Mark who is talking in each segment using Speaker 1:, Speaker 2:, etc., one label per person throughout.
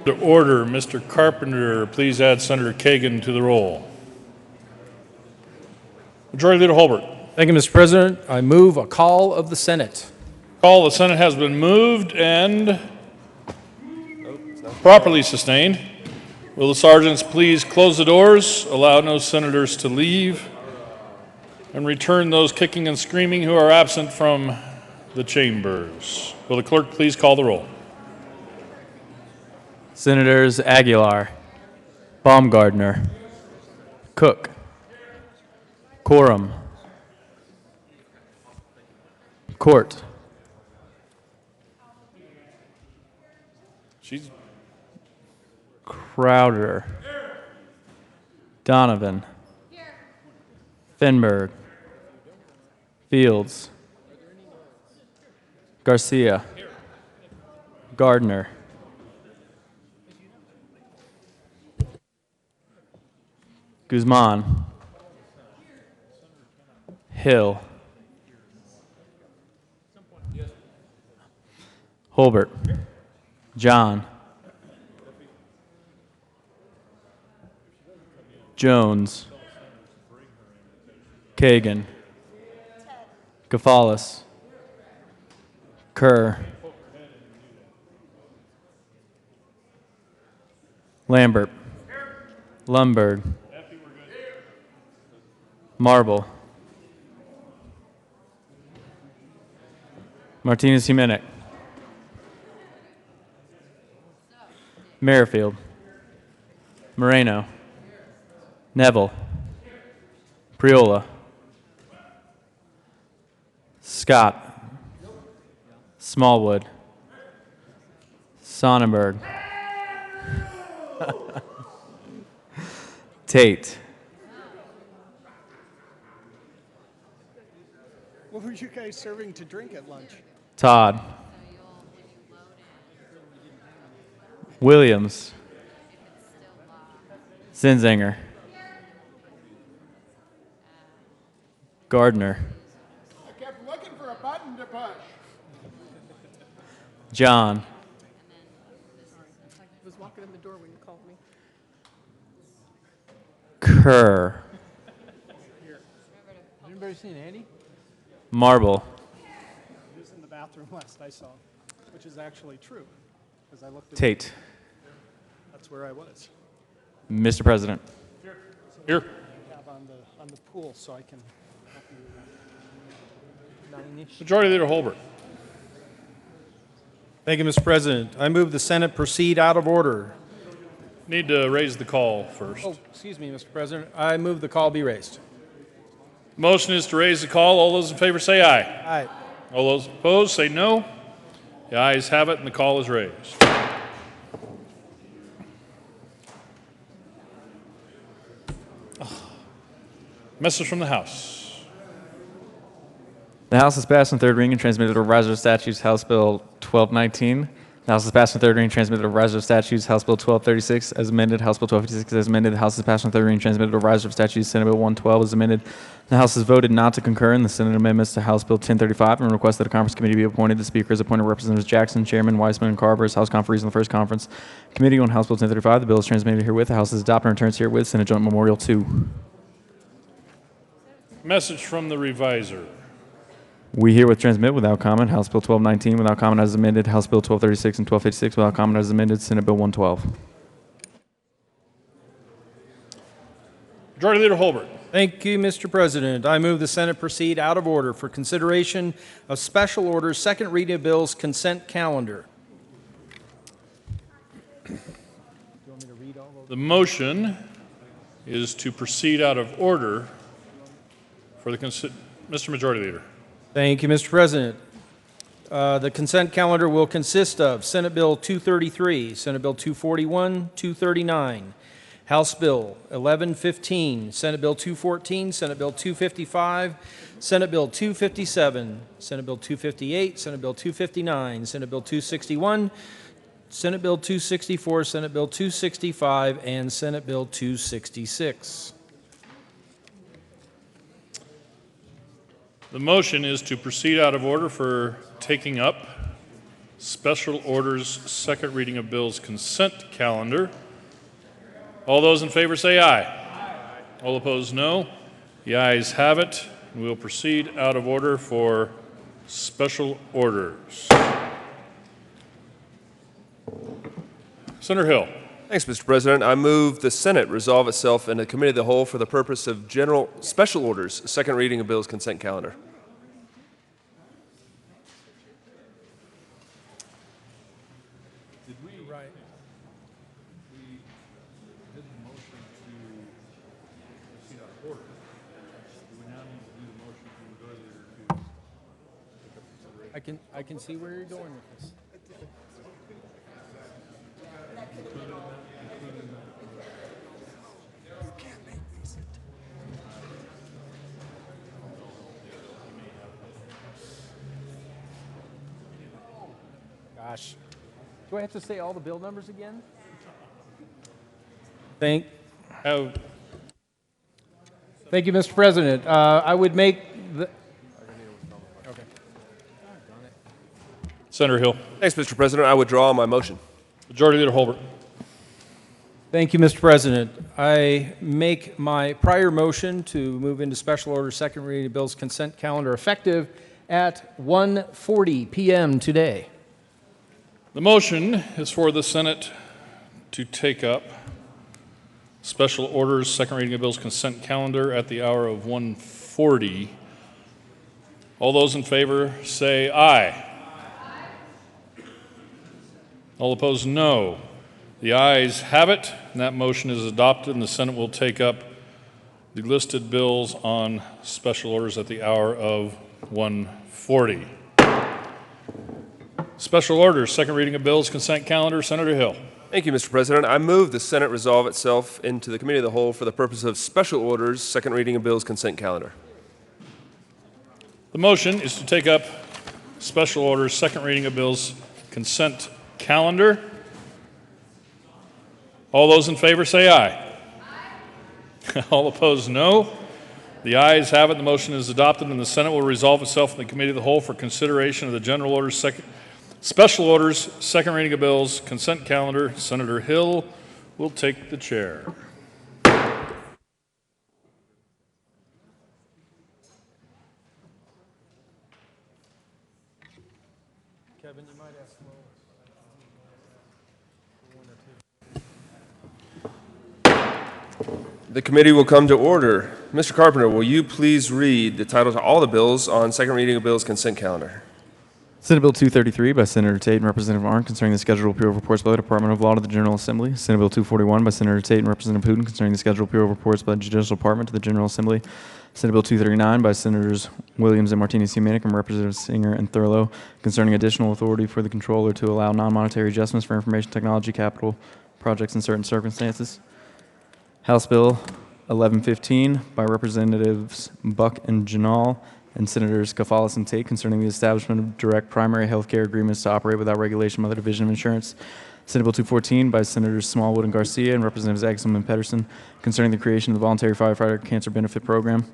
Speaker 1: To order, Mr. Carpenter, please add Senator Kagan to the roll. Majority Leader Holbert.
Speaker 2: Thank you, Mr. President. I move a call of the Senate.
Speaker 1: Call of the Senate has been moved and properly sustained. Will the sergeants please close the doors, allow no senators to leave, and return those kicking and screaming who are absent from the chambers. Will the clerk please call the roll?
Speaker 2: Senators Aguilar, Baumgardner, Cook, Quorum, Court,
Speaker 1: She's
Speaker 2: Crowder, Donovan, Finberg, Fields, Garcia, Gardner, Guzman, Hill, Holbert, John, Jones, Kagan, Gafalis, Kerr, Lambert, Lundberg, Marble, Martinez Jimenez, Merrifield, Moreno, Neville, Priola, Scott, Smallwood, Sonnenberg, Tate,
Speaker 3: What were you guys serving to drink at lunch?
Speaker 2: Todd, Williams, Zinzinger, Gardner,
Speaker 3: I kept looking for a button to push.
Speaker 2: John,
Speaker 4: I was walking in the door when you called me.
Speaker 2: Kerr,
Speaker 3: Anybody seen Andy?
Speaker 2: Marble,
Speaker 3: He was in the bathroom last I saw, which is actually true, because I looked at
Speaker 2: Tate.
Speaker 3: That's where I was.
Speaker 2: Mr. President.
Speaker 1: here.
Speaker 3: I have on the pool, so I can help you with that. 9-ish.
Speaker 1: Majority Leader Holbert.
Speaker 5: Thank you, Mr. President. I move the Senate proceed out of order.
Speaker 1: Need to raise the call first.
Speaker 5: Oh, excuse me, Mr. President. I move the call be raised.
Speaker 1: Motion is to raise the call. All those in favor say aye.
Speaker 5: Aye.
Speaker 1: All those opposed say no. The ayes have it and the call is raised. Message from the House.
Speaker 2: The House has passed on third reading and transmitted a riser of statutes, House Bill 1219. The House has passed on third reading and transmitted a riser of statutes, House Bill 1236 as amended, House Bill 1256 as amended. The House has passed on third reading and transmitted a riser of statutes, Senate Bill 112 as amended. The House has voted not to concur in the Senate amendments to House Bill 1035 and request that a conference committee be appointed. The Speaker has appointed Representatives Jackson, Chairman, Weissman, and Carver as House conferees in the first conference committee on House Bill 1035. The bill is transmitted herewith. The House is adopted and returns herewith. Senate Joint Memorial 2.
Speaker 1: Message from the Reviser.
Speaker 2: We herewith transmit without comment House Bill 1219 without comment as amended, House Bill 1236 and 1256 without comment as amended, Senate Bill 112.
Speaker 1: Majority Leader Holbert.
Speaker 5: Thank you, Mr. President. I move the Senate proceed out of order for consideration of special orders, second reading of bills, consent calendar.
Speaker 1: The motion is to proceed out of order for the Mr. Majority Leader.
Speaker 5: Thank you, Mr. President. The consent calendar will consist of Senate Bill 233, Senate Bill 241, 239, House Bill 1115, Senate Bill 214, Senate Bill 255, Senate Bill 257, Senate Bill 258, Senate Bill 259, Senate Bill 261, Senate Bill 264, Senate Bill 265, and Senate Bill 266.
Speaker 1: The motion is to proceed out of order for taking up special orders, second reading of bills, consent calendar. All those in favor say aye. All opposed, no. The ayes have it. We'll proceed out of order for special orders. Senator Hill.
Speaker 6: Thanks, Mr. President. I move the Senate resolve itself in a committee of the whole for the purpose of general special orders, second reading of bills, consent calendar.
Speaker 5: I can see where you're going with this. Gosh. Do I have to say all the bill numbers again? Thank you, Mr. President. I would make the...
Speaker 1: Senator Hill.
Speaker 6: Thanks, Mr. President. I withdraw my motion.
Speaker 1: Majority Leader Holbert.
Speaker 5: Thank you, Mr. President. I make my prior motion to move into special order second reading of bills consent calendar effective at 1:40 p.m. today.
Speaker 1: The motion is for the Senate to take up special orders, second reading of bills, consent calendar at the hour of 1:40. All those in favor say aye. All opposed, no. The ayes have it, and that motion is adopted, and the Senate will take up the listed bills on special orders at the hour of 1:40. Special orders, second reading of bills, consent calendar. Senator Hill.
Speaker 6: Thank you, Mr. President. I move the Senate resolve itself into the committee of the whole for the purpose of special orders, second reading of bills, consent calendar.
Speaker 1: The motion is to take up special orders, second reading of bills, consent calendar. All those in favor say aye. All opposed, no. The ayes have it. The motion is adopted, and the Senate will resolve itself in the committee of the whole for consideration of the general orders, special orders, second reading of bills, consent calendar. Senator Hill will take the chair.
Speaker 5: Kevin, you might ask
Speaker 6: The committee will come to order. Mr. Carpenter, will you please read the titles of all the bills on second reading of bills consent calendar?
Speaker 2: Senate Bill 233 by Senator Tate and Representative Arndt concerning the schedule of appeal reports by the Department of Law to the General Assembly. Senate Bill 241 by Senator Tate and Representative Putin concerning the schedule of appeal reports by the Judicial Department to the General Assembly. Senate Bill 239 by Senators Williams and Martinez-Humanic and Representatives Singer and Thurlow concerning additional authority for the controller to allow non-monetary adjustments for information technology capital projects in certain circumstances. House Bill 1115 by Representatives Buck and Janal and Senators Kafalis and Tate concerning the establishment of direct primary health care agreements to operate without regulation by the Division of Insurance. Senate Bill 214 by Senators Smallwood and Garcia and Representatives Exum and Pedersen concerning the creation of the Voluntary Firefighter Cancer Benefit Program.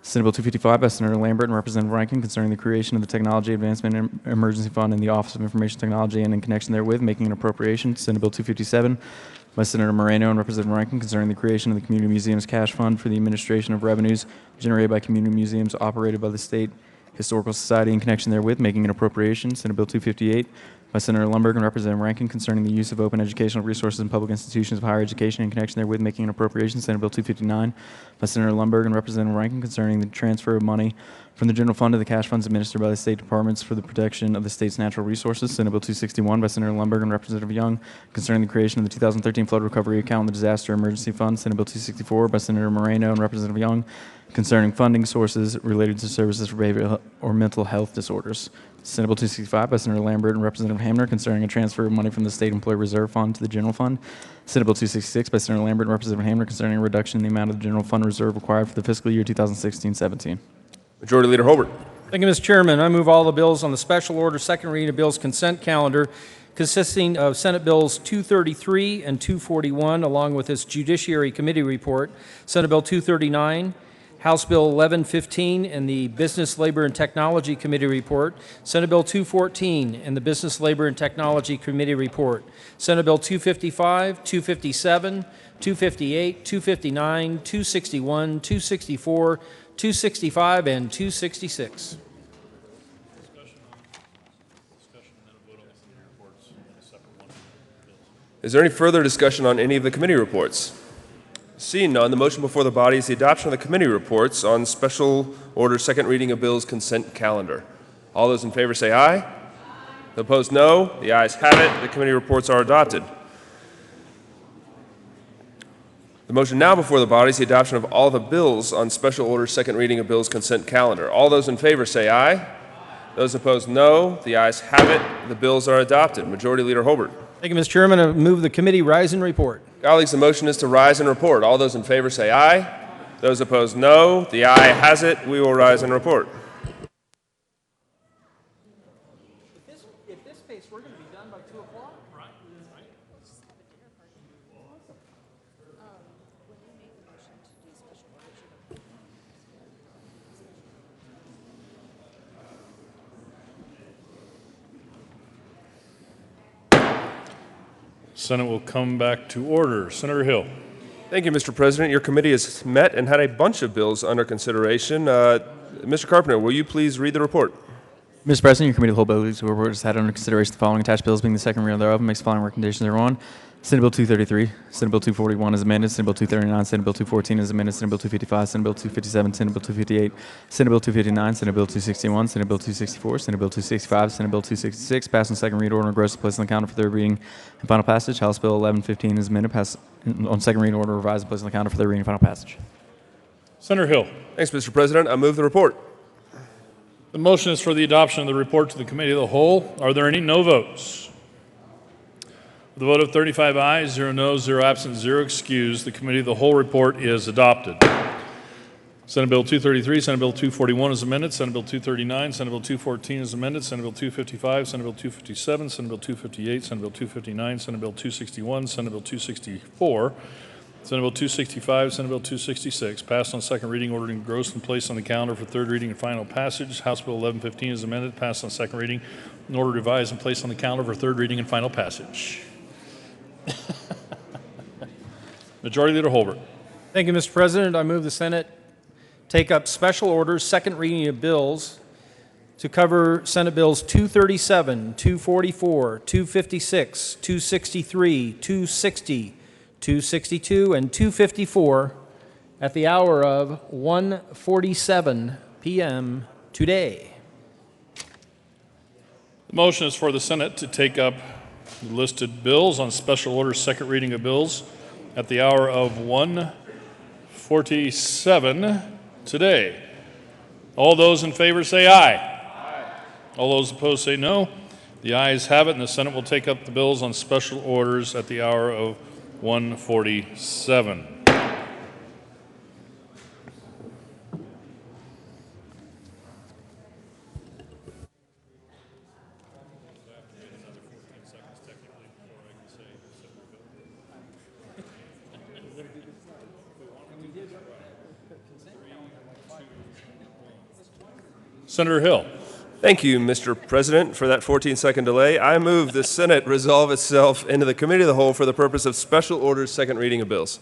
Speaker 2: Senate Bill 255 by Senator Lambert and Representative Rankin concerning the creation of the Technology Advancement and Emergency Fund in the Office of Information Technology and in connection therewith making an appropriation. Senate Bill 257 by Senator Moreno and Representative Rankin concerning the creation of the Community Museums Cash Fund for the administration of revenues generated by community museums operated by the State Historical Society in connection therewith making an appropriation. Senate Bill 258 by Senator Lundberg and Representative Rankin concerning the use of open educational resources in public institutions of higher education in connection therewith making an appropriation. Senate Bill 259 by Senator Lundberg and Representative Rankin concerning the transfer of money from the general fund to the cash funds administered by the state departments for the protection of the state's natural resources. Senate Bill 261 by Senator Lundberg and Representative Young concerning the creation of the 2013 flood recovery account in the disaster emergency fund. Senate Bill 264 by Senator Moreno and Representative Young concerning funding sources related to services for behavioral or mental health disorders. Senate Bill 265 by Senator Lambert and Representative Hamner concerning a transfer of money from the State Employee Reserve Fund to the General Fund. Senate Bill 266 by Senator Lambert and Representative Hamner concerning a reduction in the amount of the General Fund reserve required for the fiscal year 2016-17.
Speaker 6: Majority Leader Holbert.
Speaker 5: Thank you, Mr. Chairman. I move all the bills on the special order second reading of bills consent calendar consisting of Senate Bills 233 and 241 along with its Judiciary Committee report, Senate Bill 239, House Bill 1115 and the Business, Labor, and Technology Committee report. Senate Bill 214 and the Business, Labor, and Technology Committee report. Senate Bill 255, 257, 258, 259, 261, 264, 265, and 266.
Speaker 6: Is there any further discussion on any of the committee reports? Seeing none, the motion before the body is the adoption of the committee reports on special order second reading of bills consent calendar. All those in favor say aye. Opposed, no. The ayes have it. The committee reports are adopted. The motion now before the body is the adoption of all the bills on special order second reading of bills consent calendar. All those in favor say aye. Those opposed, no. The ayes have it. The bills are adopted. Majority Leader Holbert.
Speaker 5: Thank you, Mr. Chairman. I move the committee rise and report.
Speaker 6: Colleagues, the motion is to rise and report. All those in favor say aye. Those opposed, no. The aye has it. We will rise and report.
Speaker 3: At this pace, we're going to be done by 2 o'clock. Right.
Speaker 1: Senate will come back to order. Senator Hill.
Speaker 6: Thank you, Mr. President. Your committee has met and had a bunch of bills under consideration. Mr. Carpenter, will you please read the report?
Speaker 2: Mr. President, your committee of the whole bills report has had under consideration the following attached bills being the second reading thereof and makes the following recommendations. Number 1, Senate Bill 233, Senate Bill 241 is amended, Senate Bill 239, Senate Bill 214 is amended, Senate Bill 255, Senate Bill 257, Senate Bill 258, Senate Bill 259, Senate Bill 261, Senate Bill 264, Senate Bill 265, Senate Bill 266, passed on second read order and gross placed on the calendar for third reading and final passage. House Bill 1115 is amended, passed on second reading order, revised and placed on the calendar for third reading and final passage.
Speaker 1: Senator Hill.
Speaker 6: Thanks, Mr. President. I move the report.
Speaker 1: The motion is for the adoption of the report to the Committee of the Whole. Are there any no votes? With a vote of 35 ayes, 0 noes, 0 absent, 0 excused, the Committee of the Whole report is adopted. Senate Bill 233, Senate Bill 241 is amended, Senate Bill 239, Senate Bill 214 is amended, Senate Bill 255, Senate Bill 257, Senate Bill 258, Senate Bill 259, Senate Bill 261, Senate Bill 264, Senate Bill 265, Senate Bill 266, passed on second reading, ordered engrossed and placed on the calendar for third reading and final passage. House Bill 1115 is amended, passed on second reading, and ordered revised and placed on the calendar for third reading and final passage. Majority Leader Holbert.
Speaker 5: Thank you, Mr. President. I move the Senate take up special orders, second reading of bills to cover Senate Bills 237, 244, 256, 263, 260, 262, and 254 at the hour of 1:47 p.m. today.
Speaker 1: The motion is for the Senate to take up the listed bills on special orders, second reading of bills at the hour of 1:47 today. All those in favor say aye. Aye. All those opposed say no. The ayes have it, and the Senate will take up the bills on special orders at the hour of 1:47. Senator Hill.
Speaker 6: Thank you, Mr. President, for that 14-second delay. I move the Senate resolve itself into the Committee of the Whole for the purpose of special orders, second reading of bills.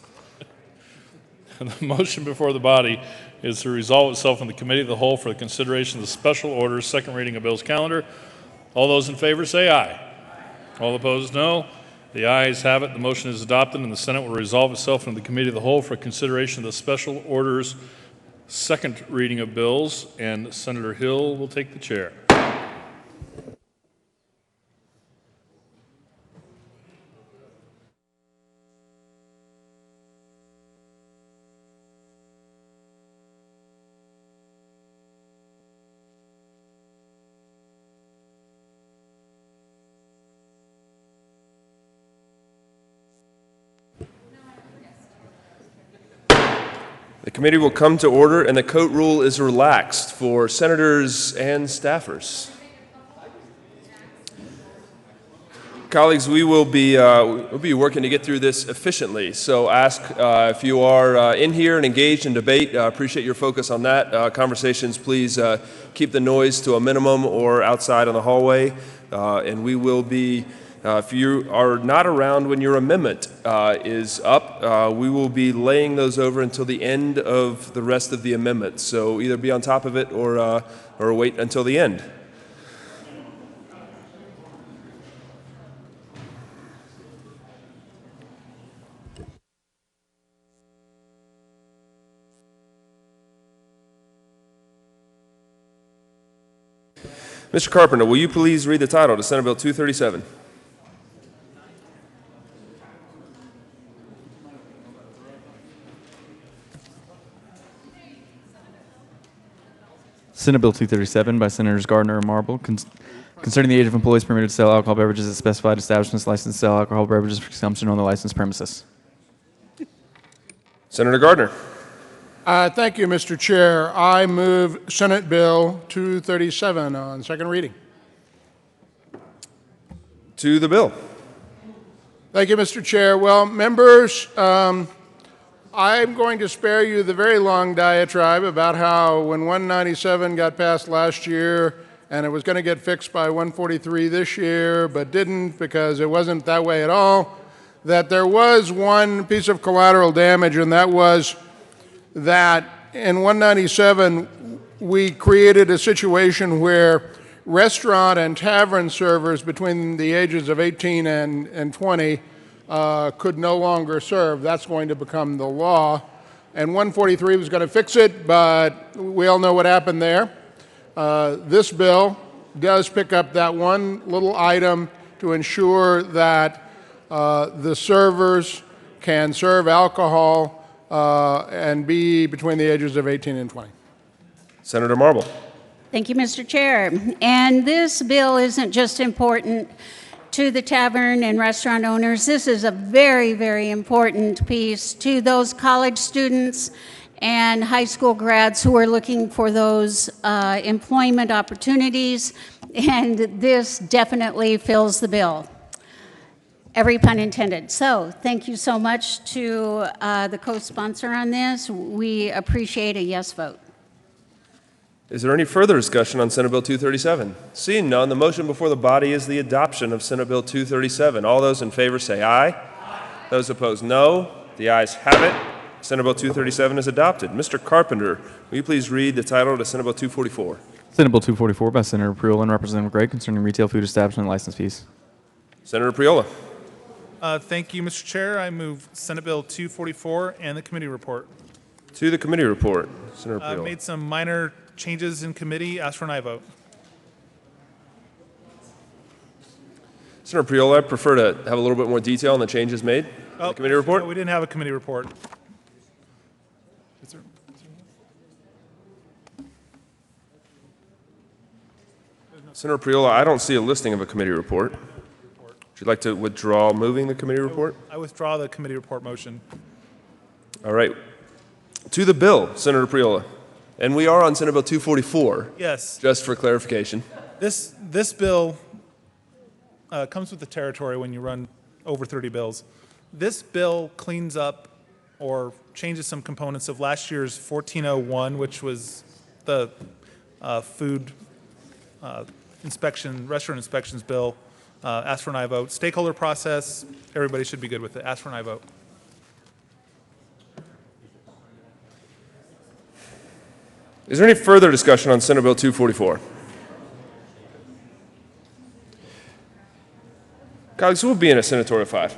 Speaker 1: The motion before the body is to resolve itself in the Committee of the Whole for the consideration of the special orders, second reading of bills calendar. All those in favor say aye. All opposed, no. The ayes have it. The motion is adopted, and the Senate will resolve itself into the Committee of the Whole for consideration of the special orders, second reading of bills, and Senator Hill will take the chair.
Speaker 6: The committee will come to order, and the coat rule is relaxed for senators and staffers. Colleagues, we'll be working to get through this efficiently. So ask if you are in here and engaged in debate. Appreciate your focus on that. Conversations, please keep the noise to a minimum or outside on the hallway. And we will be, if you are not around when your amendment is up, we will be laying those over until the end of the rest of the amendments. So either be on top of it or wait until the end. Mr. Carpenter, will you please read the title to Senate Bill 237?
Speaker 2: Senate Bill 237 by Senators Gardner and Marble, concerning the age of employees permitted to sell alcohol beverages at specified establishments licensed to sell alcohol beverages for consumption on the licensed premises.
Speaker 6: Senator Gardner.
Speaker 7: Thank you, Mr. Chair. I move Senate Bill 237 on second reading.
Speaker 6: To the bill.
Speaker 7: Thank you, Mr. Chair. Well, members, I'm going to spare you the very long diatribe about how when 197 got passed last year and it was going to get fixed by 143 this year, but didn't because it wasn't that way at all, that there was one piece of collateral damage, and that was that in 197 we created a situation where restaurant and tavern servers between the ages of 18 and 20 could no longer serve. That's going to become the law. And 143 was going to fix it, but we all know what happened there. This bill does pick up that one little item to ensure that the servers can serve alcohol and be between the ages of 18 and 20.
Speaker 6: Senator Marble.
Speaker 8: Thank you, Mr. Chair. And this bill isn't just important to the tavern and restaurant owners. This is a very, very important piece to those college students and high school grads who are looking for those employment opportunities. And this definitely fills the bill. Every pun intended. So thank you so much to the co-sponsor on this. We appreciate a yes vote.
Speaker 6: Is there any further discussion on Senate Bill 237? Seeing none, the motion before the body is the adoption of Senate Bill 237. All those in favor say aye. Those opposed, no. The ayes have it. Senate Bill 237 is adopted. Mr. Carpenter, will you please read the title to Senate Bill 244?
Speaker 2: Senate Bill 244 by Senator Priola and Representative Gray, concerning retail food establishment license fees.
Speaker 6: Senator Priola.
Speaker 9: Thank you, Mr. Chair. I move Senate Bill 244 and the committee report.
Speaker 6: To the committee report. Senator Priola.
Speaker 9: Made some minor changes in committee. Ask for an aye vote.
Speaker 6: Senator Priola, I prefer to have a little bit more detail on the changes made in the committee report.
Speaker 9: No, we didn't have a committee report.
Speaker 6: Senator Priola, I don't see a listing of a committee report. Would you like to withdraw moving the committee report?
Speaker 9: I withdraw the committee report motion.
Speaker 6: All right. To the bill, Senator Priola. And we are on Senate Bill 244.
Speaker 9: Yes.
Speaker 6: Just for clarification.
Speaker 9: This bill comes with the territory when you run over 30 bills. This bill cleans up or changes some components of last year's 1401, which was the food inspection, restaurant inspections bill. Ask for an aye vote. Stakeholder process, everybody should be good with it. Ask for an aye vote.
Speaker 6: Is there any further discussion on Senate Bill 244? Colleagues, we'll be in a senatorial 5.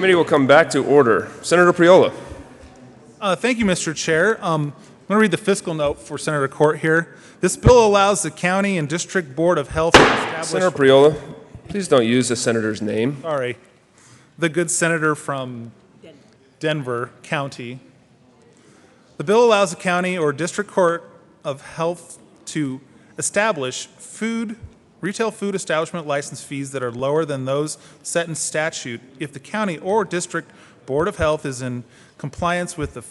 Speaker 6: Committee will come back to order. Senator Priola.
Speaker 9: Thank you, Mr. Chair. I'm going to read the fiscal note for Senator Court here. This bill allows the county and district board of health to establish...
Speaker 6: Senator Priola, please don't use the senator's name.
Speaker 9: Sorry. The good senator from Denver County. The bill allows the county or district court of health to establish retail food establishment license fees that are lower than those set in statute if the county or district board of health is in compliance with the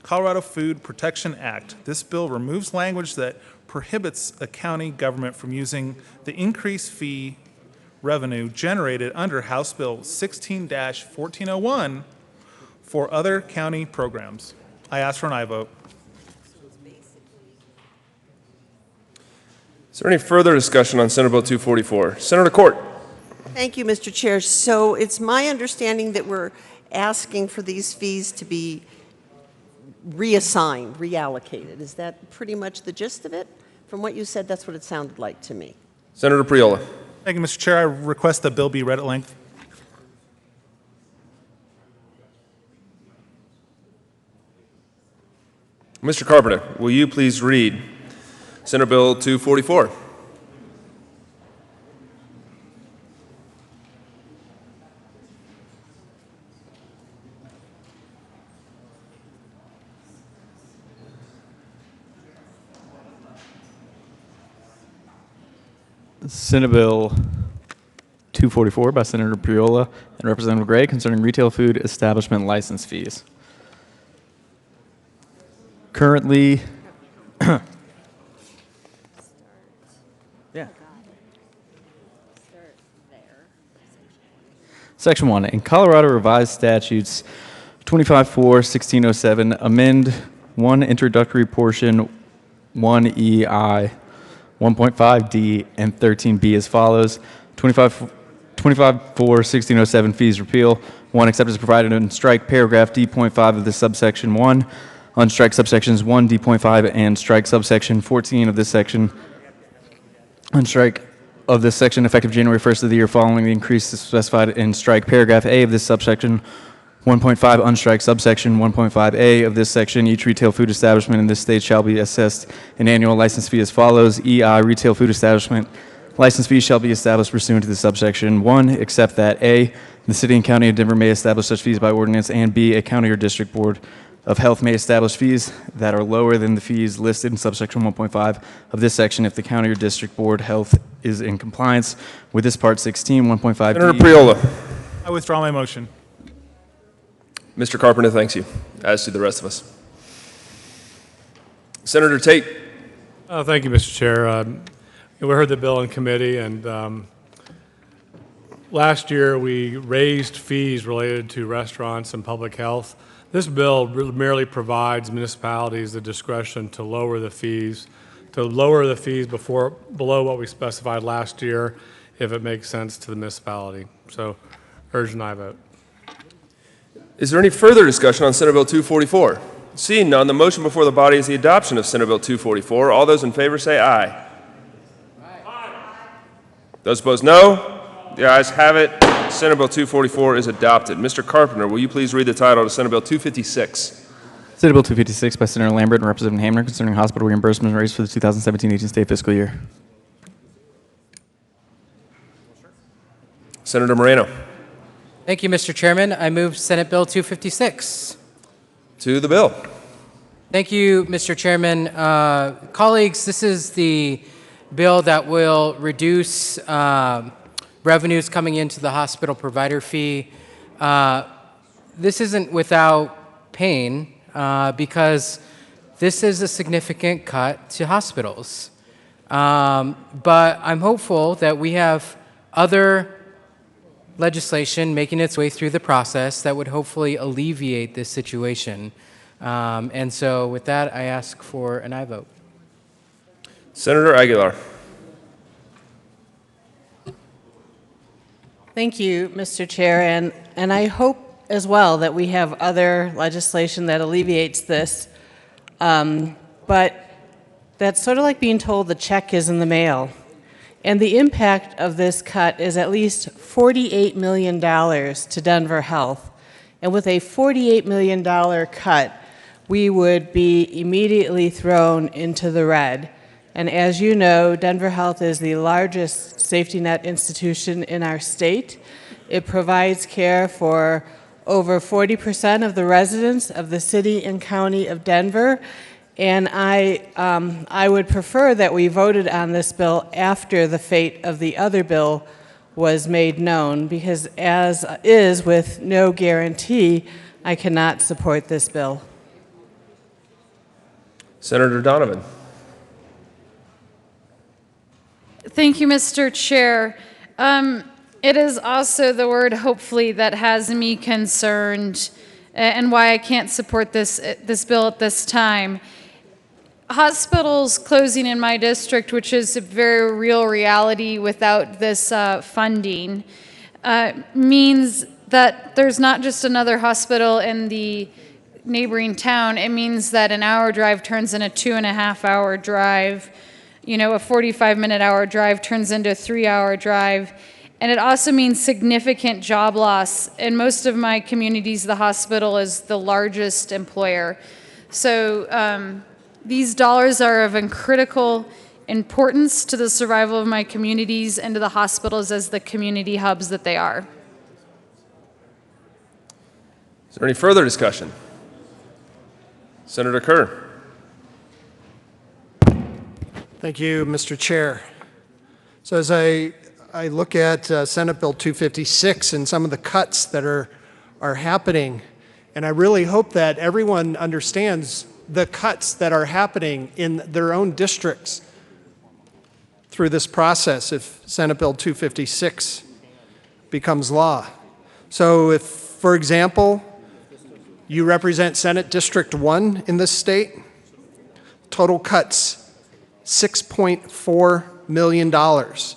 Speaker 9: Colorado Food Protection Act. This bill removes language that prohibits a county government from using the increased fee revenue generated under House Bill 16-1401 for other county programs. I ask for an aye vote.
Speaker 6: Is there any further discussion on Senate Bill 244? Senator Court.
Speaker 10: Thank you, Mr. Chair. So it's my understanding that we're asking for these fees to be reassigned, reallocated. Is that pretty much the gist of it? From what you said, that's what it sounded like to me.
Speaker 6: Senator Priola.
Speaker 9: Thank you, Mr. Chair. I request the bill be read at length.
Speaker 6: Mr. Carpenter, will you please read Senate Bill 244?
Speaker 2: Senate Bill 244 by Senator Priola and Representative Gray concerning retail food establishment license fees. Currently, Section 1, in Colorado Revised Statutes 25-4-1607, amend 1 introductory portion 1EI, 1.5D, and 13B as follows. 25-4-1607 fees repeal. 1, except as provided and strike paragraph D.5 of this subsection 1. Unstrike subsections 1, D.5, and strike subsection 14 of this section. Unstrike of this section effective January 1st of the year following the increase specified in strike paragraph A of this subsection 1.5, unstrike subsection 1.5A of this section. Each retail food establishment in this state shall be assessed an annual license fee as follows. EI, retail food establishment license fees shall be established pursuant to the subsection 1, except that A, the city and county of Denver may establish such fees by ordinance, and B, a county or district board of health may establish fees that are lower than the fees listed in subsection 1.5 of this section if the county or district board health is in compliance with this part 16, 1.5.
Speaker 6: Senator Priola.
Speaker 9: I withdraw my motion.
Speaker 6: Mr. Carpenter thanks you, as do the rest of us. Senator Tate.
Speaker 11: Thank you, Mr. Chair. We heard the bill in committee, and last year we raised fees related to restaurants and public health. This bill merely provides municipalities the discretion to lower the fees, below what we specified last year, if it makes sense to the municipality. So, urge an aye vote.
Speaker 6: Is there any further discussion on Senate Bill 244? Seeing none, the motion before the body is the adoption of Senate Bill 244. All those in favor say aye. Aye. Those opposed, no. The ayes have it. Senate Bill 244 is adopted. Mr. Carpenter, will you please read the title to Senate Bill 256?
Speaker 2: Senate Bill 256 by Senator Lambert and Representative Hamner concerning hospital reimbursement rates for the 2017-18 state fiscal year.
Speaker 6: Senator Moreno.
Speaker 12: Thank you, Mr. Chairman. I move Senate Bill 256.
Speaker 6: To the bill.
Speaker 12: Thank you, Mr. Chairman. Colleagues, this is the bill that will reduce revenues coming into the hospital provider fee. This isn't without pain because this is a significant cut to hospitals. But I'm hopeful that we have other legislation making its way through the process that would hopefully alleviate this situation. And so with that, I ask for an aye vote.
Speaker 6: Senator Aguilar.
Speaker 13: Thank you, Mr. Chair, and I hope as well that we have other legislation that alleviates this. But that's sort of like being told the check is in the mail. And the impact of this cut is at least $48 million to Denver Health. And with a $48 million cut, we would be immediately thrown into the red. And as you know, Denver Health is the largest safety net institution in our state. It provides care for over 40% of the residents of the city and county of Denver. And I would prefer that we voted on this bill after the fate of the other bill was made known, because as is with no guarantee, I cannot support this bill.
Speaker 6: Senator Donovan.
Speaker 14: Thank you, Mr. Chair. It is also the word hopefully that has me concerned and why I can't support this bill at this time. Hospitals closing in my district, which is a very real reality without this funding, means that there's not just another hospital in the neighboring town. It means that an hour drive turns into a 2.5-hour drive. You know, a 45-minute drive turns into a 3-hour drive. And it also means significant job loss. In most of my communities, the hospital is the largest employer. So these dollars are of critical importance to the survival of my communities and to the hospitals as the community hubs that they are.
Speaker 6: Is there any further discussion? Senator Kerr.
Speaker 15: Thank you, Mr. Chair. So as I look at Senate Bill 256 and some of the cuts that are happening, and I really hope that everyone understands the cuts that are happening in their own districts through this process if Senate Bill 256 becomes law. So if, for example, you represent Senate District 1 in this state, total cuts $6.4 million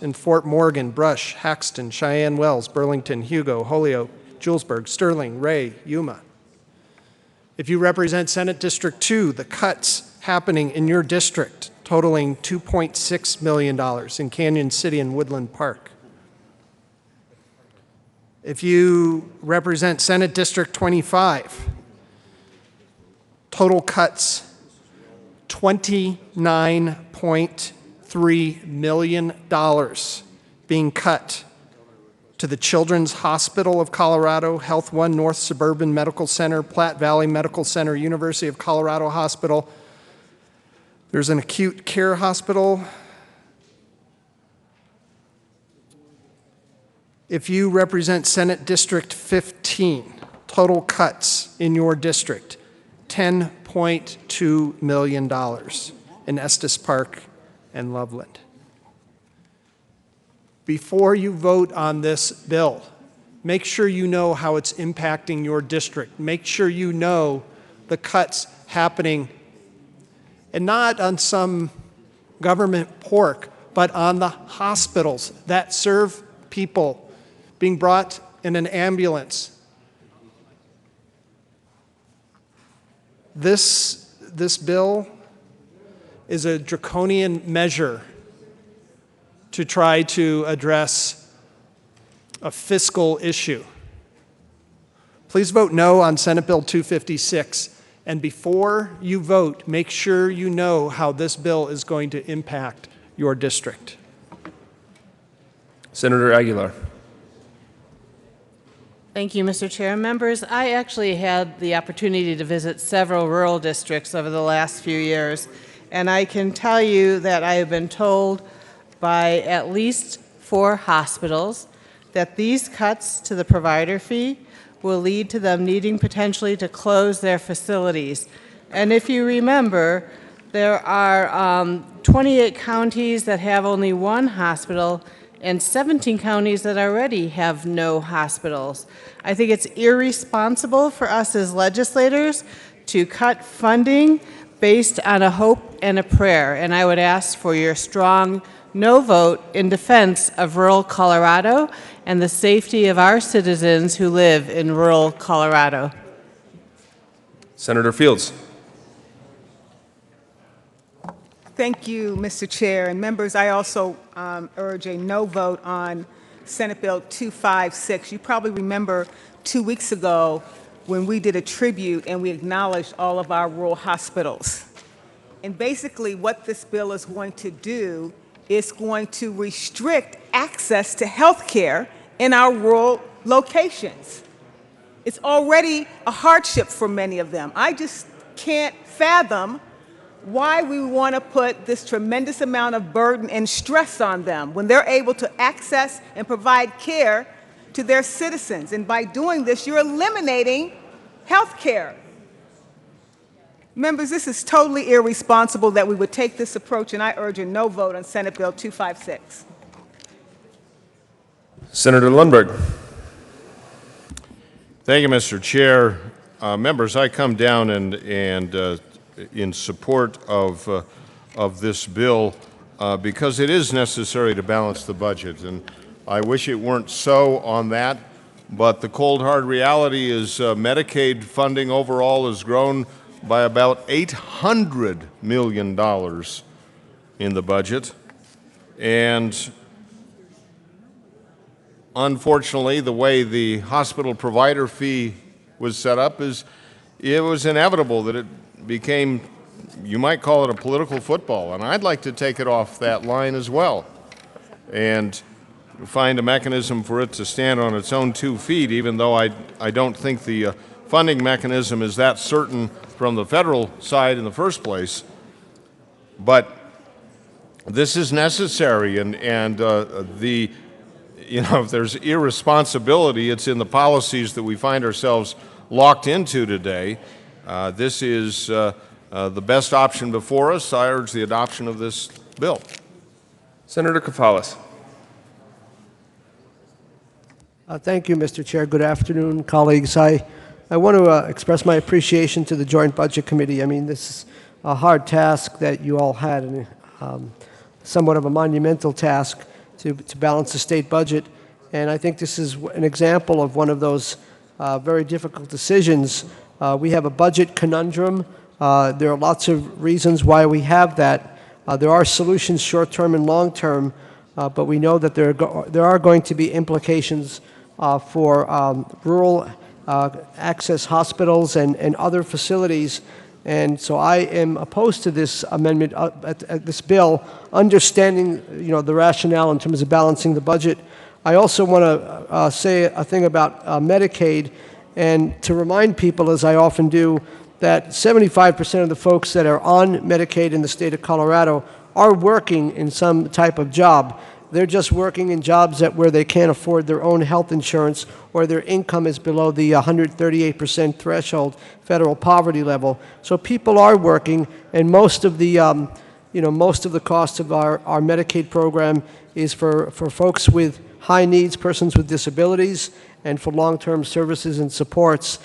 Speaker 15: in Fort Morgan, Brush, Haxton, Cheyenne Wells, Burlington, Hugo, Holyoke, Julesburg, Sterling, Ray, Yuma. If you represent Senate District 2, the cuts happening in your district totaling $2.6 million in Canyon City and Woodland Park. If you represent Senate District 25, total cuts $29.3 million being cut to the Children's Hospital of Colorado, Health One North Suburban Medical Center, Platte Valley Medical Center, University of Colorado Hospital. There's an acute care hospital. If you represent Senate District 15, total cuts in your district, $10.2 million in Estes Park and Loveland. Before you vote on this bill, make sure you know how it's impacting your district. Make sure you know the cuts happening, and not on some government pork, but on the hospitals that serve people being brought in an ambulance. This bill is a draconian measure to try to address a fiscal issue. Please vote no on Senate Bill 256. And before you vote, make sure you know how this bill is going to impact your district.
Speaker 6: Senator Aguilar.
Speaker 13: Thank you, Mr. Chair. Members, I actually had the opportunity to visit several rural districts over the last few years, and I can tell you that I have been told by at least 4 hospitals that these cuts to the provider fee will lead to them needing potentially to close their facilities. And if you remember, there are 28 counties that have only 1 hospital and 17 counties that already have no hospitals. I think it's irresponsible for us as legislators to cut funding based on a hope and a prayer, and I would ask for your strong no vote in defense of rural Colorado and the safety of our citizens who live in rural Colorado.
Speaker 6: Senator Fields.
Speaker 16: Thank you, Mr. Chair. And members, I also urge a no vote on Senate Bill 256. You probably remember 2 weeks ago, when we did a tribute and we acknowledged all of our rural hospitals. And basically what this bill is going to do is going to restrict access to health care in our rural locations. It's already a hardship for many of them. I just can't fathom why we want to put this tremendous amount of burden and stress on them when they're able to access and provide care to their citizens. And by doing this, you're eliminating health care. Members, this is totally irresponsible that we would take this approach, and I urge a no vote on Senate Bill 256.
Speaker 6: Senator Lundberg.
Speaker 17: Thank you, Mr. Chair. Members, I come down and in support of this bill because it is necessary to balance the budget, and I wish it weren't so on that. But the cold hard reality is Medicaid funding overall has grown by about $800 million in the budget, and unfortunately, the way the hospital provider fee was set up is it was inevitable that it became, you might call it a political football, and I'd like to take it off that line as well and find a mechanism for it to stand on its own 2 feet, even though I don't think the funding mechanism is that certain from the federal side in the first place. But this is necessary, and if there's irresponsibility, it's in the policies that we find ourselves locked into today. This is the best option before us. I urge the adoption of this bill.
Speaker 6: Senator Kafalis.
Speaker 18: Thank you, Mr. Chair. Good afternoon, colleagues. I want to express my appreciation to the Joint Budget Committee. I mean, this is a hard task that you all had, and somewhat of a monumental task to balance the state budget. And I think this is an example of one of those very difficult decisions. We have a budget conundrum. There are lots of reasons why we have that. There are solutions short-term and long-term, but we know that there are going to be implications for rural access hospitals and other facilities. And so I am opposed to this amendment, this bill, understanding the rationale in terms of balancing the budget. I also want to say a thing about Medicaid, and to remind people, as I often do, that 75% of the folks that are on Medicaid in the state of Colorado are working in some type of job. They're just working in jobs where they can't afford their own health insurance, or their income is below the 138% threshold federal poverty level. So people are working, and most of the cost of our Medicaid program is for folks with high needs, persons with disabilities, and for long-term services and supports,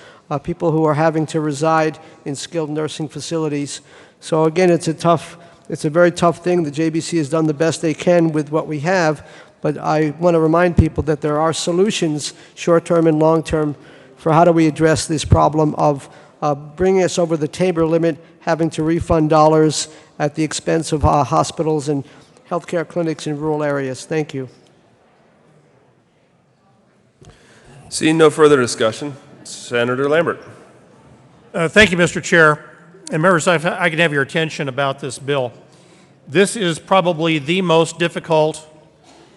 Speaker 18: people who are having to reside in skilled nursing facilities. So again, it's a very tough thing. The JBC has done the best they can with what we have, but I want to remind people that there are solutions, short-term and long-term, for how do we address this problem of bringing us over the Tabor limit, having to refund dollars at the expense of hospitals and healthcare clinics in rural areas. Thank you.
Speaker 6: Seeing no further discussion, Senator Lambert.
Speaker 19: Thank you, Mr. Chair. And members, I can have your attention about this bill. This is probably the most difficult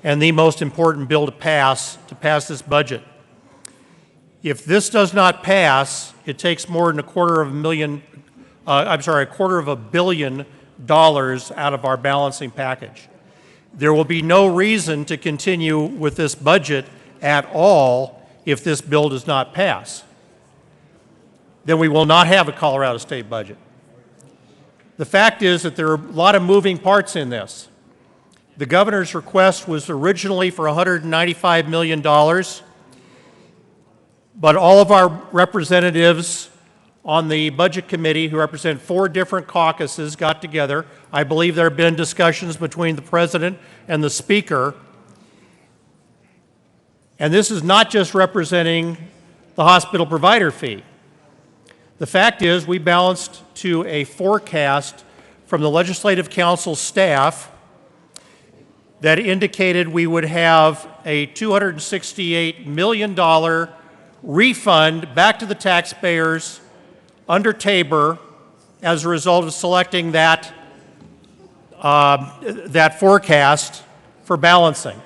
Speaker 19: and the most important bill to pass this budget. If this does not pass, it takes more than $250 million out of our balancing package. There will be no reason to continue with this budget at all if this bill does not pass. Then we will not have a Colorado state budget. The fact is that there are a lot of moving parts in this. The governor's request was originally for $195 million, but all of our representatives on the Budget Committee, who represent 4 different caucuses, got together. I believe there have been discussions between the President and the Speaker. And this is not just representing the hospital provider fee. The fact is, we balanced to a forecast from the Legislative Council staff that indicated we would have a $268 million refund back to the taxpayers under Tabor as a result of selecting that forecast for balancing.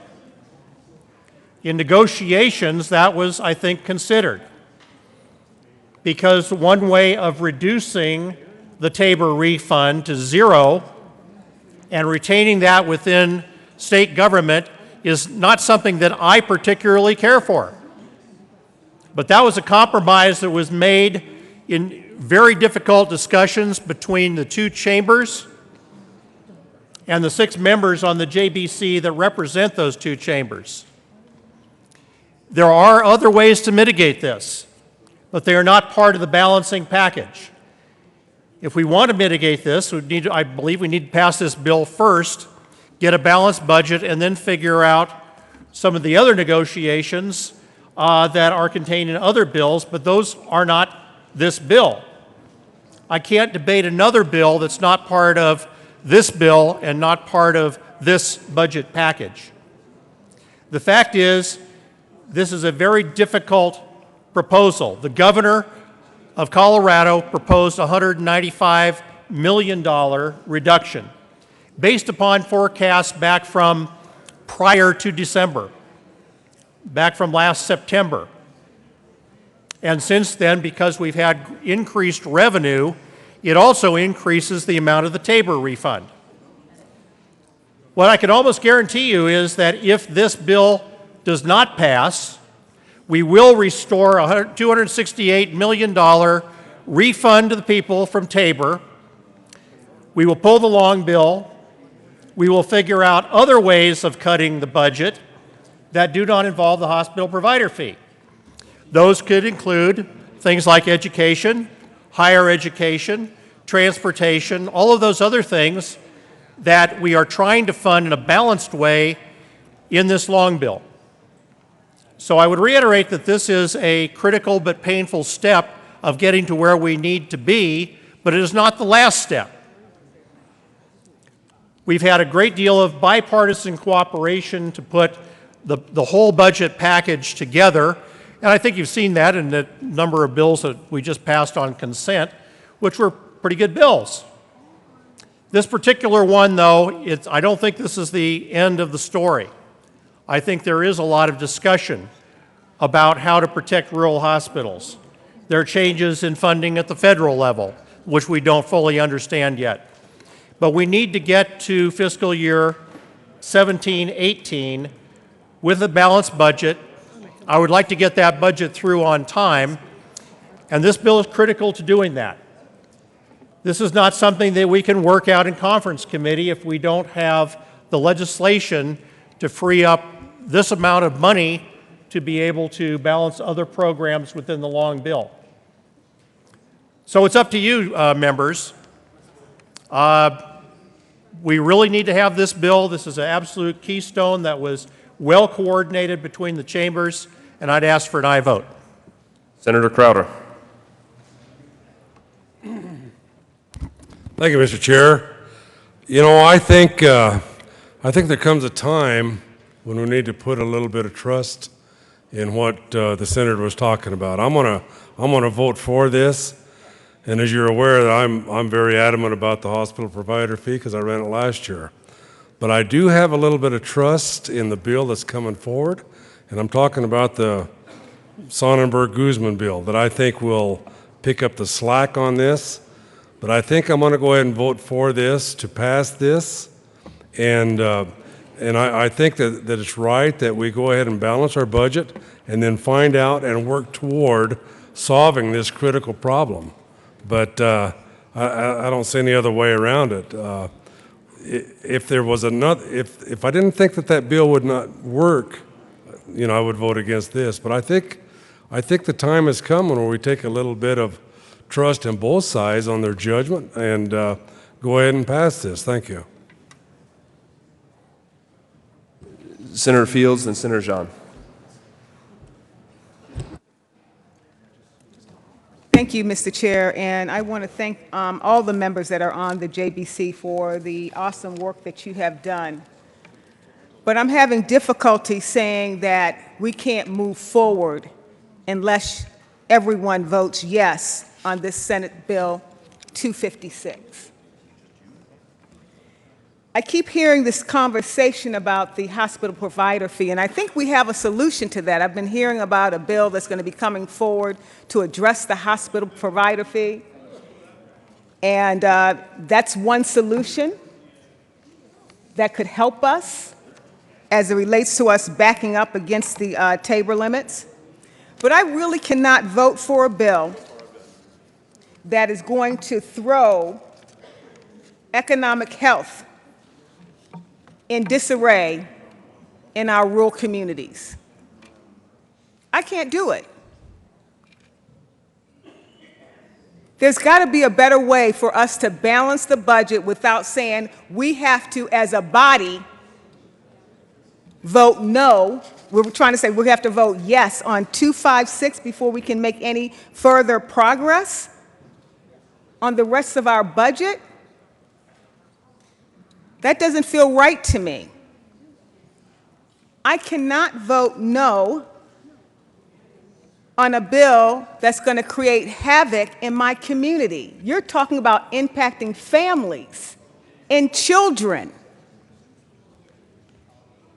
Speaker 19: In negotiations, that was, I think, considered, because one way of reducing the Tabor refund to zero and retaining that within state government is not something that I particularly care for. But that was a compromise that was made in very difficult discussions between the two chambers and the 6 members on the JBC that represent those two chambers. There are other ways to mitigate this, but they are not part of the balancing package. If we want to mitigate this, I believe we need to pass this bill first, get a balanced budget, and then figure out some of the other negotiations that are contained in other bills, but those are not this bill. I can't debate another bill that's not part of this bill and not part of this budget package. The fact is, this is a very difficult proposal. The governor of Colorado proposed a $195 million reduction based upon forecasts back from prior to December, back from last September. And since then, because we've had increased revenue, it also increases the amount of the Tabor refund. What I can almost guarantee you is that if this bill does not pass, we will restore a $268 million refund to the people from Tabor. We will pull the long bill. We will figure out other ways of cutting the budget that do not involve the hospital provider fee. Those could include things like education, higher education, transportation, all of those other things that we are trying to fund in a balanced way in this long bill. So I would reiterate that this is a critical but painful step of getting to where we need to be, but it is not the last step. We've had a great deal of bipartisan cooperation to put the whole budget package together, and I think you've seen that in the number of bills that we just passed on consent, which were pretty good bills. This particular one, though, I don't think this is the end of the story. I think there is a lot of discussion about how to protect rural hospitals. There are changes in funding at the federal level, which we don't fully understand yet. But we need to get to fiscal year 17-18 with a balanced budget. I would like to get that budget through on time, and this bill is critical to doing that. This is not something that we can work out in conference committee if we don't have the legislation to free up this amount of money to be able to balance other programs within the long bill. So it's up to you, members. We really need to have this bill. This is an absolute keystone that was well coordinated between the chambers, and I'd ask for an aye vote.
Speaker 6: Senator Crowder.
Speaker 20: Thank you, Mr. Chair. You know, I think there comes a time when we need to put a little bit of trust in what the senator was talking about. I'm gonna vote for this, and as you're aware, that I'm very adamant about the hospital provider fee because I ran it last year. But I do have a little bit of trust in the bill that's coming forward, and I'm talking about the Sonnenberg-Guzman bill that I think will pick up the slack on this. But I think I'm going to go ahead and vote for this to pass this, and I think that it's right that we go ahead and balance our budget and then find out and work toward solving this critical problem. But I don't see any other way around it. If there was another, if I didn't think that bill would not work, you know, I would vote against this. But I think the time has come when we take a little bit of trust in both sides on their judgment and go ahead and pass this. Thank you.
Speaker 6: Senator Fields and Senator Jean.
Speaker 16: Thank you, Mr. Chair, and I want to thank all the members that are on the JBC for the awesome work that you have done. But I'm having difficulty saying that we can't move forward unless everyone votes yes on this Senate Bill 256. I keep hearing this conversation about the hospital provider fee, and I think we have a solution to that. I've been hearing about a bill that's going to be coming forward to address the hospital provider fee, and that's one solution that could help us as it relates to us backing up against the Tabor limits. But I really cannot vote for a bill that is going to throw economic health in disarray in our rural communities. I can't do it. There's got to be a better way for us to balance the budget without saying we have to, as a body, vote no. We're trying to say we have to vote yes on 256 before we can make any further progress on the rest of our budget. That doesn't feel right to me. I cannot vote no on a bill that's going to create havoc in my community. You're talking about impacting families and children.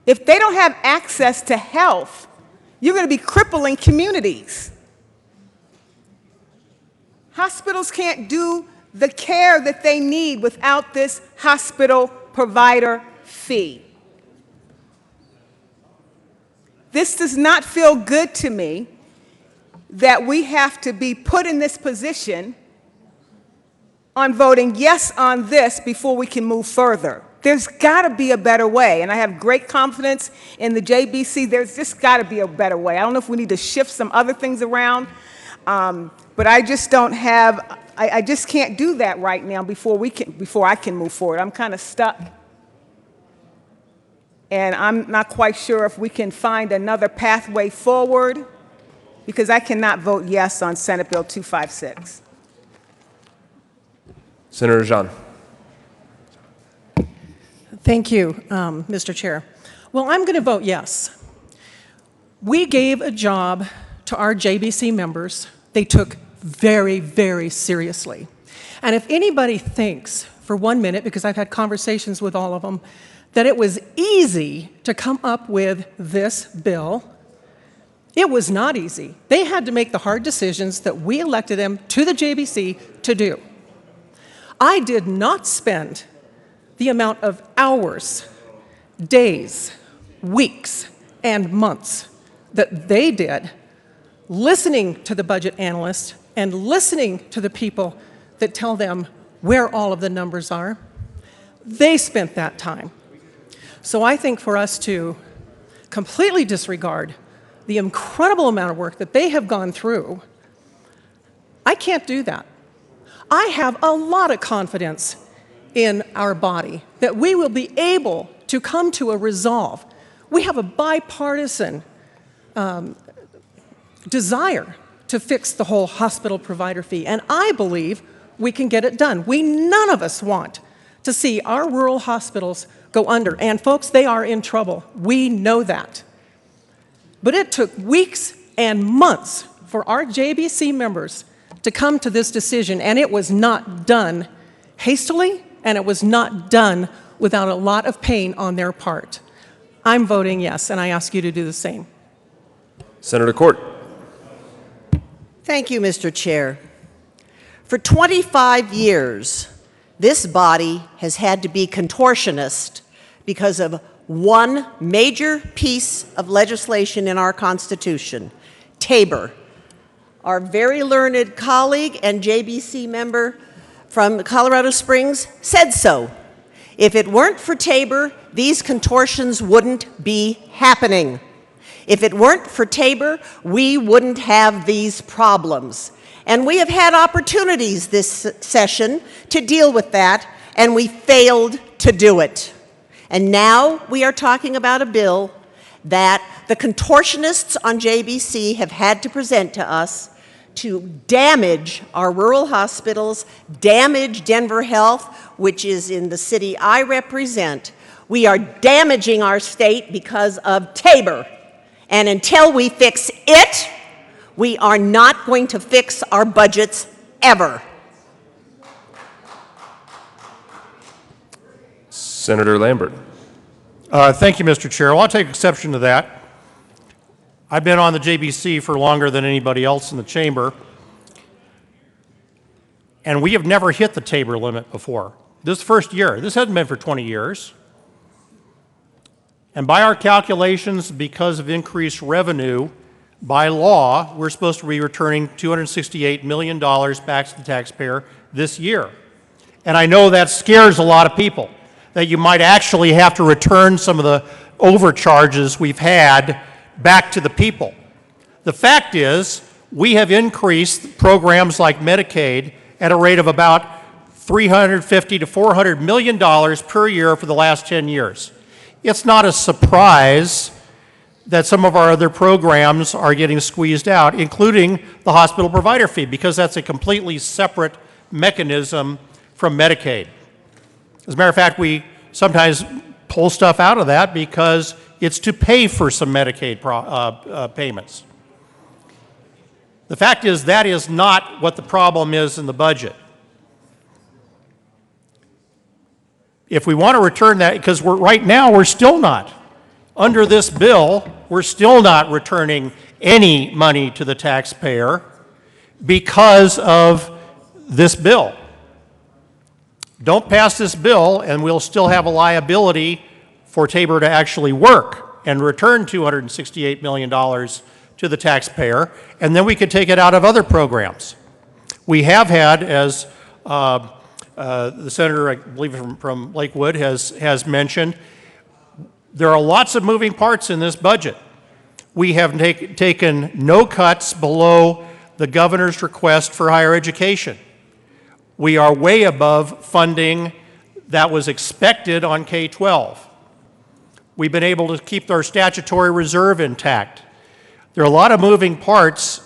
Speaker 16: If they don't have access to health, you're going to be crippling communities. Hospitals can't do the care that they need without this hospital provider fee. This does not feel good to me that we have to be put in this position on voting yes on this before we can move further. There's got to be a better way, and I have great confidence in the JBC. There's just got to be a better way. I don't know if we need to shift some other things around, but I just don't have, I just can't do that right now before I can move forward. I'm kind of stuck, and I'm not quite sure if we can find another pathway forward, because I cannot vote yes on Senate Bill 256.
Speaker 6: Senator Jean.
Speaker 4: Thank you, Mr. Chair. Well, I'm going to vote yes. We gave a job to our JBC members they took very, very seriously. And if anybody thinks for 1 minute, because I've had conversations with all of them, that it was easy to come up with this bill, it was not easy. They had to make the hard decisions that we elected them to the JBC to do. I did not spend the amount of hours, days, weeks, and months that they did listening to the budget analysts and listening to the people that tell them where all of the numbers are. They spent that time. So I think for us to completely disregard the incredible amount of work that they have gone through, I can't do that. I have a lot of confidence in our body that we will be able to come to a resolve. We have a bipartisan desire to fix the whole hospital provider fee, and I believe we can get it done. None of us want to see our rural hospitals go under, and folks, they are in trouble. We know that. But it took weeks and months for our JBC members to come to this decision, and it was not done hastily, and it was not done without a lot of pain on their part. I'm voting yes, and I ask you to do the same.
Speaker 6: Senator Court.
Speaker 10: Thank you, Mr. Chair. For 25 years, this body has had to be contortionist because of one major piece of legislation in our Constitution, Tabor. Our very learned colleague and JBC member from Colorado Springs said so. If it weren't for Tabor, these contortions wouldn't be happening. If it weren't for Tabor, we wouldn't have these problems. And we have had opportunities this session to deal with that, and we failed to do it. And now we are talking about a bill that the contortionists on JBC have had to present to us to damage our rural hospitals, damage Denver Health, which is in the city I represent. We are damaging our state because of Tabor. And until we fix it, We are not going to fix our budgets ever.
Speaker 6: Senator Lambert.
Speaker 19: Thank you, Mr. Chair. Well, I'll take exception to that. I've been on the JBC for longer than anybody else in the chamber, and we have never hit the TABOR limit before. This first year. This hasn't been for 20 years. And by our calculations, because of increased revenue, by law, we're supposed to be returning $268 million back to the taxpayer this year. And I know that scares a lot of people, that you might actually have to return some of the overcharges we've had back to the people. The fact is, we have increased programs like Medicaid at a rate of about $350 to $400 million per year for the last 10 years. It's not a surprise that some of our other programs are getting squeezed out, including the hospital provider fee, because that's a completely separate mechanism from Medicaid. As a matter of fact, we sometimes pull stuff out of that because it's to pay for some Medicaid payments. The fact is, that is not what the problem is in the budget. If we want to return that, because right now we're still not. Under this bill, we're still not returning any money to the taxpayer because of this bill. Don't pass this bill and we'll still have a liability for TABOR to actually work and return $268 million to the taxpayer, and then we could take it out of other programs. We have had, as the senator, I believe from Lakewood, has mentioned, there are lots of moving parts in this budget. We have taken no cuts below the governor's request for higher education. We are way above funding that was expected on K-12. We've been able to keep our statutory reserve intact. There are a lot of moving parts,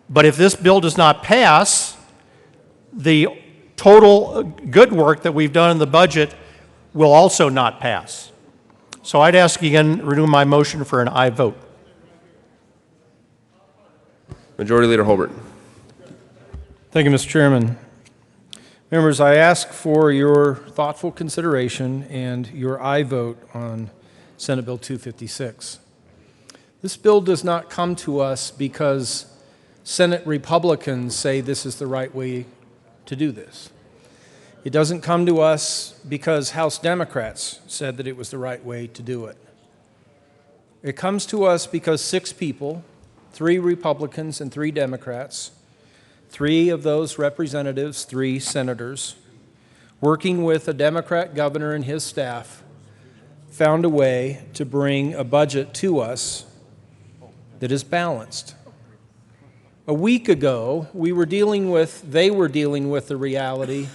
Speaker 19: but if this bill does not pass, the total good work that we've done in the budget will also not pass. So I'd ask again, renew my motion for an aye vote.
Speaker 6: Majority Leader Holbert.
Speaker 5: Thank you, Mr. Chairman. Members, I ask for your thoughtful consideration and your aye vote on Senate Bill 256. This bill does not come to us because Senate Republicans say this is the right way to do this. It doesn't come to us because House Democrats said that it was the right way to do it. It comes to us because 6 people, 3 Republicans and 3 Democrats, 3 of those representatives, 3 senators, working with a Democrat governor and his staff, found a way to bring a budget to us that is balanced. A week ago, they were dealing with the reality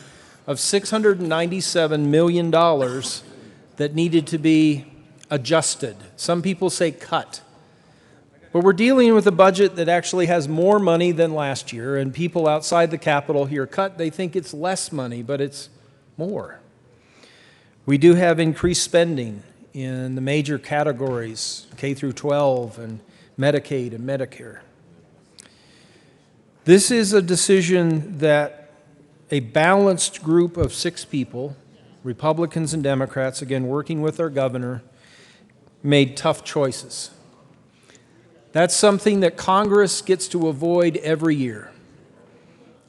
Speaker 5: of $697 million that needed to be adjusted. Some people say cut. But we're dealing with a budget that actually has more money than last year, and people outside the Capitol hear cut, they think it's less money, but it's more. We do have increased spending in the major categories, K through 12 and Medicaid and Medicare. This is a decision that a balanced group of 6 people, Republicans and Democrats, again working with our governor, made tough choices. That's something that Congress gets to avoid every year.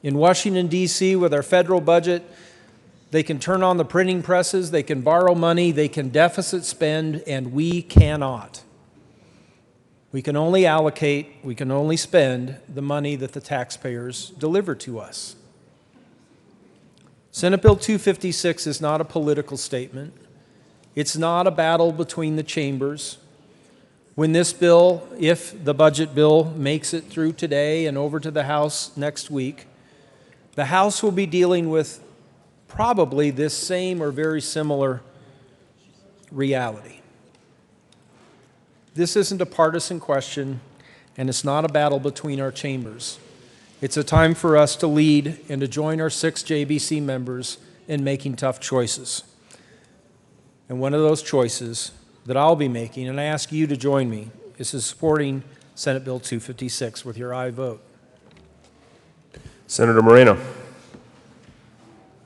Speaker 5: In Washington, D.C., with our federal budget, they can turn on the printing presses, they can borrow money, they can deficit spend, and we cannot. We can only allocate, we can only spend the money that the taxpayers deliver to us. Senate Bill 256 is not a political statement. It's not a battle between the chambers. When this bill, if the budget bill makes it through today and over to the House next week, the House will be dealing with probably this same or very similar reality. This isn't a partisan question, and it's not a battle between our chambers. It's a time for us to lead and to join our 6 JBC members in making tough choices. And one of those choices that I'll be making, and I ask you to join me, is supporting Senate Bill 256 with your aye vote.
Speaker 6: Senator Moreno.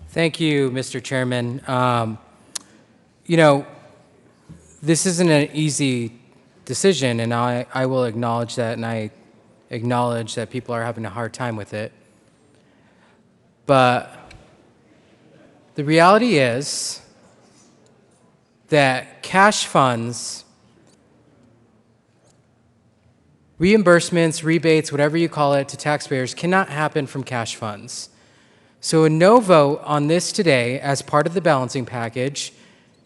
Speaker 12: Thank you, Mr. Chairman. You know, this isn't an easy decision, and I will acknowledge that, and I acknowledge that people are having a hard time with it. But the reality is that cash funds, reimbursements, rebates, whatever you call it, to taxpayers cannot happen from cash funds. So a no vote on this today as part of the balancing package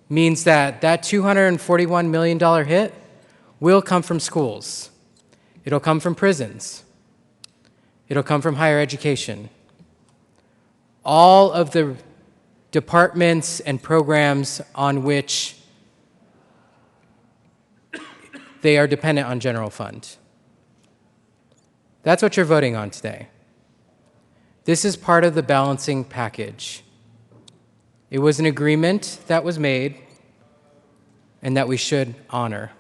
Speaker 12: means that that $241 million hit will come from schools. It'll come from prisons. It'll come from higher education. All of the departments and programs on which they are dependent on general fund. That's what you're voting on today. This is part of the balancing package. It was an agreement that was made and that we should honor.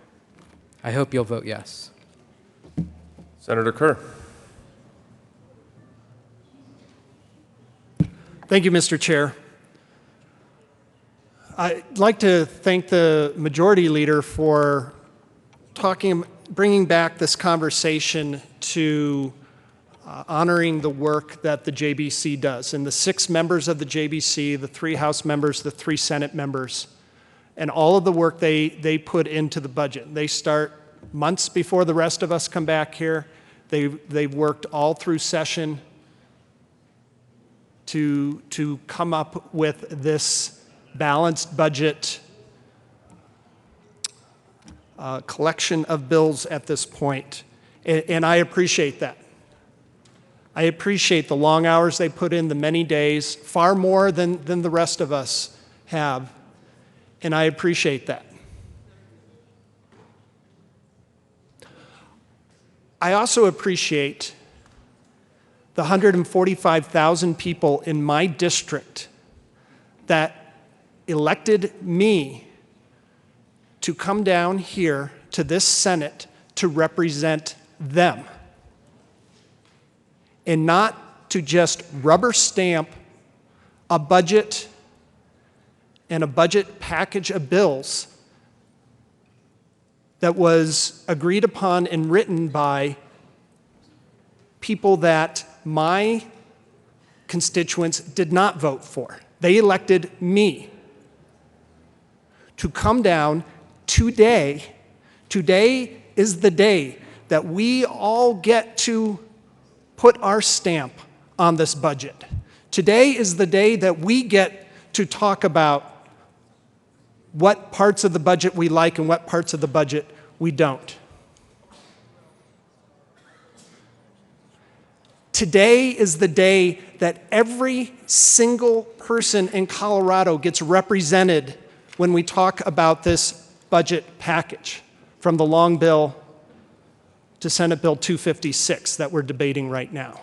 Speaker 12: I hope you'll vote yes.
Speaker 6: Senator Kerr.
Speaker 15: Thank you, Mr. Chair. I'd like to thank the majority leader for bringing back this conversation to honoring the work that the JBC does, and the 6 members of the JBC, the 3 House members, the 3 Senate members, and all of the work they put into the budget. They start months before the rest of us come back here. They've worked all through session to come up with this balanced budget collection of bills at this point, and I appreciate that. I appreciate the long hours they put in, the many days, far more than the rest of us have, and I appreciate that. I also appreciate the 145,000 people in my district that elected me to come down here to this Senate to represent them, and not to just rubber stamp a budget and a budget package of bills that was agreed upon and written by people that my constituents did not vote for. They elected me to come down today. Today is the day that we all get to put our stamp on this budget. Today is the day that we get to talk about what parts of the budget we like and what parts of the budget we don't. Today is the day that every single person in Colorado gets represented when we talk about this budget package, from the long bill to Senate Bill 256 that we're debating right now.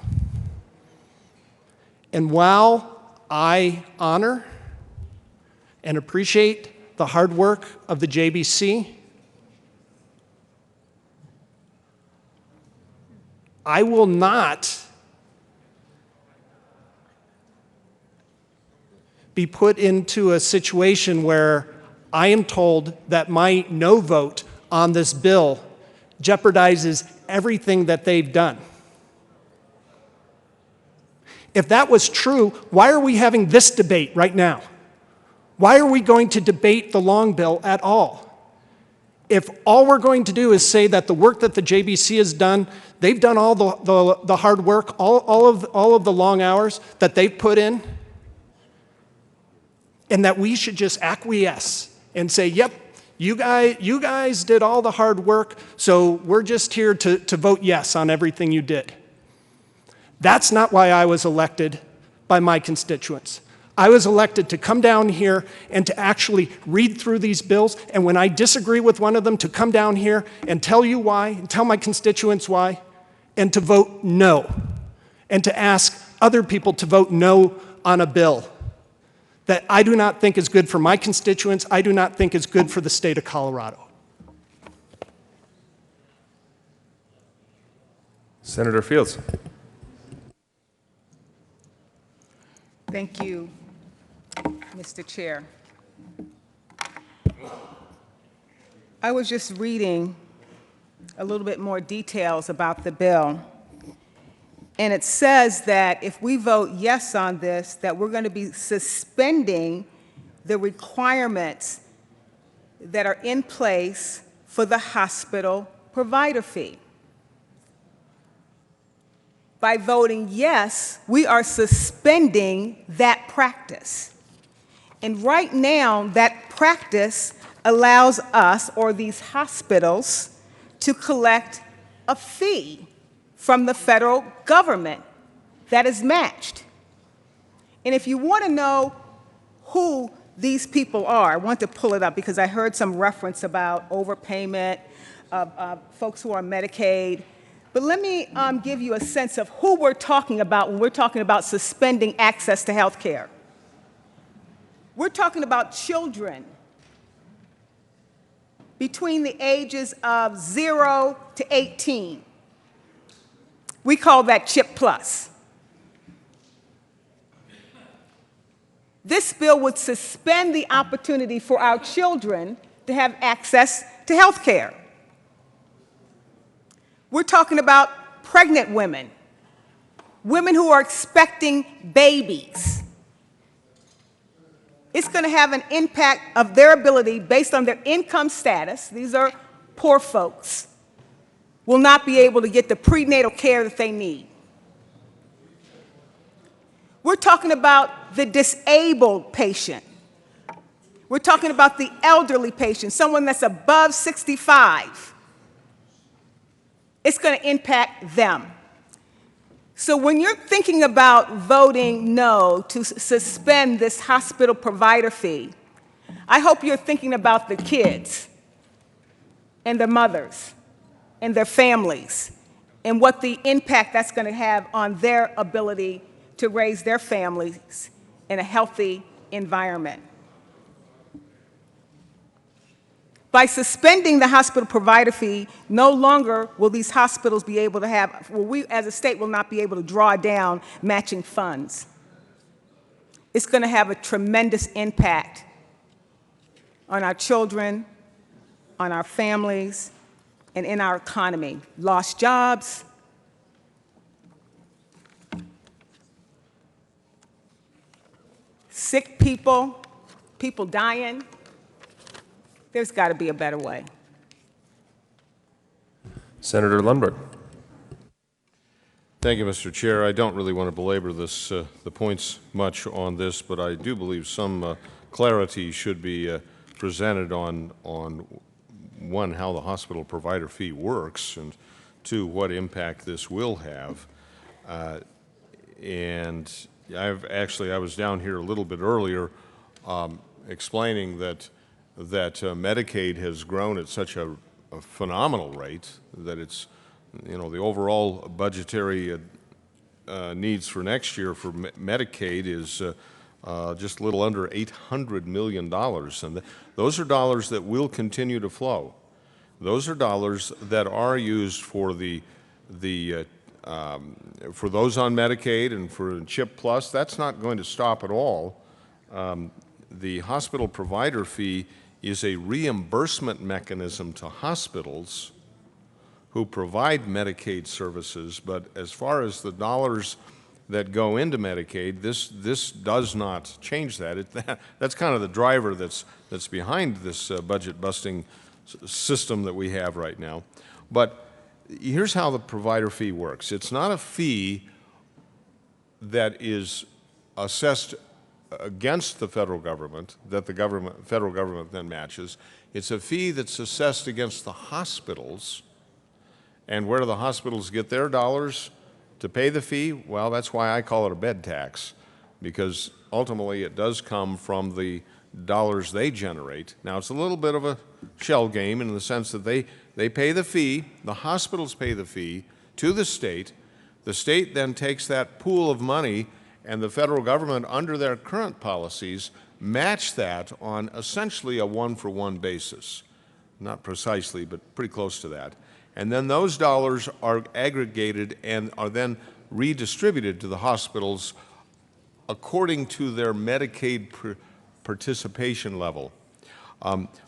Speaker 15: And while I honor and appreciate the hard work of the JBC, I will not be put into a situation where I am told that my no vote on this bill jeopardizes everything that they've done. If that was true, why are we having this debate right now? Why are we going to debate the long bill at all? If all we're going to do is say that the work that the JBC has done, they've done all the hard work, all of the long hours that they've put in, and that we should just acquiesce and say, yep, you guys did all the hard work, so we're just here to vote yes on everything you did. That's not why I was elected by my constituents. I was elected to come down here and to actually read through these bills, and when I disagree with one of them, to come down here and tell you why, and tell my constituents why, and to vote no, and to ask other people to vote no on a bill that I do not think is good for my constituents, I do not think is good for the state of Colorado.
Speaker 6: Senator Fields.
Speaker 16: Thank you, Mr. Chair. I was just reading a little bit more details about the bill. And it says that if we vote yes on this, that we're going to be suspending the requirements that are in place for the hospital provider fee. By voting yes, we are suspending that practice. And right now, that practice allows us, or these hospitals, to collect a fee from the federal government that is matched. And if you want to know who these people are, I want to pull it up because I heard some reference about overpayment of folks who are Medicaid. But let me give you a sense of who we're talking about when we're talking about suspending access to health care. We're talking about children between the ages of 0 to 18. We call that CHIP Plus. This bill would suspend the opportunity for our children to have access to health care. We're talking about pregnant women, women who are expecting babies. It's going to have an impact of their ability based on their income status. These are poor folks, will not be able to get the prenatal care that they need. We're talking about the disabled patient. We're talking about the elderly patient, someone that's above 65. It's going to impact them. So when you're thinking about voting no to suspend this hospital provider fee, I hope you're thinking about the kids and their mothers and their families and what the impact that's going to have on their ability to raise their families in a healthy environment. By suspending the hospital provider fee, no longer will these hospitals be able to have, well, we as a state will not be able to draw down matching funds. It's going to have a tremendous impact on our children, on our families, and in our economy. Lost jobs, sick people, people dying. There's got to be a better way.
Speaker 6: Senator Lundberg.
Speaker 17: Thank you, Mr. Chair. I don't really want to belabor this, the points much on this, but I do believe some clarity should be presented on one, how the hospital provider fee works, and two, what impact this will have. And I was down here a little bit earlier explaining that Medicaid has grown at such a phenomenal rate that it's, the overall budgetary needs for next year for Medicaid is just a little under $800 million. And those are dollars that will continue to flow. Those are dollars that are used for for those on Medicaid and for CHIP Plus. That's not going to stop at all. The hospital provider fee is a reimbursement mechanism to hospitals who provide Medicaid services, but as far as the dollars that go into Medicaid, this does not change that. That's kind of the driver that's behind this budget-busting system that we have right now. But here's how the provider fee works. It's not a fee that is assessed against the federal government, that the federal government then matches. It's a fee that's assessed against the hospitals. And where do the hospitals get their dollars to pay the fee? Well, that's why I call it a bed tax, because ultimately it does come from the dollars they generate. Now, it's a little bit of a shell game in the sense that they pay the fee, the hospitals pay the fee to the state then takes that pool of money, and the federal government, under their current policies, match that on essentially a one-for-one basis. Not precisely, but pretty close to that. And then those dollars are aggregated and are then redistributed to the hospitals according to their Medicaid participation level.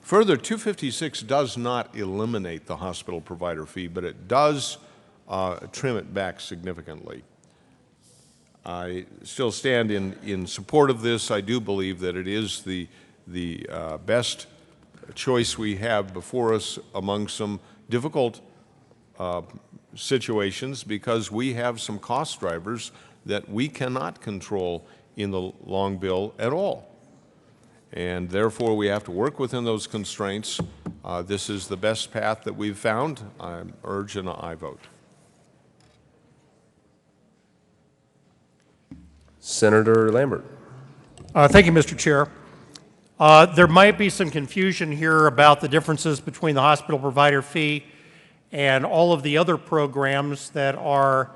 Speaker 17: Further, 256 does not eliminate the hospital provider fee, but it does trim it back significantly. I still stand in support of this. I do believe that it is the best choice we have before us among some difficult situations, because we have some cost drivers that we cannot control in the long bill at all. And therefore, we have to work within those constraints. This is the best path that we've found. I urge an aye vote.
Speaker 6: Senator Lambert.
Speaker 19: Thank you, Mr. Chair. There might be some confusion here about the differences between the hospital provider fee and all of the other programs that are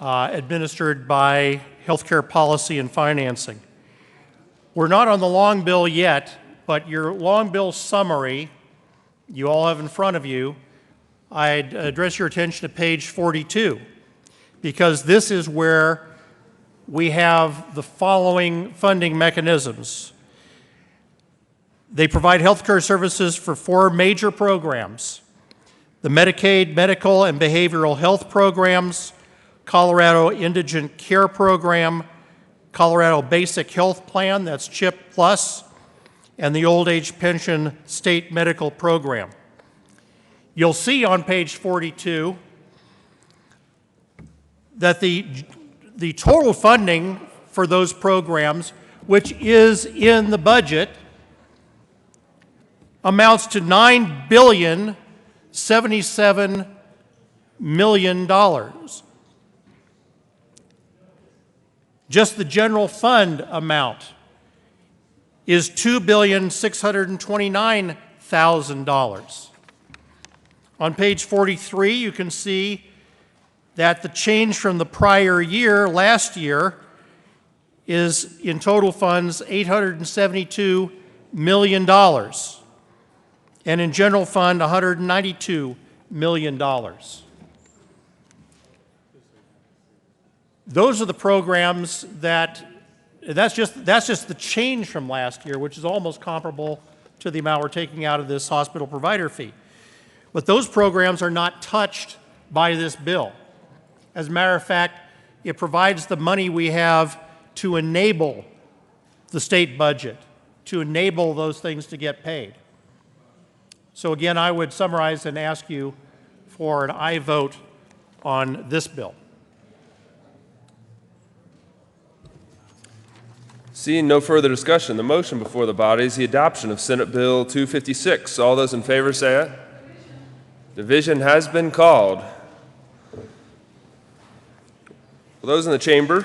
Speaker 19: administered by healthcare policy and financing. We're not on the long bill yet, but your long bill summary you all have in front of you, I'd address your attention to page 42, because this is where we have the following funding mechanisms. They provide healthcare services for 4 major programs: the Medicaid, medical, and behavioral health programs, Colorado Indigent Care Program, Colorado Basic Health Plan, that's CHIP Plus, and the Old Age Pension State Medical Program. You'll see on page 42 that the total funding for those programs, which is in the budget, amounts to $9,077 million. Just the general fund amount is $2,629,000. On page 43, you can see that the change from the prior year, last year, is in total funds $872 million, and in general fund $192 million. Those are the programs that's just the change from last year, which is almost comparable to the amount we're taking out of this hospital provider fee. But those programs are not touched by this bill. As a matter of fact, it provides the money we have to enable the state budget, to enable those things to get paid. So again, I would summarize and ask you for an aye vote on this bill.
Speaker 6: Seeing no further discussion, the motion before the body is the adoption of Senate Bill 256. All those in favor say aye. Division has been called. Will those in the chamber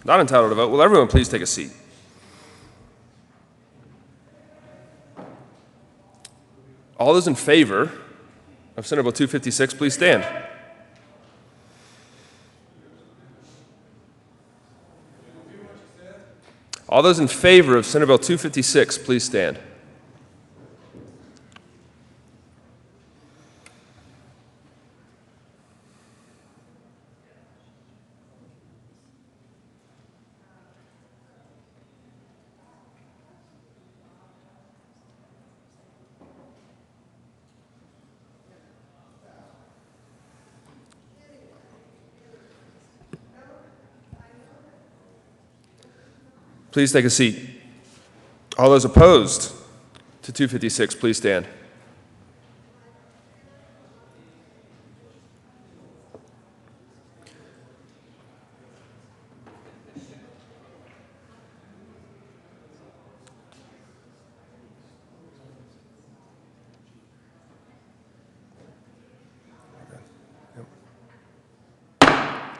Speaker 6: not entitled to vote, will everyone please take a seat? All those in favor of Senate Bill 256, please stand. All those in favor of Senate Bill 256, please stand. Please take a seat. All those opposed to 256, please stand.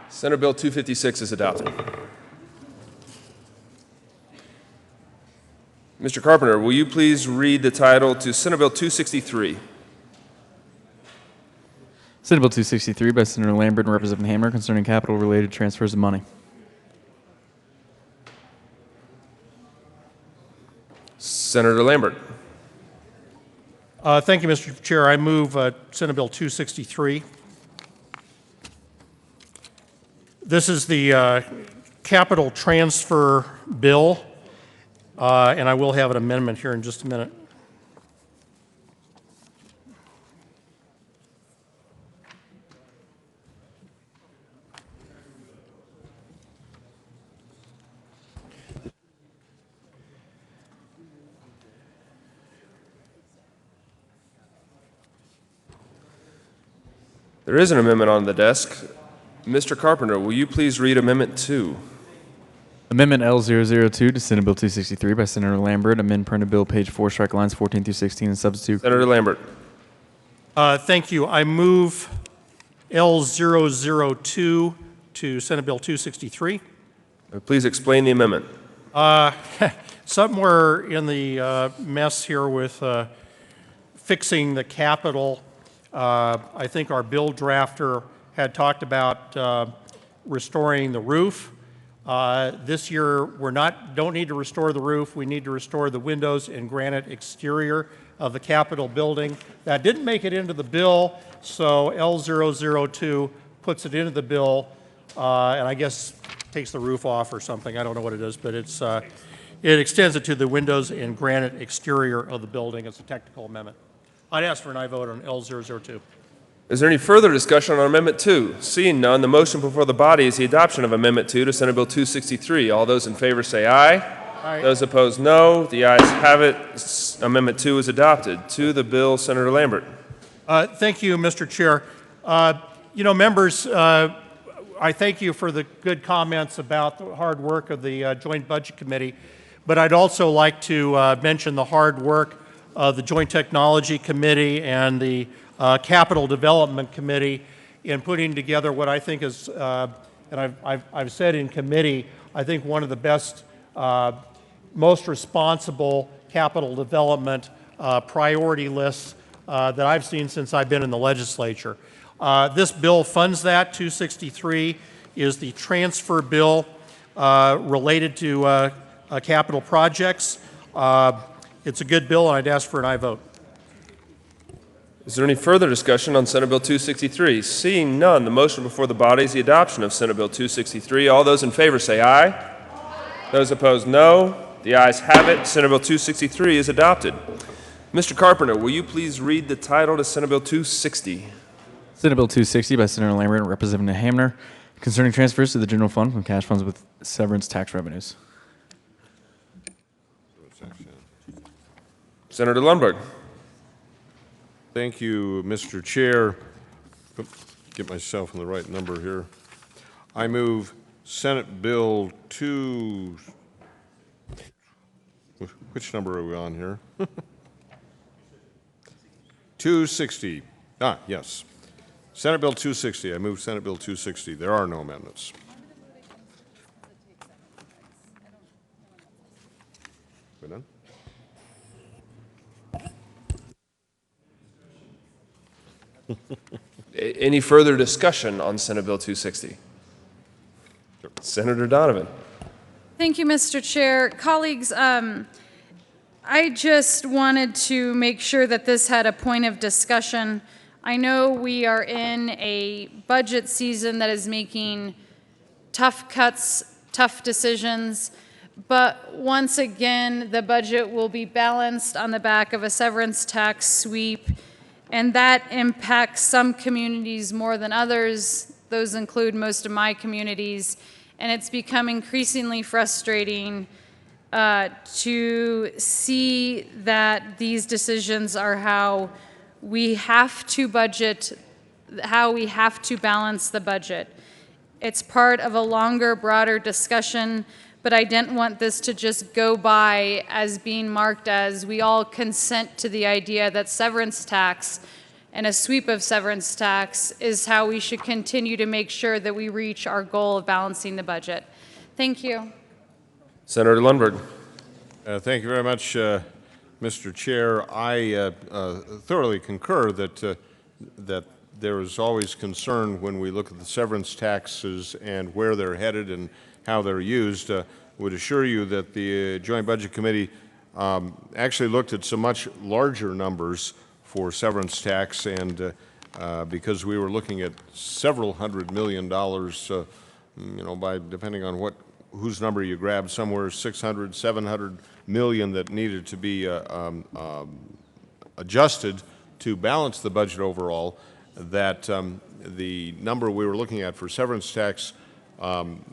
Speaker 6: Senate Bill 256 is adopted. Mr. Carpenter, will you please read the title to Senate Bill 263?
Speaker 2: Senate Bill 263 by Senator Lambert and Representative Hammer concerning capital-related transfers of money.
Speaker 6: Senator Lambert.
Speaker 19: Thank you, Mr. Chair. I move Senate Bill 263. This is the capital transfer bill, and I will have an amendment here in just a minute.
Speaker 6: There is an amendment on the desk. Mr. Carpenter, will you please read Amendment 2?
Speaker 2: Amendment L002 to Senate Bill 263 by Senator Lambert. Amend printed bill page 4, strike lines 14 through 16, and substitute.
Speaker 6: Senator Lambert.
Speaker 19: Thank you. I move L002 to Senate Bill 263.
Speaker 6: Please explain the amendment.
Speaker 19: Somewhere in the mess here with fixing the Capitol, I think our bill drafter had talked about restoring the roof. This year, don't need to restore the roof. We need to restore the windows and granite exterior of the Capitol building. That didn't make it into the bill, so L002 puts it into the bill, and I guess takes the roof off or something. I don't know what it is, but it extends it to the windows and granite exterior of the building. It's a technical amendment. I'd ask for an aye vote on L002.
Speaker 6: Is there any further discussion on Amendment 2? Seeing none, the motion before the body is the adoption of Amendment 2 to Senate Bill 263. All those in favor say aye.
Speaker 19: Aye.
Speaker 6: Those opposed, no. The ayes have it. Amendment 2 is adopted. To the bill, Senator Lambert.
Speaker 19: Thank you, Mr. Chair. Members, I thank you for the good comments about the hard work of the Joint Budget Committee, but I'd also like to mention the hard work of the Joint Technology Committee and the Capital Development Committee in putting together what I think is, and I've said in committee, I think one of the best, most responsible capital development priority lists that I've seen since I've been in the legislature. This bill funds that. 263 is the transfer bill related to capital projects. It's a good bill, and I'd ask for an aye vote.
Speaker 6: Is there any further discussion on Senate Bill 263? Seeing none, the motion before the body is the adoption of Senate Bill 263. All those in favor say aye. Aye. Those opposed, no. The ayes have it. Senate Bill 263 is adopted. Mr. Carpenter, will you please read the title to Senate Bill 260?
Speaker 2: Senate Bill 260 by Senator Lambert and Representative Hamner concerning transfers to the general fund from cash funds with severance tax revenues.
Speaker 6: Senator Lundberg.
Speaker 17: Thank you, Mr. Chair. Get myself in the right number here. I move Senate Bill 2. Which number are we on here? 260. Yes. Senate Bill 260. I move Senate Bill 260. There are no amendments. We done?
Speaker 6: Any further discussion on Senate Bill 260? Senator Donovan.
Speaker 14: Thank you, Mr. Chair. Colleagues, I just wanted to make sure that this had a point of discussion. I know we are in a budget season that is making tough cuts, tough decisions, but once again, the budget will be balanced on the back of a severance tax sweep, and that impacts some communities more than others. Those include most of my communities, and it's become increasingly frustrating to see that these decisions are how we have to budget, how we have to balance the budget. It's part of a longer, broader discussion, but I didn't want this to just go by as being marked as we all consent to the idea that severance tax and a sweep of severance tax is how we should continue to make sure that we reach our goal of balancing the budget. Thank you.
Speaker 6: Senator Lundberg.
Speaker 17: Thank you very much, Mr. Chair. I thoroughly concur that there is always concern when we look at the severance taxes and where they're headed and how they're used. Would assure you that the Joint Budget Committee actually looked at some much larger numbers for severance tax, and because we were looking at several $100 million, by depending on whose number you grab, somewhere 600, 700 million that needed to be adjusted to balance the budget overall, that the number we were looking at for severance tax,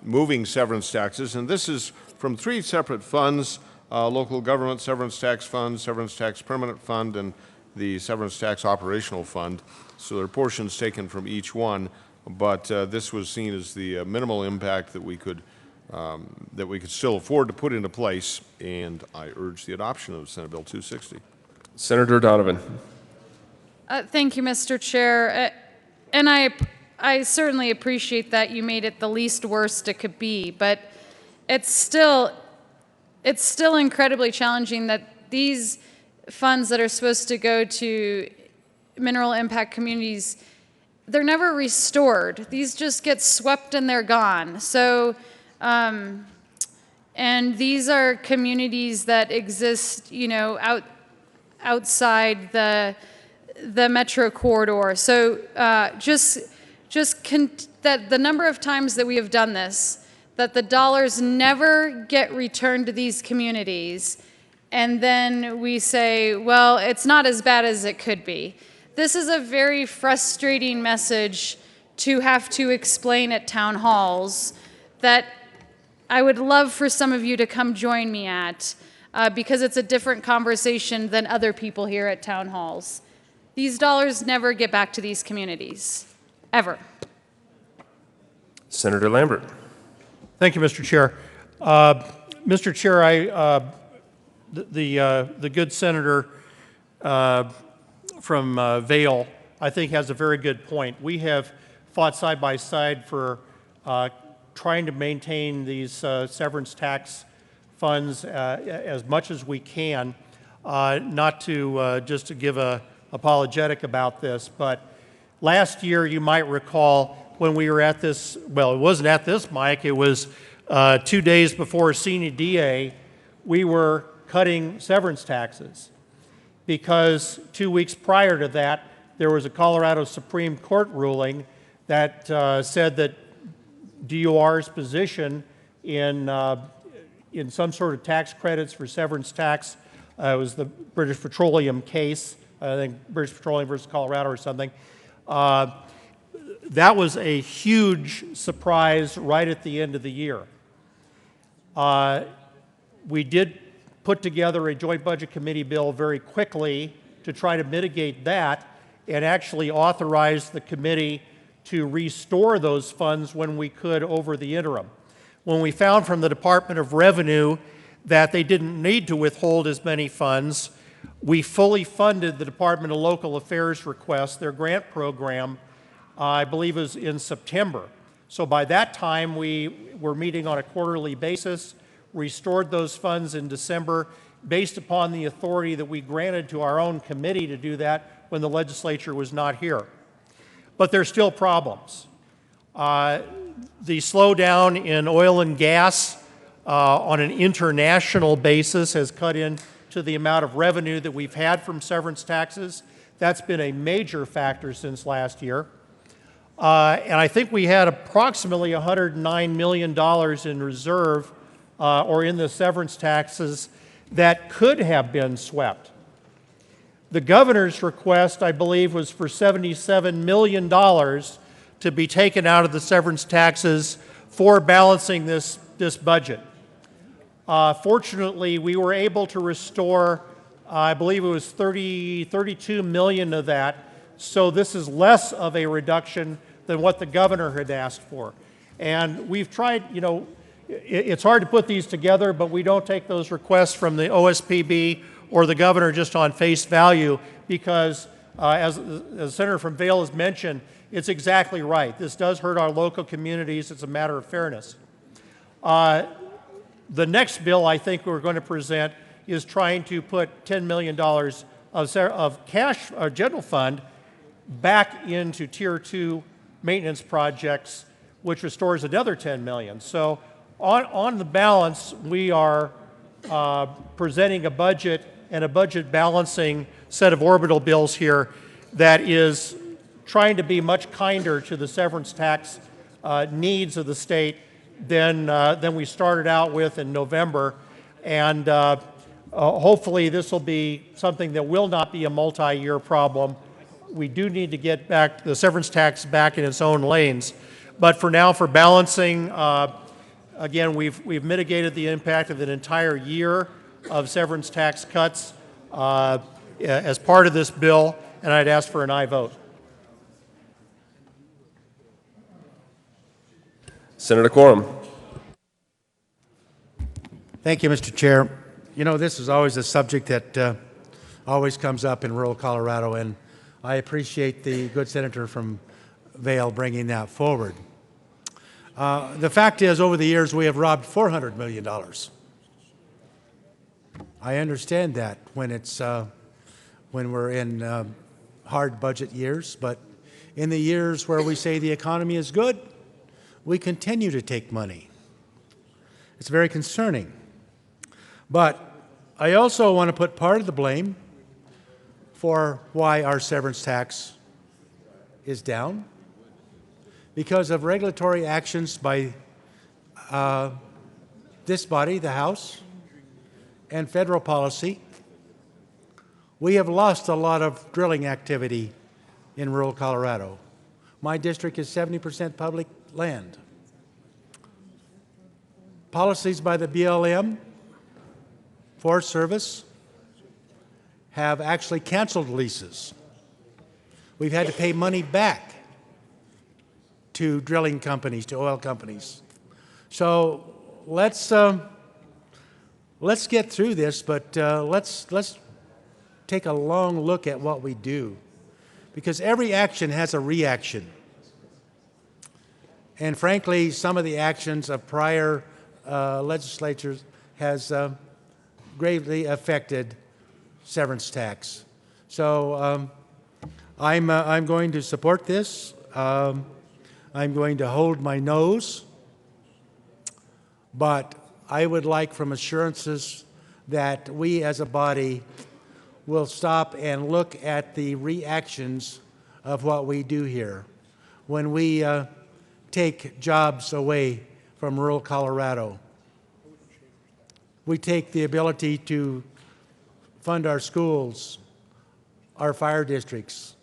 Speaker 17: moving severance taxes, and this is from 3 separate funds, local government severance tax fund, severance tax permanent fund, and the severance tax operational fund. So there are portions taken from each one, but this was seen as the minimal impact that we could still afford to put into place, and I urge the adoption of Senate Bill 260.
Speaker 6: Senator Donovan.
Speaker 14: Thank you, Mr. Chair. And I certainly appreciate that you made it the least worst it could be, but it's still incredibly challenging that these funds that are supposed to go to mineral impact communities, they're never restored. These just get swept and they're gone. So, and these are communities that exist, outside the metro corridor. So that the number of times that we have done this, that the dollars never get returned to these communities, and then we say, well, it's not as bad as it could be. This is a very frustrating message to have to explain at town halls that I would love for some of you to come join me at, because it's a different conversation than other people here at town halls. These dollars never get back to these communities, ever.
Speaker 6: Senator Lambert.
Speaker 19: Thank you, Mr. Chair. Mr. Chair, the good senator from Vail, I think, has a very good point. We have fought side by side for trying to maintain these severance tax funds as much as we can, not to just to give a apologetic about this, but last year, you might recall, when we were at this, well, it wasn't at this mic, it was 2 days before Senior DA, we were cutting severance taxes because 2 weeks prior to that, there was a Colorado Supreme Court ruling that said that DOR's position in some sort of tax credits for severance tax, it was the British Petroleum case, I think British Petroleum versus Colorado or something. That was a huge surprise right at the end of the year. We did put together a joint budget committee bill very quickly to try to mitigate that and actually authorize the committee to restore those funds when we could over the interim. When we found from the Department of Revenue that they didn't need to withhold as many funds, we fully funded the Department of Local Affairs request, their grant program, I believe it was in September. So by that time, we were meeting on a quarterly basis, restored those funds in December based upon the authority that we granted to our own committee to do that when the legislature was not here. But there's still problems. The slowdown in oil and gas on an international basis has cut into the amount of revenue that we've had from severance taxes. That's been a major factor since last year. And I think we had approximately $109 million in reserve or in the severance taxes that could have been swept. The governor's request, I believe, was for $77 million to be taken out of the severance taxes for balancing this budget. Fortunately, we were able to restore, I believe it was 32 million of that, so this is less of a reduction than what the governor had asked for. And we've tried, it's hard to put these together, but we don't take those requests from the OSPB or the governor just on face value because, as the senator from Vail has mentioned, it's exactly right. This does hurt our local communities. It's a matter of fairness. The next bill I think we're going to present is trying to put $10 million of cash, or general fund, back into Tier 2 maintenance projects, which restores another $10 million. So on the balance, we are presenting a budget and a budget balancing set of orbital bills here that is trying to be much kinder to the severance tax needs of the state than we started out with in November. And hopefully this will be something that will not be a multi-year problem. We do need to get back the severance tax back in its own lanes. But for now, for balancing, again, we've mitigated the impact of an entire year of severance tax cuts as part of this bill, and I'd ask for an aye vote.
Speaker 6: Senator Quorum.
Speaker 21: Thank you, Mr. Chair. You know, this is always a subject that always comes up in rural Colorado, and I appreciate the good senator from Vail bringing that forward. The fact is, over the years, we have robbed $400 million. I understand that when we're in hard budget years, but in the years where we say the economy is good, we continue to take money. It's very concerning. But I also want to put part of the blame for why our severance tax is down because of regulatory actions by this body, the House, and federal policy. We have lost a lot of drilling activity in rural Colorado. My district is 70% public land. Policies by the BLM, Forest Service, have actually canceled leases. We've had to pay money back to drilling companies, to oil companies. So let's get through this, but let's take a long look at what we do, because every action has a reaction. And frankly, some of the actions of prior legislatures has gravely affected severance tax. So I'm going to support this. I'm going to hold my nose, but I would like from assurances that we as a body will stop and look at the reactions of what we do here. When we take jobs away from rural Colorado, we take the ability to fund our schools, our fire districts.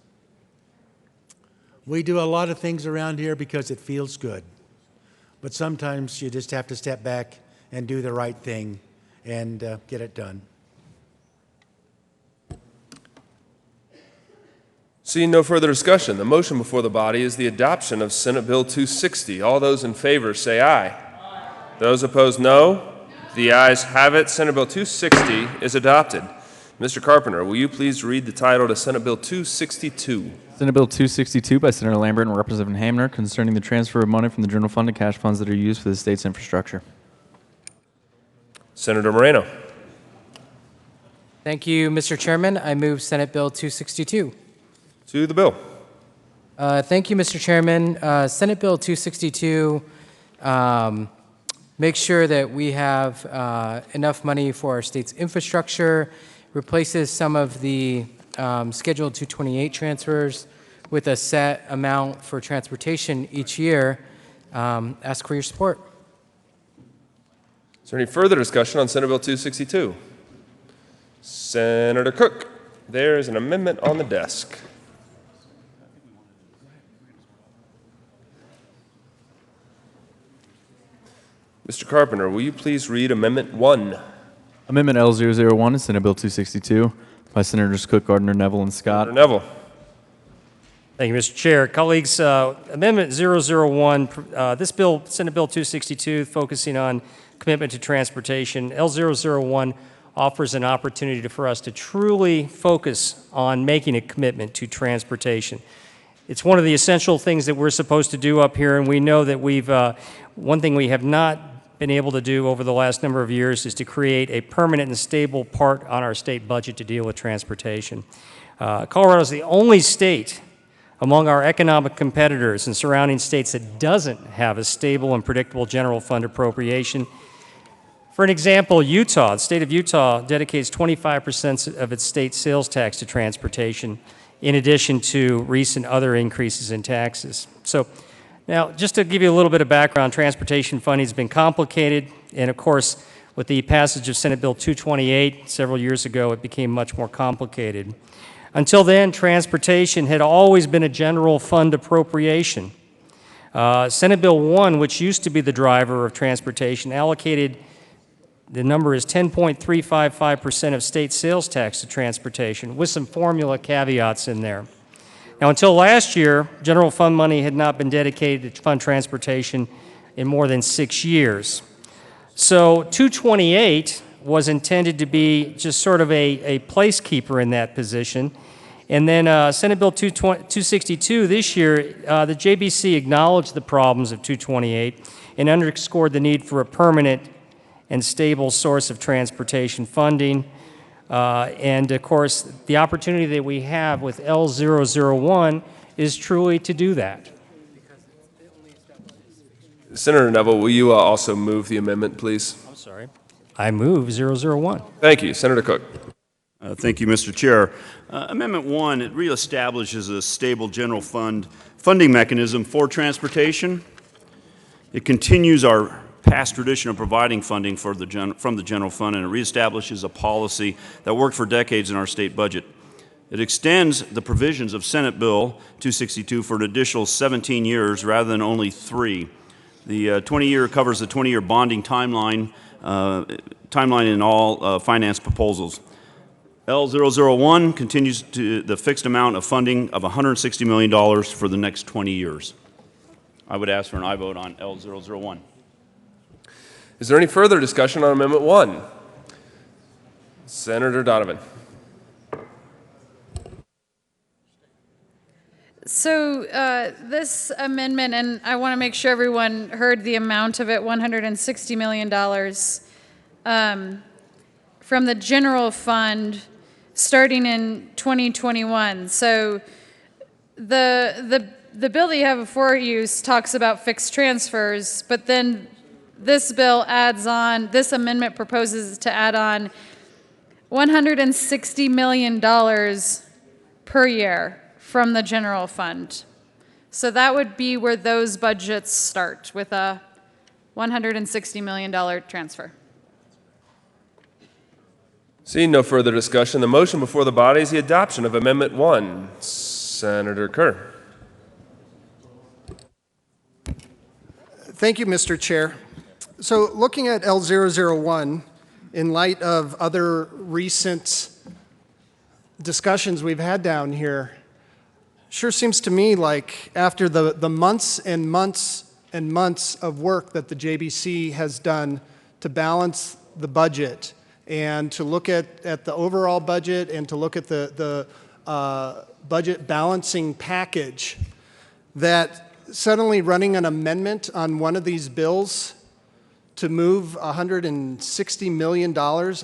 Speaker 21: We do a lot of things around here because it feels good. But sometimes you just have to step back and do the right thing and get it done.
Speaker 6: Seeing no further discussion, the motion before the body is the adoption of Senate Bill 260. All those in favor say aye. Aye. Those opposed, no. The ayes have it. Senate Bill 260 is adopted. Mr. Carpenter, will you please read the title to Senate Bill 262?
Speaker 2: Senate Bill 262 by Senator Lambert and Representative Hamner concerning the transfer of money from the general fund to cash funds that are used for the state's infrastructure.
Speaker 6: Senator Moreno.
Speaker 12: Thank you, Mr. Chairman. I move Senate Bill 262.
Speaker 6: To the bill.
Speaker 12: Thank you, Mr. Chairman. Senate Bill 262 makes sure that we have enough money for our state's infrastructure, replaces some of the Schedule 228 transfers with a set amount for transportation each year. Ask for your support.
Speaker 6: Is there any further discussion on Senate Bill 262? Senator Cook, there is an amendment on the desk. Mr. Carpenter, will you please read Amendment 1?
Speaker 2: Amendment L001 is Senate Bill 262 by Senators Cook, Gardner, Neville, and Scott.
Speaker 6: Senator Neville.
Speaker 22: Thank you, Mr. Chair. Colleagues, Amendment 001, this bill, Senate Bill 262, focusing on commitment to transportation. L001 offers an opportunity for us to truly focus on making a commitment to transportation. It's one of the essential things that we're supposed to do up here, and we know that one thing we have not been able to do over the last number of years is to create a permanent and stable part on our state budget to deal with transportation. Colorado is the only state among our economic competitors and surrounding states that doesn't have a stable and predictable general fund appropriation. For an example, Utah, the state of Utah dedicates 25% of its state sales tax to transportation, in addition to recent other increases in taxes. So now, just to give you a little bit of background, transportation funding has been complicated, and of course, with the passage of Senate Bill 228 several years ago, it became much more complicated. Until then, transportation had always been a general fund appropriation. Senate Bill 1, which used to be the driver of transportation, allocated, the number is 10.355% of state sales tax to transportation, with some formula caveats in there. Now, until last year, general fund money had not been dedicated to fund transportation in more than 6 years. So 228 was intended to be just sort of a placekeeper in that position. And then Senate Bill 262 this year, the JBC acknowledged the problems of 228 and underscored the need for a permanent and stable source of transportation funding. And of course, the opportunity that we have with L001 is truly to do that.
Speaker 6: Senator Neville, will you also move the amendment, please?
Speaker 22: I'm sorry. I move 001.
Speaker 6: Thank you. Senator Cook.
Speaker 1: Thank you, Mr. Chair. Amendment 1, it reestablishes a stable general fund funding mechanism for transportation. It continues our past tradition of providing funding from the general fund, and it reestablishes a policy that worked for decades in our state budget. It extends the provisions of Senate Bill 262 for an additional 17 years rather than only 3. The 20-year covers the 20-year bonding timeline in all finance proposals. L001 continues to the fixed amount of funding of $160 million for the next 20 years. I would ask for an aye vote on L001.
Speaker 6: Is there any further discussion on Amendment 1? Senator Donovan.
Speaker 14: So this amendment, and I want to make sure everyone heard the amount of it, $160 million from the general fund starting in 2021. So the bill that you have before you talks about fixed transfers, but then this bill adds on, this amendment proposes to add on $160 million per year from the general fund. So that would be where those budgets start, with a $160 million transfer.
Speaker 6: Seeing no further discussion, the motion before the body is the adoption of Amendment 1. Senator Kerr.
Speaker 15: Thank you, Mr. Chair. So looking at L001, in light of other recent discussions we've had down here, sure seems to me like after the months and months and months of work that the JBC has done to balance the budget and to look at the overall budget and to look at the budget balancing package, that suddenly running an amendment on one of these bills to move $160 million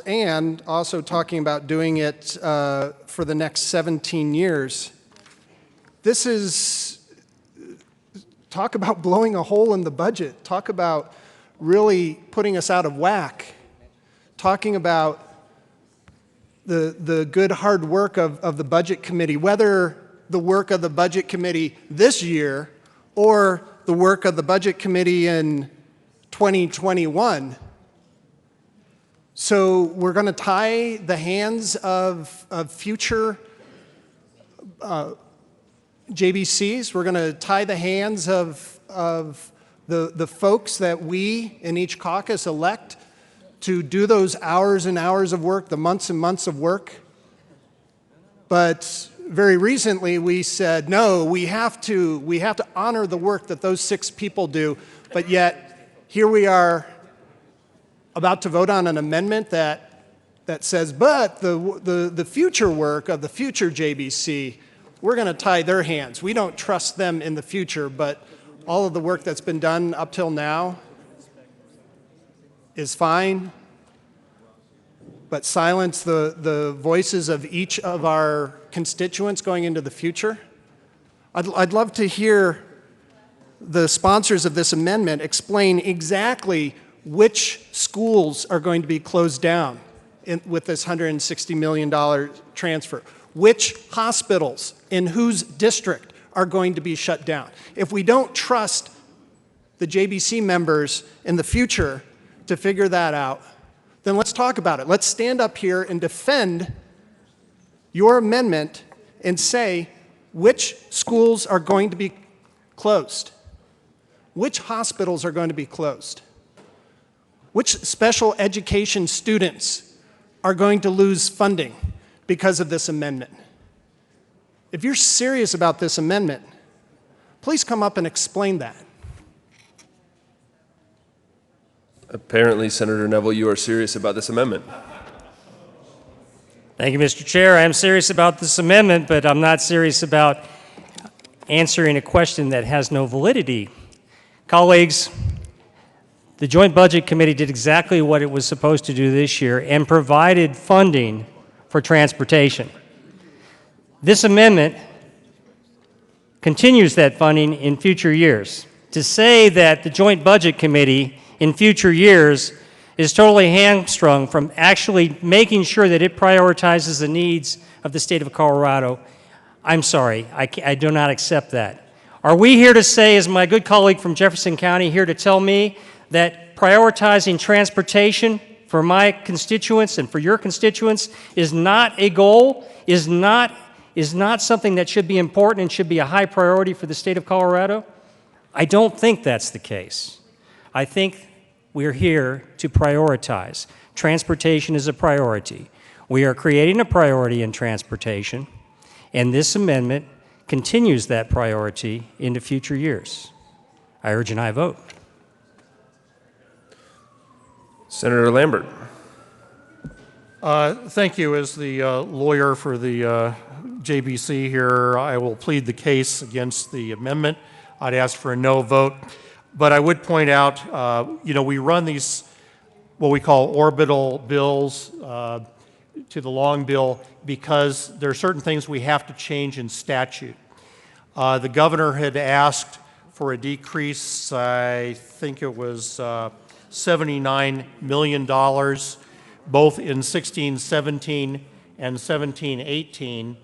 Speaker 15: and also talking about doing it for the next 17 years. This is, talk about blowing a hole in the budget. Talk about really putting us out of whack. Talking about the good hard work of the Budget Committee, whether the work of the Budget Committee this year or the work of the Budget Committee in 2021. So we're going to tie the hands of future JBCs. We're going to tie the hands of the folks that we in each caucus elect to do those hours and hours of work, the months and months of work. But very recently we said, no, we have to honor the work that those 6 people do, but yet here we are about to vote on an amendment that says, but the future work of the future JBC, we're going to tie their hands. We don't trust them in the future, but all of the work that's been done up till now is fine, but silence the voices of each of our constituents going into the future. I'd love to hear the sponsors of this amendment explain exactly which schools are going to be closed down with this $160 million transfer? Which hospitals in whose district are going to be shut down? If we don't trust the JBC members in the future to figure that out, then let's talk about it. Let's stand up here and defend your amendment and say which schools are going to be closed, which hospitals are going to be closed, which special education students are going to lose funding because of this amendment. If you're serious about this amendment, please come up and explain that.
Speaker 6: Apparently, Senator Neville, you are serious about this amendment.
Speaker 22: Thank you, Mr. Chair. I am serious about this amendment, but I'm not serious about answering a question that has no validity. Colleagues, the Joint Budget Committee did exactly what it was supposed to do this year and provided funding for transportation. This amendment continues that funding in future years. To say that the Joint Budget Committee in future years is totally hamstrung from actually making sure that it prioritizes the needs of the state of Colorado, I'm sorry, I do not accept that. Are we here to say, is my good colleague from Jefferson County here to tell me that prioritizing transportation for my constituents and for your constituents is not a goal, is not something that should be important and should be a high priority for the state of Colorado? I don't think that's the case. I think we're here to prioritize. Transportation is a priority. We are creating a priority in transportation, and this amendment continues that priority into future years. I urge an aye vote.
Speaker 6: Senator Lambert.
Speaker 19: Thank you. As the lawyer for the JBC here, I will plead the case against the amendment. I'd ask for a no vote. But I would point out, we run these, what we call orbital bills to the long bill because there are certain things we have to change in statute. The governor had asked for a decrease, I think it was $79 million, both in 16-17 and 17-18,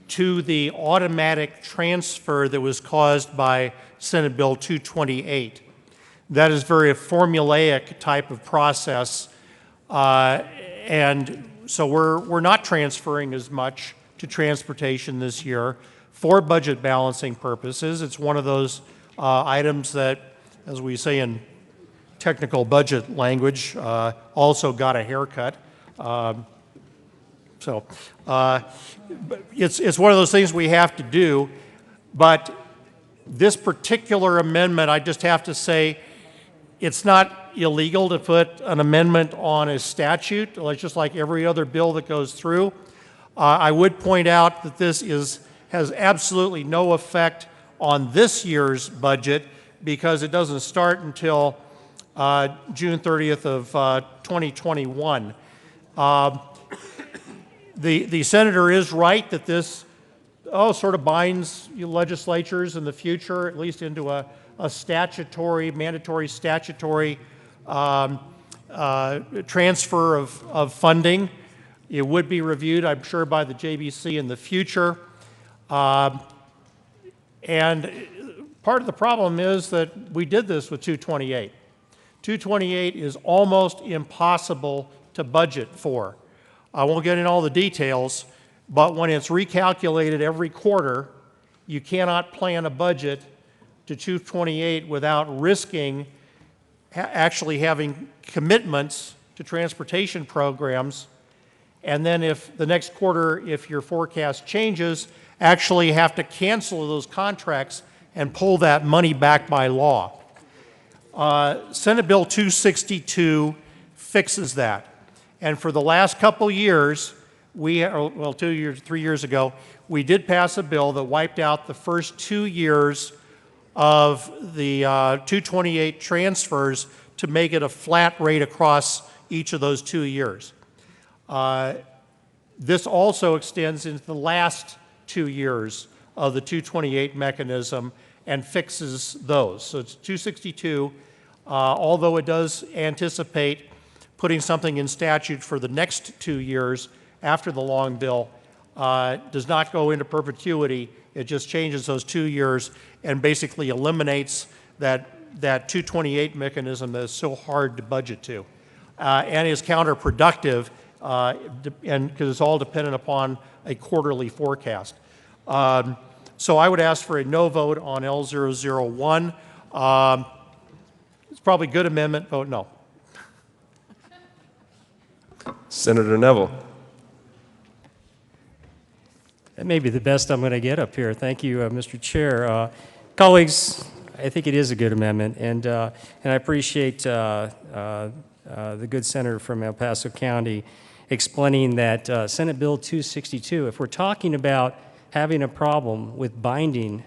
Speaker 19: to the automatic transfer that was caused by Senate Bill 228. That is very a formulaic type of process, and so we're not transferring as much to transportation this year for budget balancing purposes. It's one of those items that, as we say in technical budget language, also got a haircut. So it's one of those things we have to do, but this particular amendment, I just have to say, it's not illegal to put an amendment on a statute, just like every other bill that goes through. I would point out that this has absolutely no effect on this year's budget because it doesn't start until June 30th of 2021. The senator is right that this sort of binds legislatures in the future, at least into a mandatory statutory transfer of funding. It would be reviewed, I'm sure, by the JBC in the future. And part of the problem is that we did this with 228. 228 is almost impossible to budget for. I won't get into all the details, but when it's recalculated every quarter, you cannot plan a budget to 228 without risking actually having commitments to transportation programs, and then if the next quarter, if your forecast changes, actually have to cancel those contracts and pull that money back by law. Senate Bill 262 fixes that. And for the last couple years, 3 years ago, we did pass a bill that wiped out the first 2 years of the 228 transfers to make it a flat rate across each of those 2 years. This also extends into the last 2 years of the 228 mechanism and fixes those. So it's 262. although it does anticipate putting something in statute for the next 2 years after the long bill, does not go into perpetuity. It just changes those 2 years and basically eliminates that 228 mechanism that is so hard to budget to, and is counterproductive, and because it's all dependent upon a quarterly forecast. So I would ask for a no vote on L001. It's probably a good amendment. Vote no.
Speaker 6: Senator Neville.
Speaker 22: That may be the best I'm going to get up here. Thank you, Mr. Chair. Colleagues, I think it is a good amendment, and I appreciate the good senator from El Paso County explaining that Senate Bill 262, if we're talking about having a problem with binding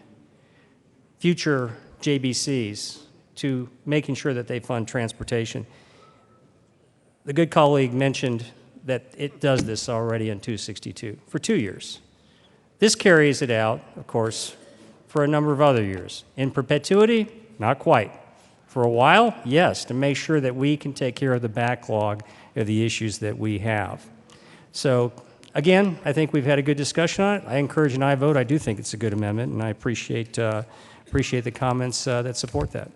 Speaker 22: future JBCs to making sure that they fund transportation, the good colleague mentioned that it does this already in 262 for 2 years. This carries it out, of course, for a number of other years. In perpetuity, not quite. For a while, yes, to make sure that we can take care of the backlog of the issues that we have. So, again, I think we've had a good discussion on it. I encourage an aye vote. I do think it's a good amendment, and I appreciate the comments that support that.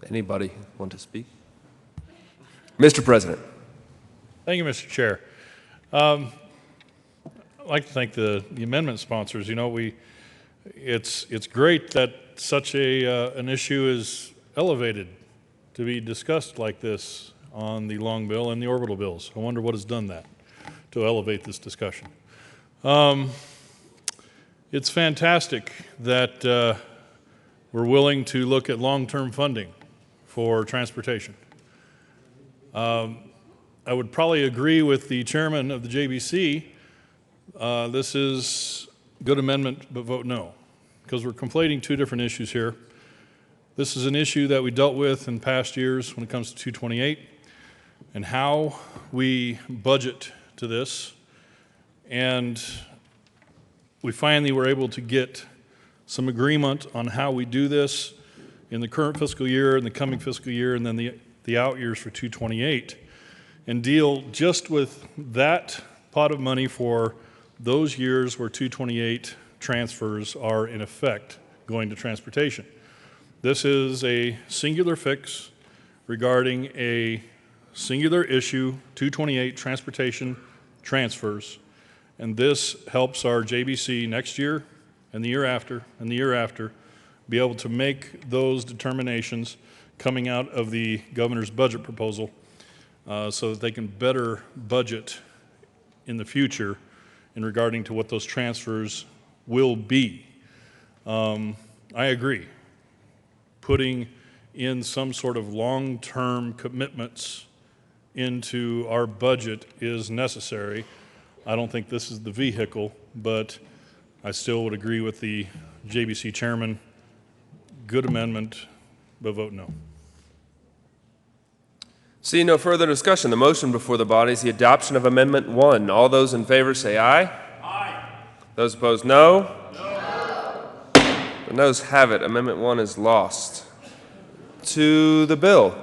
Speaker 6: Anybody want to speak? Mr. President.
Speaker 3: Thank you, Mr. Chair. I'd like to thank the amendment sponsors. You know, it's great that such an issue is elevated to be discussed like this on the long bill and the orbital bills. I wonder what has done that to elevate this discussion. It's fantastic that we're willing to look at long-term funding for transportation. I would probably agree with the chairman of the JBC. This is a good amendment, but vote no, because we're conflating two different issues here. This is an issue that we dealt with in past years when it comes to 228 and how we budget to this. And we finally were able to get some agreement on how we do this in the current fiscal year, in the coming fiscal year, and then the out years for 228, and deal just with that pot of money for those years where 228 transfers are in effect going to transportation. This is a singular fix regarding a singular issue, 228 transportation transfers, and this helps our JBC next year and the year after and the year after be able to make those determinations coming out of the governor's budget proposal so that they can better budget in the future in regarding to what those transfers will be. I agree. Putting in some sort of long-term commitments into our budget is necessary. I don't think this is the vehicle, but I still would agree with the JBC chairman. Good amendment, but vote no.
Speaker 6: Seeing no further discussion, the motion before the body is the adoption of Amendment 1. All those in favor say aye. Aye. Those opposed, no. No. The noes have it. Amendment 1 is lost. To the bill.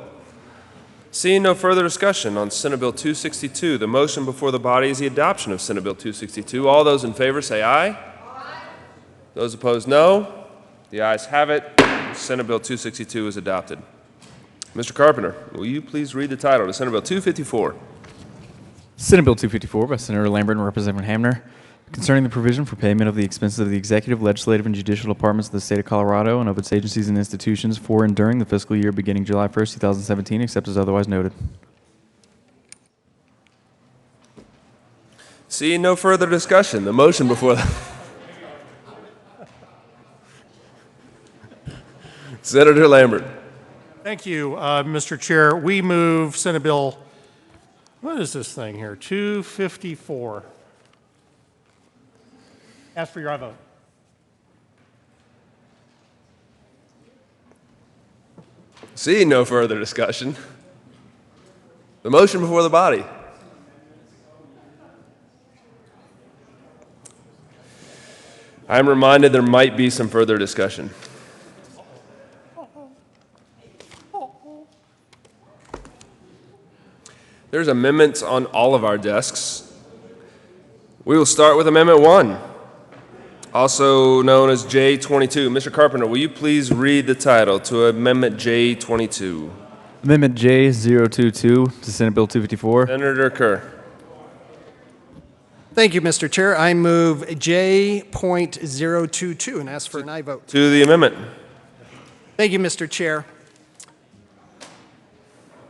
Speaker 6: Seeing no further discussion on Senate Bill 262, the motion before the body is the adoption of Senate Bill 262. All those in favor say aye. Aye. Those opposed, no. The ayes have it. Senate Bill 262 is adopted. Mr. Carpenter, will you please read the title to Senate Bill 254?
Speaker 2: Senate Bill 254 by Senator Lambert and Representative Hamner, concerning the provision for payment of the expenses of the executive, legislative, and judicial departments of the state of Colorado and of its agencies and institutions for and during the fiscal year beginning July 1st, 2017, except as otherwise noted.
Speaker 6: Seeing no further discussion, the motion before the Senator Lambert.
Speaker 19: Thank you, Mr. Chair. We move Senate Bill, what is this thing here, 254. Ask for your aye vote.
Speaker 6: Seeing no further discussion, the motion before the body. I'm reminded there might be some further discussion. There's amendments on all of our desks. We will start with Amendment 1, also known as J22. Mr. Carpenter, will you please read the title to Amendment J22?
Speaker 2: Amendment J022 to Senate Bill 254.
Speaker 6: Senator Kerr.
Speaker 15: Thank you, Mr. Chair. I move J.022 and ask for an aye vote.
Speaker 6: To the amendment.
Speaker 15: Thank you, Mr. Chair.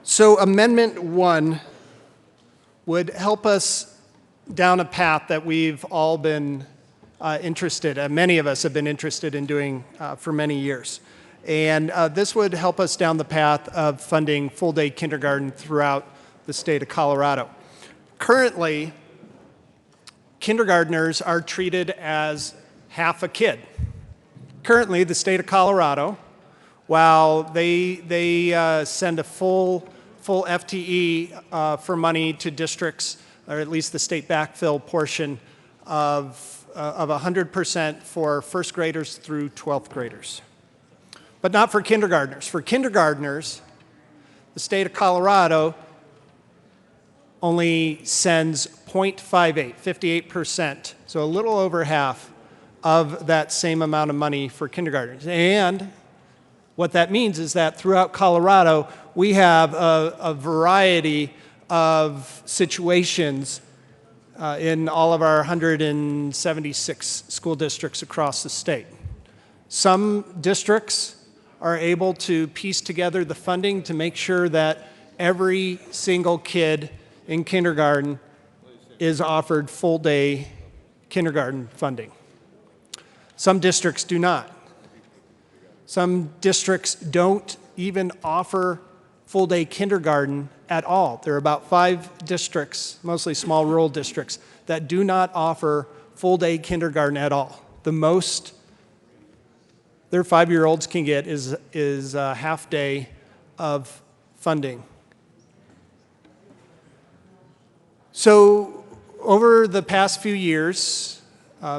Speaker 15: So Amendment 1 would help us down a path that we've all been interested, many of us have been interested in doing for many years. And this would help us down the path of funding full-day kindergarten throughout the state of Colorado. Currently, kindergartners are treated as half a kid. Currently, the state of Colorado, while they send a full FTE for money to districts, or at least the state backfill portion of 100% for first graders through 12th graders. But not for kindergartners. For kindergartners, the state of Colorado only sends 0.58, 58%, so a little over half of that same amount of money for kindergartners. And what that means is that throughout Colorado, we have a variety of situations in all of our 176 school districts across the state. Some districts are able to piece together the funding to make sure that every single kid in kindergarten is offered full-day kindergarten funding. Some districts do not. Some districts don't even offer full-day kindergarten at all. There are about 5 districts, mostly small rural districts, that do not offer full-day kindergarten at all. The most their 5-year-olds can get is a half day of funding. So over the past few years,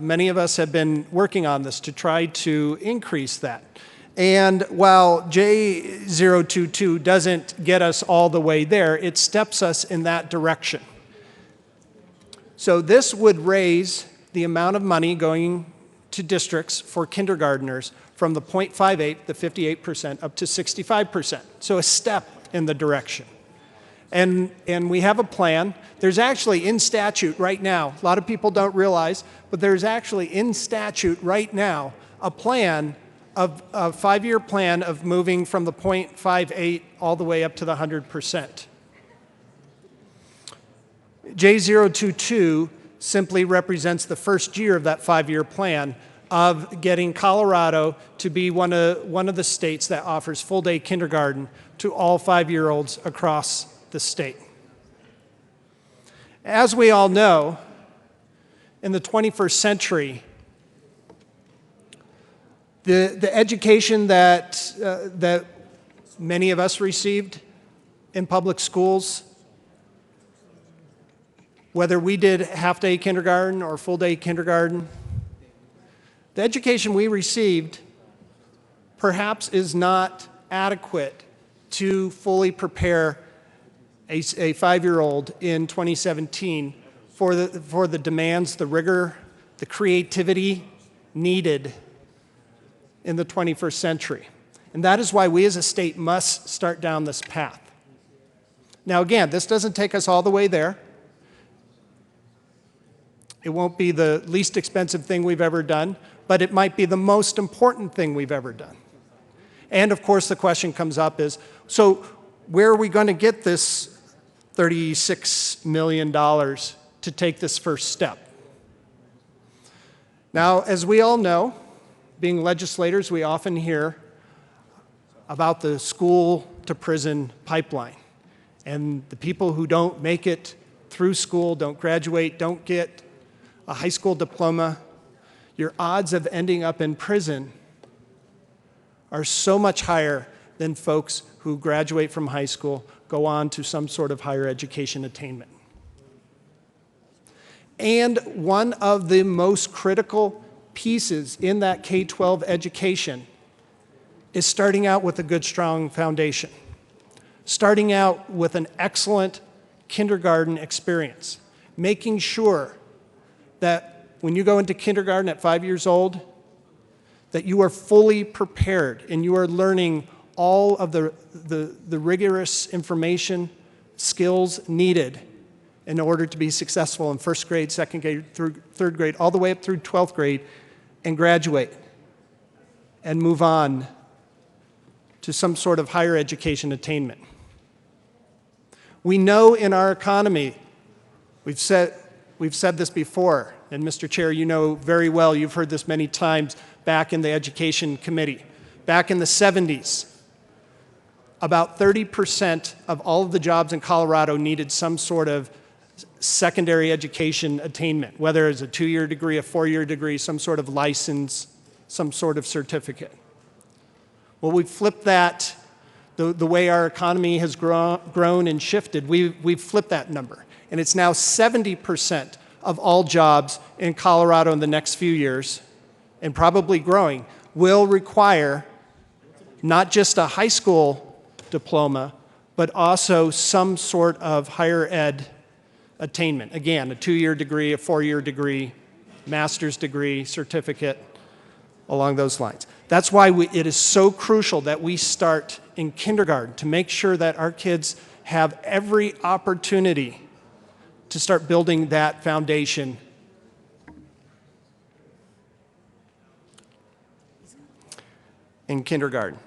Speaker 15: many of us have been working on this to try to increase that. And while J022 doesn't get us all the way there, it steps us in that direction. So this would raise the amount of money going to districts for kindergartners from the 0.58, the 58%, up to 65%. So a step in the direction. And we have a plan. There's actually in statute right now, a lot of people don't realize, but there's actually in statute right now a plan, a 5-year plan of moving from the 0.58 all the way up to the 100%. J022 simply represents the first year of that 5-year plan of getting Colorado to be one of the states that offers full-day kindergarten to all 5-year-olds across the state. As we all know, in the 21st century, the education that many of us received in public schools, whether we did half-day kindergarten or full-day kindergarten, the education we received perhaps is not adequate to fully prepare a 5-year-old in 2017 for the demands, the rigor, the creativity needed in the 21st century. And that is why we as a state must start down this path. Now again, this doesn't take us all the way there. It won't be the least expensive thing we've ever done, but it might be the most important thing we've ever done. And of course the question comes up is, so where are we going to get this $36 million to take this first step? Now, as we all know, being legislators, we often hear about the school to prison pipeline. And the people who don't make it through school, don't graduate, don't get a high school diploma, your odds of ending up in prison are so much higher than folks who graduate from high school, go on to some sort of higher education attainment. And one of the most critical pieces in that K-12 education is starting out with a good, strong foundation. Starting out with an excellent kindergarten experience, making sure that when you go into kindergarten at 5 years old, that you are fully prepared and you are learning all of the rigorous information, skills needed in order to be successful in first grade, second grade, through third grade, all the way up through 12th grade, and graduate and move on to some sort of higher education attainment. We know in our economy, we've said this before, and Mr. Chair, you know very well, you've heard this many times back in the Education Committee. Back in the 70s, about 30% of all of the jobs in Colorado needed some sort of secondary education attainment, whether it's a 2-year degree, a 4-year degree, some sort of license, some sort of certificate. Well, we've flipped that, the way our economy has grown and shifted, we've flipped that number. And it's now 70% of all jobs in Colorado in the next few years, and probably growing, will require not just a high school diploma, but also some sort of higher ed attainment. Again, a 2-year degree, a 4-year degree, master's degree, certificate, along those lines. That's why it is so crucial that we start in kindergarten to make sure that our kids have every opportunity to start building that foundation in kindergarten.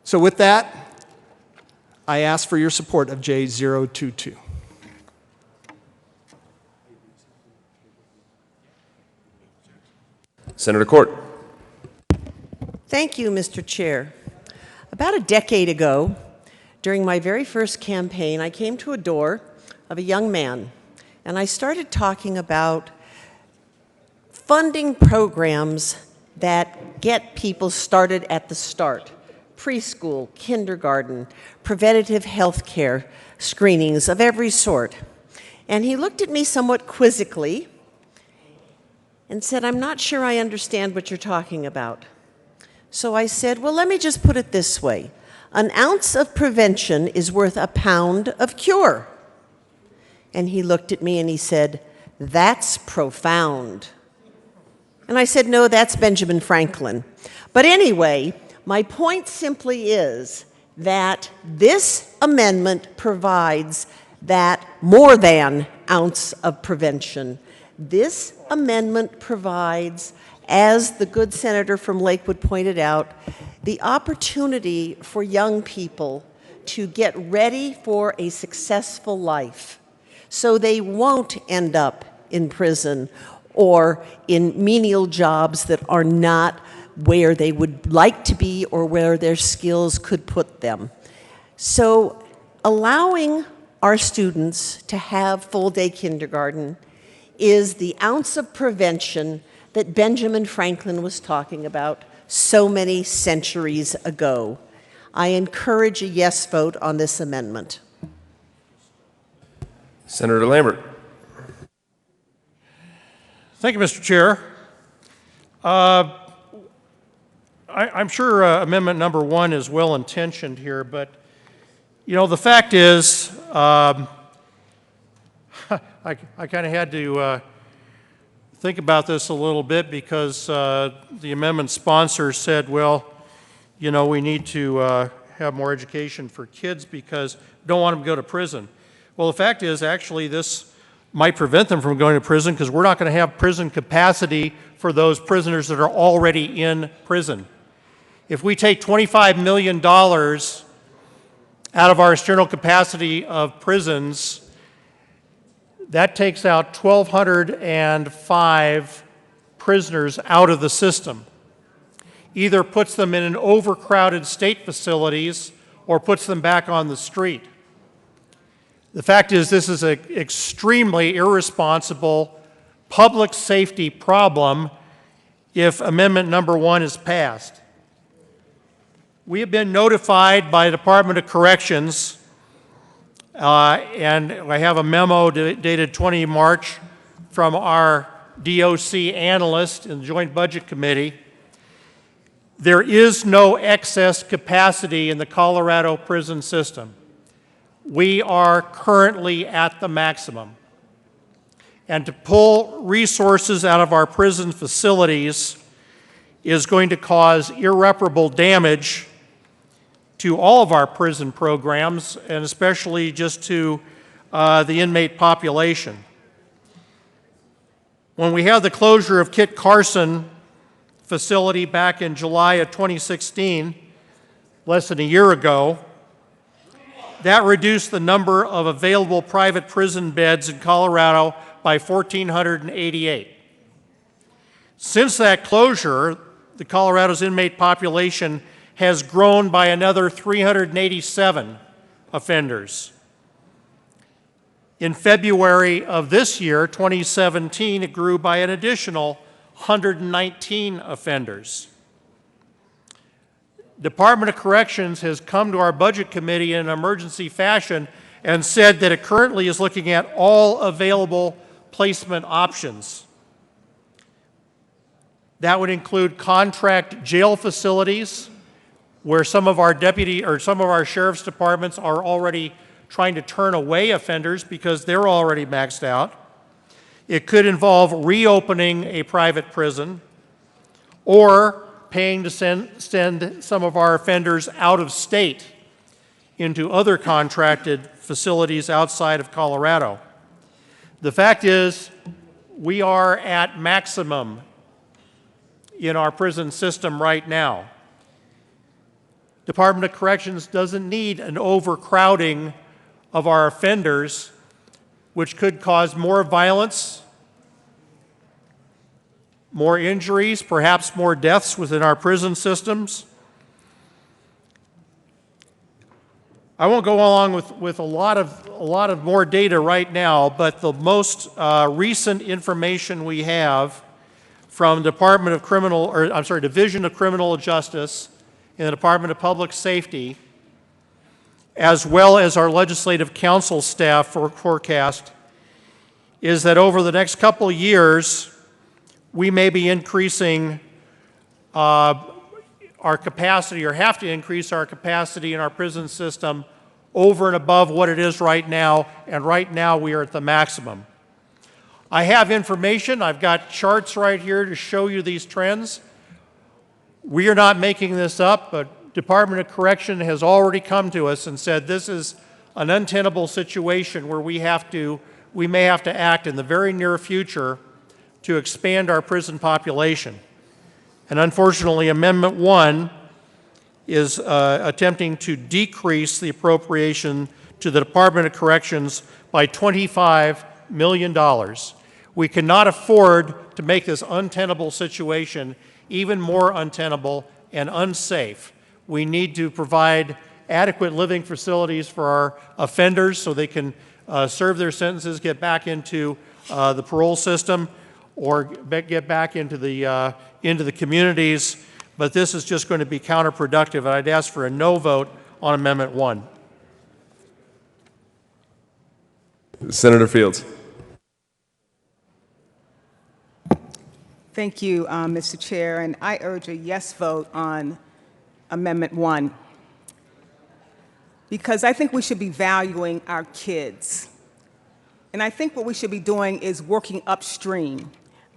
Speaker 15: So with that, I ask for your support of J022.
Speaker 6: Senator Court.
Speaker 10: Thank you, Mr. Chair. About a decade ago, during my very first campaign, I came to a door of a young man, and I started talking about funding programs that get people started at the start. Preschool, kindergarten, preventative health care screenings of every sort. And he looked at me somewhat quizzically and said, "I'm not sure I understand what you're talking about." So I said, well, let me just put it this way. An ounce of prevention is worth a pound of cure. And he looked at me and he said, "That's profound." And I said, no, that's Benjamin Franklin. But anyway, my point simply is that this amendment provides that more than ounce of prevention. This amendment provides, as the good senator from Lakewood pointed out, the opportunity for young people to get ready for a successful life so they won't end up in prison or in menial jobs that are not where they would like to be or where their skills could put them. So allowing our students to have full-day kindergarten is the ounce of prevention that Benjamin Franklin was talking about so many centuries ago. I encourage a yes vote on this amendment.
Speaker 6: Senator Lambert.
Speaker 19: Thank you, Mr. Chair. I'm sure amendment number 1 is well-intentioned here, but, you know, the fact is, I kind of had to think about this a little bit because the amendment sponsor said, well, you know, we need to have more education for kids because we don't want them to go to prison. Well, the fact is, actually, this might prevent them from going to prison because we're not going to have prison capacity for those prisoners that are already in prison. If we take $25 million out of our external capacity of prisons, that takes out 1,205 prisoners out of the system. Either puts them in an overcrowded state facilities or puts them back on the street. The fact is, this is an extremely irresponsible public safety problem if amendment number 1 is passed. We have been notified by the Department of Corrections, and I have a memo dated 20 March from our DOC analyst in the Joint Budget Committee. There is no excess capacity in the Colorado prison system. we are currently at the maximum. And to pull resources out of our prison facilities is going to cause irreparable damage to all of our prison programs, and especially just to the inmate population. When we had the closure of Kit Carson facility back in July of 2016, less than a year ago, that reduced the number of available private prison beds in Colorado by 1,488. Since that closure, the Colorado's inmate population has grown by another 387 offenders. In February of this year, 2017, it grew by an additional 119 offenders. Department of Corrections has come to our Budget Committee in an emergency fashion and said that it currently is looking at all available placement options. That would include contract jail facilities, where some of our sheriff's departments are already trying to turn away offenders because they're already maxed out. It could involve reopening a private prison or paying to send some of our offenders out of state into other contracted facilities outside of Colorado. The fact is, we are at maximum in our prison system right now. Department of Corrections doesn't need an overcrowding of our offenders, which could cause more violence, more injuries, perhaps more deaths within our prison systems. I won't go along with a lot of more data right now, but the most recent information we have from Division of Criminal Justice in the Department of Public Safety, as well as our Legislative Council staff forecast, is that over the next couple of years, we may be increasing our capacity, or have to increase our capacity in our prison system over and above what it is right now, and right now we are at the maximum. I have information, I've got charts right here to show you these trends. We are not making this up, but Department of Correction has already come to us and said this is an untenable situation where we may have to act in the very near future to expand our prison population. And unfortunately, Amendment 1 is attempting to decrease the appropriation to the Department of Corrections by $25 million. We cannot afford to make this untenable situation even more untenable and unsafe. We need to provide adequate living facilities for our offenders so they can serve their sentences, get back into the parole system, or get back into the communities. But this is just going to be counterproductive, and I'd ask for a no vote on Amendment 1.
Speaker 6: Senator Fields.
Speaker 16: Thank you, Mr. Chair, and I urge a yes vote on Amendment 1, because I think we should be valuing our kids. And I think what we should be doing is working upstream.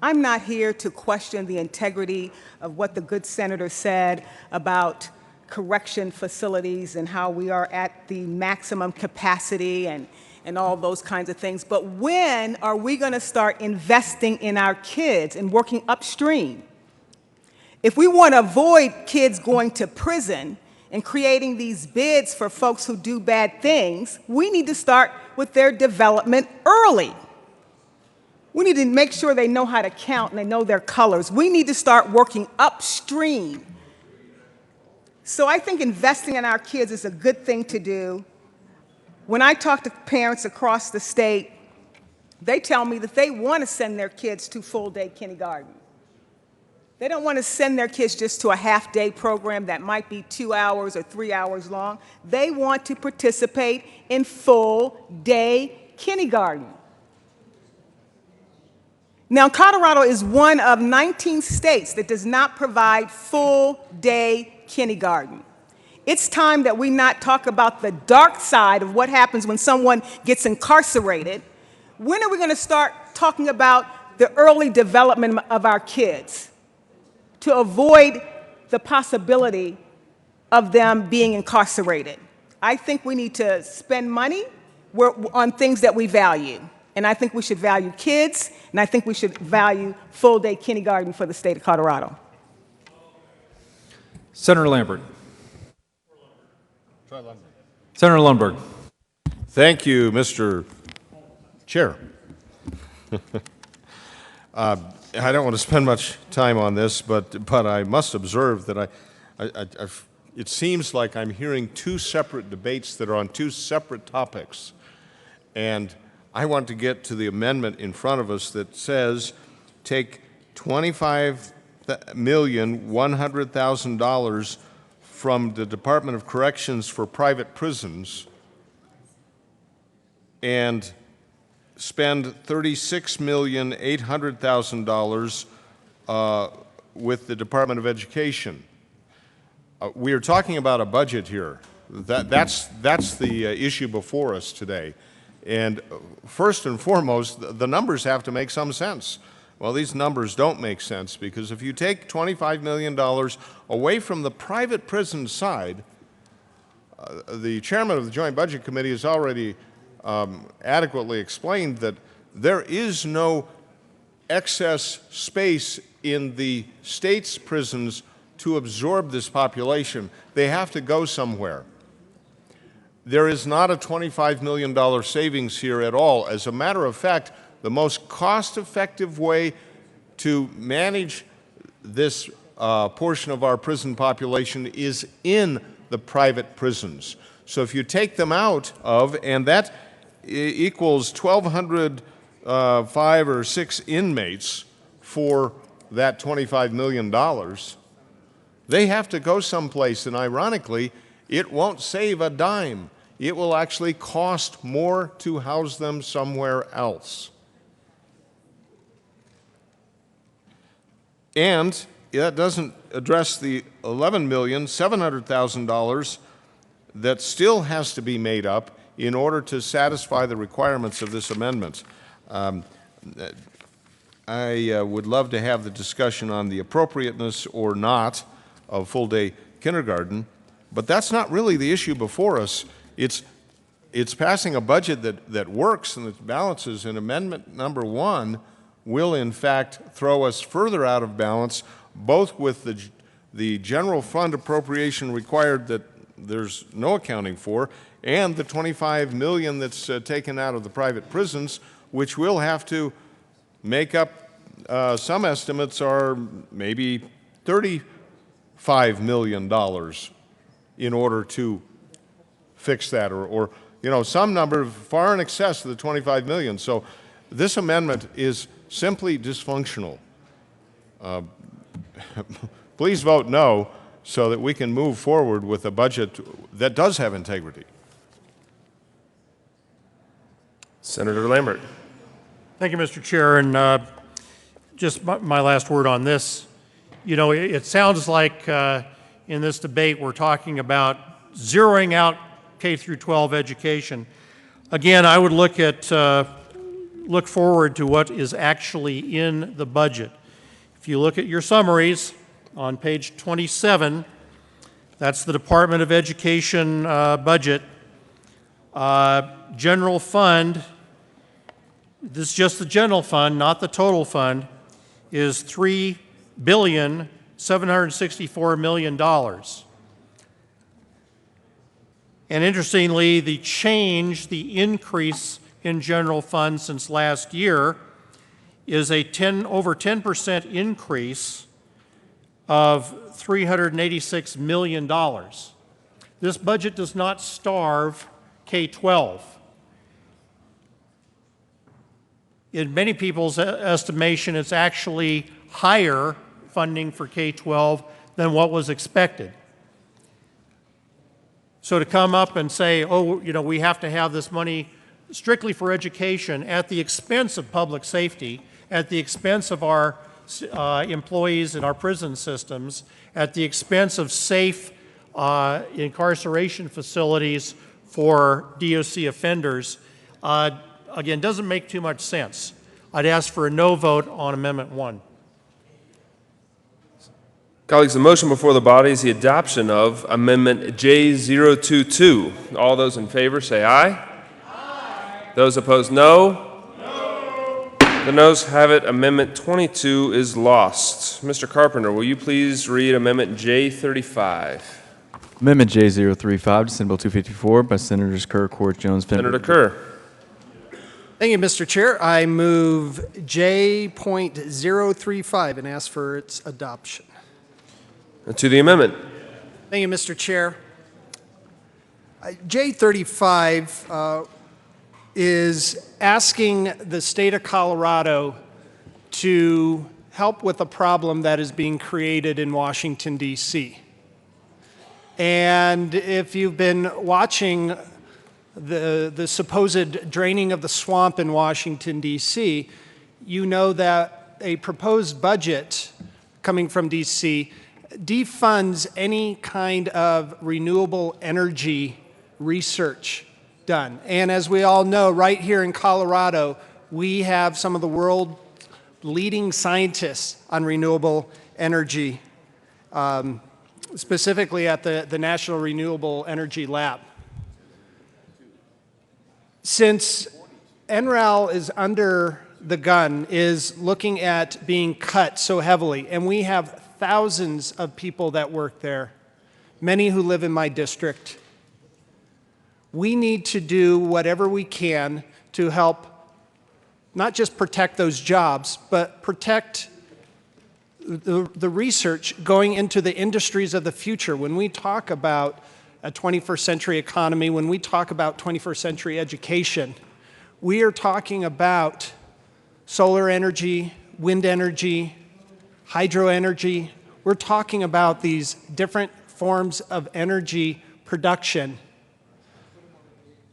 Speaker 16: I'm not here to question the integrity of what the good senator said about correction facilities and how we are at the maximum capacity and all those kinds of things. But when are we going to start investing in our kids and working upstream? If we want to avoid kids going to prison and creating these bids for folks who do bad things, we need to start with their development early. We need to make sure they know how to count and they know their colors. We need to start working upstream. So I think investing in our kids is a good thing to do. When I talk to parents across the state, they tell me that they want to send their kids to full-day kindergarten. They don't want to send their kids just to a half-day program that might be 2 hours or 3 hours long. They want to participate in full-day kindergarten. Now, Colorado is one of 19 states that does not provide full-day kindergarten. It's time that we not talk about the dark side of what happens when someone gets incarcerated. When are we going to start talking about the early development of our kids to avoid the possibility of them being incarcerated? I think we need to spend money on things that we value. And I think we should value kids, and I think we should value full-day kindergarten for the state of Colorado.
Speaker 2: Senator Lambert. Senator Lundberg.
Speaker 17: Thank you, Mr. Chair. I don't want to spend much time on this, but I must observe that it seems like I'm hearing two separate debates that are on two separate topics. And I want to get to the amendment in front of us that says take $25,100,000 from the Department of Corrections for private prisons and spend $36,800,000 with the Department of Education. We are talking about a budget here. That's the issue before us today. And first and foremost, the numbers have to make some sense. Well, these numbers don't make sense because if you take $25 million away from the private prison side, the chairman of the Joint Budget Committee has already adequately explained that there is no excess space in the state's prisons to absorb this population. They have to go somewhere. There is not a $25 million savings here at all. As a matter of fact, the most cost-effective way to manage this portion of our prison population is in the private prisons. So if you take them out of, and that equals 1,205 or 6 inmates for that $25 million, they have to go someplace, and ironically, it won't save a dime. It will actually cost more to house them somewhere else. And that doesn't address the $11,700,000 that still has to be made up in order to satisfy the requirements of this amendment. I would love to have the discussion on the appropriateness or not of full-day kindergarten, but that's not really the issue before us. It's passing a budget that works and that balances, and amendment number 1 will in fact throw us further out of balance, both with the general fund appropriation required that there's no accounting for, and the $25 million that's taken out of the private prisons, which will have to make up, some estimates are maybe $35 million in order to fix that, or some number far in excess of the $25 million. So this amendment is simply dysfunctional. Please vote no so that we can move forward with a budget that does have integrity.
Speaker 6: Senator Lambert.
Speaker 19: Thank you, Mr. Chair. And just my last word on this. It sounds like in this debate we're talking about zeroing out K through 12 education. Again, I would look forward to what is actually in the budget. If you look at your summaries on page 27, that's the Department of Education budget. General fund, this is just the general fund, not the total fund, is $3,764,000,000. And interestingly, the increase in general fund since last year is over 10% increase of $386 million. This budget does not starve K-12. In many people's estimation, it's actually higher funding for K-12 than what was expected. So to come up and say, we have to have this money strictly for education at the expense of public safety, at the expense of our employees in our prison systems, at the expense of safe incarceration facilities for DOC offenders, again, doesn't make too much sense. I'd ask for a no vote on Amendment 1.
Speaker 6: Colleagues, the motion before the body is the adoption of Amendment J022. All those in favor say aye. Aye. Those opposed, no. No. The noes have it. Amendment 22 is lost. Mr. Carpenter, will you please read Amendment J35?
Speaker 2: Amendment J035 to Senate Bill 254 by Senators Kerr, Court, Jones,
Speaker 6: Senator Kerr.
Speaker 15: Thank you, Mr. Chair. I move J.035 and ask for its adoption.
Speaker 6: And to the amendment.
Speaker 15: Thank you, Mr. Chair. J35 is asking the state of Colorado to help with a problem that is being created in Washington, D.C. And if you've been watching the supposed draining of the swamp in Washington, D.C., you know that a proposed budget coming from D.C. defunds any kind of renewable energy research done. And as we all know, right here in Colorado, we have some of the world leading scientists on renewable energy, specifically at the National Renewable Energy Lab. Since NREL is under the gun, is looking at being cut so heavily, and we have thousands of people that work there, many who live in my district, we need to do whatever we can to help not just protect those jobs, but protect the research going into the industries of the future. When we talk about a 21st century economy, when we talk about 21st century education, we are talking about solar energy, wind energy, hydro energy. We're talking about these different forms of energy production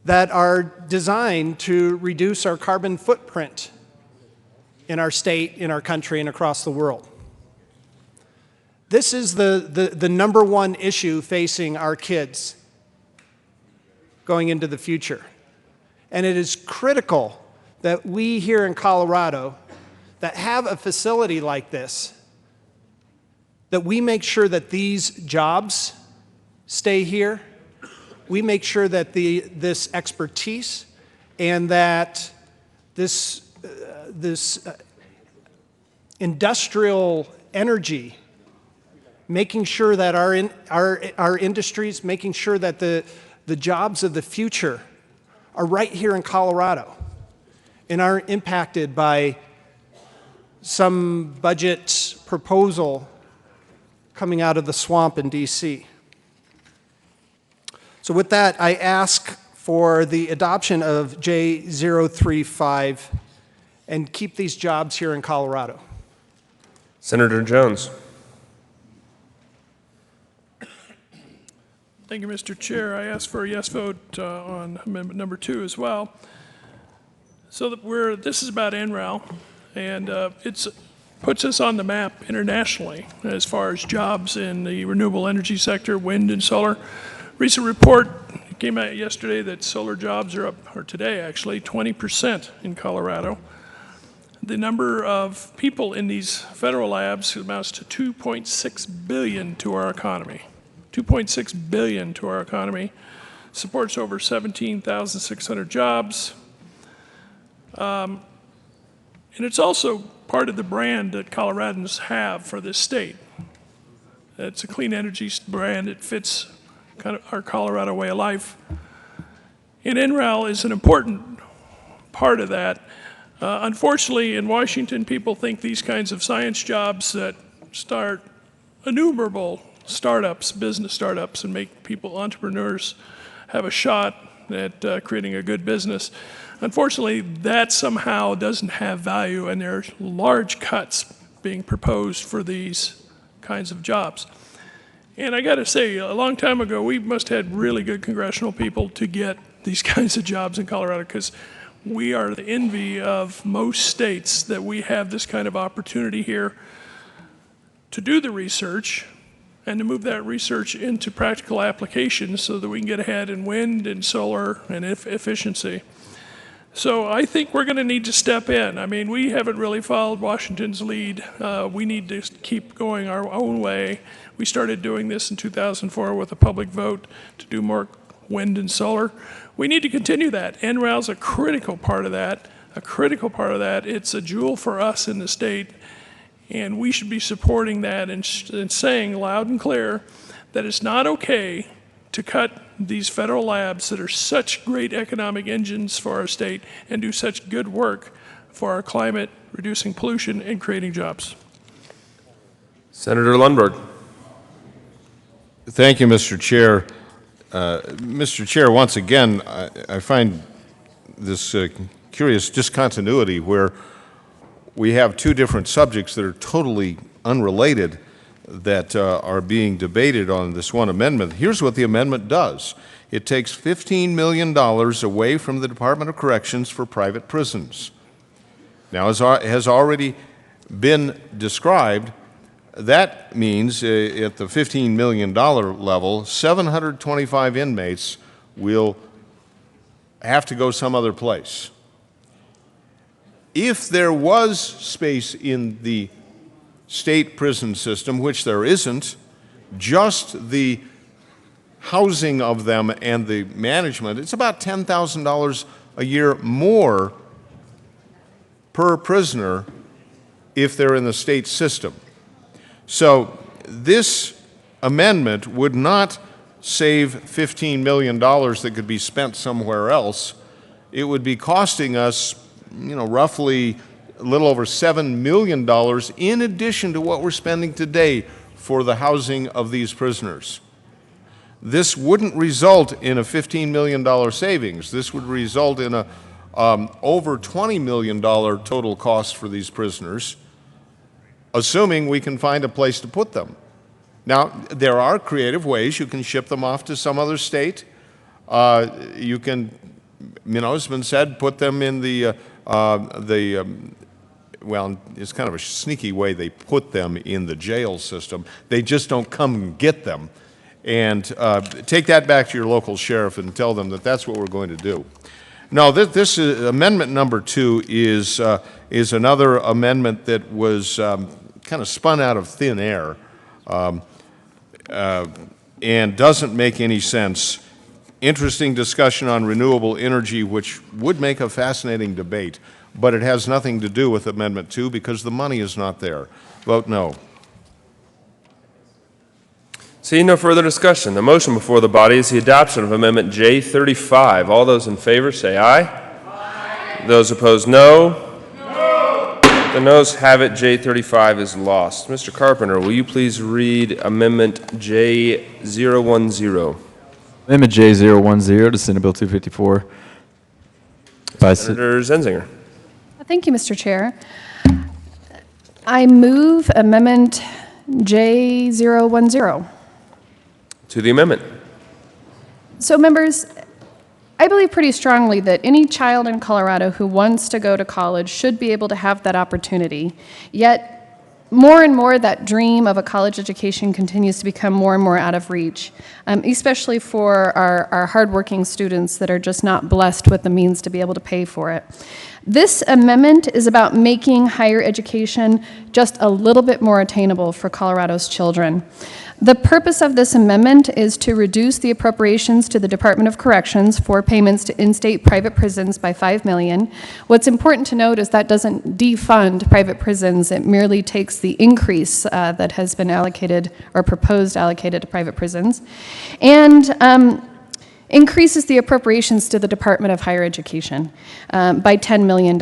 Speaker 15: that are designed to reduce our carbon footprint in our state, in our country, and across the world. This is the number one issue facing our kids going into the future. And it is critical that we here in Colorado that have a facility like this, that we make sure that these jobs stay here. We make sure that this expertise and that this industrial energy, making sure that our industries, making sure that the jobs of the future are right here in Colorado and aren't impacted by some budget proposal coming out of the swamp in D.C. So with that, I ask for the adoption of J035 and keep these jobs here in Colorado.
Speaker 6: Senator Jones.
Speaker 7: Thank you, Mr. Chair. I ask for a yes vote on amendment number 2 as well. So that this is about NREL, and it puts us on the map internationally as far as jobs in the renewable energy sector, wind and solar. Recent report came out yesterday that solar jobs are up, or today actually, 20% in Colorado. The number of people in these federal labs amounts to 2.6 billion to our economy. 2.6 billion to our economy, supports over 17,600 jobs. And it's also part of the brand that Coloradans have for this state. It's a clean energy brand. It fits kind of our Colorado way of life. And NREL is an important part of that. Unfortunately, in Washington, people think these kinds of science jobs that start innumerable startups, business startups, and make people entrepreneurs have a shot at creating a good business. Unfortunately, that somehow doesn't have value, and there's large cuts being proposed for these kinds of jobs. And I got to say, a long time ago, we must have had really good congressional people to get these kinds of jobs in Colorado, because we are the envy of most states that we have this kind of opportunity here to do the research and to move that research into practical applications so that we can get ahead in wind and solar and efficiency. So I think we're going to need to step in. I mean, we haven't really followed Washington's lead. We need to keep going our own way. We started doing this in 2004 with a public vote to do more wind and solar. We need to continue that. NREL is a critical part of that. It's a jewel for us in the state, and we should be supporting that and saying loud and clear that it's not okay to cut these federal labs that are such great economic engines for our state and do such good work for our climate, reducing pollution and creating jobs.
Speaker 6: Senator Lundberg.
Speaker 17: Thank you, Mr. Chair. Mr. Chair, once again, I find this curious discontinuity where we have two different subjects that are totally unrelated that are being debated on this one amendment. Here's what the amendment does. It takes $15 million away from the Department of Corrections for private prisons. Now, as has already been described, that means at the $15 million level, 725 inmates will have to go some other place. If there was space in the state prison system, which there isn't, just the housing of them and the management, it's about $10,000 a year more per prisoner if they're in the state system. So this amendment would not save $15 million that could be spent somewhere else. It would be costing us, roughly a little over $7 million in addition to what we're spending today for the housing of these prisoners. This wouldn't result in a $15 million savings. This would result in a over $20 million total cost for these prisoners, assuming we can find a place to put them. Now, there are creative ways. You can ship them off to some other state. You can, it's been said, put them in well, it's kind of a sneaky way they put them in the jail system. They just don't come and get them. And take that back to your local sheriff and tell them that that's what we're going to do. No, this is, amendment number 2 is another amendment that was kind of spun out of thin air and doesn't make any sense. Interesting discussion on renewable energy, which would make a fascinating debate, but it has nothing to do with Amendment 2 because the money is not there. Vote no.
Speaker 6: Seeing no further discussion, the motion before the body is the adoption of Amendment J35. All those in favor say aye. Aye. Those opposed, no. No. The noes have it. J35 is lost. Mr. Carpenter, will you please read Amendment J010?
Speaker 2: Amendment J010 to Senate Bill 254. By
Speaker 6: Senator Zenzinger.
Speaker 8: Thank you, Mr. Chair. I move Amendment J010.
Speaker 6: To the amendment.
Speaker 8: So, members, I believe pretty strongly that any child in Colorado who wants to go to college should be able to have that opportunity. Yet, more and more, that dream of a college education continues to become more and more out of reach, especially for our hardworking students that are just not blessed with the means to be able to pay for it. This amendment is about making higher education just a little bit more attainable for Colorado's children. The purpose of this amendment is to reduce the appropriations to the Department of Corrections for payments to in-state private prisons by $5 million. What's important to note is that doesn't defund private prisons. It merely takes the increase that has been allocated or proposed allocated to private prisons and increases the appropriations to the Department of Higher Education by $10 million.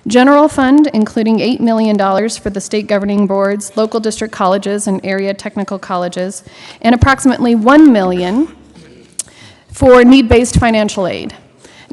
Speaker 8: General fund, including $8 million for the state governing boards, local district colleges, and area technical colleges, and approximately $1 million for need-based financial aid.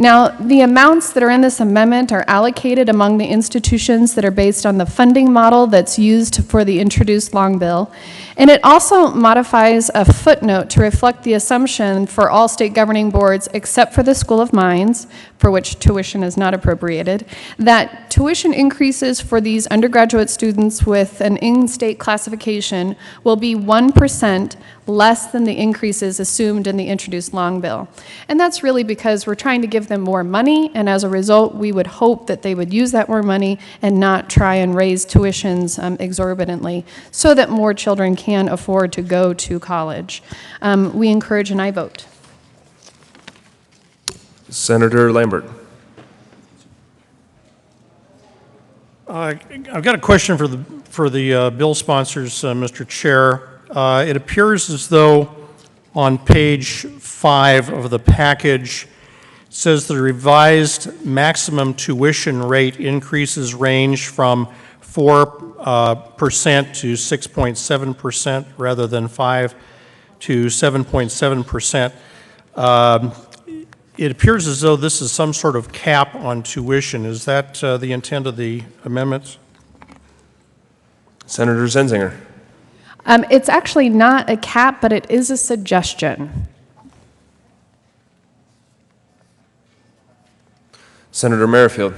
Speaker 8: Now, the amounts that are in this amendment are allocated among the institutions that are based on the funding model that's used for the introduced long bill, and it also modifies a footnote to reflect the assumption for all state governing boards except for the School of Mines, for which tuition is not appropriated, that tuition increases for these undergraduate students with an in-state classification will be 1% less than the increases assumed in the introduced long bill. And that's really because we're trying to give them more money, and as a result, we would hope that they would use that more money and not try and raise tuitions exorbitantly so that more children can afford to go to college. We encourage an aye vote.
Speaker 6: Senator Lambert.
Speaker 19: I've got a question for the bill sponsors, Mr. Chair. It appears as though on page 5 of the package it says the revised maximum tuition rate increases range from 4% to 6.7% rather than 5 to 7.7%. It appears as though this is some sort of cap on tuition. Is that the intent of the amendments?
Speaker 6: Senator Zenzinger.
Speaker 8: It's actually not a cap, but it is a suggestion.
Speaker 6: Senator Merrifield.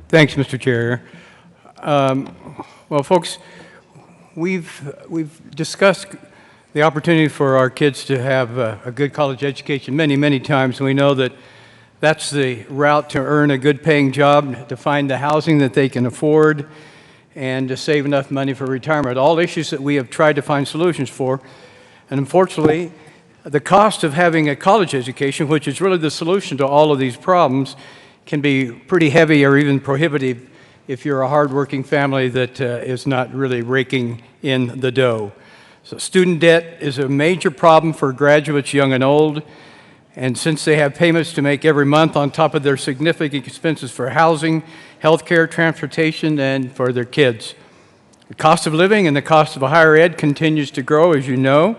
Speaker 9: Thanks, Mr. Chair. Well, folks, we've discussed the opportunity for our kids to have a good college education many, many times. And we know that that's the route to earn a good paying job, to find the housing that they can afford, and to save enough money for retirement. All issues that we have tried to find solutions for. And unfortunately, the cost of having a college education, which is really the solution to all of these problems, can be pretty heavy or even prohibitive if you're a hardworking family that is not really raking in the dough. So student debt is a major problem for graduates young and old, and since they have payments to make every month on top of their significant expenses for housing, healthcare, transportation, and for their kids. The cost of living and the cost of higher ed continues to grow, as you know,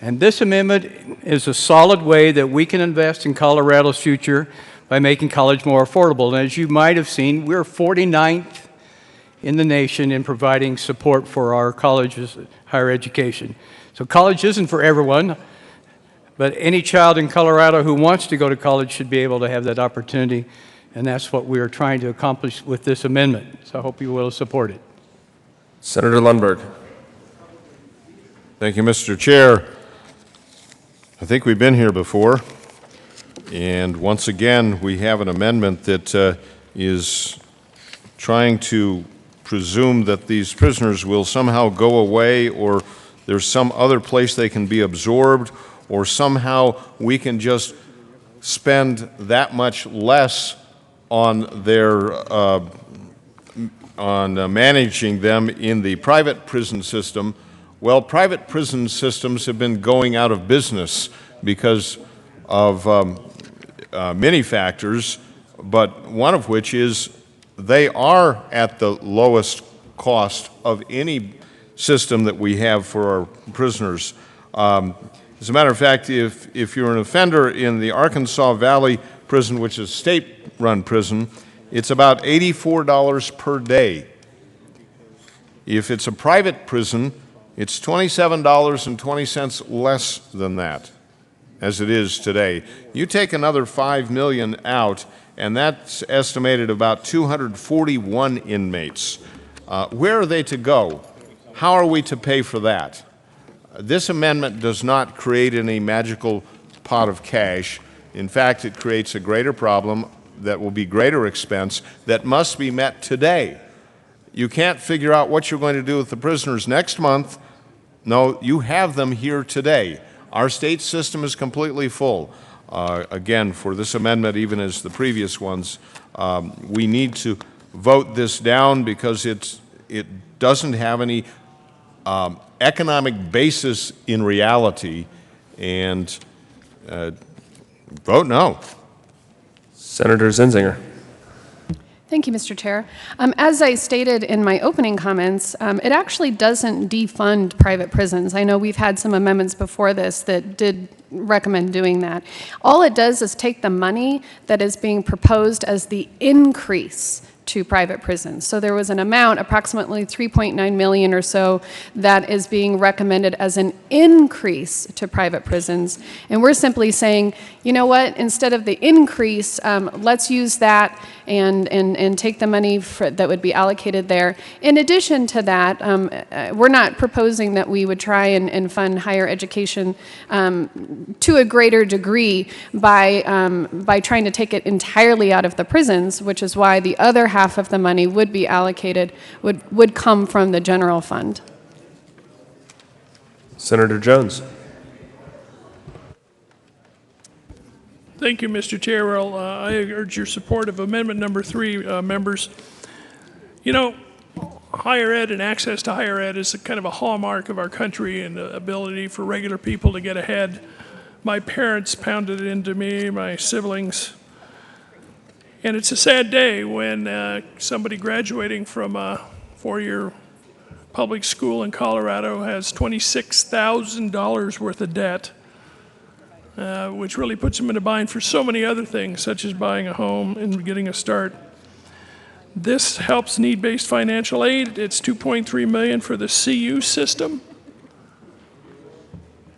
Speaker 9: and this amendment is a solid way that we can invest in Colorado's future by making college more affordable. And as you might have seen, we're 49th in the nation in providing support for our colleges, higher education. So college isn't for everyone, but any child in Colorado who wants to go to college should be able to have that opportunity, and that's what we are trying to accomplish with this amendment. So I hope you will support it.
Speaker 6: Senator Lundberg.
Speaker 17: Thank you, Mr. Chair. I think we've been here before, and once again, we have an amendment that is trying to presume that these prisoners will somehow go away, or there's some other place they can be absorbed, or somehow we can just spend that much less on their managing them in the private prison system. Well, private prison systems have been going out of business because of many factors, but one of which is they are at the lowest cost of any system that we have for our prisoners. As a matter of fact, if you're an offender in the Arkansas Valley Prison, which is a state-run prison, it's about $84 per day. If it's a private prison, it's $27.20 less than that, as it is today. You take another $5 million out, and that's estimated about 241 inmates. Where are they to go? How are we to pay for that? This amendment does not create any magical pot of cash. In fact, it creates a greater problem that will be greater expense that must be met today. You can't figure out what you're going to do with the prisoners next month. No, you have them here today. Our state system is completely full. Again, for this amendment, even as the previous ones, we need to vote this down because it doesn't have any economic basis in reality, and vote no.
Speaker 6: Senator Zenzinger.
Speaker 8: Thank you, Mr. Chair. As I stated in my opening comments, it actually doesn't defund private prisons. I know we've had some amendments before this that did recommend doing that. All it does is take the money that is being proposed as the increase to private prisons. So there was an amount, approximately 3.9 million or so, that is being recommended as an increase to private prisons. And we're simply saying, you know what, instead of the increase, let's use that and take the money that would be allocated there. In addition to that, we're not proposing that we would try and fund higher education to a greater degree by trying to take it entirely out of the prisons, which is why the other half of the money would be allocated, would come from the general fund.
Speaker 6: Senator Jones.
Speaker 7: Thank you, Mr. Chair. Well, I urge your support of amendment number 3, members. You know, higher ed and access to higher ed is kind of a hallmark of our country and the ability for regular people to get ahead. My parents pounded it into me, my siblings. And it's a sad day when somebody graduating from a 4-year public school in Colorado has $26,000 worth of debt, which really puts them in a bind for so many other things, such as buying a home and getting a start. This helps need-based financial aid. It's $2.3 million for the CU system.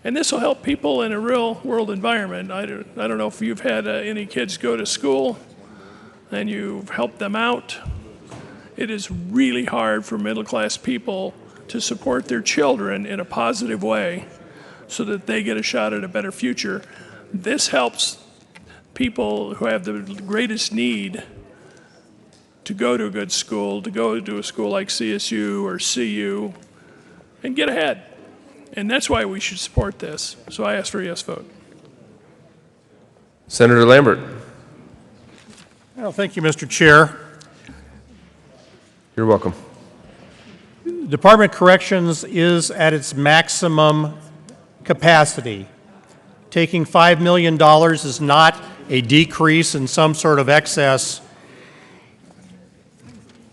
Speaker 7: And this will help people in a real-world environment. I don't know if you've had any kids go to school and you've helped them out. It is really hard for middle-class people to support their children in a positive way so that they get a shot at a better future. This helps people who have the greatest need to go to a good school, to go to a school like CSU or CU, and get ahead. And that's why we should support this. So I ask for a yes vote.
Speaker 6: Senator Lambert.
Speaker 19: Well, thank you, Mr. Chair.
Speaker 6: You're welcome.
Speaker 19: Department of Corrections is at its maximum capacity. Taking $5 million is not a decrease in some sort of excess.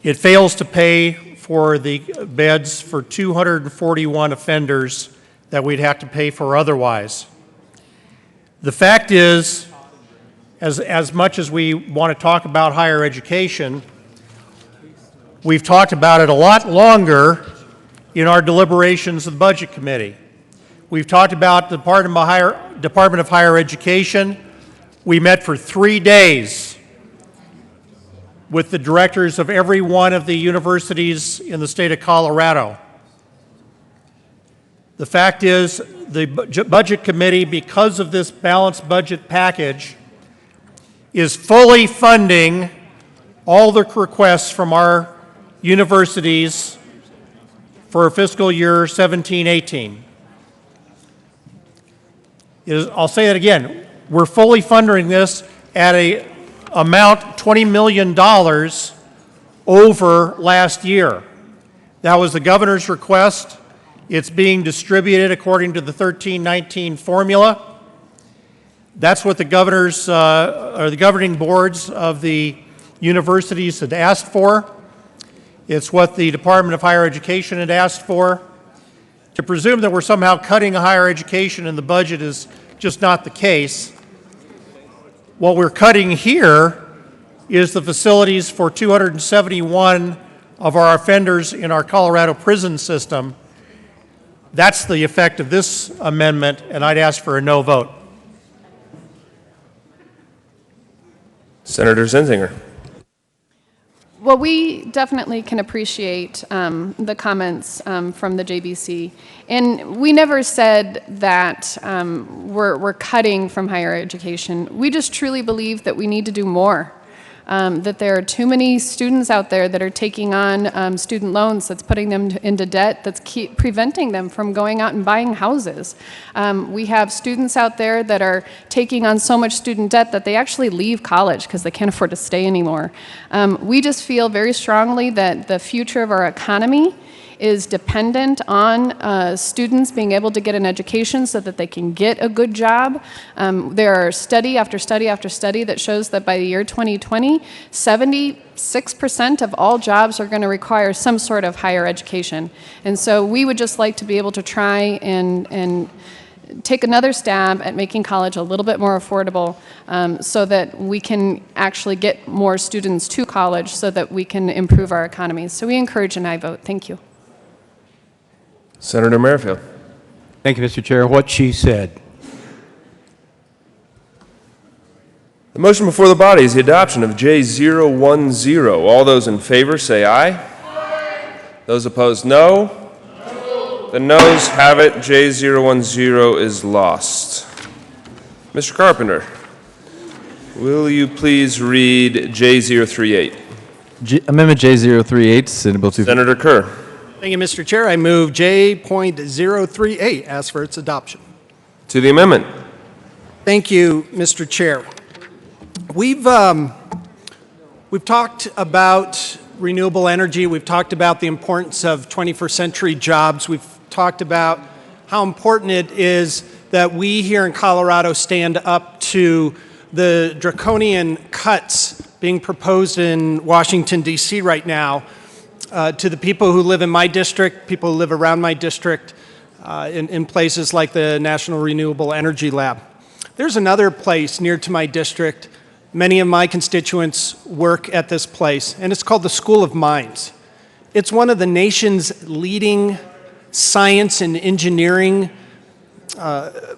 Speaker 19: It fails to pay for the beds for 241 offenders that we'd have to pay for otherwise. The fact is, as much as we want to talk about higher education, we've talked about it a lot longer in our deliberations of the Budget Committee. We've talked about the Department of Higher Education. We met for 3 days with the directors of every one of the universities in the state of Colorado. The fact is, the Budget Committee, because of this balanced budget package, is fully funding all the requests from our universities for fiscal year 17-18. I'll say that again. We're fully funding this at a amount $20 million over last year. That was the governor's request. It's being distributed according to the 1319 formula. That's what the governors or the governing boards of the universities had asked for. It's what the Department of Higher Education had asked for. To presume that we're somehow cutting higher education in the budget is just not the case. What we're cutting here is the facilities for 271 of our offenders in our Colorado prison system. That's the effect of this amendment, and I'd ask for a no vote.
Speaker 6: Senator Zenzinger.
Speaker 8: Well, we definitely can appreciate the comments from the JBC. And we never said that we're cutting from higher education. We just truly believe that we need to do more. That there are too many students out there that are taking on student loans that's putting them into debt, that's preventing them from going out and buying houses. We have students out there that are taking on so much student debt that they actually leave college because they can't afford to stay anymore. We just feel very strongly that the future of our economy is dependent on students being able to get an education so that they can get a good job. There are study after study after study that shows that by the year 2020, 76% of all jobs are going to require some sort of higher education. And so we would just like to be able to try and take another stab at making college a little bit more affordable so that we can actually get more students to college so that we can improve our economies. So we encourage an aye vote. Thank you.
Speaker 6: Senator Merrifield.
Speaker 9: Thank you, Mr. Chair. What she said.
Speaker 6: The motion before the body is the adoption of J010. All those in favor say aye. Aye. Those opposed, no. No. The noes have it. J010 is lost. Mr. Carpenter, will you please read J038?
Speaker 2: Amendment J038, Senate Bill 2.
Speaker 6: Senator Kerr.
Speaker 15: Thank you, Mr. Chair. I move J.038. Ask for its adoption.
Speaker 6: To the amendment.
Speaker 15: Thank you, Mr. Chair. We've talked about renewable energy. We've talked about the importance of 21st century jobs. We've talked about how important it is that we here in Colorado stand up to the draconian cuts being proposed in Washington, D.C. right now to the people who live in my district, people who live around my district, in places like the National Renewable Energy Lab. There's another place near to my district. Many of my constituents work at this place, and it's called the School of Mines. It's one of the nation's leading science and engineering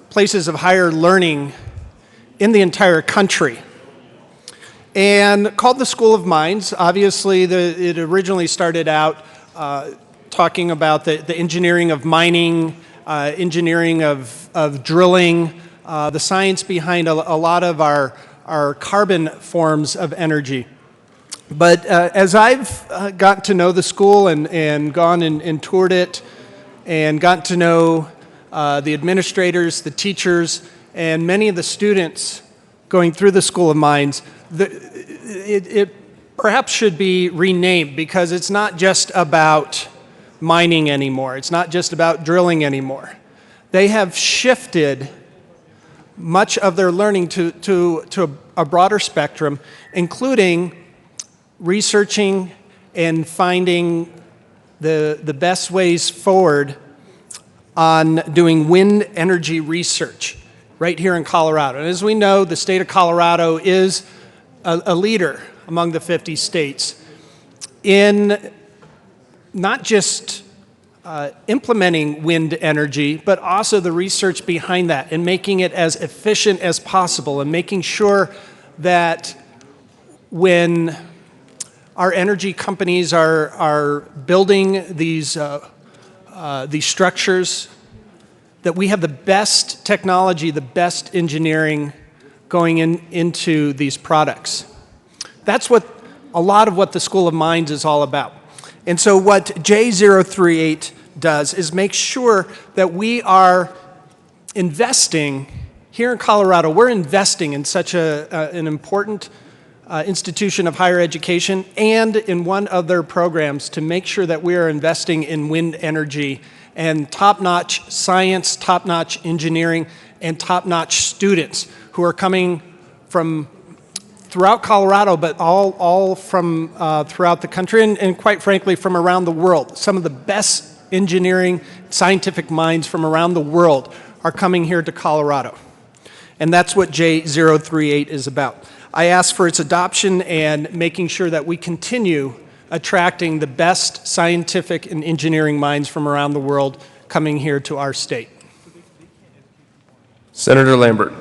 Speaker 15: places of higher learning in the entire country. And called the School of Mines. Obviously, it originally started out talking about the engineering of mining, engineering of drilling, the science behind a lot of our carbon forms of energy. But as I've gotten to know the school and gone and toured it and gotten to know the administrators, the teachers, and many of the students going through the School of Mines, it perhaps should be renamed because it's not just about mining anymore. It's not just about drilling anymore. They have shifted much of their learning to a broader spectrum, including researching and finding the best ways forward on doing wind energy research right here in Colorado. And as we know, the state of Colorado is a leader among the 50 states in not just implementing wind energy, but also the research behind that and making it as efficient as possible and making sure that when our energy companies are building these structures, that we have the best technology, the best engineering going into these products. That's what a lot of what the School of Mines is all about. And so what J038 does is make sure that we are investing here in Colorado. We're investing in such an important institution of higher education and in one of their programs to make sure that we are investing in wind energy and top-notch science, top-notch engineering, and top-notch students who are coming from throughout Colorado, but all from throughout the country and quite frankly from around the world. Some of the best engineering, scientific minds from around the world are coming here to Colorado. And that's what J038 is about. I ask for its adoption and making sure that we continue attracting the best scientific and engineering minds from around the world coming here to our state.
Speaker 6: Senator Lambert.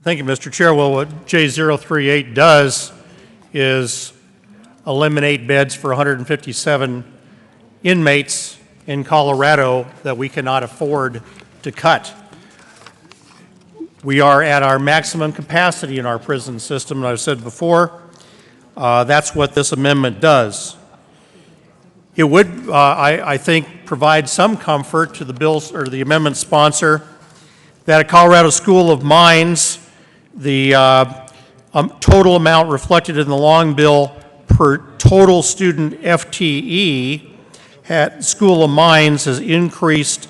Speaker 19: Thank you, Mr. Chair. Well, what J038 does is eliminate beds for 157 inmates in Colorado that we cannot afford to cut. We are at our maximum capacity in our prison system, and I've said before, that's what this amendment does. It would, I think, provide some comfort to the bill's or the amendment sponsor that at Colorado School of Mines, the total amount reflected in the long bill per total student FTE at School of Mines has increased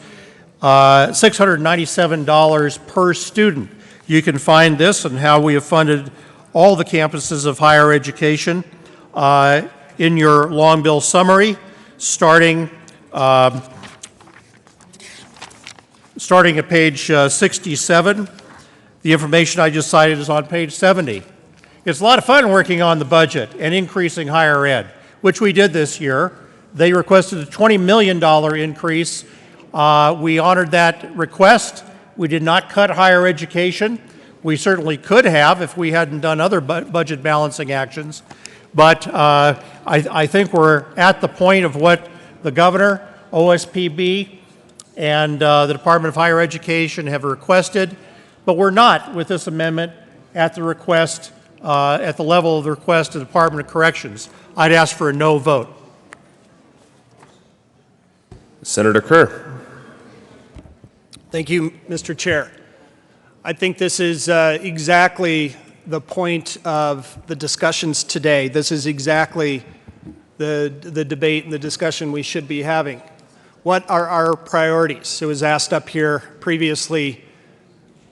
Speaker 19: $697 per student. You can find this and how we have funded all the campuses of higher education in your long bill summary, starting starting at page 67. The information I just cited is on page 70. It's a lot of fun working on the budget and increasing higher ed, which we did this year. They requested a $20 million increase. We honored that request. We did not cut higher education. We certainly could have if we hadn't done other budget balancing actions. But I think we're at the point of what the governor, OSPB, and the Department of Higher Education have requested. But we're not, with this amendment, at the request, at the level of the request of the Department of Corrections. I'd ask for a no vote.
Speaker 6: Senator Kerr.
Speaker 15: Thank you, Mr. Chair. I think this is exactly the point of the discussions today. This is exactly the debate and the discussion we should be having. What are our priorities? It was asked up here previously.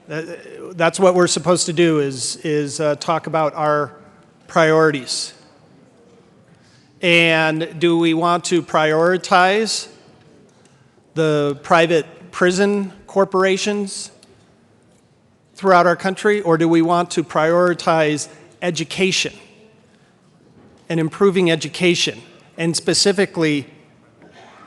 Speaker 15: That's what we're supposed to do is talk about our priorities. And do we want to prioritize the private prison corporations throughout our country, or do we want to prioritize education and improving education, and specifically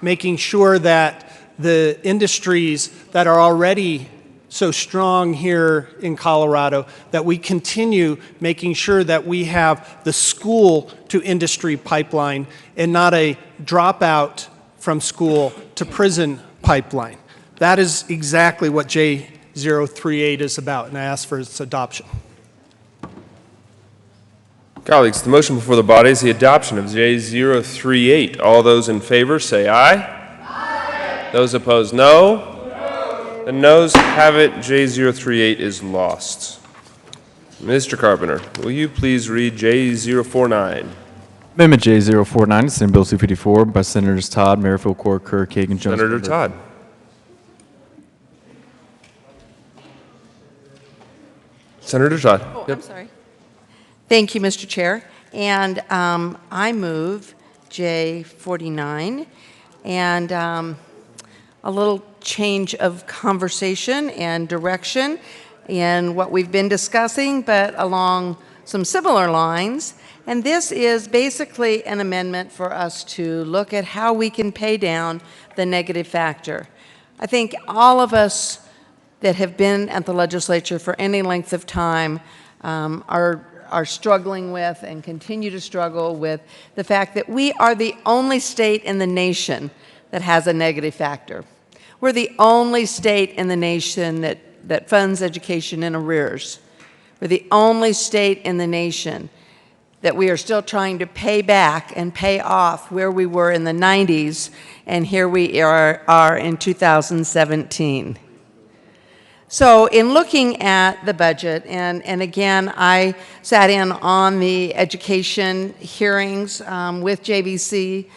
Speaker 15: making sure that the industries that are already so strong here in Colorado, that we continue making sure that we have the school to industry pipeline and not a dropout from school to prison pipeline. That is exactly what J038 is about, and I ask for its adoption.
Speaker 6: Colleagues, the motion before the body is the adoption of J038. All those in favor say aye. Aye. Those opposed, no. No. The noes have it. J038 is lost. Mr. Carpenter, will you please read J049?
Speaker 2: Amendment J049 is Senate Bill 254 by Senators Todd, Merrifield, Corr, Kerr, Kagan, Jones.
Speaker 6: Senator Todd. Senator Todd.
Speaker 11: Oh, I'm sorry. Thank you, Mr. Chair. And I move J49, and a little change of conversation and direction in what we've been discussing, but along some similar lines. And this is basically an amendment for us to look at how we can pay down the negative factor. I think all of us that have been at the legislature for any length of time are struggling with and continue to struggle with the fact that we are the only state in the nation that has a negative factor. We're the only state in the nation that funds education in arrears. We're the only state in the nation that we are still trying to pay back and pay off where we were in the 90s, and here we are in 2017. So in looking at the budget, and again, I sat in on the education hearings with JBC,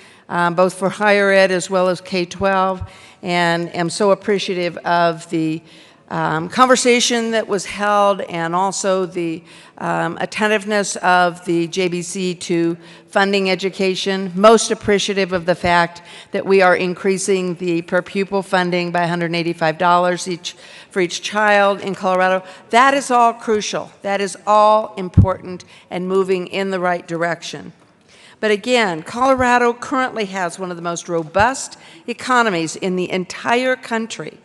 Speaker 11: both for higher ed as well as K-12, and am so appreciative of the conversation that was held and also the attentiveness of the JBC to funding education. Most appreciative of the fact that we are increasing the per pupil funding by $185 for each child in Colorado. That is all crucial. That is all important and moving in the right direction. But again, Colorado currently has one of the most robust economies in the entire country.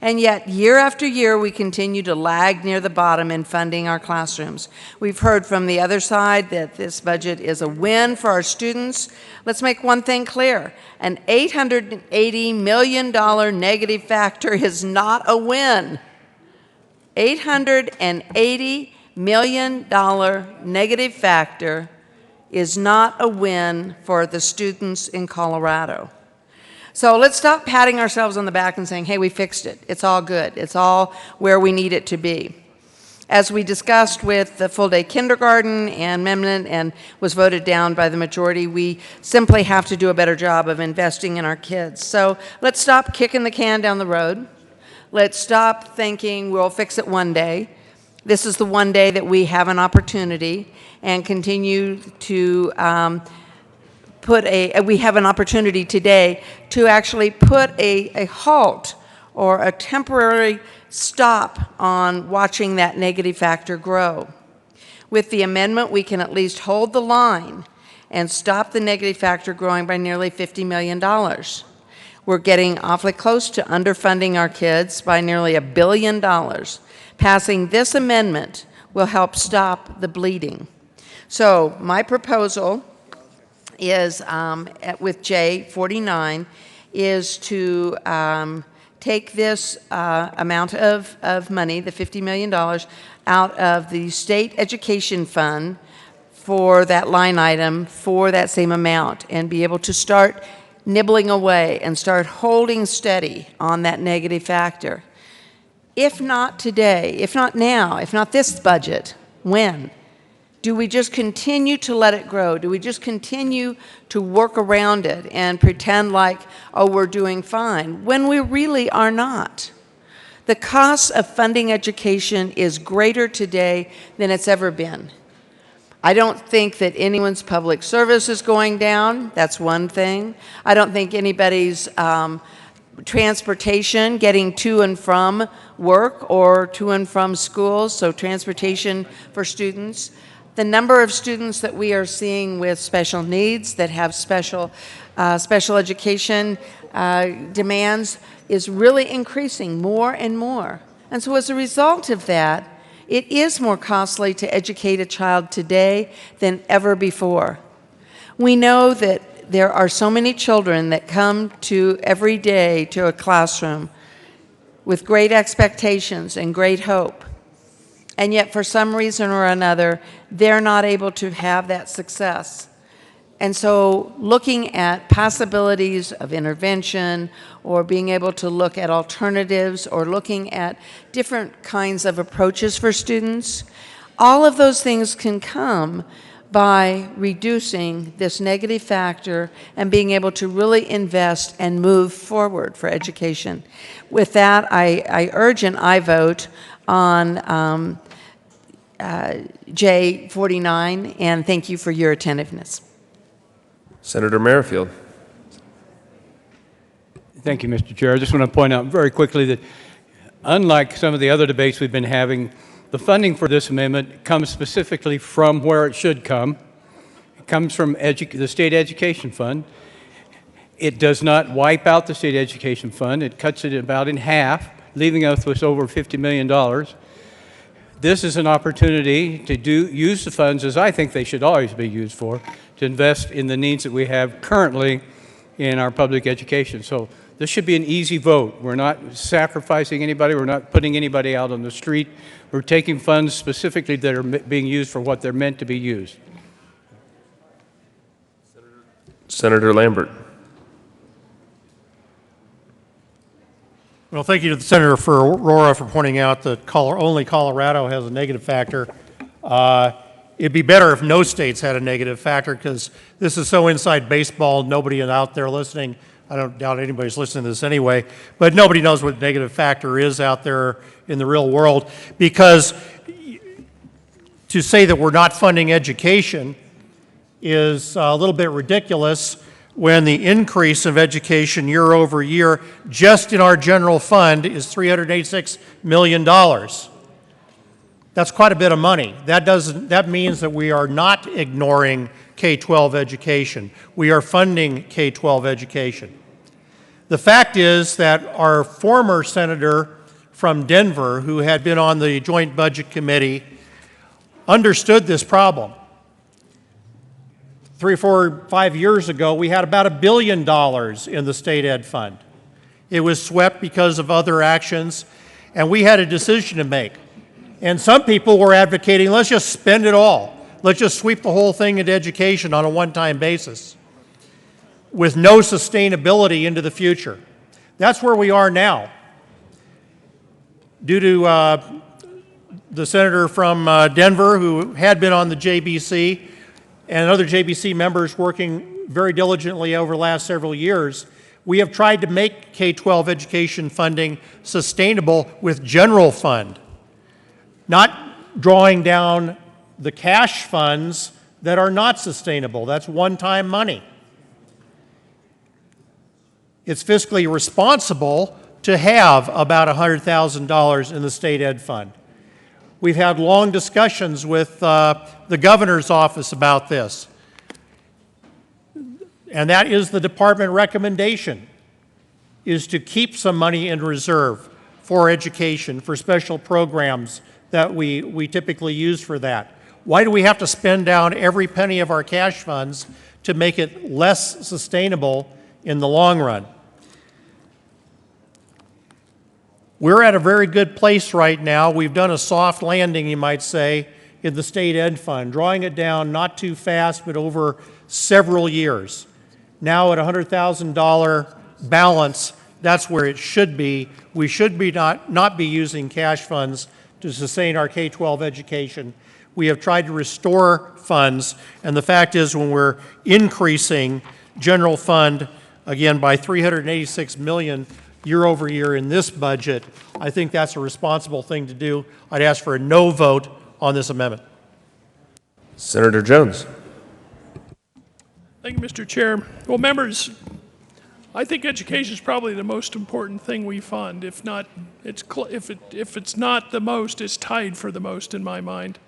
Speaker 11: And yet, year after year, we continue to lag near the bottom in funding our classrooms. We've heard from the other side that this budget is a win for our students. Let's make one thing clear. An $880 million negative factor is not a win. $880 million negative factor is not a win for the students in Colorado. So let's stop patting ourselves on the back and saying, hey, we fixed it. It's all good. It's all where we need it to be. As we discussed with the full-day kindergarten amendment and was voted down by the majority, we simply have to do a better job of investing in our kids. So let's stop kicking the can down the road. Let's stop thinking we'll fix it one day. This is the one day that we have an opportunity and continue to we have an opportunity today to actually put a halt or a temporary stop on watching that negative factor grow. With the amendment, we can at least hold the line and stop the negative factor growing by nearly $50 million. We're getting awfully close to underfunding our kids by nearly $1 billion. Passing this amendment will help stop the bleeding. So my proposal is, with J49, is to take this amount of money, the $50 million, out of the state education fund for that line item for that same amount, and be able to start nibbling away and start holding steady on that negative factor. If not today, if not now, if not this budget, when? Do we just continue to let it grow? Do we just continue to work around it and pretend like, oh, we're doing fine, when we really are not? The cost of funding education is greater today than it's ever been. I don't think that anyone's public service is going down. That's one thing. I don't think anybody's transportation, getting to and from work or to and from schools, so transportation for students. The number of students that we are seeing with special needs, that have special education demands, is really increasing more and more. And so as a result of that, it is more costly to educate a child today than ever before. We know that there are so many children that come to every day to a classroom with great expectations and great hope. And yet, for some reason or another, they're not able to have that success. And so looking at possibilities of intervention, or being able to look at alternatives, or looking at different kinds of approaches for students, all of those things can come by reducing this negative factor and being able to really invest and move forward for education. With that, I urge an aye vote on J49, and thank you for your attentiveness.
Speaker 6: Senator Merrifield.
Speaker 9: Thank you, Mr. Chair. I just want to point out very quickly that unlike some of the other debates we've been having, the funding for this amendment comes specifically from where it should come. It comes from the State Education Fund. It does not wipe out the State Education Fund. It cuts it about in half, leaving us with over $50 million. This is an opportunity to use the funds as I think they should always be used for, to invest in the needs that we have currently in our public education. So this should be an easy vote. We're not sacrificing anybody. We're not putting anybody out on the street. We're taking funds specifically that are being used for what they're meant to be used.
Speaker 6: Senator Lambert.
Speaker 19: Well, thank you to the Senator for Aurora for pointing out that only Colorado has a negative factor. It'd be better if no states had a negative factor, because this is so inside baseball, nobody out there listening, I don't doubt anybody's listening to this anyway, but nobody knows what negative factor is out there in the real world, because to say that we're not funding education is a little bit ridiculous when the increase of education year over year just in our general fund is $386 million. That's quite a bit of money. That means that we are not ignoring K-12 education. We are funding K-12 education. The fact is that our former senator from Denver, who had been on the Joint Budget Committee, understood this problem. 3, 4, 5 years ago, we had about $1 billion in the state ed fund. It was swept because of other actions, and we had a decision to make. And some people were advocating, let's just spend it all. Let's just sweep the whole thing into education on a one-time basis with no sustainability into the future. That's where we are now. Due to the senator from Denver, who had been on the JBC, and other JBC members working very diligently over the last several years, we have tried to make K-12 education funding sustainable with general fund, not drawing down the cash funds that are not sustainable. That's one-time money. It's fiscally responsible to have about $100,000 in the state ed fund. We've had long discussions with the governor's office about this. And that is the department recommendation, is to keep some money in reserve for education, for special programs that we typically use for that. Why do we have to spend down every penny of our cash funds to make it less sustainable in the long run? We're at a very good place right now. We've done a soft landing, you might say, in the state ed fund, drawing it down not too fast, but over several years. Now at $100,000 balance, that's where it should be. We should be not be using cash funds to sustain our K-12 education. We have tried to restore funds, and the fact is when we're increasing general fund, again, by $386 million year over year in this budget, I think that's a responsible thing to do. I'd ask for a no vote on this amendment.
Speaker 6: Senator Jones.
Speaker 7: Thank you, Mr. Chair. Well, members, I think education is probably the most important thing we fund. If not, if it's not the most, it's tied for the most in my mind,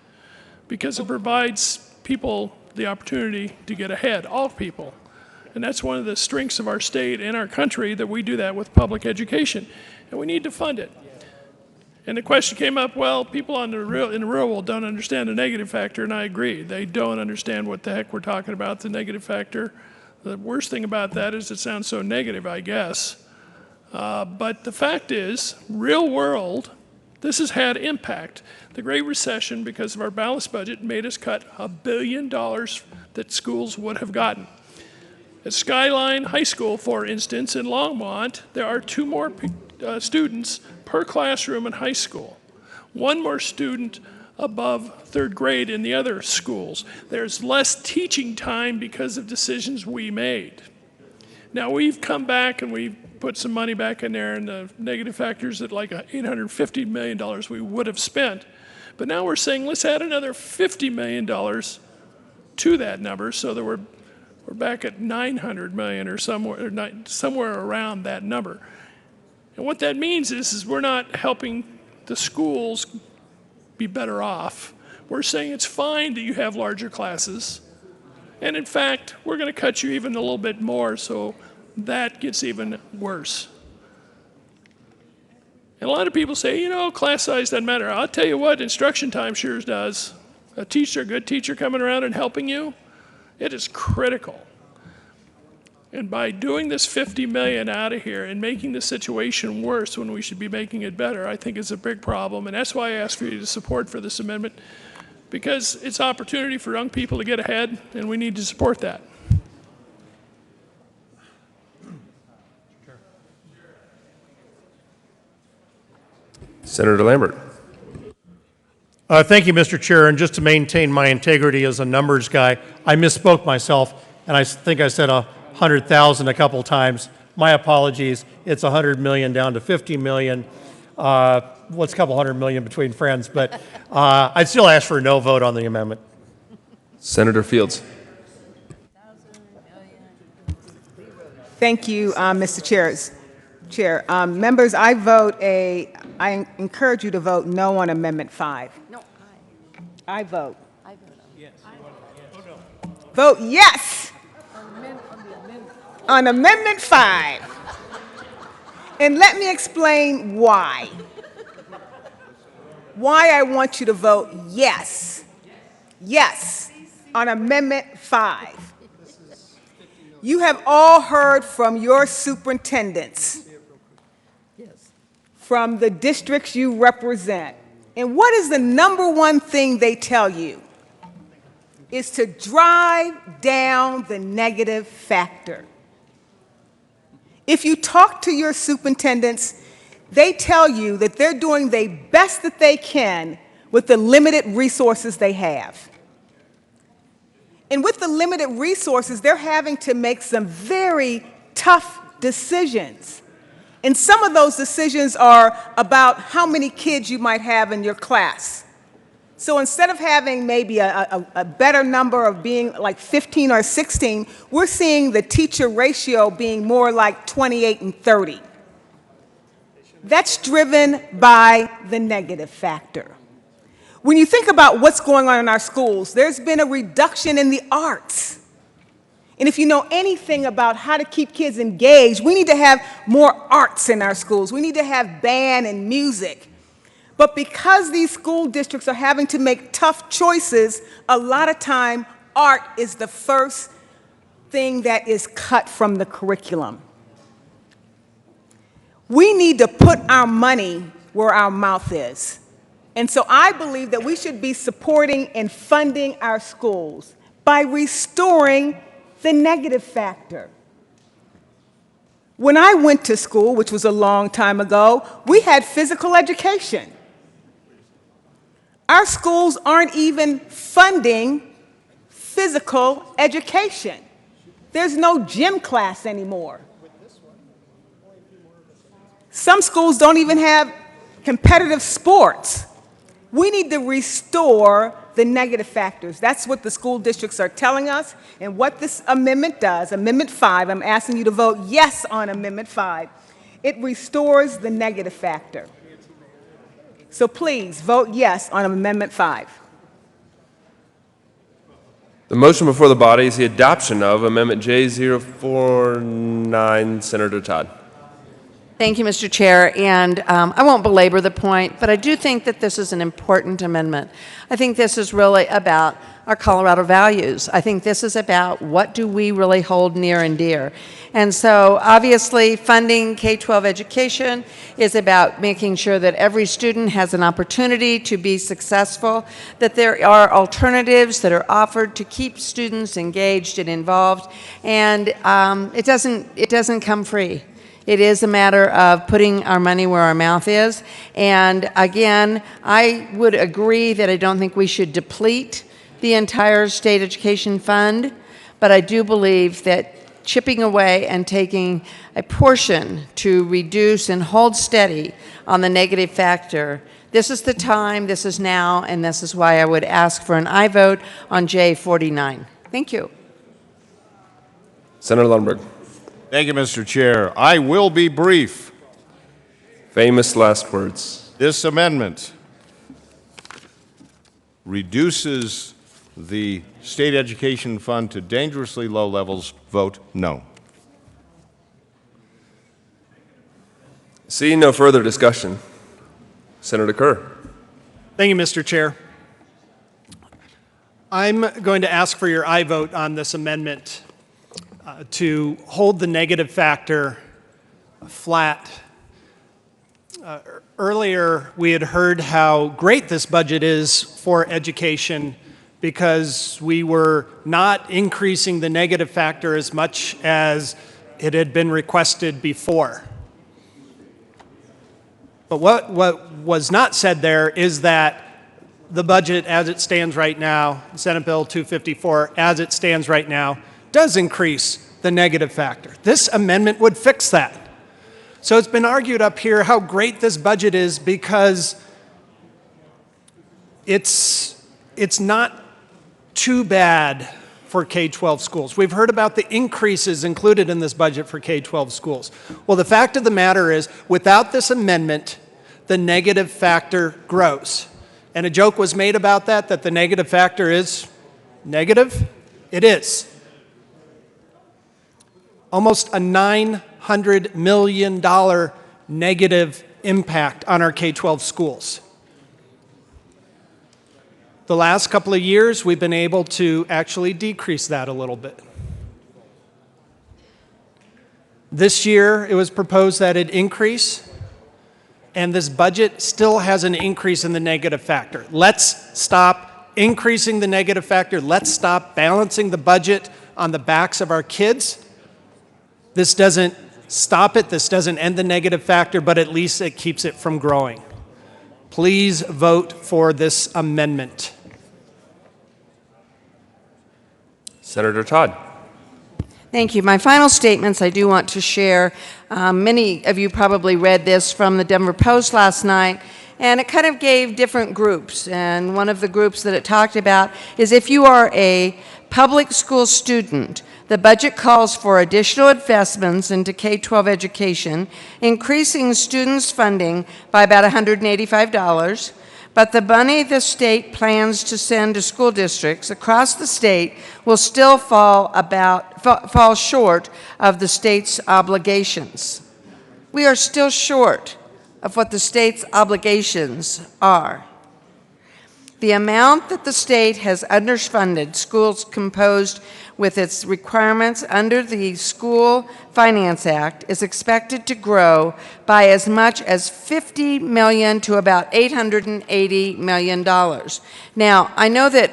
Speaker 7: because it provides people the opportunity to get ahead, all people. And that's one of the strengths of our state and our country, that we do that with public education, and we need to fund it. And the question came up, well, people in the real world don't understand the negative factor, and I agree. They don't understand what the heck we're talking about, the negative factor. The worst thing about that is it sounds so negative, I guess. But the fact is, real world, this has had impact. The Great Recession, because of our balanced budget, made us cut $1 billion that schools would have gotten. At Skyline High School, for instance, in Longmont, there are 2 more students per classroom in high school. 1 more student above 3rd grade in the other schools. There's less teaching time because of decisions we made. Now, we've come back and we've put some money back in there, and the negative factors at like $850 million we would have spent. But now we're saying let's add another $50 million to that number, so that we're back at $900 million or somewhere around that number. And what that means is we're not helping the schools be better off. We're saying it's fine that you have larger classes. And in fact, we're going to cut you even a little bit more, so that gets even worse. And a lot of people say, you know, class size doesn't matter. I'll tell you what, instruction time sure does. A good teacher coming around and helping you, it is critical. And by doing this $50 million out of here and making the situation worse when we should be making it better, I think is a big problem. And that's why I ask for you to support for this amendment, because it's opportunity for young people to get ahead, and we need to support that.
Speaker 6: Senator Lambert.
Speaker 19: Thank you, Mr. Chair. And just to maintain my integrity as a numbers guy, I misspoke myself, and I think I said 100,000 a couple times. My apologies. It's 100 million down to 50 million. What's a couple hundred million between friends? But I'd still ask for a no vote on the amendment.
Speaker 6: Senator Fields.
Speaker 16: Thank you, Mr. Chair. Members, I encourage you to vote no on Amendment 5. No, I vote. Yes. Vote yes on Amendment 5. And let me explain why. Why I want you to vote yes. Yes on Amendment 5. You have all heard from your superintendents, from the districts you represent. And what is the number one thing they tell you? Is to drive down the negative factor. If you talk to your superintendents, they tell you that they're doing the best that they can with the limited resources they have. And with the limited resources, they're having to make some very tough decisions. And some of those decisions are about how many kids you might have in your class. So instead of having maybe a better number of being like 15 or 16, we're seeing the teacher ratio being more like 28 and 30. That's driven by the negative factor. When you think about what's going on in our schools, there's been a reduction in the arts. And if you know anything about how to keep kids engaged, we need to have more arts in our schools. We need to have band and music. But because these school districts are having to make tough choices, a lot of time art is the first thing that is cut from the curriculum. We need to put our money where our mouth is. And so I believe that we should be supporting and funding our schools by restoring the negative factor. When I went to school, which was a long time ago, we had physical education. Our schools aren't even funding physical education. There's no gym class anymore. Some schools don't even have competitive sports. We need to restore the negative factors. That's what the school districts are telling us, and what this amendment does, Amendment 5, I'm asking you to vote yes on Amendment 5. It restores the negative factor. So please vote yes on Amendment 5.
Speaker 6: The motion before the body is the adoption of Amendment J049. Senator Todd.
Speaker 11: Thank you, Mr. Chair, and I won't belabor the point, but I do think that this is an important amendment. I think this is really about our Colorado values. I think this is about what do we really hold near and dear. And so obviously funding K-12 education is about making sure that every student has an opportunity to be successful, that there are alternatives that are offered to keep students engaged and involved, and it doesn't come free. It is a matter of putting our money where our mouth is. And again, I would agree that I don't think we should deplete the entire state education fund, but I do believe that chipping away and taking a portion to reduce and hold steady on the negative factor, this is the time, this is now, and this is why I would ask for an aye vote on J49. Thank you.
Speaker 6: Senator Lundberg.
Speaker 17: Thank you, Mr. Chair. I will be brief.
Speaker 6: Famous last words.
Speaker 17: This amendment reduces the state education fund to dangerously low levels. Vote no.
Speaker 6: Seeing no further discussion, Senator Kerr.
Speaker 15: Thank you, Mr. Chair. I'm going to ask for your aye vote on this amendment to hold the negative factor flat. Earlier, we had heard how great this budget is for education because we were not increasing the negative factor as much as it had been requested before. But what was not said there is that the budget as it stands right now, Senate Bill 254, as it stands right now, does increase the negative factor. This amendment would fix that. So it's been argued up here how great this budget is because it's not too bad for K-12 schools. We've heard about the increases included in this budget for K-12 schools. Well, the fact of the matter is, without this amendment, the negative factor grows. And a joke was made about that the negative factor is negative. It is. Almost a $900 million negative impact on our K-12 schools. The last couple of years, we've been able to actually decrease that a little bit. This year, it was proposed that it increase, and this budget still has an increase in the negative factor. Let's stop increasing the negative factor. Let's stop balancing the budget on the backs of our kids. This doesn't stop it. This doesn't end the negative factor, but at least it keeps it from growing. Please vote for this amendment.
Speaker 6: Senator Todd.
Speaker 11: Thank you. My final statements I do want to share. Many of you probably read this from the Denver Post last night, and it kind of gave different groups. And one of the groups that it talked about is if you are a public school student, the budget calls for additional investments into K-12 education, increasing students' funding by about $185. But the money the state plans to send to school districts across the state will still fall short of the state's obligations. We are still short of what the state's obligations are. The amount that the state has underfunded schools composed with its requirements under the School Finance Act is expected to grow by as much as $50 million to about $880 million. Now, I know that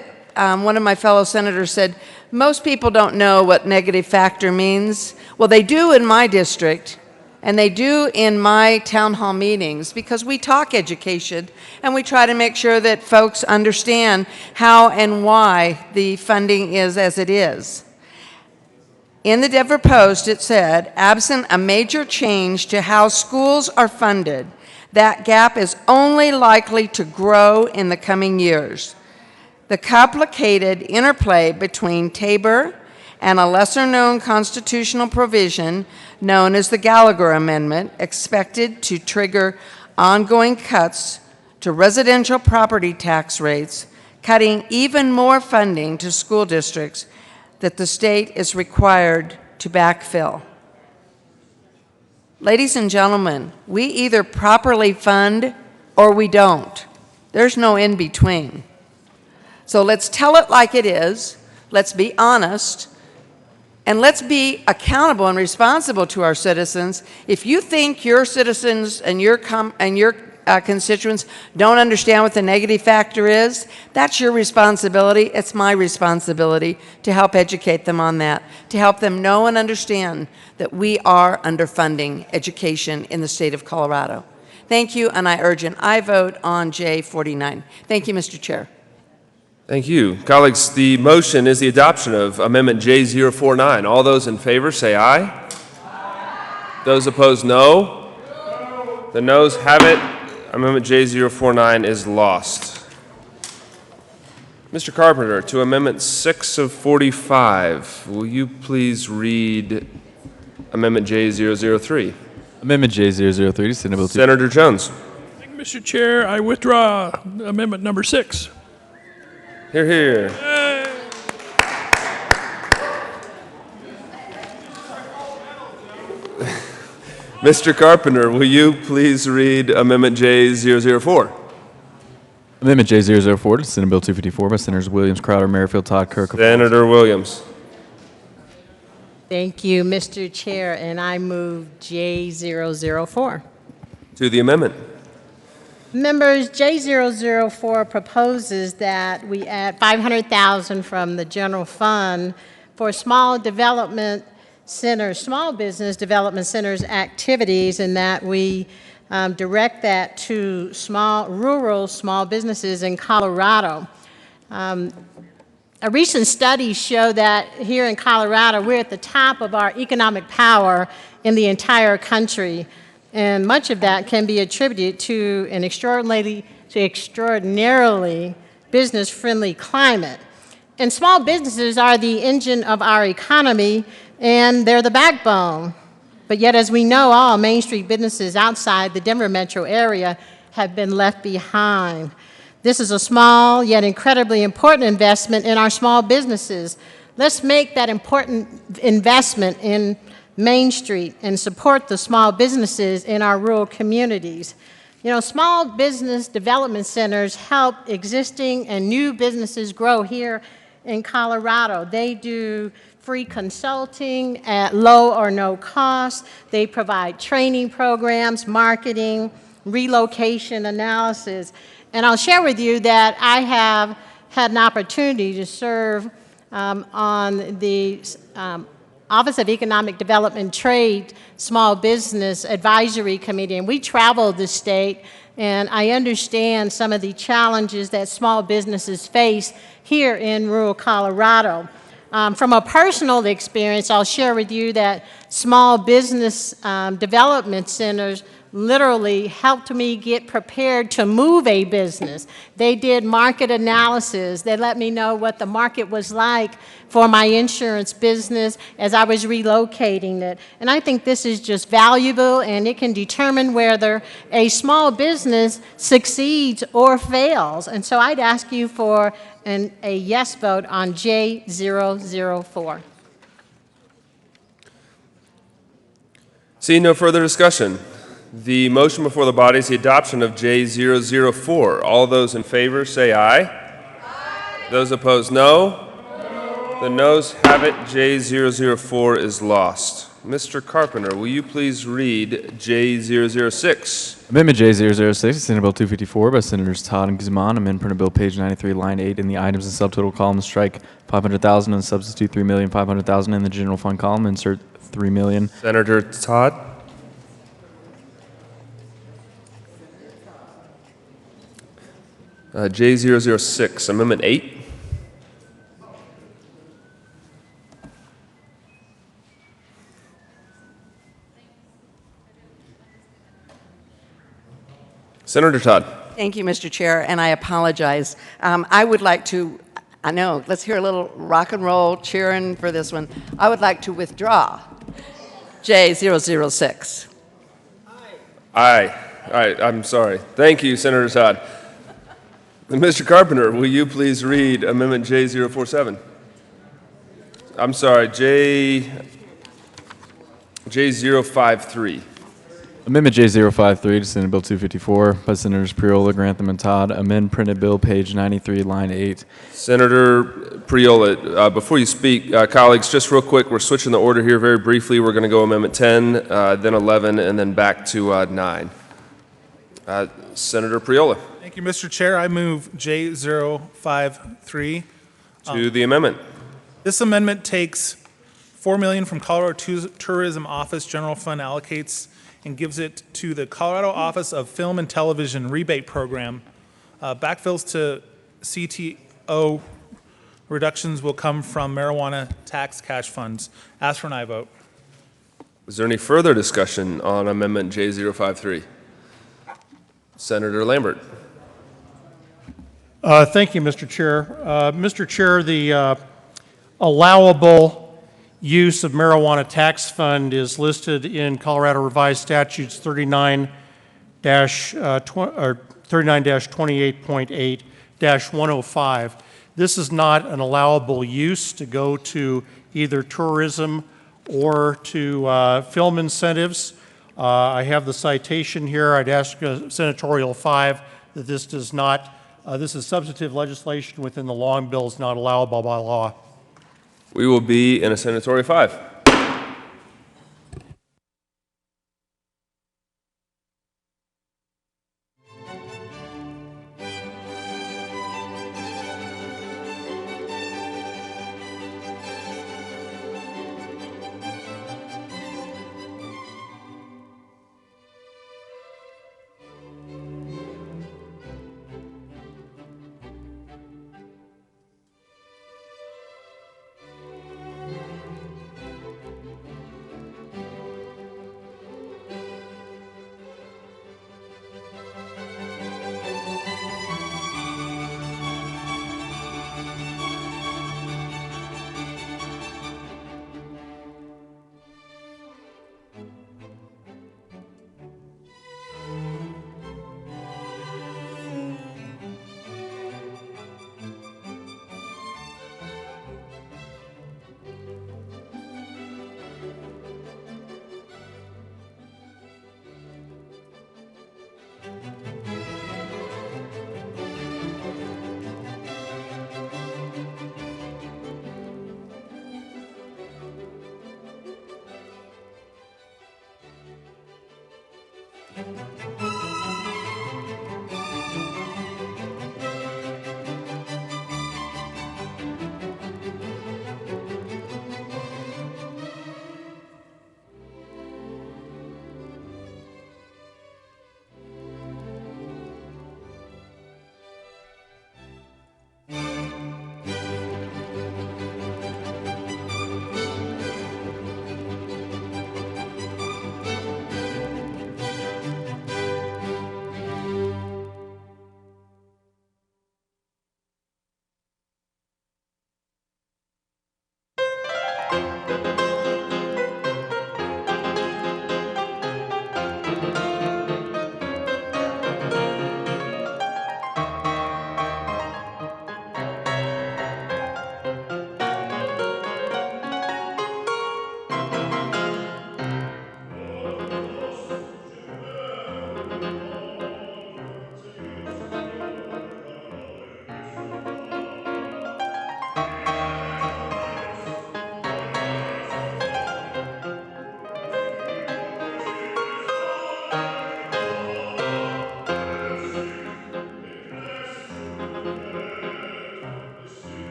Speaker 11: one of my fellow senators said, most people don't know what negative factor means. Well, they do in my district, and they do in my town hall meetings, because we talk education and we try to make sure that folks understand how and why the funding is as it is. In the Denver Post, it said, absent a major change to how schools are funded, that gap is only likely to grow in the coming years. The complicated interplay between Tabor and a lesser-known constitutional provision known as the Gallagher Amendment, expected to trigger ongoing cuts to residential property tax rates, cutting even more funding to school districts that the state is required to backfill. Ladies and gentlemen, we either properly fund or we don't. There's no in between. So let's tell it like it is. Let's be honest. And let's be accountable and responsible to our citizens. If you think your citizens and your constituents don't understand what the negative factor is, that's your responsibility. It's my responsibility to help educate them on that, to help them know and understand that we are underfunding education in the state of Colorado. Thank you, and I urge an aye vote on J49. Thank you, Mr. Chair.
Speaker 6: Thank you. Colleagues, the motion is the adoption of Amendment J049. All those in favor say aye. Aye. Those opposed, no. No. The noes have it. Amendment J049 is lost. Mr. Carpenter, to Amendment 6 of 45, will you please read Amendment J003?
Speaker 2: Amendment J003, Senate Bill 2.
Speaker 6: Senator Jones.
Speaker 7: Thank you, Mr. Chair. I withdraw Amendment number 6.
Speaker 6: Hear, hear. Mr. Carpenter, will you please read Amendment J004?
Speaker 2: Amendment J004 to Senate Bill 254 by Senators Williams, Crowder, Merrifield, Todd, Kirk.
Speaker 6: Senator Williams.
Speaker 13: Thank you, Mr. Chair, and I move J004.
Speaker 6: To the amendment.
Speaker 13: Members, J004 proposes that we add $500,000 from the general fund for small development centers, small business development centers activities, and that we direct that to rural small businesses in Colorado. A recent study showed that here in Colorado, we're at the top of our economic power in the entire country. And much of that can be attributed to an extraordinarily business-friendly climate. And small businesses are the engine of our economy, and they're the backbone. But yet, as we know, all Main Street businesses outside the Denver metro area have been left behind. This is a small yet incredibly important investment in our small businesses. Let's make that important investment in Main Street and support the small businesses in our rural communities. You know, small business development centers help existing and new businesses grow here in Colorado. They do free consulting at low or no cost. They provide training programs, marketing, relocation analysis. And I'll share with you that I have had an opportunity to serve on the Office of Economic Development Trade Small Business Advisory Committee, and we traveled the state, and I understand some of the challenges that small businesses face here in rural Colorado. From a personal experience, I'll share with you that small business development centers literally helped me get prepared to move a business. They did market analysis. They let me know what the market was like for my insurance business as I was relocating it. And I think this is just valuable, and it can determine whether a small business succeeds or fails. And so I'd ask you for a yes vote on J004.
Speaker 6: Seeing no further discussion, the motion before the body is the adoption of J004. All those in favor say aye. Aye. Those opposed, no. The noes have it. J004 is lost. Mr. Carpenter, will you please read J006?
Speaker 2: Amendment J006, Senate Bill 254 by Senators Todd and Guzman. Amend printed bill page 93, line 8 in the items and subtotal column. Strike 500,000 and substitute 3,500,000 in the general fund column. Insert 3 million.
Speaker 6: Senator Todd. J006, Amendment 8. Senator Todd.
Speaker 11: Thank you, Mr. Chair, and I apologize. I would like to, I know, let's hear a little rock and roll cheering for this one. I would like to withdraw J006.
Speaker 6: Aye. All right, I'm sorry. Thank you, Senator Todd. Mr. Carpenter, will you please read Amendment J047? I'm sorry, J053.
Speaker 2: Amendment J053 to Senate Bill 254 by Senators Priola, Grantham, and Todd. Amend printed bill page 93, line 8.
Speaker 6: Senator Priola, before you speak, colleagues, just real quick, we're switching the order here very briefly. We're going to go Amendment 10, then 11, and then back to 9. Senator Priola.
Speaker 18: Thank you, Mr. Chair. I move J053.
Speaker 6: To the amendment.
Speaker 18: This amendment takes $4 million from Colorado Tourism Office General Fund, allocates and gives it to the Colorado Office of Film and Television Rebate Program. Backfills to CTO reductions will come from marijuana tax cash funds. Ask for an aye vote.
Speaker 6: Is there any further discussion on Amendment J053? Senator Lambert.
Speaker 19: Thank you, Mr. Chair. Mr. Chair, the allowable use of marijuana tax fund is listed in Colorado Revised Statutes 39-28.8-105. This is not an allowable use to go to either tourism or to film incentives. I have the citation here. I'd ask Senatorial 5 that this does not, this is substantive legislation within the long bill, is not allowable by law.
Speaker 6: We will be in a Senatorial 5.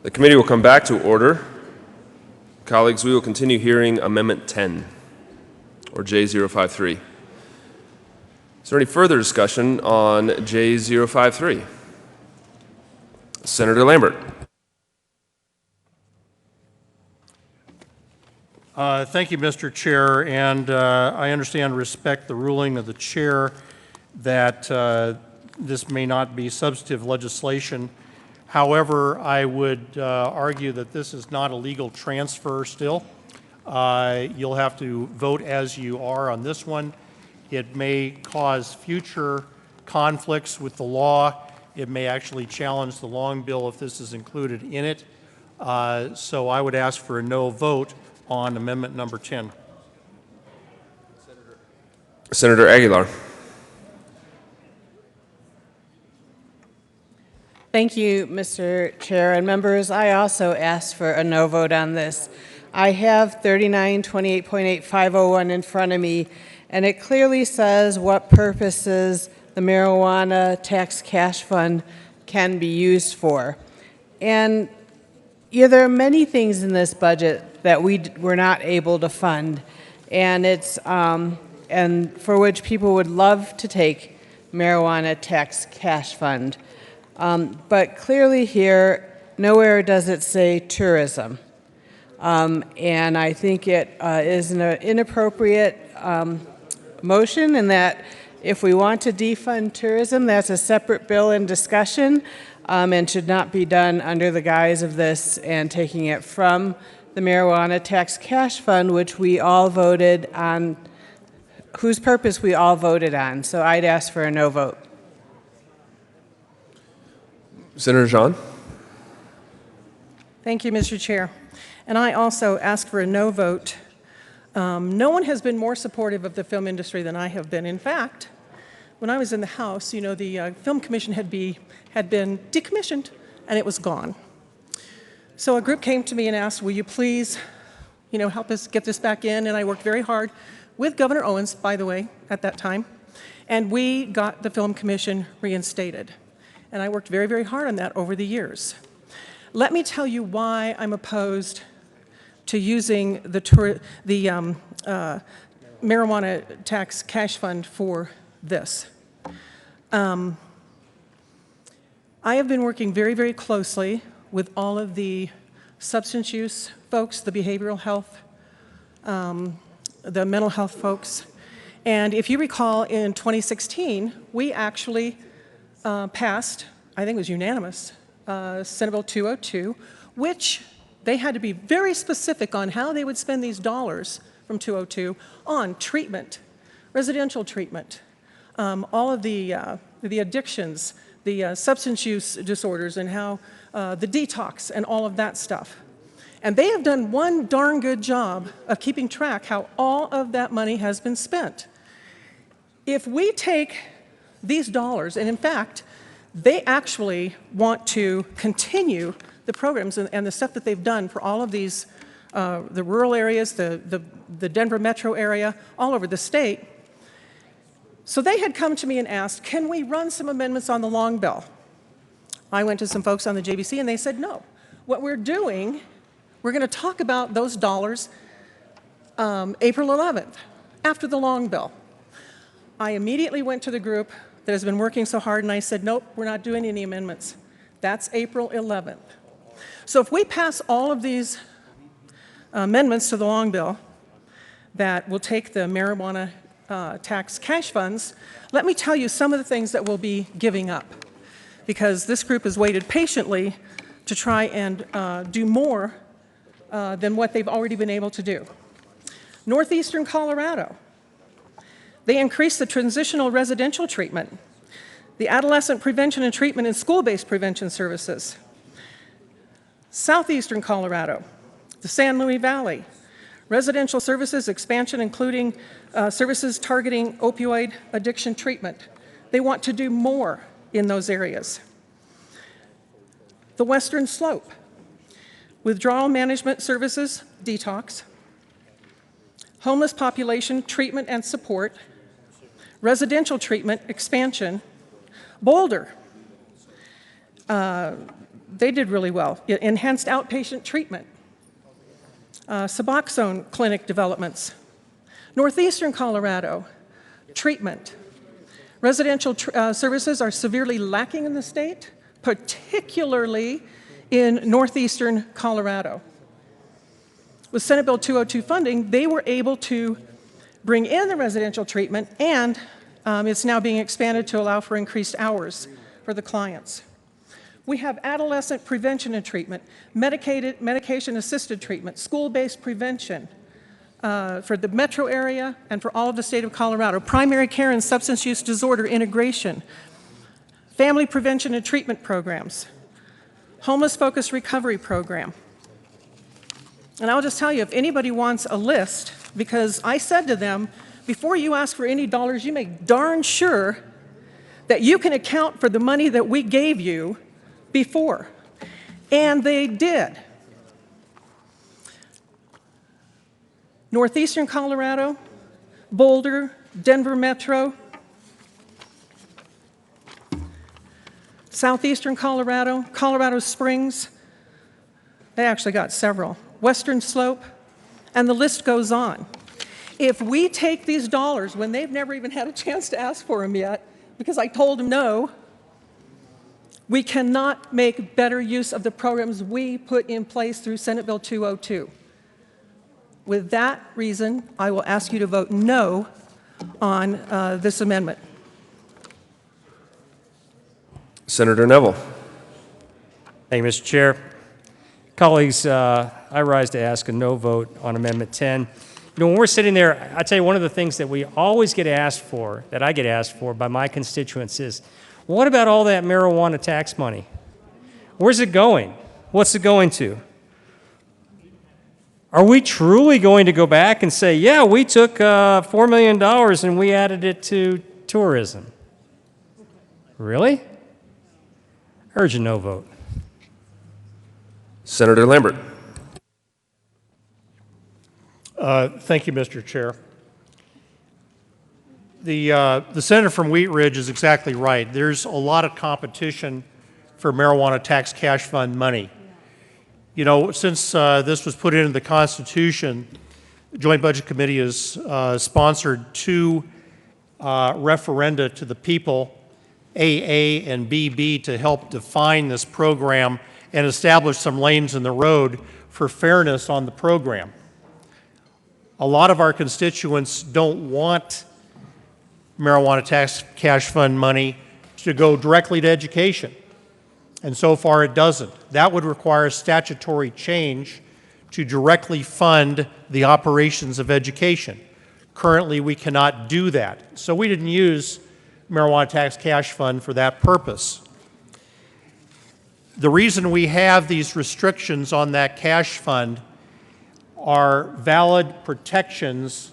Speaker 6: The committee will come back to order. Colleagues, we will continue hearing Amendment 10, or J053. Is there any further discussion on J053? Senator Lambert.
Speaker 19: Thank you, Mr. Chair, and I understand and respect the ruling of the chair that this may not be substantive legislation. However, I would argue that this is not a legal transfer still. You'll have to vote as you are on this one. It may cause future conflicts with the law. It may actually challenge the long bill if this is included in it. So I would ask for a no vote on amendment number 10.
Speaker 6: Senator Aguilar.
Speaker 4: Thank you, Mr. Chair and members. I also ask for a no vote on this. I have 3928.8501 in front of me, and it clearly says what purposes the marijuana tax cash fund can be used for. And there are many things in this budget that we were not able to fund, and it's and for which people would love to take marijuana tax cash fund. But clearly here, nowhere does it say tourism. And I think it is an inappropriate motion, in that if we want to defund tourism, that's a separate bill in discussion, and should not be done under the guise of this and taking it from the marijuana tax cash fund, which we all voted on, whose purpose we all voted on. So I'd ask for a no vote.
Speaker 6: Senator Jean.
Speaker 20: Thank you, Mr. Chair. And I also ask for a no vote. No one has been more supportive of the film industry than I have been. In fact, when I was in the House, the Film Commission had been decommissioned, and it was gone. So a group came to me and asked, will you please, help us get this back in? And I worked very hard with Governor Owens, by the way, at that time, and we got the Film Commission reinstated. And I worked very, very hard on that over the years. Let me tell you why I'm opposed to using the marijuana tax cash fund for this. I have been working very, very closely with all of the substance use folks, the behavioral health, the mental health folks. And if you recall, in 2016, we actually passed, I think it was unanimous, Senate Bill 202, which they had to be very specific on how they would spend these dollars from 202 on treatment, residential treatment, all of the addictions, the substance use disorders, and how the detox and all of that stuff. And they have done one darn good job of keeping track how all of that money has been spent. If we take these dollars, and in fact, they actually want to continue the programs and the stuff that they've done for all of these, the rural areas, the Denver metro area, all over the state. So they had come to me and asked, can we run some amendments on the long bill? I went to some folks on the JBC and they said, no. What we're doing, we're going to talk about those dollars April 11th, after the long bill. I immediately went to the group that has been working so hard and I said, nope, we're not doing any amendments. That's April 11th. So if we pass all of these amendments to the long bill that will take the marijuana tax cash funds, let me tell you some of the things that we'll be giving up, because this group has waited patiently to try and do more than what they've already been able to do. Northeastern Colorado, they increased the transitional residential treatment, the adolescent prevention and treatment and school-based prevention services. Southeastern Colorado, the San Luis Valley, residential services expansion, including services targeting opioid addiction treatment. They want to do more in those areas. The Western Slope, withdrawal management services, detox, homeless population treatment and support, residential treatment expansion. Boulder, They did really well. Enhanced outpatient treatment, Suboxone clinic developments, Northeastern Colorado, treatment. Residential services are severely lacking in the state, particularly in northeastern Colorado. With Senate Bill 202 funding, they were able to bring in the residential treatment, and it's now being expanded to allow for increased hours for the clients. We have adolescent prevention and treatment, medication-assisted treatment, school-based prevention for the metro area and for all of the state of Colorado, primary care and substance use disorder integration, family prevention and treatment programs, homeless-focused recovery program. And I'll just tell you, if anybody wants a list, because I said to them, before you ask for any dollars, you make darn sure that you can account for the money that we gave you before. And they did. Northeastern Colorado, Boulder, Denver Metro, Southeastern Colorado, Colorado Springs, they actually got several, Western Slope, and the list goes on. If we take these dollars when they've never even had a chance to ask for them yet, because I told them no, we cannot make better use of the programs we put in place through Senate Bill 202. With that reason, I will ask you to vote no on this amendment.
Speaker 6: Senator Neville.
Speaker 22: Thank you, Mr. Chair. Colleagues, I rise to ask a no vote on Amendment 10. You know, when we're sitting there, I tell you, one of the things that we always get asked for, that I get asked for by my constituents is, what about all that marijuana tax money? Where's it going? What's it going to? Are we truly going to go back and say, yeah, we took $4 million and we added it to tourism? Really? I urge a no vote.
Speaker 6: Senator Lambert.
Speaker 19: Thank you, Mr. Chair. The senator from Wheat Ridge is exactly right. There's a lot of competition for marijuana tax cash fund money. You know, since this was put into the Constitution, the Joint Budget Committee has sponsored two referenda to the people, AA and BB, to help define this program and establish some lanes in the road for fairness on the program. A lot of our constituents don't want marijuana tax cash fund money to go directly to education. And so far it doesn't. That would require statutory change to directly fund the operations of education. Currently, we cannot do that. So we didn't use marijuana tax cash fund for that purpose. The reason we have these restrictions on that cash fund are valid protections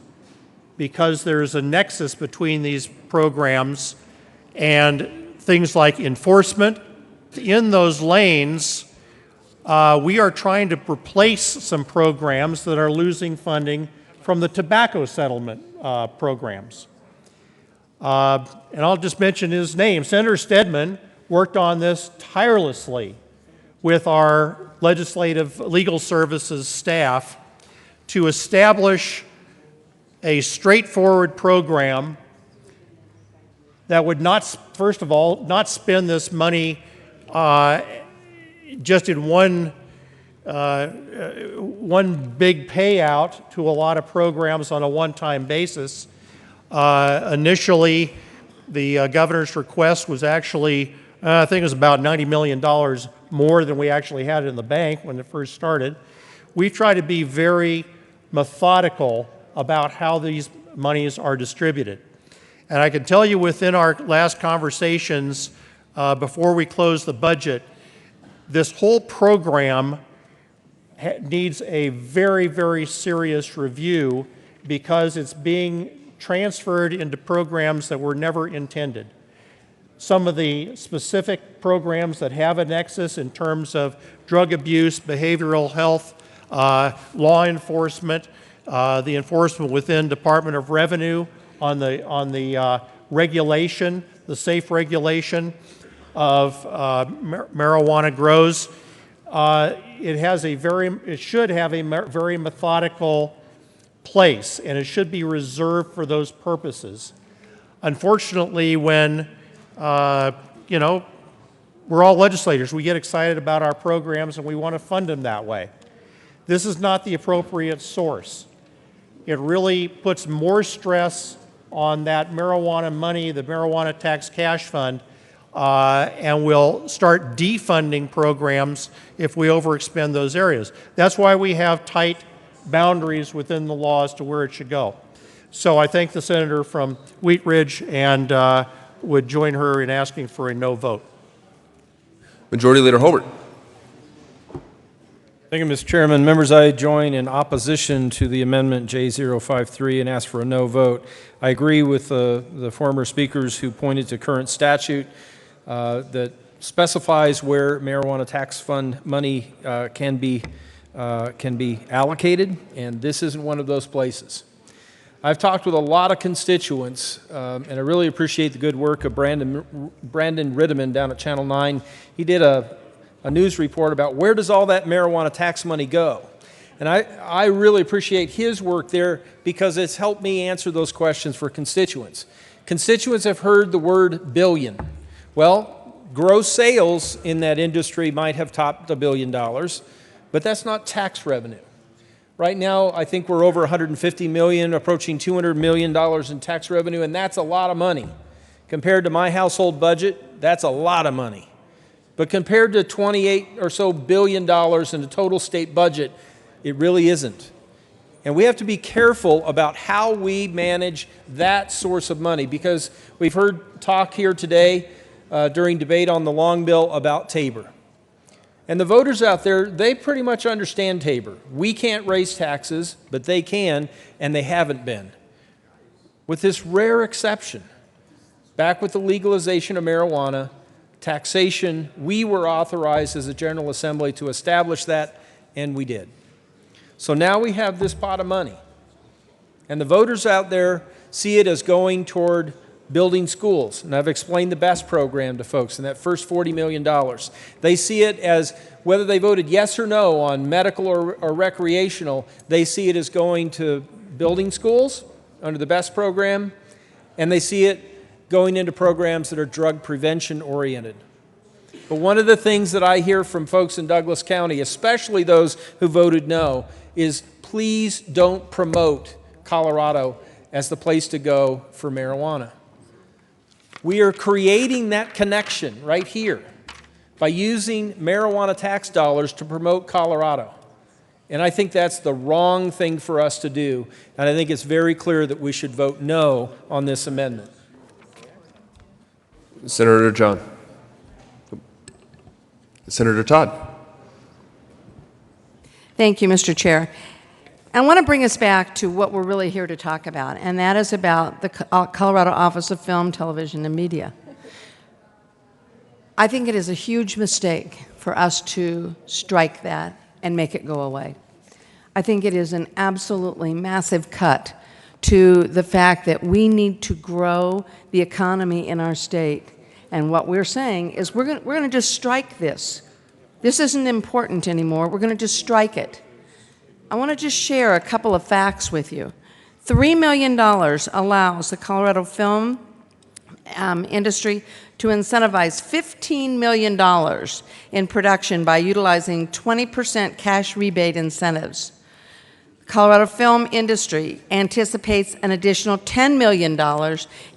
Speaker 19: because there's a nexus between these programs and things like enforcement. In those lanes, we are trying to replace some programs that are losing funding from the tobacco settlement programs. And I'll just mention his name. Senator Stedman worked on this tirelessly with our legislative legal services staff to establish a straightforward program that would not, first of all, not spend this money just in one big payout to a lot of programs on a one-time basis. Initially, the governor's request was actually, I think it was about $90 million more than we actually had in the bank when it first started. We've tried to be very methodical about how these monies are distributed. And I can tell you within our last conversations before we close the budget, this whole program needs a very, very serious review because it's being transferred into programs that were never intended. Some of the specific programs that have a nexus in terms of drug abuse, behavioral health, law enforcement, the enforcement within Department of Revenue on the regulation, the safe regulation, of marijuana grows, it should have a very methodical place, and it should be reserved for those purposes. Unfortunately, when we're all legislators, we get excited about our programs and we want to fund them that way. This is not the appropriate source. It really puts more stress on that marijuana money, the marijuana tax cash fund, and will start defunding programs if we overexpend those areas. That's why we have tight boundaries within the law as to where it should go. So I thank the senator from Wheat Ridge and would join her in asking for a no vote.
Speaker 6: Majority Leader Hobart.
Speaker 5: Thank you, Mr. Chairman. Members, I join in opposition to the amendment J053 and ask for a no vote. I agree with the former speakers who pointed to current statute that specifies where marijuana tax fund money can be allocated, and this isn't one of those places. I've talked with a lot of constituents, and I really appreciate the good work of Brandon Ritteman down at Channel 9. He did a news report about where does all that marijuana tax money go. And I really appreciate his work there because it's helped me answer those questions for constituents. Constituents have heard the word billion. Well, gross sales in that industry might have topped $1 billion, but that's not tax revenue. Right now, I think we're over $150 million, approaching $200 million in tax revenue, and that's a lot of money. Compared to my household budget, that's a lot of money. But compared to $28 or so billion in the total state budget, it really isn't. And we have to be careful about how we manage that source of money, because we've heard talk here today during debate on the Long Bill about Tabor. And the voters out there, they pretty much understand Tabor. We can't raise taxes, but they can, and they haven't been. With this rare exception, back with the legalization of marijuana, taxation, we were authorized as a General Assembly to establish that, and we did. So now we have this pot of money. And the voters out there see it as going toward building schools. And I've explained the BEST program to folks and that first $40 million. They see it as, whether they voted yes or no on medical or recreational, they see it as going to building schools under the BEST program, and they see it going into programs that are drug prevention oriented. But one of the things that I hear from folks in Douglas County, especially those who voted no, is please don't promote Colorado as the place to go for marijuana. We are creating that connection right here by using marijuana tax dollars to promote Colorado. And I think that's the wrong thing for us to do. And I think it's very clear that we should vote no on this amendment.
Speaker 6: Senator John. Senator Todd.
Speaker 11: Thank you, Mr. Chair. I want to bring us back to what we're really here to talk about, and that is about the Colorado Office of Film, Television, and Media. I think it is a huge mistake for us to strike that and make it go away. I think it is an absolutely massive cut to the fact that we need to grow the economy in our state. And what we're saying is we're going to just strike this. This isn't important anymore. We're going to just strike it. I want to just share a couple of facts with you. $3 million allows the Colorado film industry to incentivize $15 million in production by utilizing 20% cash rebate incentives. Colorado film industry anticipates an additional $10 million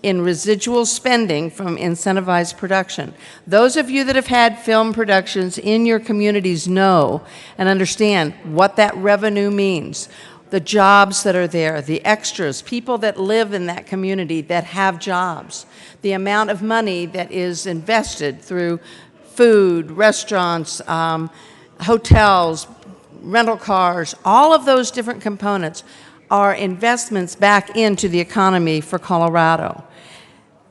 Speaker 11: in residual spending from incentivized production. Those of you that have had film productions in your communities know and understand what that revenue means. The jobs that are there, the extras, people that live in that community that have jobs, the amount of money that is invested through food, restaurants, hotels, rental cars, all of those different components are investments back into the economy for Colorado.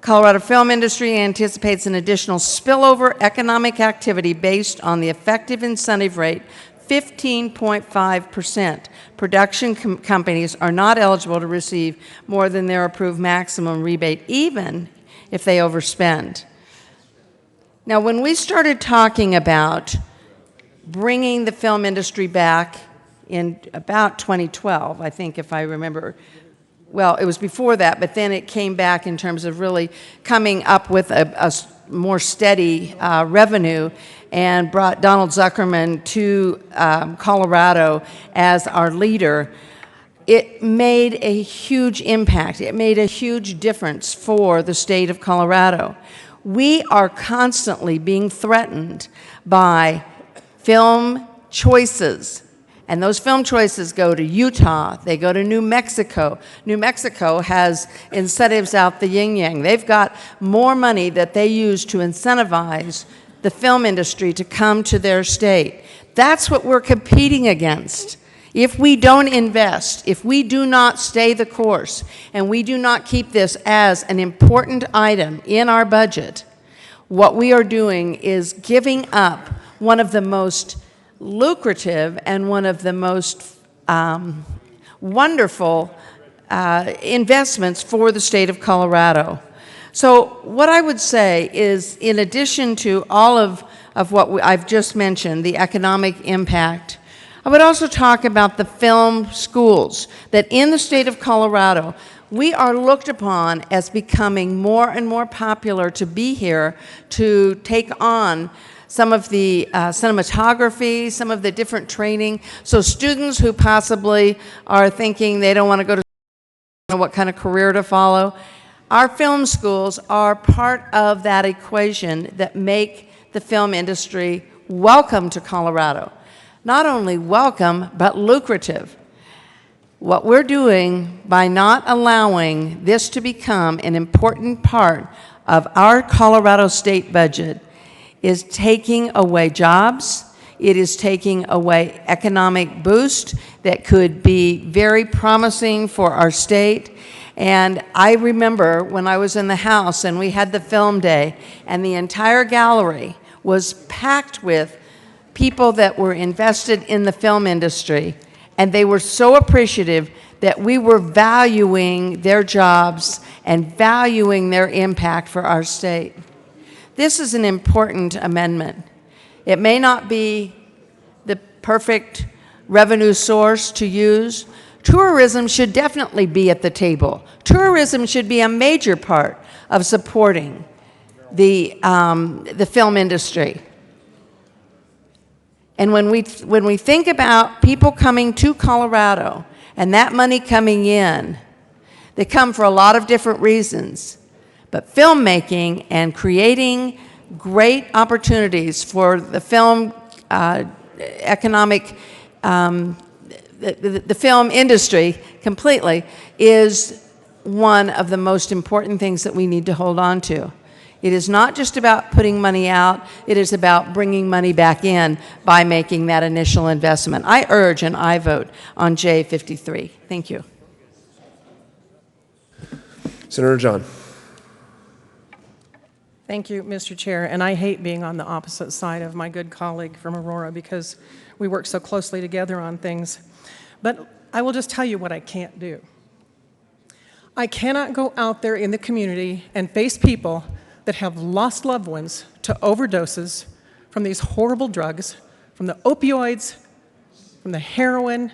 Speaker 11: Colorado film industry anticipates an additional spillover economic activity based on the effective incentive rate, 15.5%. Production companies are not eligible to receive more than their approved maximum rebate, even if they overspend. Now, when we started talking about bringing the film industry back in about 2012, I think, if I remember, well, it was before that, but then it came back in terms of really coming up with a more steady revenue, and brought Donald Zuckerman to Colorado as our leader. It made a huge impact. It made a huge difference for the state of Colorado. We are constantly being threatened by film choices. And those film choices go to Utah, they go to New Mexico. New Mexico has incentives out the yin-yang. They've got more money that they use to incentivize the film industry to come to their state. That's what we're competing against. If we don't invest, if we do not stay the course, and we do not keep this as an important item in our budget, what we are doing is giving up one of the most lucrative and one of the most wonderful investments for the state of Colorado. So what I would say is, in addition to all of what I've just mentioned, the economic impact, I would also talk about the film schools, that in the state of Colorado, we are looked upon as becoming more and more popular to be here to take on some of the cinematography, some of the different training. So students who possibly are thinking they don't want to go to school, what kind of career to follow, our film schools are part of that equation that make the film industry welcome to Colorado. Not only welcome, but lucrative. What we're doing by not allowing this to become an important part of our Colorado state budget is taking away jobs. It is taking away economic boost that could be very promising for our state. And I remember when I was in the House and we had the film day, and the entire gallery was packed with people that were invested in the film industry, and they were so appreciative that we were valuing their jobs and valuing their impact for our state. This is an important amendment. It may not be the perfect revenue source to use. Tourism should definitely be at the table. Tourism should be a major part of supporting the film industry. And when we think about people coming to Colorado and that money coming in, they come for a lot of different reasons. But filmmaking and creating great opportunities for the film economic, the film industry completely is one of the most important things that we need to hold on to. It is not just about putting money out, it is about bringing money back in by making that initial investment. I urge and I vote on J53. Thank you.
Speaker 6: Senator John.
Speaker 20: Thank you, Mr. Chair. And I hate being on the opposite side of my good colleague from Aurora because we work so closely together on things. But I will just tell you what I can't do. I cannot go out there in the community and face people that have lost loved ones to overdoses from these horrible drugs, from the opioids, from the heroin,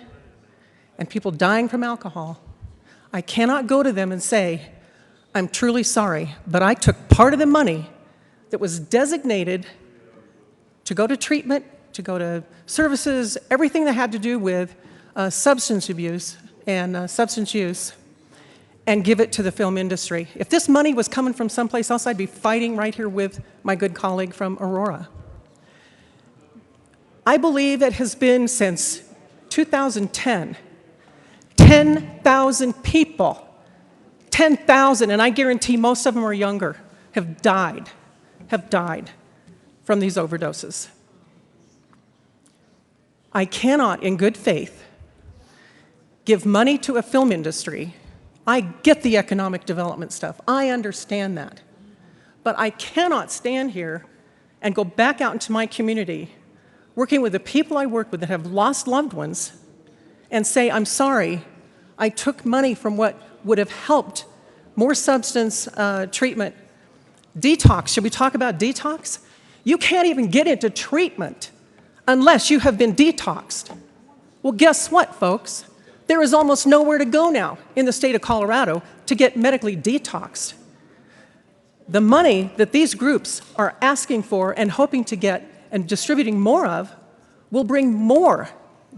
Speaker 20: and people dying from alcohol. I cannot go to them and say, I'm truly sorry, but I took part of the money that was designated to go to treatment, to go to services, everything that had to do with substance abuse and substance use, and give it to the film industry. If this money was coming from someplace else, I'd be fighting right here with my good colleague from Aurora. I believe it has been since 2010, 10,000 people, 10,000, and I guarantee most of them are younger, have died from these overdoses. I cannot, in good faith, give money to a film industry. I get the economic development stuff. I understand that. But I cannot stand here and go back out into my community, working with the people I work with that have lost loved ones, and say, I'm sorry, I took money from what would have helped more substance treatment. Detox, should we talk about detox? You can't even get into treatment unless you have been detoxed. Well, guess what, folks? There is almost nowhere to go now in the state of Colorado to get medically detoxed. The money that these groups are asking for and hoping to get and distributing more of will bring more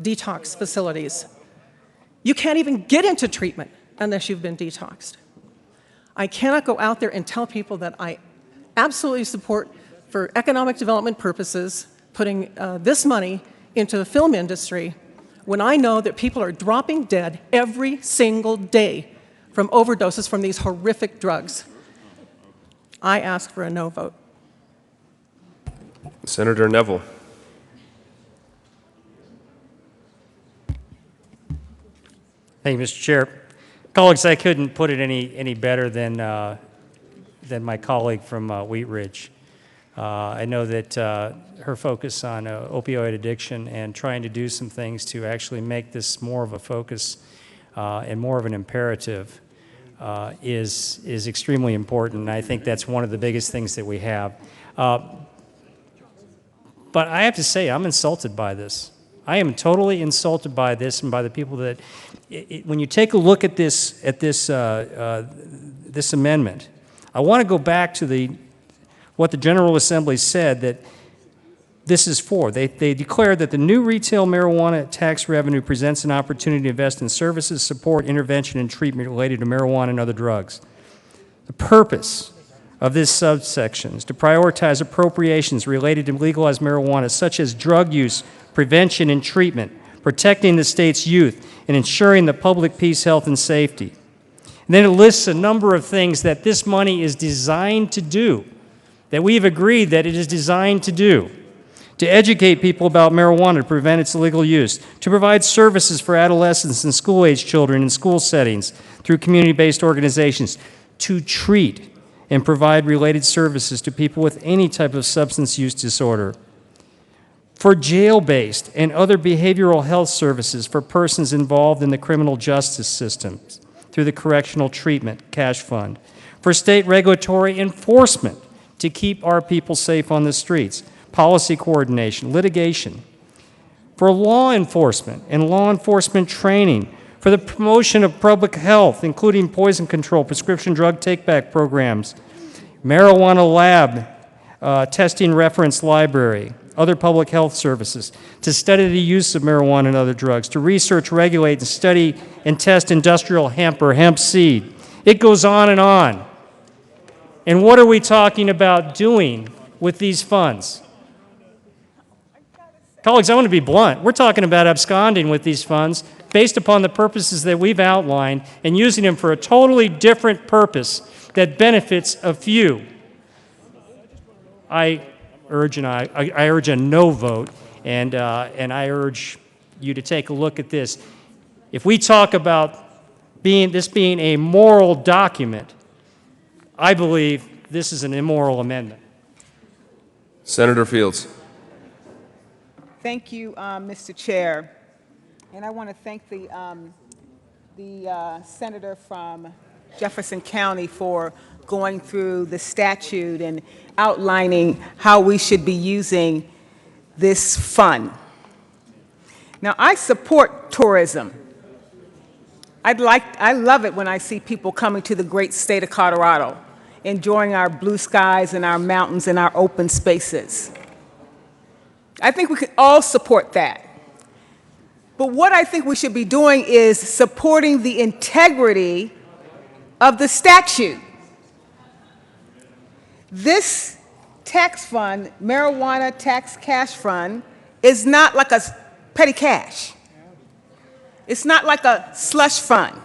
Speaker 20: detox facilities. You can't even get into treatment unless you've been detoxed. I cannot go out there and tell people that I absolutely support, for economic development purposes, putting this money into the film industry when I know that people are dropping dead every single day from overdoses from these horrific drugs. I ask for a no vote.
Speaker 6: Senator Neville.
Speaker 22: Thank you, Mr. Chair. Colleagues, I couldn't put it any better than my colleague from Wheat Ridge. I know that her focus on opioid addiction and trying to do some things to actually make this more of a focus and more of an imperative is extremely important. And I think that's one of the biggest things that we have. But I have to say, I'm insulted by this. I am totally insulted by this and by the people that, when you take a look at this amendment, I want to go back to what the General Assembly said that this is for. They declared that the new retail marijuana tax revenue presents an opportunity to invest in services, support, intervention, and treatment related to marijuana and other drugs. The purpose of this subsection is to prioritize appropriations related to legalized marijuana, such as drug use, prevention, and treatment, protecting the state's youth, and ensuring the public peace, health, and safety. And then it lists a number of things that this money is designed to do, that we've agreed that it is designed to do. To educate people about marijuana to prevent its illegal use, to provide services for adolescents and school-age children in school settings through community-based organizations, to treat and provide related services to people with any type of substance use disorder, for jail-based and other behavioral health services for persons involved in the criminal justice system through the Correctional Treatment Cash Fund, for state regulatory enforcement to keep our people safe on the streets, policy coordination, litigation, for law enforcement and law enforcement training, for the promotion of public health, including poison control, prescription drug take-back programs, marijuana lab, testing reference library, other public health services, to study the use of marijuana and other drugs, to research, regulate, and study and test industrial hemp or hemp seed. It goes on and on. And what are we talking about doing with these funds? Colleagues, I want to be blunt. We're talking about absconding with these funds based upon the purposes that we've outlined and using them for a totally different purpose that benefits a few. I urge a no vote, and I urge you to take a look at this. If we talk about this being a moral document, I believe this is an immoral amendment.
Speaker 6: Senator Fields.
Speaker 16: Thank you, Mr. Chair. And I want to thank the senator from Jefferson County for going through the statute and outlining how we should be using this fund. Now, I support tourism. I love it when I see people coming to the great state of Colorado, enjoying our blue skies and our mountains and our open spaces. I think we could all support that. But what I think we should be doing is supporting the integrity of the statute. This tax fund, marijuana tax cash fund, is not like a petty cash. It's not like a slush fund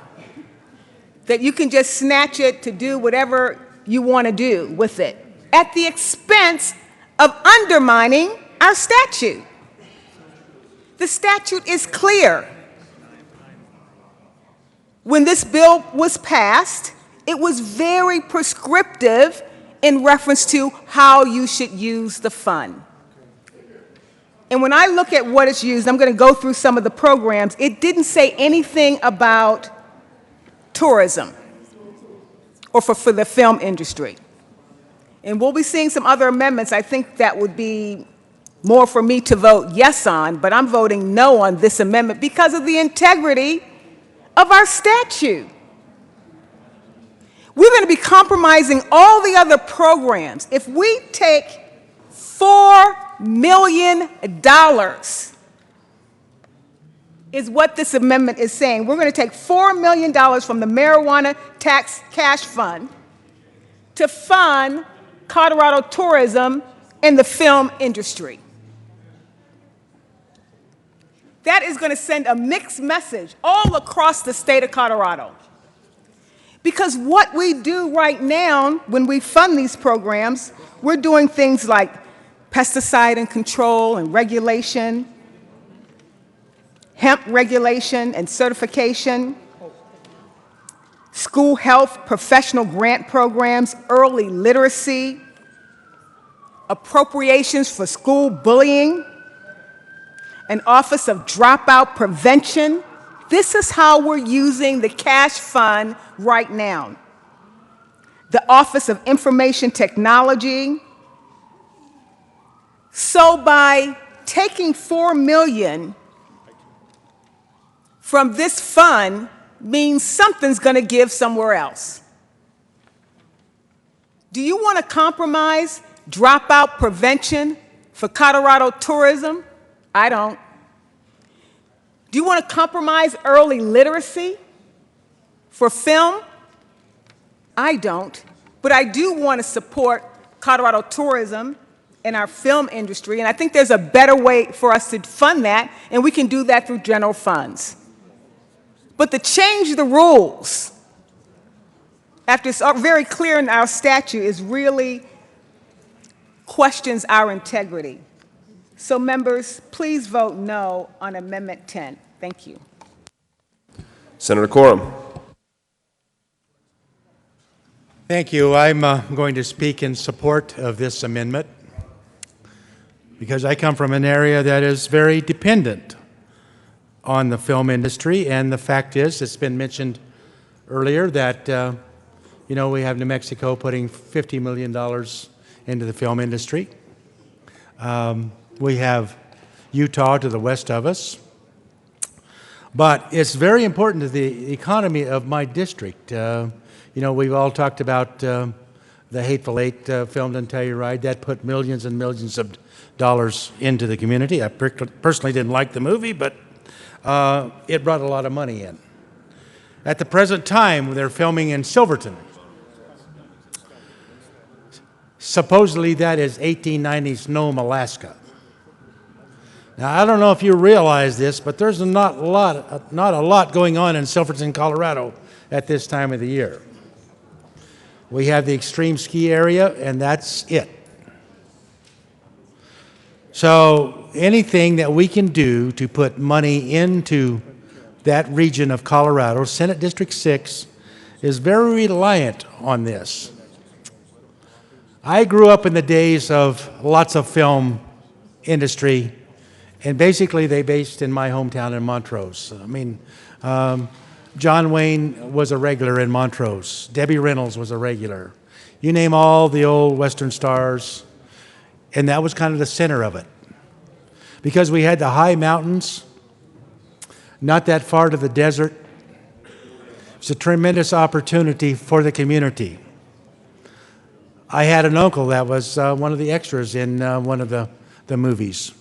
Speaker 16: that you can just snatch it to do whatever you want to do with it at the expense of undermining our statute. The statute is clear. When this bill was passed, it was very prescriptive in reference to how you should use the fund. And when I look at what it's used, I'm going to go through some of the programs. It didn't say anything about tourism or for the film industry. And we'll be seeing some other amendments. I think that would be more for me to vote yes on, but I'm voting no on this amendment because of the integrity of our statute. We're going to be compromising all the other programs. If we take $4 million is what this amendment is saying. We're going to take $4 million from the marijuana tax cash fund to fund Colorado tourism and the film industry. That is going to send a mixed message all across the state of Colorado. Because what we do right now when we fund these programs, we're doing things like pesticide and control and regulation, hemp regulation and certification, school health, professional grant programs, early literacy, appropriations for school bullying, an Office of Dropout Prevention. This is how we're using the cash fund right now. The Office of Information Technology. So by taking $4 million from this fund means something's going to give somewhere else. Do you want to compromise dropout prevention for Colorado tourism? I don't. Do you want to compromise early literacy for film? I don't. But I do want to support Colorado tourism and our film industry, and I think there's a better way for us to fund that, and we can do that through general funds. But to change the rules, after it's very clear in our statute, is really questions our integrity. So members, please vote no on Amendment 10. Thank you.
Speaker 6: Senator Corum.
Speaker 12: Thank you. I'm going to speak in support of this amendment because I come from an area that is very dependent on the film industry, and the fact is, it's been mentioned earlier that, we have New Mexico putting $50 million into the film industry. We have Utah to the west of us. But it's very important to the economy of my district. We've all talked about the Hateful Eight filmed in Telluride. That put millions and millions of dollars into the community. I personally didn't like the movie, but it brought a lot of money in. At the present time, they're filming in Silverton. Supposedly that is 1890s Nome, Alaska. Now, I don't know if you realize this, but there's not a lot going on in Silverton, Colorado at this time of the year. We have the extreme ski area, and that's it. So anything that we can do to put money into that region of Colorado, Senate District 6, is very reliant on this. I grew up in the days of lots of film industry, and basically they based in my hometown in Montrose. John Wayne was a regular in Montrose. Debbie Reynolds was a regular. You name all the old Western stars, and that was kind of the center of it. Because we had the high mountains, not that far to the desert. It was a tremendous opportunity for the community. I had an uncle that was one of the extras in one of the movies.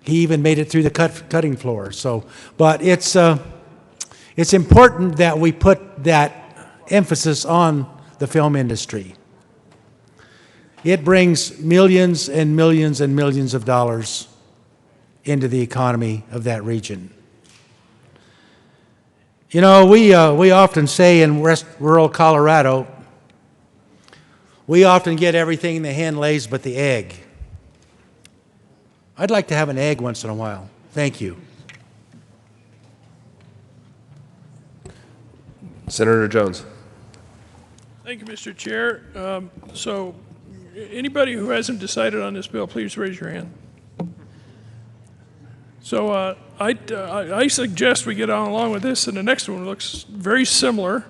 Speaker 12: He even made it through the cutting floor. But it's important that we put that emphasis on the film industry. It brings millions and millions and millions of dollars into the economy of that region. We often say in rural Colorado, we often get everything the hen lays but the egg. I'd like to have an egg once in a while. Thank you.
Speaker 6: Senator Jones.
Speaker 7: Thank you, Mr. Chair. So anybody who hasn't decided on this bill, please raise your hand. So I suggest we get on along with this, and the next one looks very similar.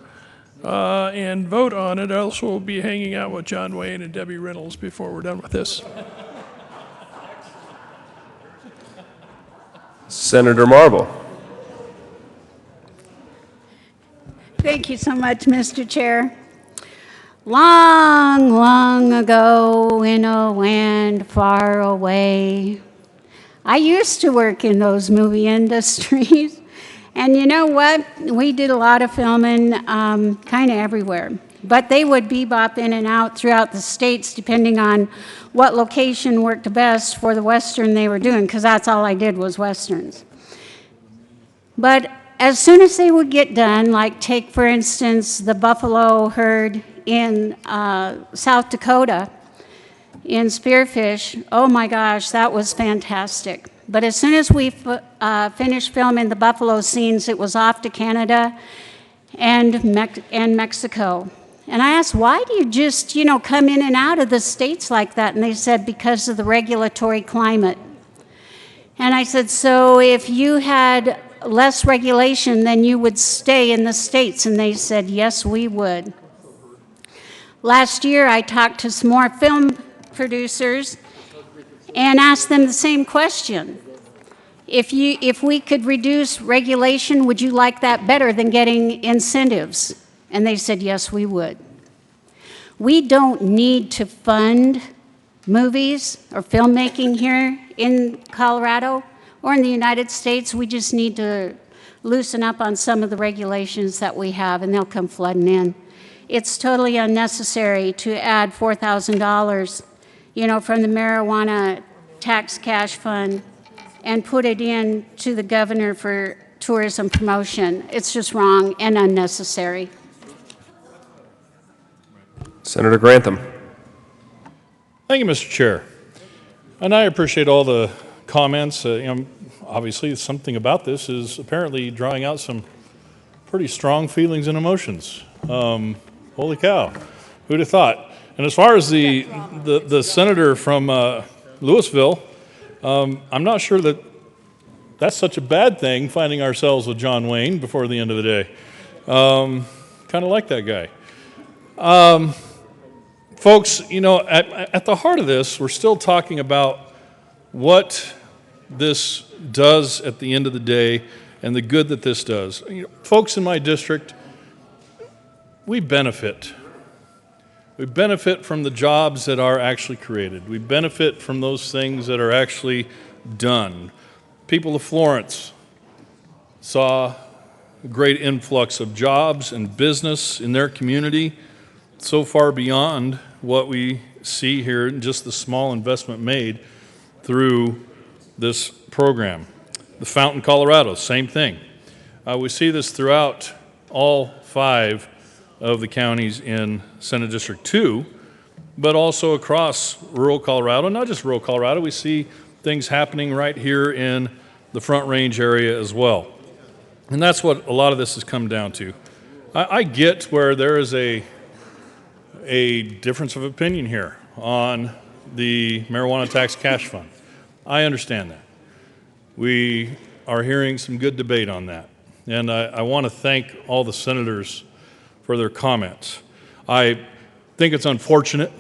Speaker 7: and vote on it, else we'll be hanging out with John Wayne and Debbie Reynolds before we're done with this.
Speaker 6: Senator Marble.
Speaker 1: Thank you so much, Mr. Chair. Long, long ago in a land far away, I used to work in those movie industries. And you know what? We did a lot of filming kind of everywhere. But they would bebop in and out throughout the states depending on what location worked best for the Western they were doing, because that's all I did was Westerns. But as soon as they would get done, like take, for instance, the buffalo herd in South Dakota, in Spearfish, oh my gosh, that was fantastic. But as soon as we finished filming the buffalo scenes, it was off to Canada and Mexico. And I asked, why do you just, come in and out of the states like that? And they said, because of the regulatory climate. And I said, so if you had less regulation, then you would stay in the states? And they said, yes, we would. Last year, I talked to some more film producers and asked them the same question. If we could reduce regulation, would you like that better than getting incentives? And they said, yes, we would. We don't need to fund movies or filmmaking here in Colorado or in the United States. We just need to loosen up on some of the regulations that we have, and they'll come flooding in. It's totally unnecessary to add $4,000, from the marijuana tax cash fund and put it in to the governor for tourism promotion. It's just wrong and unnecessary.
Speaker 6: Senator Grantham.
Speaker 3: Thank you, Mr. Chair. And I appreciate all the comments. Obviously, something about this is apparently drawing out some pretty strong feelings and emotions. Holy cow. Who'd have thought? And as far as the senator from Louisville, I'm not sure that that's such a bad thing, finding ourselves with John Wayne before the end of the day. Kind of like that guy. Folks, at the heart of this, we're still talking about what this does at the end of the day and the good that this does. Folks in my district, we benefit. We benefit from the jobs that are actually created. We benefit from those things that are actually done. People of Florence saw a great influx of jobs and business in their community, so far beyond what we see here in just the small investment made through this program. The Fountain, Colorado, same thing. We see this throughout all 5 of the counties in Senate District 2, but also across rural Colorado. Not just rural Colorado, we see things happening right here in the Front Range area as well. And that's what a lot of this has come down to. I get where there is a difference of opinion here on the marijuana tax cash fund. I understand that. We are hearing some good debate on that. And I want to thank all the senators for their comments. I think it's unfortunate.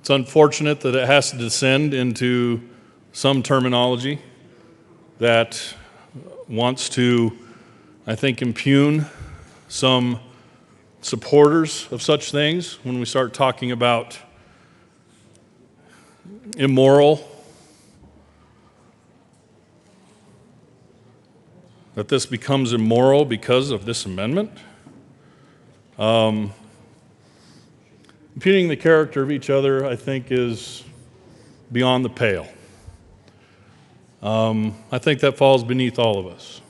Speaker 3: It's unfortunate that it has to descend into some terminology that wants to, I think, impugn some supporters of such things when we start talking about immoral, that this becomes immoral because of this amendment. Impugning the character of each other, I think, is beyond the pale. I think that falls beneath all of us.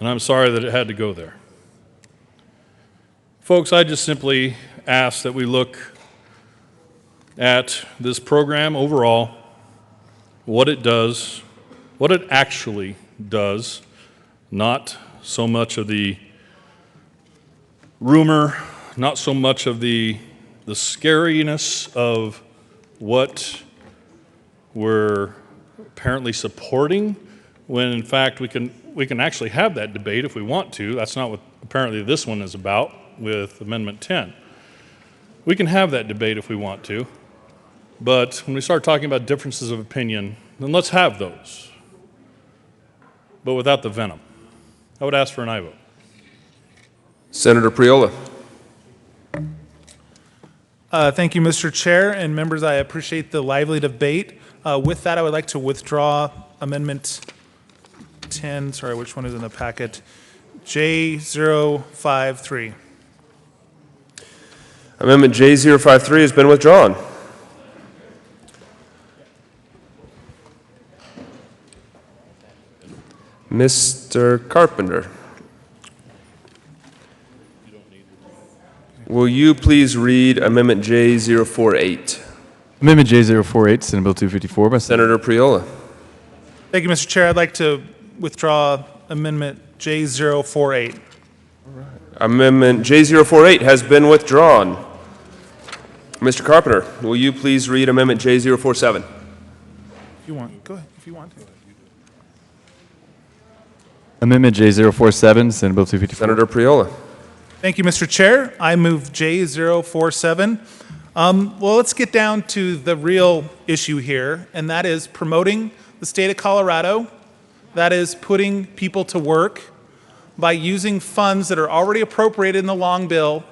Speaker 3: And I'm sorry that it had to go there. Folks, I just simply ask that we look at this program overall, what it does, what it actually does, not so much of the rumor, not so much of the scariness of what we're apparently supporting, when in fact we can actually have that debate if we want to. That's not what apparently this one is about with Amendment 10. We can have that debate if we want to, but when we start talking about differences of opinion, then let's have those, but without the venom. I would ask for an aye vote.
Speaker 6: Senator Priola.
Speaker 18: Thank you, Mr. Chair, and members, I appreciate the lively debate. With that, I would like to withdraw Amendment 10, sorry, which one is in the packet? J053.
Speaker 6: Amendment J053 has been withdrawn. Mr. Carpenter. Will you please read Amendment J048?
Speaker 2: Amendment J048, Senate Bill 254 by
Speaker 6: Senator Priola.
Speaker 18: Thank you, Mr. Chair. I'd like to withdraw Amendment J048.
Speaker 6: Amendment J048 has been withdrawn. Mr. Carpenter, will you please read Amendment J047?
Speaker 18: If you want, go ahead, if you want to.
Speaker 2: Amendment J047, Senate Bill 254.
Speaker 6: Senator Priola.
Speaker 18: Thank you, Mr. Chair. I move J047. Well, let's get down to the real issue here, and that is promoting the state of Colorado. That is putting people to work by using funds that are already appropriated in the long bill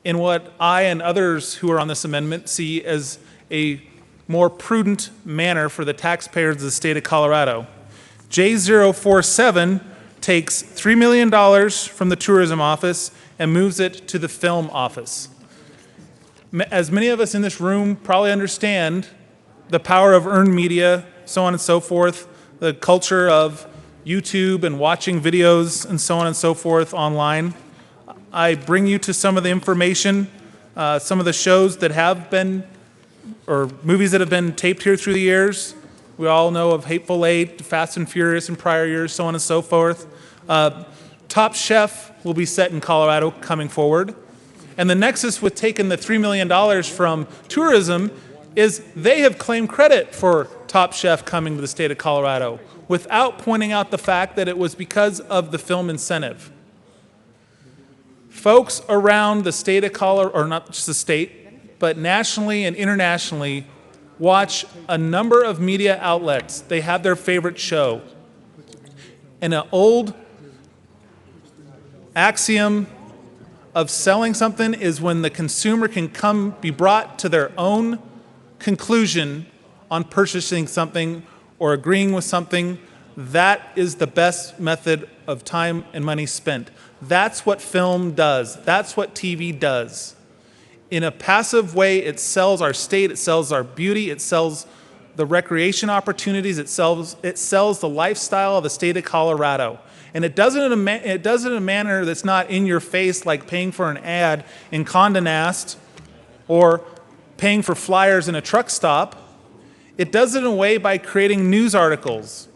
Speaker 18: in what I and others who are on this amendment see as a more prudent manner for the taxpayers of the state of Colorado. J047 takes $3 million from the tourism office and moves it to the film office. As many of us in this room probably understand, the power of earned media, so on and so forth, the culture of YouTube and watching videos and so on and so forth online. I bring you to some of the information, some of the shows that have been, or movies that have been taped here through the years. We all know of Hateful Eight, Fast and Furious in prior years, so on and so forth. Top Chef will be set in Colorado coming forward. And the nexus with taking the $3 million from tourism is they have claimed credit for Top Chef coming to the state of Colorado without pointing out the fact that it was because of the film incentive. Folks around the state of Colorado, or not just the state, but nationally and internationally, watch a number of media outlets. They have their favorite show. And an old axiom of selling something is when the consumer can be brought to their own conclusion on purchasing something or agreeing with something. That is the best method of time and money spent. That's what film does. That's what TV does. In a passive way, it sells our state, it sells our beauty, it sells the recreation opportunities, it sells the lifestyle of the state of Colorado. And it does it in a manner that's not in your face, like paying for an ad in Condé Nast or paying for flyers in a truck stop. It does it in a way by creating news articles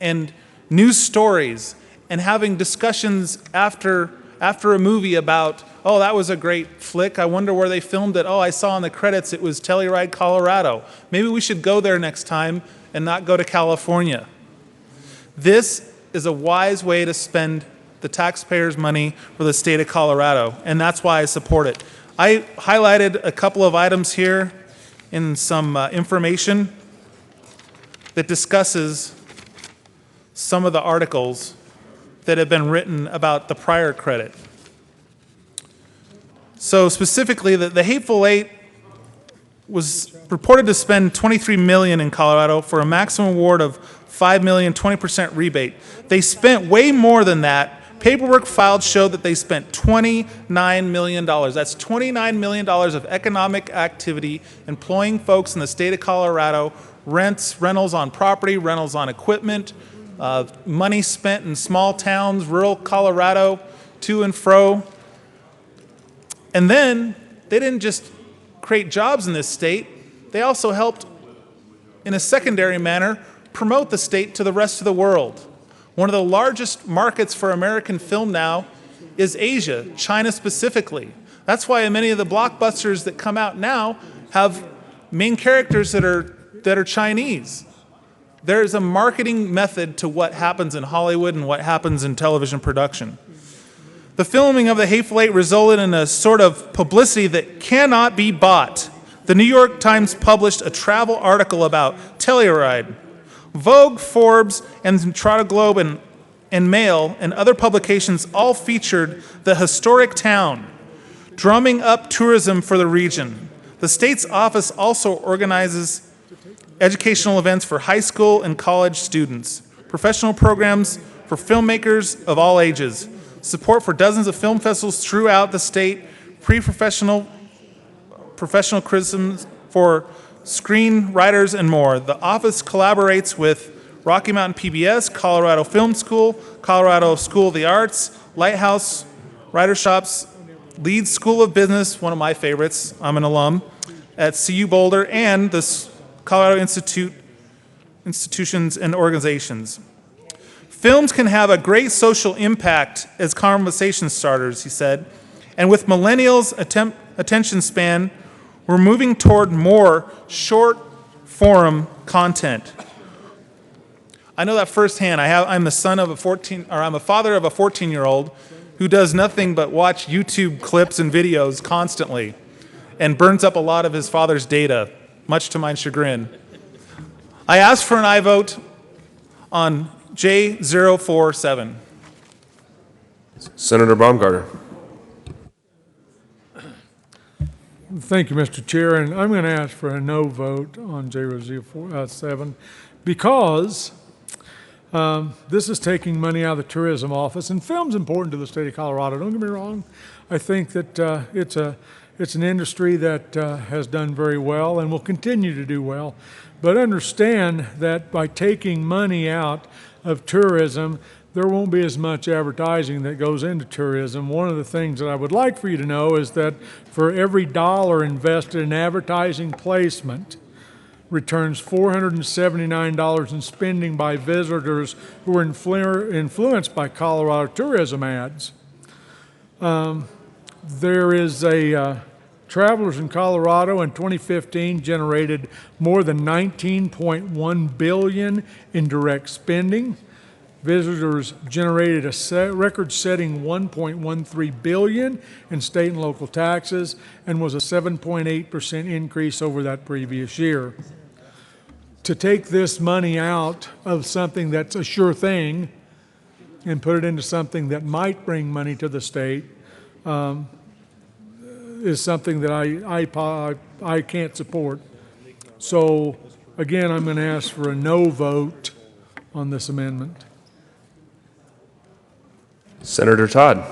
Speaker 18: and news stories and having discussions after a movie about, oh, that was a great flick. I wonder where they filmed it. Oh, I saw in the credits it was Telluride, Colorado. Maybe we should go there next time and not go to California. This is a wise way to spend the taxpayers' money for the state of Colorado, and that's why I support it. I highlighted a couple of items here in some information that discusses some of the articles that have been written about the prior credit. So specifically, the Hateful Eight was reported to spend $23 million in Colorado for a maximum award of $5 million, 20% rebate. They spent way more than that. Paperwork filed showed that they spent $29 million. That's $29 million of economic activity employing folks in the state of Colorado, rentals on property, rentals on equipment, money spent in small towns, rural Colorado, to and fro. And then they didn't just create jobs in this state, they also helped, in a secondary manner, promote the state to the rest of the world. One of the largest markets for American film now is Asia, China specifically. That's why many of the blockbusters that come out now have main characters that are Chinese. There's a marketing method to what happens in Hollywood and what happens in television production. The filming of The Hateful Eight resulted in a sort of publicity that cannot be bought. The New York Times published a travel article about Telluride. Vogue, Forbes, and Toronto Globe and Mail and other publications all featured the historic town, drumming up tourism for the region. The state's office also organizes educational events for high school and college students, professional programs for filmmakers of all ages, support for dozens of film festivals throughout the state, professional criticisms for screenwriters, and more. The office collaborates with Rocky Mountain PBS, Colorado Film School, Colorado School of the Arts, Lighthouse Writer Shops, Leeds School of Business, one of my favorites, I'm an alum, at CU Boulder, and the Colorado institutions and organizations. Films can have a great social impact as conversation starters, he said, and with millennials' attention span, we're moving toward more short-form content. I know that firsthand. I'm the son of I'm a father of a 14-year-old who does nothing but watch YouTube clips and videos constantly and burns up a lot of his father's data, much to my chagrin. I asked for an aye vote on J047.
Speaker 6: Senator Baumgartner.
Speaker 14: Thank you, Mr. Chair, and I'm going to ask for a no vote on J047 because this is taking money out of the tourism office, and film's important to the state of Colorado. Don't get me wrong. I think that it's an industry that has done very well and will continue to do well. But understand that by taking money out of tourism, there won't be as much advertising that goes into tourism. One of the things that I would like for you to know is that for every dollar invested in advertising placement, returns $479 in spending by visitors who are influenced by Colorado tourism ads. There is a Travelers in Colorado in 2015 generated more than $19.1 billion in direct spending. Visitors generated a record-setting $1.13 billion in state and local taxes and was a 7.8% increase over that previous year. To take this money out of something that's a sure thing and put it into something that might bring money to the state is something that I can't support. So again, I'm going to ask for a no vote on this amendment.
Speaker 6: Senator Todd.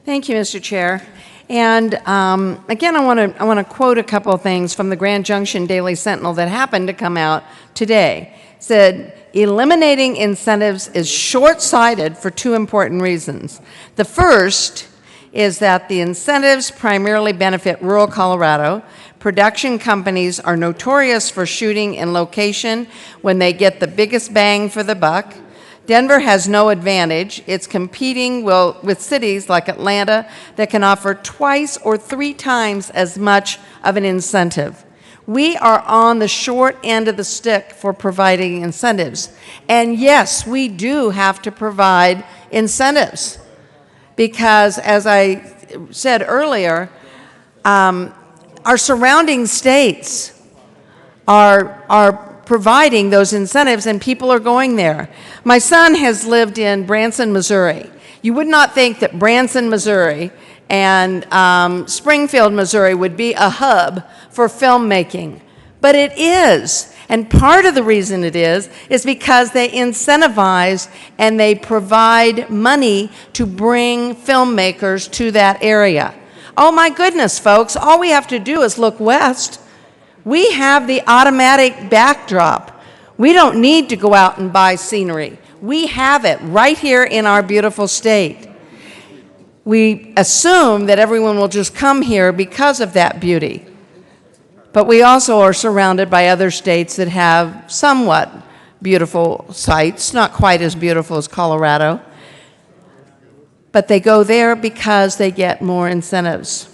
Speaker 11: Thank you, Mr. Chair. And again, I want to quote a couple of things from the Grand Junction Daily Sentinel that happened to come out today. It said, eliminating incentives is short-sighted for two important reasons. The first is that the incentives primarily benefit rural Colorado. Production companies are notorious for shooting in location when they get the biggest bang for the buck. Denver has no advantage. It's competing with cities like Atlanta that can offer twice or three times as much of an incentive. We are on the short end of the stick for providing incentives. And yes, we do have to provide incentives because, as I said earlier, our surrounding states are providing those incentives, and people are going there. My son has lived in Branson, Missouri. You would not think that Branson, Missouri and Springfield, Missouri would be a hub for filmmaking, but it is. And part of the reason it is because they incentivize and they provide money to bring filmmakers to that area. Oh my goodness, folks, all we have to do is look west. We have the automatic backdrop. We don't need to go out and buy scenery. We have it right here in our beautiful state. We assume that everyone will just come here because of that beauty. But we also are surrounded by other states that have somewhat beautiful sites, not quite as beautiful as Colorado. But they go there because they get more incentives.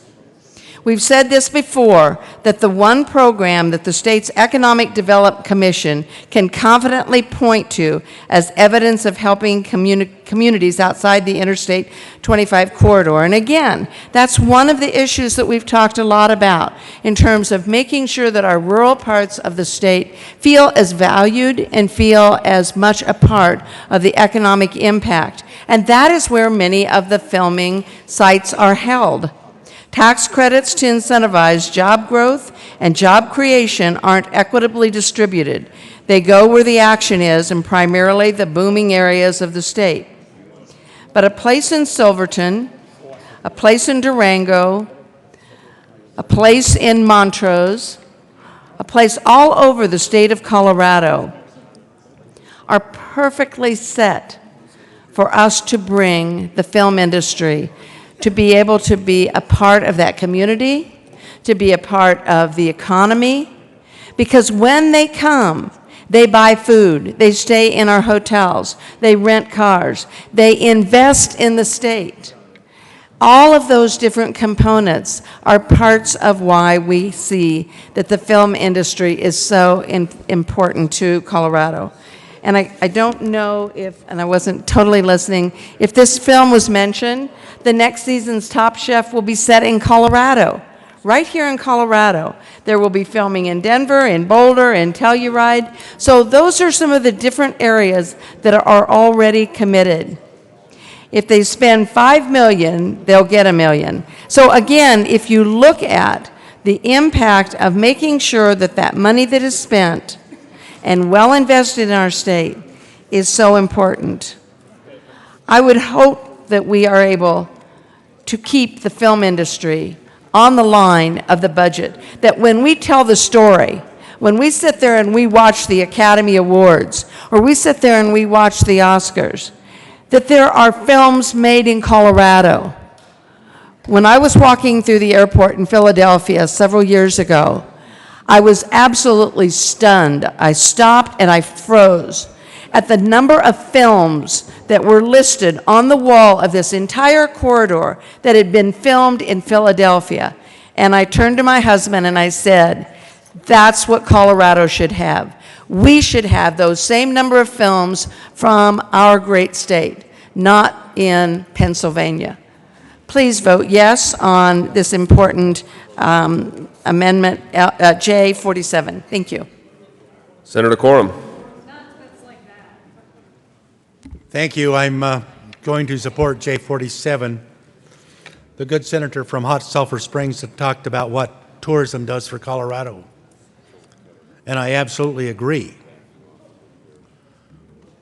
Speaker 11: We've said this before, that the one program that the state's Economic Development Commission can confidently point to as evidence of helping communities outside the Interstate 25 corridor. And again, that's one of the issues that we've talked a lot about in terms of making sure that our rural parts of the state feel as valued and feel as much a part of the economic impact. And that is where many of the filming sites are held. Tax credits to incentivize job growth and job creation aren't equitably distributed. They go where the action is, and primarily the booming areas of the state. But a place in Silverton, a place in Durango, a place in Montrose, a place all over the state of Colorado are perfectly set for us to bring the film industry to be able to be a part of that community, to be a part of the economy, because when they come, they buy food, they stay in our hotels, they rent cars, they invest in the state. All of those different components are parts of why we see that the film industry is so important to Colorado. And I don't know if, and I wasn't totally listening, if this film was mentioned, the next season's Top Chef will be set in Colorado, right here in Colorado. There will be filming in Denver, in Boulder, in Telluride. So those are some of the different areas that are already committed. If they spend $5 million, they'll get $1 million. So again, if you look at the impact of making sure that that money that is spent and well invested in our state is so important. I would hope that we are able to keep the film industry on the line of the budget, that when we tell the story, when we sit there and we watch the Academy Awards, or we sit there and we watch the Oscars, that there are films made in Colorado. When I was walking through the airport in Philadelphia several years ago, I was absolutely stunned. I stopped and I froze at the number of films that were listed on the wall of this entire corridor that had been filmed in Philadelphia. And I turned to my husband and I said, that's what Colorado should have. We should have those same number of films from our great state, not in Pennsylvania. Please vote yes on this important amendment, J47. Thank you.
Speaker 6: Senator Corum.
Speaker 12: Thank you. I'm going to support J47. The good senator from Hot Sulphur Springs had talked about what tourism does for Colorado. And I absolutely agree.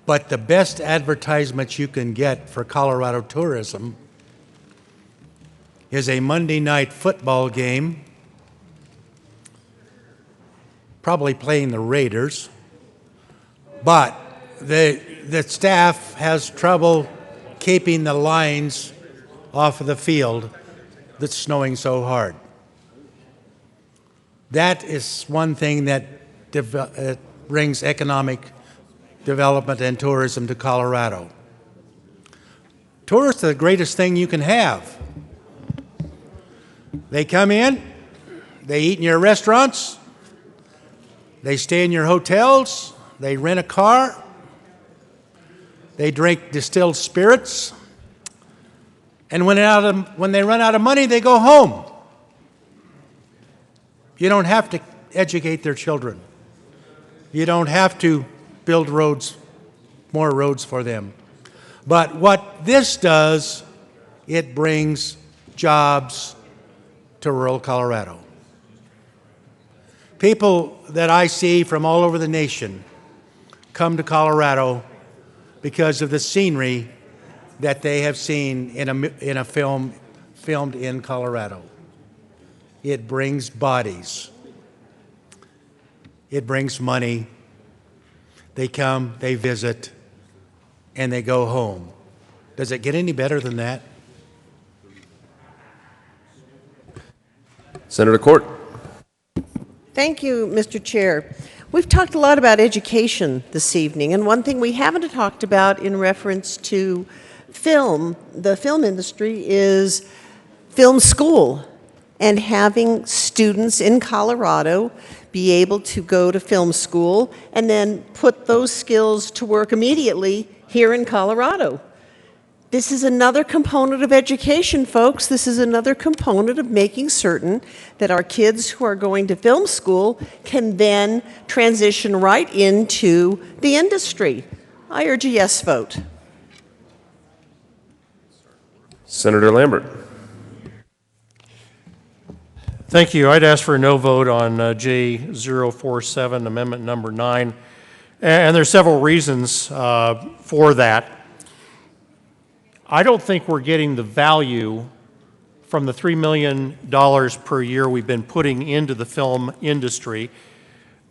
Speaker 12: But the best advertisement you can get for Colorado tourism is a Monday night football game, probably playing the Raiders, but the staff has trouble keeping the lines off of the field that's snowing so hard. That is one thing that brings economic development and tourism to Colorado. Tourists are the greatest thing you can have. They come in, they eat in your restaurants, they stay in your hotels, they rent a car, they drink distilled spirits, and when they run out of money, they go home. You don't have to educate their children. You don't have to build roads, more roads for them. But what this does, it brings jobs to rural Colorado. People that I see from all over the nation come to Colorado because of the scenery that they have seen in a film filmed in Colorado. It brings bodies. It brings money. They come, they visit, and they go home. Does it get any better than that?
Speaker 6: Senator Court.
Speaker 10: Thank you, Mr. Chair. We've talked a lot about education this evening, and one thing we haven't talked about in reference to film, the film industry, is film school. and having students in Colorado be able to go to film school and then put those skills to work immediately here in Colorado. This is another component of education, folks. This is another component of making certain that our kids who are going to film school can then transition right into the industry. I urge a yes vote.
Speaker 6: Senator Lambert.
Speaker 19: Thank you. I'd ask for a no vote on J047, amendment number 9. And there's several reasons for that. I don't think we're getting the value from the $3 million per year we've been putting into the film industry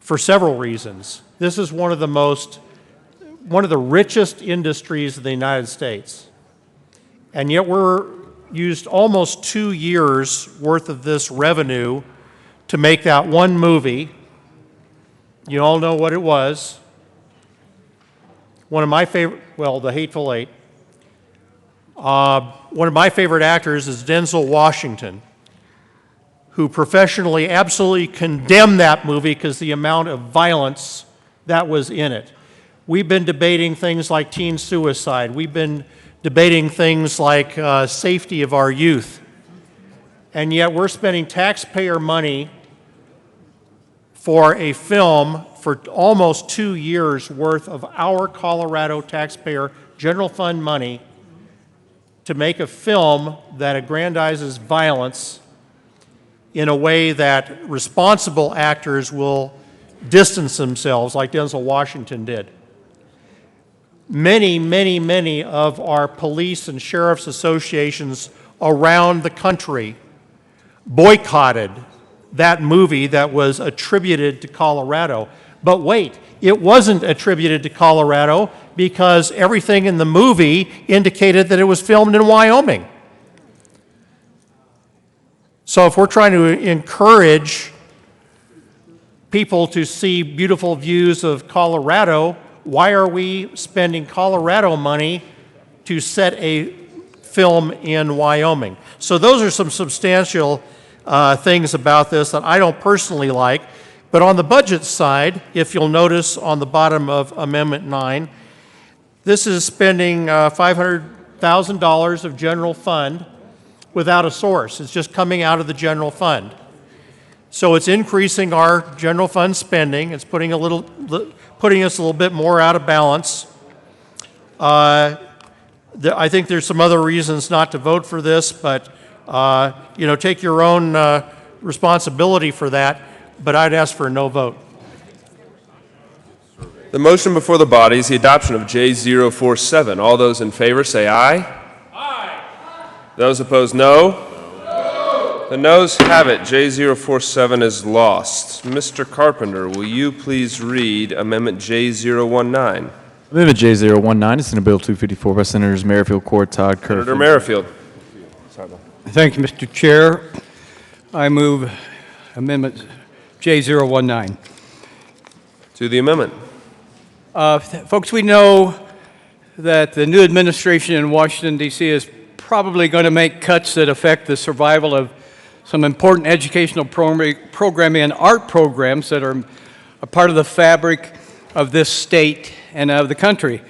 Speaker 19: for several reasons. This is one of the richest industries in the United States. And yet we're used almost 2 years worth of this revenue to make that one movie. You all know what it was. One of my favorite, well, The Hateful Eight. One of my favorite actors is Denzel Washington, who professionally absolutely condemned that movie because the amount of violence that was in it. We've been debating things like teen suicide. We've been debating things like safety of our youth. And yet we're spending taxpayer money for a film for almost 2 years worth of our Colorado taxpayer general fund money to make a film that aggrandizes violence in a way that responsible actors will distance themselves, like Denzel Washington did. Many of our police and sheriff's associations around the country boycotted that movie that was attributed to Colorado. But wait, it wasn't attributed to Colorado because everything in the movie indicated that it was filmed in Wyoming. So if we're trying to encourage people to see beautiful views of Colorado, why are we spending Colorado money to set a film in Wyoming? So those are some substantial things about this that I don't personally like. But on the budget side, if you'll notice on the bottom of Amendment 9, this is spending $500,000 of general fund without a source. It's just coming out of the general fund. So it's increasing our general fund spending. It's putting us a little bit more out of balance. I think there's some other reasons not to vote for this, but take your own responsibility for that. But I'd ask for a no vote.
Speaker 6: The motion before the body is the adoption of J047. All those in favor say aye. Aye. Those opposed, no. No. The noes have it. J047 is lost. Mr. Carpenter, will you please read Amendment J019?
Speaker 2: Amendment J019 is Senate Bill 254 by Senators Merrifield, Court, Todd, Kerr.
Speaker 6: Senator Merrifield.
Speaker 9: Thank you, Mr. Chair. I move Amendment J019.
Speaker 6: To the amendment.
Speaker 9: Folks, we know that the new administration in Washington, D.C. is probably going to make cuts that affect the survival of some important educational programming and art programs that are a part of the fabric of this state and of the country.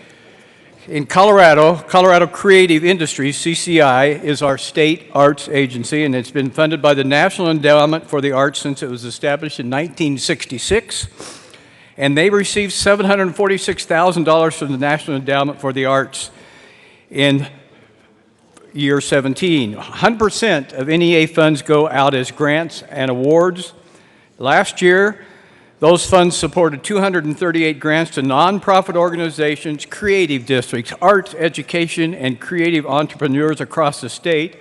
Speaker 9: In Colorado, Colorado Creative Industries, CCI, is our state arts agency, and it's been funded by the National Endowment for the Arts since it was established in 1966. And they received $746,000 from the National Endowment for the Arts in year 17. 100% of NEA funds go out as grants and awards. Last year, those funds supported 238 grants to nonprofit organizations, creative districts, arts, education, and creative entrepreneurs across the state.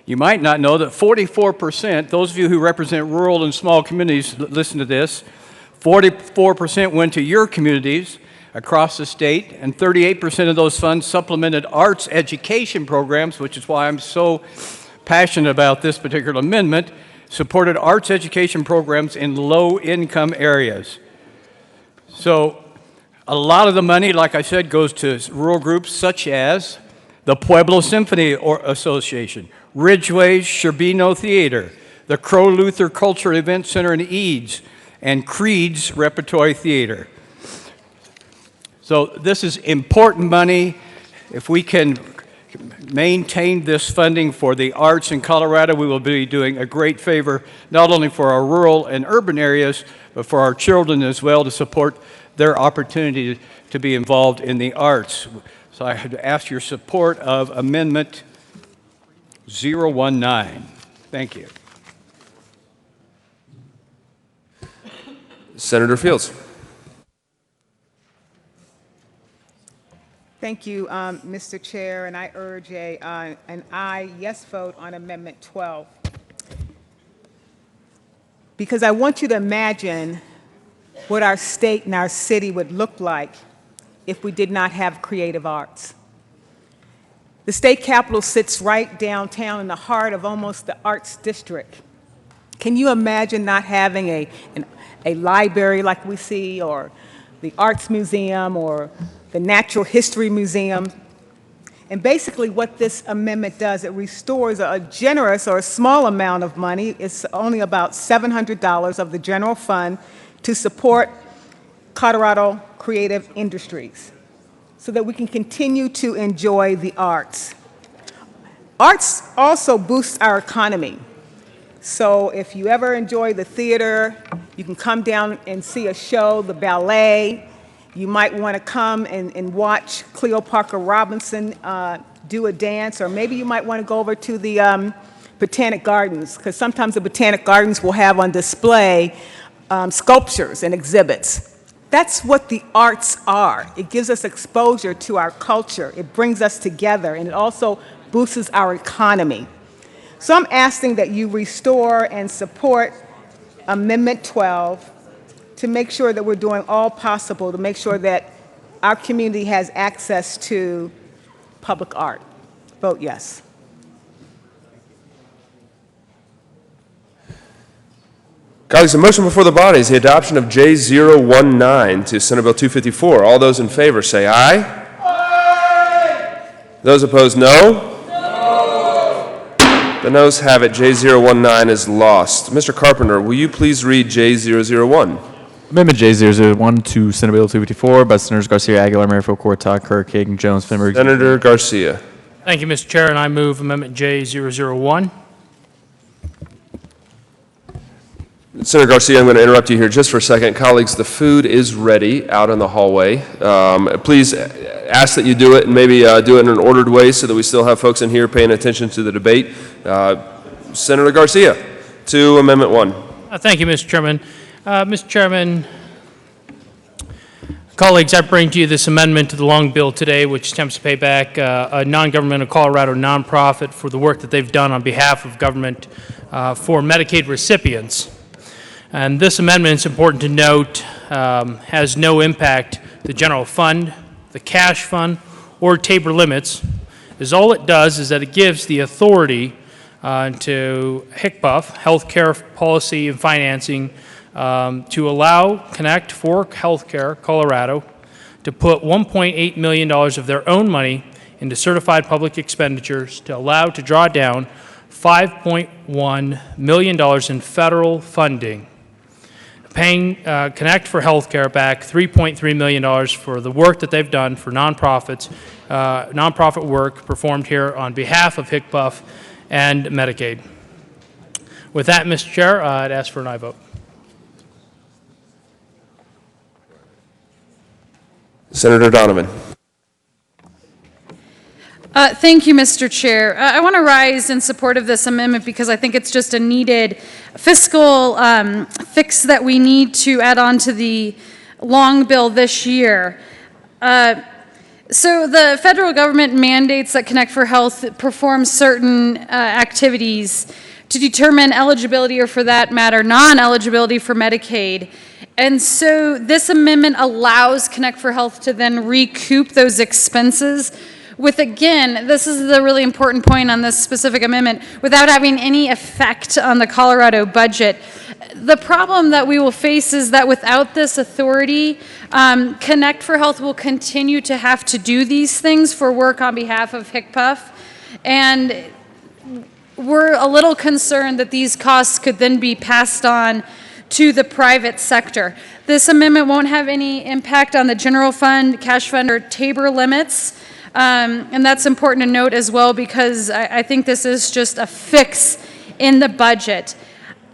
Speaker 9: You might not know that 44%, those of you who represent rural and small communities, listen to this, 44% went to your communities across the state, and 38% of those funds supplemented arts education programs, which is why I'm so passionate about this particular amendment, supported arts education programs in low-income areas. So a lot of the money, like I said, goes to rural groups such as the Pueblo Symphony Association, Ridgeway's Sherbino Theater, the Crow Luther Cultural Event Center in Eads, and Creed's Repertory Theater. So this is important money. If we can maintain this funding for the arts in Colorado, we will be doing a great favor, not only for our rural and urban areas, but for our children as well, to support their opportunity to be involved in the arts. So I had asked your support of Amendment 019. Thank you.
Speaker 6: Senator Fields.
Speaker 16: Thank you, Mr. Chair, and I urge an aye, yes vote on Amendment 12. Because I want you to imagine what our state and our city would look like if we did not have creative arts. The state capitol sits right downtown in the heart of almost the arts district. Can you imagine not having a library like we see, or the Arts Museum, or the Natural History Museum? And basically what this amendment does, it restores a generous or a small amount of money. It's only about $700 of the general fund to support Colorado creative industries so that we can continue to enjoy the arts. Arts also boosts our economy. So if you ever enjoy the theater, you can come down and see a show, the ballet. You might want to come and watch Cleo Parker Robinson do a dance, or maybe you might want to go over to the Botanic Gardens, because sometimes the Botanic Gardens will have on display sculptures and exhibits. That's what the arts are. It gives us exposure to our culture. It brings us together, and it also boosts our economy. So I'm asking that you restore and support Amendment 12 to make sure that we're doing all possible to make sure that our community has access to public art. Vote yes.
Speaker 6: Colleagues, the motion before the body is the adoption of J019 to Senate Bill 254. All those in favor say aye. Aye. Those opposed, no. The noes have it. J019 is lost. Mr. Carpenter, will you please read J001?
Speaker 2: Amendment J001 to Senate Bill 254 by Senators Garcia, Aguilar, Merrifield, Cortot, Kirk, Hagan, Jones, Finberg.
Speaker 6: Senator Garcia.
Speaker 8: Thank you, Mr. Chair, and I move Amendment J001.
Speaker 6: Senator Garcia, I'm going to interrupt you here just for a second. Colleagues, the food is ready out in the hallway. Please ask that you do it, and maybe do it in an ordered way so that we still have folks in here paying attention to the debate. Senator Garcia, to Amendment 1.
Speaker 8: Thank you, Mr. Chairman. Mr. Chairman, colleagues, I bring to you this amendment to the Long Bill today, which attempts to pay back a non-governmental Colorado nonprofit for the work that they've done on behalf of government for Medicaid recipients. And this amendment, it's important to note, has no impact the general fund, the cash fund, or Tabor limits. All it does is that it gives the authority to HCPF, Healthcare Policy and Financing, to allow Connect for Healthcare Colorado to put $1.8 million of their own money into certified public expenditures to allow to draw down $5.1 million in federal funding, paying Connect for Healthcare back $3.3 million for the work that they've done for nonprofits, nonprofit work performed here on behalf of HCPF and Medicaid. With that, Mr. Chair, I'd ask for an aye vote.
Speaker 6: Senator Donovan.
Speaker 21: Thank you, Mr. Chair. I want to rise in support of this amendment because I think it's just a needed fiscal fix that we need to add on to the long bill this year. So the federal government mandates that Connect for Health perform certain activities to determine eligibility, or for that matter, non-eligibility for Medicaid. And so this amendment allows Connect for Health to then recoup those expenses with, again, this is the really important point on this specific amendment, without having any effect on the Colorado budget. The problem that we will face is that without this authority, Connect for Health will continue to have to do these things for work on behalf of HCPF. And we're a little concerned that these costs could then be passed on to the private sector. This amendment won't have any impact on the general fund, cash fund, or Tabor limits. And that's important to note as well, because I think this is just a fix in the budget.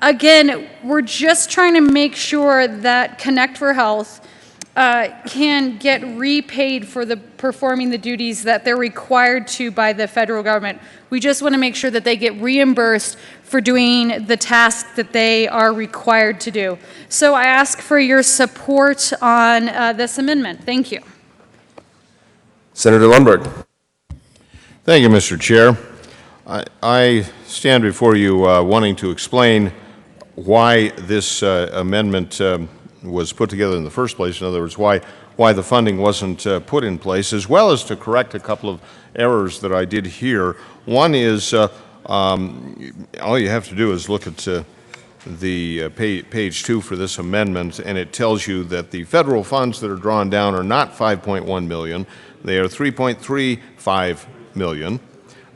Speaker 21: Again, we're just trying to make sure that Connect for Health can get repaid for performing the duties that they're required to by the federal government. We just want to make sure that they get reimbursed for doing the task that they are required to do. So I ask for your support on this amendment. Thank you.
Speaker 6: Senator Lundberg.
Speaker 15: Thank you, Mr. Chair. I stand before you wanting to explain why this amendment was put together in the first place. In other words, why the funding wasn't put in place, as well as to correct a couple of errors that I did hear. One is all you have to do is look at the page 2 for this amendment, and it tells you that the federal funds that are drawn down are not $5.1 million. They are $3.35 million.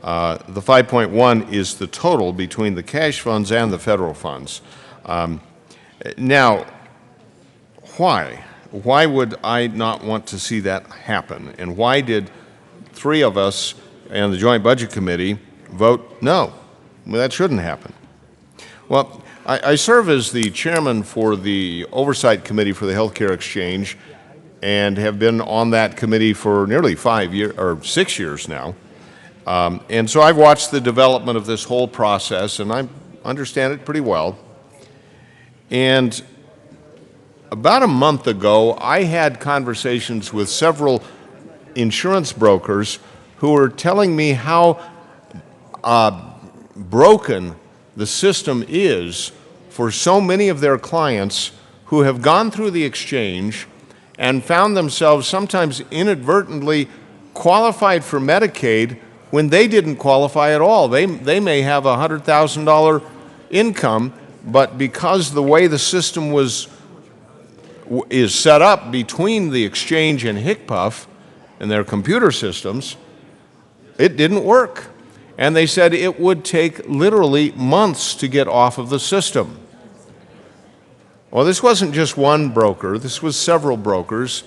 Speaker 15: The 5.1 is the total between the cash funds and the federal funds. Now, why? Why would I not want to see that happen? And why did 3 of us and the Joint Budget Committee vote no? Well, that shouldn't happen. Well, I serve as the chairman for the Oversight Committee for the Healthcare Exchange and have been on that committee for nearly 5 years or 6 years now. And so I've watched the development of this whole process, and I understand it pretty well. And about a month ago, I had conversations with several insurance brokers who were telling me how broken the system is for so many of their clients who have gone through the exchange and found themselves sometimes inadvertently qualified for Medicaid when they didn't qualify at all. They may have a $100,000 income, but because the way the system is set up between the exchange and HCPF and their computer systems, it didn't work. And they said it would take literally months to get off of the system. Well, this wasn't just one broker, this was several brokers.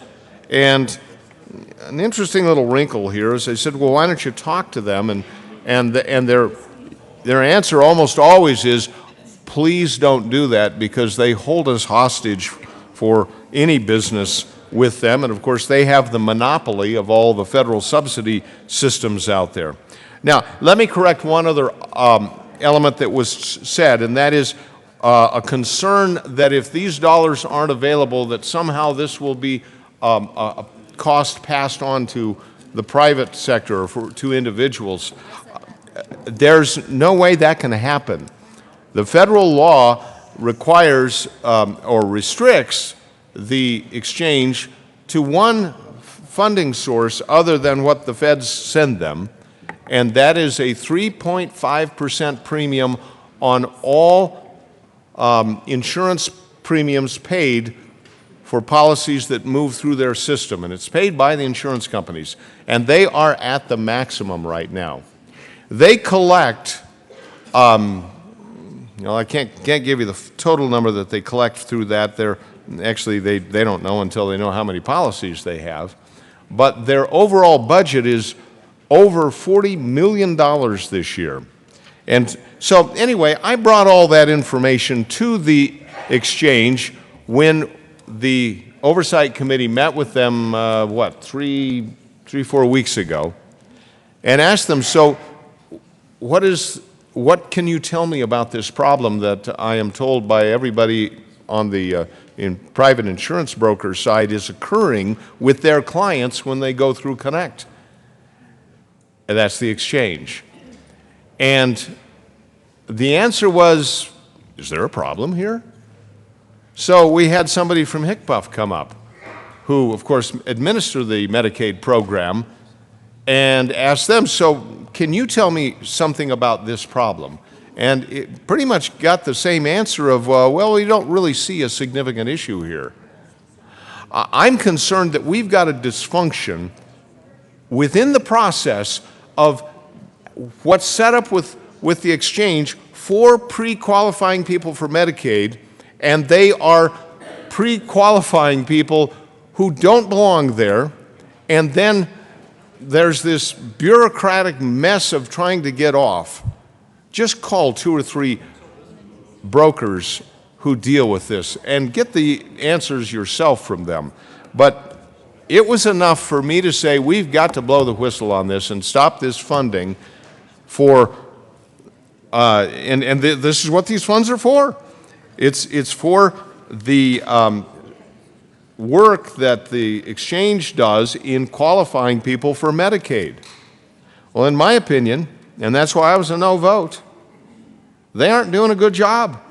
Speaker 15: And an interesting little wrinkle here is they said, well, why don't you talk to them? And their answer almost always is, please don't do that, because they hold us hostage for any business with them. And of course, they have the monopoly of all the federal subsidy systems out there. Now, let me correct one other element that was said, and that is a concern that if these dollars aren't available, that somehow this will be a cost passed on to the private sector or to individuals. There's no way that can happen. The federal law requires or restricts the exchange to one funding source other than what the feds send them, and that is a 3.5% premium on all insurance premiums paid for policies that move through their system, and it's paid by the insurance companies, and they are at the maximum right now. They collect, I can't give you the total number that they collect through that. They don't know until they know how many policies they have, but their overall budget is over $40 million this year. And so anyway, I brought all that information to the exchange when the Oversight Committee met with them, 3-4 weeks ago, and asked them, so what can you tell me about this problem that I am told by everybody on the in private insurance broker side is occurring with their clients when they go through Connect? And that's the exchange. And the answer was, is there a problem here? So we had somebody from HCPF come up, who, of course, administer the Medicaid program, and asked them, so can you tell me something about this problem? And it pretty much got the same answer of, well, we don't really see a significant issue here. I'm concerned that we've got a dysfunction within the process of what's set up with with the exchange for pre-qualifying people for Medicaid, and they are pre-qualifying people who don't belong there, and then there's this bureaucratic mess of trying to get off. Just call 2 or 3 brokers who deal with this and get the answers yourself from them. But it was enough for me to say we've got to blow the whistle on this and stop this funding for, this is what these funds are for. It's for the work that the exchange does in qualifying people for Medicaid. Well, in my opinion, and that's why I was a no vote, they aren't doing a good job.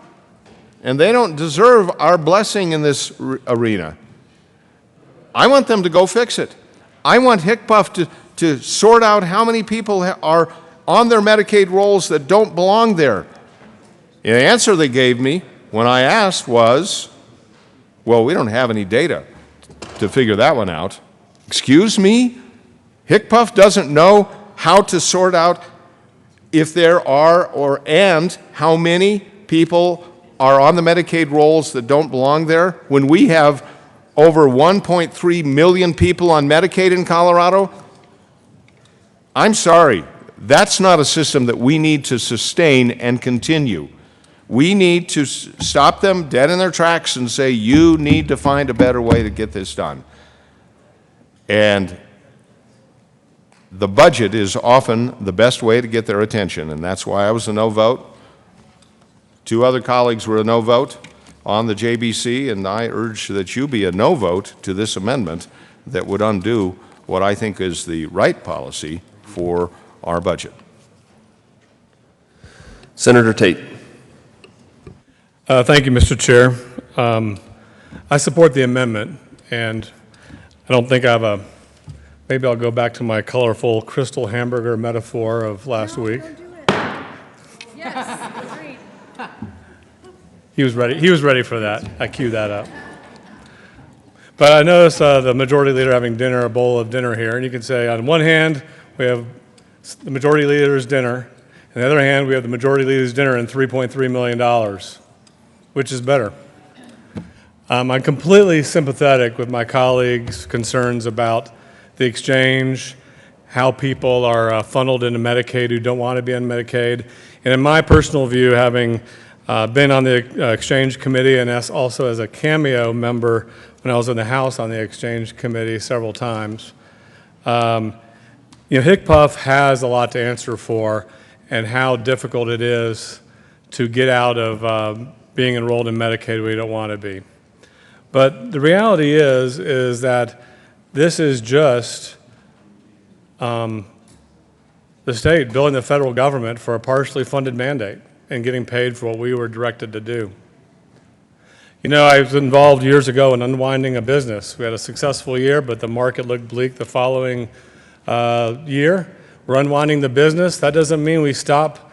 Speaker 15: And they don't deserve our blessing in this arena. I want them to go fix it. I want HCPF to sort out how many people are on their Medicaid rolls that don't belong there. The answer they gave me when I asked was, well, we don't have any data to figure that one out. Excuse me? HCPF doesn't know how to sort out if there are and how many people are on the Medicaid rolls that don't belong there when we have over 1.3 million people on Medicaid in Colorado? I'm sorry, that's not a system that we need to sustain and continue. We need to stop them dead in their tracks and say, you need to find a better way to get this done. And the budget is often the best way to get their attention, and that's why I was a no vote. 2 other colleagues were a no vote on the JBC, and I urge that you be a no vote to this amendment that would undo what I think is the right policy for our budget.
Speaker 6: Senator Tate.
Speaker 13: Thank you, Mr. Chair. I support the amendment, and I don't think I have maybe I'll go back to my colorful crystal hamburger metaphor of last week.
Speaker 21: Yes, agreed.
Speaker 13: He was ready for that. I queued that up. But I noticed the majority leader having a bowl of dinner here, and you can say on one hand, we have the majority leader's dinner, and on the other hand, we have the majority leader's dinner and $3.3 million. Which is better? I'm completely sympathetic with my colleagues' concerns about the exchange, how people are funneled into Medicaid who don't want to be on Medicaid. And in my personal view, having been on the exchange committee and also as a cameo member when I was in the House on the exchange committee several times, HCPF has a lot to answer for and how difficult it is to get out of being enrolled in Medicaid where you don't want to be. But the reality is that this is just the state billing the federal government for a partially funded mandate and getting paid for what we were directed to do. You know, I was involved years ago in unwinding a business. We had a successful year, but the market looked bleak the following year. We're unwinding the business. That doesn't mean we stop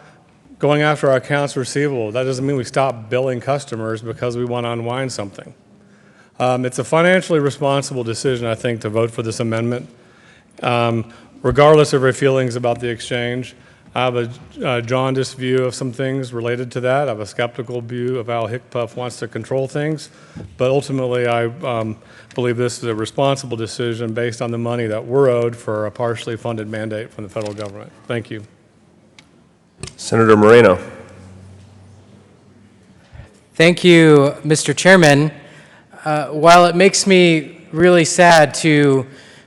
Speaker 13: going after our accounts receivable. That doesn't mean we stop billing customers because we want to unwind something. It's a financially responsible decision, I think, to vote for this amendment. Regardless of our feelings about the exchange, I have a jaundiced view of some things related to that. I have a skeptical view of how HCPF wants to control things. But ultimately, I believe this is a responsible decision based on the money that we're owed for a partially funded mandate from the federal government. Thank you.
Speaker 6: Senator Moreno.
Speaker 17: Thank you, Mr. Chairman. While it makes me really sad to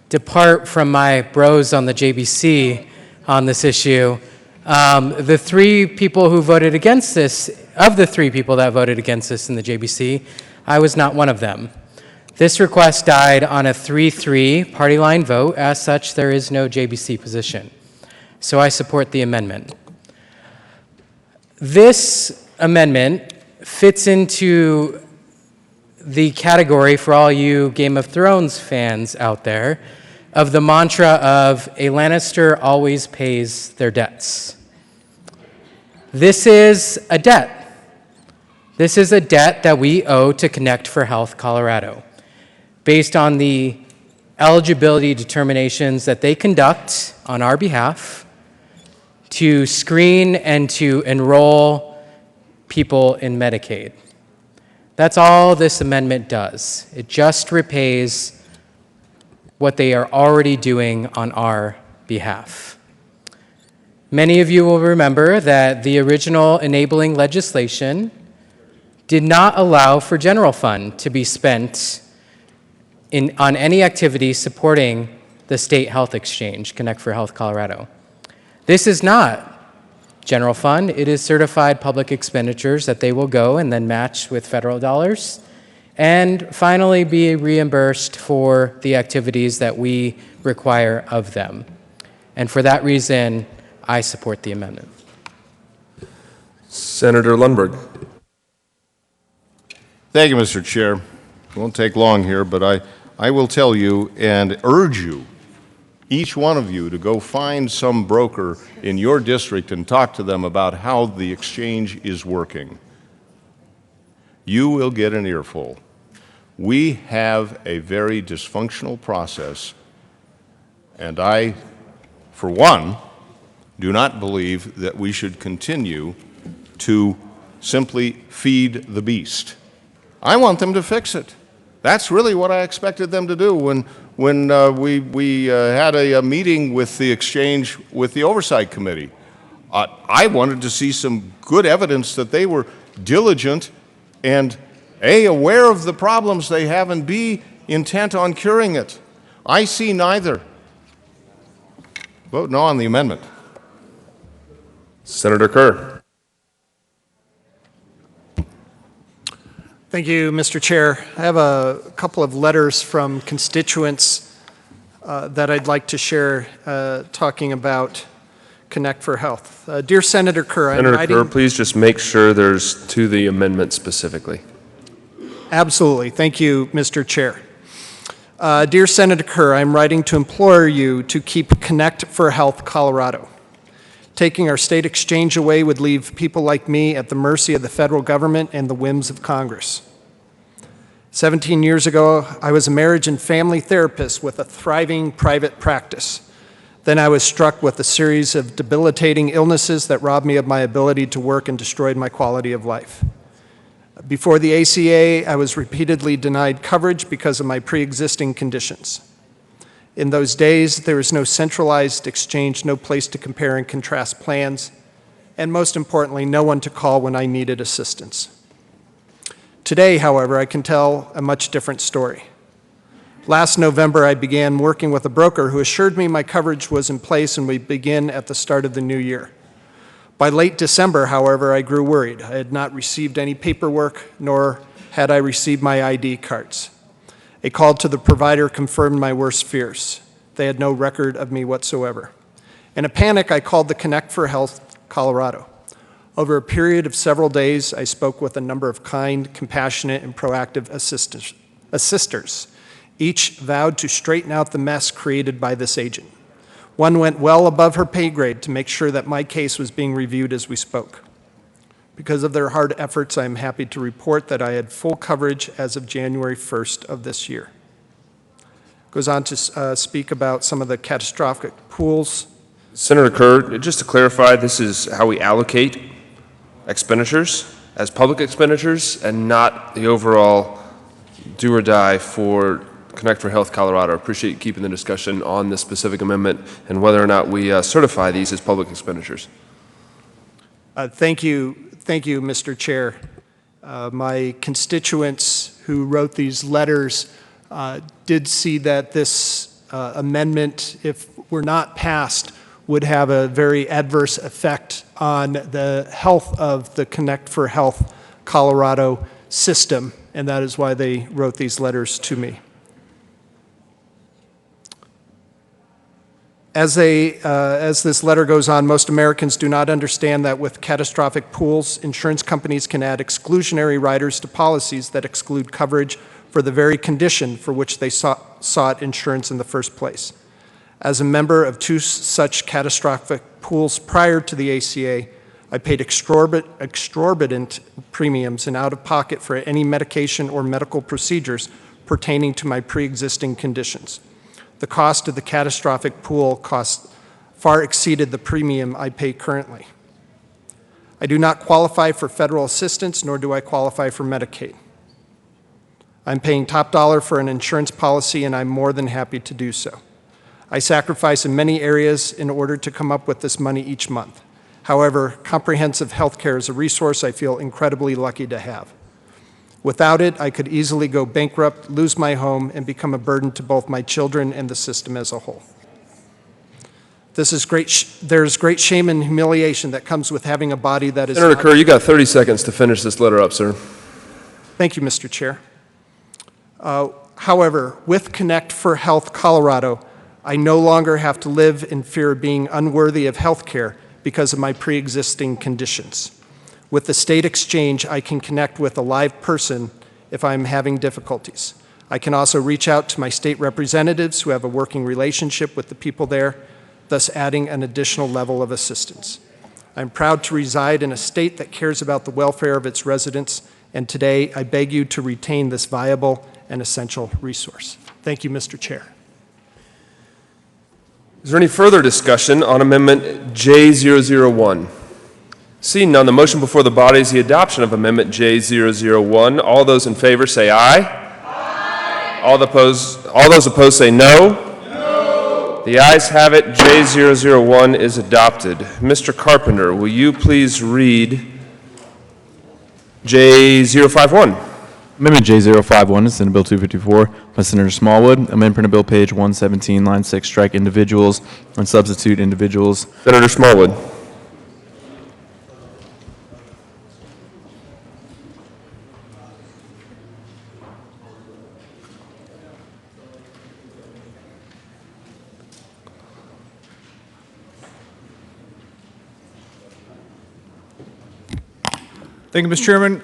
Speaker 17: depart from my bros on the JBC on this issue, the 3 people who voted against this, of the 3 people that voted against this in the JBC, I was not one of them. This request died on a 3-3 party line vote. As such, there is no JBC position. So I support the amendment. This amendment fits into the category, for all you Game of Thrones fans out there, of the mantra of a Lannister always pays their debts. This is a debt. This is a debt that we owe to Connect for Health Colorado, based on the eligibility determinations that they conduct on our behalf to screen and to enroll people in Medicaid. That's all this amendment does. It just repays what they are already doing on our behalf. Many of you will remember that the original enabling legislation did not allow for general fund to be spent on any activity supporting the state health exchange, Connect for Health Colorado. This is not general fund. It is certified public expenditures that they will go and then match with federal dollars and finally be reimbursed for the activities that we require of them. And for that reason, I support the amendment.
Speaker 6: Senator Lundberg.
Speaker 15: Thank you, Mr. Chair. It won't take long here, but I will tell you and urge you, each one of you, to go find some broker in your district and talk to them about how the exchange is working. You will get an earful. We have a very dysfunctional process, and I, for one, do not believe that we should continue to simply feed the beast. I want them to fix it. That's really what I expected them to do when we had a meeting with the exchange with the Oversight Committee. I wanted to see some good evidence that they were diligent and A, aware of the problems they have, and B, intent on curing it. I see neither. Vote no on the amendment.
Speaker 6: Senator Kerr.
Speaker 4: Thank you, Mr. Chair. I have a couple of letters from constituents that I'd like to share talking about Connect for Health. Dear Senator Kerr,
Speaker 6: Senator Kerr, please just make sure there's to the amendment specifically.
Speaker 4: Absolutely. Thank you, Mr. Chair. Dear Senator Kerr, I'm writing to implore you to keep Connect for Health Colorado. Taking our state exchange away would leave people like me at the mercy of the federal government and the whims of Congress. 17 years ago, I was a marriage and family therapist with a thriving private practice. Then I was struck with a series of debilitating illnesses that robbed me of my ability to work and destroyed my quality of life. Before the ACA, I was repeatedly denied coverage because of my pre-existing conditions. In those days, there was no centralized exchange, no place to compare and contrast plans, and most importantly, no one to call when I needed assistance. Today, however, I can tell a much different story. Last November, I began working with a broker who assured me my coverage was in place and would begin at the start of the new year. By late December, however, I grew worried. I had not received any paperwork, nor had I received my ID cards. A call to the provider confirmed my worst fears. They had no record of me whatsoever. In a panic, I called the Connect for Health Colorado. Over a period of several days, I spoke with a number of kind, compassionate, and proactive assisters. Each vowed to straighten out the mess created by this agent. One went well above her pay grade to make sure that my case was being reviewed as we spoke. Because of their hard efforts, I am happy to report that I had full coverage as of January 1st of this year. Goes on to speak about some of the catastrophic pools.
Speaker 6: Senator Kerr, just to clarify, this is how we allocate expenditures as public expenditures and not the overall do or die for Connect for Health Colorado. I appreciate you keeping the discussion on this specific amendment and whether or not we certify these as public expenditures.
Speaker 4: Thank you, Mr. Chair. My constituents who wrote these letters did see that this amendment, if were not passed, would have a very adverse effect on the health of the Connect for Health Colorado system, and that is why they wrote these letters to me. As this letter goes on, most Americans do not understand that with catastrophic pools, insurance companies can add exclusionary riders to policies that exclude coverage for the very condition for which they sought insurance in the first place. As a member of two such catastrophic pools prior to the ACA, I paid exorbitant premiums and out-of-pocket for any medication or medical procedures pertaining to my pre-existing conditions. The cost of the catastrophic pool cost far exceeded the premium I pay currently. I do not qualify for federal assistance, nor do I qualify for Medicaid. I'm paying top dollar for an insurance policy, and I'm more than happy to do so. I sacrifice in many areas in order to come up with this money each month. However, comprehensive health care is a resource I feel incredibly lucky to have. Without it, I could easily go bankrupt, lose my home, and become a burden to both my children and the system as a whole. There's great shame and humiliation that comes with having a body that is
Speaker 6: Senator
Speaker 4: not-
Speaker 6: Kerr, you got 30 seconds to finish this letter up, sir.
Speaker 4: Thank you, Mr. Chair. However, with Connect for Health Colorado, I no longer have to live in fear of being unworthy of health care because of my pre-existing conditions. With the state exchange, I can connect with a live person if I'm having difficulties. I can also reach out to my state representatives who have a working relationship with the people there, thus adding an additional level of assistance. I'm proud to reside in a state that cares about the welfare of its residents, and today I beg you to retain this viable and essential resource. Thank you, Mr. Chair.
Speaker 6: Is there any further discussion on Amendment J001? Seeing none, the motion before the body is the adoption of Amendment J001. All those in favor say aye. Aye. All those opposed say no. No. The ayes have it. J001 is adopted. Mr. Carpenter, will you please read J051?
Speaker 2: Amendment J051 is Senate Bill 254 by Senator Smallwood. Amend printed bill page 117, line 6, strike individuals and substitute individuals.
Speaker 6: Senator Smallwood.
Speaker 5: Thank you, Mr. Chairman.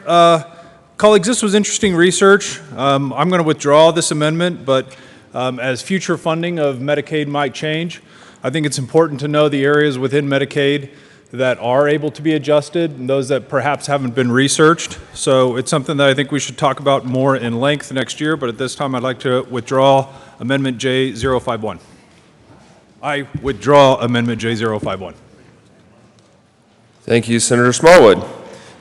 Speaker 5: Colleagues, this was interesting research. I'm going to withdraw this amendment, but as future funding of Medicaid might change, I think it's important to know the areas within Medicaid that are able to be adjusted and those that perhaps haven't been researched. So it's something that I think we should talk about more in length next year, but at this time I'd like to withdraw Amendment J051. I withdraw Amendment J051.
Speaker 6: Thank you, Senator Smallwood.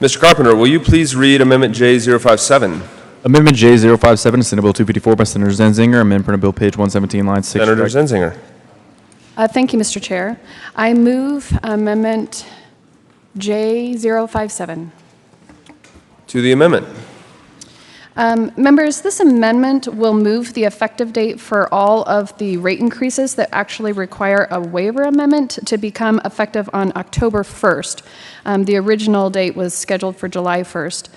Speaker 6: Mr. Carpenter, will you please read Amendment J057?
Speaker 2: Amendment J057 is Senate Bill 254 by Senator Zenzinger. Amend printed bill page 117, line 6.
Speaker 6: Senator Zenzinger.
Speaker 20: Thank you, Mr. Chair. I move Amendment J057.
Speaker 6: To the amendment.
Speaker 20: Members, this amendment will move the effective date for all of the rate increases that actually require a waiver amendment to become effective on October 1st. The original date was scheduled for July 1st.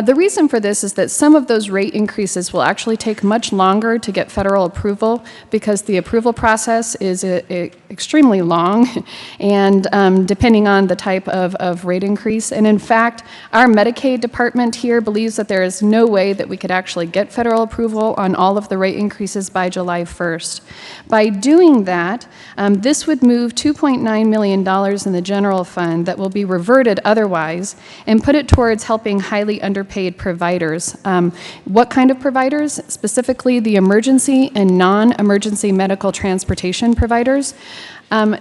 Speaker 20: The reason for this is that some of those rate increases will actually take much longer to get federal approval because the approval process is extremely long and depending on the type of rate increase. And in fact, our Medicaid department here believes that there is no way that we could actually get federal approval on all of the rate increases by July 1st. By doing that, this would move $2.9 million in the general fund that will be reverted otherwise and put it towards helping highly underpaid providers. What kind of providers? Specifically, the emergency and non-emergency medical transportation providers.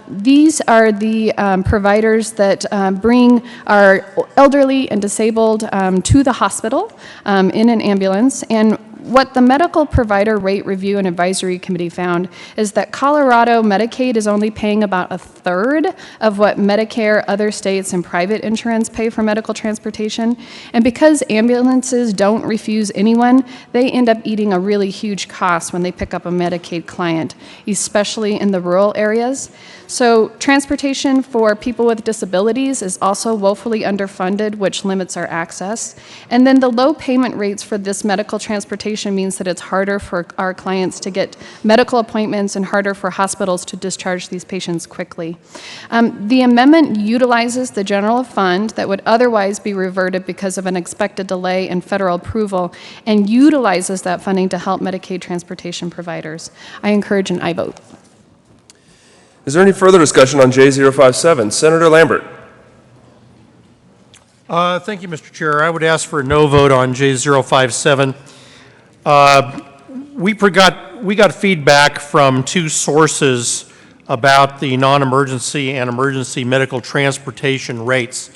Speaker 20: These are the providers that bring our elderly and disabled to the hospital in an ambulance. And what the Medical Provider Rate Review and Advisory Committee found is that Colorado Medicaid is only paying about a third of what Medicare, other states, and private insurance pay for medical transportation. And because ambulances don't refuse anyone, they end up eating a really huge cost when they pick up a Medicaid client, especially in the rural areas. So transportation for people with disabilities is also woefully underfunded, which limits our access. And then the low payment rates for this medical transportation means that it's harder for our clients to get medical appointments and harder for hospitals to discharge these patients quickly. The amendment utilizes the general fund that would otherwise be reverted because of an expected delay in federal approval and utilizes that funding to help Medicaid transportation providers. I encourage an aye vote.
Speaker 6: Is there any further discussion on J057? Senator Lambert.
Speaker 19: Thank you, Mr. Chair. I would ask for a no vote on J057. We got feedback from two sources about the non-emergency and emergency medical transportation rates.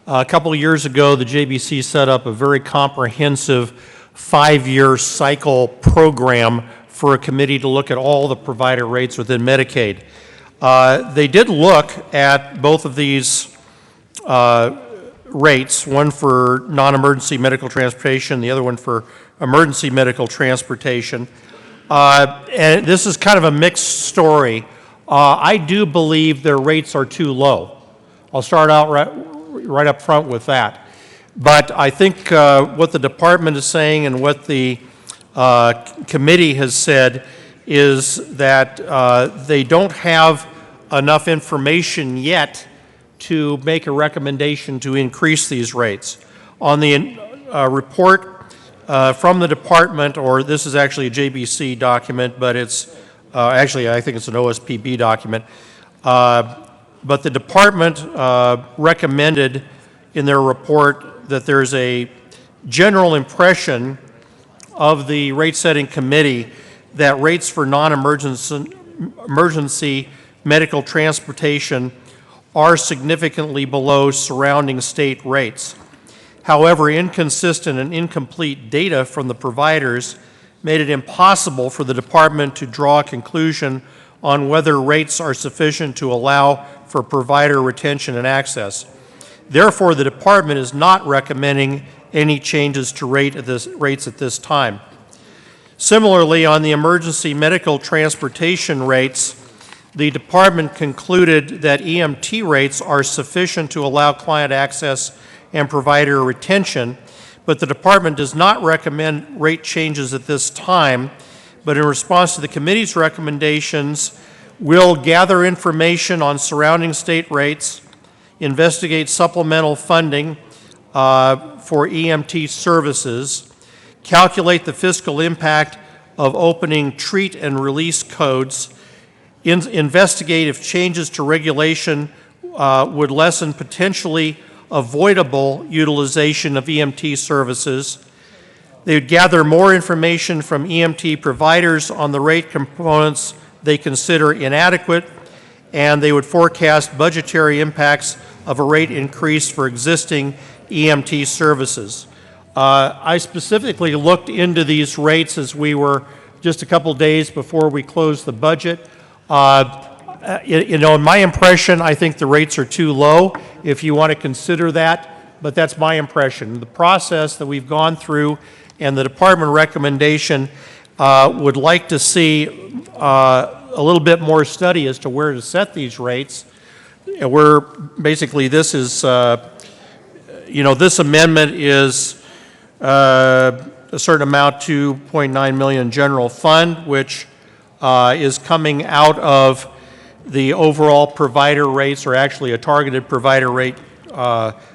Speaker 19: A couple of years ago, the JBC set up a very comprehensive 5-year cycle program for a committee to look at all the provider rates within Medicaid. They did look at both of these rates, one for non-emergency medical transportation, the other one for emergency medical transportation. And this is kind of a mixed story. I do believe their rates are too low. I'll start out right up front with that. But I think what the department is saying and what the committee has said is that they don't have enough information yet to make a recommendation to increase these rates. On the report from the department, or this is actually a JBC document, but it's actually I think it's an OSPB document, but the department recommended in their report that there's a general impression of the rate setting committee that rates for non-emergency medical transportation are significantly below surrounding state rates. However, inconsistent and incomplete data from the providers made it impossible for the department to draw a conclusion on whether rates are sufficient to allow for provider retention and access. Therefore, the department is not recommending any changes to rates at this time. Similarly, on the emergency medical transportation rates, the department concluded that EMT rates are sufficient to allow client access and provider retention, but the department does not recommend rate changes at this time. But in response to the committee's recommendations, we'll gather information on surrounding state rates, investigate supplemental funding for EMT services, calculate the fiscal impact of opening treat and release codes, investigate if changes to regulation would lessen potentially avoidable utilization of EMT services. They would gather more information from EMT providers on the rate components they consider inadequate, and they would forecast budgetary impacts of a rate increase for existing EMT services. I specifically looked into these rates as we were just a couple days before we closed the budget. In my impression, I think the rates are too low if you want to consider that, but that's my impression. The process that we've gone through and the department recommendation would like to see a little bit more study as to where to set these rates. We're basically, this is, this amendment is a certain amount, 2.9 million general fund, which is coming out of the overall provider rates, or actually a targeted provider rate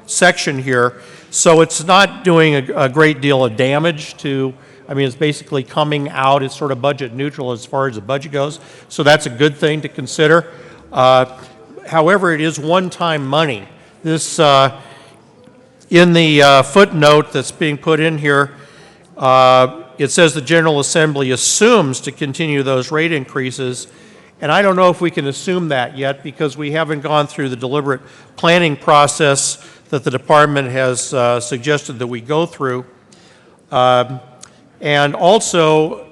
Speaker 19: section here. So it's not doing a great deal of damage to, it's basically coming out, it's sort of budget neutral as far as the budget goes. So that's a good thing to consider. However, it is one-time money. This, in the footnote that's being put in here, it says the General Assembly assumes to continue those rate increases. And I don't know if we can assume that yet because we haven't gone through the deliberate planning process that the department has suggested that we go through. And also,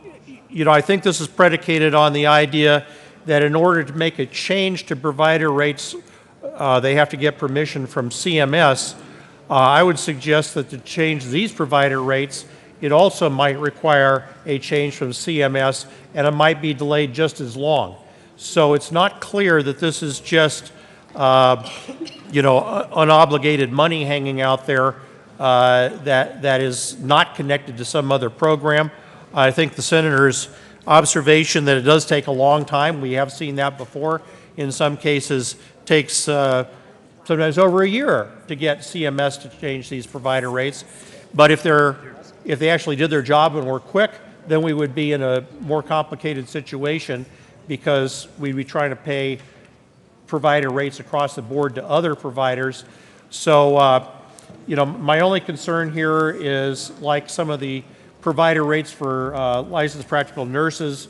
Speaker 19: I think this is predicated on the idea that in order to make a change to provider rates, they have to get permission from CMS. I would suggest that to change these provider rates, it also might require a change from CMS, and it might be delayed just as long. So it's not clear that this is just, unobligated money hanging out there that is not connected to some other program. I think the senator's observation that it does take a long time, we have seen that before. In some cases, takes sometimes over a year to get CMS to change these provider rates. But if they actually did their job and were quick, then we would be in a more complicated situation because we'd be trying to pay provider rates across the board to other providers. So, my only concern here is like some of the provider rates for licensed practical nurses,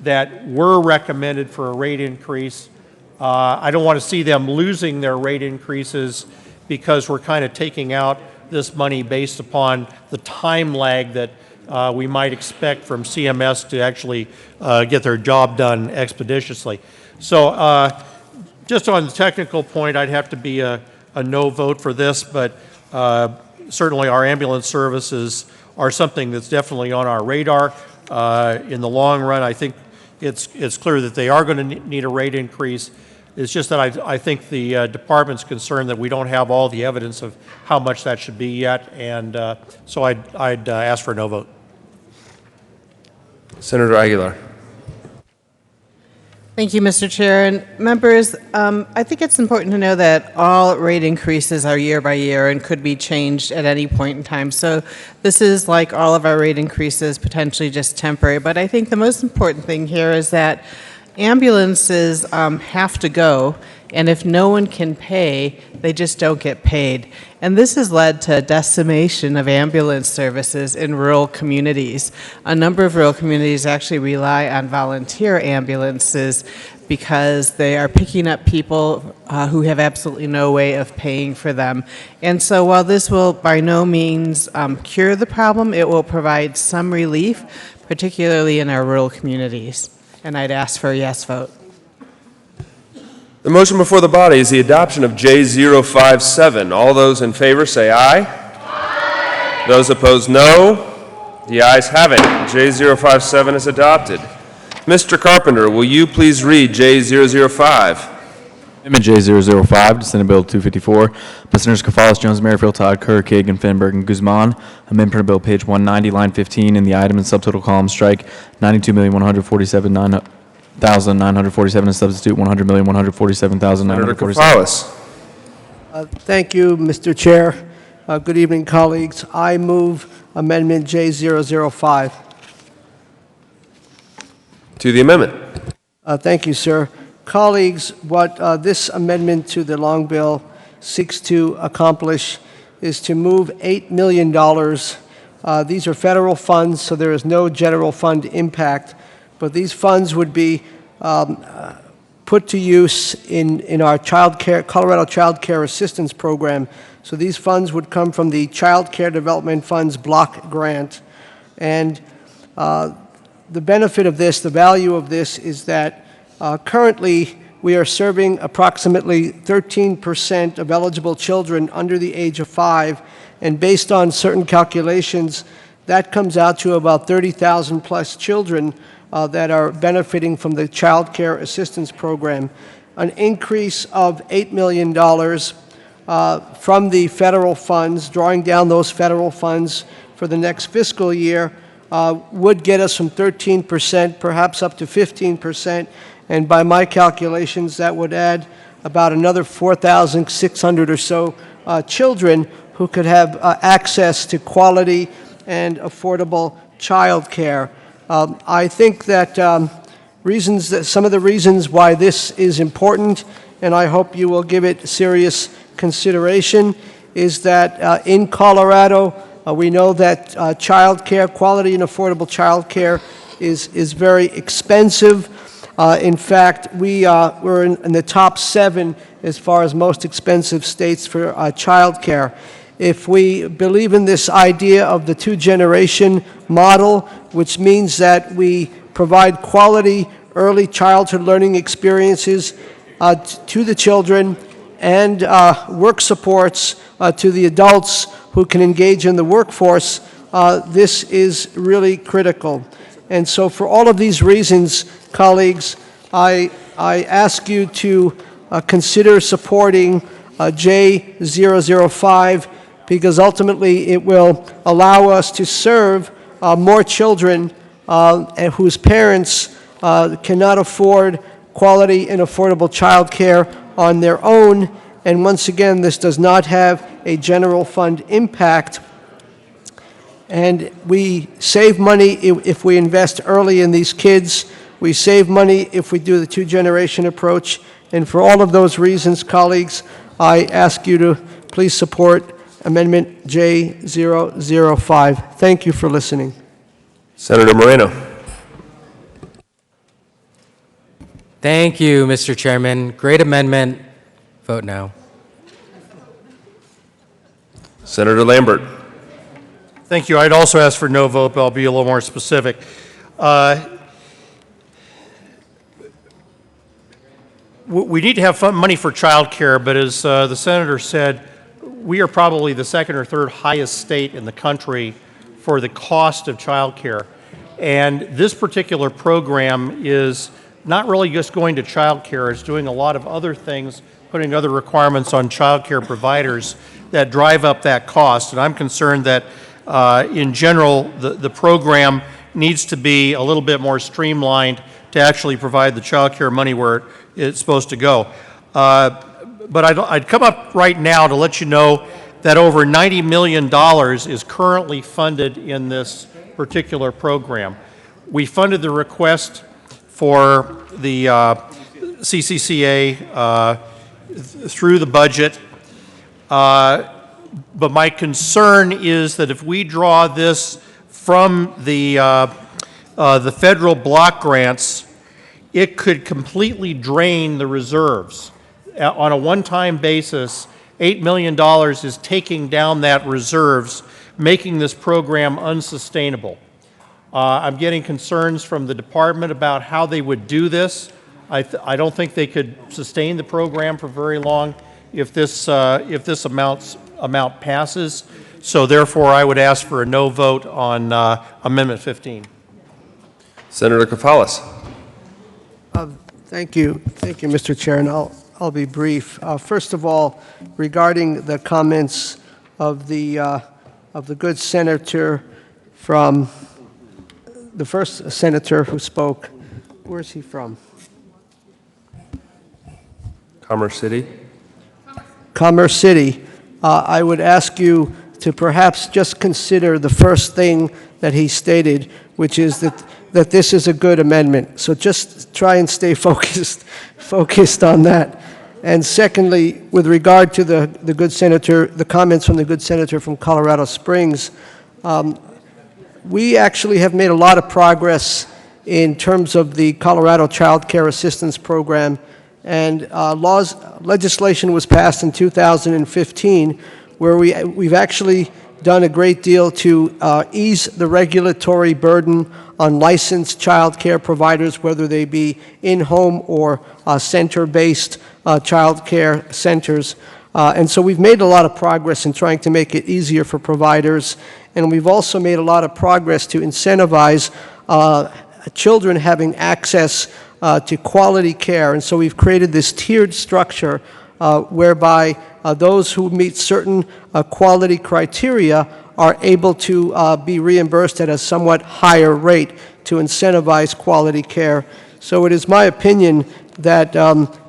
Speaker 19: that were recommended for a rate increase. I don't want to see them losing their rate increases because we're kind of taking out this money based upon the time lag that we might expect from CMS to actually get their job done expeditiously. So just on the technical point, I'd have to be a no vote for this, but certainly our ambulance services are something that's definitely on our radar. In the long run, I think it's clear that they are going to need a rate increase. It's just that I think the department's concerned that we don't have all the evidence of how much that should be yet, and so I'd ask for a no vote.
Speaker 6: Senator Aguilar.
Speaker 7: Thank you, Mr. Chair. And members, I think it's important to know that all rate increases are year by year and could be changed at any point in time. So this is like all of our rate increases, potentially just temporary. But I think the most important thing here is that ambulances have to go, and if no one can pay, they just don't get paid. And this has led to a decimation of ambulance services in rural communities. A number of rural communities actually rely on volunteer ambulances because they are picking up people who have absolutely no way of paying for them. And so while this will by no means cure the problem, it will provide some relief, particularly in our rural communities. And I'd ask for a yes vote.
Speaker 6: The motion before the body is the adoption of J057. All those in favor say aye. Aye. Those opposed, no. The ayes have it. J057 is adopted. Mr. Carpenter, will you please read J005?
Speaker 2: Amendment J005 to Senate Bill 254 by Senators Cafalas, Jones, Merrifield, Todd, Kerr, Kagan, Fenberg, and Guzman. Amendment to Bill page 190, line 15, in the item and subtotal column strike 92,147,947 and substitute 100,147,947.
Speaker 6: Cafalas.
Speaker 22: Thank you, Mr. Chair. Good evening, colleagues. I move Amendment J005.
Speaker 6: To the amendment.
Speaker 22: Thank you, sir. Colleagues, what this amendment to the long bill seeks to accomplish is to move $8 million. These are federal funds, so there is no general fund impact, but these funds would be put to use in our Colorado Child Care Assistance Program. So these funds would come from the Child Care Development Fund's block grant. And the benefit of this, the value of this, is that currently we are serving approximately 13% of eligible children under the age of 5, and based on certain calculations, that comes out to about 30,000 plus children that are benefiting from the Child Care Assistance Program. An increase of $8 million from the federal funds, drawing down those federal funds for the next fiscal year, would get us from 13%, perhaps up to 15%, and by my calculations, that would add about another 4,600 or so children who could have access to quality and affordable child care. I think that some of the reasons why this is important, and I hope you will give it serious consideration, is that in Colorado, we know that child care, quality and affordable child care is very expensive. In fact, we're in the top 7 as far as most expensive states for child care. If we believe in this idea of the two-generation model, which means that we provide quality early childhood learning experiences to the children and work supports to the adults who can engage in the workforce, this is really critical. And so for all of these reasons, colleagues, I ask you to consider supporting J005, because ultimately it will allow us to serve more children whose parents cannot afford quality and affordable child care on their own. And once again, this does not have a general fund impact. And we save money if we invest early in these kids. We save money if we do the two-generation approach. And for all of those reasons, colleagues, I ask you to please support Amendment J005. Thank you for listening.
Speaker 6: Senator Moreno.
Speaker 17: Thank you, Mr. Chairman. Great amendment. Vote no.
Speaker 6: Senator Lambert.
Speaker 19: Thank you. I'd also ask for no vote, but I'll be a little more specific. We need to have money for childcare, but as the senator said, we are probably the second or third highest state in the country for the cost of childcare. And this particular program is not really just going to childcare, it's doing a lot of other things, putting other requirements on childcare providers that drive up that cost. And I'm concerned that in general, the program needs to be a little bit more streamlined to actually provide the childcare money where it's supposed to go. But I'd come up right now to let you know that over $90 million is currently funded in this particular program. We funded the request for the CCCA through the budget, but my concern is that if we draw this from the federal block grants, it could completely drain the reserves. On a one-time basis, $8 million is taking down that reserves, making this program unsustainable. I'm getting concerns from the department about how they would do this. I don't think they could sustain the program for very long if this amount passes. So therefore, I would ask for a no vote on Amendment 15.
Speaker 6: Senator Kafalis.
Speaker 22: Thank you, Mr. Chair, and I'll be brief. First of all, regarding the comments of the good senator from the first senator who spoke, where is he from?
Speaker 6: Commerce City.
Speaker 22: Commerce City. I would ask you to perhaps just consider the first thing that he stated, which is that this is a good amendment. So just try and stay focused on that. And secondly, with regard to the good senator, the comments from the good senator from Colorado Springs, we actually have made a lot of progress in terms of the Colorado Child Care Assistance Program, and legislation was passed in 2015 where we've actually done a great deal to ease the regulatory burden on licensed child care providers, whether they be in-home or center-based child care centers. And so we've made a lot of progress in trying to make it easier for providers, and we've also made a lot of progress to incentivize children having access to quality care. And so we've created this tiered structure whereby those who meet certain quality criteria are able to be reimbursed at a somewhat higher rate to incentivize quality care. So it is my opinion that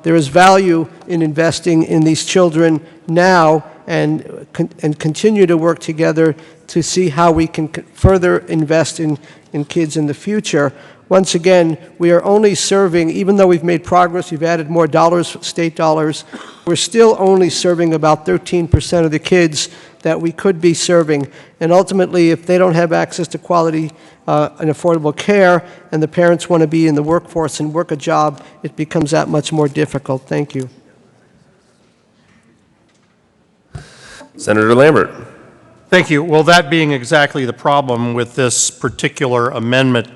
Speaker 22: there is value in investing in these children now and continue to work together to see how we can further invest in kids in the future. Once again, we are only serving, even though we've made progress, we've added more dollars, state dollars, we're still only serving about 13% of the kids that we could be serving. And ultimately, if they don't have access to quality and affordable care, and the parents want to be in the workforce and work a job, it becomes that much more difficult. Thank you.
Speaker 6: Senator Lambert.
Speaker 19: Thank you. Well, that being exactly the problem with this particular amendment,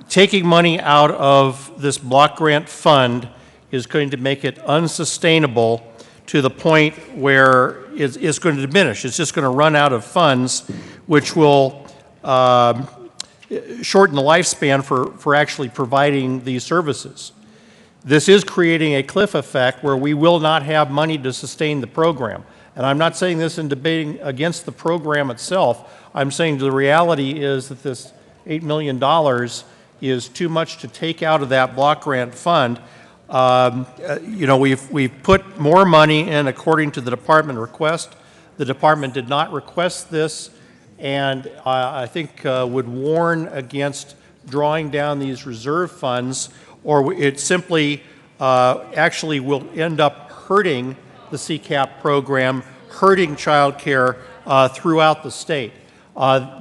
Speaker 19: taking money out of this block grant fund is going to make it unsustainable to the point where it's going to diminish. It's just going to run out of funds, which will shorten the lifespan for actually providing these services. This is creating a cliff effect where we will not have money to sustain the program. And I'm not saying this in debating against the program itself. I'm saying the reality is that this $8 million is too much to take out of that block grant fund. You know, we've put more money in according to the department request. The department did not request this, and I think would warn against drawing down these reserve funds, or it simply actually will end up hurting the CCAP program, hurting child care throughout the state.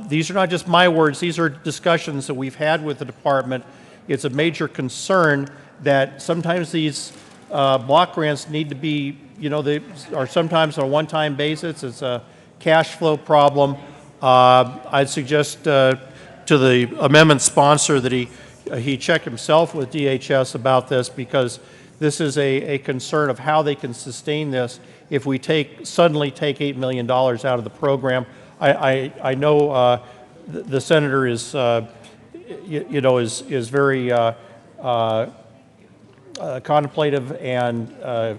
Speaker 19: These are not just my words, these are discussions that we've had with the department, it's a major concern that sometimes these block grants need to be, they are sometimes on a one-time basis. It's a cash flow problem. I'd suggest to the amendment sponsor that he check himself with DHS about this, because this is a concern of how they can sustain this if we suddenly take $8 million out of the program. I know the senator is, is very contemplative and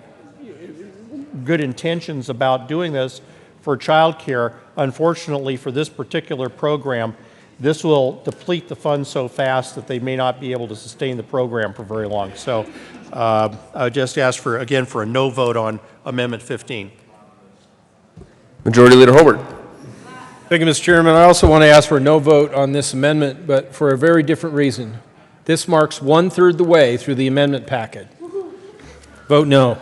Speaker 19: good intentions about doing this for child care. Unfortunately, for this particular program, this will deplete the funds so fast that they may not be able to sustain the program for very long. So I would just ask again for a no vote on Amendment 15.
Speaker 6: Majority Leader Holbert.
Speaker 1: Thank you, Mr. Chairman. I also want to ask for a no vote on this amendment, but for a very different reason. This marks 1/3 the way through the amendment packet. Vote no.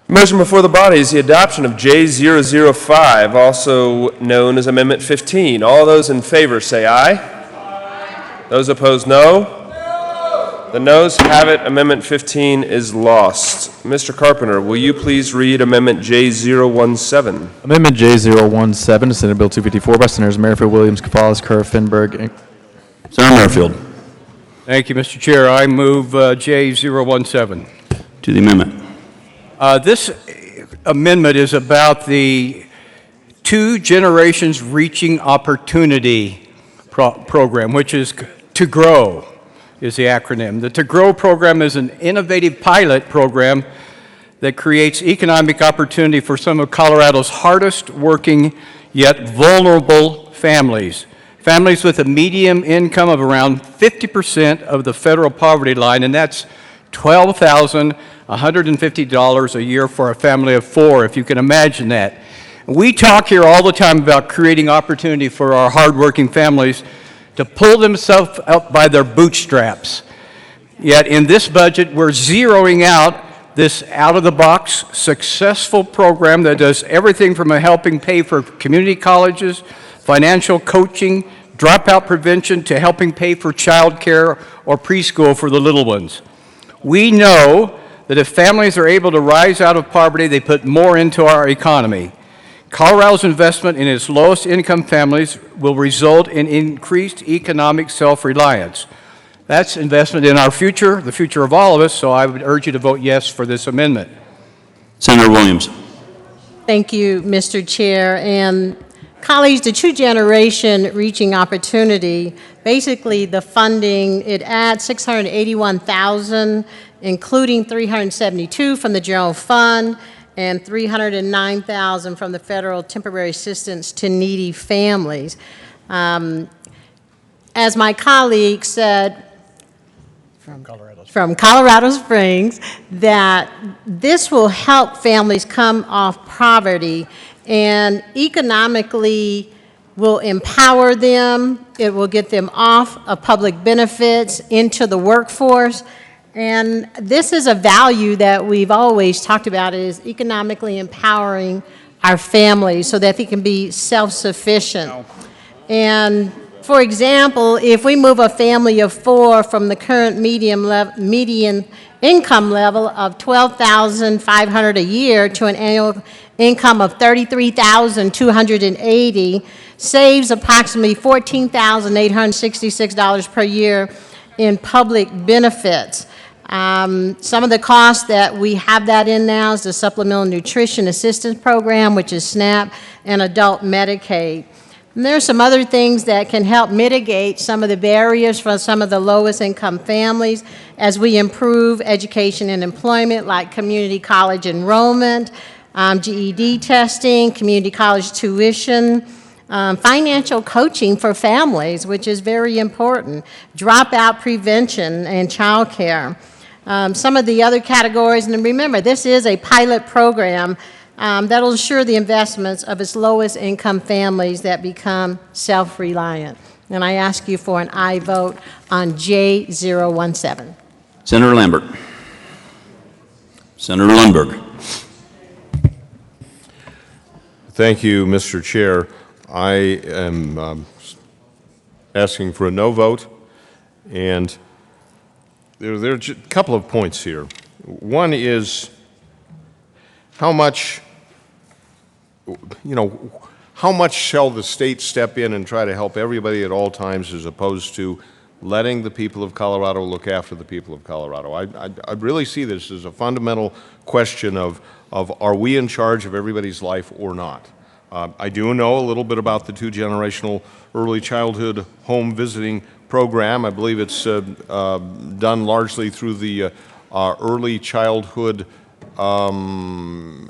Speaker 6: Motion before the body is the adoption of J005, also known as Amendment 15. All those in favor say aye. Aye. Those opposed, no. No. The noes have it. Amendment 15 is lost. Mr. Carpenter, will you please read Amendment J017?
Speaker 2: Amendment J017 to Senate Bill 254 by Senators Merrifield, Williams, Cafalas, Kerr, Finberg, and
Speaker 3: Senator Merrifield.
Speaker 9: Thank you, Mr. Chair. I move J017.
Speaker 3: To the amendment.
Speaker 9: This amendment is about the Two Generations Reaching Opportunity program, which is To Grow is the acronym. The To Grow program is an innovative pilot program that creates economic opportunity for some of Colorado's hardest working yet vulnerable families. Families with a median income of around 50% of the federal poverty line, and that's $12,150 a year for a family of 4, if you can imagine that. We talk here all the time about creating opportunity for our hardworking families to pull themselves up by their bootstraps. Yet in this budget, we're zeroing out this out-of-the-box successful program that does everything from helping pay for community colleges, financial coaching, dropout prevention, to helping pay for child care or preschool for the little ones. We know that if families are able to rise out of poverty, they put more into our economy. Colorado's investment in its lowest income families will result in increased economic self-reliance. That's investment in our future, the future of all of us, so I would urge you to vote yes for this amendment.
Speaker 3: Senator Williams.
Speaker 23: Thank you, Mr. Chair. And colleagues, the Two Generation Reaching Opportunity, basically the funding, it adds $681,000, including $372 from the general fund and $309,000 from the federal temporary assistance to needy families. As my colleague said, from Colorado Springs, that this will help families come off poverty and economically will empower them. It will get them off of public benefits into the workforce. And this is a value that we've always talked about, is economically empowering our families so that they can be self-sufficient. And for example, if we move a family of 4 from the current median income level of $12,500 a year to an annual income of $33,280, saves approximately $14,866 per year in public benefits. Some of the costs that we have that in now is the Supplemental Nutrition Assistance Program, which is SNAP, and Adult Medicaid. And there are some other things that can help mitigate some of the barriers for some of the lowest income families as we improve education and employment, like community college enrollment, GED testing, community college tuition, financial coaching for families, which is very important, dropout prevention, and child care. Some of the other categories, and remember, this is a pilot program that will ensure the investments of its lowest income families that become self-reliant. And I ask you for an aye vote on J017.
Speaker 3: Senator Lambert. Senator Lundberg.
Speaker 15: Thank you, Mr. Chair. I am asking for a no vote, And there are a couple of points here. One is how much, how much shall the state step in and try to help everybody at all times as opposed to letting the people of Colorado look after the people of Colorado? I really see this as a fundamental question of are we in charge of everybody's life or not? I do know a little bit about the two-generational early childhood home visiting program. I believe it's done largely through the early childhood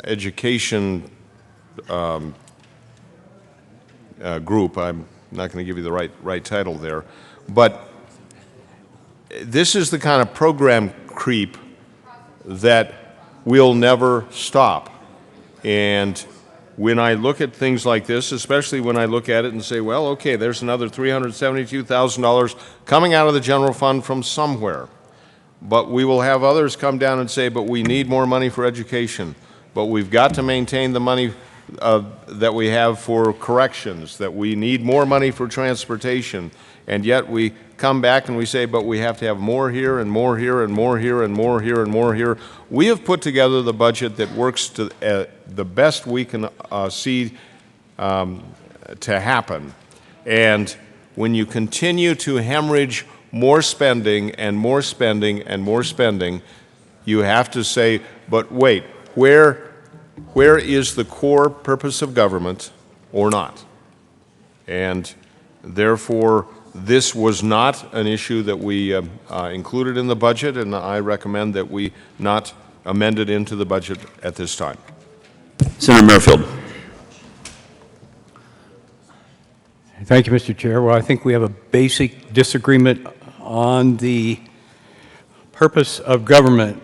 Speaker 15: education group. I'm not going to give you the right title there. But this is the kind of program creep that will never stop. And when I look at things like this, especially when I look at it and say, well, okay, there's another $372,000 coming out of the general fund from somewhere. But we will have others come down and say, but we need more money for education. But we've got to maintain the money that we have for corrections, that we need more money for transportation. And yet we come back and we say, but we have to have more here and more here and more here and more here and more here. We have put together the budget that works to the best we can see to happen. And when you continue to hemorrhage more spending and more spending and more spending, you have to say, but wait, where is the core purpose of government or not? And therefore, this was not an issue that we included in the budget, and I recommend that we not amend it into the budget at this time.
Speaker 3: Senator Merrifield.
Speaker 9: Thank you, Mr. Chair. Well, I think we have a basic disagreement on the purpose of government.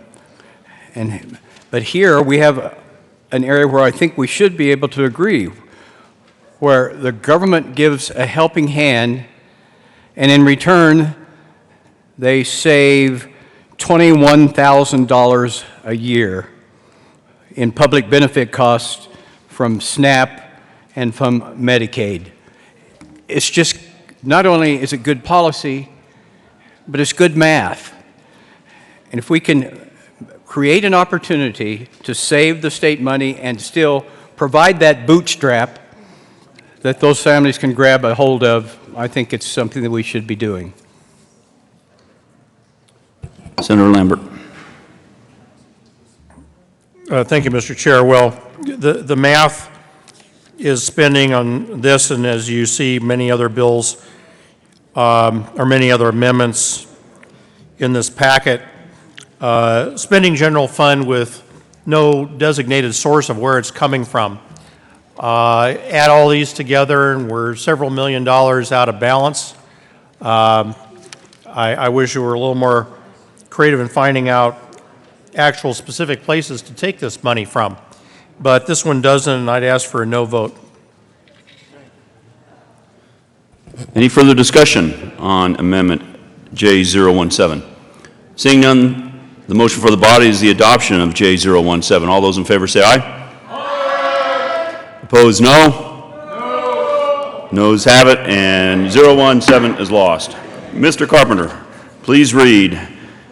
Speaker 9: But here we have an area where I think we should be able to agree, where the government gives a helping hand, and in return, they save $21,000 a year in public benefit costs from SNAP and from Medicaid. It's just, not only is it good policy, but it's good math. And if we can create an opportunity to save the state money and still provide that bootstrap that those families can grab a hold of, I think it's something that we should be doing.
Speaker 3: Senator Lambert.
Speaker 19: Thank you, Mr. Chair. Well, the math is spending on this, and as you see, many other bills or many other amendments in this packet, spending general fund with no designated source of where it's coming from. Add all these together, and we're several $1 million out of balance. I wish we were a little more creative in finding out actual specific places to take this money from. But this one doesn't, and I'd ask for a no vote.
Speaker 3: Any further discussion on Amendment J017? Seeing none, the motion for the body is the adoption of J017. All those in favor say aye. Opposed, no? No. Noes have it, and 017 is lost. Mr. Carpenter, please read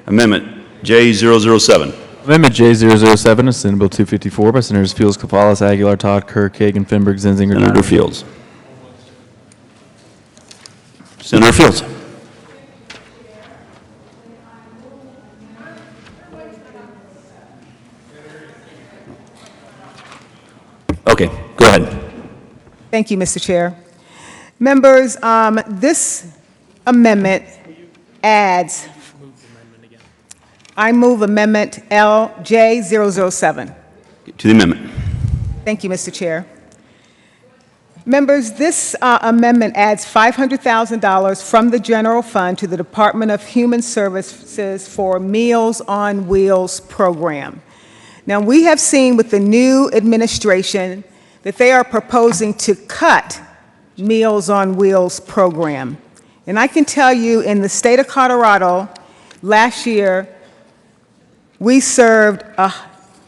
Speaker 3: Amendment J007.
Speaker 2: Amendment J007 is Senate Bill 254 by Senators Fields, Cafalas, Aguilar, Todd, Kirk, Kagan, Finberg, Zinzinger,
Speaker 3: Senator Fields. Senator Fields. Okay, go ahead.
Speaker 16: Thank you, Mr. Chair. Members, this amendment adds, I move Amendment J007.
Speaker 3: To the amendment.
Speaker 16: Thank you, Mr. Chair. Members, this amendment adds $500,000 from the general fund to the Department of Human Services for Meals on Wheels program. Now, we have seen with the new administration that they are proposing to cut Meals on Wheels program. And I can tell you in the state of Colorado, last year, we served,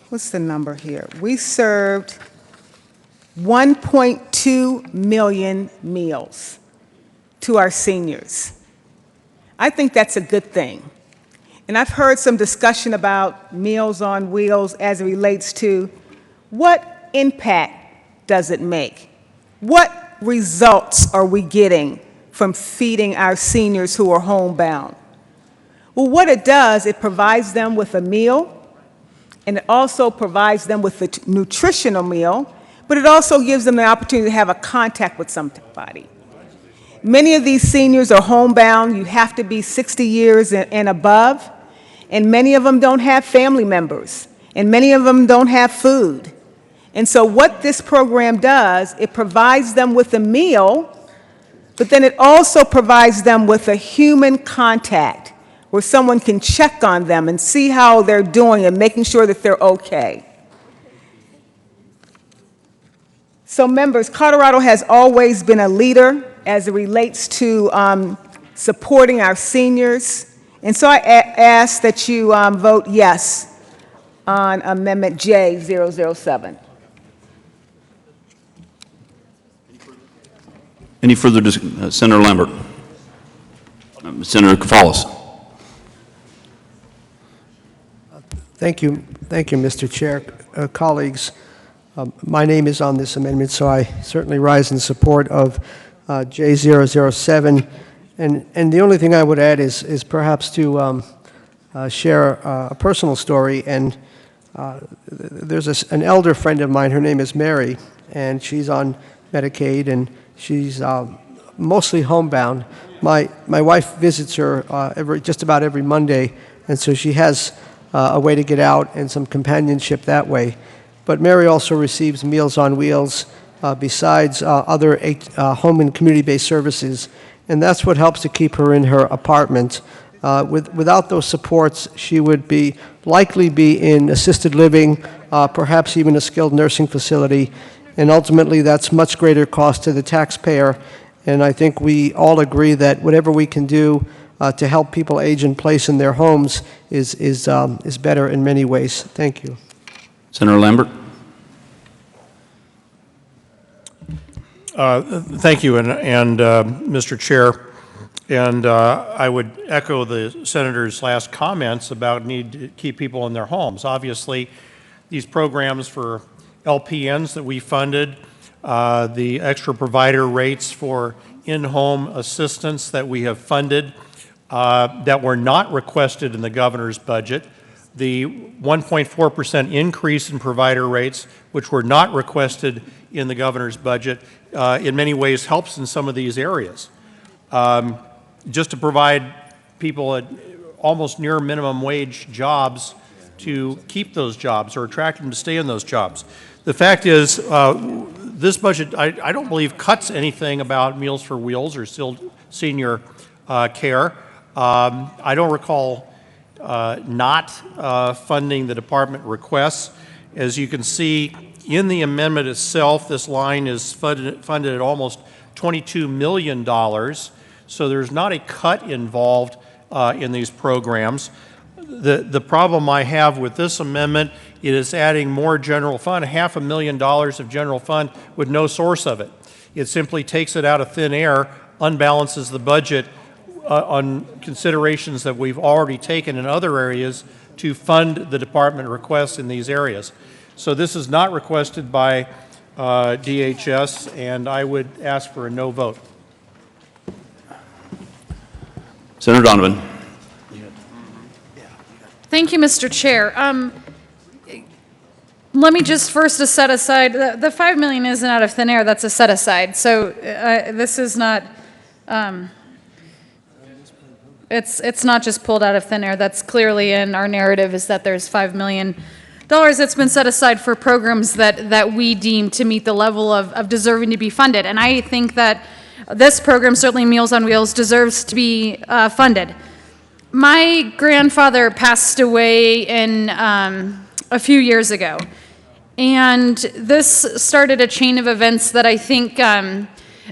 Speaker 16: what's the number here? We served 1.2 million meals to our seniors. I think that's a good thing. And I've heard some discussion about Meals on Wheels as it relates to what impact does it make? What results are we getting from feeding our seniors who are homebound? Well, what it does, it provides them with a meal, and it also provides them with a nutritional meal, but it also gives them the opportunity to have a contact with somebody. Many of these seniors are homebound. You have to be 60 years and above, and many of them don't have family members, and many of them don't have food. And so what this program does, it provides them with a meal, but then it also provides them with a human contact where someone can check on them and see how they're doing and making sure that they're okay. So members, Colorado has always been a leader as it relates to supporting our seniors. And so I ask that you vote yes on Amendment J007.
Speaker 3: Any further Senator Lambert? Senator Koufalos.
Speaker 22: Thank you, Mr. Chair. Colleagues, my name is on this amendment, so I certainly rise in support of J007. And the only thing I would add is perhaps to share a personal story. And there's an elder friend of mine, her name is Mary, and she's on Medicaid, and she's mostly homebound. My wife visits her just about every Monday, and so she has a way to get out and some companionship that way. But Mary also receives Meals on Wheels besides other home and community-based services, and that's what helps to keep her in her apartment. Without those supports, she would likely be in assisted living, perhaps even a skilled nursing facility, and ultimately that's much greater cost to the taxpayer. And I think we all agree that whatever we can do to help people age in place in their homes is better in many ways. Thank you.
Speaker 3: Senator Lambert.
Speaker 19: Thank you, and Mr. Chair. And I would echo the Senator's last comments about need to keep people in their homes. Obviously, these programs for LPNs that we funded, the extra provider rates for in-home assistance that we have funded that were not requested in the governor's budget, the 1.4% increase in provider rates, which were not requested in the governor's budget, in many ways helps in some of these areas. Just to provide people at almost near minimum wage jobs to keep those jobs or attract them to stay in those jobs. The fact is, this budget, I don't believe, cuts anything about Meals for Wheels or still senior care. I don't recall not funding the department requests. As you can see in the amendment itself, this line is funded at almost $22 million. So there's not a cut involved in these programs. The problem I have with this amendment, it is adding more general fund, $500,000 of general fund with no source of it. It simply takes it out of thin air, unbalances the budget on considerations that we've already taken in other areas to fund the department requests in these areas. So this is not requested by DHS, and I would ask for a no vote.
Speaker 3: Senator Donovan.
Speaker 21: Thank you, Mr. Chair. Let me just first set aside, the $5 million isn't out of thin air, that's a set aside. So this is not, it's not just pulled out of thin air. That's clearly in our narrative, is that there's $5 million that's been set aside for programs that we deem to meet the level of deserving to be funded. And I think that this program, certainly Meals on Wheels, deserves to be funded. My grandfather passed away a few years ago, and this started a chain of events that I think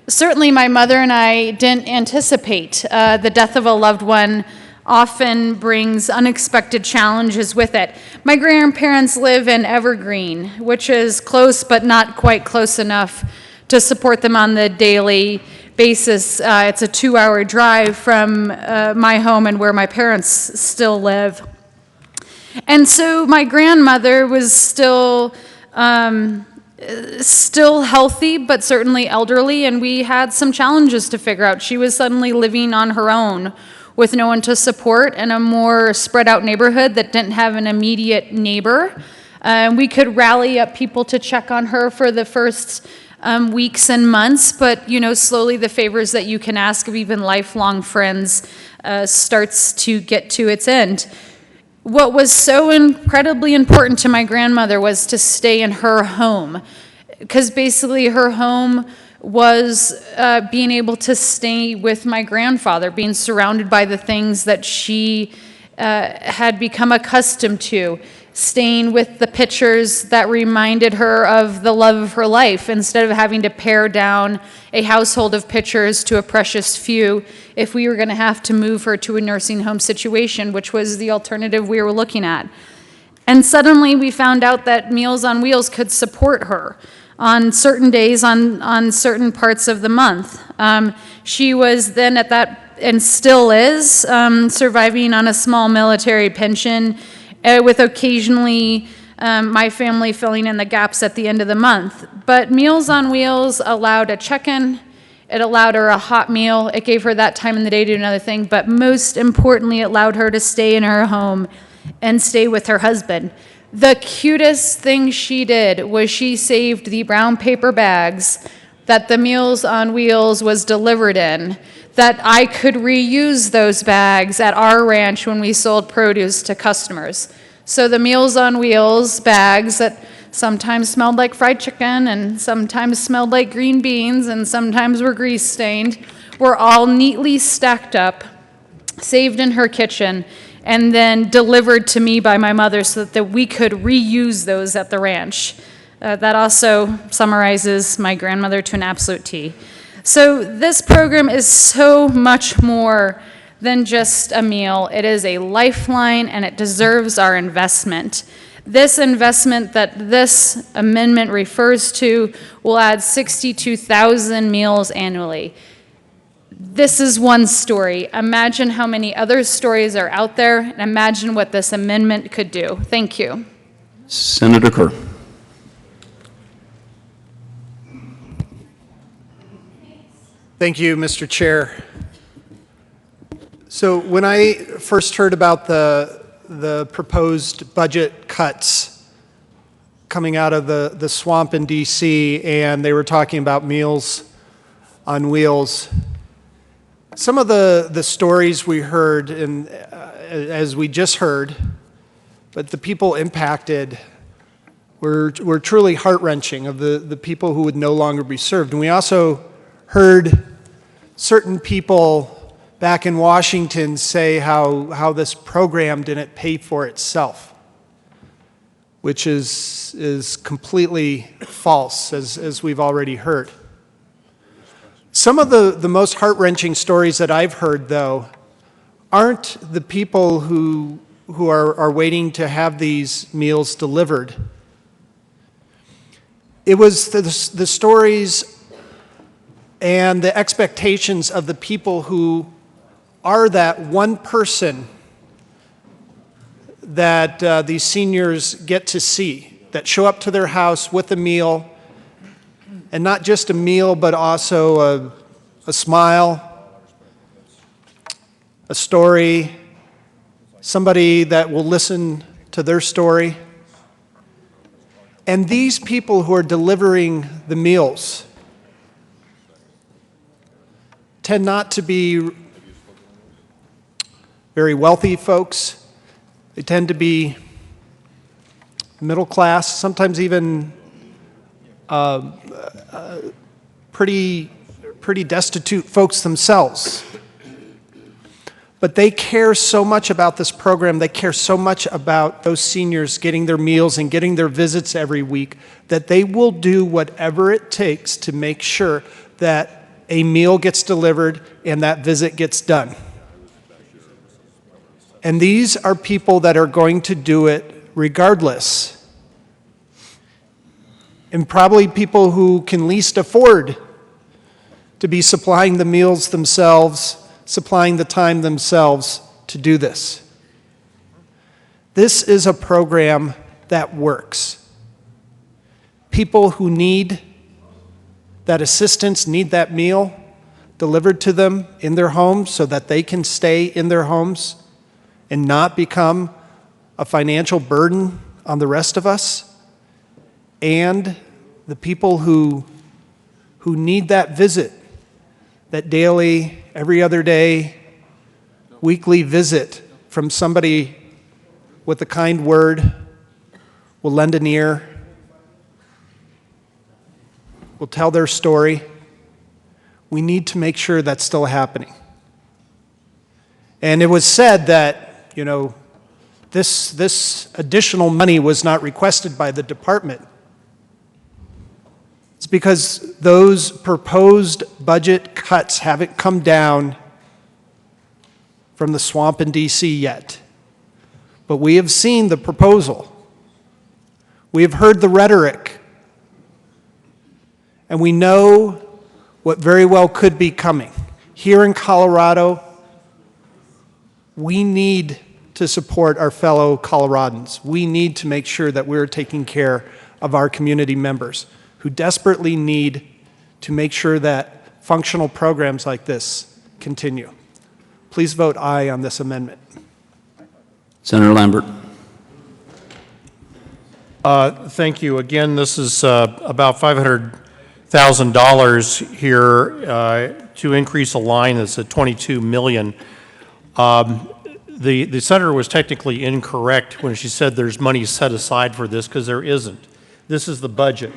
Speaker 21: certainly my mother and I didn't anticipate. The death of a loved one often brings unexpected challenges with it. My grandparents live in Evergreen, which is close but not quite close enough to support them on the daily basis. It's a 2-hour drive from my home and where my parents still live. And so my grandmother was still healthy, but certainly elderly, and we had some challenges to figure out. She was suddenly living on her own with no one to support in a more spread out neighborhood that didn't have an immediate neighbor. We could rally up people to check on her for the first weeks and months, but slowly the favors that you can ask of even lifelong friends starts to get to its end. What was so incredibly important to my grandmother was to stay in her home, because basically her home was being able to stay with my grandfather, being surrounded by the things that she had become accustomed to, staying with the pictures that reminded her of the love of her life, instead of having to pare down a household of pictures to a precious few if we were going to have to move her to a nursing home situation, which was the alternative we were looking at. And suddenly we found out that Meals on Wheels could support her on certain days, on certain parts of the month. She was then at that, and still is, surviving on a small military pension, with occasionally my family filling in the gaps at the end of the month. But Meals on Wheels allowed a check-in, it allowed her a hot meal, it gave her that time in the day to do another thing, but most importantly, it allowed her to stay in her home and stay with her husband. The cutest thing she did was she saved the brown paper bags that the Meals on Wheels was delivered in, that I could reuse those bags at our ranch when we sold produce to customers. So the Meals on Wheels bags that sometimes smelled like fried chicken and sometimes smelled like green beans and sometimes were grease stained were all neatly stacked up, saved in her kitchen, and then delivered to me by my mother so that we could reuse those at the ranch. That also summarizes my grandmother to an absolute T. So this program is so much more than just a meal. It is a lifeline, and it deserves our investment. This investment that this amendment refers to will add 62,000 meals annually. This is one story. Imagine how many other stories are out there, and imagine what this amendment could do. Thank you.
Speaker 3: Senator Kerr.
Speaker 4: Thank you, Mr. Chair. So when I first heard about the proposed budget cuts coming out of the swamp in DC, and they were talking about Meals on Wheels, some of the stories we heard, and as we just heard, but the people impacted were truly heart-wrenching, of the people who would no longer be served. And we also heard certain people back in Washington say how this program didn't pay for itself, which is completely false, as we've already heard. Some of the most heart-wrenching stories that I've heard, though, aren't the people who are waiting to have these meals delivered. It was the stories and the expectations of the people who are that one person that these seniors get to see, that show up to their house with a meal, and not just a meal, but also a smile, a story, somebody that will listen to their story. And these people who are delivering the meals tend not to be very wealthy folks. They tend to be middle class, sometimes even pretty destitute folks themselves. But they care so much about this program, they care so much about those seniors getting their meals and getting their visits every week, that they will do whatever it takes to make sure that a meal gets delivered and that visit gets done. And these are people that are going to do it regardless. And probably people who can least afford to be supplying the meals themselves, supplying the time themselves to do this. This is a program that works. People who need that assistance, need that meal delivered to them in their homes so that they can stay in their homes and not become a financial burden on the rest of us. And the people who need that visit, that daily, every other day, weekly visit from somebody with a kind word, will lend an ear, will tell their story. We need to make sure that's still happening. And it was said that, this additional money was not requested by the department. It's because those proposed budget cuts haven't come down from the swamp in DC yet. But we have seen the proposal. We have heard the rhetoric. And we know what very well could be coming. Here in Colorado, we need to support our fellow Coloradans. We need to make sure that we're taking care of our community members who desperately need to make sure that functional programs like this continue. Please vote aye on this amendment.
Speaker 3: Senator Lambert.
Speaker 19: Thank you. Again, this is about $500,000 here to increase a line that's at $22 million. The senator was technically incorrect when she said there's money set aside for this, because there isn't. This is the budget.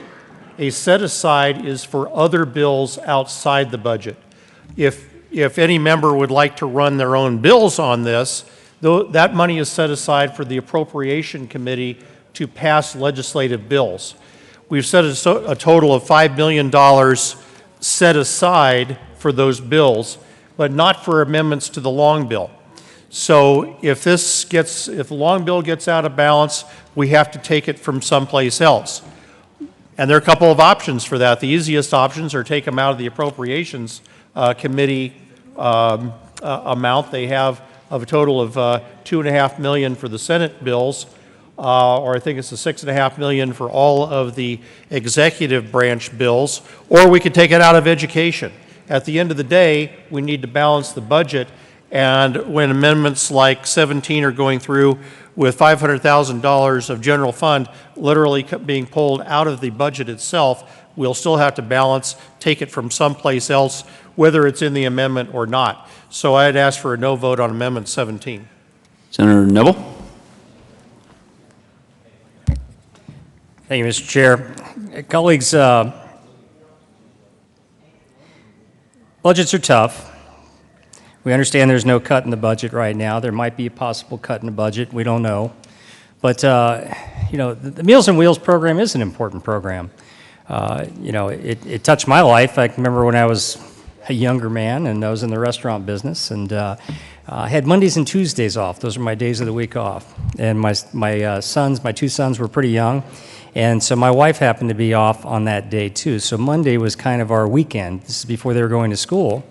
Speaker 19: A set aside is for other bills outside the budget. If any member would like to run their own bills on this, that money is set aside for the Appropriation Committee to pass legislative bills. We've set a total of $5 million set aside for those bills, but not for amendments to the long bill. So if the long bill gets out of balance, we have to take it from someplace else. And there are a couple of options for that. The easiest options are take them out of the Appropriations Committee amount. They have of a total of $2.5 million for the Senate bills, or I think it's the $6.5 million for all of the executive branch bills, or we could take it out of education. At the end of the day, we need to balance the budget, and when amendments like 17 are going through with $500,000 of general fund literally being pulled out of the budget itself, we'll still have to balance, take it from someplace else, whether it's in the amendment or not. So I'd ask for a no vote on Amendment 17.
Speaker 3: Senator Neville.
Speaker 11: Thank you, Mr. Chair. Colleagues, budgets are tough. We understand there's no cut in the budget right now. There might be a possible cut in the budget. We don't know. But, the Meals on Wheels program is an important program. It touched my life. I can remember when I was a younger man and I was in the restaurant business, and I had Mondays and Tuesdays off. Those are my days of the week off. And my two sons were pretty young, and so my wife happened to be off on that day too. So Monday was kind of our weekend. This is before they were going to school.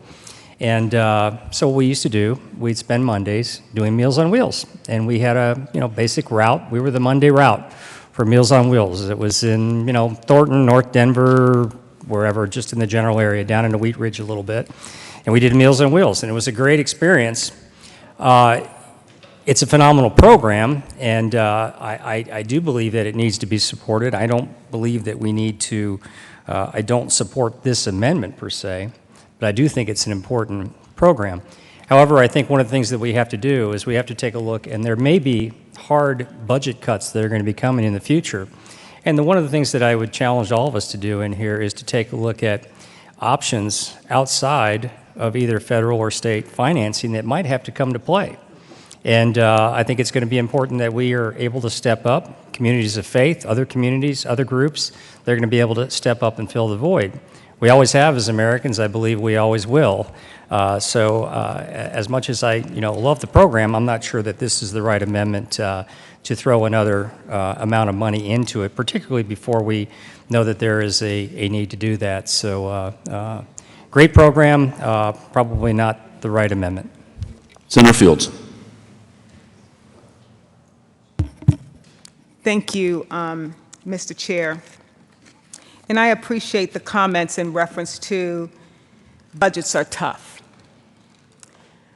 Speaker 11: And so what we used to do, we'd spend Mondays doing Meals on Wheels. And we had a basic route. We were the Monday route for Meals on Wheels. It was in Thornton, North Denver, wherever, just in the general area, down into Wheat Ridge a little bit. And we did Meals on Wheels, and it was a great experience. It's a phenomenal program, and I do believe that it needs to be supported. I don't believe that we need to, I don't support this amendment per se, but I do think it's an important program. However, I think one of the things that we have to do is we have to take a look, and there may be hard budget cuts that are going to be coming in the future. And one of the things that I would challenge all of us to do in here is to take a look at options outside of either federal or state financing that might have to come to play. And I think it's going to be important that we are able to step up. Communities of faith, other communities, other groups, they're going to be able to step up and fill the void. We always have as Americans. I believe we always will. As much as I love the program, I'm not sure that this is the right amendment to throw another amount of money into it, particularly before we know that there is a need to do that. So Great program, probably not the right amendment.
Speaker 3: Senator Fields.
Speaker 16: Thank you, Mr. Chair. And I appreciate the comments in reference to budgets are tough.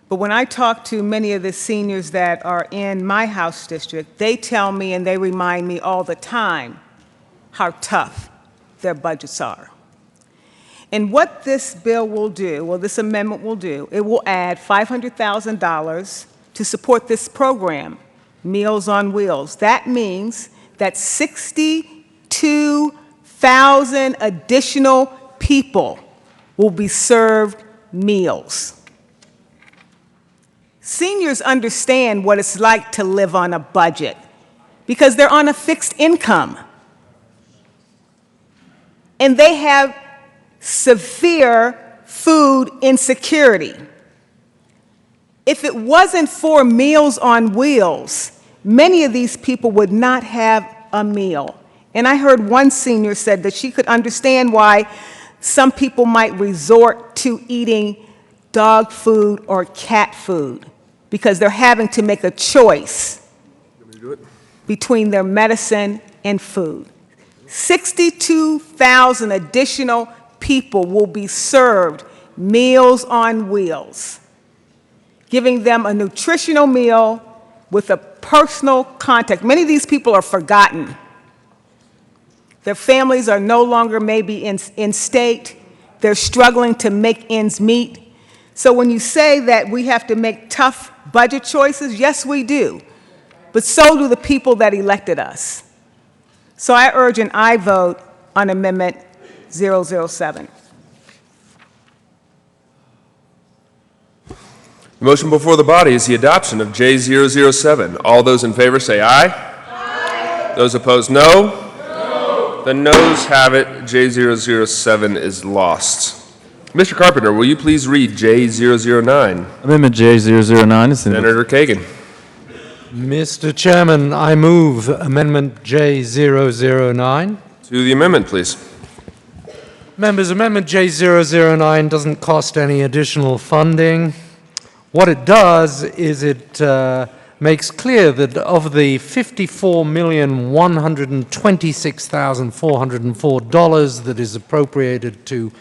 Speaker 16: But when I talk to many of the seniors that are in my House district, they tell me and they remind me all the time how tough their budgets are. And what this bill will do, well, this amendment will do, it will add $500,000 to support this program, Meals on Wheels. That means that 62,000 additional people will be served meals. Seniors understand what it's like to live on a budget because they're on a fixed income. And they have severe food insecurity. If it wasn't for Meals on Wheels, many of these people would not have a meal. And I heard one senior said that she could understand why some people might resort to eating dog food or cat food because they're having to make a choice between their medicine and food. 62,000 additional people will be served Meals on Wheels, giving them a nutritional meal with a personal contact. Many of these people are forgotten. Their families are no longer maybe in state. They're struggling to make ends meet. So when you say that we have to make tough budget choices, yes, we do. But so do the people that elected us. So I urge an aye vote on Amendment 007.
Speaker 6: The motion before the body is the adoption of J007. All those in favor say aye. Aye. Those opposed, no. No. The noes have it. J007 is lost. Mr. Carpenter, will you please read J009?
Speaker 2: Amendment J009 is
Speaker 6: Senator Kagan.
Speaker 1: Mr. Chairman, I move Amendment J009.
Speaker 6: To the amendment, please.
Speaker 1: Members, Amendment J009 doesn't cost any additional funding. What it does is it makes clear that of the $54,126,404 that is appropriated to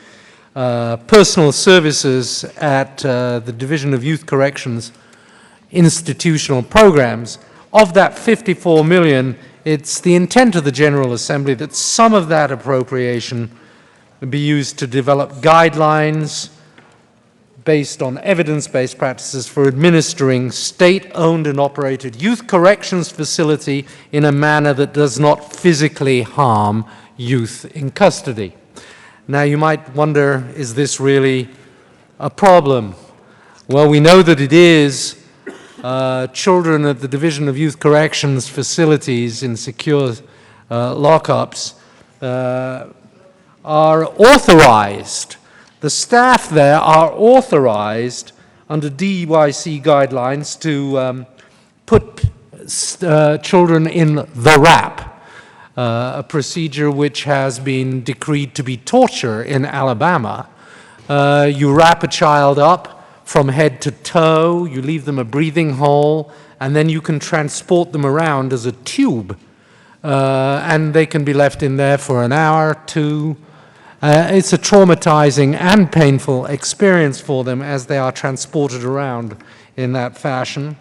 Speaker 1: personal services at the Division of Youth Corrections institutional programs, of that 54 million, it's the intent of the General Assembly that some of that appropriation be used to develop guidelines based on evidence-based practices for administering state-owned and operated youth corrections facility in a manner that does not physically harm youth in custody. Now you might wonder, is this really a problem? Well, we know that it is. Children at the Division of Youth Corrections facilities in secure lockups are authorized. The staff there are authorized under DYC guidelines to put children in the wrap, a procedure which has been decreed to be torture in Alabama. You wrap a child up from head to toe, you leave them a breathing hole, and then you can transport them around as a tube. And they can be left in there for an hour, two. It's a traumatizing and painful experience for them as they are transported around in that fashion.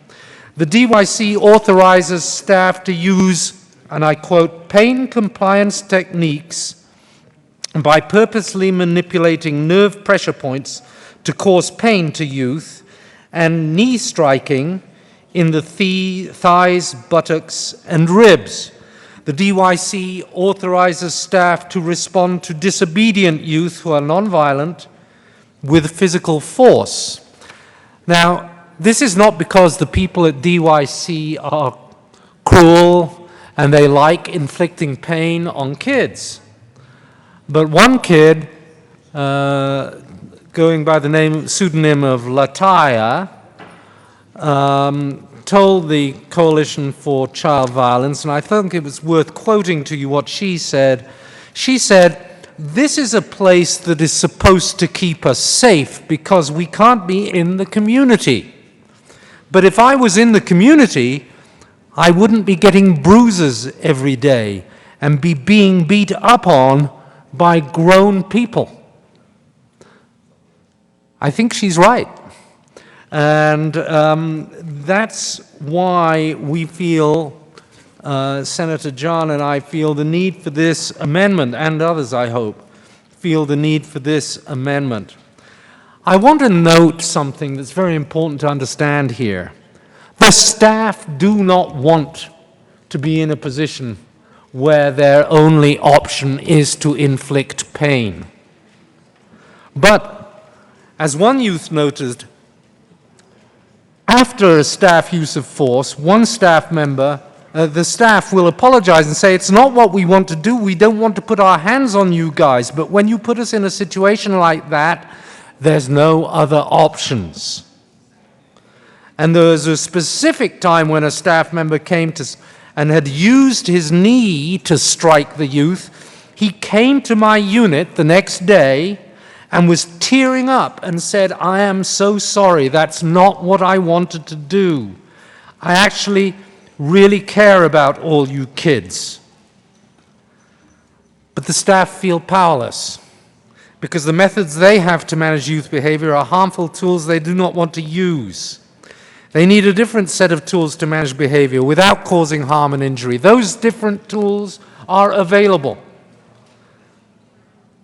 Speaker 1: The DYC authorizes staff to use, and I quote, pain compliance techniques by purposely manipulating nerve pressure points to cause pain to youth, and knee striking in the thighs, buttocks, and ribs. The DYC authorizes staff to respond to disobedient youth who are nonviolent with physical force. Now, this is not because the people at DYC are cruel and they like inflicting pain on kids. But one kid, going by the pseudonym of Lataya, told the Coalition for Child Violence, and I think it was worth quoting to you what she said. She said, this is a place that is supposed to keep us safe because we can't be in the community. But if I was in the community, I wouldn't be getting bruises every day and be being beat up on by grown people. I think she's right. And that's why we feel, Senator John and I feel the need for this amendment, and others, I hope, feel the need for this amendment. I want to note something that's very important to understand here. The staff do not want to be in a position where their only option is to inflict pain. But, as one youth noted, after a staff use of force, one staff member, the staff will apologize and say, it's not what we want to do, we don't want to put our hands on you guys, but when you put us in a situation like that, there's no other options. And there was a specific time when a staff member came to and had used his knee to strike the youth. He came to my unit the next day and was tearing up and said, I am so sorry, that's not what I wanted to do. I actually really care about all you kids. But the staff feel powerless because the methods they have to manage youth behavior are harmful tools they do not want to use. They need a different set of tools to manage behavior without causing harm and injury. Those different tools are available.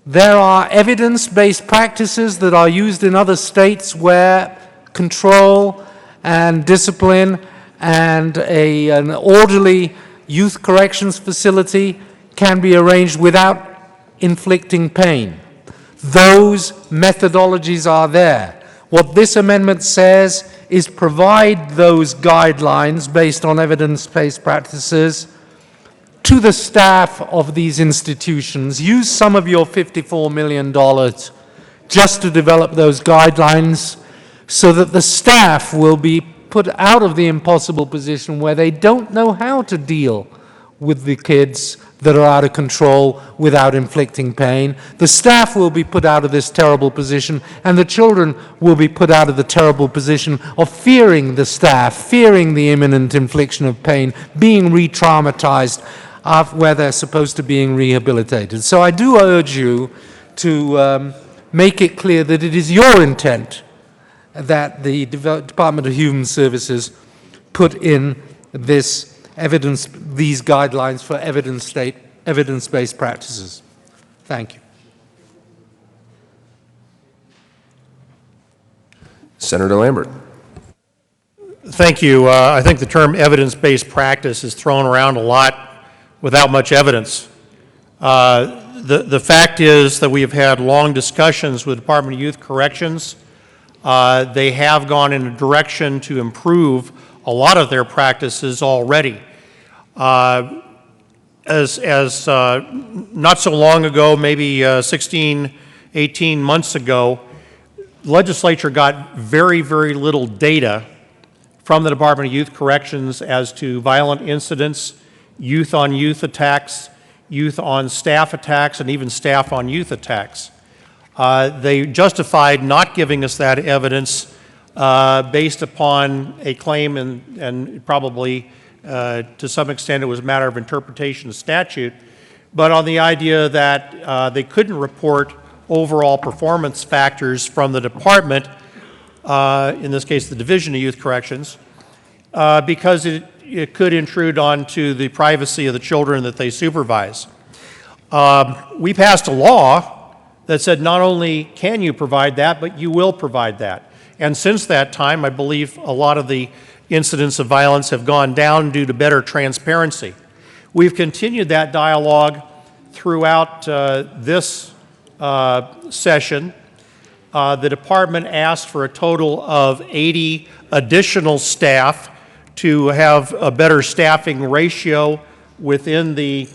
Speaker 1: There are evidence-based practices that are used in other states where control and discipline and an orderly youth corrections facility can be arranged without inflicting pain. Those methodologies are there. What this amendment says is provide those guidelines based on evidence-based practices to the staff of these institutions. Use some of your $54 million just to develop those guidelines so that the staff will be put out of the impossible position where they don't know how to deal with the kids that are out of control without inflicting pain. The staff will be put out of this terrible position, and the children will be put out of the terrible position of fearing the staff, fearing the imminent infliction of pain, being re-traumatized where they're supposed to be being rehabilitated. So I do urge you to make it clear that it is your intent that the Department of Human Services put in this these guidelines for evidence-based practices. Thank you.
Speaker 6: Senator Lambert.
Speaker 19: Thank you. I think the term evidence-based practice is thrown around a lot without much evidence. The fact is that we have had long discussions with the Department of Youth Corrections. They have gone in a direction to improve a lot of their practices already. Not so long ago, maybe 16, 18 months ago, the legislature got very, very little data from the Department of Youth Corrections as to violent incidents, youth-on-youth attacks, youth-on-staff attacks, and even staff-on-youth attacks. They justified not giving us that evidence based upon a claim, and probably to some extent it was a matter of interpretation of statute, but on the idea that they couldn't report overall performance factors from the department, in this case the Division of Youth Corrections, because it could intrude onto the privacy of the children that they supervise. We passed a law that said not only can you provide that, but you will provide that. And since that time, I believe a lot of the incidents of violence have gone down due to better transparency. We've continued that dialogue throughout this session. The department asked for a total of 80 additional staff to have a better staffing ratio within the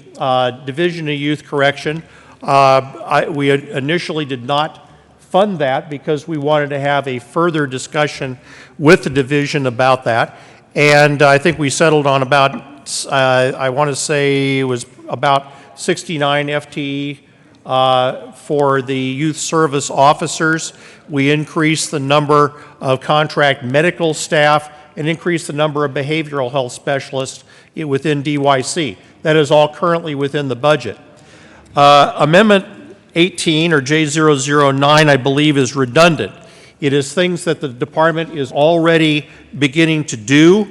Speaker 19: Division of Youth Correction. We initially did not fund that because we wanted to have a further discussion with the division about that. And I think we settled on about, I want to say it was about 69 FTE for the youth service officers. We increased the number of contract medical staff and increased the number of behavioral health specialists within DYC. That is all currently within the budget. Amendment 18, or J009, I believe is redundant. It is things that the department is already beginning to do.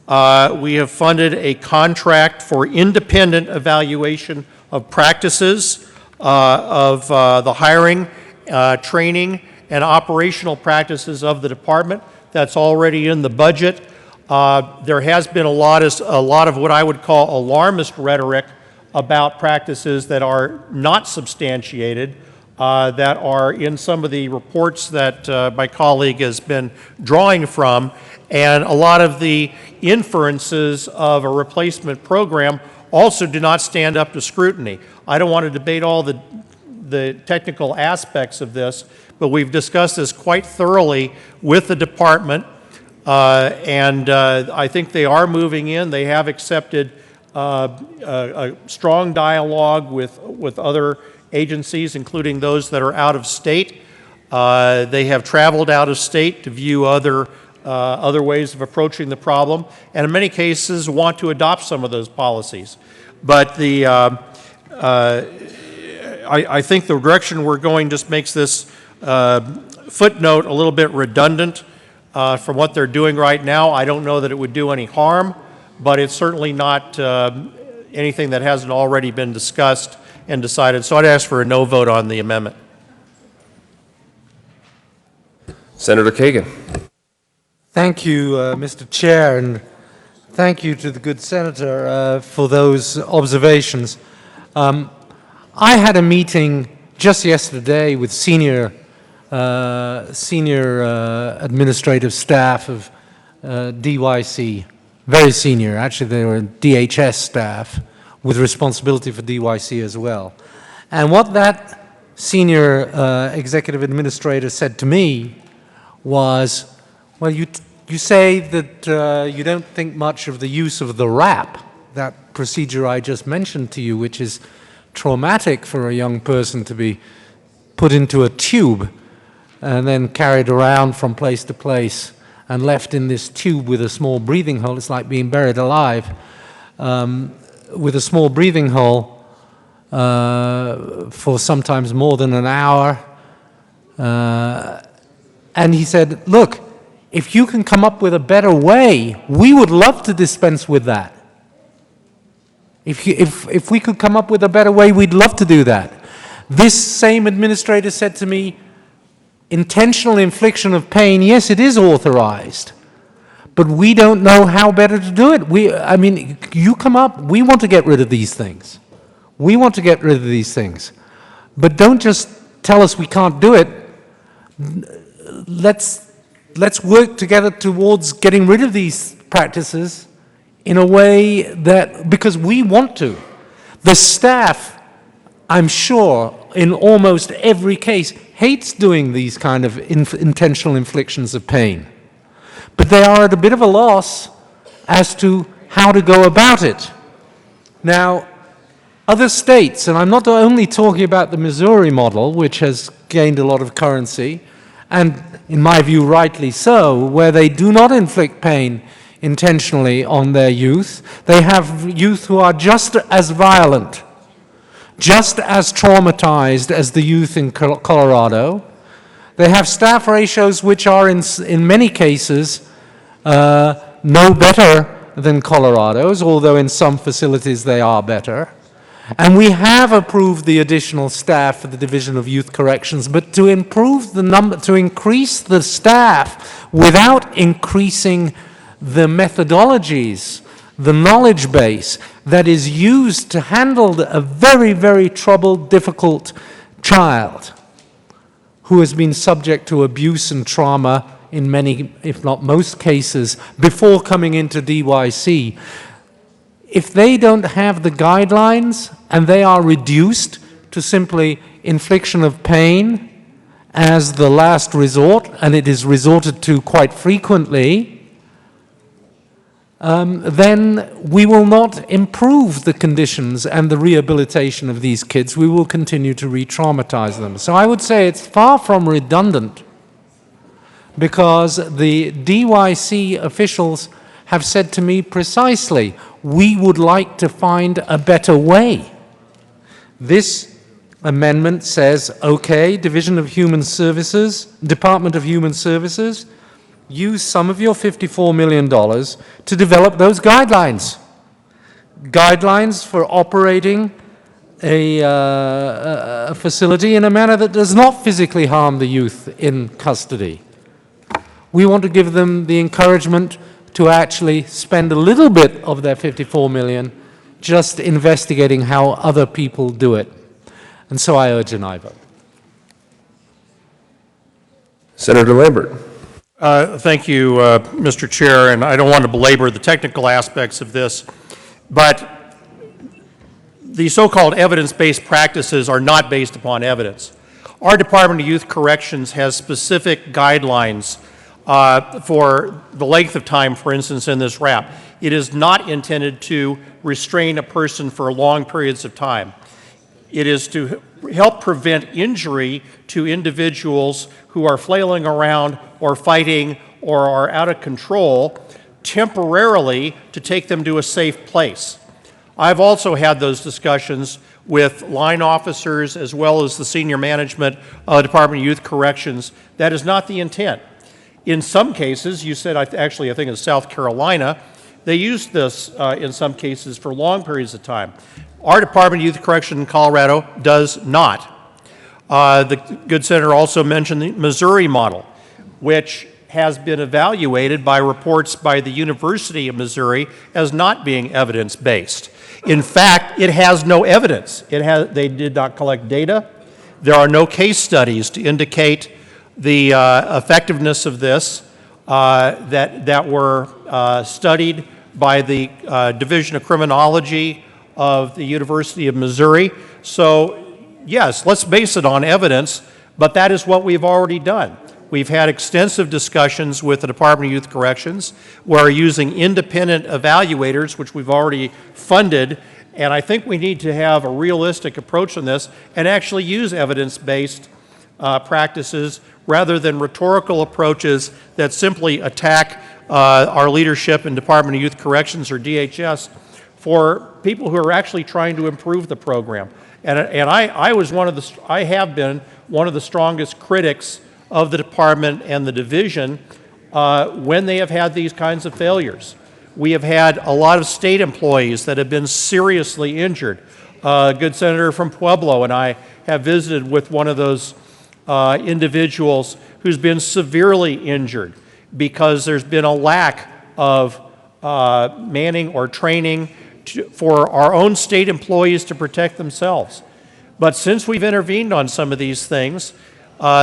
Speaker 19: We have funded a contract for independent evaluation of practices, of the hiring, training, and operational practices of the department. That's already in the budget. There has been a lot of what I would call alarmist rhetoric about practices that are not substantiated, that are in some of the reports that my colleague has been drawing from, and a lot of the inferences of a replacement program also do not stand up to scrutiny. I don't want to debate all the technical aspects of this, but we've discussed this quite thoroughly with the department, and I think they are moving in. They have accepted a strong dialogue with other agencies, including those that are out of state. They have traveled out of state to view other ways of approaching the problem, and in many cases want to adopt some of those policies. But I think the direction we're going just makes this footnote a little bit redundant from what they're doing right now. I don't know that it would do any harm, but it's certainly not anything that hasn't already been discussed and decided. So I'd ask for a no vote on the amendment.
Speaker 6: Senator Kagan.
Speaker 1: Thank you, Mr. Chair, and thank you to the good senator for those observations. I had a meeting just yesterday with senior administrative staff of DYC, very senior. Actually, they were DHS staff with responsibility for DYC as well. And what that senior executive administrator said to me was, well, you say that you don't think much of the use of the RAP, that procedure I just mentioned to you, which is traumatic for a young person to be put into a tube and then carried around from place to place and left in this tube with a small breathing hole. It's like being buried alive with a small breathing hole for sometimes more than an hour. And he said, look, if you can come up with a better way, we would love to dispense with that. If we could come up with a better way, we'd love to do that. This same administrator said to me, intentional infliction of pain, yes, it is authorized, but we don't know how better to do it. I mean, you come up, we want to get rid of these things. We want to get rid of these things. But don't just tell us we can't do it. Let's work together towards getting rid of these practices in a way that, because we want to. The staff, I'm sure, in almost every case, hates doing these kind of intentional inflictions of pain. But they are at a bit of a loss as to how to go about it. Now, other states, and I'm not only talking about the Missouri model, which has gained a lot of currency, and in my view, rightly so, where they do not inflict pain intentionally on their youth. They have youth who are just as violent, just as traumatized as the youth in Colorado. They have staff ratios which are in many cases no better than Colorado's, although in some facilities they are better. And we have approved the additional staff for the Division of Youth Corrections, but to improve the number, to increase the staff without increasing the methodologies, the knowledge base that is used to handle a very, very troubled, difficult child who has been subject to abuse and trauma in many, if not most cases, before coming into DYC. If they don't have the guidelines and they are reduced to simply infliction of pain as the last resort, and it is resorted to quite frequently, then we will not improve the conditions and the rehabilitation of these kids. We will continue to re-traumatize them. So I would say it's far from redundant, because the DYC officials have said to me precisely, we would like to find a better way. This amendment says, okay, Division of Human Services, Department of Human Services, use some of your $54 million to develop those guidelines. Guidelines for operating a facility in a manner that does not physically harm the youth in custody. We want to give them the encouragement to actually spend a little bit of their $54 million just investigating how other people do it. And so I urge an aye vote.
Speaker 6: Senator Lambert.
Speaker 19: Thank you, Mr. Chair, and I don't want to belabor the technical aspects of this, but the so-called evidence-based practices are not based upon evidence. Our Department of Youth Corrections has specific guidelines for the length of time, for instance, in this wrap. It is not intended to restrain a person for long periods of time. It is to help prevent injury to individuals who are flailing around or fighting or are out of control temporarily, to take them to a safe place. I've also had those discussions with line officers as well as the senior management of the Department of Youth Corrections. That is not the intent. In some cases, you said, actually I think in South Carolina, they use this in some cases for long periods of time. Our Department of Youth Correction in Colorado does not. The good senator also mentioned the Missouri model, which has been evaluated by reports by the University of Missouri as not being evidence-based. In fact, it has no evidence. They did not collect data. There are no case studies to indicate the effectiveness of this that were studied by the Division of Criminology of the University of Missouri. So, yes, let's base it on evidence, but that is what we've already done. We've had extensive discussions with the Department of Youth Corrections. We're using independent evaluators, which we've already funded, and I think we need to have a realistic approach on this and actually use evidence-based practices rather than rhetorical approaches that simply attack our leadership in Department of Youth Corrections or DHS for people who are actually trying to improve the program. And I have been one of the strongest critics of the department and the division when they have had these kinds of failures. We have had a lot of state employees that have been seriously injured. A good senator from Pueblo and I have visited with one of those individuals who's been severely injured because there's been a lack of manning or training for our own state employees to protect themselves. But since we've intervened on some of these things,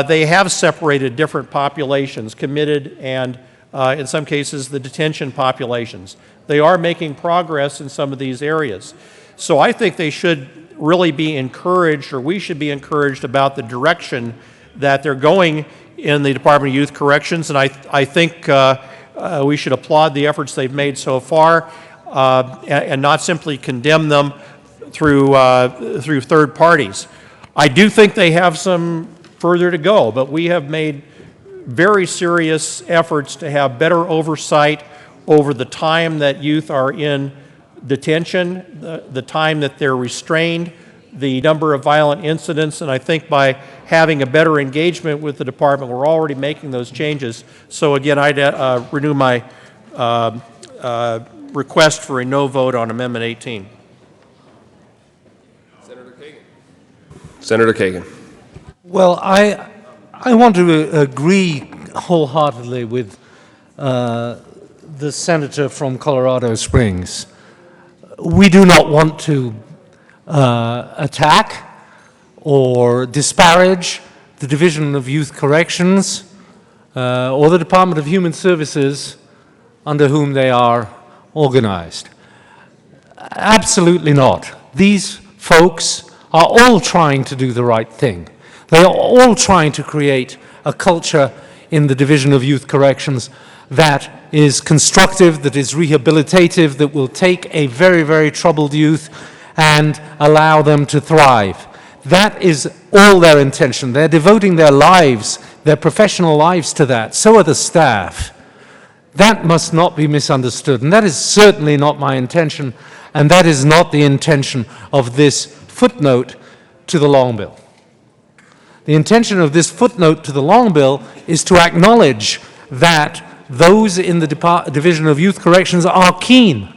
Speaker 19: they have separated different populations, committed and in some cases the detention populations. They are making progress in some of these areas. So I think they should really be encouraged, or we should be encouraged about the direction that they're going in the Department of Youth Corrections, and I think we should applaud the efforts they've made so far and not simply condemn them through third parties. I do think they have some further to go, but we have made very serious efforts to have better oversight over the time that youth are in detention, the time that they're restrained, the number of violent incidents, and I think by having a better engagement with the department, we're already making those changes. So again, I'd renew my request for a no vote on Amendment 18.
Speaker 6: Senator Kagan.
Speaker 1: Well, I want to agree wholeheartedly with the senator from Colorado Springs. We do not want to attack or disparage the Division of Youth Corrections or the Department of Human Services under whom they are organized. Absolutely not. These folks are all trying to do the right thing. They are all trying to create a culture in the Division of Youth Corrections that is constructive, that is rehabilitative, that will take a very, very troubled youth and allow them to thrive. That is all their intention. They're devoting their lives, their professional lives to that. So are the staff. That must not be misunderstood, and that is certainly not my intention, and that is not the intention of this footnote to the long bill. The intention of this footnote to the long bill is to acknowledge that those in the Division of Youth Corrections are keen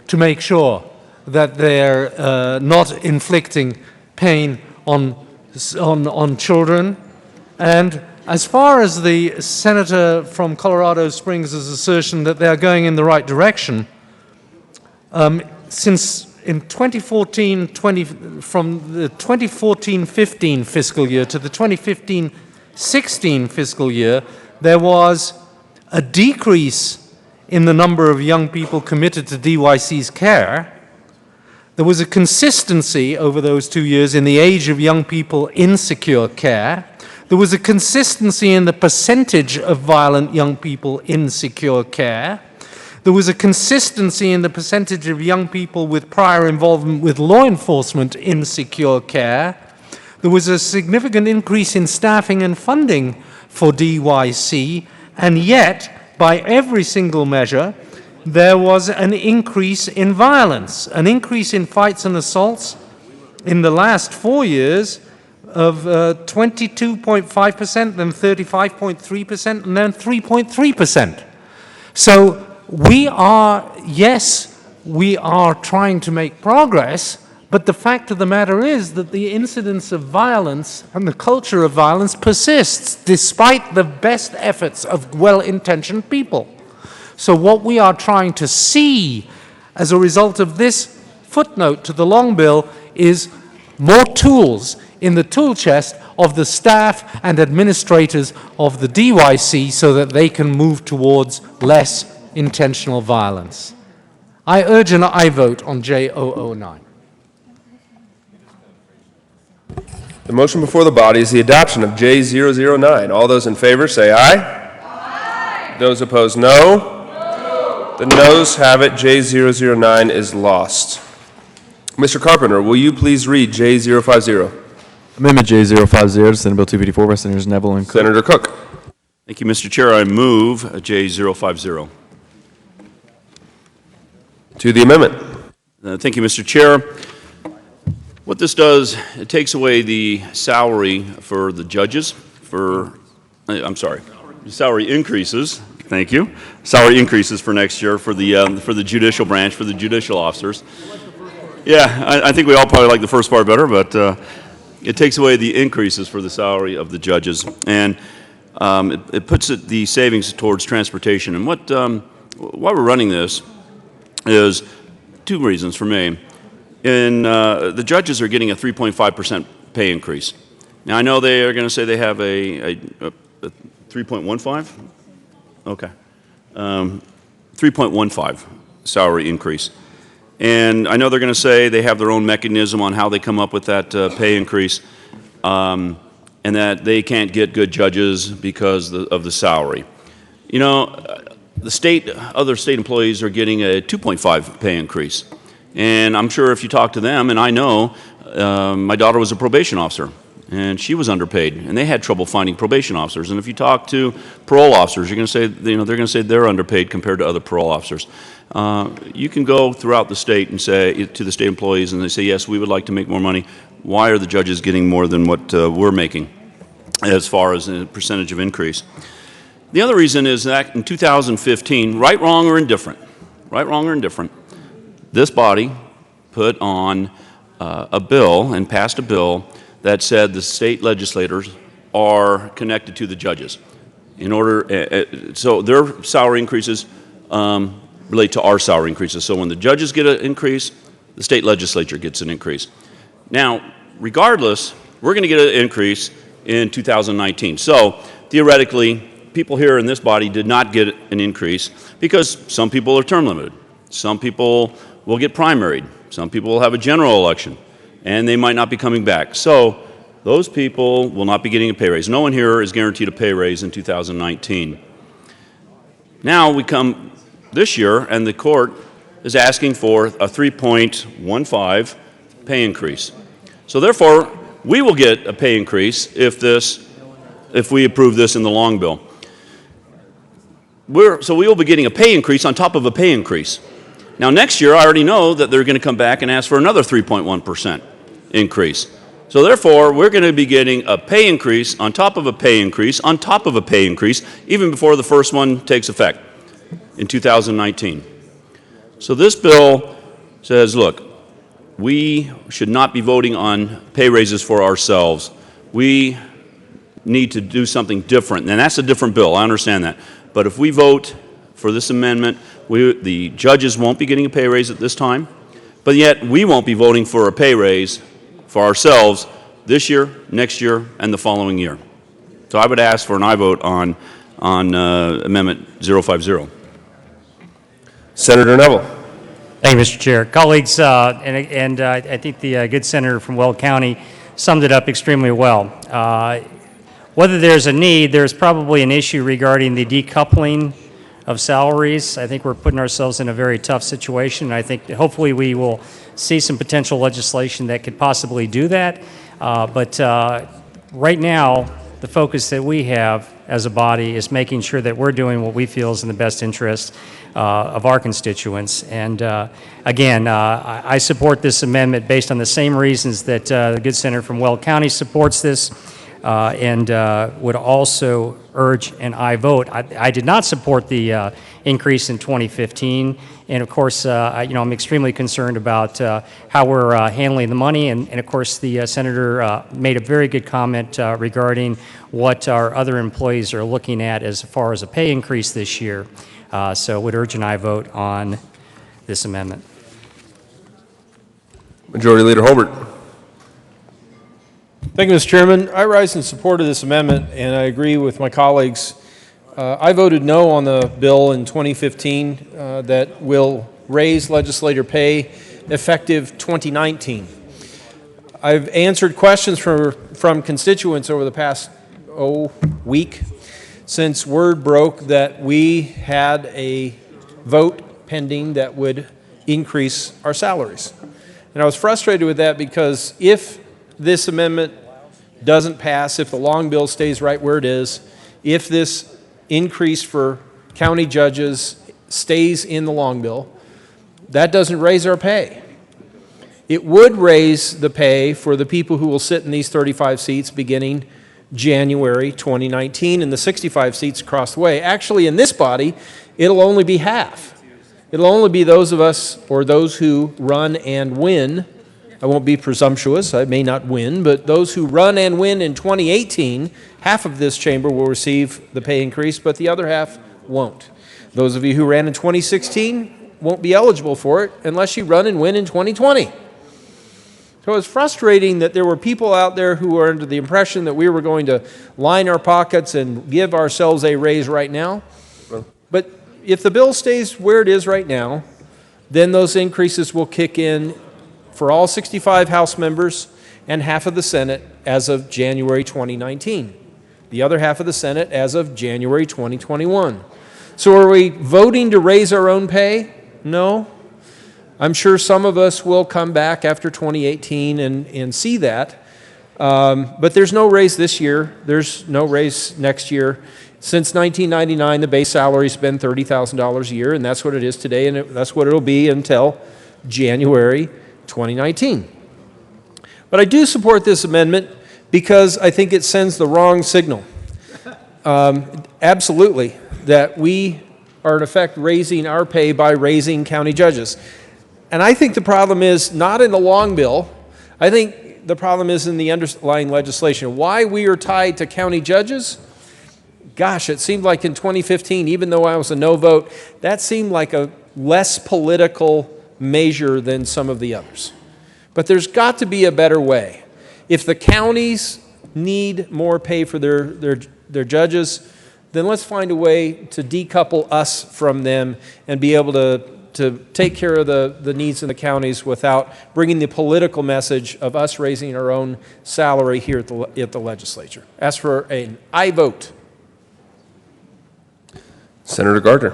Speaker 1: to make sure that they're not inflicting pain on children. And as far as the senator from Colorado Springs' assertion that they're going in the right direction, since in 2014, from the 2014-15 fiscal year to the 2015-16 fiscal year, there was a decrease in the number of young people committed to DYC's care. There was a consistency over those 2 years in the age of young people in secure care. There was a consistency in the percentage of violent young people in secure care. There was a consistency in the percentage of young people with prior involvement with law enforcement in secure care. There was a significant increase in staffing and funding for DYC, and yet, by every single measure, there was an increase in violence, an increase in fights and assaults in the last 4 years of 22.5%, then 35.3%, and then 3.3%. So we are, yes, we are trying to make progress, but the fact of the matter is that the incidence of violence and the culture of violence persists despite the best efforts of well-intentioned people. So what we are trying to see as a result of this footnote to the long bill is more tools in the tool chest of the staff and administrators of the DYC so that they can move towards less intentional violence. I urge an aye vote on J009.
Speaker 6: The motion before the body is the adoption of J009. All those in favor say aye. Aye. Those opposed, no. No. The noes have it. J009 is lost. Mr. Carpenter, will you please read J050?
Speaker 2: Amendment J050, Senate Bill 254 by Senators Neville and Cook.
Speaker 6: Senator Cook.
Speaker 3: Thank you, Mr. Chair. I move J050.
Speaker 6: To the amendment.
Speaker 3: Thank you, Mr. Chair. What this does, it takes away the salary for the judges salary increases. Thank you. Salary increases for next year for the judicial branch, for the judicial officers. Yeah, I think we all probably like the first part better, but it takes away the increases for the salary of the judges, and it puts the savings towards transportation. And why we're running this is two reasons for me. The judges are getting a 3.5% pay increase. Now, I know they are going to say they have a 3.15? Okay. 3.15 salary increase. And I know they're going to say they have their own mechanism on how they come up with that pay increase, and that they can't get good judges because of the salary. You know, other state employees are getting a 2.5 pay increase. And I'm sure if you talk to them, and I know, my daughter was a probation officer, and she was underpaid, and they had trouble finding probation officers. And if you talk to parole officers, you're going to say, they're going to say they're underpaid compared to other parole officers. You can go throughout the state and say to the state employees, and they say, yes, we would like to make more money. Why are the judges getting more than what we're making as far as the percentage of increase? The other reason is that in 2015, right, wrong, or indifferent, this body put on a bill and passed a bill that said the state legislators are connected to the judges. So their salary increases relate to our salary increases. So when the judges get an increase, the state legislature gets an increase. Now, regardless, we're going to get an increase in 2019. So theoretically, people here in this body did not get an increase because some people are term limited. Some people will get primaried. Some people will have a general election, and they might not be coming back. So those people will not be getting a pay raise. No one here is guaranteed a pay raise in 2019. Now we come this year, and the court is asking for a 3.15 pay increase. So therefore, we will get a pay increase if we approve this in the long bill. So we will be getting a pay increase on top of a pay increase. Now next year, I already know that they're going to come back and ask for another 3.1% increase. So therefore, we're going to be getting a pay increase on top of a pay increase on top of a pay increase, even before the first one takes effect in 2019. So this bill says, look, we should not be voting on pay raises for ourselves. We need to do something different. And that's a different bill, I understand that. But if we vote for this amendment, the judges won't be getting a pay raise at this time, but yet we won't be voting for a pay raise for ourselves this year, next year, and the following year. So I would ask for an aye vote on Amendment 050.
Speaker 6: Senator Neville.
Speaker 11: Thank you, Mr. Chair. Colleagues, I think the good senator from Weld County summed it up extremely well. Whether there's a need, there's probably an issue regarding the decoupling of salaries. I think we're putting ourselves in a very tough situation. I think that hopefully we will see some potential legislation that could possibly do that. But right now, the focus that we have as a body is making sure that we're doing what we feel is in the best interest of our constituents. And again, I support this amendment based on the same reasons that the good senator from Weld County supports this. And would also urge an aye vote. I did not support the increase in 2015, and of course, I'm extremely concerned about how we're handling the money. And of course, the senator made a very good comment regarding what our other employees are looking at as far as a pay increase this year. So, would urge an aye vote on this amendment.
Speaker 6: Majority Leader Holbert.
Speaker 12: Thank you, Mr. Chairman. I rise in support of this amendment, and I agree with my colleagues. I voted no on the bill in 2015 that will raise legislator pay effective 2019. I've answered questions from constituents over the past week since word broke that we had a vote pending that would increase our salaries. And I was frustrated with that because if this amendment doesn't pass, if the long bill stays right where it is, if this increase for county judges stays in the long bill, that doesn't raise our pay. It would raise the pay for the people who will sit in these 35 seats beginning January 2019 and the 65 seats across the way. Actually, in this body, it'll only be half. It'll only be those of us or those who run and win. I won't be presumptuous, I may not win, but those who run and win in 2018, half of this chamber will receive the pay increase, but the other half won't. Those of you who ran in 2016 won't be eligible for it unless you run and win in 2020. So it's frustrating that there were people out there who were under the impression that we were going to line our pockets and give ourselves a raise right now. But if the bill stays where it is right now, then those increases will kick in for all 65 House members and half of the Senate as of January 2019. The other half of the Senate as of January 2021. So are we voting to raise our own pay? No. I'm sure some of us will come back after 2018 and see that. But there's no raise this year. There's no raise next year. Since 1999, the base salary's been $30,000 a year, and that's what it is today, and that's what it'll be until January 2019. But I do support this amendment because I think it sends the wrong signal. Absolutely, that we are in effect raising our pay by raising county judges. And I think the problem is not in the long bill. I think the problem is in the underlying legislation. Why we are tied to county judges? Gosh, it seemed like in 2015, even though I was a no vote, that seemed like a less political measure than some of the others. But there's got to be a better way. If the counties need more pay for their judges, then let's find a way to decouple us from them and be able to take care of the needs in the counties without bringing the political message of us raising our own salary here at the legislature. Ask for an aye vote.
Speaker 6: Senator Gardner.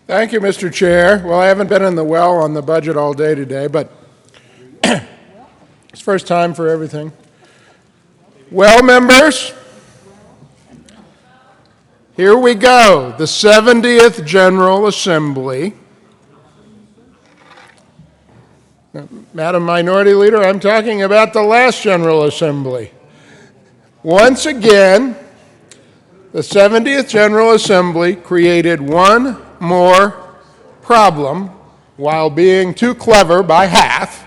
Speaker 10: Thank you, Mr. Chair. Well, I haven't been in the well on the budget all day today, but it's first time for everything. Well, members, here we go. The 70th General Assembly. Madam Minority Leader, I'm talking about the last General Assembly. Once again, the 70th General Assembly created one more problem while being too clever by half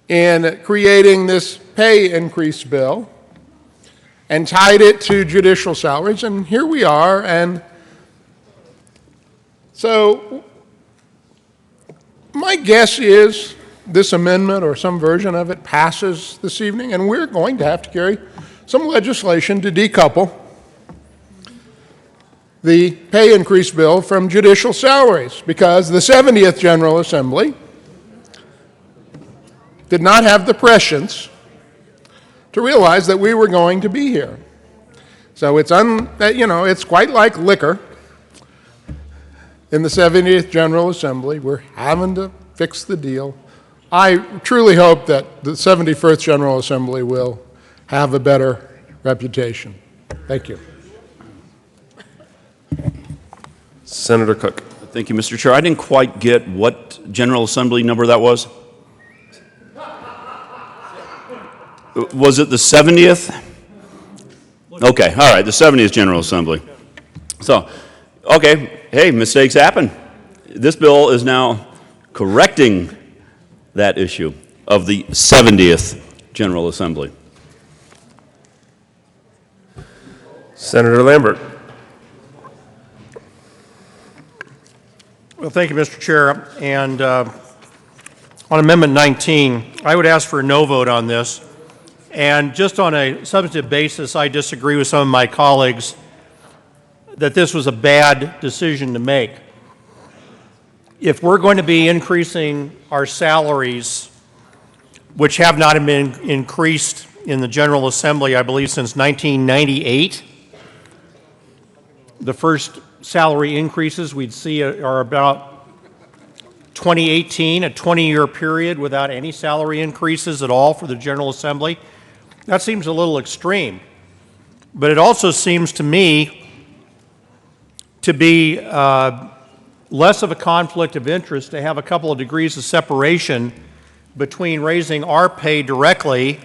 Speaker 10: in creating this pay increase bill and tied it to judicial salaries, and here we are. And so my guess is this amendment or some version of it passes this evening, and we're going to have to carry some legislation to decouple the pay increase bill from judicial salaries, because the 70th General Assembly did not have the prescience to realize that we were going to be here. So it's quite like liquor in the 70th General Assembly. We're having to fix the deal. I truly hope that the 71st General Assembly will have a better reputation. Thank you.
Speaker 6: Senator Cook.
Speaker 3: Thank you, Mr. Chair. I didn't quite get what General Assembly number that was. Was it the 70th? Okay, all right, the 70th General Assembly. So, okay, hey, mistakes happen. This bill is now correcting that issue of the 70th General Assembly.
Speaker 6: Senator Lambert.
Speaker 19: Well, thank you, Mr. Chair. And on Amendment 19, I would ask for a no vote on this. And just on a substantive basis, I disagree with some of my colleagues that this was a bad decision to make. If we're going to be increasing our salaries, which have not been increased in the General Assembly, I believe, since 1998, the first salary increases we'd see are about 2018, a 20-year period without any salary increases at all for the General Assembly. That seems a little extreme. But it also seems to me to be less of a conflict of interest to have a couple of degrees of separation between raising our pay directly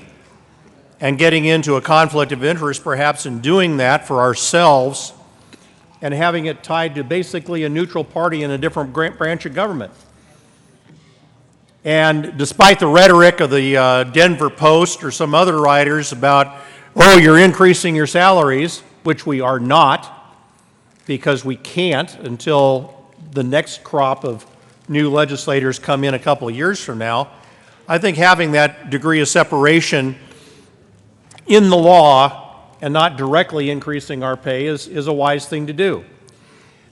Speaker 19: and getting into a conflict of interest perhaps in doing that for ourselves and having it tied to basically a neutral party in a different branch of government. And despite the rhetoric of the Denver Post or some other writers about, oh, you're increasing your salaries, which we are not, because we can't until the next crop of new legislators come in a couple of years from now, I think having that degree of separation in the law and not directly increasing our pay is a wise thing to do.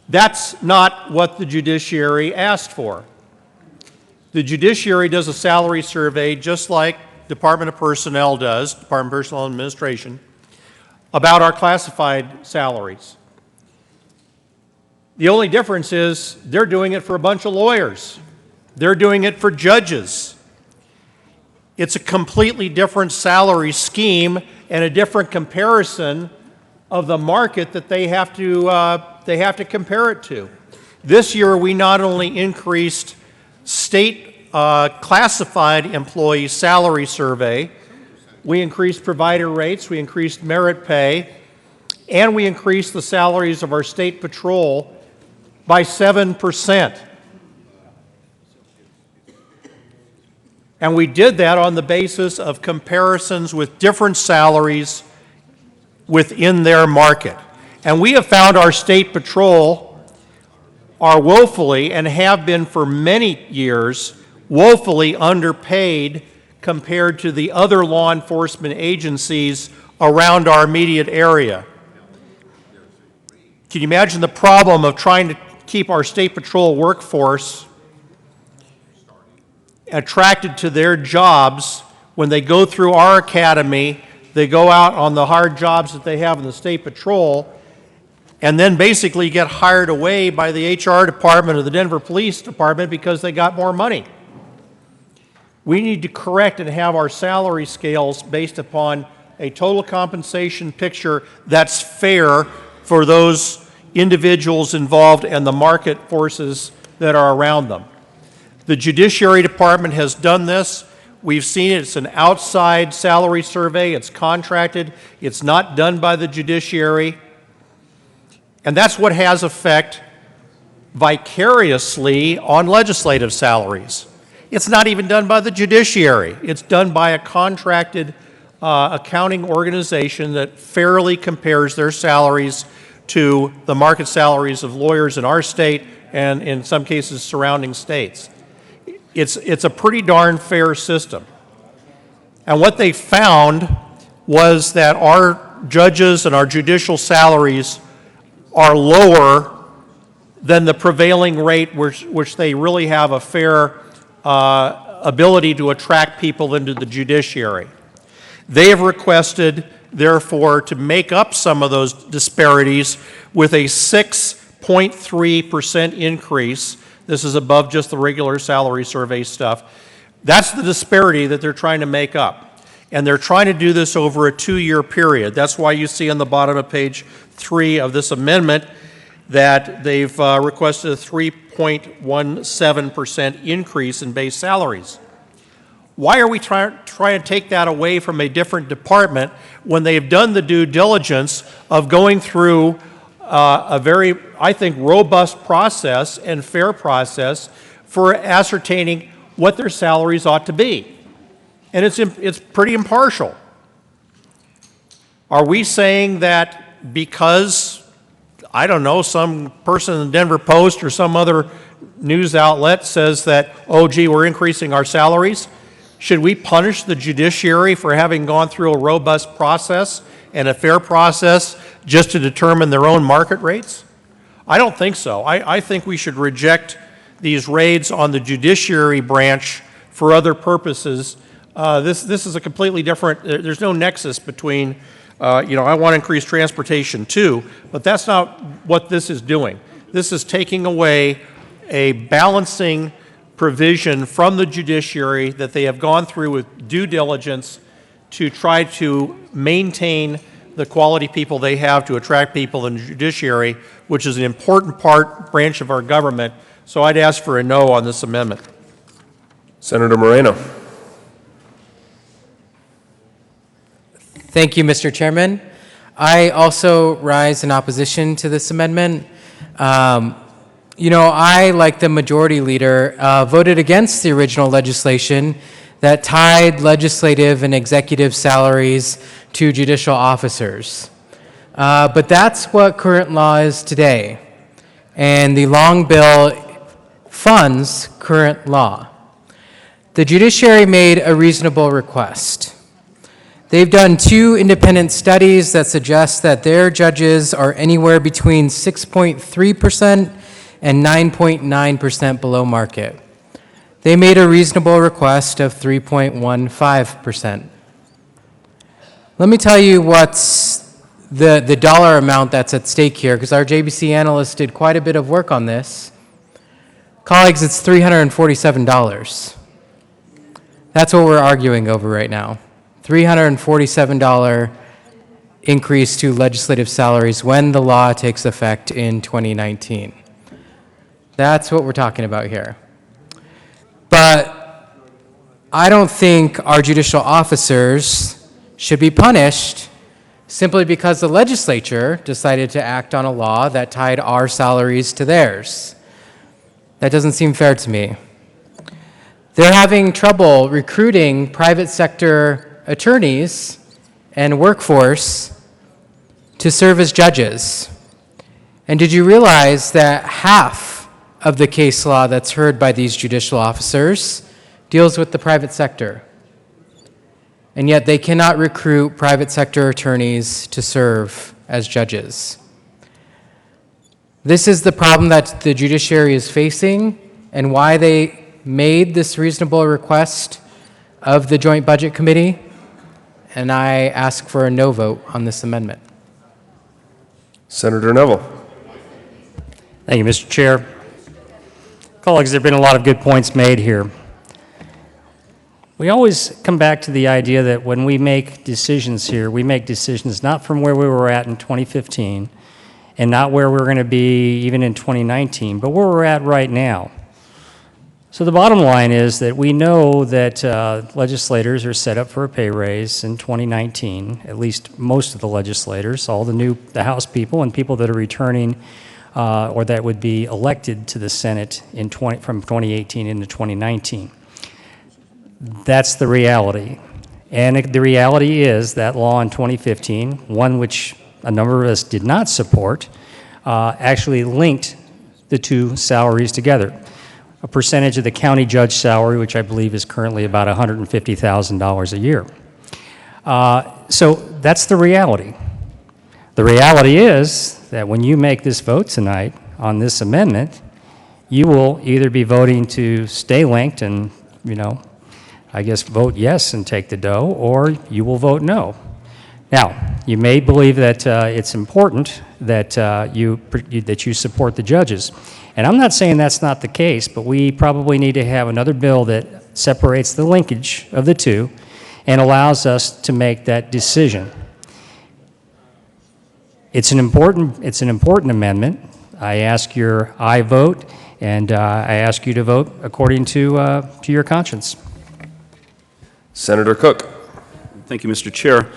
Speaker 19: That's not what the judiciary asked for. The judiciary does a salary survey just like Department of Personnel does, Department of Personnel Administration, about our classified salaries. The only difference is they're doing it for a bunch of lawyers. They're doing it for judges. It's a completely different salary scheme and a different comparison of the market that they have to compare it to. This year, we not only increased state classified employee salary survey, we increased provider rates, we increased merit pay, and we increased the salaries of our state patrol by 7%. And we did that on the basis of comparisons with different salaries within their market. And we have found our state patrol are woefully, and have been for many years, woefully underpaid compared to the other law enforcement agencies around our immediate area. Can you imagine the problem of trying to keep our state patrol workforce attracted to their jobs when they go through our academy, They go out on the hard jobs that they have in the state patrol and then basically get hired away by the HR department or the Denver Police Department because they got more money. We need to correct and have our salary scales based upon a total compensation picture that's fair for those individuals involved and the market forces that are around them. The Judiciary Department has done this. We've seen it. It's an outside salary survey. It's contracted. It's not done by the judiciary. And that's what has effect vicariously on legislative salaries. It's not even done by the judiciary. It's done by a contracted accounting organization that fairly compares their salaries to the market salaries of lawyers in our state and in some cases surrounding states. It's a pretty darn fair system. And what they found was that our judges and our judicial salaries are lower than the prevailing rate which they really have a fair ability to attract people into the judiciary. They have requested, therefore, to make up some of those disparities with a 6.3% increase. This is above just the regular salary survey stuff. That's the disparity that they're trying to make up. And they're trying to do this over a 2-year period. That's why you see on the bottom of page 3 of this amendment that they've requested a 3.17% increase in base salaries. Why are we trying to take that away from a different department when they've done the due diligence of going through a very, I think, robust process and fair process for ascertaining what their salaries ought to be? And it's pretty impartial. Are we saying that because, I don't know, some person in the Denver Post or some other news outlet says that, oh, gee, we're increasing our salaries, should we punish the judiciary for having gone through a robust process and a fair process just to determine their own market rates? I don't think so. I think we should reject these raids on the judiciary branch for other purposes. This is a completely different, there's no nexus between, I want to increase transportation too, but that's not what this is doing. This is taking away a balancing provision from the judiciary that they have gone through with due diligence to try to maintain the quality people they have to attract people in the judiciary, which is an important branch of our government. So I'd ask for a no on this amendment.
Speaker 6: Senator Moreno.
Speaker 17: Thank you, Mr. Chairman. I also rise in opposition to this amendment. I, like the majority leader, voted against the original legislation that tied legislative and executive salaries to judicial officers. But that's what current law is today, and the long bill funds current law. The judiciary made a reasonable request. They've done 2 independent studies that suggest that their judges are anywhere between 6.3% and 9.9% below market. They made a reasonable request of 3.15%. Let me tell you what's the dollar amount that's at stake here, because our JBC analysts did quite a bit of work on this. Colleagues, it's $347. That's what we're arguing over right now. $347 increase to legislative salaries when the law takes effect in 2019. That's what we're talking about here. But I don't think our judicial officers should be punished simply because the legislature decided to act on a law that tied our salaries to theirs. That doesn't seem fair to me. They're having trouble recruiting private sector attorneys and workforce to serve as judges. And did you realize that half of the case law that's heard by these judicial officers deals with the private sector? And yet they cannot recruit private sector attorneys to serve as judges. This is the problem that the judiciary is facing and why they made this reasonable request of the Joint Budget Committee. and I ask for a no vote on this amendment.
Speaker 6: Senator Neville.
Speaker 11: Thank you, Mr. Chair. Colleagues, there have been a lot of good points made here. We always come back to the idea that when we make decisions here, we make decisions not from where we were at in 2015 and not where we're going to be even in 2019, but where we're at right now. So the bottom line is that we know that legislators are set up for a pay raise in 2019, at least most of the legislators, all the House people and people that are returning or that would be elected to the Senate from 2018 into 2019. That's the reality. And the reality is that law in 2015, one which a number of us did not support, actually linked the two salaries together. A percentage of the county judge salary, which I believe is currently about $150,000 a year. So that's the reality. The reality is that when you make this vote tonight on this amendment, you will either be voting to stay linked and, I guess vote yes and take the dough, or you will vote no. Now, you may believe that it's important that you support the judges. And I'm not saying that's not the case, but we probably need to have another bill that separates the linkage of the two and allows us to make that decision. It's an important amendment. I ask your aye vote, and I ask you to vote according to your conscience.
Speaker 6: Senator Cook.
Speaker 3: Thank you, Mr. Chair.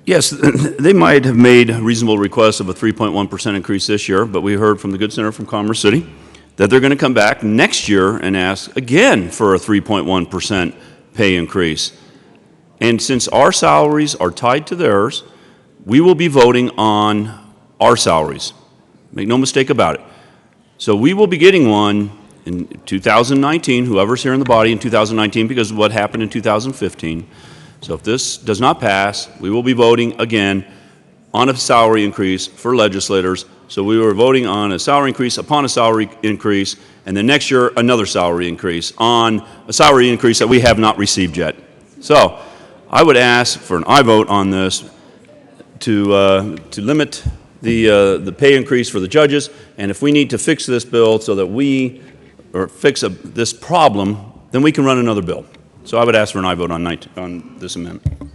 Speaker 3: Yes, they might have made reasonable requests of a 3.1% increase this year, but we heard from the good senator from Commerce City that they're going to come back next year and ask again for a 3.1% pay increase. And since our salaries are tied to theirs, we will be voting on our salaries. Make no mistake about it. So we will be getting one in 2019, whoever's here in the body in 2019, because of what happened in 2015. So if this does not pass, we will be voting again on a salary increase for legislators. So we were voting on a salary increase upon a salary increase, and then next year another salary increase on a salary increase that we have not received yet. So I would ask for an aye vote on this to limit the pay increase for the judges, and if we need to fix this bill so that fix this problem, then we can run another bill. So I would ask for an aye vote on this amendment.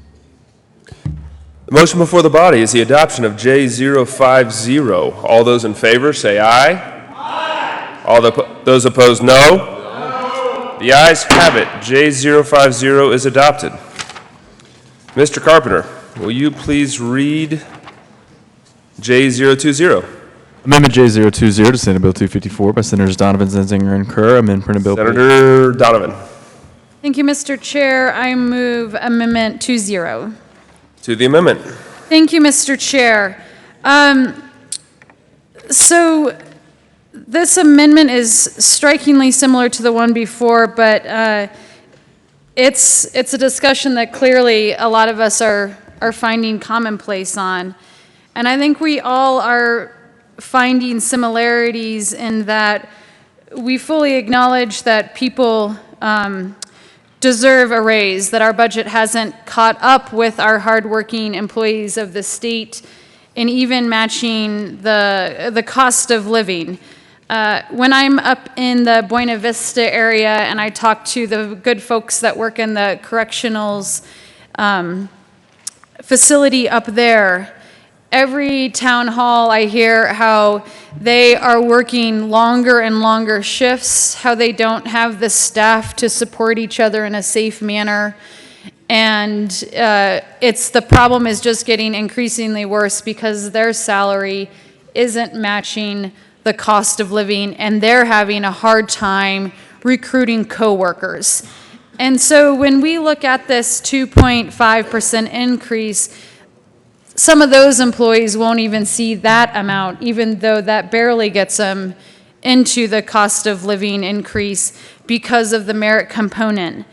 Speaker 6: The motion before the body is the adoption of J050. All those in favor say aye. Aye. All those opposed, no. No. The ayes have it. J050 is adopted. Mr. Carpenter, will you please read J020?
Speaker 2: Amendment J020 to Senate Bill 254 by Senators Donovan, Zenzinger, and Kerr. Amend printed bill.
Speaker 6: Senator Donovan.
Speaker 21: Thank you, Mr. Chair. I move Amendment 20.
Speaker 6: To the amendment.
Speaker 21: Thank you, Mr. Chair. So this amendment is strikingly similar to the one before, but it's a discussion that clearly a lot of us are finding commonplace on. And I think we all are finding similarities in that we fully acknowledge that people deserve a raise, that our budget hasn't caught up with our hardworking employees of the state in even matching the cost of living. When I'm up in the Buena Vista area and I talk to the good folks that work in the correctionals facility up there, every town hall I hear how they are working longer and longer shifts, how they don't have the staff to support each other in a safe manner. And the problem is just getting increasingly worse because their salary isn't matching the cost of living and they're having a hard time recruiting coworkers. And so when we look at this 2.5% increase, some of those employees won't even see that amount, even though that barely gets them into the cost of living increase because of the merit component.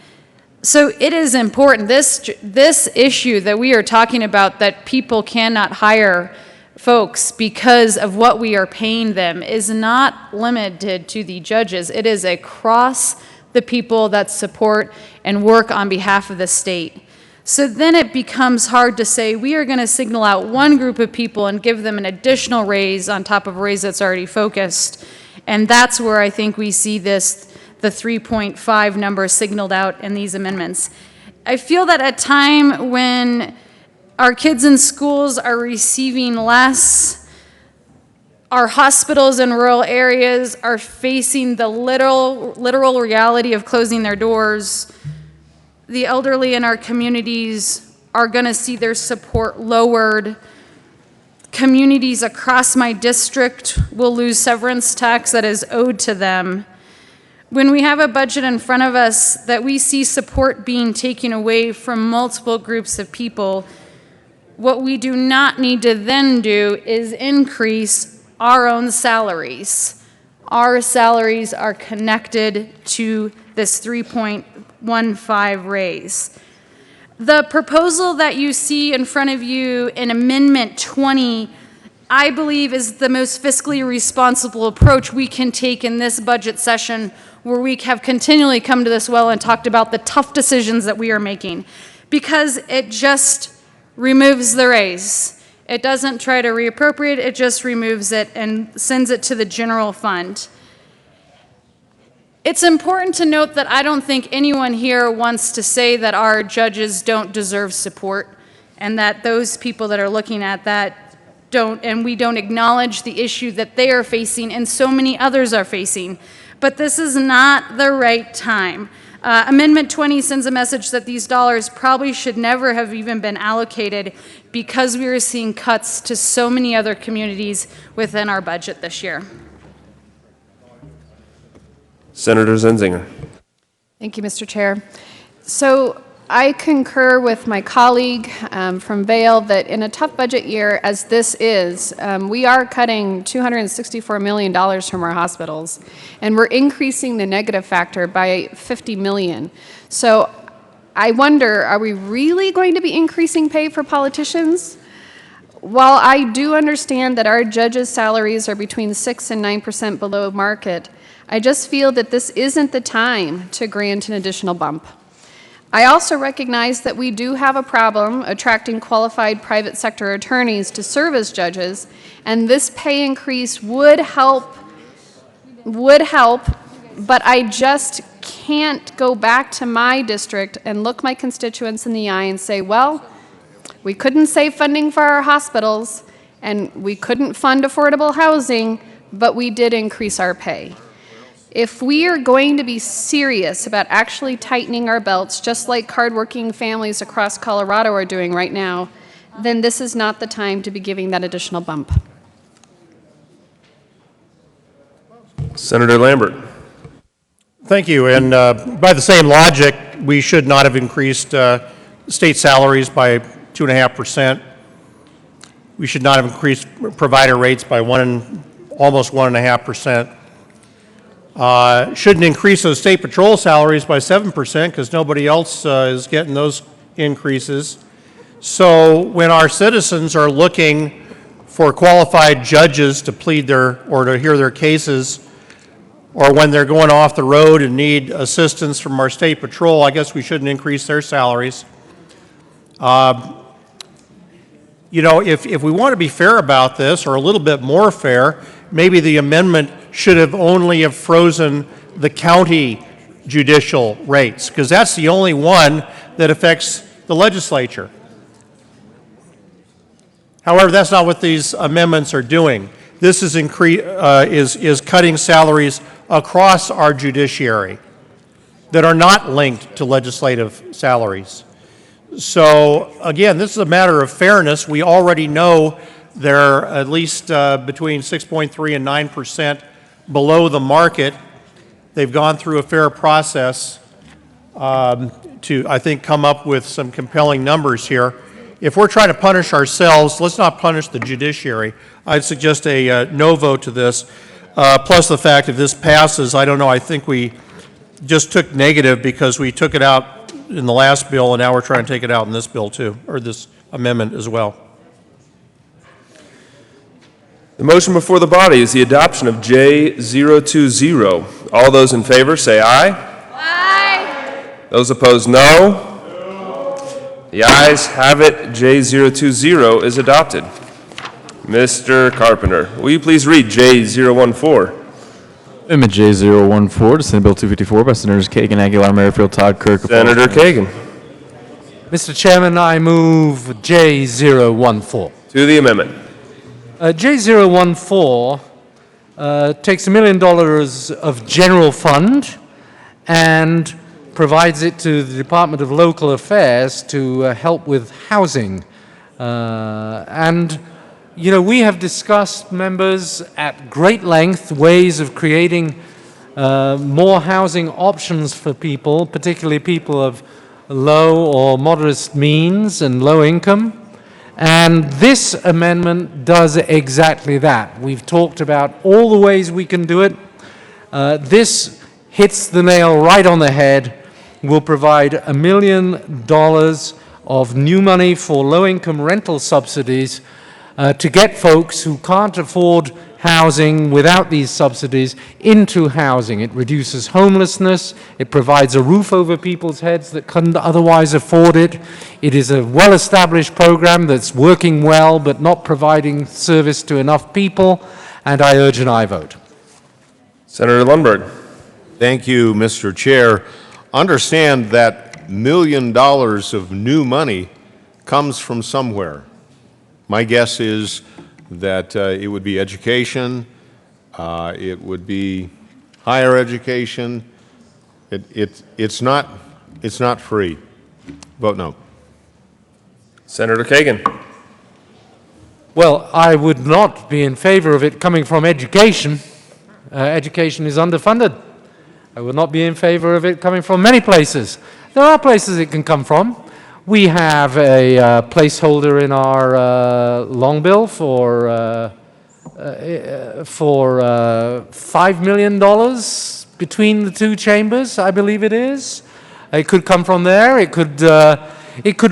Speaker 21: So it is important, this issue that we are talking about, that people cannot hire folks because of what we are paying them, is not limited to the judges. It is across the people that support and work on behalf of the state. So then it becomes hard to say, we are going to signal out one group of people and give them an additional raise on top of a raise that's already focused. And that's where I think we see this, the 3.5 number signaled out in these amendments. I feel that at a time when our kids in schools are receiving less, our hospitals in rural areas are facing the literal reality of closing their doors, the elderly in our communities are going to see their support lowered. Communities across my district will lose severance tax that is owed to them. When we have a budget in front of us that we see support being taken away from multiple groups of people, what we do not need to then do is increase our own salaries. Our salaries are connected to this 3.15 raise. The proposal that you see in front of you in Amendment 20, I believe, is the most fiscally responsible approach we can take in this budget session, where we have continually come to this well and talked about the tough decisions that we are making, because it just removes the raise. It doesn't try to reappropriate, it just removes it and sends it to the general fund. It's important to note that I don't think anyone here wants to say that our judges don't deserve support and that those people that are looking at that don't, and we don't acknowledge the issue that they are facing and so many others are facing. But this is not the right time. Amendment 20 sends a message that these dollars probably should never have even been allocated because we are seeing cuts to so many other communities within our budget this year.
Speaker 6: Senator Zenzinger.
Speaker 20: Thank you, Mr. Chair. So I concur with my colleague from Vail that in a tough budget year as this is, we are cutting $264 million from our hospitals, and we're increasing the negative factor by $50 million. So I wonder, are we really going to be increasing pay for politicians? While I do understand that our judges' salaries are between 6 and 9% below market, I just feel that this isn't the time to grant an additional bump. I also recognize that we do have a problem attracting qualified private sector attorneys to serve as judges, and this pay increase would help, but I just can't go back to my district and look my constituents in the eye and say, well, we couldn't save funding for our hospitals, and we couldn't fund affordable housing, but we did increase our pay. If we are going to be serious about actually tightening our belts, just like hardworking families across Colorado are doing right now, then this is not the time to be giving that additional bump.
Speaker 6: Senator Lambert.
Speaker 19: Thank you. And by the same logic, we should not have increased state salaries by 2.5%. We should not have increased provider rates by almost 1.5%. Shouldn't increase those state patrol salaries by 7% because nobody else is getting those increases. So when our citizens are looking for qualified judges to plead or to hear their cases, or when they're going off the road and need assistance from our state patrol, I guess we shouldn't increase their salaries. You know, if we want to be fair about this, or a little bit more fair, maybe the amendment should have only have frozen the county judicial rates, because that's the only one that affects the legislature. However, that's not what these amendments are doing. This is cutting salaries across our judiciary that are not linked to legislative salaries. So again, this is a matter of fairness. We already know they're at least between 6.3 and 9% below the market. They've gone through a fair process to, I think, come up with some compelling numbers here. If we're trying to punish ourselves, let's not punish the judiciary. I'd suggest a no vote to this. Plus the fact if this passes, I don't know, I think we just took negative because we took it out in the last bill and now we're trying to take it out in this bill too, or this amendment as well.
Speaker 6: The motion before the body is the adoption of J020. All those in favor say aye. Aye. Those opposed, no. The The ayes have it. J020 is adopted. Mr. Carpenter, will you please read J014?
Speaker 2: Amendment J014 to Senate Bill 254 by Senators Kagan, Aguilar, Merrifield, Todd, Kirk.
Speaker 6: Senator Kagan.
Speaker 1: Mr. Chairman, I move J014.
Speaker 6: To the amendment.
Speaker 1: J014 takes $1 million of general fund and provides it to the Department of Local Affairs to help with housing. You know, we have discussed, members, at great length ways of creating more housing options for people, particularly people of low or moderate means and low income. And this amendment does exactly that. We've talked about all the ways we can do it. This hits the nail right on the head. We'll provide $1 million of new money for low-income rental subsidies to get folks who can't afford housing without these subsidies into housing. It reduces homelessness. It provides a roof over people's heads that couldn't otherwise afford it. It is a well-established program that's working well but not providing service to enough people, and I urge an aye vote.
Speaker 6: Senator Lundberg.
Speaker 15: Thank you, Mr. Chair. Understand that $1 million of new money comes from somewhere. My guess is that it would be education, it would be higher education. It's not free. Vote no.
Speaker 6: Senator Kagan.
Speaker 1: Well, I would not be in favor of it coming from education. Education is underfunded. I would not be in favor of it coming from many places. There are places it can come from. We have a placeholder in our long bill for $5 million between the two chambers, I believe it is. It could come from there. It could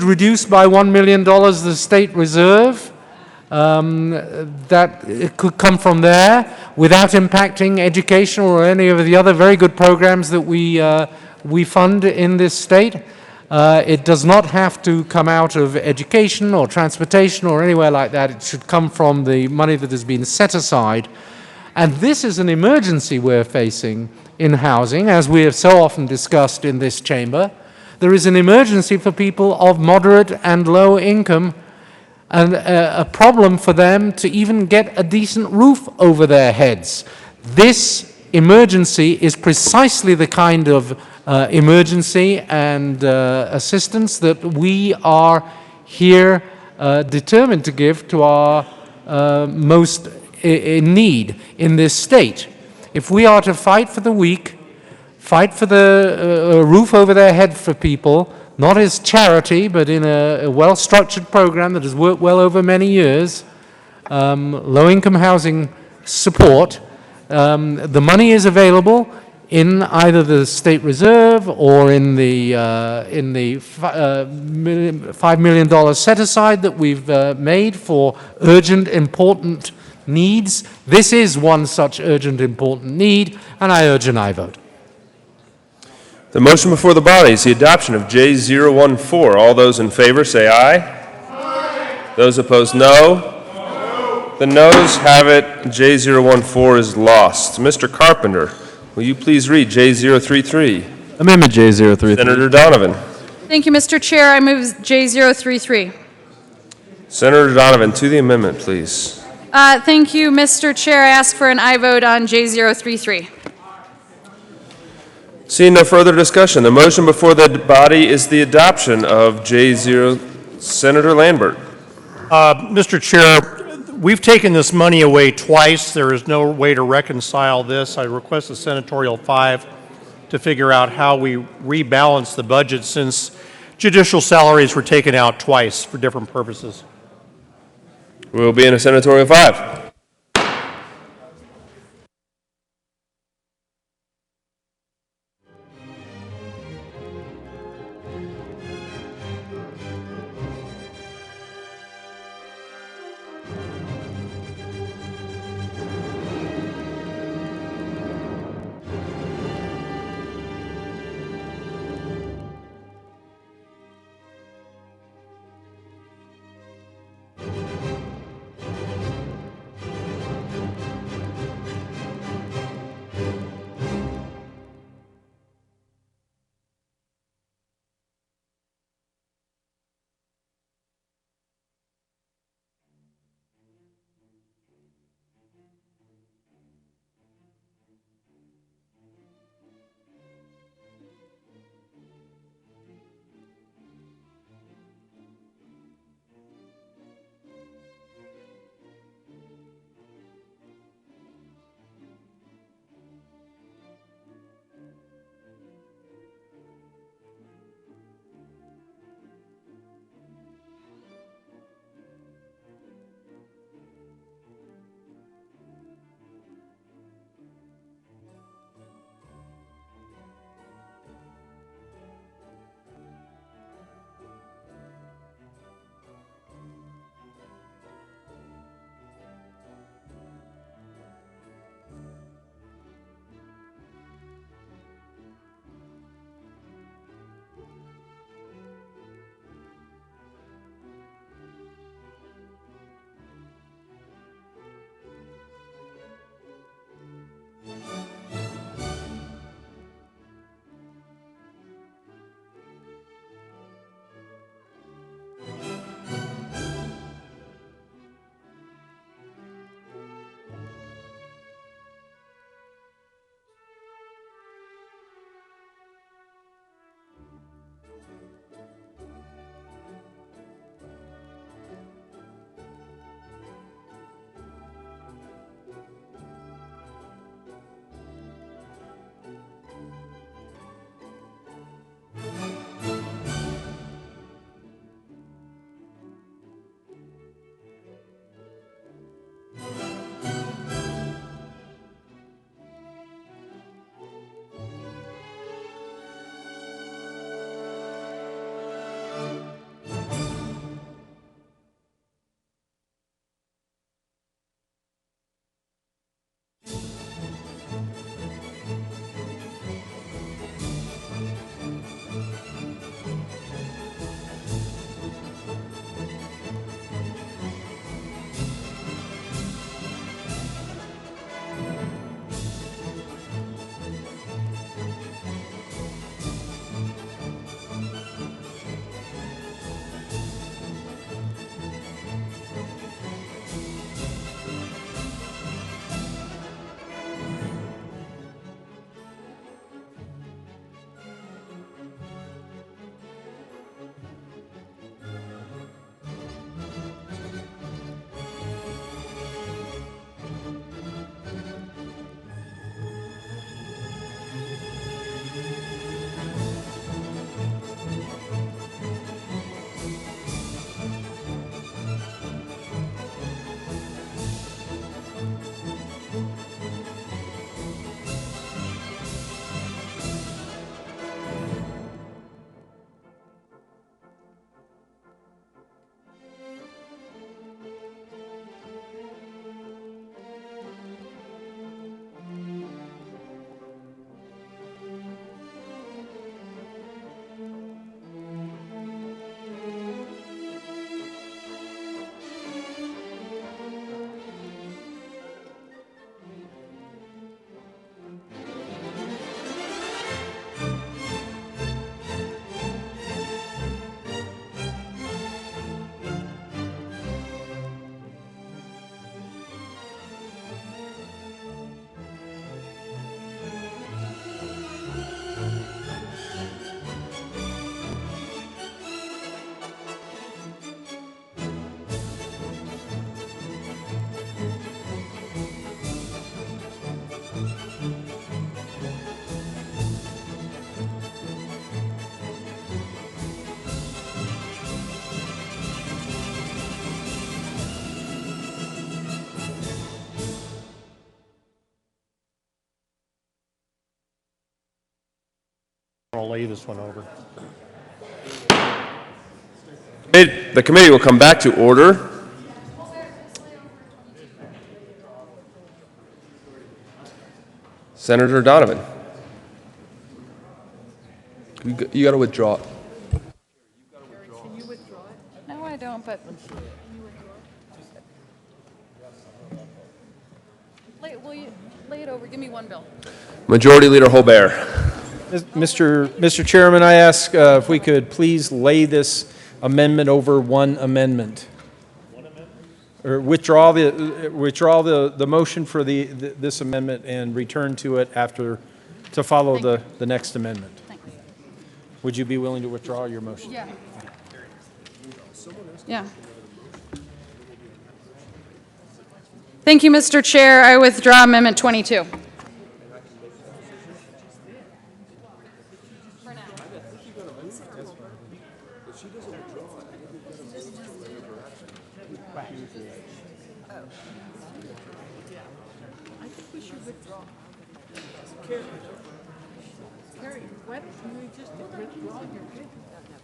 Speaker 1: reduce by $1 million the state reserve. That it could come from there without impacting education or any of the other very good programs that we fund in this state. It does not have to come out of education or transportation or anywhere like that. It should come from the money that has been set aside. And this is an emergency we're facing in housing, as we have so often discussed in this chamber. There is an emergency for people of moderate and low income, and a problem for them to even get a decent roof over their heads. This emergency is precisely the kind of emergency and assistance that we are here determined to give to our most in need in this state. If we are to fight for the weak, fight for the roof over their head for people, not as charity, but in a well-structured program that has worked well over many years, low-income housing support, the money is available in either the state reserve or in the $5 million set aside that we've made for urgent, important needs. This is one such urgent, important need, and I urge an aye vote.
Speaker 6: The motion before the body is the adoption of J014. All those in favor say aye. Aye. Those opposed, no. No. The noes have it. J014 is lost. Mr. Carpenter, will you please read J033?
Speaker 2: Amendment J033.
Speaker 6: Senator Donovan.
Speaker 21: Thank you, Mr. Chair. I move J033.
Speaker 6: Senator Donovan, to the amendment, please.
Speaker 21: Thank you, Mr. Chair. I ask for an aye vote on J033.
Speaker 6: Seeing no further discussion, the motion before the body is the adoption of J0. Senator Lambert.
Speaker 19: Mr. Chair, we've taken this money away twice. There is no way to reconcile this. I request a senatorial 5 to figure out how we rebalance the budget since judicial salaries were taken out twice for different purposes.
Speaker 6: We'll be in a senatorial 5.
Speaker 19: I'll lay this one over.
Speaker 6: The committee will come back to order. Senator Donovan. You got to withdraw.
Speaker 20: No, I don't, but. Will you lay it over? Give me one bill.
Speaker 6: Majority Leader Holbert.
Speaker 12: Mr. Chairman, I ask if we could please lay this amendment over one amendment. Or withdraw the motion for this amendment and return to it after, to follow the next amendment. Would you be willing to withdraw your motion?
Speaker 20: Yeah. Yeah. Thank you, Mr. Chair. I withdraw Amendment 22.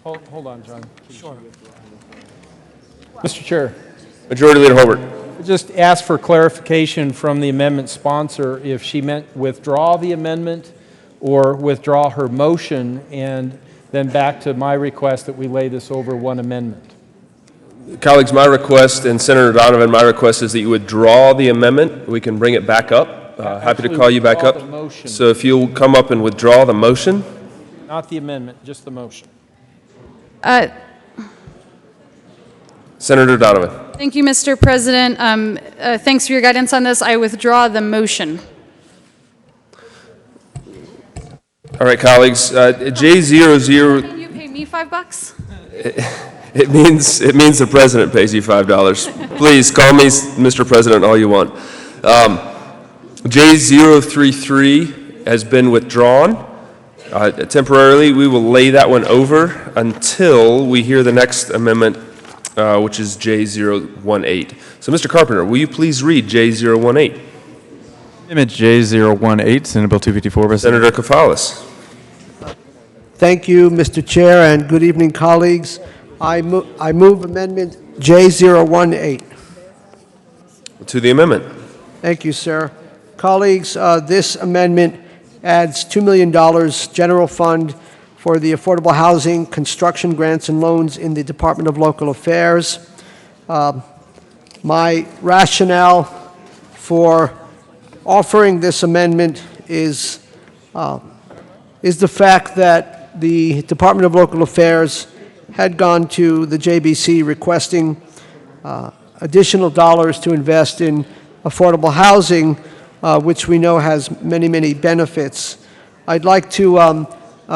Speaker 12: Hold on, John. Sure. Mr. Chair.
Speaker 6: Majority Leader Hobart.
Speaker 12: Just ask for clarification from the amendment sponsor if she meant withdraw the amendment or withdraw her motion, and then back to my request that we lay this over one amendment.
Speaker 6: Colleagues, my request, and Senator Donovan, my request is that you withdraw the amendment. We can bring it back up. Happy to call you back up. So if you'll come up and withdraw the motion.
Speaker 12: Not the amendment, just the motion.
Speaker 6: Senator Donovan.
Speaker 20: Thank you, Mr. President. Thanks for your guidance on this. I withdraw the motion.
Speaker 6: All right, colleagues. J00.
Speaker 20: Can you pay me $5?
Speaker 6: It means the president pays you $5. Please call me Mr. President all you want. J033 has been withdrawn. Temporarily, we will lay that one over until we hear the next amendment, which is J018. So, Mr. Carpenter, will you please read J018?
Speaker 2: Amendment J018, Senate Bill 254.
Speaker 6: Senator Kafalis.
Speaker 22: Thank you, Mr. Chair, and good evening, colleagues. I move Amendment J018.
Speaker 6: To the amendment.
Speaker 22: Thank you, sir. Colleagues, this amendment adds $2 million general fund for the affordable housing, construction grants and loans in the Department of Local Affairs. My rationale for offering this amendment is the fact that the Department of Local Affairs had gone to the JBC requesting additional dollars to invest in affordable housing, which we know has many, many benefits. I'd like to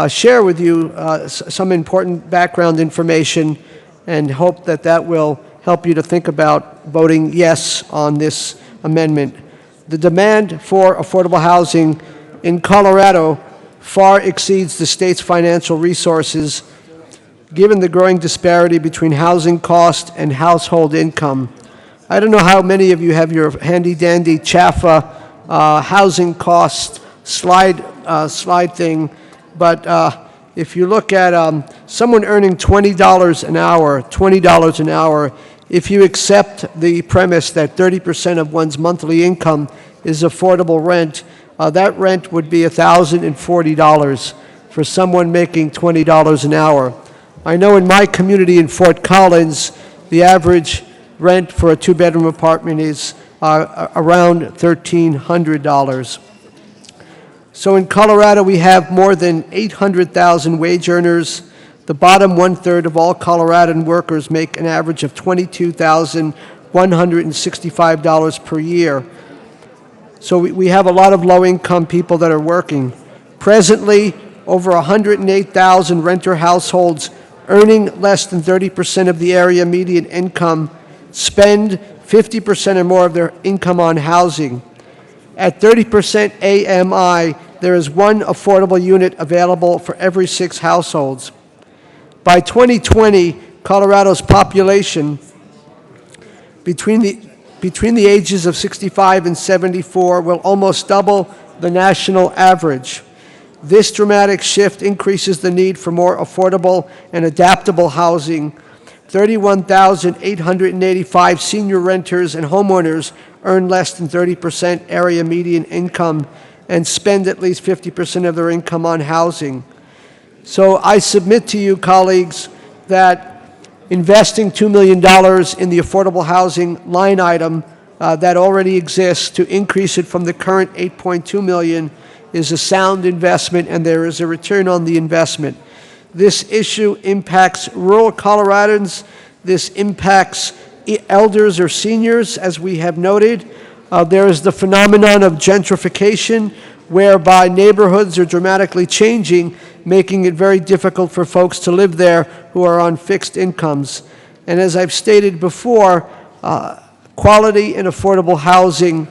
Speaker 22: share with you some important background information and hope that that will help you to think about voting yes on this amendment. The demand for affordable housing in Colorado far exceeds the state's financial resources, given the growing disparity between housing cost and household income. I don't know how many of you have your handy-dandy CHAFA housing cost slide thing, but if you look at someone earning $20 an hour, if you accept the premise that 30% of one's monthly income is affordable rent, that rent would be $1,040 for someone making $20 an hour. I know in my community in Fort Collins, the average rent for a two-bedroom apartment is around $1,300. So in Colorado, we have more than 800,000 wage earners. The bottom one-third of all Coloradan workers make an average of $22,165 per year. So we have a lot of low-income people that are working. Presently, over 108,000 renter households earning less than 30% of the area median income spend 50% or more of their income on housing. At 30% AMI, there is one affordable unit available for every 6 households. By 2020, Colorado's population between the ages of 65 and 74 will almost double the national average. This dramatic shift increases the need for more affordable and adaptable housing. 31,885 senior renters and homeowners earn less than 30% area median income and spend at least 50% of their income on housing. So I submit to you, colleagues, that investing $2 million in the affordable housing line item that already exists to increase it from the current $8.2 million is a sound investment, and there is a return on the investment. This issue impacts rural Coloradans. This impacts elders or seniors, as we have noted. There is the phenomenon of gentrification, whereby neighborhoods are dramatically changing, making it very difficult for folks to live there who are on fixed incomes. And as I've stated before, quality and affordable housing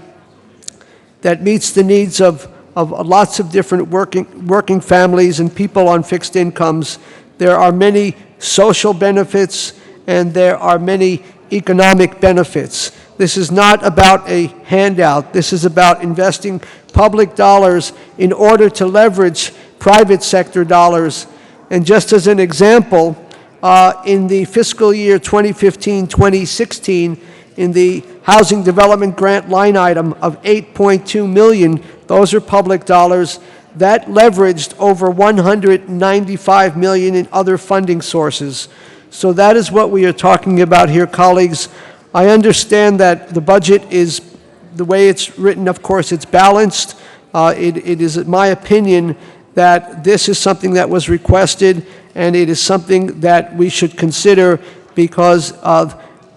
Speaker 22: that meets the needs of lots of different working families and people on fixed incomes. There are many social benefits and there are many economic benefits. This is not about a handout. This is about investing public dollars in order to leverage private sector dollars. And just as an example, in the fiscal year 2015-2016, in the housing development grant line item of $8.2 million, those are public dollars, that leveraged over $195 million in other funding sources. So that is what we are talking about here, colleagues. I understand that the budget is, the way it's written, of course, it's balanced. It is my opinion that this is something that was requested, and it is something that we should consider because of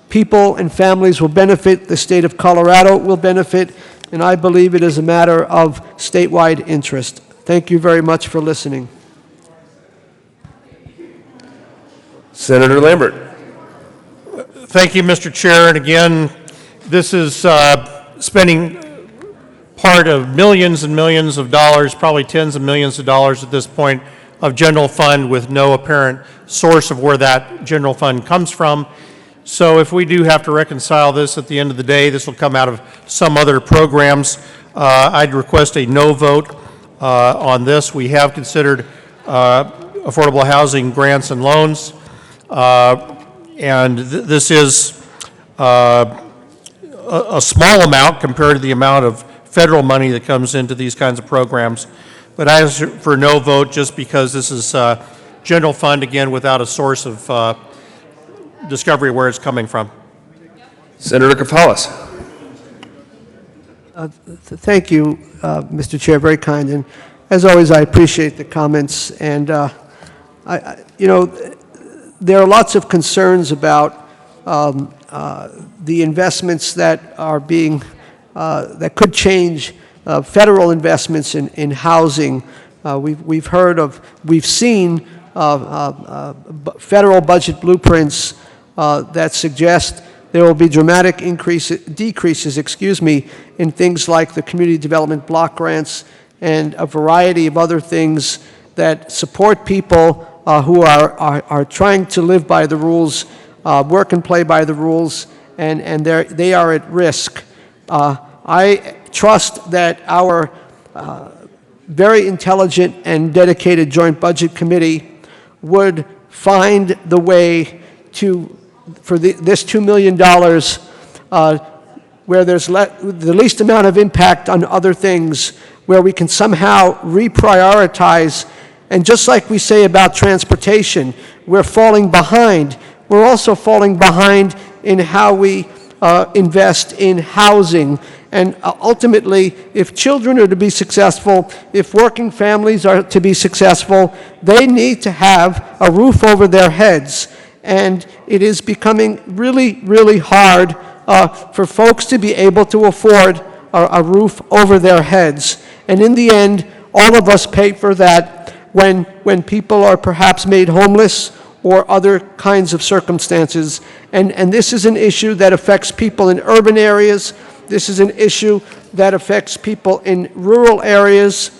Speaker 22: people and families will benefit, the state of Colorado will benefit, and I believe it is a matter of statewide interest. Thank you very much for listening.
Speaker 6: Senator Lambert.
Speaker 19: Thank you, Mr. Chair. And again, this is spending part of millions and millions of dollars, probably tens of millions of dollars at this point, of general fund with no apparent source of where that general fund comes from. So if we do have to reconcile this at the end of the day, this will come out of some other programs. I'd request a no vote on this. We have considered affordable housing grants and loans. And this is a small amount compared to the amount of federal money that comes into these kinds of programs. But I ask for no vote just because this is general fund, again, without a source of discovery where it's coming from.
Speaker 6: Senator Kafalis.
Speaker 22: Thank you, Mr. Chair, very kind. And as always, I appreciate the comments. And, you know, there are lots of concerns about the investments that are being, that could change federal investments in housing. We've heard of, we've seen federal budget blueprints that suggest there will be dramatic decreases, in things like the community development block grants and a variety of other things that support people who are trying to live by the rules, work and play by the rules, and they are at risk. I trust that our very intelligent and dedicated Joint Budget Committee would find the way to, for this $2 million, where there's the least amount of impact on other things, where we can somehow reprioritize. And just like we say about transportation, we're falling behind. We're also falling behind in how we invest in housing. And ultimately, if children are to be successful, if working families are to be successful, they need to have a roof over their heads. And it is becoming really, really hard for folks to be able to afford a roof over their heads. And in the end, all of us pay for that when people are perhaps made homeless or other kinds of circumstances. And this is an issue that affects people in urban areas. This is an issue that affects people in rural areas.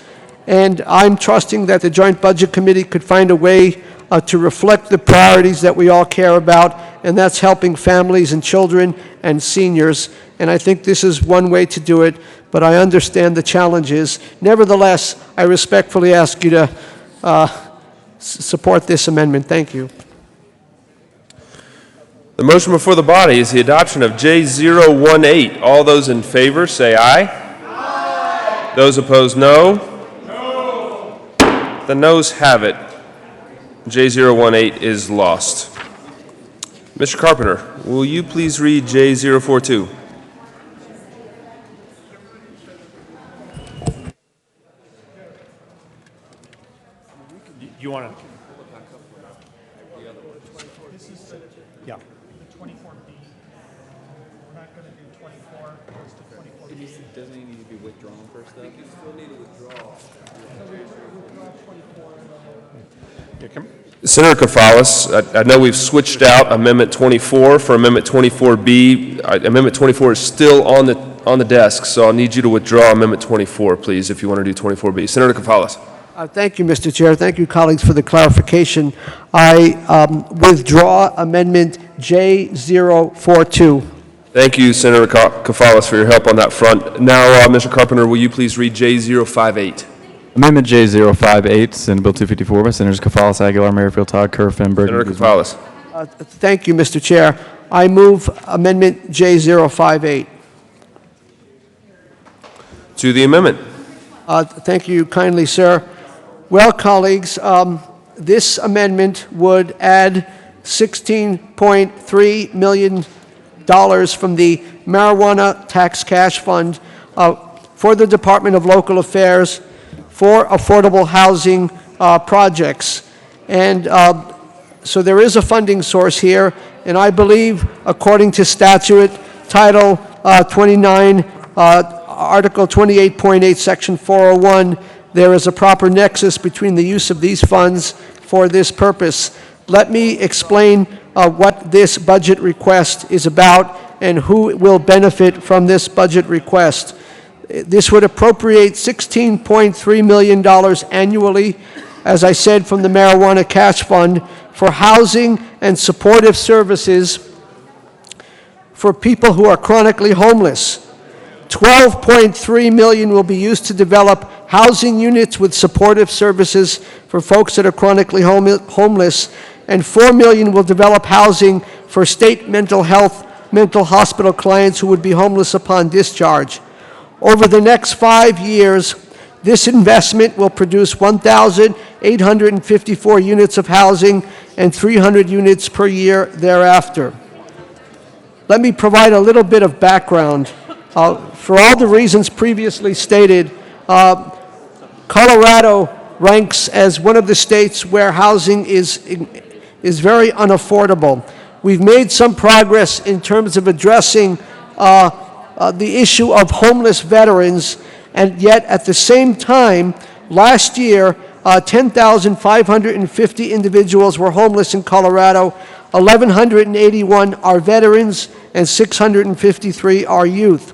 Speaker 22: And I'm trusting that the Joint Budget Committee could find a way to reflect the priorities that we all care about, and that's helping families and children and seniors. And I think this is one way to do it, but I understand the challenges. Nevertheless, I respectfully ask you to support this amendment. Thank you.
Speaker 6: The motion before the body is the adoption of J018. All those in favor say aye. Aye. Those opposed, no. No. The noes have it. J018 is lost. Mr. Carpenter, will you please read J042?
Speaker 19: You want to? Yeah.
Speaker 8: The 24B. We're not going to do 24. It's the 24B.
Speaker 2: Doesn't he need to be withdrawn first, though? I think you still need to withdraw.
Speaker 6: Senator Kafalis, I know we've switched out Amendment 24 for Amendment 24B. Amendment 24 is still on the desk, so I'll need you to withdraw Amendment 24, please, if you want to do 24B. Senator Kafalis.
Speaker 22: Thank you, Mr. Chair. Thank you, colleagues, for the clarification. I withdraw Amendment J042.
Speaker 6: Thank you, Senator Kafalis, for your help on that front. Now, Mr. Carpenter, will you please read J058?
Speaker 2: Amendment J058, Senate Bill 254 by Senators Kafalis, Aguilar, Merrifield, Todd, Kerr, Burton.
Speaker 6: Senator Kafalis.
Speaker 22: Thank you, Mr. Chair. I move Amendment J058.
Speaker 6: To the amendment.
Speaker 22: Thank you kindly, sir. Well, colleagues, this amendment would add $16.3 million from the Marijuana Tax Cash Fund for the Department of Local Affairs for affordable housing projects. And so there is a funding source here, and I believe, according to statute, Title 29, Article 28.8, Section 401, there is a proper nexus between the use of these funds for this purpose. Let me explain what this budget request is about and who will benefit from this budget request. This would appropriate $16.3 million annually, as I said, from the Marijuana Cash Fund for housing and supportive services for people who are chronically homeless. $12.3 million will be used to develop housing units with supportive services for folks that are chronically homeless, and $4 million will develop housing for state mental hospital clients who would be homeless upon discharge. Over the next 5 years, this investment will produce 1,854 units of housing and 300 units per year thereafter. Let me provide a little bit of background. For all the reasons previously stated, Colorado ranks as one of the states where housing is very unaffordable. We've made some progress in terms of addressing the issue of homeless veterans, and yet at the same time, last year, 10,550 individuals were homeless in Colorado. 1,181 are veterans, and 653 are youth.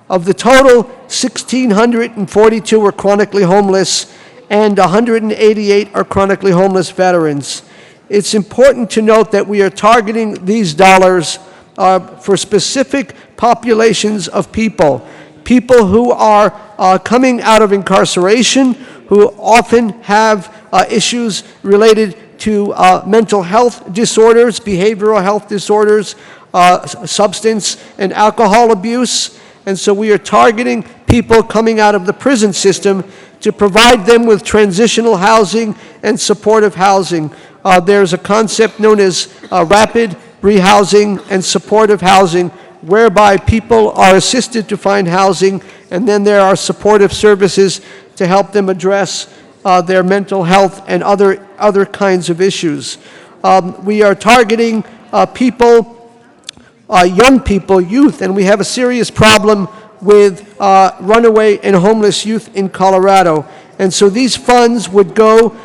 Speaker 22: Of the total, 1,642 were chronically homeless, and 188 are chronically homeless veterans. It's important to note that we are targeting these dollars for specific populations of people who are coming out of incarceration, who often have issues related to mental health disorders, behavioral health disorders, substance and alcohol abuse. And so we are targeting people coming out of the prison system to provide them with transitional housing and supportive housing. There's a concept known as rapid rehousing and supportive housing, whereby people are assisted to find housing, and then there are supportive services to help them address their mental health and other kinds of issues. We are targeting young people, youth, and we have a serious problem with runaway and homeless youth in Colorado. And so these funds would go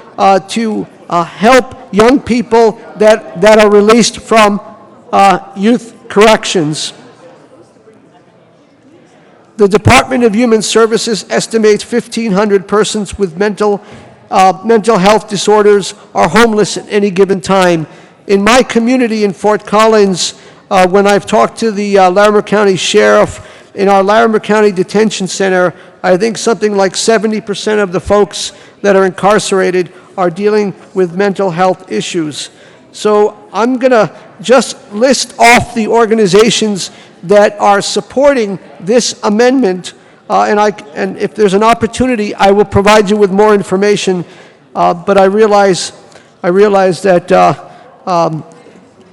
Speaker 22: to help young people that are released from youth corrections. The Department of Human Services estimates 1,500 persons with mental health disorders are homeless at any given time. In my community in Fort Collins, when I've talked to the Larimer County Sheriff, in our Larimer County Detention Center, I think something like 70% of the folks that are incarcerated are dealing with mental health issues. So I'm going to just list off the organizations that are supporting this amendment, and if there's an opportunity, I will provide you with more information. But I realize that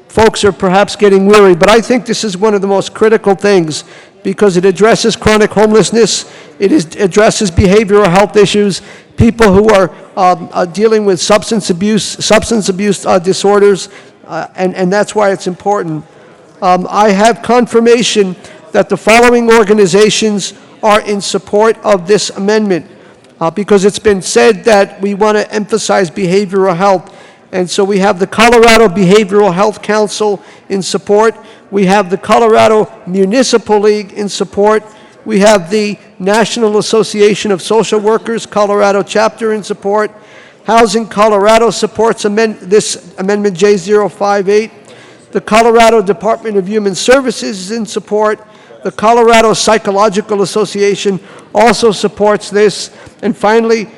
Speaker 22: folks are perhaps getting weary. But I think this is one of the most critical things, because it addresses chronic homelessness, addresses behavioral health issues, people who are dealing with substance abuse disorders, and that's why it's important. I have confirmation that the following organizations are in support of this amendment, because it's been said that we want to emphasize behavioral health. And so we have the Colorado Behavioral Health Council in support. We have the Colorado Municipal League in support. We have the National Association of Social Workers Colorado chapter in support. Housing Colorado supports this amendment J058. The Colorado Department of Human Services is in support. The Colorado Psychological Association also supports this. And finally,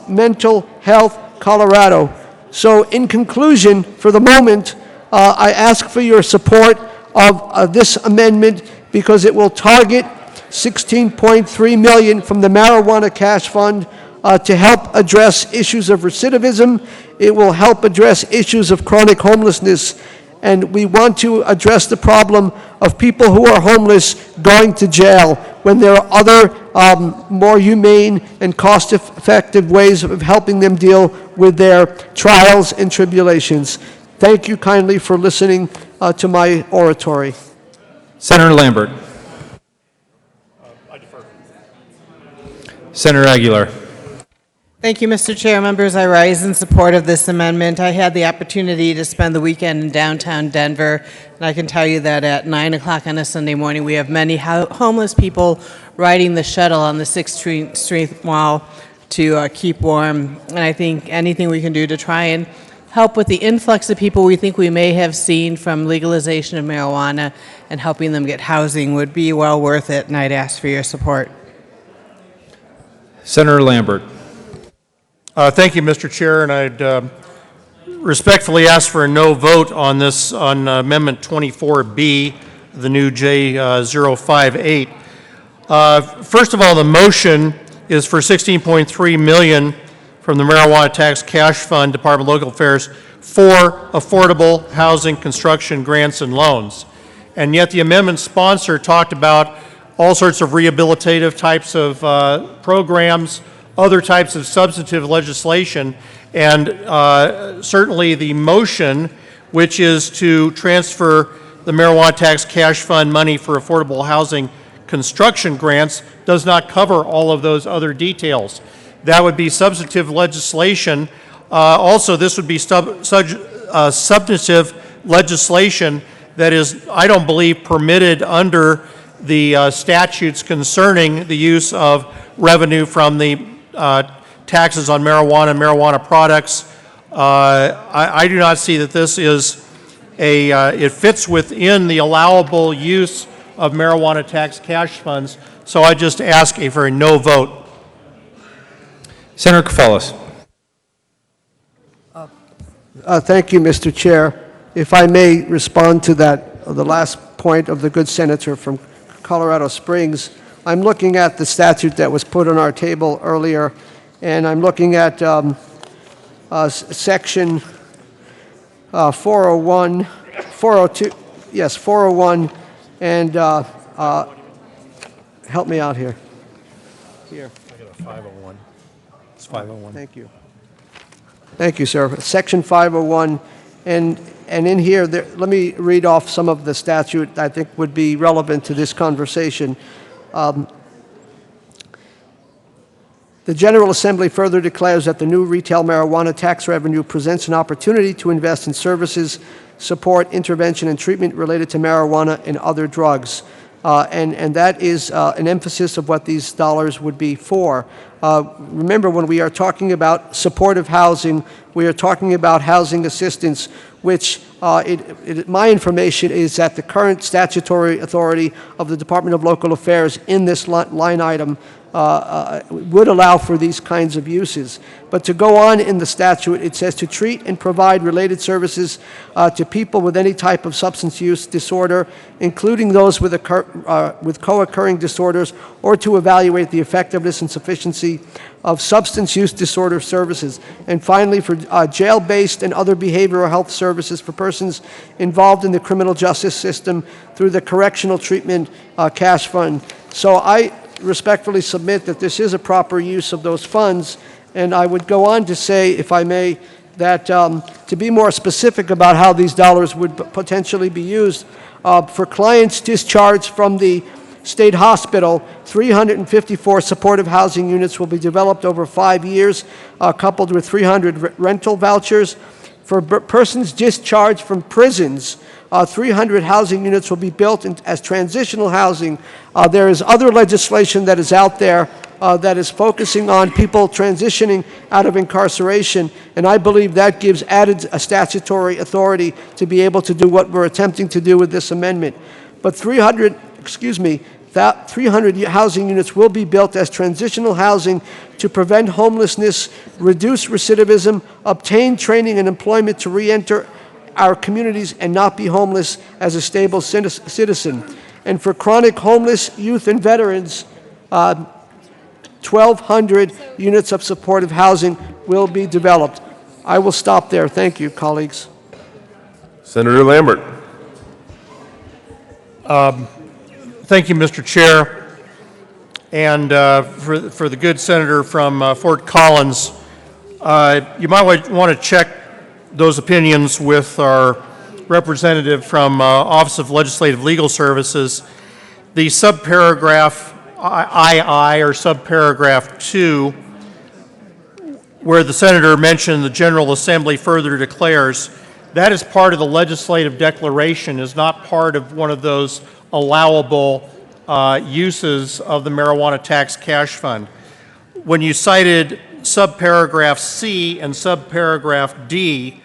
Speaker 22: Mental Health Colorado. So in conclusion, for the moment, I ask for your support of this amendment, because it will target $16.3 million from the Marijuana Cash Fund to help address issues of recidivism. It will help address issues of chronic homelessness. And we want to address the problem of people who are homeless going to jail, when there are other more humane and cost-effective ways of helping them deal with their trials and tribulations. Thank you kindly for listening to my oratory.
Speaker 2: Senator Lambert. Senator Aguilar.
Speaker 7: Thank you, Mr. Chair. Members, I rise in support of this amendment. I had the opportunity to spend the weekend in downtown Denver, and I can tell you that at 9 o'clock on a Sunday morning, we have many homeless people riding the shuttle on the 6th Street Mall to keep warm. And I think anything we can do to try and help with the influx of people we think we may have seen from legalization of marijuana and helping them get housing would be well worth it, and I'd ask for your support.
Speaker 12: Senator Lambert.
Speaker 19: Thank you, Mr. Chair, and I'd respectfully ask for a no vote on this, on Amendment 24B, the new J058. First of all, the motion is for $16.3 million from the Marijuana Tax Cash Fund, Department of Local Affairs, for affordable housing construction grants and loans. And yet the amendment sponsor talked about all sorts of rehabilitative types of programs, other types of substantive legislation, and certainly the motion, which is to transfer the Marijuana Tax Cash Fund money for affordable housing construction grants, does not cover all of those other details. That would be substantive legislation. Also, this would be substantive legislation that is, I don't believe, permitted under the statutes concerning the use of revenue from the taxes on marijuana and marijuana products. I do not see that this is it fits within the allowable use of marijuana tax cash funds, so I just ask for a no vote.
Speaker 12: Senator Kafalis.
Speaker 22: Thank you, Mr. Chair. If I may respond to that, the last point of the good senator from Colorado Springs, I'm looking at the statute that was put on our table earlier, and I'm looking at section 401, 402, yes, 401, and help me out here. Here.
Speaker 19: I got a 501. It's 501.
Speaker 22: Thank you. Thank you, sir. Section 501, and in here, let me read off some of the statute I think would be relevant to this conversation. The General Assembly further declares that the new retail marijuana tax revenue presents an opportunity to invest in services, support, intervention, and treatment related to marijuana and other drugs. And that is an emphasis of what these dollars would be for. Remember, when we are talking about supportive housing, we are talking about housing assistance, which my information is that the current statutory authority of the Department of Local Affairs in this line item would allow for these kinds of uses. But to go on in the statute, it says to treat and provide related services to people with any type of substance use disorder, including those with co-occurring disorders, or to evaluate the effectiveness and sufficiency of substance use disorder services. And finally, for jail-based and other behavioral health services for persons involved in the criminal justice system through the Correctional Treatment Cash Fund. So I respectfully submit that this is a proper use of those funds, and I would go on to say, if I may, that to be more specific about how these dollars would potentially be used, for clients discharged from the state hospital, 354 supportive housing units will be developed over 5 years, coupled with 300 rental vouchers. For persons discharged from prisons, 300 housing units will be built as transitional housing. There is other legislation that is out there that is focusing on people transitioning out of incarceration, and I believe that gives added statutory authority to be able to do what we're attempting to do with this amendment. But 300 housing units will be built as transitional housing to prevent homelessness, reduce recidivism, obtain training and employment to re-enter our communities and not be homeless as a stable citizen. And for chronic homeless youth and veterans, 1,200 units of supportive housing will be developed. I will stop there. Thank you, colleagues.
Speaker 6: Senator Lambert.
Speaker 19: Thank you, Mr. Chair. And for the good senator from Fort Collins, you might want to check those opinions with our representative from Office of Legislative Legal Services. The subparagraph II or subparagraph 2, where the senator mentioned the General Assembly further declares, that is part of the legislative declaration, is not part of one of those allowable uses of the marijuana tax cash fund. When you cited subparagraph C and subparagraph D,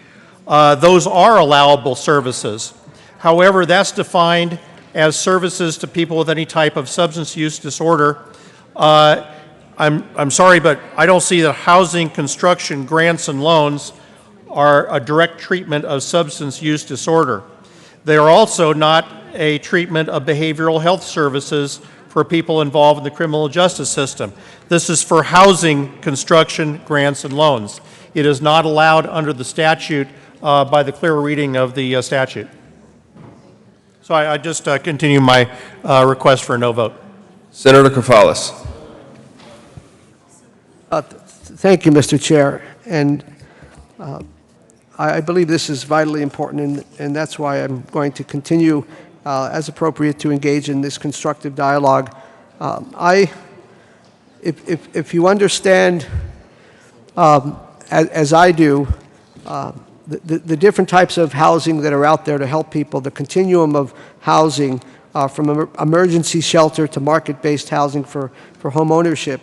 Speaker 19: those are allowable services. However, that's defined as services to people with any type of substance use disorder. I I'm sorry, but I don't see that housing, construction, grants, and loans are a direct treatment of substance use disorder. They are also not a treatment of behavioral health services for people involved in the criminal justice system. This is for housing, construction, grants, and loans. It is not allowed under the statute by the clear reading of the statute. So I just continue my request for a no vote.
Speaker 6: Senator Koufalis.
Speaker 22: Thank you, Mr. Chair. And I believe this is vitally important, and that's why I'm going to continue, as appropriate, to engage in this constructive dialogue. If you understand, as I do, the different types of housing that are out there to help people, the continuum of housing from emergency shelter to market-based housing for home ownership,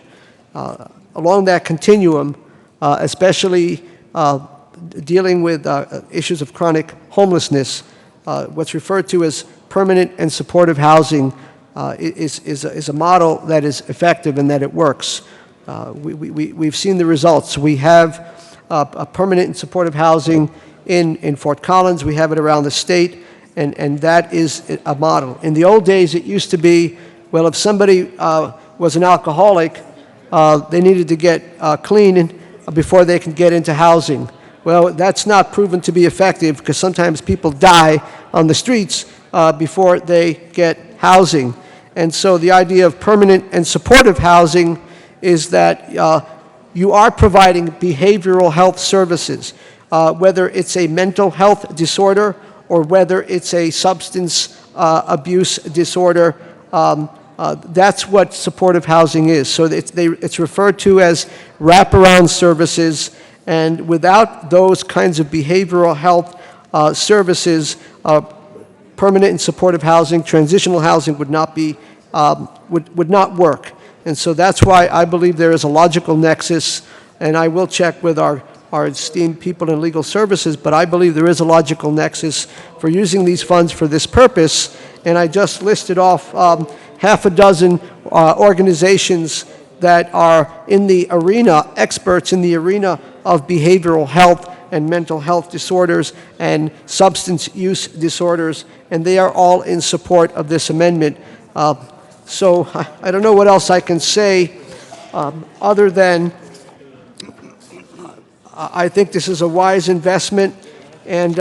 Speaker 22: along that continuum, especially dealing with issues of chronic homelessness, what's referred to as permanent and supportive housing is a model that is effective and that it works. We've seen the results. We have a permanent and supportive housing in Fort Collins. We have it around the state, and that is a model. In the old days, it used to be, well, if somebody was an alcoholic, they needed to get clean before they can get into housing. Well, that's not proven to be effective because sometimes people die on the streets before they get housing. And so the idea of permanent and supportive housing is that you are providing behavioral health services, whether it's a mental health disorder or whether it's a substance abuse disorder. That's what supportive housing is. So it's referred to as wraparound services, and without those kinds of behavioral health services, permanent and supportive housing, transitional housing would not be would not work. And so that's why I believe there is a logical nexus, and I will check with our esteemed people in legal services, but I believe there is a logical nexus for using these funds for this purpose. And I just listed off half a dozen organizations that are in the arena, experts in the arena of behavioral health and mental health disorders and substance use disorders, and they are all in support of this amendment. So I don't know what else I can say other than I think this is a wise investment, and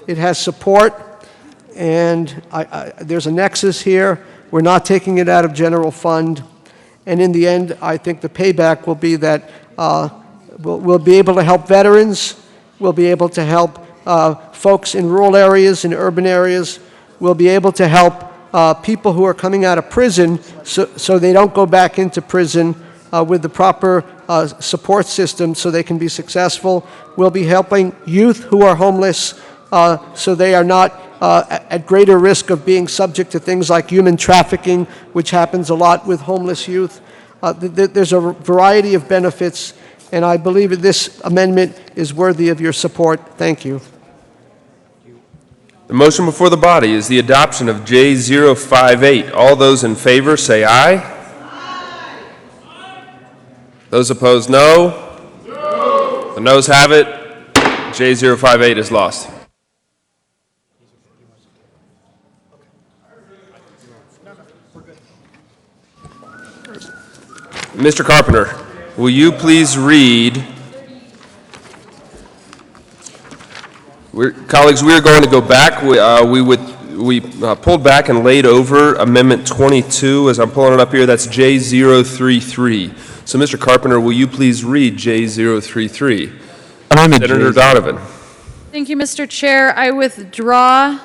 Speaker 22: it has support, and there's a nexus here. We're not taking it out of general fund, and in the end, I think the payback will be that we'll be able to help veterans, we'll be able to help folks in rural areas, in urban areas, we'll be able to help people who are coming out of prison so they don't go back into prison with the proper support system so they can be successful. We'll be helping youth who are homeless so they are not at greater risk of being subject to things like human trafficking, which happens a lot with homeless youth. There's a variety of benefits, and I believe that this amendment is worthy of your support. Thank you.
Speaker 6: The motion before the body is the adoption of J058. All those in favor say aye. Aye. Those opposed, no. No. The noes have it. J058 is lost. Mr. Carpenter, will you please read? Colleagues, we are going to go back. We pulled back and laid over Amendment 22. As I'm pulling it up here, that's J033. So, Mr. Carpenter, will you please read J033? Senator Donovan.
Speaker 21: Thank you, Mr. Chair. I withdraw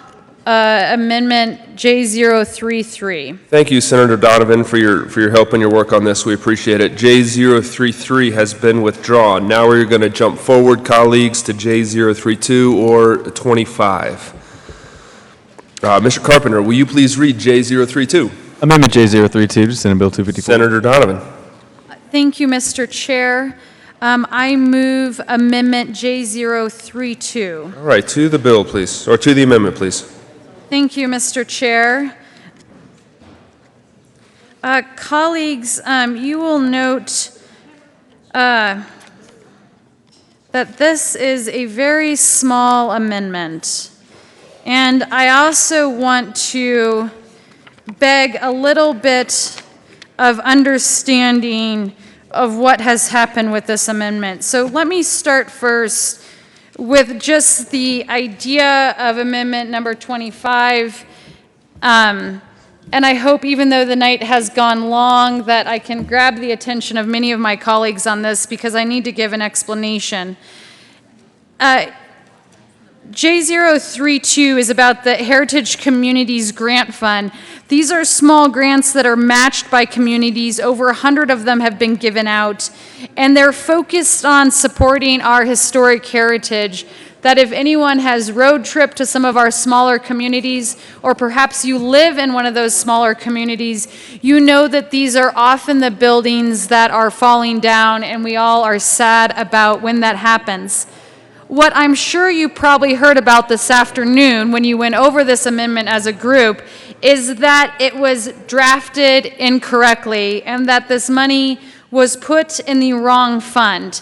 Speaker 21: Amendment J033.
Speaker 6: Thank you, Senator Donovan, for your help and your work on this. We appreciate it. J033 has been withdrawn. Now we're going to jump forward, colleagues, to J032 or 25. Mr. Carpenter, will you please read J032?
Speaker 2: Amendment J032 to Senate Bill 254.
Speaker 6: Senator Donovan.
Speaker 21: Thank you, Mr. Chair. I move Amendment J032.
Speaker 6: All right, to the bill, please, or to the amendment, please.
Speaker 21: Thank you, Mr. Chair. Colleagues, you will note that this is a very small amendment. And I also want to beg a little bit of understanding of what has happened with this amendment. So let me start first with just the idea of amendment number 25. And I hope, even though the night has gone long, that I can grab the attention of many of my colleagues on this, because I need to give an explanation. J032 is about the Heritage Communities Grant Fund. These are small grants that are matched by communities. Over 100 of them have been given out, and they're focused on supporting our historic heritage. That if anyone has road trip to some of our smaller communities, or perhaps you live in one of those smaller communities, you know that these are often the buildings that are falling down, and we all are sad about when that happens. What I'm sure you probably heard about this afternoon when you went over this amendment as a group is that it was drafted incorrectly and that this money was put in the wrong fund.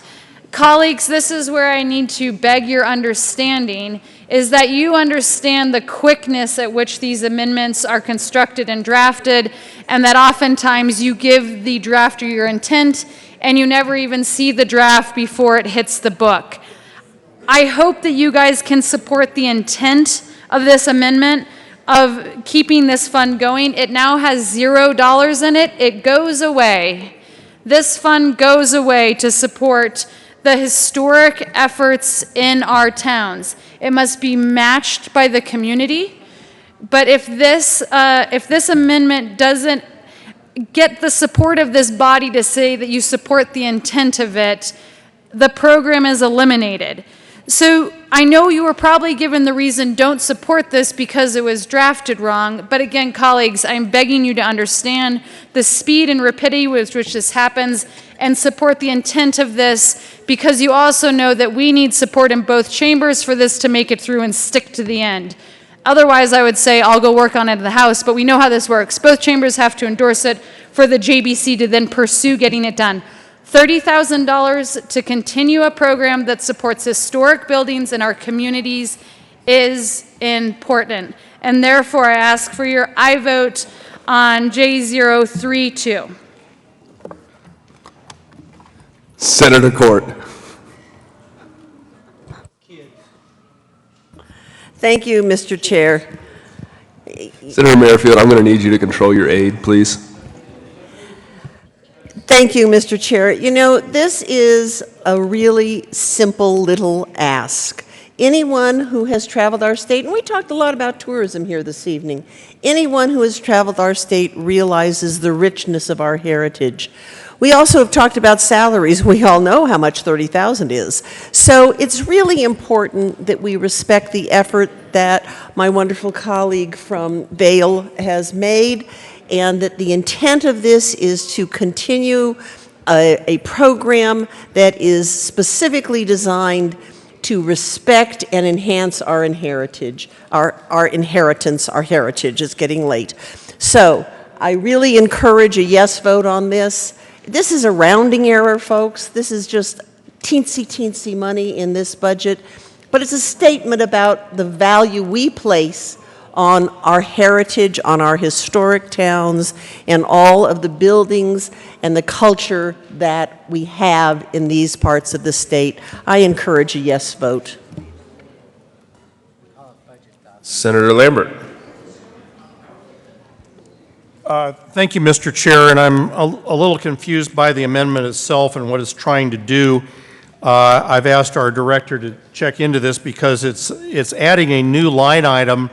Speaker 21: Colleagues, this is where I need to beg your understanding, is that you understand the quickness at which these amendments are constructed and drafted, and that oftentimes you give the drafter your intent and you never even see the draft before it hits the book. I hope that you guys can support the intent of this amendment of keeping this fund going. It now has $0 in it. It goes away. This fund goes away to support the historic efforts in our towns. It must be matched by the community. But if this amendment doesn't get the support of this body to say that you support the intent of it, the program is eliminated. So I know you were probably given the reason don't support this because it was drafted wrong, but again, colleagues, I'm begging you to understand the speed and rapidity with which this happens and support the intent of this, because you also know that we need support in both chambers for this to make it through and stick to the end. Otherwise, I would say I'll go work on it in the House, but we know how this works. Both chambers have to endorse it for the JBC to then pursue getting it done. $30,000 to continue a program that supports historic buildings in our communities is important. And therefore, I ask for your aye vote on J032.
Speaker 6: Senator Court.
Speaker 13: Thank you, Mr. Chair.
Speaker 6: Senator Merrifield, I'm going to need you to control your aide, please.
Speaker 13: Thank you, Mr. Chair. You know, this is a really simple little ask. Anyone who has traveled our state, and we talked a lot about tourism here this evening, anyone who has traveled our state realizes the richness of our heritage. We also have talked about salaries. We all know how much $30,000 is. So it's really important that we respect the effort that my wonderful colleague from Vail has made, and that the intent of this is to continue a program that is specifically designed to respect and enhance our heritage. Our inheritance, our heritage is getting late. So I really encourage a yes vote on this. This is a rounding error, folks. This is just teensy money in this budget, but it's a statement about the value we place on our heritage, on our historic towns, and all of the buildings and the culture that we have in these parts of the state. I encourage a yes vote.
Speaker 6: Senator Lambert.
Speaker 19: Thank you, Mr. Chair, and I'm a little confused by the amendment itself and what it's trying to do. I've asked our director to check into this because it's adding a new line item,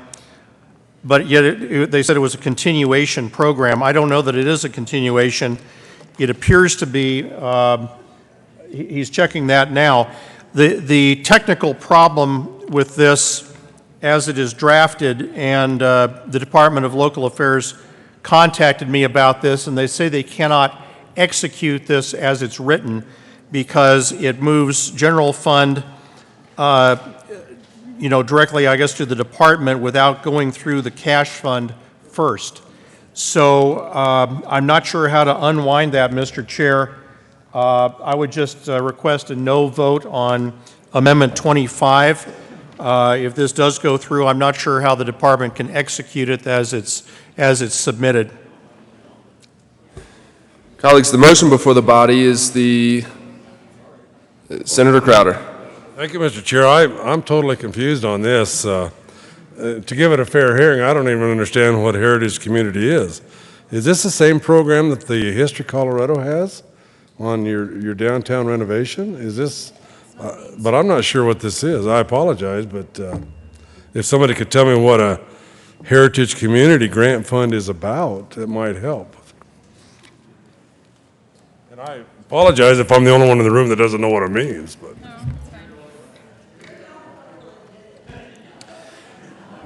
Speaker 19: but yet they said it was a continuation program. I don't know that it is a continuation. It appears to be. He's checking that now. The technical problem with this, as it is drafted, and the Department of Local Affairs contacted me about this, and they say they cannot execute this as it's written because it moves general fund directly, I guess, to the department without going through the cash fund first. So I'm not sure how to unwind that, Mr. Chair. I would just request a no vote on Amendment 25. If this does go through, I'm not sure how the department can execute it as it's submitted.
Speaker 6: Colleagues, the motion before the body is the Senator Crowder.
Speaker 5: Thank you, Mr. Chair. I'm totally confused on this. To give it a fair hearing, I don't even understand what Heritage Community is. Is this the same program that the History Colorado has on your downtown renovation? Is this, but I'm not sure what this is. I apologize, but if somebody could tell me what a Heritage Community Grant Fund is about, it might help. And I apologize if I'm the only one in the room that doesn't know what it means, but.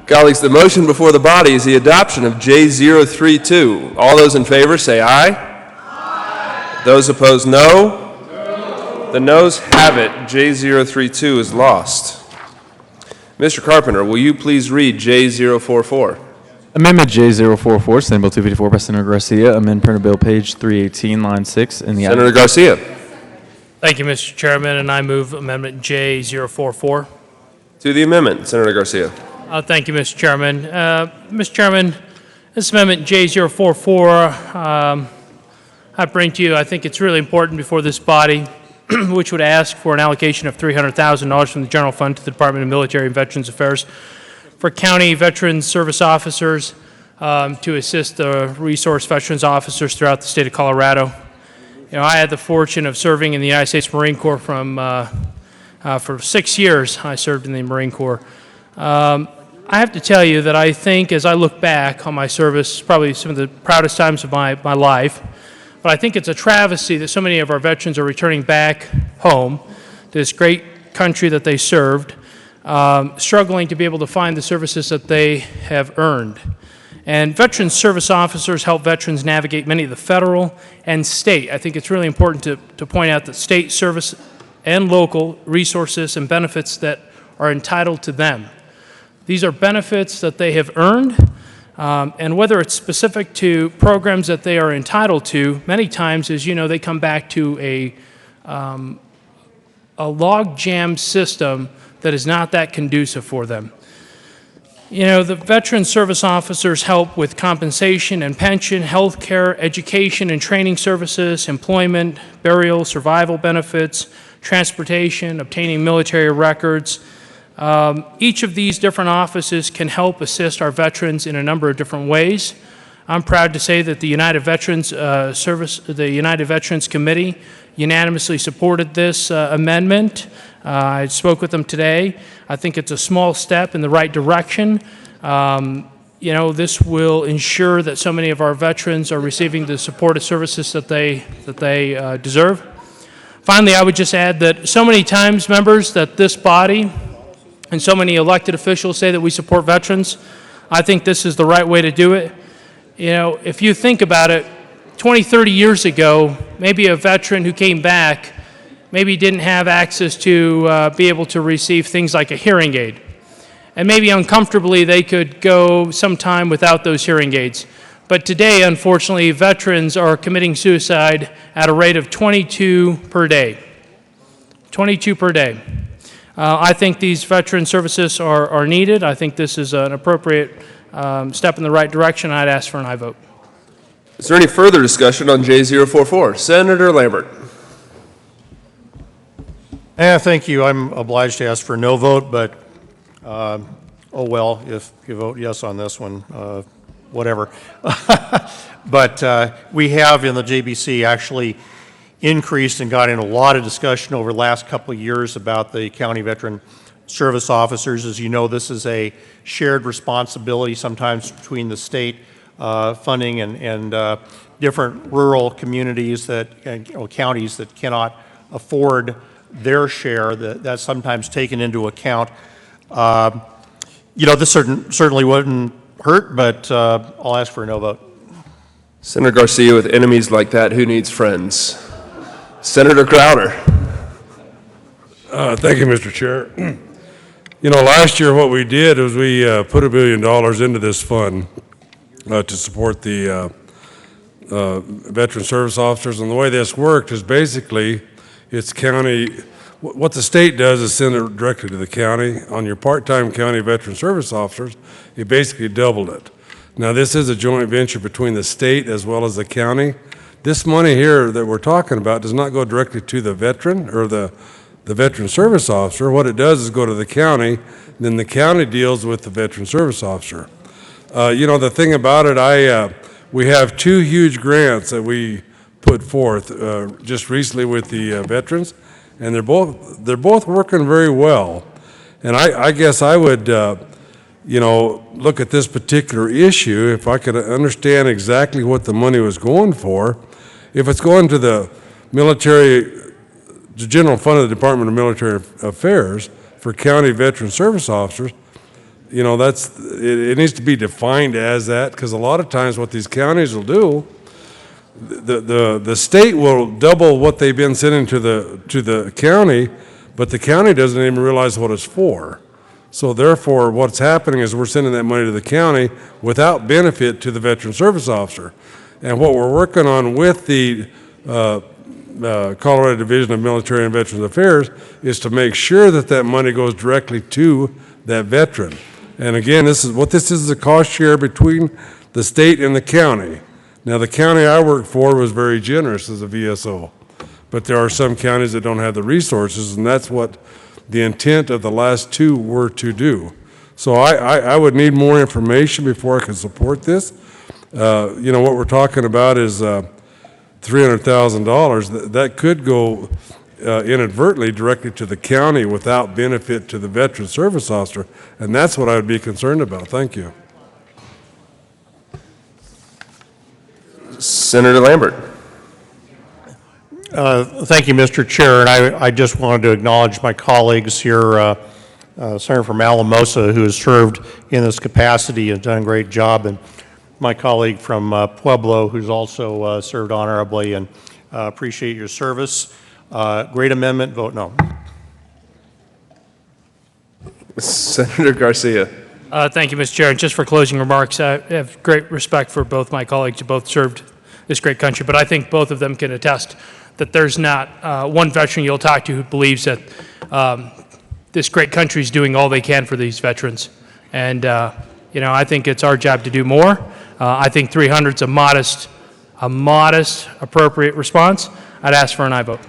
Speaker 6: Colleagues, the motion before the body is the adoption of J032. All those in favor say aye. Aye. Those opposed, no. No. The noes have it. J032 is lost. Mr. Carpenter, will you please read J044?
Speaker 2: Amendment J044, Senate Bill 254 by Senator Garcia, amend printed bill page 318, line 6 in the
Speaker 6: Senator Garcia.
Speaker 14: Thank you, Mr. Chairman, and I move Amendment J044.
Speaker 6: To the amendment, Senator Garcia.
Speaker 14: Thank you, Mr. Chairman. Mr. Chairman, this amendment J044 I bring to you, I think it's really important before this body, which would ask for an allocation of $300,000 from the general fund to the Department of Military and Veterans Affairs for county veterans service officers to assist the resource veterans officers throughout the state of Colorado. You know, I had the fortune of serving in the United States Marine Corps for 6 years. I served in the Marine Corps. I have to tell you that I think, as I look back on my service, probably some of the proudest times of my life, but I think it's a travesty that so many of our veterans are returning back home to this great country that they served, struggling to be able to find the services that they have earned. And veteran service officers help veterans navigate many of the federal and state. I think it's really important to point out that state service and local resources and benefits that are entitled to them. These are benefits that they have earned, and whether it's specific to programs that they are entitled to, many times, as you know, they come back to a log-jam system that is not that conducive for them. You know, the veteran service officers help with compensation and pension, health care, education and training services, employment, burial, survival benefits, transportation, obtaining military records. Each of these different offices can help assist our veterans in a number of different ways. I'm proud to say that the United Veterans the United Veterans Committee unanimously supported this amendment. I spoke with them today. I think it's a small step in the right direction. You know, this will ensure that so many of our veterans are receiving the supportive services that they deserve. Finally, I would just add that so many times, members, that this body and so many elected officials say that we support veterans. I think this is the right way to do it. You know, if you think about it, 20, 30 years ago, maybe a veteran who came back maybe didn't have access to be able to receive things like a hearing aid. And maybe uncomfortably they could go some time without those hearing aids. But today, unfortunately, veterans are committing suicide at a rate of 22 per day. 22 per day. I think these veteran services are needed. I think this is an appropriate step in the right direction. I'd ask for an aye vote.
Speaker 6: Is there any further discussion on J044? Senator Lambert.
Speaker 19: Thank you. I'm obliged to ask for no vote, but oh well, if you vote yes on this one, whatever. But we have in the JBC actually increased and got in a lot of discussion over the last couple of years about the county veteran service officers. As you know, this is a shared responsibility sometimes between the state funding and different rural communities and counties that cannot afford their share. That's sometimes taken into account. You know, this certainly wouldn't hurt, but I'll ask for a no vote.
Speaker 6: Senator Garcia, with enemies like that, who needs friends? Senator Crowder.
Speaker 5: Thank you, Mr. Chair. You know, last year what we did was we put $1 billion into this fund. to support the veteran service officers. And the way this worked is basically it's county, what the state does is send it directly to the county. On your part-time county veteran service officers, it basically doubled it. Now, this is a joint venture between the state as well as the county. This money here that we're talking about does not go directly to the veteran or the veteran service officer. What it does is go to the county, then the county deals with the veteran service officer. You know, the thing about it, we have two huge grants that we put forth just recently with the veterans, and they're both working very well. And I guess I would, you know, look at this particular issue if I could understand exactly what the money was going for. If it's going to the military, the general fund of the Department of Military Affairs for county veteran service officers, you know, it needs to be defined as that, because a lot of times what these counties will do, the state will double what they've been sending to the county, but the county doesn't even realize what it's for. So therefore, what's happening is we're sending that money to the county without benefit to the veteran service officer. And what we're working on with the Colorado Division of Military and Veterans Affairs is to make sure that that money goes directly to that veteran. And again, this is a cost share between the state and the county. Now, the county I work for was very generous as a VSO, but there are some counties that don't have the resources, and that's what the intent of the last two were to do. So I would need more information before I could support this. You know, what we're talking about is $300,000. That could go inadvertently directly to the county without benefit to the veteran service officer, and that's what I would be concerned about. Thank you.
Speaker 6: Senator Lambert.
Speaker 19: Thank you, Mr. Chair, and I just wanted to acknowledge my colleagues here, Senator from Alamosa, who has served in this capacity and done a great job, and my colleague from Pueblo, who's also served honorably, and appreciate your service. Great amendment, vote no.
Speaker 6: Senator Garcia.
Speaker 14: Thank you, Mr. Chair. And just for closing remarks, I have great respect for both my colleagues who both served this great country, but I think both of them can attest that there's not one veteran you'll talk to who believes that this great country is doing all they can for these veterans. And, you know, I think it's our job to do more. I think 300 is a modest, appropriate response. I'd ask for an aye vote.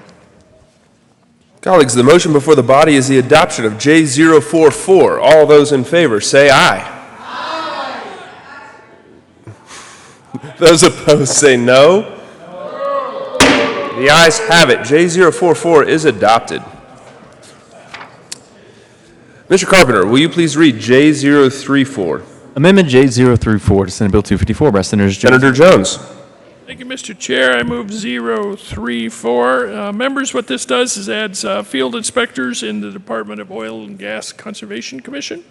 Speaker 6: Colleagues, the motion before the body is the adoption of J044. All those in favor say aye. Aye. Those opposed say no. No. The ayes have it. J044 is adopted. Mr. Carpenter, will you please read J034?
Speaker 2: Amendment J034 to Senate Bill 254 by Senators Jones.
Speaker 6: Senator Jones.
Speaker 9: Thank you, Mr. Chair. I move 034. Members, what this does is adds field inspectors in the Department of Oil and Gas Conservation Commission.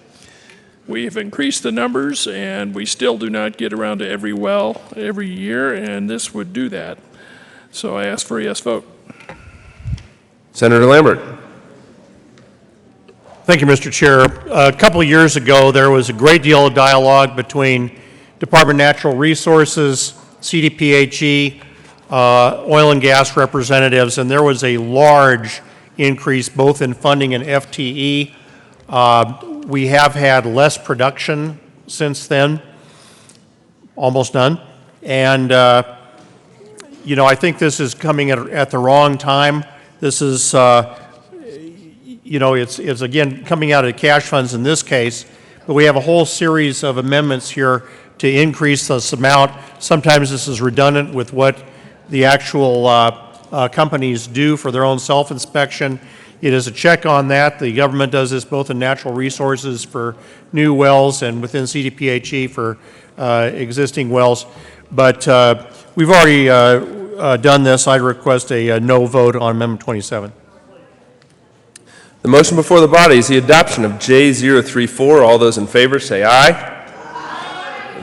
Speaker 9: We have increased the numbers, and we still do not get around to every well every year, and this would do that. So I ask for a yes vote.
Speaker 6: Senator Lambert.
Speaker 19: Thank you, Mr. Chair. A couple of years ago, there was a great deal of dialogue between Department of Natural Resources, CDPHE, oil and gas representatives, and there was a large increase both in funding and FTE. We have had less production since then, almost none. And, you know, I think this is coming at the wrong time. This is, you know, it's again coming out of cash funds in this case, but we have a whole series of amendments here to increase this amount. Sometimes this is redundant with what the actual companies do for their own self-inspection. It is a check on that. The government does this both in natural resources for new wells and within CDPHE for existing wells. But we've already done this. I'd request a no vote on Amendment 27.
Speaker 6: The motion before the body is the adoption of J034. All those in favor say aye.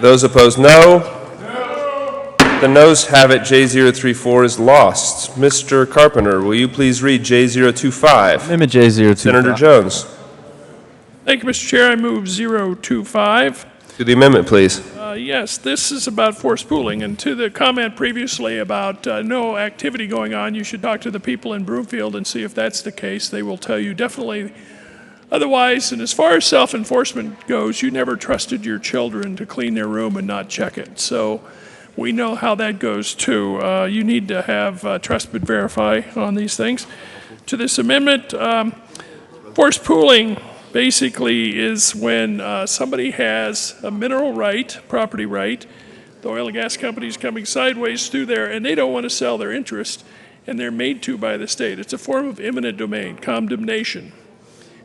Speaker 6: Those opposed, no. No. The noes have it. J034 is lost. Mr. Carpenter, will you please read J025?
Speaker 2: Amendment J025.
Speaker 6: Senator Jones.
Speaker 9: Thank you, Mr. Chair. I move 025.
Speaker 6: To the amendment, please.
Speaker 9: yes, this is about forced pooling. And to the comment previously about no activity going on, you should talk to the people in Broomfield and see if that's the case. They will tell you definitely otherwise. And as far as self-enforcement goes, you never trusted your children to clean their room and not check it. So we know how that goes too. You need to have trust but verify on these things. To this amendment, forced pooling basically is when somebody has a mineral right, property right, the oil and gas company's coming sideways through there, and they don't want to sell their interest, and they're made to by the state. It's a form of eminent domain, condemnation.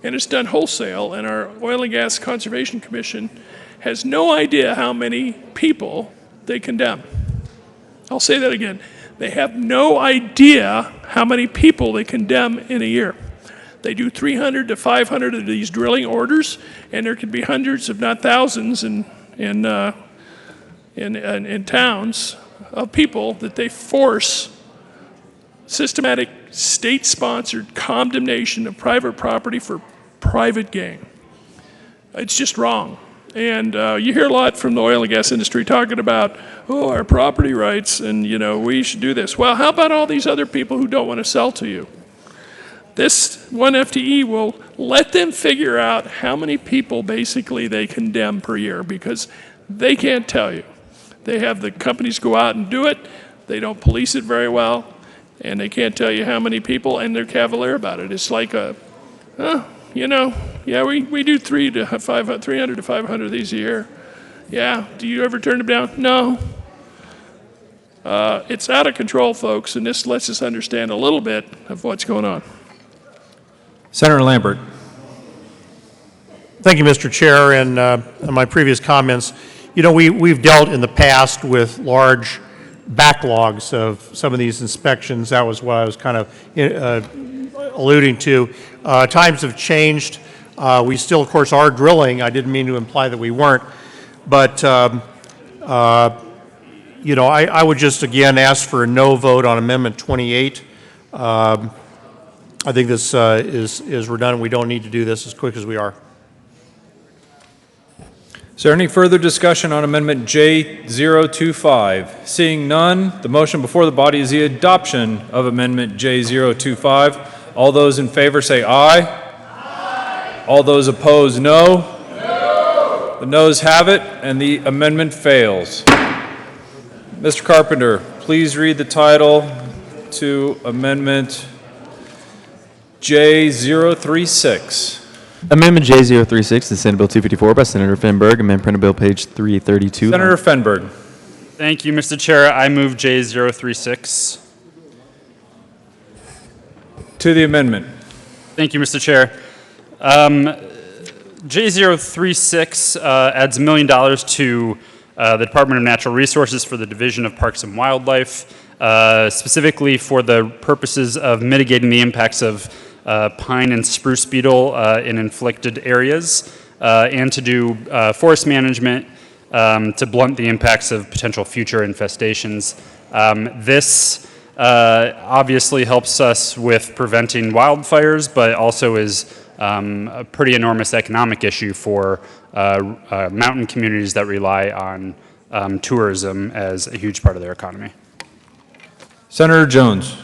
Speaker 9: And it's done wholesale, and our Oil and Gas Conservation Commission has no idea how many people they condemn. I'll say that again. They have no idea how many people they condemn in a year. They do 300 to 500 of these drilling orders, and there could be hundreds, if not thousands, in towns of people that they force systematic state-sponsored condemnation of private property for private gain. It's just wrong. And you hear a lot from the oil and gas industry talking about, oh, our property rights, and we should do this. Well, how about all these other people who don't want to sell to you? This one FTE will let them figure out how many people basically they condemn per year, because they can't tell you. They have the companies go out and do it. They don't police it very well, and they can't tell you how many people, and they're cavalier about it. It's like we do 300 to 500 of these a year. Yeah, do you ever turn them down? No. It's out of control, folks, and this lets us understand a little bit of what's going on.
Speaker 12: Senator Lambert.
Speaker 19: Thank you, Mr. Chair. And in my previous comments, we've dealt in the past with large backlogs of some of these inspections. That was what I was kind of alluding to. Times have changed. We still, of course, are drilling. I didn't mean to imply that we weren't. But, I would just again ask for a no vote on Amendment 28. I think this is redundant. We don't need to do this as quick as we are.
Speaker 12: Is there any further discussion on Amendment J025? Seeing none, the motion before the body is the adoption of Amendment J025. All those in favor say aye. Aye. All those opposed, no. No. The noes have it, and the amendment fails. Mr. Carpenter, please read the title to Amendment J036.
Speaker 2: Amendment J036 is Senate Bill 254 by Senator Fenberg, amend printed bill page 332.
Speaker 12: Senator Fenberg.
Speaker 4: Thank you, Mr. Chair. I move J036.
Speaker 12: To the amendment.
Speaker 4: Thank you, Mr. Chair. J036 adds $1 million to the Department of Natural Resources for the Division of Parks and Wildlife, specifically for the purposes of mitigating the impacts of pine and spruce beetle in inflicted areas, and to do forest management to blunt the impacts of potential future infestations. This obviously helps us with preventing wildfires, but also is a pretty enormous economic issue for mountain communities that rely on tourism as a huge part of their economy.
Speaker 12: Senator Jones.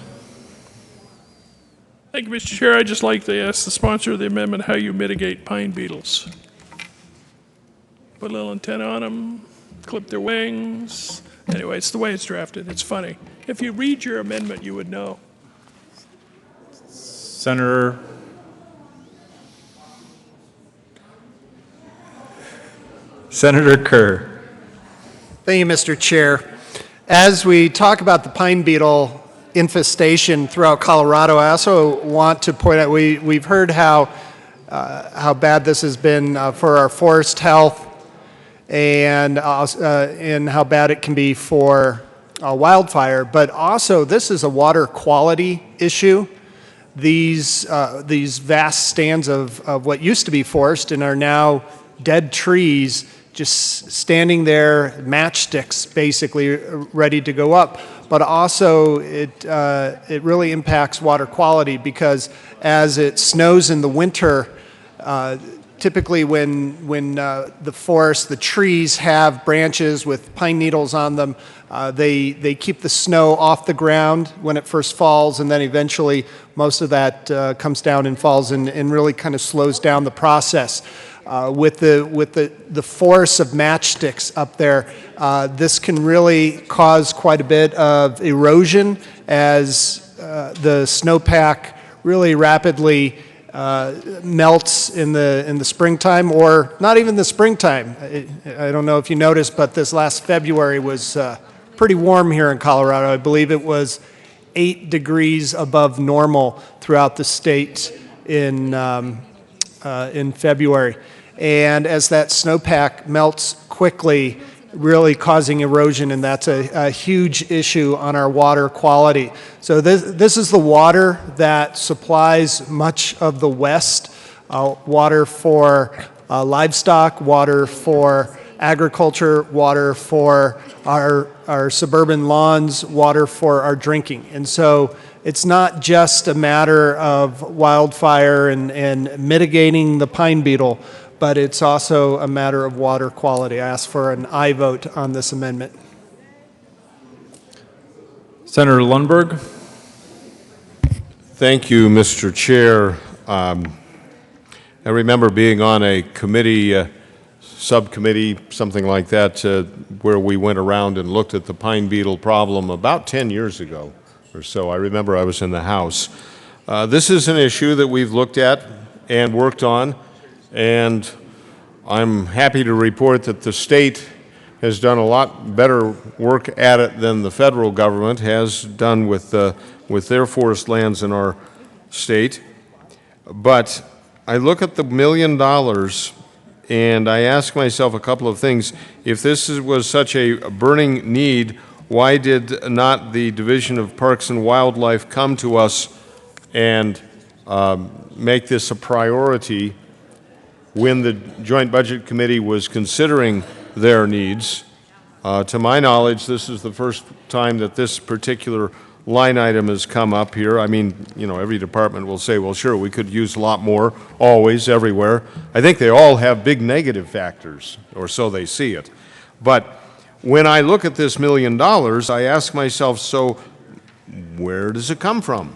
Speaker 9: Thank you, Mr. Chair. I'd just like to ask the sponsor of the amendment how you mitigate pine beetles. Put a little antenna on them, clip their wings. Anyway, it's the way it's drafted. It's funny. If you read your amendment, you would know.
Speaker 12: Senator Kerr.
Speaker 18: Thank you, Mr. Chair. As we talk about the pine beetle infestation throughout Colorado, I also want to point out we've heard how bad this has been for our forest health, and how bad it can be for wildfire. But also, this is a water quality issue. These vast stands of what used to be forest and are now dead trees just standing there, matchsticks basically, ready to go up. But also it really impacts water quality, because as it snows in the winter, typically when the forest, the trees have branches with pine needles on them, they keep the snow off the ground when it first falls, and then eventually most of that comes down and falls and really kind of slows down the process. With the force of matchsticks up there, this can really cause quite a bit of erosion as the snowpack really rapidly melts in the springtime, or not even the springtime. I don't know if you noticed, but this last February was pretty warm here in Colorado. I believe it was 8 degrees above normal throughout the state in February. And as that snowpack melts quickly, really causing erosion, and that's a huge issue on our water quality. So this is the water that supplies much of the West, water for livestock, water for agriculture, water for our suburban lawns, water for our drinking. And so it's not just a matter of wildfire and mitigating the pine beetle, but it's also a matter of water quality. I ask for an aye vote on this amendment.
Speaker 2: Senator Lundberg.
Speaker 15: Thank you, Mr. Chair. I remember being on a committee, subcommittee, something like that, where we went around and looked at the pine beetle problem about 10 years ago or so. I remember I was in the House. This is an issue that we've looked at and worked on, and I'm happy to report that the state has done a lot better work at it than the federal government has done with their forest lands in our state. But I look at the $1 million and I ask myself a couple of things. If this was such a burning need, why did not the Division of Parks and Wildlife come to us and make this a priority when the Joint Budget Committee was considering their needs? To my knowledge, this is the first time that this particular line item has come up here. I mean, you know, every department will say, well, sure, we could use a lot more, always, everywhere. I think they all have big negative factors, or so they see it. But when I look at this $1 million, I ask myself, so where does it come from?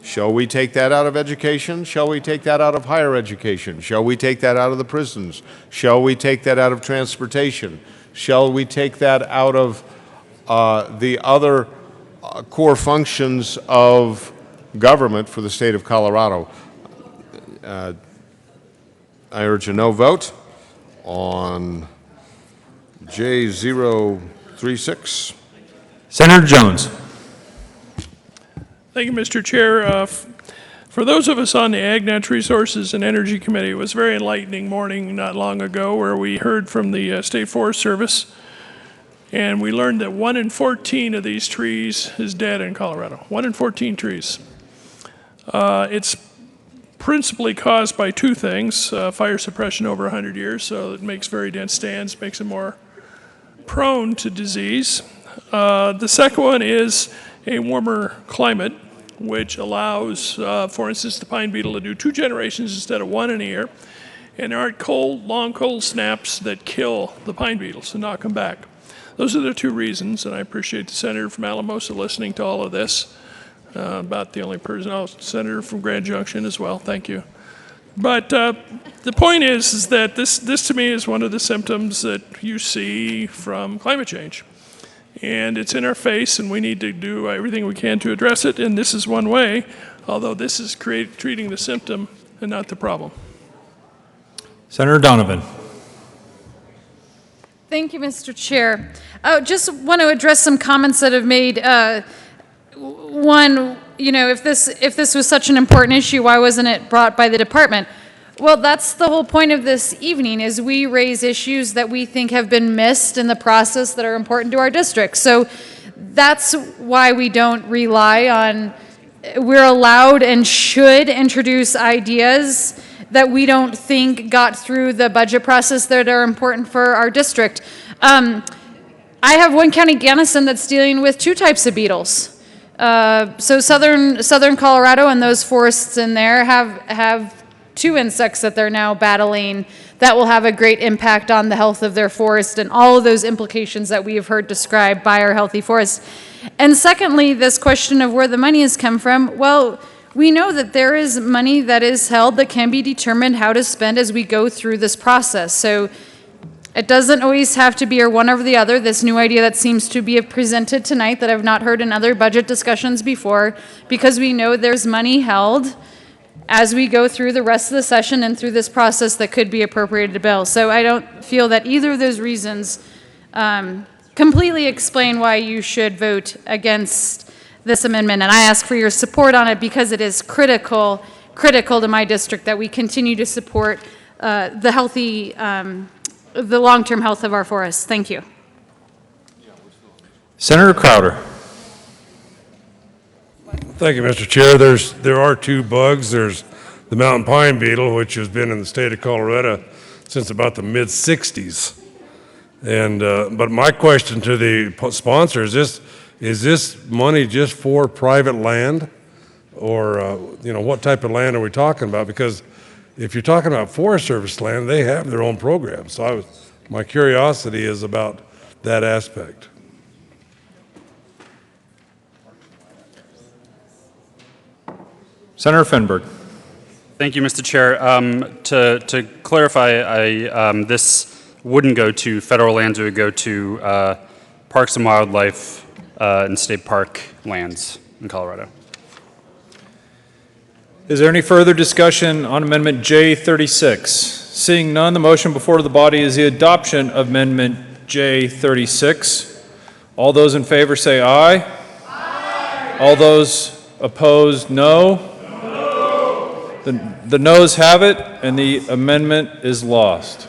Speaker 15: Shall we take that out of education? Shall we take that out of higher education? Shall we take that out of the prisons? Shall we take that out of transportation? Shall we take that out of the other core functions of government for the state of Colorado? I urge a no vote on J036.
Speaker 2: Senator Jones.
Speaker 9: Thank you, Mr. Chair. For those of us on the Ag Natural Resources and Energy Committee, it was a very enlightening morning not long ago where we heard from the State Forest Service, and we learned that 1 in 14 of these trees is dead in Colorado. 1 in 14 trees. It's principally caused by 2 things: fire suppression over 100 years, so it makes very dense stands, makes it more prone to disease. The second one is a warmer climate, which allows, for instance, the pine beetle to do 2 generations instead of 1 in a year. And there aren't long cold snaps that kill the pine beetles and knock them back. Those are the 2 reasons, and I appreciate the senator from Alamosa listening to all of this. About the only person, senator from Grand Junction as well, thank you. But the point is that this to me is one of the symptoms that you see from climate change. And it's in our face, and we need to do everything we can to address it, and this is one way, although this is treating the symptom and not the problem.
Speaker 2: Senator Donovan.
Speaker 21: Thank you, Mr. Chair. I just want to address some comments that have made. One, you know, if this was such an important issue, why wasn't it brought by the department? Well, that's the whole point of this evening, is we raise issues that we think have been missed in the process that are important to our district. So that's why we don't rely on, we're allowed and should introduce ideas that we don't think got through the budget process that are important for our district. I have one county, Gunnison, that's dealing with 2 types of beetles. So southern Colorado and those forests in there have 2 insects that they're now battling that will have a great impact on the health of their forest and all of those implications that we have heard described by our healthy forest. And secondly, this question of where the money has come from, well, we know that there is money that is held that can be determined how to spend as we go through this process. So it doesn't always have to be or one over the other. This new idea that seems to be presented tonight that I've not heard in other budget discussions before, because we know there's money held as we go through the rest of the session and through this process that could be appropriated to bill. So I don't feel that either of those reasons completely explain why you should vote against this amendment. And I ask for your support on it because it is critical to my district that we continue to support the healthy, the long-term health of our forests. Thank you.
Speaker 2: Senator Crowder.
Speaker 5: Thank you, Mr. Chair. There are two bugs. There's the mountain pine beetle, which has been in the state of Colorado since about the mid-'60s. And but my question to the sponsor is this money just for private land, or what type of land are we talking about? Because if you're talking about Forest Service land, they have their own program. So my curiosity is about that aspect.
Speaker 2: Senator Fenberg.
Speaker 4: Thank you, Mr. Chair. To clarify, this wouldn't go to federal lands. It would go to Parks and Wildlife and state park lands in Colorado.
Speaker 2: Is there any further discussion on Amendment J36? Seeing none, the motion before the body is the adoption of Amendment J36. All those in favor say aye. Aye. All those opposed, no. The noes have it, and the amendment is lost.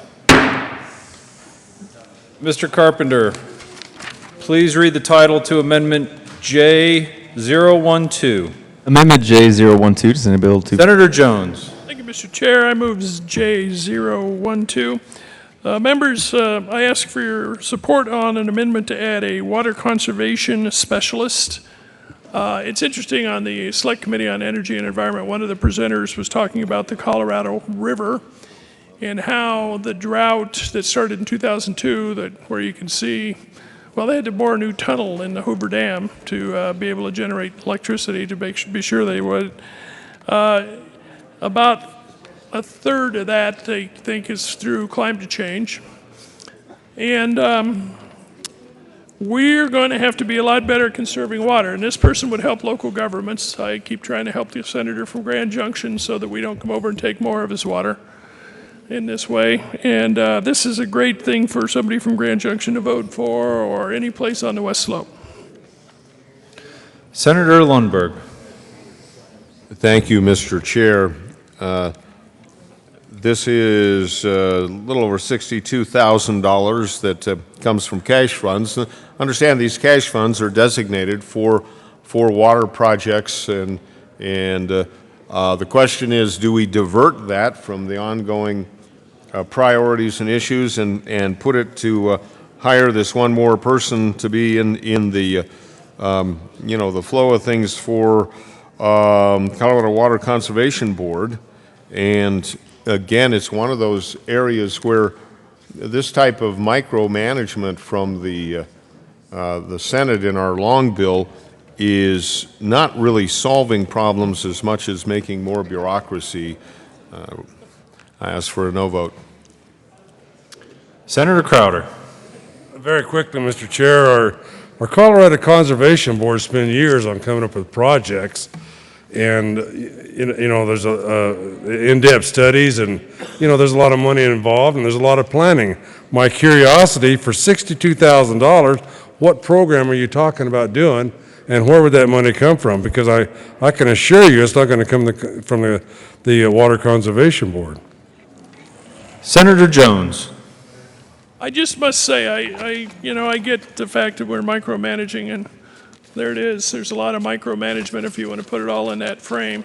Speaker 2: Mr. Carpenter, please read the title to Amendment J012. Amendment J012 to Senate Bill 2. Senator Jones.
Speaker 9: Thank you, Mr. Chair. I move J012. Members, I ask for your support on an amendment to add a water conservation specialist. It's interesting, on the Select Committee on Energy and Environment, one of the presenters was talking about the Colorado River and how the drought that started in 2002, where you can see, well, they had to bore a new tunnel in the Hoover Dam to be able to generate electricity to be sure they would. About a third of that, they think, is through climate change. And we're going to have to be a lot better at conserving water, and this person would help local governments. I keep trying to help the senator from Grand Junction so that we don't come over and take more of his water in this way. And this is a great thing for somebody from Grand Junction to vote for, or any place on the West Slope.
Speaker 2: Senator Lundberg.
Speaker 15: Thank you, Mr. Chair. This is a little over $62,000 that comes from cash funds. Understand these cash funds are designated for water projects, and the question is, do we divert that from the ongoing priorities and issues and put it to hire this one more person to be in the the flow of things for Colorado Water Conservation Board? And again, it's one of those areas where this type of micromanagement from the Senate in our long bill is not really solving problems as much as making more bureaucracy. I ask for a no vote.
Speaker 2: Senator Crowder.
Speaker 5: Very quickly, Mr. Chair, our Colorado Conservation Board spent years on coming up with projects, and there's in-depth studies, and there's a lot of money involved, and there's a lot of planning. My curiosity, for $62,000, what program are you talking about doing, and where would that money come from? Because I can assure you it's not going to come from the Water Conservation Board.
Speaker 2: Senator Jones.
Speaker 9: I just must say, I get the fact that we're micromanaging, and there it is. There's a lot of micromanagement if you want to put it all in that frame.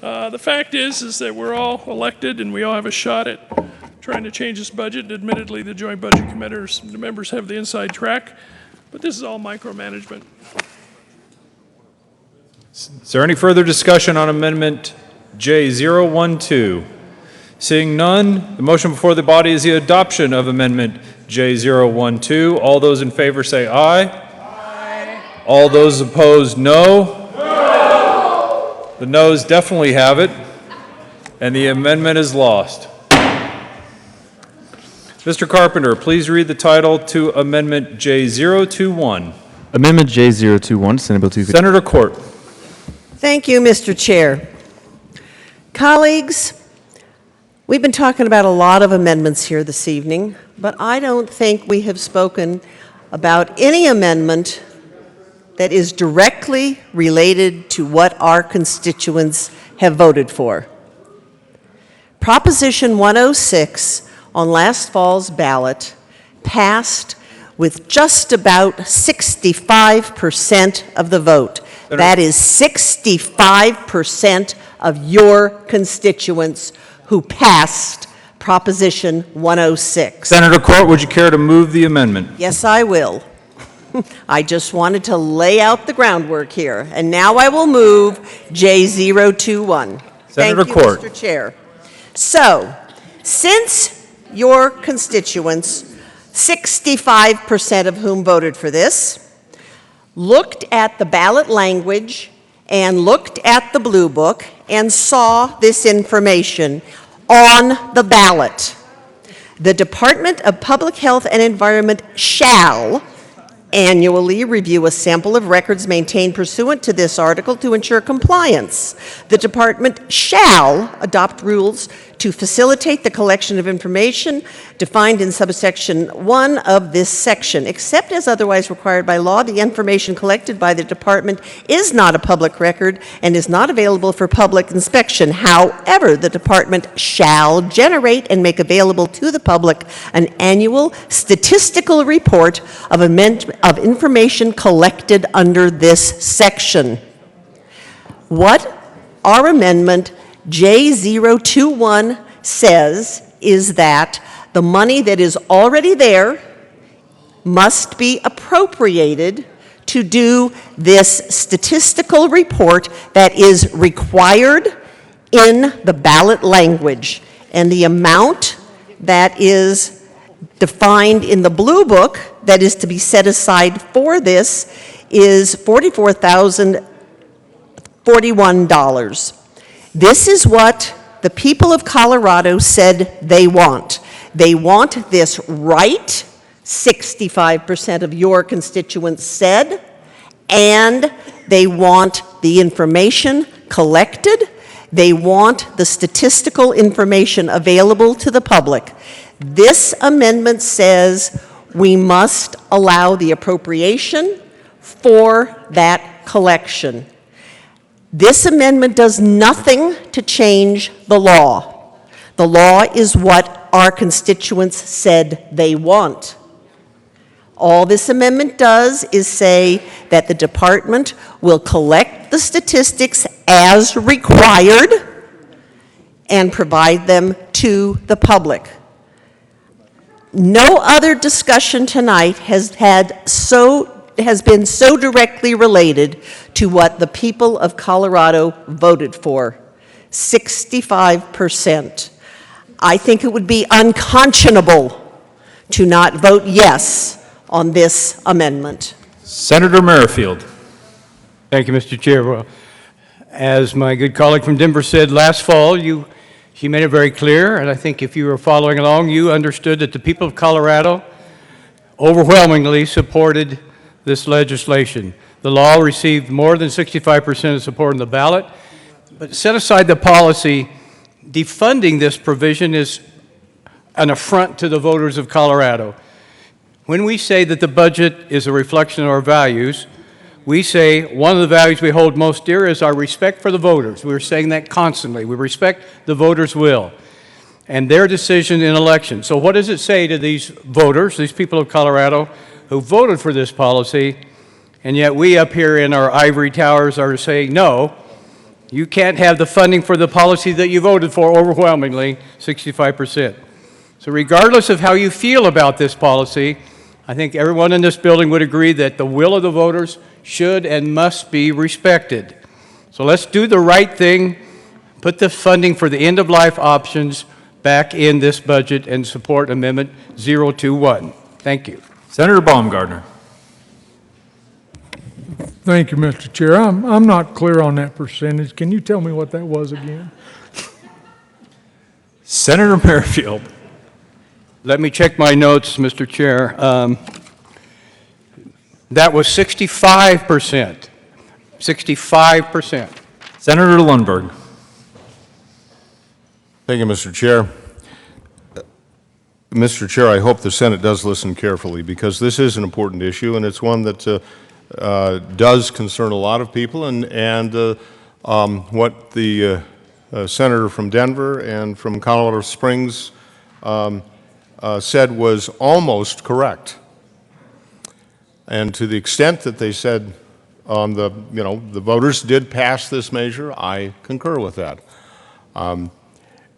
Speaker 9: The fact is that we're all elected, and we all have a shot at trying to change this budget. Admittedly, the Joint Budget Committee, the members have the inside track, but this is all micromanagement.
Speaker 2: Is there any further discussion on Amendment J012?
Speaker 12: Seeing none, the motion before the body is the adoption of Amendment J012. All those in favor say aye. Aye. All those opposed, no. No. The noes definitely have it, and the amendment is lost. Mr. Carpenter, please read the title to Amendment J021.
Speaker 2: Amendment J021, Senate Bill 250.
Speaker 12: Senator Court.
Speaker 13: Thank you, Mr. Chair. Colleagues, we've been talking about a lot of amendments here this evening, but I don't think we have spoken about any amendment that is directly related to what our constituents have voted for. Proposition 106 on last fall's ballot passed with just about 65% of the vote. That is 65% of your constituents who passed Proposition 106.
Speaker 12: Senator Court, would you care to move the amendment?
Speaker 13: Yes, I will. I just wanted to lay out the groundwork here. And now I will move J021.
Speaker 12: Senator
Speaker 13: Thank you,
Speaker 12: Court.
Speaker 13: Mr. Chair. So, since your constituents, 65% of whom voted for this, looked at the ballot language and looked at the Blue Book and saw this information on the ballot, the Department of Public Health and Environment shall annually review a sample of records maintained pursuant to this article to ensure compliance. The department shall adopt rules to facilitate the collection of information defined in subsection 1 of this section. Except as otherwise required by law, the information collected by the department is not a public record and is not available for public inspection. However, the department shall generate and make available to the public an annual statistical report of information collected under this section. What our amendment J021 says is that the money that is already there must be appropriated to do this statistical report that is required in the ballot language. And the amount that is defined in the Blue Book that is to be set aside for this is $44,041. This is what the people of Colorado said they want. They want this right, 65% of your constituents said, and they want the information collected. They want the statistical information available to the public. This amendment says we must allow the appropriation for that collection. This amendment does nothing to change the law. The law is what our constituents said they want. All this amendment does is say that the department will collect the statistics as required and provide them to the public. No other discussion tonight has been so directly related to what the people of Colorado voted for, 65%. I think it would be unconscionable to not vote yes on this amendment.
Speaker 12: Senator Merrifield.
Speaker 10: Thank you, Mr. Chair. Well, as my good colleague from Denver said last fall, she made it very clear, and I think if you were following along, you understood that the people of Colorado overwhelmingly supported this legislation. The law received more than 65% of support on the ballot, but set aside the policy, defunding this provision is an affront to the voters of Colorado. When we say that the budget is a reflection of our values, we say one of the values we hold most dear is our respect for the voters. We're saying that constantly. We respect the voters' will and their decision in elections. So what does it say to these voters, these people of Colorado who voted for this policy, and yet we up here in our ivory towers are saying, no, you can't have the funding for the policy that you voted for overwhelmingly, 65%. So regardless of how you feel about this policy, I think everyone in this building would agree that the will of the voters should and must be respected. So let's do the right thing, put the funding for the end-of-life options back in this budget and support Amendment 021. Thank you.
Speaker 2: Senator Baumgartner.
Speaker 16: Thank you, Mr. Chair. I'm not clear on that percentage. Can you tell me what that was again?
Speaker 2: Senator Merrifield.
Speaker 10: Let me check my notes, Mr. Chair. That was 65%. 65%.
Speaker 2: Senator Lundberg.
Speaker 15: Thank you, Mr. Chair. Mr. Chair, I hope the Senate does listen carefully, because this is an important issue, and it's one that does concern a lot of people, and what the senator from Denver and from Colorado Springs said was almost correct. And to the extent that they said the voters did pass this measure, I concur with that.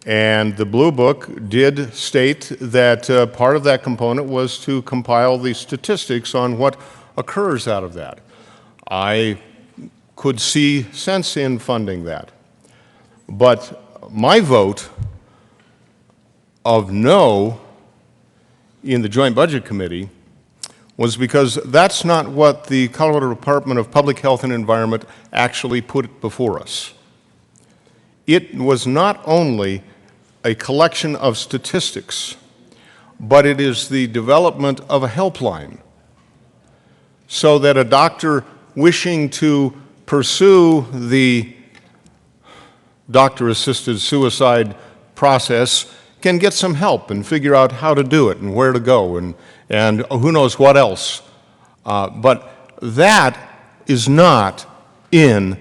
Speaker 15: And the Blue Book did state that part of that component was to compile the statistics on what occurs out of that. I could see sense in funding that. But my vote of no in the Joint Budget Committee was because that's not what the Colorado Department of Public Health and Environment actually put before us. It was not only a collection of statistics, but it is the development of a helpline so that a doctor wishing to pursue the doctor-assisted suicide process can get some help and figure out how to do it and where to go and who knows what else. But that is not in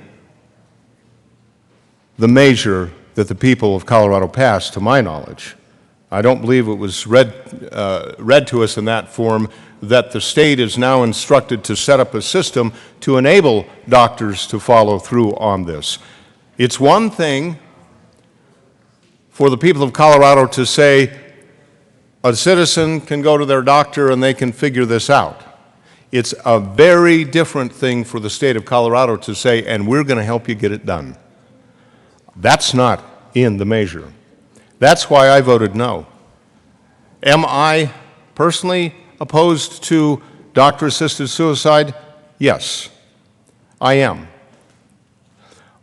Speaker 15: the measure that the people of Colorado passed, to my knowledge. I don't believe it was read to us in that form that the state is now instructed to set up a system to enable doctors to follow through on this. It's one thing for the people of Colorado to say a citizen can go to their doctor and they can figure this out. It's a very different thing for the state of Colorado to say, and we're going to help you get it done. That's not in the measure. That's why I voted no. Am I personally opposed to doctor-assisted suicide? Yes, I am.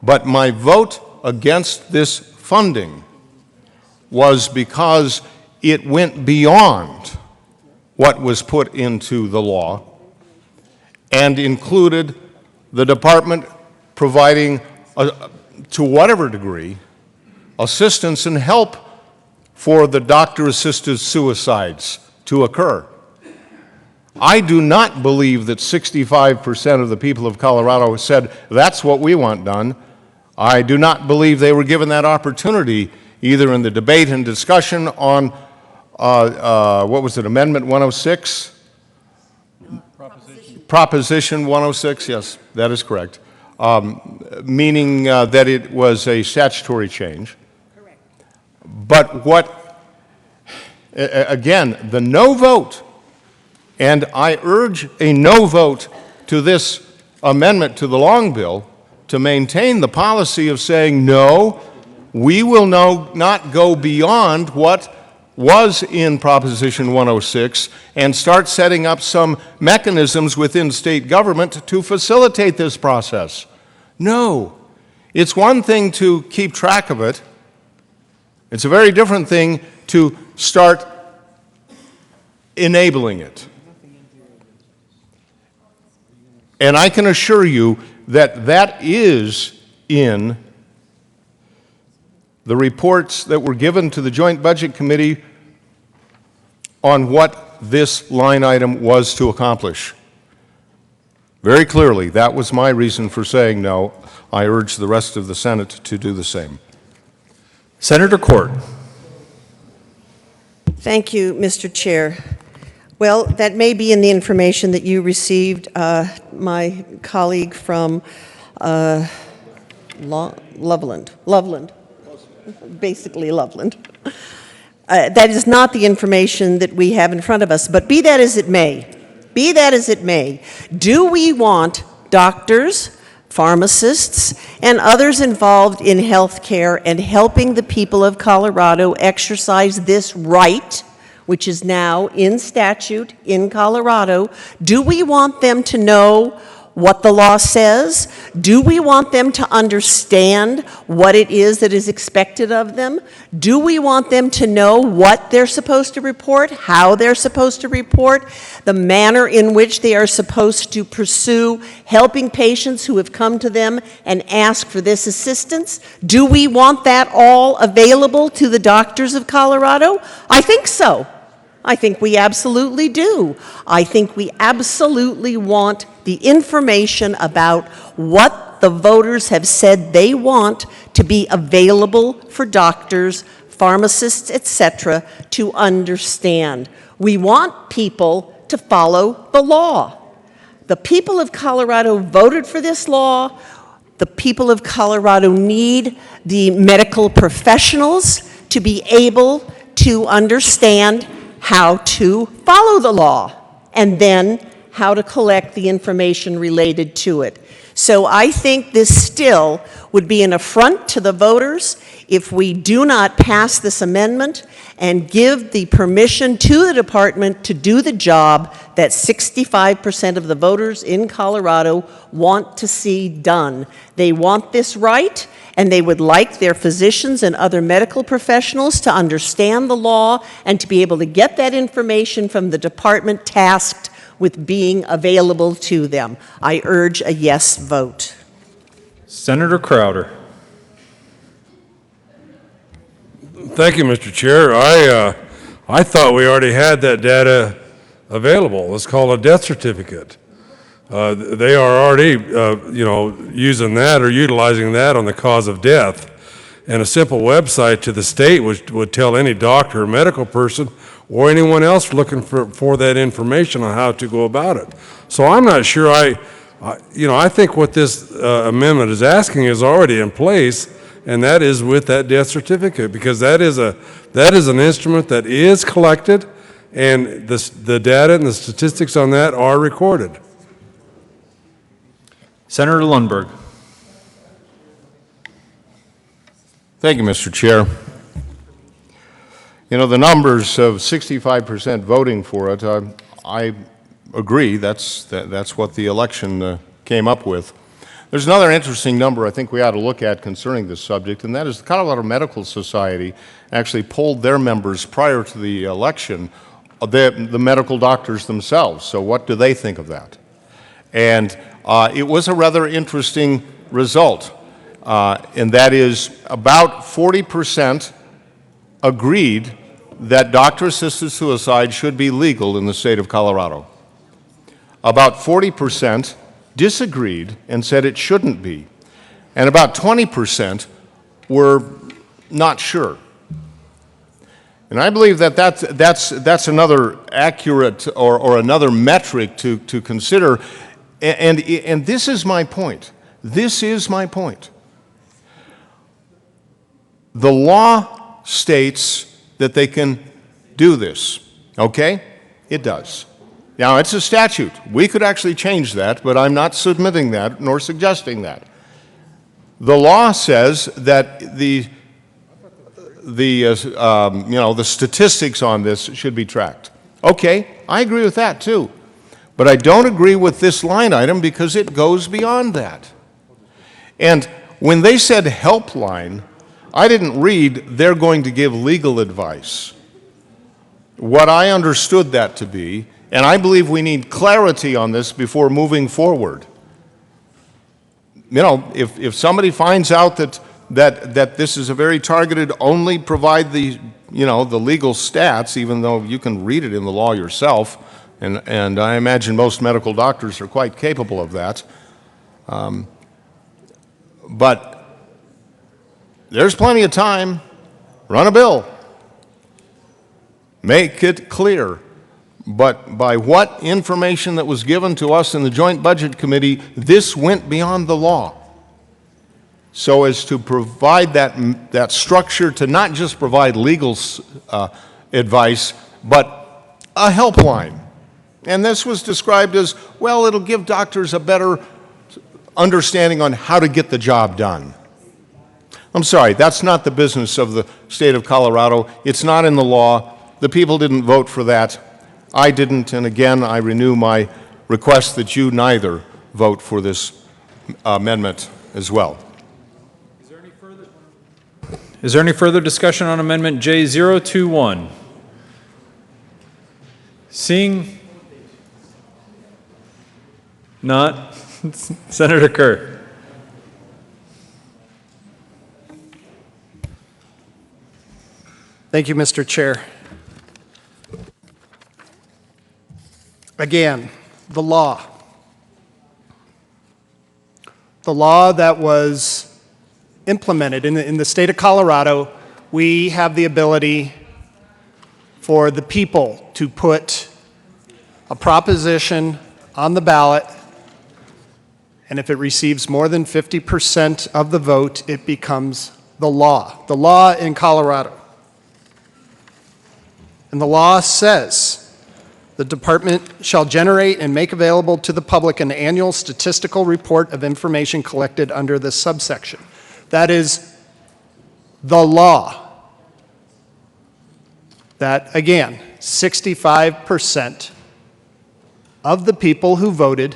Speaker 15: But my vote against this funding was because it went beyond what was put into the law and included the department providing, to whatever degree, assistance and help for the doctor-assisted suicides to occur. I do not believe that 65% of the people of Colorado said, that's what we want done. I do not believe they were given that opportunity either in the debate and discussion on, what was it, Amendment 106? Proposition 106, yes, that is correct. Meaning that it was a statutory change. Correct. But what, again, the no vote, and I urge a no vote to this amendment to the Long Bill to maintain the policy of saying, no, we will not go beyond what was in Proposition 106 and start setting up some mechanisms within state government to facilitate this process. No. It's one thing to keep track of it. It's a very different thing to start enabling it. And I can assure you that that is in the reports that were given to the Joint Budget Committee on what this line item was to accomplish. Very clearly, that was my reason for saying no. I urge the rest of the Senate to do the same.
Speaker 2: Senator Court.
Speaker 13: Thank you, Mr. Chair. Well, that may be in the information that you received. My colleague from Loveland, basically Loveland. That is not the information that we have in front of us, but be that as it may, do we want doctors, pharmacists, and others involved in healthcare and helping the people of Colorado exercise this right, which is now in statute in Colorado? Do we want them to know what the law says? Do we want them to understand what it is that is expected of them? Do we want them to know what they're supposed to report, how they're supposed to report, the manner in which they are supposed to pursue helping patients who have come to them and ask for this assistance? Do we want that all available to the doctors of Colorado? I think so. I think we absolutely do. I think we absolutely want the information about what the voters have said they want to be available for doctors, pharmacists, etc., to understand. We want people to follow the law. The people of Colorado voted for this law. The people of Colorado need the medical professionals to be able to understand how to follow the law, and then how to collect the information related to it. So I think this still would be an affront to the voters if we do not pass this amendment and give the permission to the department to do the job that 65% of the voters in Colorado want to see done. They want this right, and they would like their physicians and other medical professionals to understand the law and to be able to get that information from the department tasked with being available to them. I urge a yes vote.
Speaker 2: Senator Crowder.
Speaker 5: Thank you, Mr. Chair. I thought we already had that data available. It's called a death certificate. They are already, using that or utilizing that on the cause of death. And a simple website to the state would tell any doctor or medical person or anyone else looking for that information on how to go about it. So I'm not sure I think what this amendment is asking is already in place, and that is with that death certificate, because that is an instrument that is collected, and the data and the statistics on that are recorded.
Speaker 2: Senator Lundberg.
Speaker 15: Thank you, Mr. Chair. You know, the numbers of 65% voting for it, I agree, that's what the election came up with. There's another interesting number I think we ought to look at concerning this subject, and that is the Colorado Medical Society actually polled their members prior to the election, the medical doctors themselves. So what do they think of that? And it was a rather interesting result, and that is about 40% agreed that doctor-assisted suicide should be legal in the state of Colorado. About 40% disagreed and said it shouldn't be, and about 20% were not sure. And I believe that that's another accurate or another metric to consider. And this is my point. This is my point. The law states that they can do this, okay? It does. Now, it's a statute. We could actually change that, but I'm not submitting that nor suggesting that. The law says that the statistics on this should be tracked. Okay, I agree with that too. But I don't agree with this line item because it goes beyond that. And when they said helpline, I didn't read they're going to give legal advice. What I understood that to be, and I believe we need clarity on this before moving forward. You know, if somebody finds out that this is a very targeted, only provide the legal stats, even though you can read it in the law yourself, and I imagine most medical doctors are quite capable of that. But there's plenty of time. Run a bill. Make it clear. But by what information that was given to us in the Joint Budget Committee, this went beyond the law. So as to provide that structure to not just provide legal advice, but a helpline. And this was described as, well, it'll give doctors a better understanding on how to get the job done. I'm sorry, that's not the business of the state of Colorado. It's not in the law. The people didn't vote for that. I didn't, and again, I renew my request that you neither vote for this amendment as well.
Speaker 11: Is there any further discussion on Amendment J021? Seeing not, Senator Kerr.
Speaker 18: Thank you, Mr. Chair. Again, the law. The law that was implemented in the state of Colorado, we have the ability for the people to put a proposition on the ballot, and if it receives more than 50% of the vote, it becomes the law in Colorado. And the law says, the department shall generate and make available to the public an annual statistical report of information collected under this subsection. That is the law. That, again, 65% of the people who voted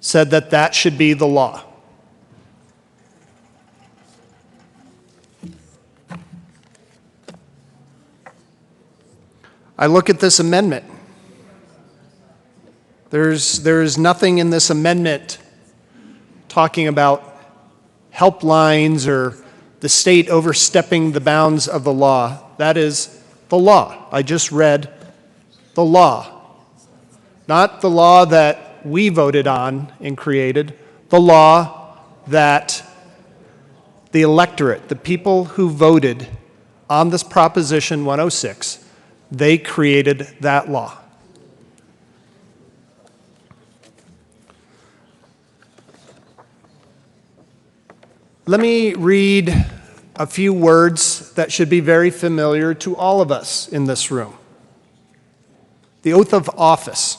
Speaker 18: said that that should be the law. I look at this amendment. There's nothing in this amendment talking about helplines or the state overstepping the bounds of the law. That is the law. I just read the law. Not the law that we voted on and created, the law that the electorate, the people who voted on this Proposition 106, they created that law. Let me read a few words that should be very familiar to all of us in this room. The oath of office.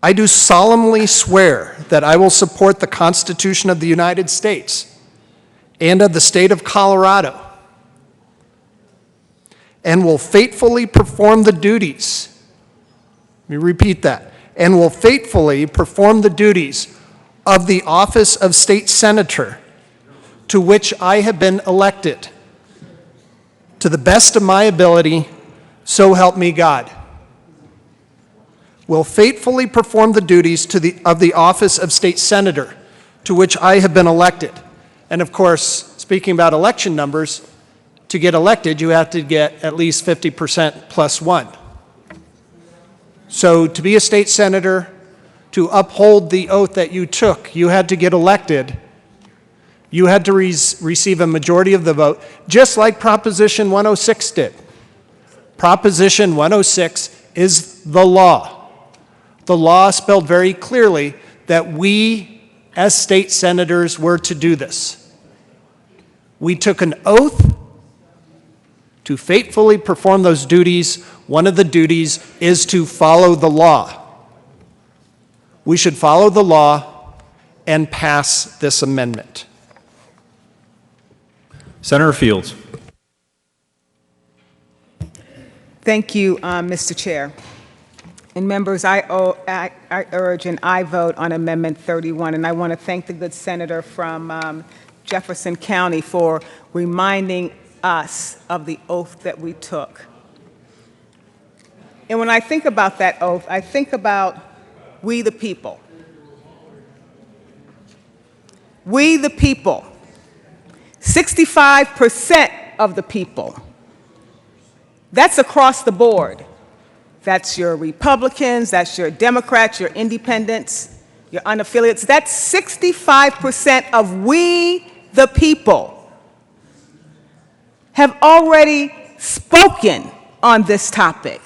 Speaker 18: I do solemnly swear that I will support the Constitution of the United States and of the state of Colorado, and will faithfully perform the duties. Let me repeat that. And will faithfully perform the duties of the office of state senator to which I have been elected, to the best of my ability, so help me God. Will faithfully perform the duties of the office of state senator to which I have been elected. And of course, speaking about election numbers, to get elected, you have to get at least 50% plus one. So to be a state senator, to uphold the oath that you took, you had to get elected. You had to receive a majority of the vote, just like Proposition 106 did. Proposition 106 is the law. The law spelled very clearly that we, as state senators, were to do this. We took an oath to faithfully perform those duties. One of the duties is to follow the law. We should follow the law and pass this amendment.
Speaker 11: Senator Fields.
Speaker 17: Thank you, Mr. Chair. And members, I urge and I vote on Amendment 31, and I want to thank the good senator from Jefferson County for reminding us of the oath that we took. And when I think about that oath, I think about we the people. We the people. 65% of the people. That's across the board. That's your Republicans, that's your Democrats, your independents, your unaffiliates. That's 65% of we the people have already spoken on this topic.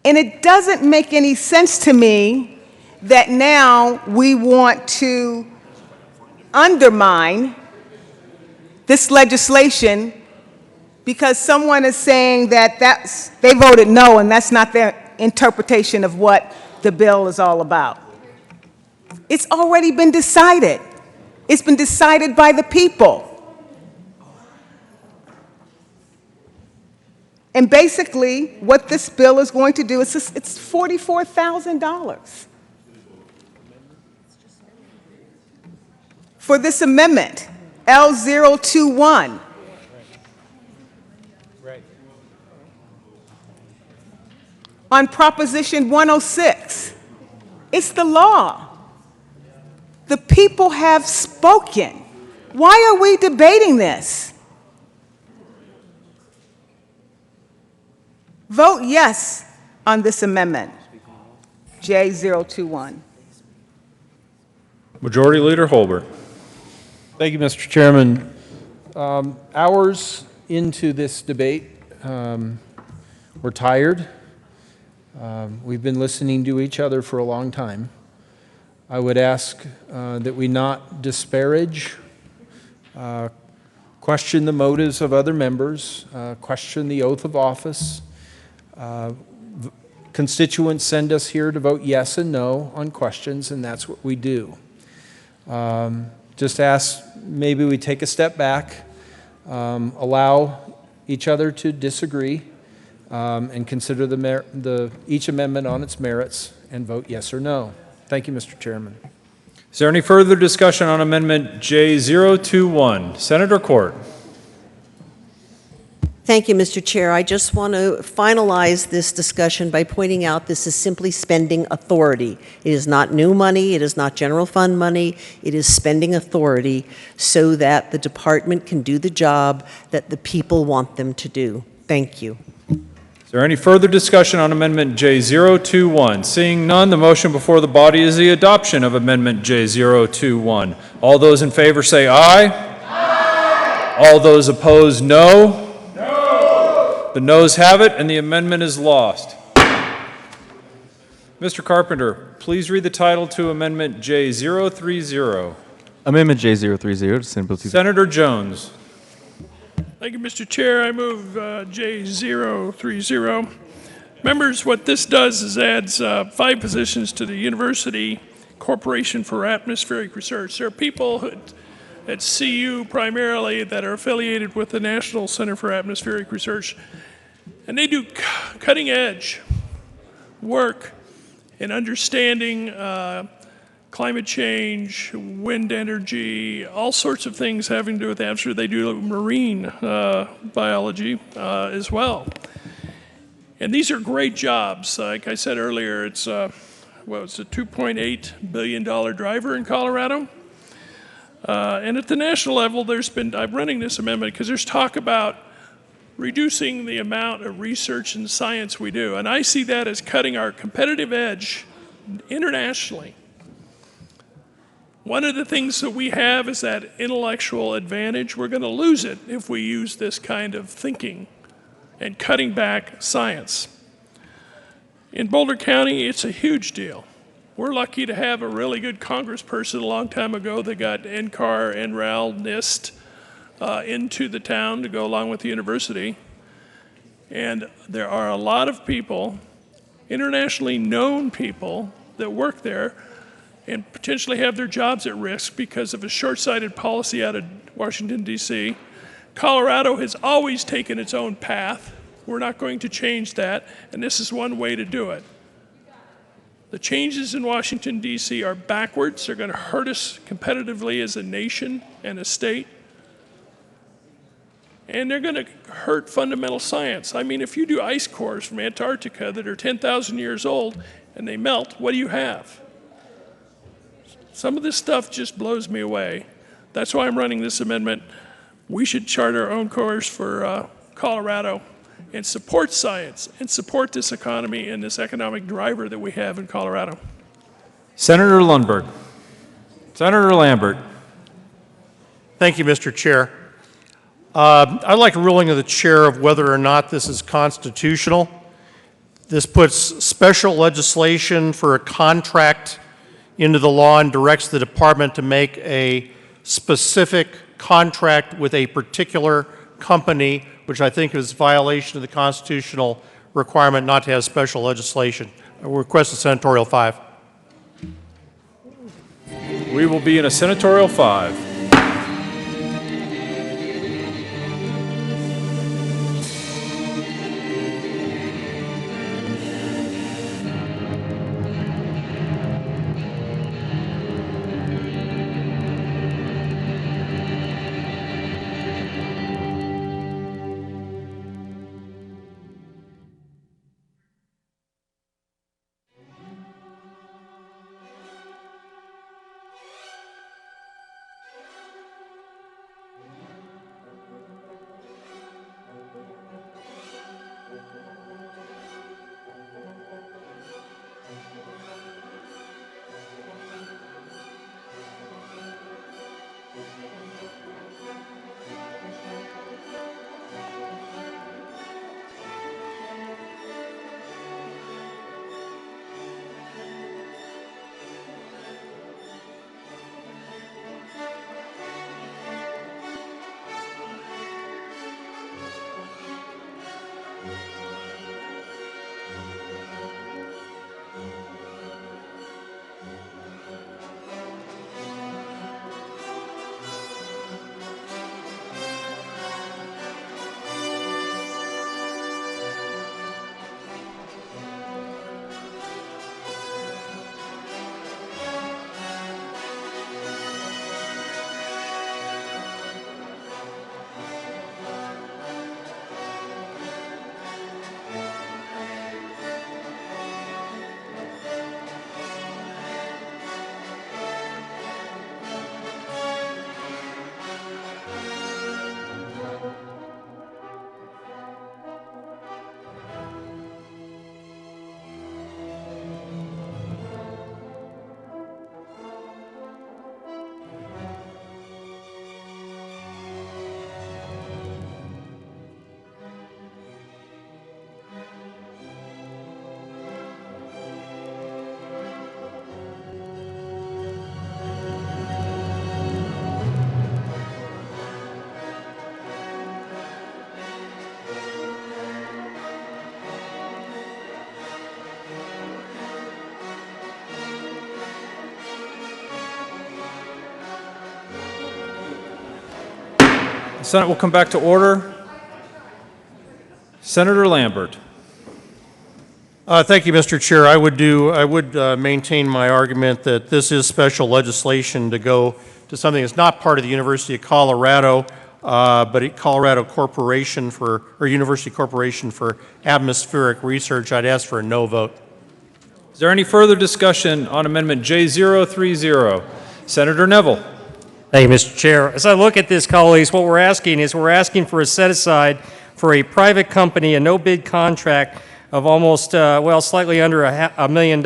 Speaker 17: And it doesn't make any sense to me that now we want to undermine this legislation because someone is saying that they voted no and that's not their interpretation of what the bill is all about. It's already been decided. It's been decided by the people. And basically, what this bill is going to do is it's $44,000 for this amendment, L021. On Proposition 106. It's the law. The people have spoken. Why are we debating this? Vote yes on this amendment, J021.
Speaker 11: Majority Leader Holbert.
Speaker 12: Thank you, Mr. Chairman. Hours into this debate, we're tired. We've been listening to each other for a long time. I would ask that we not disparage, question the motives of other members, question the oath of office. Constituents send us here to vote yes and no on questions, and that's what we do. Just ask maybe we take a step back, allow each other to disagree, and consider each amendment on its merits and vote yes or no. Thank you, Mr. Chairman.
Speaker 11: Is there any further discussion on Amendment J021? Senator Court.
Speaker 13: Thank you, Mr. Chair. I just want to finalize this discussion by pointing out this is simply spending authority. It is not new money. It is not general fund money. It is spending authority so that the department can do the job that the people want them to do. Thank you.
Speaker 11: Is there any further discussion on Amendment J021? Seeing none, the motion before the body is the adoption of Amendment J021. All those in favor say aye. Aye. All those opposed, no. No. The noes have it, and the amendment is lost. Mr. Carpenter, please read the title to Amendment J030.
Speaker 2: Amendment J030,
Speaker 11: Senator Jones.
Speaker 9: Thank you, Mr. Chair. I move J030. Members, what this does is adds 5 positions to the University Corporation for Atmospheric Research. There are people at CU primarily that are affiliated with the National Center for Atmospheric Research, and they do cutting-edge work in understanding climate change, wind energy, all sorts of things having to do with the atmosphere. They do marine biology as well. And these are great jobs. Like I said earlier, it's it's a $2.8 billion driver in Colorado. And at the national level, I'm running this amendment because there's talk about reducing the amount of research and science we do. And I see that as cutting our competitive edge internationally. One of the things that we have is that intellectual advantage. We're going to lose it if we use this kind of thinking and cutting back science. In Boulder County, it's a huge deal. We're lucky to have a really good congressperson a long time ago that got NCAR, NRAL, NIST into the town to go along with the university. And there are a lot of people, internationally known people, that work there and potentially have their jobs at risk because of a short-sighted policy out of Washington, D.C. Colorado has always taken its own path. We're not going to change that, and this is one way to do it. The changes in Washington, D.C. are backwards. They're going to hurt us competitively as a nation and a state. And they're going to hurt fundamental science. I mean, if you do ice cores from Antarctica that are 10,000 years old and they melt, what do you have? Some of this stuff just blows me away. That's why I'm running this amendment. We should chart our own course for Colorado and support science and support this economy and this economic driver that we have in Colorado.
Speaker 11: Senator Lundberg. Senator Lambert.
Speaker 19: Thank you, Mr. Chair. I'd like a ruling of the chair of whether or not this is constitutional. This puts special legislation for a contract into the law and directs the department to make a specific contract with a particular company, which I think is a violation of the constitutional requirement not to have special legislation. I request a senatorial 5.
Speaker 11: We will be in a senatorial 5. The Senate will come back to order. Senator Lambert.
Speaker 19: Thank you, Mr. Chair. I would maintain my argument that this is special legislation to go to something that's not part of the University of Colorado, but Colorado Corporation or University Corporation for Atmospheric Research. I'd ask for a no vote.
Speaker 11: Is there any further discussion on Amendment J030? Senator Neville.
Speaker 1: Thank you, Mr. Chair. As I look at this, colleagues, what we're asking for a set-aside for a private company, a no-bid contract of almost, slightly under $1 million.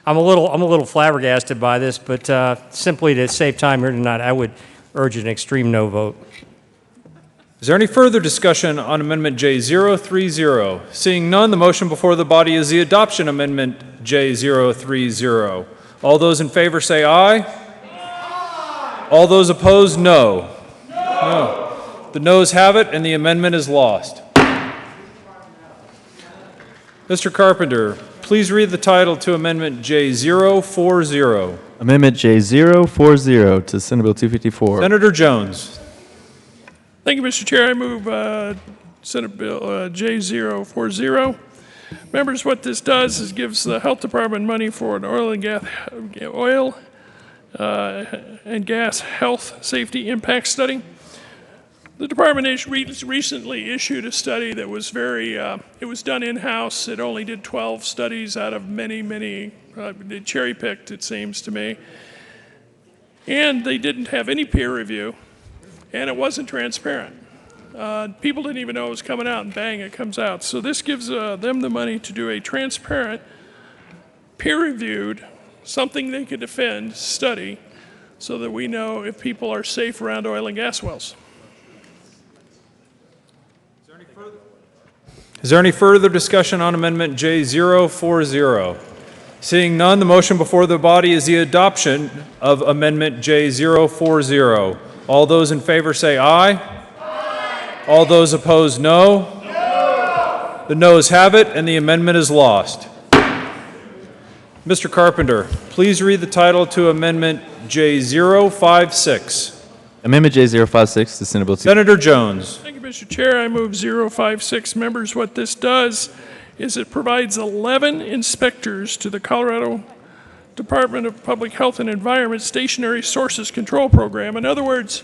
Speaker 1: I'm a little flabbergasted by this, but simply to save time here tonight, I would urge an extreme no vote.
Speaker 11: Is there any further discussion on Amendment J030? Seeing none, the motion before the body is the adoption of Amendment J030. All those in favor say aye. Aye. All those opposed, no. No. The noes have it, and the amendment is lost. Mr. Carpenter, please read the title to Amendment J040.
Speaker 2: Amendment J040 to Senate Bill 254.
Speaker 11: Senator Jones.
Speaker 9: Thank you, Mr. Chair. I move Senate Bill J040. Members, what this does is gives the Health Department money for an oil and gas health safety impact study. The department recently issued a study that was it was done in-house. It only did 12 studies out of many, they cherry-picked, it seems to me. And they didn't have any peer review. And it wasn't transparent. People didn't even know it was coming out, and bang, it comes out. So this gives them the money to do a transparent, peer-reviewed, something they could defend study so that we know if people are safe around oil and gas wells.
Speaker 11: Is there any further discussion on Amendment J040? Seeing none, the motion before the body is the adoption of Amendment J040. All those in favor say aye. Aye. All those opposed, no. No. The noes have it, and the amendment is lost. Mr. Carpenter, please read the title to Amendment J056.
Speaker 2: Amendment J056 to Senate Bill 2.
Speaker 11: Senator Jones.
Speaker 9: Thank you, Mr. Chair. I move 056. Members, what this does is it provides 11 inspectors to the Colorado Department of Public Health and Environment Stationary Sources Control Program. In other words,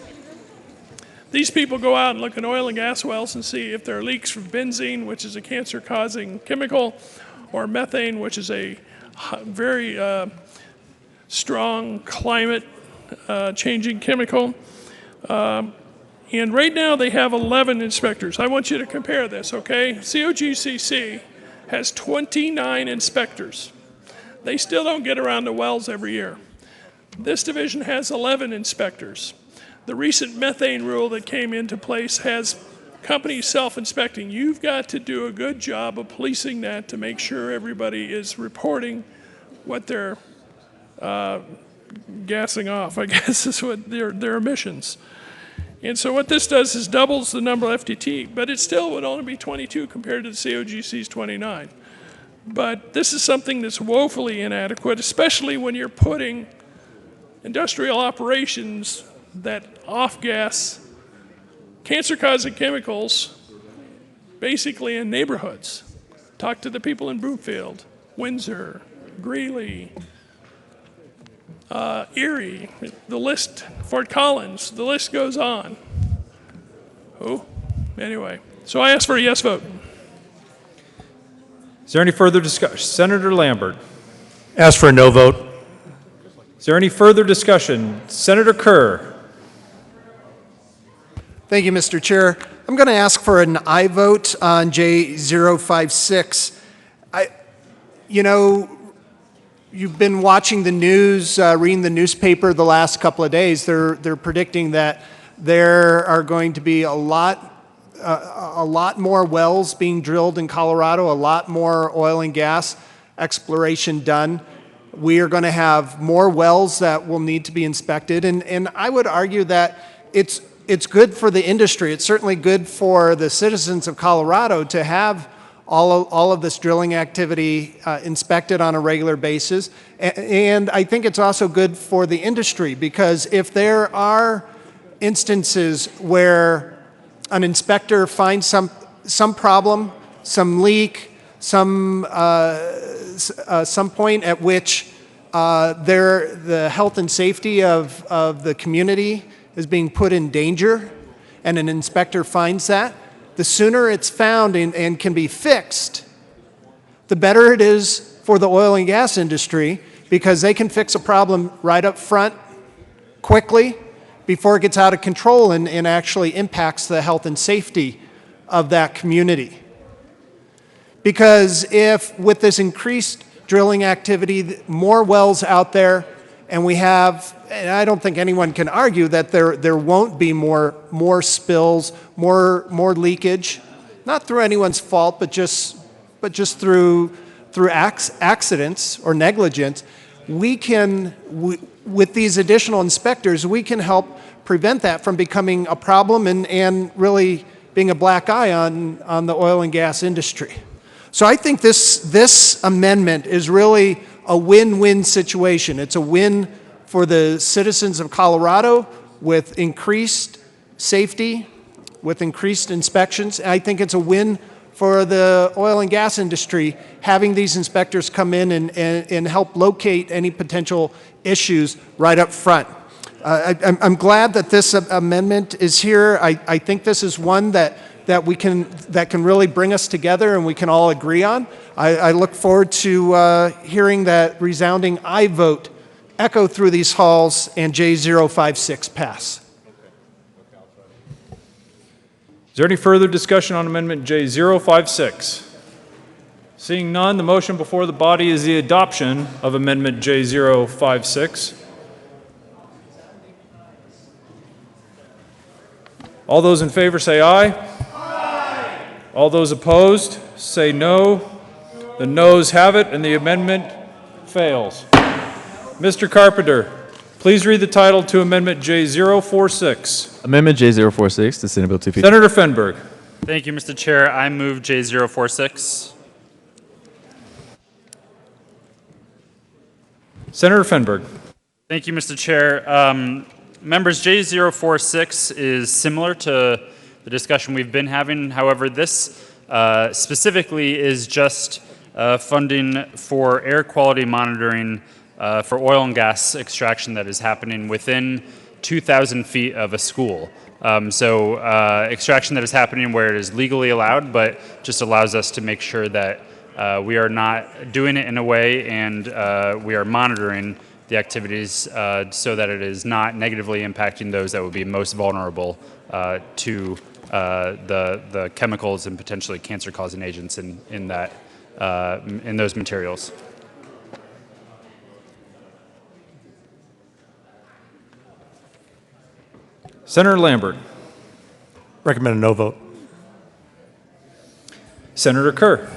Speaker 9: these people go out and look at oil and gas wells and see if there are leaks from benzene, which is a cancer-causing chemical, or methane, which is a very strong climate-changing chemical. And right now they have 11 inspectors. I want you to compare this, okay? COGCC has 29 inspectors. They still don't get around to wells every year. This division has 11 inspectors. The recent methane rule that came into place has companies self-inspecting. You've got to do a good job of policing that to make sure everybody is reporting what they're gassing off, I guess is what their emissions. And so what this does is doubles the number of FTT, but it still would only be 22 compared to the COGC's 29. But this is something that's woefully inadequate, especially when you're putting industrial operations that off-gas cancer-causing chemicals basically in neighborhoods. Talk to the people in Broomfield, Windsor, Greeley, Erie, the list, Fort Collins, the list goes on. Oh, anyway, so I ask for a yes vote.
Speaker 11: Is there any further discussion? Senator Lambert.
Speaker 19: Ask for a no vote.
Speaker 11: Is there any further discussion? Senator Kerr.
Speaker 18: Thank you, Mr. Chair. I'm going to ask for an aye vote on J056. You've been watching the news, reading the newspaper the last couple of days. They're predicting that there are going to be a lot more wells being drilled in Colorado, a lot more oil and gas exploration done. We are going to have more wells that will need to be inspected, and I would argue that it's good for the industry. It's certainly good for the citizens of Colorado to have all of this drilling activity inspected on a regular basis. And I think it's also good for the industry, because if there are instances where an inspector finds some problem, some leak, some point at which the health and safety of the community is being put in danger, and an inspector finds that, the sooner it's found and can be fixed, the better it is for the oil and gas industry, because they can fix a problem right up front quickly before it gets out of control and actually impacts the health and safety of that community. Because if with this increased drilling activity, more wells out there, and we have, and I don't think anyone can argue that there won't be more spills, more leakage, not through anyone's fault, but just through accidents or negligence. With these additional inspectors, we can help prevent that from becoming a problem and really being a black eye on the oil and gas industry. So I think this amendment is really a win-win situation. It's a win for the citizens of Colorado with increased safety, with increased inspections. I think it's a win for the oil and gas industry having these inspectors come in and help locate any potential issues right up front. I'm glad that this amendment is here. I think this is one that can really bring us together and we can all agree on. I look forward to hearing that resounding aye vote echo through these halls and J056 pass.
Speaker 11: Is there any further discussion on Amendment J056? Seeing none, the motion before the body is the adoption of Amendment J056. All those in favor say aye. Aye. All those opposed say no. The noes have it, and the amendment fails. Mr. Carpenter, please read the title to Amendment J046.
Speaker 2: Amendment J046 to Senate Bill 250.
Speaker 11: Senator Fenberg.
Speaker 4: Thank you, Mr. Chair. I move J046.
Speaker 11: Senator Fenberg.
Speaker 4: Thank you, Mr. Chair. Members, J046 is similar to the discussion we've been having. However, this specifically is just funding for air quality monitoring for oil and gas extraction that is happening within 2,000 feet of a school. Extraction that is happening where it is legally allowed, but just allows us to make sure that we are not doing it in a way and we are monitoring the activities so that it is not negatively impacting those that would be most vulnerable to the chemicals and potentially cancer-causing agents in those materials.
Speaker 11: Senator Lambert.
Speaker 19: Recommend a no vote.
Speaker 11: Senator Kerr.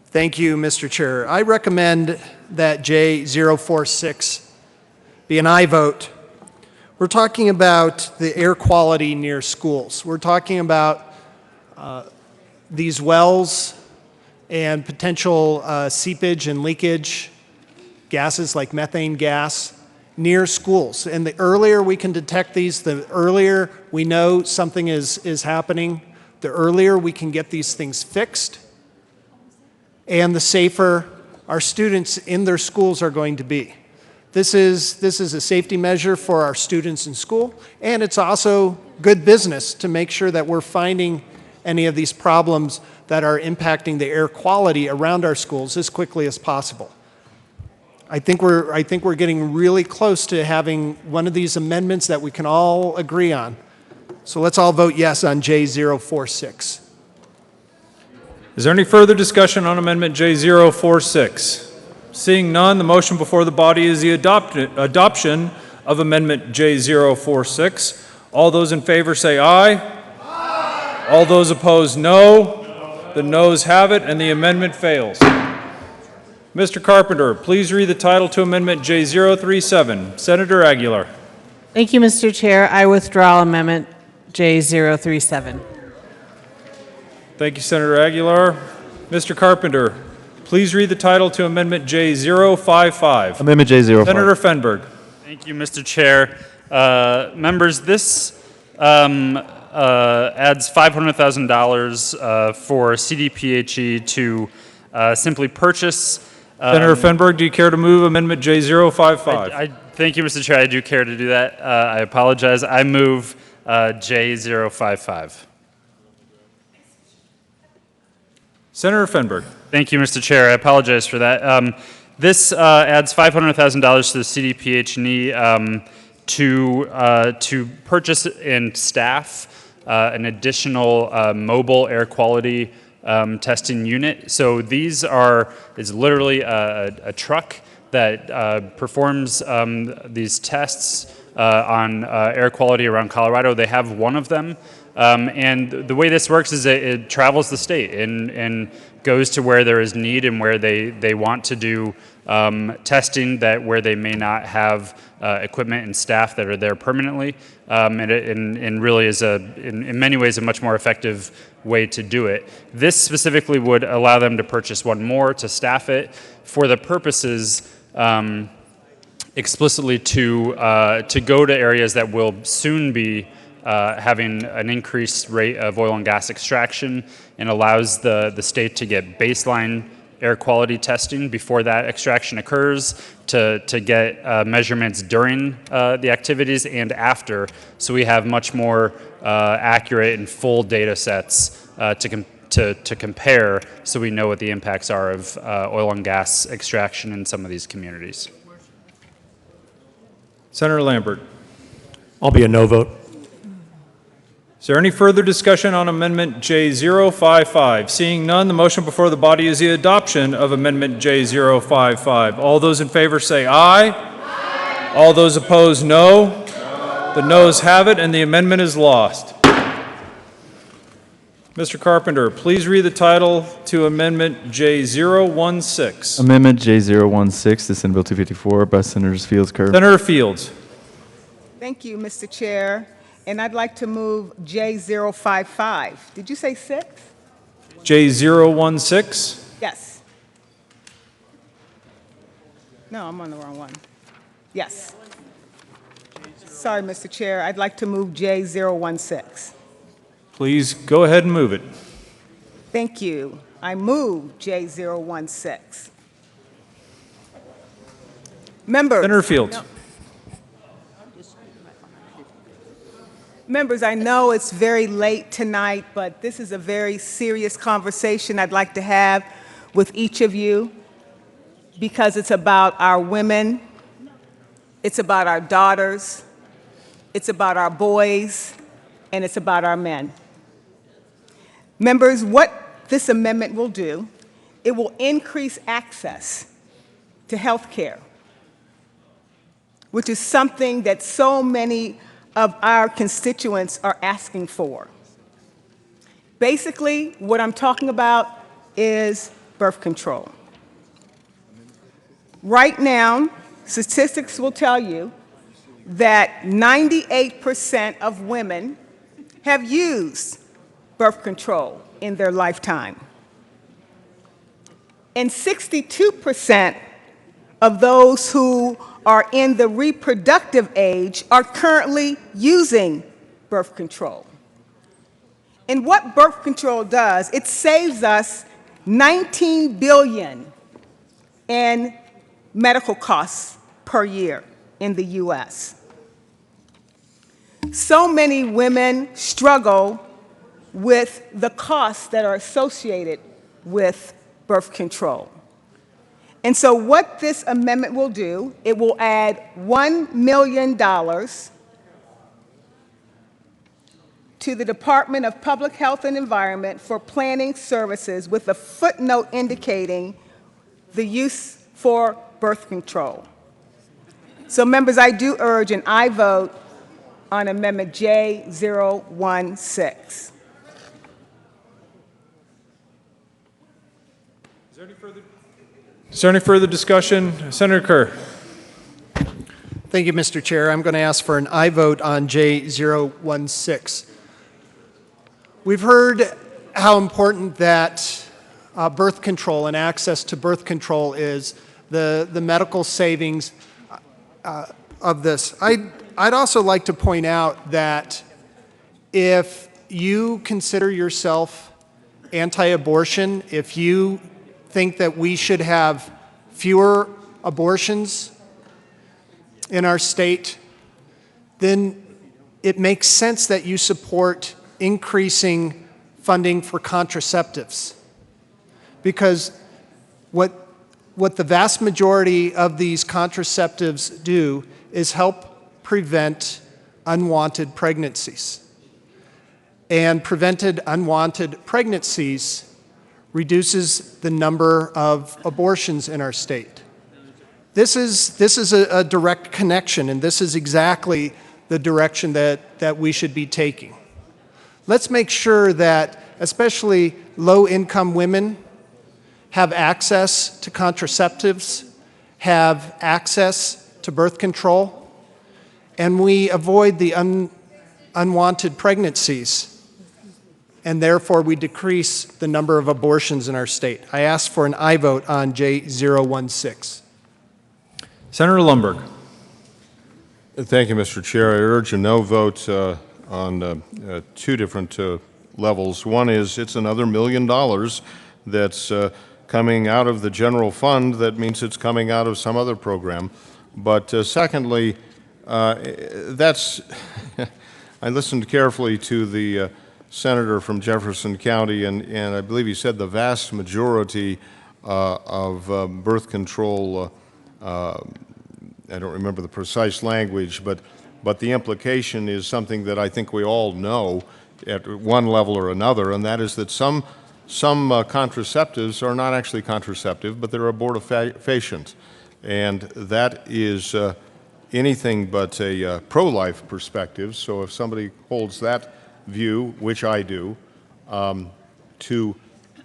Speaker 18: Thank you, Mr. Chair. I recommend that J046 be an aye vote. We're talking about the air quality near schools. We're talking about these wells and potential seepage and leakage gases like methane gas near schools. And the earlier we can detect these, the earlier we know something is happening, the earlier we can get these things fixed, and the safer our students in their schools are going to be. This is a safety measure for our students in school, and it's also good business to make sure that we're finding any of these problems that are impacting the air quality around our schools as quickly as possible. I think we're getting really close to having one of these amendments that we can all agree on. So let's all vote yes on J046.
Speaker 11: Is there any further discussion on Amendment J046? Seeing none, the motion before the body is the adoption of Amendment J046. All those in favor say aye. Aye. All those opposed, no. The noes have it, and the amendment fails. Mr. Carpenter, please read the title to Amendment J037. Senator Aguilar.
Speaker 7: Thank you, Mr. Chair. I withdraw Amendment J037.
Speaker 11: Thank you, Senator Aguilar. Mr. Carpenter, please read the title to Amendment J055.
Speaker 2: Amendment J055.
Speaker 11: Senator Fenberg.
Speaker 4: Thank you, Mr. Chair. Members, this adds $500,000 for CDPHE to simply purchase.
Speaker 11: Senator Fenberg, do you care to move Amendment J055?
Speaker 4: Thank you, Mr. Chair. I do care to do that. I apologize. I move J055.
Speaker 11: Senator Fenberg.
Speaker 4: Thank you, Mr. Chair. I apologize for that. This adds $500,000 to the CDPH&E to purchase and staff an additional mobile air quality testing unit. So these is literally a truck that performs these tests on air quality around Colorado. They have one of them. And the way this works is it travels the state and goes to where there is need and where they want to do testing where they may not have equipment and staff that are there permanently. And really is in many ways a much more effective way to do it. This specifically would allow them to purchase one more to staff it for the purposes explicitly to go to areas that will soon be having an increased rate of oil and gas extraction, and allows the state to get baseline air quality testing before that extraction occurs, to get measurements during the activities and after, so we have much more accurate and full data sets to compare, so we know what the impacts are of oil and gas extraction in some of these communities.
Speaker 11: Senator Lambert.
Speaker 19: I'll be a no vote.
Speaker 11: Is there any further discussion on Amendment J055? Seeing none, the motion before the body is the adoption of Amendment J055. All those in favor say aye. Aye. All those opposed, no. The noes have it, and the amendment is lost. Mr. Carpenter, please read the title to Amendment J016.
Speaker 2: Amendment J016 to Senate Bill 254 by Senators Fields, Kerr.
Speaker 11: Senator Fields.
Speaker 17: Thank you, Mr. Chair. And I'd like to move J055. Did you say 6?
Speaker 11: J016.
Speaker 17: Yes. No, I'm on the wrong one. Yes. Sorry, Mr. Chair. I'd like to move J016.
Speaker 11: Please go ahead and move it.
Speaker 17: Thank you. I move J016. Members.
Speaker 11: Senator Fields.
Speaker 17: No. Members, I know it's very late tonight, but this is a very serious conversation I'd like to have with each of you because it's about our women, it's about our daughters, it's about our boys, and it's about our men. Members, what this amendment will do, it will increase access to health care, which is something that so many of our constituents are asking for. Basically, what I'm talking about is birth control. Right now, statistics will tell you that 98% of women have used birth control in their lifetime. And 62% of those who are in the reproductive age are currently using birth control. And what birth control does, it saves us $19 billion in medical costs per year in the U.S. So many women struggle with the costs that are associated with birth control. And so what this amendment will do, it will add $1 million to the Department of Public Health and Environment for planning services with a footnote indicating the use for birth control. So members, I do urge and I vote on Amendment J016.
Speaker 11: Is there any further discussion? Senator Kerr.
Speaker 18: Thank you, Mr. Chair. I'm going to ask for an aye vote on J016. We've heard how important that birth control and access to birth control is, the medical savings of this. I'd also like to point out that if you consider yourself anti-abortion, if you think that we should have fewer abortions in our state, then it makes sense that you support increasing funding for contraceptives. Because what the vast majority of these contraceptives do is help prevent unwanted pregnancies. And prevented unwanted pregnancies reduces the number of abortions in our state. This is a direct connection, and this is exactly the direction that we should be taking. Let's make sure that especially low-income women have access to contraceptives, have access to birth control, and we avoid the unwanted pregnancies, and therefore we decrease the number of abortions in our state. I ask for an aye vote on J016.
Speaker 11: Senator Lundberg.
Speaker 15: Thank you, Mr. Chair. I urge a no vote on two different levels. One is it's another $1 million that's coming out of the general fund. That means it's coming out of some other program. But secondly, that's I listened carefully to the senator from Jefferson County, and I believe he said the vast majority of birth control, I don't remember the precise language, but the implication is something that I think we all know at one level or another, and that is that some contraceptives are not actually contraceptive, but they're abortifacient. And that is anything but a pro-life perspective. So if somebody holds that view, which I do, to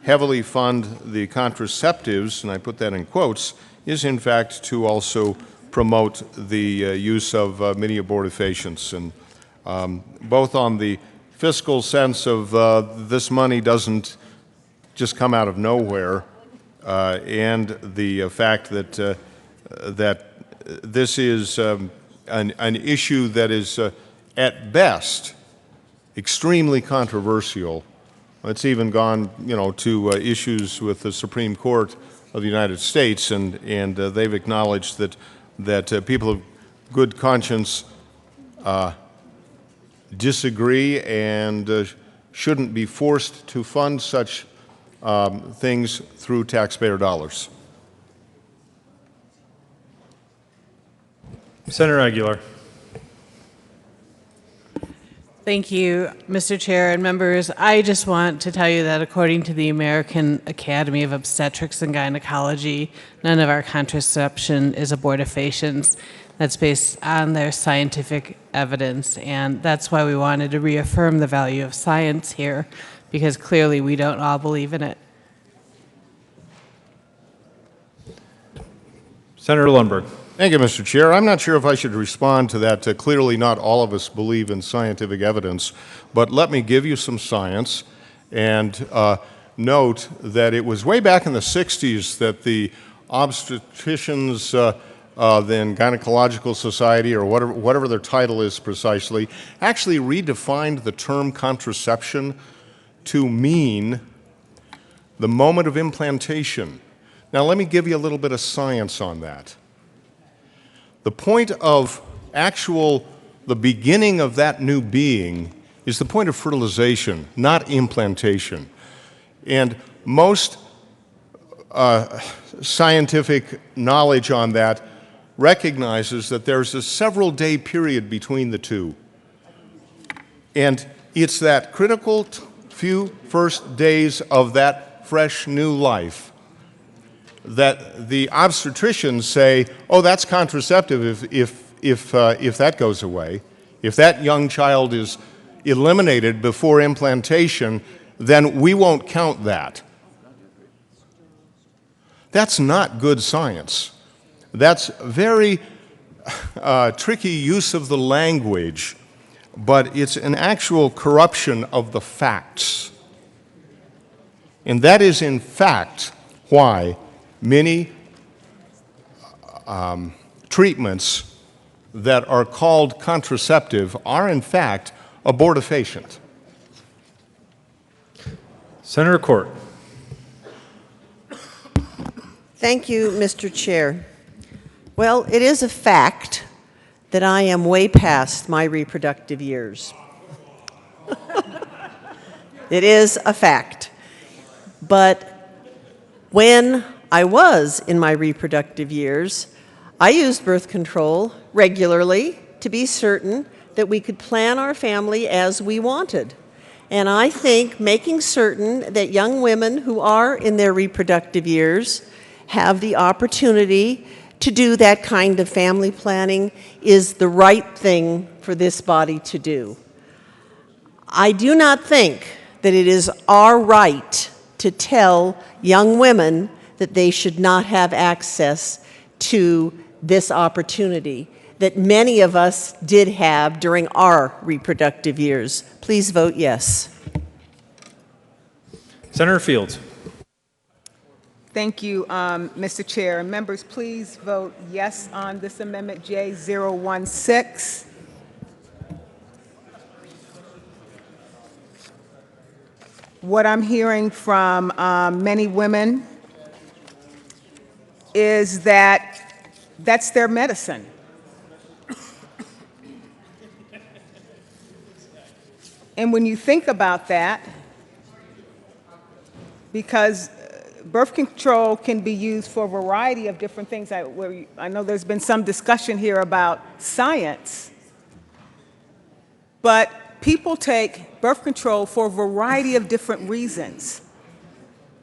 Speaker 15: heavily fund the contraceptives, and I put that in quotes, is in fact to also promote the use of many abortifacients. And both on the fiscal sense of this money doesn't just come out of nowhere, and the fact that that this is an issue that is at best extremely controversial. It's even gone, to issues with the Supreme Court of the United States, and they've acknowledged that people of good conscience disagree and shouldn't be forced to fund such things through taxpayer dollars.
Speaker 11: Senator Aguilar.
Speaker 7: Thank you, Mr. Chair and members. I just want to tell you that according to the American Academy of Obstetrics and Gynecology, none of our contraception is abortifacients. That's based on their scientific evidence, and that's why we wanted to reaffirm the value of science here, because clearly we don't all believe in it.
Speaker 11: Senator Lundberg.
Speaker 15: Thank you, Mr. Chair. I'm not sure if I should respond to that. Clearly, not all of us believe in scientific evidence, but let me give you some science and note that it was way back in the 60s that the obstetricians, then Gynecological Society, or whatever their title is precisely, actually redefined the term contraception to mean the moment of implantation. Now, let me give you a little bit of science on that. The point of the beginning of that new being is the point of fertilization, not implantation. And most scientific knowledge on that recognizes that there's a several-day period between the two. And it's that critical few first days of that fresh new life that the obstetricians say, oh, that's contraceptive if that goes away. If that young child is eliminated before implantation, then we won't count that. That's not good science. That's very tricky use of the language, but it's an actual corruption of the facts. And that is, in fact, why many treatments that are called contraceptive are, in fact, abortifacient.
Speaker 11: Senator Court.
Speaker 13: Thank you, Mr. Chair. Well, it is a fact that I am way past my reproductive years. It is a fact. But when I was in my reproductive years, I used birth control regularly to be certain that we could plan our family as we wanted. And I think making certain that young women who are in their reproductive years have the opportunity to do that kind of family planning is the right thing for this body to do. I do not think that it is our right to tell young women that they should not have access to this opportunity that many of us did have during our reproductive years. Please vote yes.
Speaker 11: Senator Fields.
Speaker 17: Thank you, Mr. Chair. Members, please vote yes on this amendment J016. What I'm hearing from many women is that that's their medicine. And when you think about that, because birth control can be used for a variety of different things. I know there's been some discussion here about science, but people take birth control for a variety of different reasons.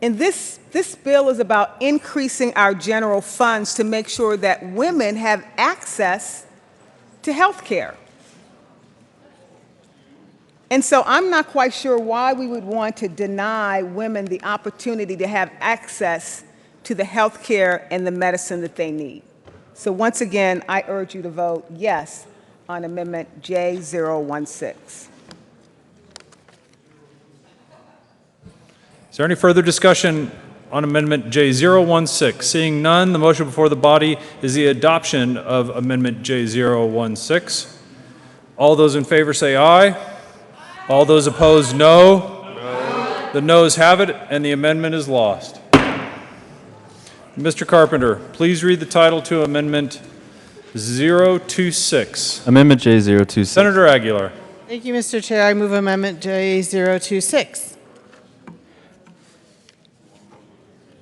Speaker 17: And this bill is about increasing our general funds to make sure that women have access to health care. And so I'm not quite sure why we would want to deny women the opportunity to have access to the health care and the medicine that they need. So once again, I urge you to vote yes on Amendment J016.
Speaker 11: Is there any further discussion on Amendment J016? Seeing none, the motion before the body is the adoption of Amendment J016. All those in favor say aye. All those opposed, no. The noes have it, and the amendment is lost. Mr. Carpenter, please read the title to Amendment 026.
Speaker 2: Amendment J026.
Speaker 11: Senator Aguilar.
Speaker 7: Thank you, Mr. Chair. I move Amendment J026.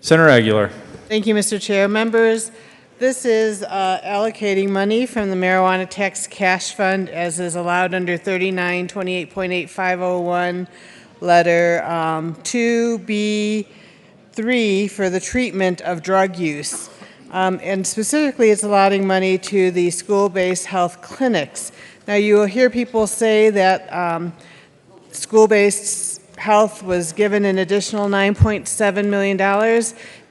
Speaker 11: Senator Aguilar.
Speaker 7: Thank you, Mr. Chair. Members, this is allocating money from the marijuana tax cash fund as is allowed under 3928.8501 letter 2B3 for the treatment of drug use. And specifically, it's allotting money to the school-based health clinics. Now, you will hear people say that school-based health was given an additional $9.7 million.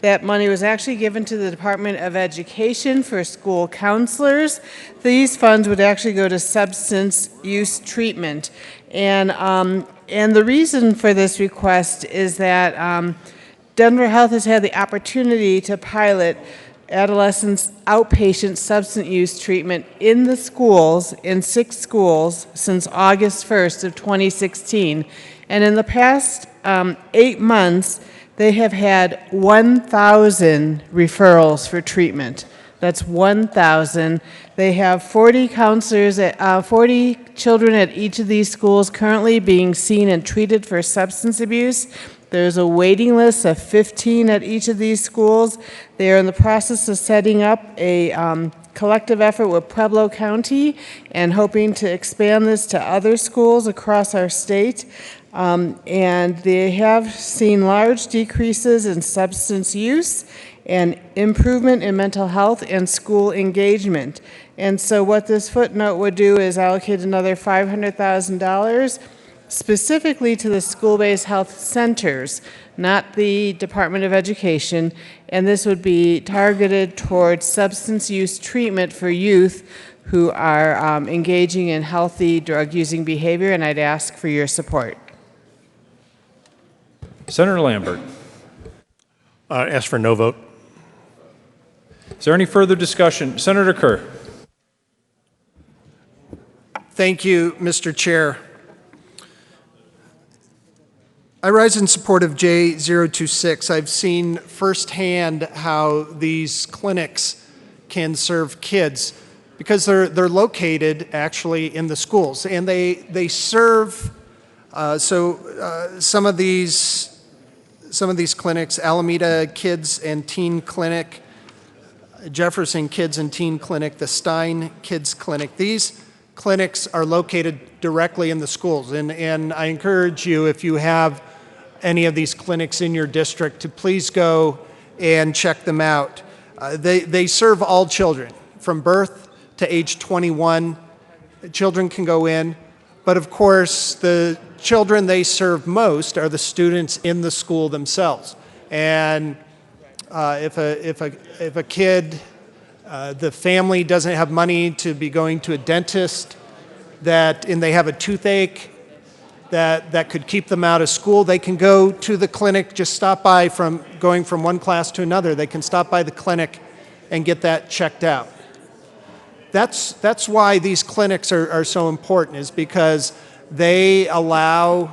Speaker 7: That money was actually given to the Department of Education for school counselors. These funds would actually go to substance use treatment. And the reason for this request is that Denver Health has had the opportunity to pilot adolescents outpatient substance use treatment in the schools, in 6 schools, since August 1st of 2016. And in the past 8 months, they have had 1,000 referrals for treatment. That's 1,000. They have 40 counselors, 40 children at each of these schools currently being seen and treated for substance abuse. There's a waiting list of 15 at each of these schools. They are in the process of setting up a collective effort with Pueblo County and hoping to expand this to other schools across our state. And they have seen large decreases in substance use and improvement in mental health and school engagement. And so what this footnote would do is allocate another $500,000 specifically to the school-based health centers, not the Department of Education, and this would be targeted towards substance use treatment for youth who are engaging in healthy drug-using behavior, and I'd ask for your support.
Speaker 11: Senator Lambert.
Speaker 19: Ask for no vote.
Speaker 11: Is there any further discussion? Senator Kerr.
Speaker 18: Thank you, Mr. Chair. I rise in support of J026. I've seen firsthand how these clinics can serve kids because they're located actually in the schools, and they serve. Some of these clinics, Alameda Kids and Teen Clinic, Jefferson Kids and Teen Clinic, the Stein Kids Clinic. These clinics are located directly in the schools, and I encourage you, if you have any of these clinics in your district, to please go and check them out. They serve all children from birth to age 21. Children can go in, but of course the children they serve most are the students in the school themselves. And if a kid, the family doesn't have money to be going to a dentist, and they have a toothache that could keep them out of school, they can go to the clinic, just stop by from going from one class to another. They can stop by the clinic and get that checked out. That's why these clinics are so important, is because they allow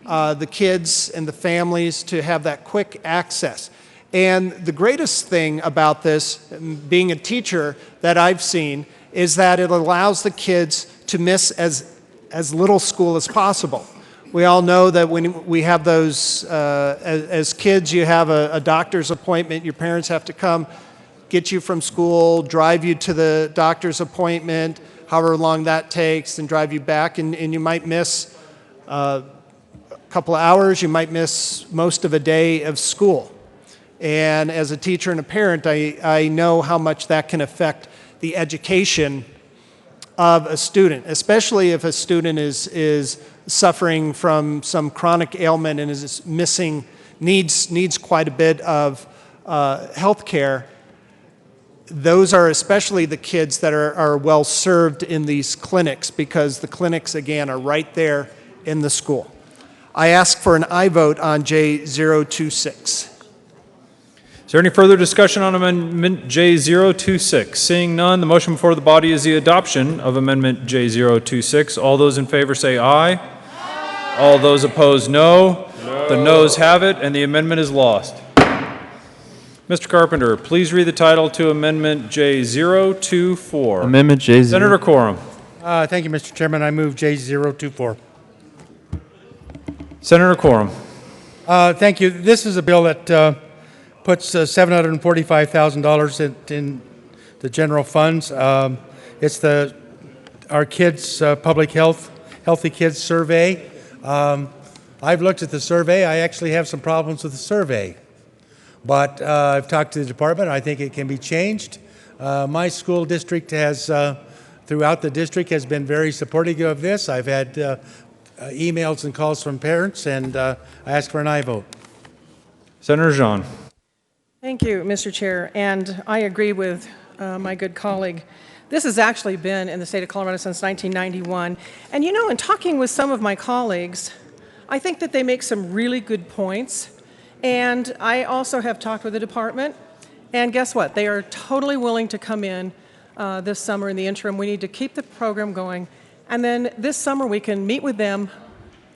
Speaker 18: the kids and the families to have that quick access. And the greatest thing about this, being a teacher, that I've seen, is that it allows the kids to miss as little school as possible. We all know that when we have those, as kids, you have a doctor's appointment, your parents have to come get you from school, drive you to the doctor's appointment, however long that takes, and drive you back, and you might miss a couple of hours, you might miss most of a day of school. And as a teacher and a parent, I know how much that can affect the education of a student, especially if a student is suffering from some chronic ailment and is missing, needs quite a bit of health care. those are especially the kids that are well served in these clinics, because the clinics, again, are right there in the school. I ask for an aye vote on J026.
Speaker 11: Is there any further discussion on Amendment J026? Seeing none, the motion before the body is the adoption of Amendment J026. All those in favor say aye. All those opposed, no. The noes have it, and the amendment is lost. Mr. Carpenter, please read the title to Amendment J024.
Speaker 2: Amendment J0.
Speaker 11: Senator Quorum.
Speaker 8: Thank you, Mr. Chairman. I move J024.
Speaker 11: Senator Quorum.
Speaker 8: Thank you. This is a bill that puts $745,000 in the general funds. It's our kids' public health, Healthy Kids Survey. I've looked at the survey. I actually have some problems with the survey. But I've talked to the department. I think it can be changed. My school district has, throughout the district, has been very supportive of this. I've had emails and calls from parents, and I ask for an aye vote.
Speaker 11: Senator Jean.
Speaker 3: Thank you, Mr. Chair, and I agree with my good colleague. This has actually been in the state of Colorado since 1991. And you know, in talking with some of my colleagues, I think that they make some really good points. And I also have talked with the department, and guess what? They are totally willing to come in this summer in the interim. We need to keep the program going. And then this summer we can meet with them,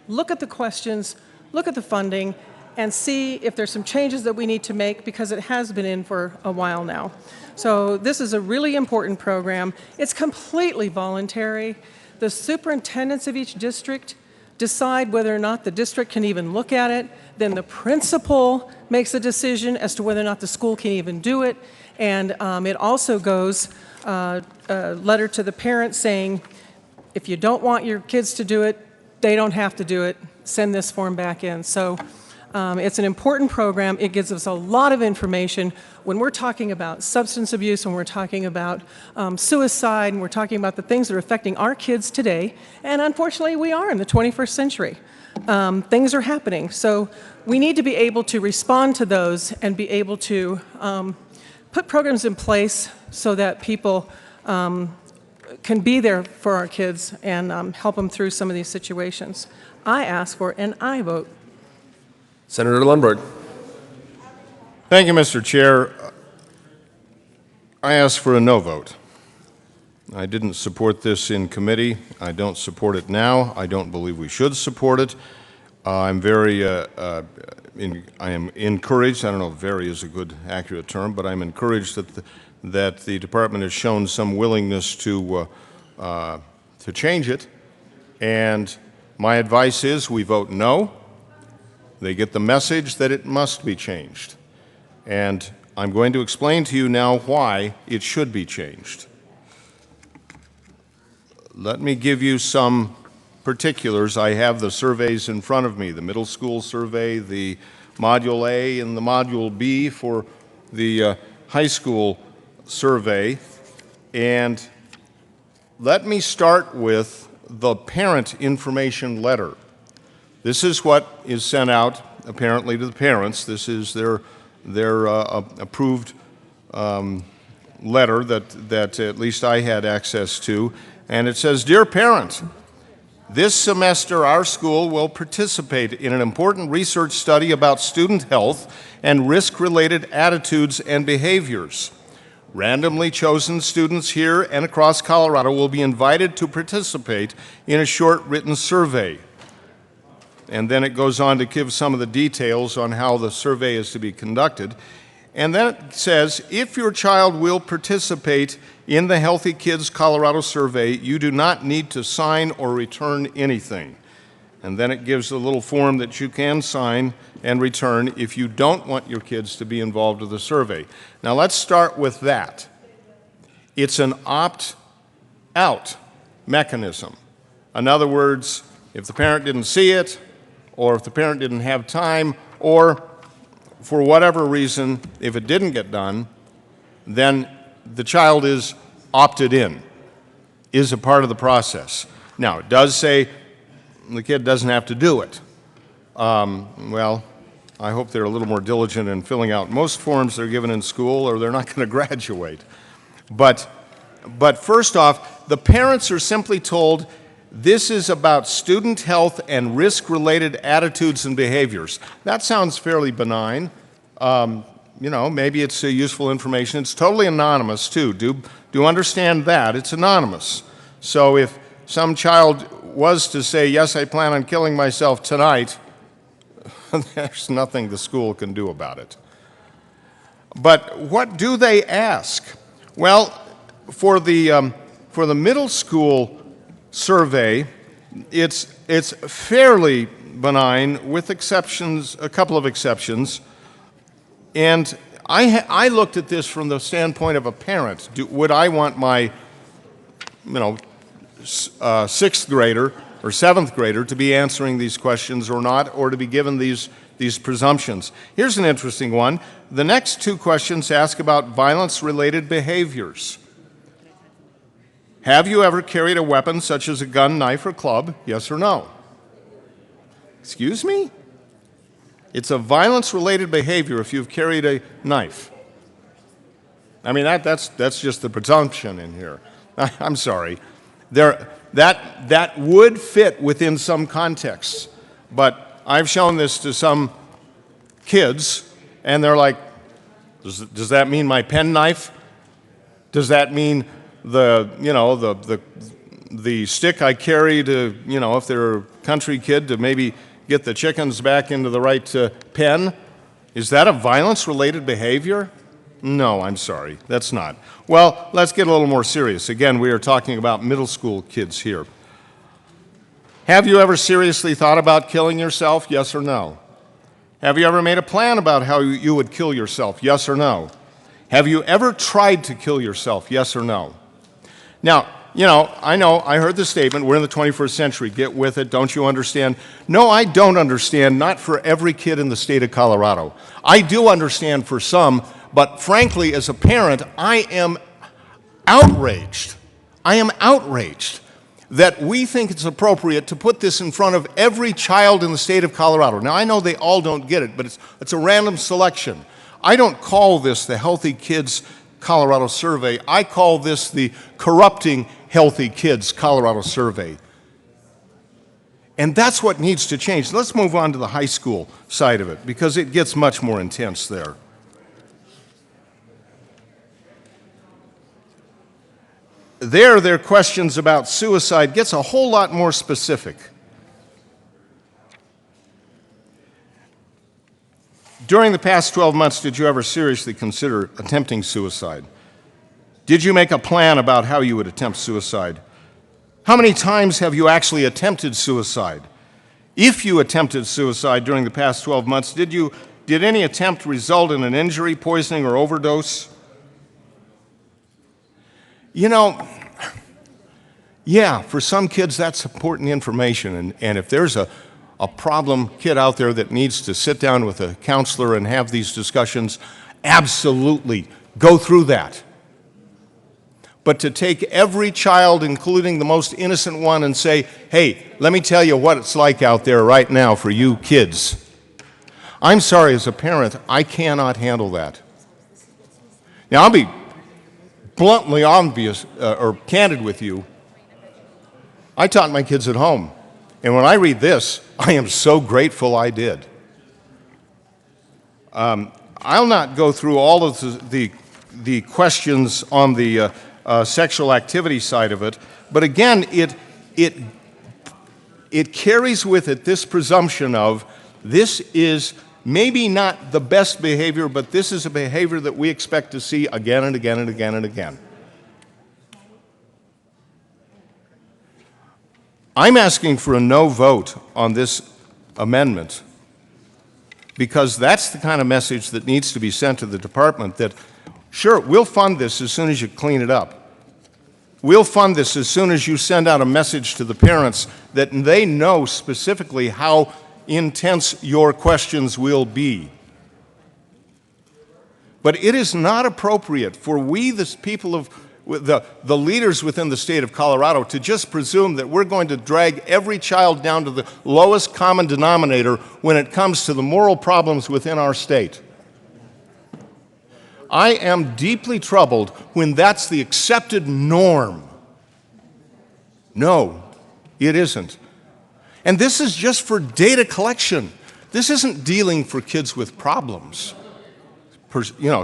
Speaker 3: look at the questions, look at the funding, and see if there's some changes that we need to make, because it has been in for a while now. So this is a really important program. It's completely voluntary. The superintendents of each district decide whether or not the district can even look at it. Then the principal makes a decision as to whether or not the school can even do it. And it also goes a letter to the parents saying, if you don't want your kids to do it, they don't have to do it. Send this form back in. So it's an important program. It gives us a lot of information when we're talking about substance abuse, when we're talking about suicide, and we're talking about the things that are affecting our kids today. And unfortunately, we are in the 21st century. Things are happening. So we need to be able to respond to those and be able to put programs in place so that people can be there for our kids and help them through some of these situations. I ask for an aye vote.
Speaker 6: Senator Lundberg.
Speaker 15: Thank you, Mr. Chair. I ask for a no vote. I didn't support this in committee. I don't support it now. I don't believe we should support it. I'm very, I am encouraged. I don't know if very is a good, accurate term, but I'm encouraged that the department has shown some willingness to change it. And my advice is we vote no. They get the message that it must be changed. And I'm going to explain to you now why it should be changed. Let me give you some particulars. I have the surveys in front of me, the middle school survey, the Module A, and the Module B for the high school survey. And let me start with the parent information letter. This is what is sent out, apparently, to the parents. This is their approved letter that at least I had access to. And it says, "Dear parent, this semester our school will participate in an important research study about student health and risk-related attitudes and behaviors. Randomly chosen students here and across Colorado will be invited to participate in a short written survey." And then it goes on to give some of the details on how the survey is to be conducted. And then it says, if your child will participate in the Healthy Kids Colorado survey, you do not need to sign or return anything. And then it gives a little form that you can sign and return if you don't want your kids to be involved with the survey. Now let's start with that. It's an opt-out mechanism. In other words, if the parent didn't see it, or if the parent didn't have time, or for whatever reason, if it didn't get done, then the child is opted in, is a part of the process. Now, it does say the kid doesn't have to do it. Well, I hope they're a little more diligent in filling out most forms they're given in school, or they're not going to graduate. But first off, the parents are simply told this is about student health and risk-related attitudes and behaviors. That sounds fairly benign. You know, maybe it's useful information. It's totally anonymous, too. Do understand that. It's anonymous. So if some child was to say, yes, I plan on killing myself tonight, there's nothing the school can do about it. But what do they ask? Well, for the middle school survey, it's fairly benign with exceptions, a couple of exceptions. And I looked at this from the standpoint of a parent. Would I want my, sixth grader or seventh grader to be answering these questions or not, or to be given these presumptions? Here's an interesting one. The next two questions ask about violence-related behaviors. Have you ever carried a weapon such as a gun, knife, or club? Yes or no? Excuse me? It's a violence-related behavior if you've carried a knife. I mean, that's just the presumption in here. I'm sorry. That would fit within some contexts, but I've shown this to some kids, and they're like, does that mean my penknife? Does that mean the stick I carry to, if they're a country kid, to maybe get the chickens back into the right pen? Is that a violence-related behavior? No, I'm sorry, that's not. Well, let's get a little more serious. Again, we are talking about middle school kids here. Have you ever seriously thought about killing yourself? Yes or no? Have you ever made a plan about how you would kill yourself? Yes or no? Have you ever tried to kill yourself? Yes or no? Now, I heard the statement, we're in the 21st century, get with it, don't you understand? No, I don't understand, not for every kid in the state of Colorado. I do understand for some, but frankly, as a parent, I am outraged. I am outraged that we think it's appropriate to put this in front of every child in the state of Colorado. Now, I know they all don't get it, but it's a random selection. I don't call this the Healthy Kids Colorado Survey. I call this the Corrupting Healthy Kids Colorado Survey. And that's what needs to change. Let's move on to the high school side of it, because it gets much more intense there. Their questions about suicide gets a whole lot more specific. During the past 12 months, did you ever seriously consider attempting suicide? Did you make a plan about how you would attempt suicide? How many times have you actually attempted suicide? If you attempted suicide during the past 12 months, did any attempt result in an injury, poisoning, or overdose? Yeah, for some kids that's important information, and if there's a problem kid out there that needs to sit down with a counselor and have these discussions, absolutely go through that. But to take every child, including the most innocent one, and say, hey, let me tell you what it's like out there right now for you kids. I'm sorry, as a parent, I cannot handle that. Now, I'll be bluntly obvious or candid with you. I taught my kids at home, and when I read this, I am so grateful I did. I'll not go through all of the questions on the sexual activity side of it, but again, it carries with it this presumption of this is maybe not the best behavior, but this is a behavior that we expect to see again and again and again and again. I'm asking for a no vote on this amendment because that's the kind of message that needs to be sent to the department that, sure, we'll fund this as soon as you clean it up. We'll fund this as soon as you send out a message to the parents that they know specifically how intense your questions will be. But it is not appropriate for we, the people of the leaders within the state of Colorado, to just presume that we're going to drag every child down to the lowest common denominator when it comes to the moral problems within our state. I am deeply troubled when that's the accepted norm. No, it isn't. And this is just for data collection. This isn't dealing for kids with problems,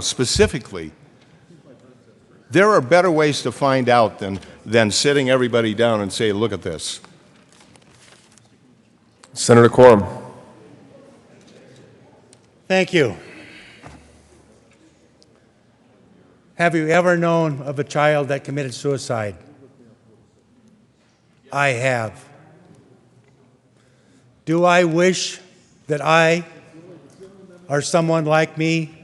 Speaker 15: specifically. There are better ways to find out than sitting everybody down and say, look at this.
Speaker 6: Senator Quorum.
Speaker 8: Thank you. Have you ever known of a child that committed suicide? I have. Do I wish that I or someone like me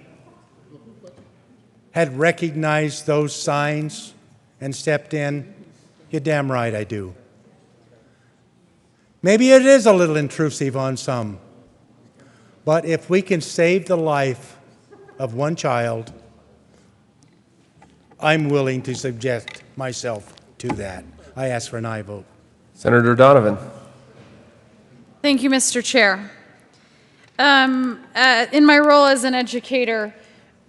Speaker 8: had recognized those signs and stepped in? You're damn right I do. Maybe it is a little intrusive on some, but if we can save the life of one child, I'm willing to subject myself to that. I ask for an aye vote.
Speaker 6: Senator Donovan.
Speaker 21: Thank you, Mr. Chair. In my role as an educator,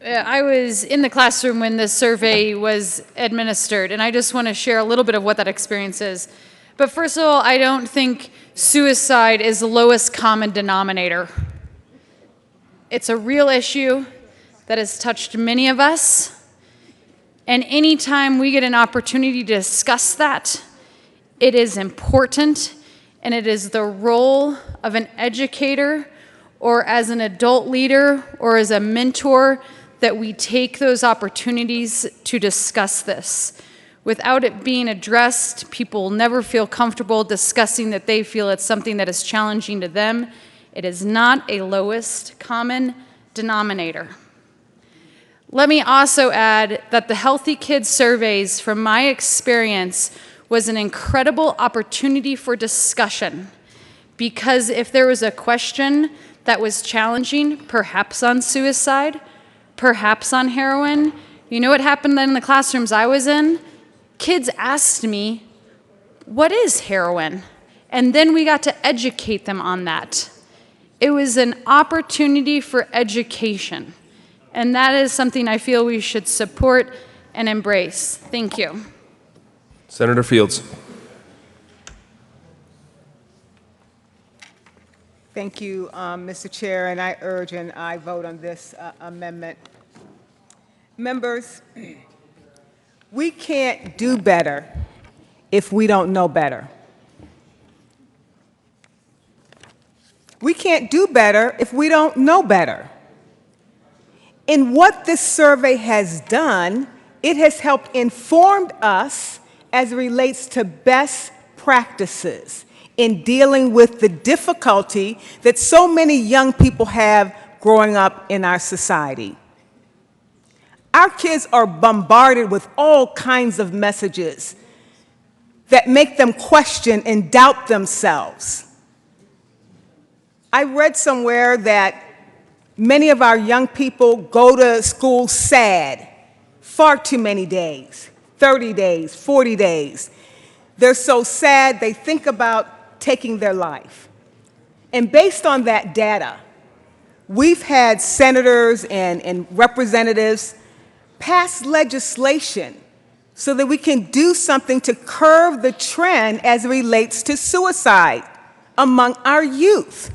Speaker 21: I was in the classroom when this survey was administered, and I just want to share a little bit of what that experience is. But first of all, I don't think suicide is the lowest common denominator. It's a real issue that has touched many of us, and anytime we get an opportunity to discuss that, it is important, and it is the role of an educator or as an adult leader or as a mentor that we take those opportunities to discuss this. Without it being addressed, people will never feel comfortable discussing that they feel it's something that is challenging to them. It is not a lowest common denominator. Let me also add that the Healthy Kids surveys, from my experience, was an incredible opportunity for discussion, because if there was a question that was challenging, perhaps on suicide, perhaps on heroin, you know what happened then in the classrooms I was in? Kids asked me, what is heroin? And then we got to educate them on that. It was an opportunity for education, and that is something I feel we should support and embrace. Thank you.
Speaker 6: Senator Fields.
Speaker 17: Thank you, Mr. Chair, and I urge and I vote on this amendment. Members, we can't do better if we don't know better. We can't do better if we don't know better. And what this survey has done, it has helped inform us as it relates to best practices in dealing with the difficulty that so many young people have growing up in our society. Our kids are bombarded with all kinds of messages that make them question and doubt themselves. I read somewhere that many of our young people go to school sad, far too many days, 30 days, 40 days. They're so sad they think about taking their life. And based on that data, we've had senators and representatives pass legislation so that we can do something to curb the trend as it relates to suicide among our youth.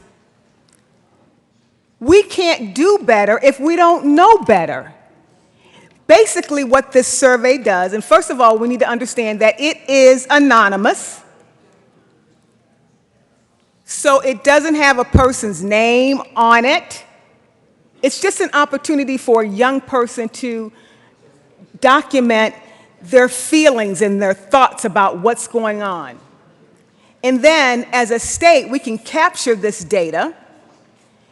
Speaker 17: We can't do better if we don't know better. Basically, what this survey does, and first of all, we need to understand that it is anonymous. So it doesn't have a person's name on it. It's just an opportunity for a young person to document their feelings and their thoughts about what's going on. And then, as a state, we can capture this data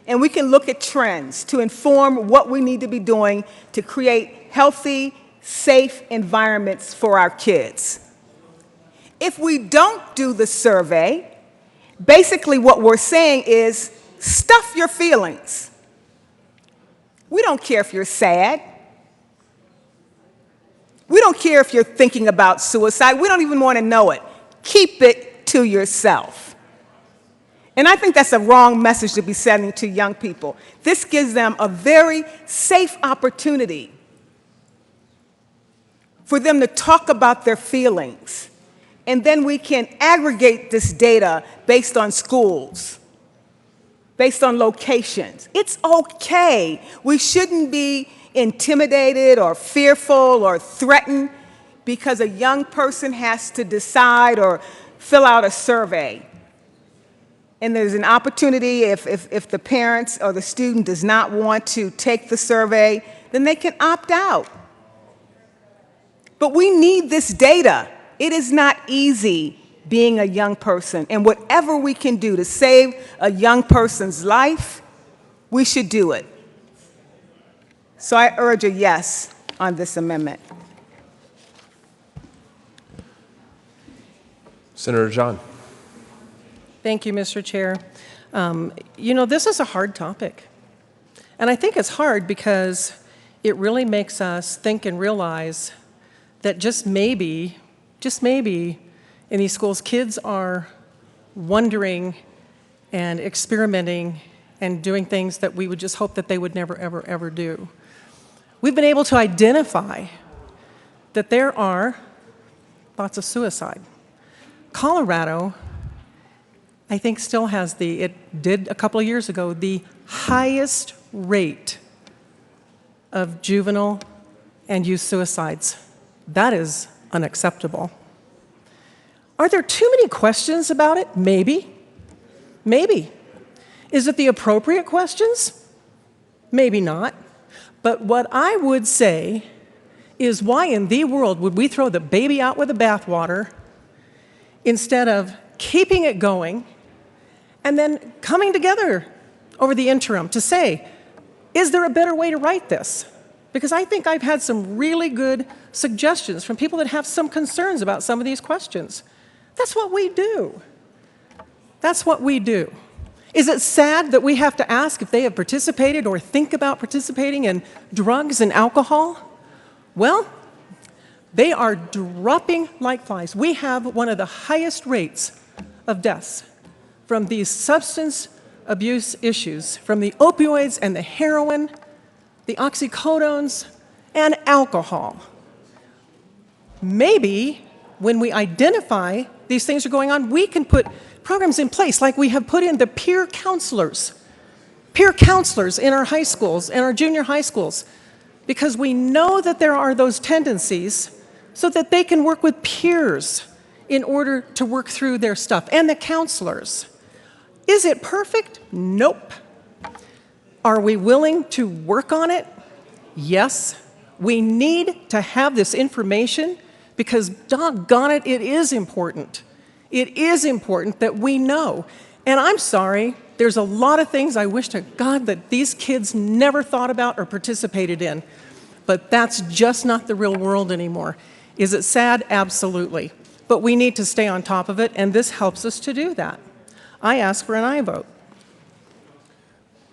Speaker 17: and we can look at trends to inform what we need to be doing to create healthy, safe environments for our kids. If we don't do the survey, basically what we're saying is stuff your feelings. We don't care if you're sad. We don't care if you're thinking about suicide. We don't even want to know it. Keep it to yourself. And I think that's a wrong message to be sending to young people. This gives them a very safe opportunity for them to talk about their feelings. And then we can aggregate this data based on schools, based on locations. It's okay. We shouldn't be intimidated or fearful or threatened because a young person has to decide or fill out a survey. And there's an opportunity, if the parents or the student does not want to take the survey, then they can opt out. But we need this data. It is not easy being a young person. And whatever we can do to save a young person's life, we should do it. So I urge a yes on this amendment.
Speaker 6: Senator John.
Speaker 3: Thank you, Mr. Chair. You know, this is a hard topic. And I think it's hard because it really makes us think and realize that just maybe, in these schools, kids are wondering and experimenting and doing things that we would just hope that they would never, ever, ever do. We've been able to identify that there are thoughts of suicide. Colorado, I think, still has it did a couple of years ago, the highest rate of juvenile and youth suicides. That is unacceptable. Are there too many questions about it? Maybe. Maybe. Is it the appropriate questions? Maybe not. But what I would say is, why in the world would we throw the baby out with the bathwater instead of keeping it going and then coming together over the interim to say, is there a better way to write this? Because I think I've had some really good suggestions from people that have some concerns about some of these questions. That's what we do. That's what we do. Is it sad that we have to ask if they have participated or think about participating in drugs and alcohol? Well, they are dropping like flies. We have one of the highest rates of deaths from these substance abuse issues, from the opioids and the heroin, the oxycodones, and alcohol. Maybe when we identify these things are going on, we can put programs in place like we have put in the peer counselors in our high schools and our junior high schools, because we know that there are those tendencies so that they can work with peers in order to work through their stuff, and the counselors. Is it perfect? Nope. Are we willing to work on it? Yes. We need to have this information because, doggone it, it is important. It is important that we know. And I'm sorry, there's a lot of things I wish to God that these kids never thought about or participated in. But that's just not the real world anymore. Is it sad? Absolutely. But we need to stay on top of it, and this helps us to do that. I ask for an aye vote.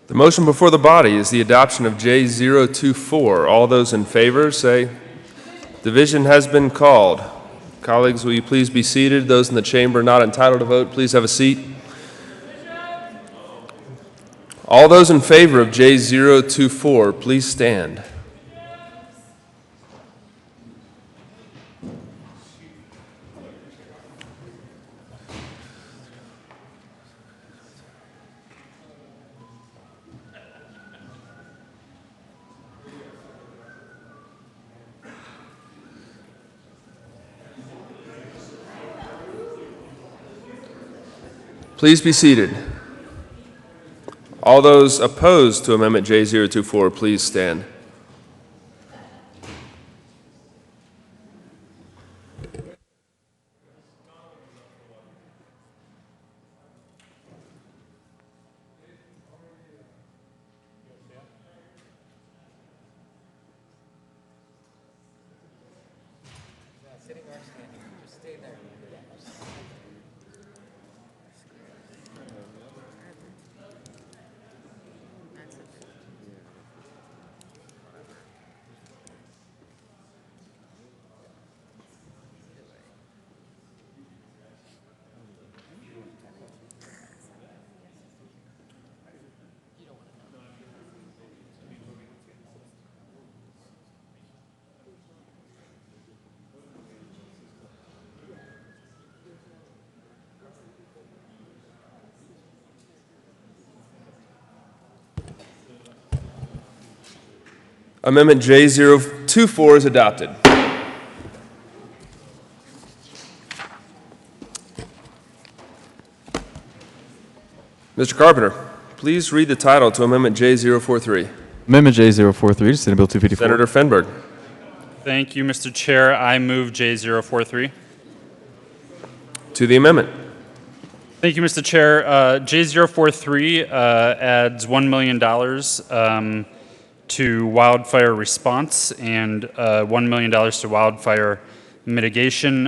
Speaker 6: The motion before the body is the adoption of J024. All those in favor say, division has been called. Colleagues, will you please be seated? Those in the chamber not entitled to vote, please have a seat. All those in favor of J024, please stand. Please be seated. All those opposed to Amendment J024, please stand. Amendment J024 is adopted. Mr. Carpenter, please read the title to Amendment J043.
Speaker 2: Amendment J043 to Senate Bill 254.
Speaker 6: Senator Fenberg.
Speaker 4: Thank you, Mr. Chair. I move J043.
Speaker 6: To the amendment.
Speaker 4: Thank you, Mr. Chair. J043 adds $1 million to wildfire response and $1 million to wildfire mitigation.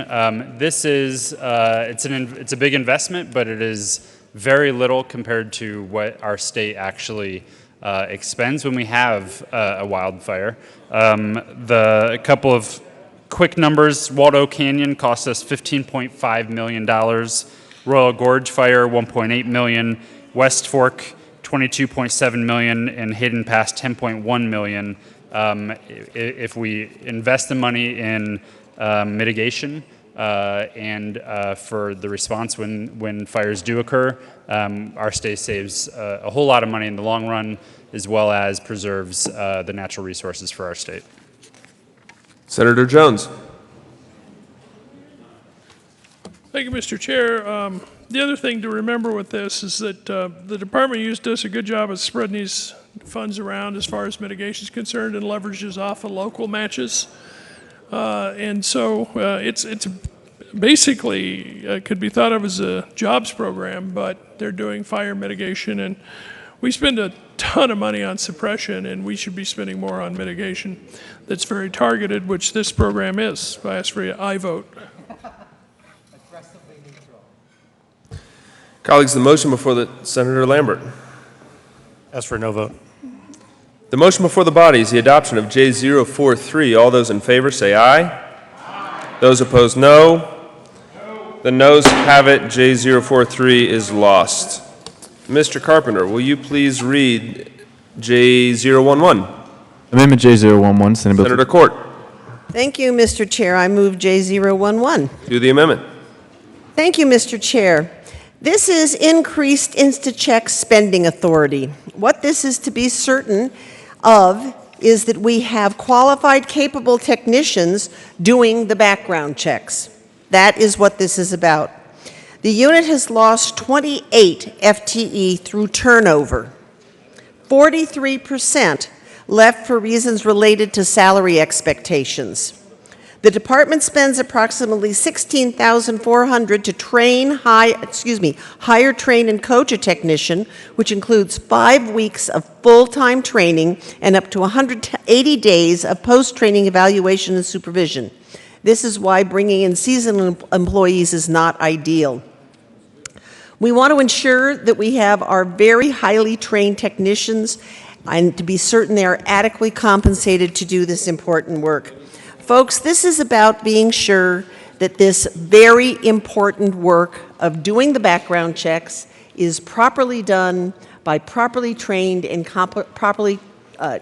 Speaker 4: This is it's a big investment, but it is very little compared to what our state actually expends when we have a wildfire. A couple of quick numbers: Waldo Canyon cost us $15.5 million. Royal Gorge Fire, $1.8 million. West Fork, $22.7 million, and Hayden Pass, $10.1 million. If we invest the money in mitigation and for the response when fires do occur, our state saves a whole lot of money in the long run, as well as preserves the natural resources for our state.
Speaker 6: Senator Jones.
Speaker 9: Thank you, Mr. Chair. The other thing to remember with this is that the department does a good job of spreading these funds around as far as mitigation is concerned and leverages off of local matches. And so it's basically could be thought of as a jobs program, but they're doing fire mitigation. And we spend a ton of money on suppression, and we should be spending more on mitigation that's very targeted, which this program is. I ask for your aye vote.
Speaker 6: Colleagues, the motion before Senator Lambert.
Speaker 19: Ask for a no vote.
Speaker 6: The motion before the body is the adoption of J043. All those in favor say aye. Aye. Those opposed, no. The noes have it. J043 is lost. Mr. Carpenter, will you please read J011?
Speaker 2: Amendment J011, Senate Bill.
Speaker 6: Senator Court.
Speaker 13: Thank you, Mr. Chair. I move J011.
Speaker 6: To the amendment.
Speaker 13: Thank you, Mr. Chair. This is increased InstaCheck spending authority. What this is to be certain of is that we have qualified, capable technicians doing the background checks. That is what this is about. The unit has lost 28 FTE through turnover. 43% left for reasons related to salary expectations. The department spends approximately $16,400 to hire, train, and coach a technician, which includes 5 weeks of full-time training and up to 180 days of post-training evaluation and supervision. This is why bringing in seasonal employees is not ideal. We want to ensure that we have our very highly trained technicians and to be certain they are adequately compensated to do this important work. Folks, this is about being sure that this very important work of doing the background checks is properly done by properly trained and properly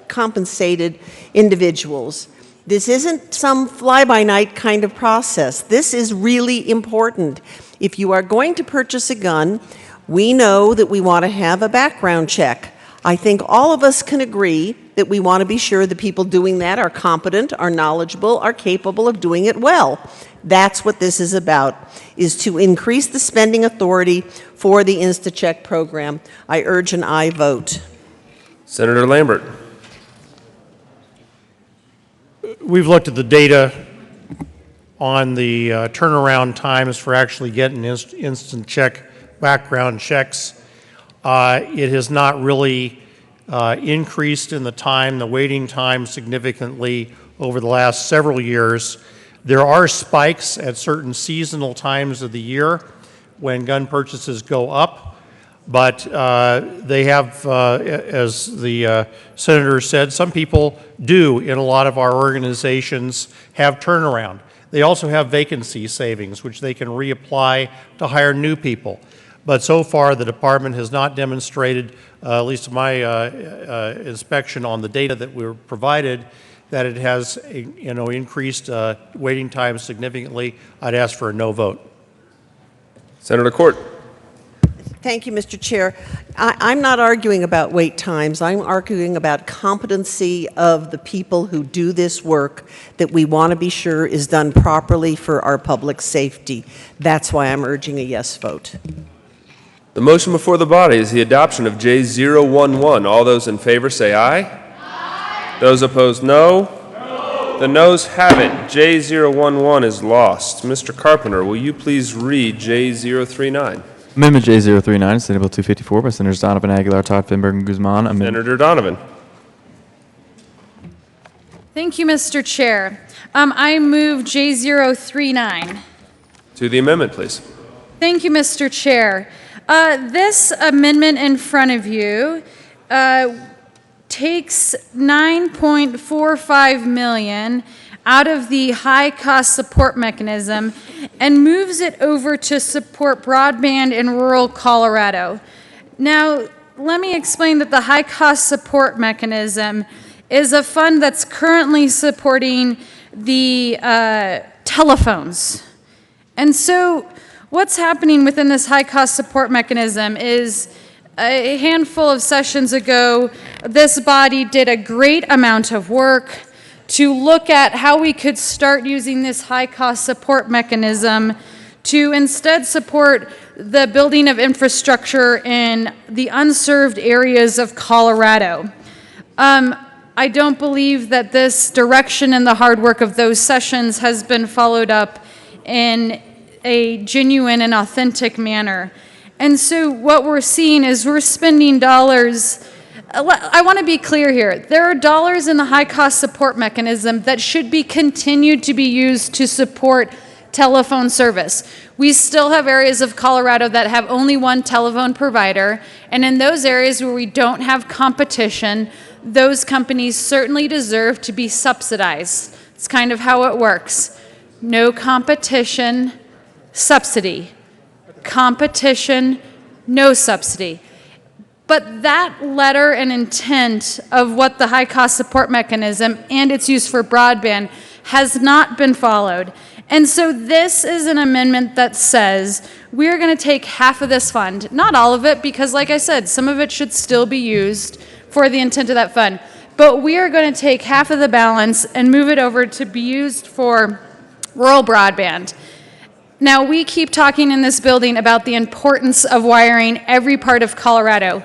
Speaker 13: compensated individuals. This isn't some fly-by-night kind of process. This is really important. If you are going to purchase a gun, we know that we want to have a background check. I think all of us can agree that we want to be sure the people doing that are competent, are knowledgeable, are capable of doing it well. That's what this is about, is to increase the spending authority for the InstaCheck program. I urge an aye vote.
Speaker 6: Senator Lambert.
Speaker 19: We've looked at the data on the turnaround times for actually getting instant check background checks. It has not really increased in the waiting time significantly over the last several years. There are spikes at certain seasonal times of the year when gun purchases go up, but they have, as the Senator said, some people do in a lot of our organizations have turnaround. They also have vacancy savings, which they can reapply to hire new people. But so far, the department has not demonstrated, at least to my inspection on the data that we were provided, that it has increased waiting times significantly. I'd ask for a no vote.
Speaker 6: Senator Court.
Speaker 13: Thank you, Mr. Chair. I'm not arguing about wait times. I'm arguing about competency of the people who do this work that we want to be sure is done properly for our public safety. That's why I'm urging a yes vote.
Speaker 6: The motion before the body is the adoption of J011. All those in favor say aye. Aye. Those opposed, no. No. The noes have it. J011 is lost. Mr. Carpenter, will you please read J039?
Speaker 2: Amendment J039, Senate Bill 254 by Senators Donovan, Aguilar, Todd, Finberg, and Guzman.
Speaker 6: Senator Donovan.
Speaker 21: Thank you, Mr. Chair. I move J039.
Speaker 6: To the amendment, please.
Speaker 21: Thank you, Mr. Chair. This amendment in front of you takes $9.45 million out of the high-cost support mechanism and moves it over to support broadband in rural Colorado. Now, let me explain that the high-cost support mechanism is a fund that's currently supporting the telephones. And so what's happening within this high-cost support mechanism is a handful of sessions ago, this body did a great amount of work to look at how we could start using this high-cost support mechanism to instead support the building of infrastructure in the unserved areas of Colorado. I don't believe that this direction and the hard work of those sessions has been followed up in a genuine and authentic manner. And so what we're seeing is we're spending dollars. I want to be clear here. There are dollars in the high-cost support mechanism that should be continued to be used to support telephone service. We still have areas of Colorado that have only one telephone provider, and in those areas where we don't have competition, those companies certainly deserve to be subsidized. It's kind of how it works. No competition, subsidy. Competition, no subsidy. But that letter and intent of what the high-cost support mechanism and its use for broadband has not been followed. And so this is an amendment that says we're going to take half of this fund, not all of it, because like I said, some of it should still be used for the intent of that fund. But we are going to take half of the balance and move it over to be used for rural broadband. Now, we keep talking in this building about the importance of wiring every part of Colorado.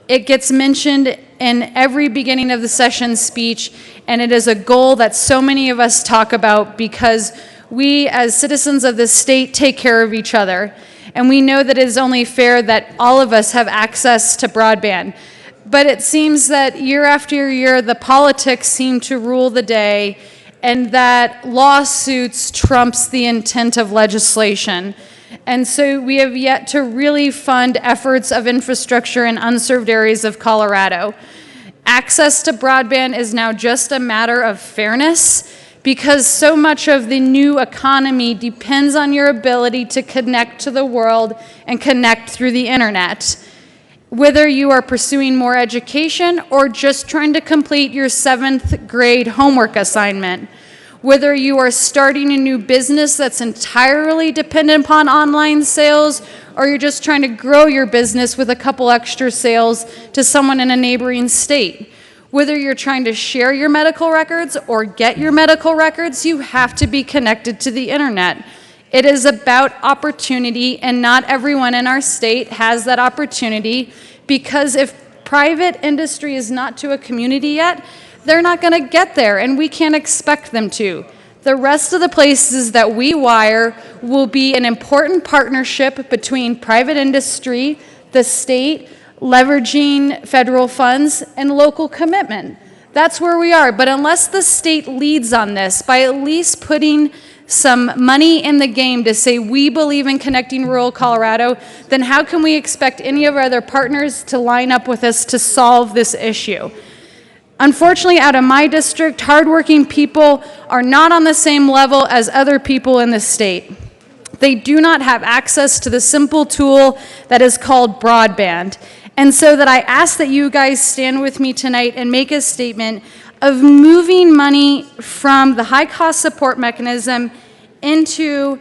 Speaker 21: It gets mentioned in every beginning of the session speech, and it is a goal that so many of us talk about because we, as citizens of this state, take care of each other. And we know that it is only fair that all of us have access to broadband. But it seems that year after year, the politics seem to rule the day, and that lawsuits trumps the intent of legislation. And so we have yet to really fund efforts of infrastructure in unserved areas of Colorado. Access to broadband is now just a matter of fairness because so much of the new economy depends on your ability to connect to the world and connect through the internet. Whether you are pursuing more education or just trying to complete your 7th grade homework assignment, whether you are starting a new business that's entirely dependent upon online sales, or you're just trying to grow your business with a couple extra sales to someone in a neighboring state. Whether you're trying to share your medical records or get your medical records, you have to be connected to the internet. It is about opportunity, and not everyone in our state has that opportunity because if private industry is not to a community yet, they're not going to get there, and we can't expect them to. The rest of the places that we wire will be an important partnership between private industry, the state, leveraging federal funds, and local commitment. That's where we are. But unless the state leads on this by at least putting some money in the game to say we believe in connecting rural Colorado, then how can we expect any of our other partners to line up with us to solve this issue? Unfortunately, out of my district, hardworking people are not on the same level as other people in the state. They do not have access to the simple tool that is called broadband. And so that I ask that you guys stand with me tonight and make a statement of moving money from the high-cost support mechanism into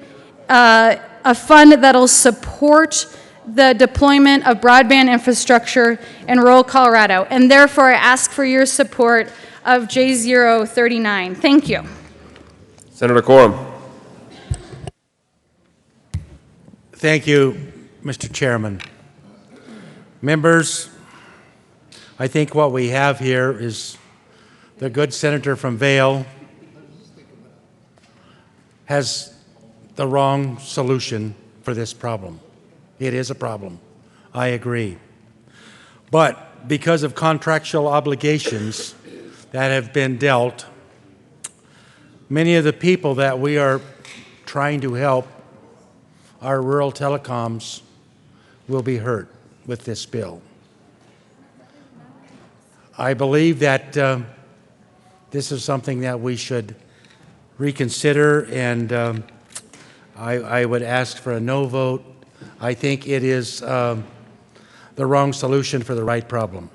Speaker 21: a fund that'll support the deployment of broadband infrastructure in rural Colorado, and therefore I ask for your support of J039. Thank you.
Speaker 6: Senator Quorum.
Speaker 8: Thank you, Mr. Chairman. Members, I think what we have here is the good senator from Vail has the wrong solution for this problem. It is a problem. I agree. But because of contractual obligations that have been dealt, many of the people that we are trying to help, our rural telecoms, will be hurt with this bill. I believe that this is something that we should reconsider, and I would ask for a no vote. I think it is the wrong solution for the right problem.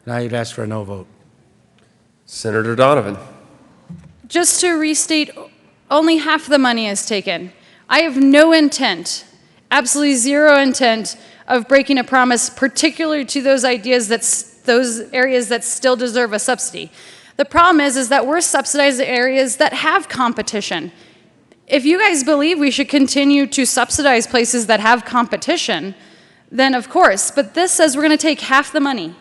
Speaker 8: And I'd ask for a no vote.
Speaker 6: Senator Donovan.
Speaker 21: Just to restate, only half the money is taken. I have no intent, absolutely zero intent, of breaking a promise, particularly to those those areas that still deserve a subsidy. The problem is that we're subsidizing areas that have competition. If you guys believe we should continue to subsidize places that have competition, then of course, but this says we're going to take half the money.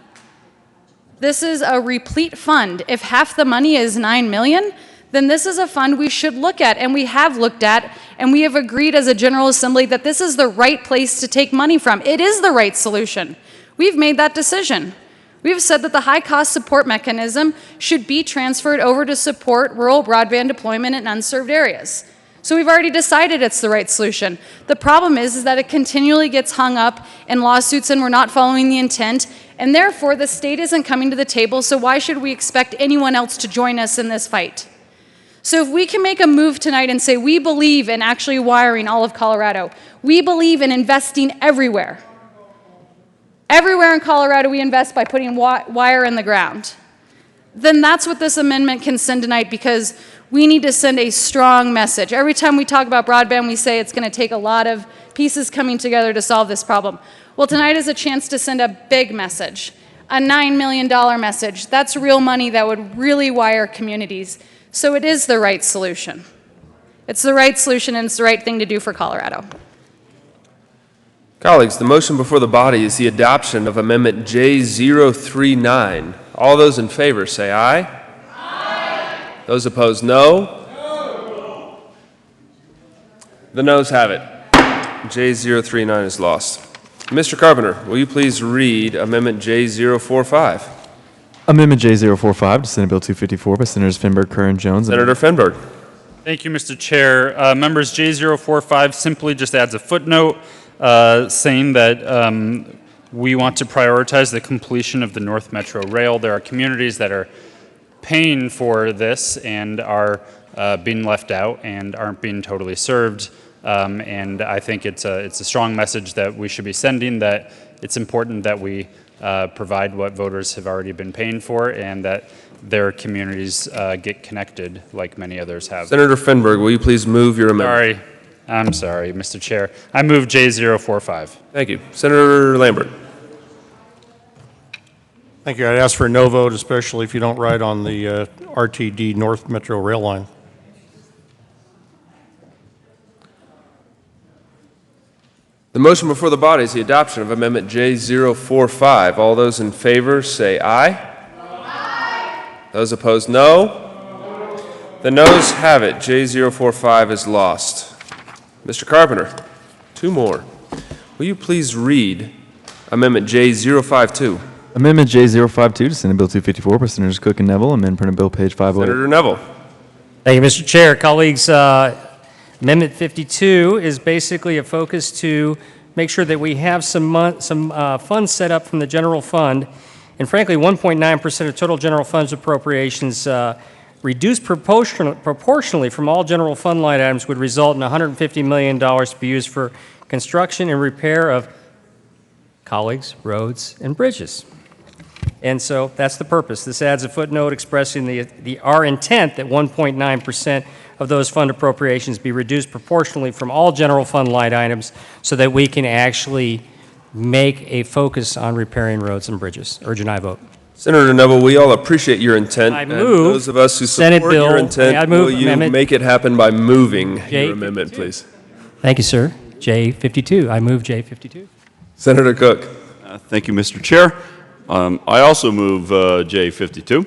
Speaker 21: This is a replete fund. If half the money is $9 million, then this is a fund we should look at, and we have looked at, and we have agreed as a General Assembly that this is the right place to take money from. It is the right solution. We've made that decision. We've said that the high-cost support mechanism should be transferred over to support rural broadband deployment in unserved areas. So we've already decided it's the right solution. The problem is that it continually gets hung up in lawsuits, and we're not following the intent, and therefore the state isn't coming to the table, so why should we expect anyone else to join us in this fight? So if we can make a move tonight and say we believe in actually wiring all of Colorado, we believe in investing everywhere. Everywhere in Colorado we invest by putting wire in the ground. Then that's what this amendment can send tonight, because we need to send a strong message. Every time we talk about broadband, we say it's going to take a lot of pieces coming together to solve this problem. Well, tonight is a chance to send a big message, a $9 million message. That's real money that would really wire communities. So it is the right solution. It's the right solution, and it's the right thing to do for Colorado.
Speaker 6: Colleagues, the motion before the body is the adoption of Amendment J039. All those in favor say aye. Aye. Those opposed, no. No. The noes have it. J039 is lost. Mr. Carpenter, will you please read Amendment J045?
Speaker 2: Amendment J045 to Senate Bill 254 by Senators Finberg, Kerr, and Jones.
Speaker 6: Senator Finberg.
Speaker 4: Thank you, Mr. Chair. Members, J045 simply just adds a footnote saying that we want to prioritize the completion of the North Metro Rail. There are communities that are paying for this and are being left out and aren't being totally served. And I think it's a strong message that we should be sending, that it's important that we provide what voters have already been paying for, and that their communities get connected like many others have.
Speaker 6: Senator Finberg, will you please move your amendment?
Speaker 4: I'm sorry, Mr. Chair. I move J045.
Speaker 6: Thank you. Senator Lambert.
Speaker 20: Thank you. I'd ask for a no vote, especially if you don't ride on the RTD North Metro Rail line.
Speaker 6: The motion before the body is the adoption of Amendment J045. All those in favor say aye. Aye. Those opposed, no. No. The noes have it. J045 is lost. Mr. Carpenter, two more. Will you please read Amendment J052?
Speaker 2: Amendment J052 to Senate Bill 254 by Senators Cook and Neville, amend printed bill page 508.
Speaker 6: Senator Neville.
Speaker 1: Thank you, Mr. Chair. Colleagues, Amendment 52 is basically a focus to make sure that we have some funds set up from the general fund. And frankly, 1.9% of total general funds appropriations reduced proportionally from all general fund line items would result in $150 million to be used for construction and repair of colleagues, roads, and bridges. And so that's the purpose. This adds a footnote expressing our intent that 1.9% of those fund appropriations be reduced proportionally from all general fund line items so that we can actually make a focus on repairing roads and bridges. Urge an aye vote.
Speaker 6: Senator Neville, we all appreciate your intent.
Speaker 1: I
Speaker 6: and
Speaker 1: move
Speaker 6: those of us who
Speaker 1: Senate
Speaker 6: support
Speaker 1: Bill-
Speaker 6: your intent,
Speaker 1: I move
Speaker 6: will you
Speaker 1: amendment-
Speaker 6: make it happen by moving
Speaker 1: J.
Speaker 6: your amendment, please?
Speaker 1: Thank you, sir. J52. I move J52.
Speaker 6: Senator Cook.
Speaker 14: Thank you, Mr. Chair. I also move J52.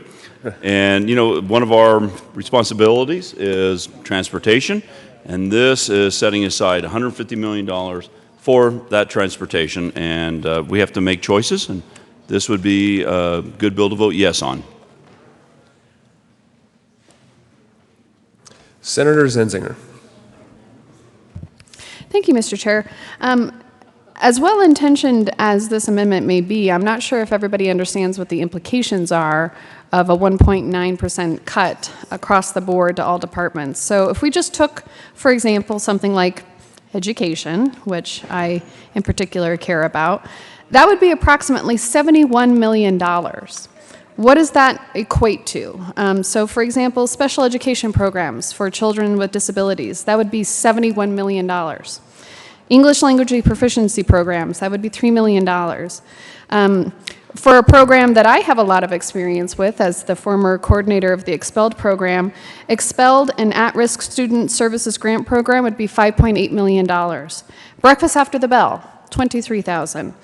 Speaker 14: And, you know, one of our responsibilities is transportation, and this is setting aside $150 million for that transportation, and we have to make choices, and this would be a good bill to vote yes on.
Speaker 6: Senator Zenzinger.
Speaker 22: Thank you, Mr. Chair. As well-intentioned as this amendment may be, I'm not sure if everybody understands what the implications are of a 1.9% cut across the board to all departments. So if we just took, for example, something like education, which I in particular care about, that would be approximately $71 million. What does that equate to? So for example, special education programs for children with disabilities, that would be $71 million. English language proficiency programs, that would be $3 million. For a program that I have a lot of experience with as the former coordinator of the Expelled program, Expelled and At-Risk Student Services Grant Program would be $5.8 million. Breakfast After the Bell, $23,000.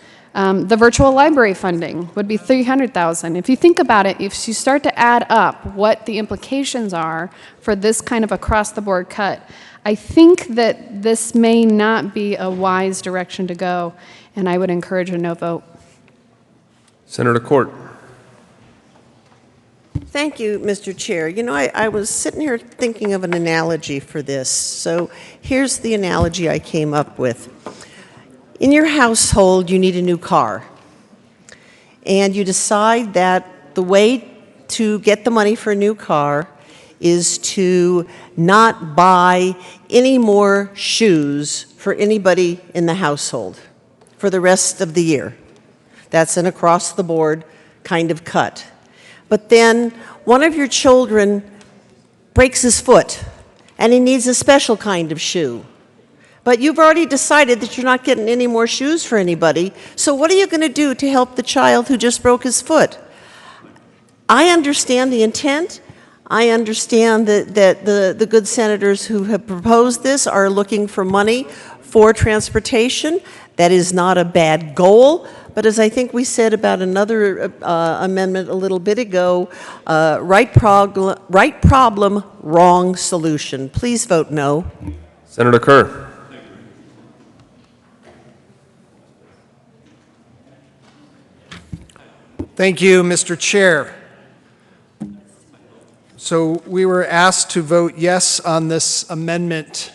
Speaker 22: The virtual library funding would be $300,000. If you think about it, if you start to add up what the implications are for this kind of across-the-board cut, I think that this may not be a wise direction to go, and I would encourage a no vote.
Speaker 6: Senator Court.
Speaker 13: Thank you, Mr. Chair. You know, I was sitting here thinking of an analogy for this. So here's the analogy I came up with. In your household, you need a new car. And you decide that the way to get the money for a new car is to not buy any more shoes for anybody in the household for the rest of the year. That's an across-the-board kind of cut. But then one of your children breaks his foot, and he needs a special kind of shoe. But you've already decided that you're not getting any more shoes for anybody, so what are you going to do to help the child who just broke his foot? I understand the intent. I understand that the good senators who have proposed this are looking for money for transportation. That is not a bad goal, but as I think we said about another amendment a little bit ago, right problem, wrong solution. Please vote no.
Speaker 6: Senator Kerr.
Speaker 18: Thank you, Mr. Chair. So we were asked to vote yes on this amendment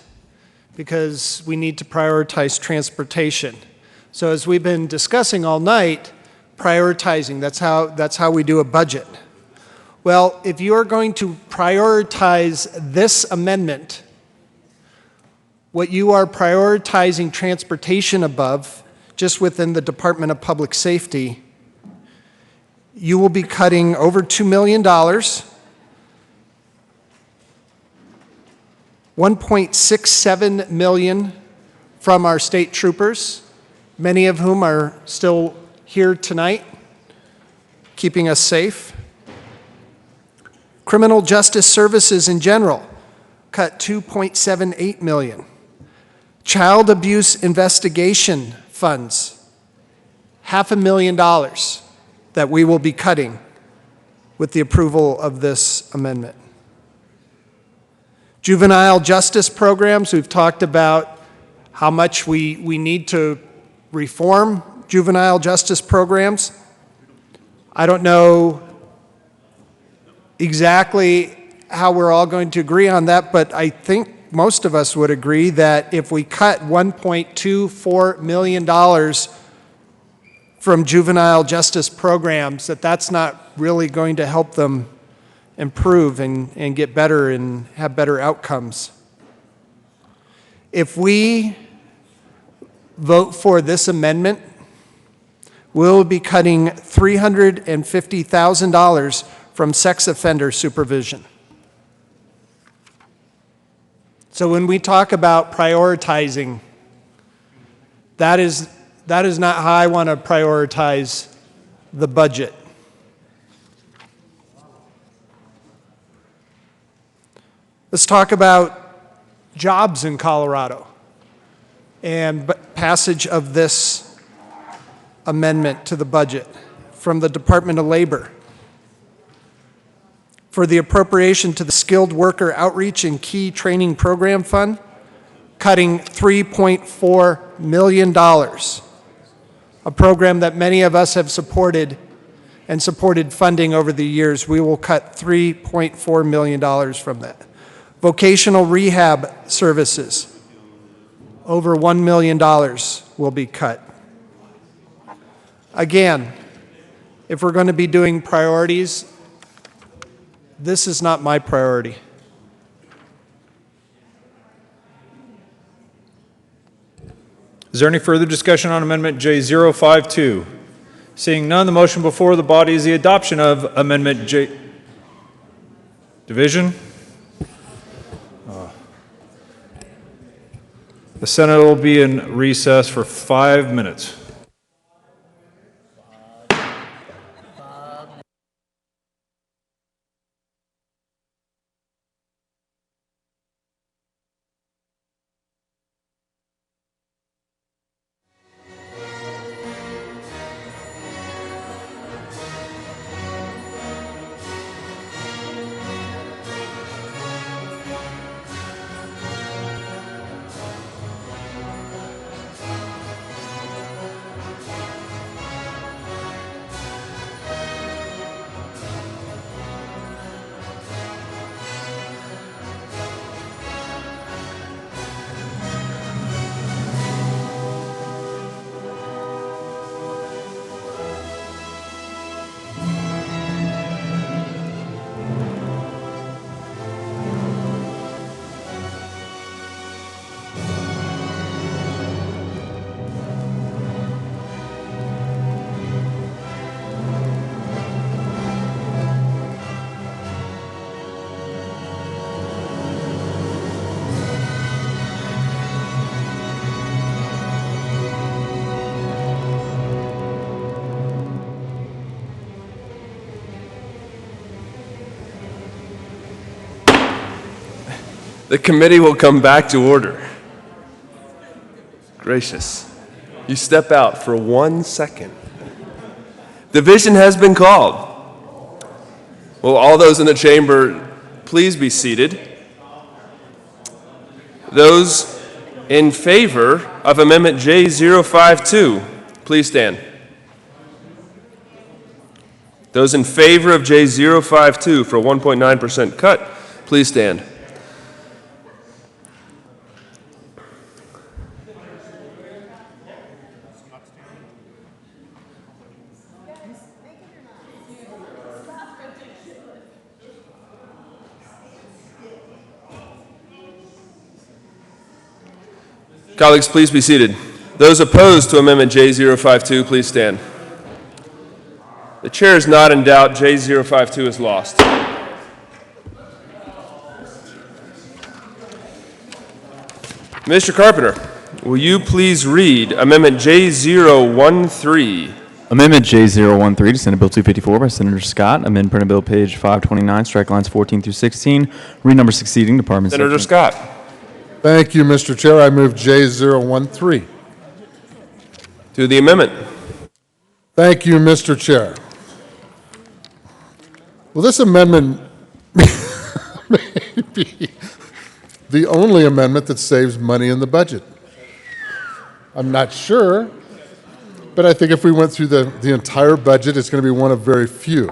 Speaker 18: because we need to prioritize transportation. So as we've been discussing all night, prioritizing, that's how we do a budget. Well, if you are going to prioritize this amendment, what you are prioritizing transportation above, just within the Department of Public Safety, you will be cutting over $2 million, $1.67 million from our state troopers, many of whom are still here tonight, keeping us safe. Criminal justice services in general, cut $2.78 million. Child abuse investigation funds, $500,000 that we will be cutting with the approval of this amendment. Juvenile justice programs, we've talked about how much we need to reform juvenile justice programs. I don't know exactly how we're all going to agree on that, but I think most of us would agree that if we cut $1.24 million from juvenile justice programs, that's not really going to help them improve and get better and have better outcomes. If we vote for this amendment, we'll be cutting $350,000 from sex offender supervision. So when we talk about prioritizing, that is not how I want to prioritize the budget. Let's talk about jobs in Colorado and passage of this amendment to the budget from the Department of Labor for the appropriation to the Skilled Worker Outreach and Key Training Program Fund, cutting $3.4 million, a program that many of us have supported and supported funding over the years. We will cut $3.4 million from that. Vocational rehab services, over $1 million will be cut. Again, if we're going to be doing priorities, this is not my priority.
Speaker 11: Is there any further discussion on Amendment J052? Seeing none, the motion before the body is the adoption of Amendment J. Division? The Senate will be in recess for 5 minutes.
Speaker 6: The committee will come back to order. Gracious. You step out for 1 second. Division has been called. Will all those in the chamber please be seated? Those in favor of Amendment J052, please stand. Those in favor of J052 for a 1.9% cut, please stand. Colleagues, please be seated. Those opposed to Amendment J052, please stand. The chair is not in doubt. J052 is lost. Mr. Carpenter, will you please read Amendment J013?
Speaker 2: Amendment J013 to Senate Bill 254 by Senator Scott. Amend printed bill page 529, strike lines 14 through 16. Read number succeeding, Department
Speaker 6: Senator
Speaker 2: section.
Speaker 6: Scott.
Speaker 10: Thank you, Mr. Chair. I move J013.
Speaker 6: To the amendment.
Speaker 10: Thank you, Mr. Chair. Well, this amendment may be the only amendment that saves money in the budget. I'm not sure, but I think if we went through the entire budget, it's going to be one of very few.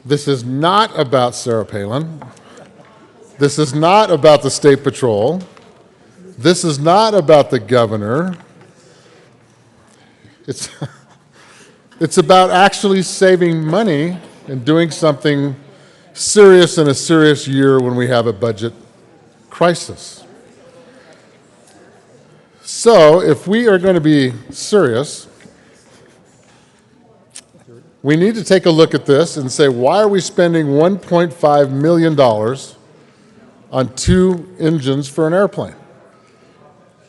Speaker 10: This is not about Sarah Palin. This is not about the State Patrol. This is not about the governor. It's about actually saving money and doing something serious in a serious year when we have a budget crisis. So, if we are going to be serious, we need to take a look at this and say, why are we spending $1.5 million on 2 engines for an airplane.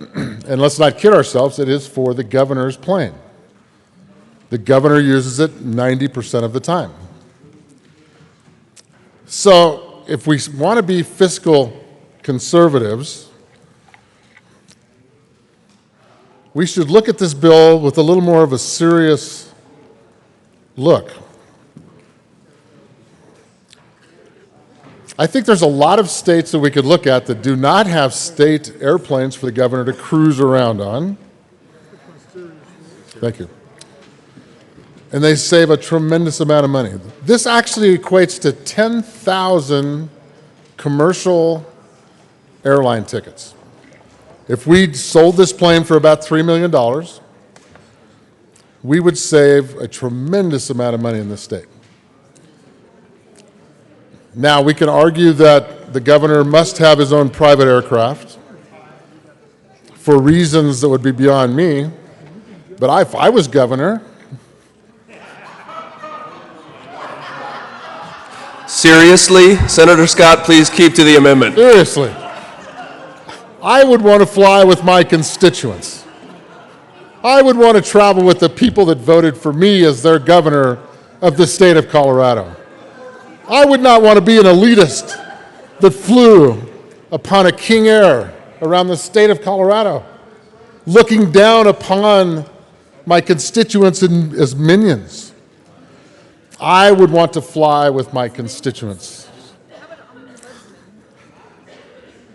Speaker 10: And let's not kid ourselves, it is for the governor's plane. The governor uses it 90% of the time. So if we want to be fiscal conservatives, we should look at this bill with a little more of a serious look. I think there's a lot of states that we could look at that do not have state airplanes for the governor to cruise around on. Thank you. And they save a tremendous amount of money. This actually equates to 10,000 commercial airline tickets. If we sold this plane for about $3 million, we would save a tremendous amount of money in this state. Now, we can argue that the governor must have his own private aircraft for reasons that would be beyond me, but if I was governor,
Speaker 6: Seriously, Senator Scott, please keep to the amendment.
Speaker 10: seriously, I would want to fly with my constituents. I would want to travel with the people that voted for me as their governor of the state of Colorado. I would not want to be an elitist that flew upon a King Air around the state of Colorado, looking down upon my constituents as minions. I would want to fly with my constituents.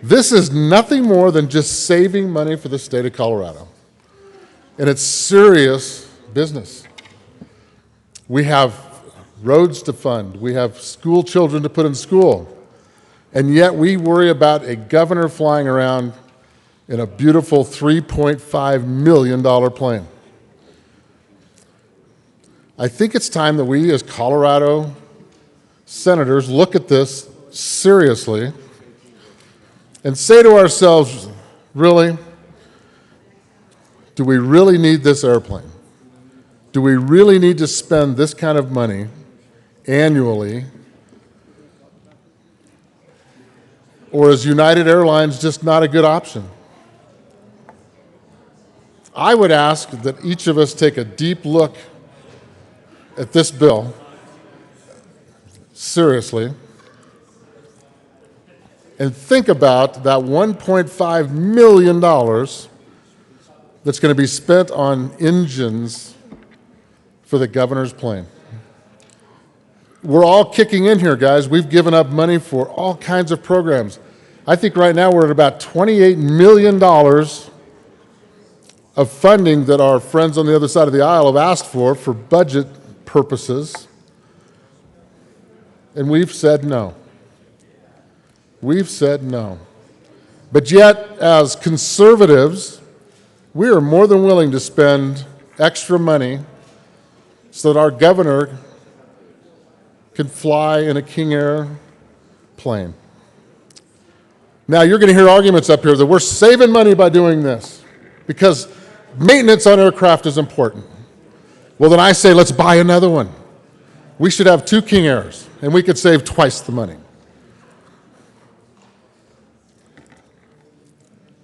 Speaker 10: This is nothing more than just saving money for the state of Colorado. And it's serious business. We have roads to fund. We have school children to put in school. And yet we worry about a governor flying around in a beautiful $3.5 million plane. I think it's time that we as Colorado senators look at this seriously and say to ourselves, really, do we really need this airplane? Do we really need to spend this kind of money annually? Or is United Airlines just not a good option? I would ask that each of us take a deep look at this bill, seriously, and think about that $1.5 million that's going to be spent on engines for the governor's plane. We're all kicking in here, guys. We've given up money for all kinds of programs. I think right now we're at about $28 million of funding that our friends on the other side of the aisle have asked for budget purposes, and we've said no. We've said no. But yet, as conservatives, we are more than willing to spend extra money so that our governor can fly in a King Air plane. Now, you're going to hear arguments up here that we're saving money by doing this because maintenance on aircraft is important. Well, then I say, let's buy another one. We should have 2 King Airs, and we could save twice the money.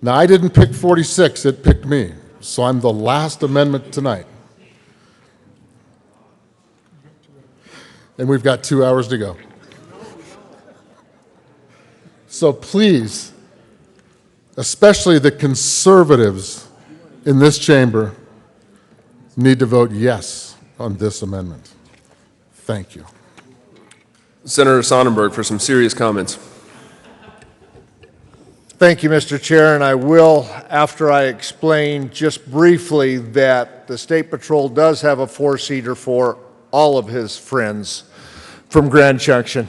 Speaker 10: Now, I didn't pick 46, it picked me, so I'm the last amendment tonight. And we've got 2 hours to go. So please, especially the conservatives in this chamber, need to vote yes on this amendment. Thank you.
Speaker 6: Senator Sonnenberg for some serious comments.
Speaker 5: Thank you, Mr. Chair, and I will, after I explain just briefly that the State Patrol does have a 4-seater for all of his friends from Grand Junction.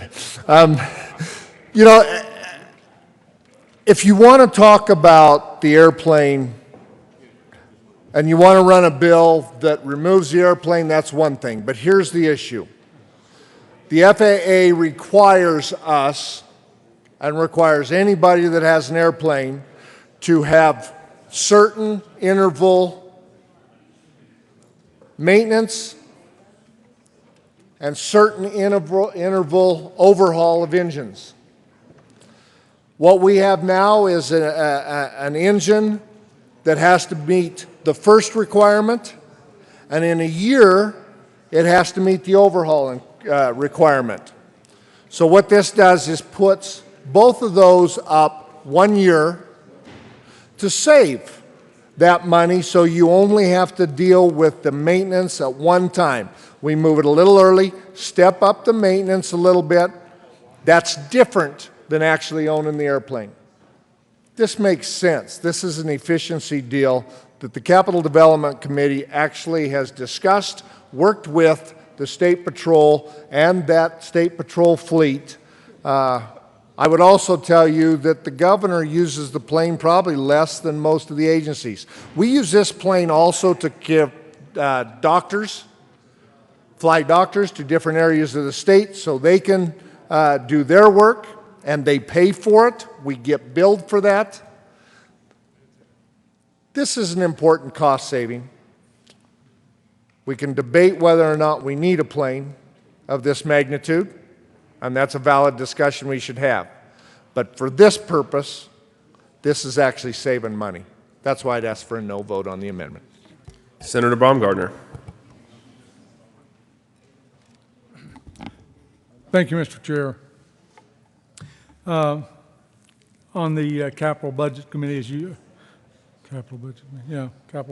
Speaker 5: You know, if you want to talk about the airplane and you want to run a bill that removes the airplane, that's one thing. But here's the issue. The FAA requires us and requires anybody that has an airplane to have certain interval maintenance and certain interval overhaul of engines. What we have now is an engine that has to meet the first requirement, and in a year, it has to meet the overhaul requirement. So what this does is puts both of those up 1 year to save that money, so you only have to deal with the maintenance at one time. We move it a little early, step up the maintenance a little bit. That's different than actually owning the airplane. This makes sense. This is an efficiency deal that the Capital Development Committee actually has discussed, worked with the State Patrol and that State Patrol fleet. I would also tell you that the governor uses the plane probably less than most of the agencies. We use this plane also to give fly doctors to different areas of the state so they can do their work, and they pay for it. We get billed for that. This is an important cost saving. We can debate whether or not we need a plane of this magnitude, and that's a valid discussion we should have. But for this purpose, this is actually saving money. That's why I'd ask for a no vote on the amendment.
Speaker 6: Senator Baumgartner.
Speaker 12: Thank you, Mr. Chair. On the Capital Budget Committee, Capital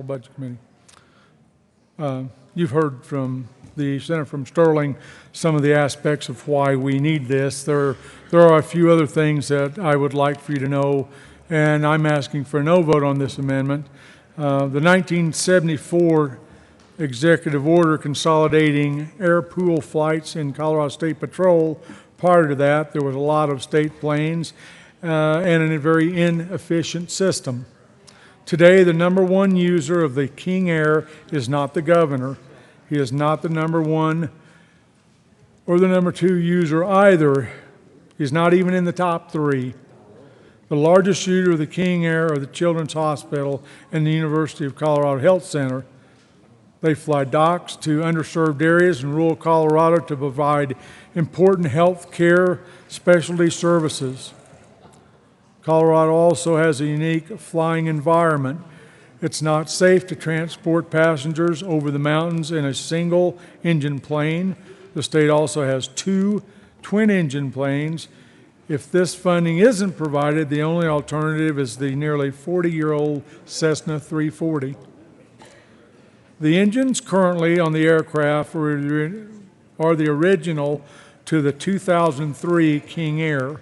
Speaker 12: Budget Committee. You've heard from the Senator from Sterling some of the aspects of why we need this. There are a few other things that I would like for you to know, and I'm asking for a no vote on this amendment. The 1974 executive order consolidating air pool flights in Colorado State Patrol. Prior to that, there was a lot of state planes and a very inefficient system. Today, the #1 user of the King Air is not the governor. He is not the #1 or the #2 user either. He's not even in the top 3. The largest user of the King Air are the Children's Hospital and the University of Colorado Health Center. They fly docs to underserved areas in rural Colorado to provide important health care specialty services. Colorado also has a unique flying environment. It's not safe to transport passengers over the mountains in a single engine plane. The state also has 2 twin-engine planes. If this funding isn't provided, the only alternative is the nearly 40-year-old Cessna 340. The engines currently on the aircraft are the original to the 2003 King Air.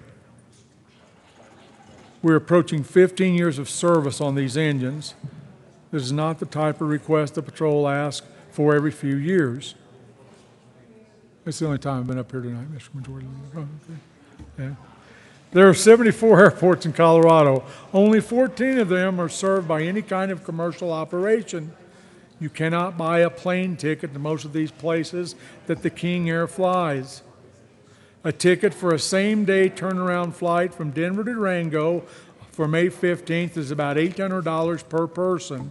Speaker 12: We're approaching 15 years of service on these engines. This is not the type of request the patrol asks for every few years. That's the only time I've been up here tonight, Mr. Majority Leader. Yeah. There are 74 airports in Colorado. Only 14 of them are served by any kind of commercial operation. You cannot buy a plane ticket to most of these places that the King Air flies. A ticket for a same-day turnaround flight from Denver to Durango for May 15th is about $800 per person.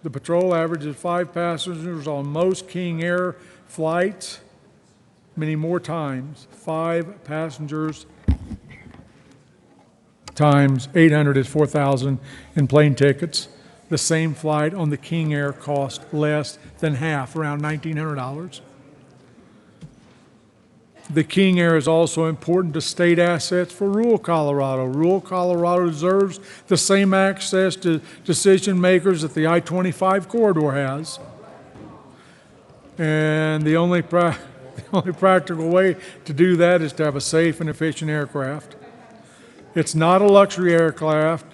Speaker 12: The patrol averages 5 passengers on most King Air flights, many more times. 5 passengers times 800 is 4,000 in plane tickets. The same flight on the King Air cost less than half, around $1,900. The King Air is also important to state assets for rural Colorado. Rural Colorado deserves the same access to decision makers that the I-25 corridor has. And the only practical way to do that is to have a safe and efficient aircraft. It's not a luxury aircraft.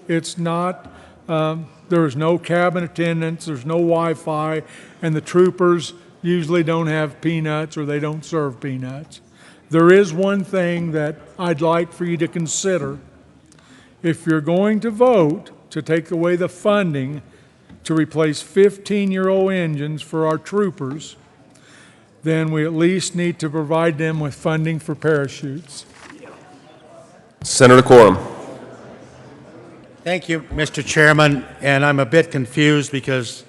Speaker 12: It's not, there is no cabin attendants, there's no Wi-Fi, and the troopers usually don't have peanuts or they don't serve peanuts. There is one thing that I'd like for you to consider. If you're going to vote to take away the funding to replace 15-year-old engines for our troopers, then we at least need to provide them with funding for parachutes.
Speaker 6: Senator Quorum.
Speaker 8: Thank you, Mr. Chairman, and I'm a bit confused because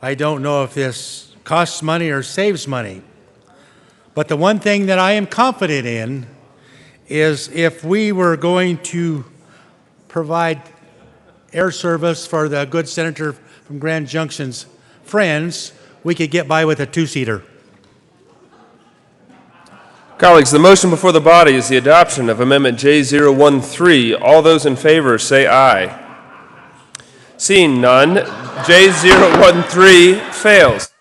Speaker 8: I don't know if this costs money or saves money. But the one thing that I am confident in is if we were going to provide air service for the good senator from Grand Junction's friends, we could get by with a two-seater.
Speaker 6: Colleagues, the motion before the body is the adoption of Amendment J013. All those in favor say aye. Seeing none, J013 fails.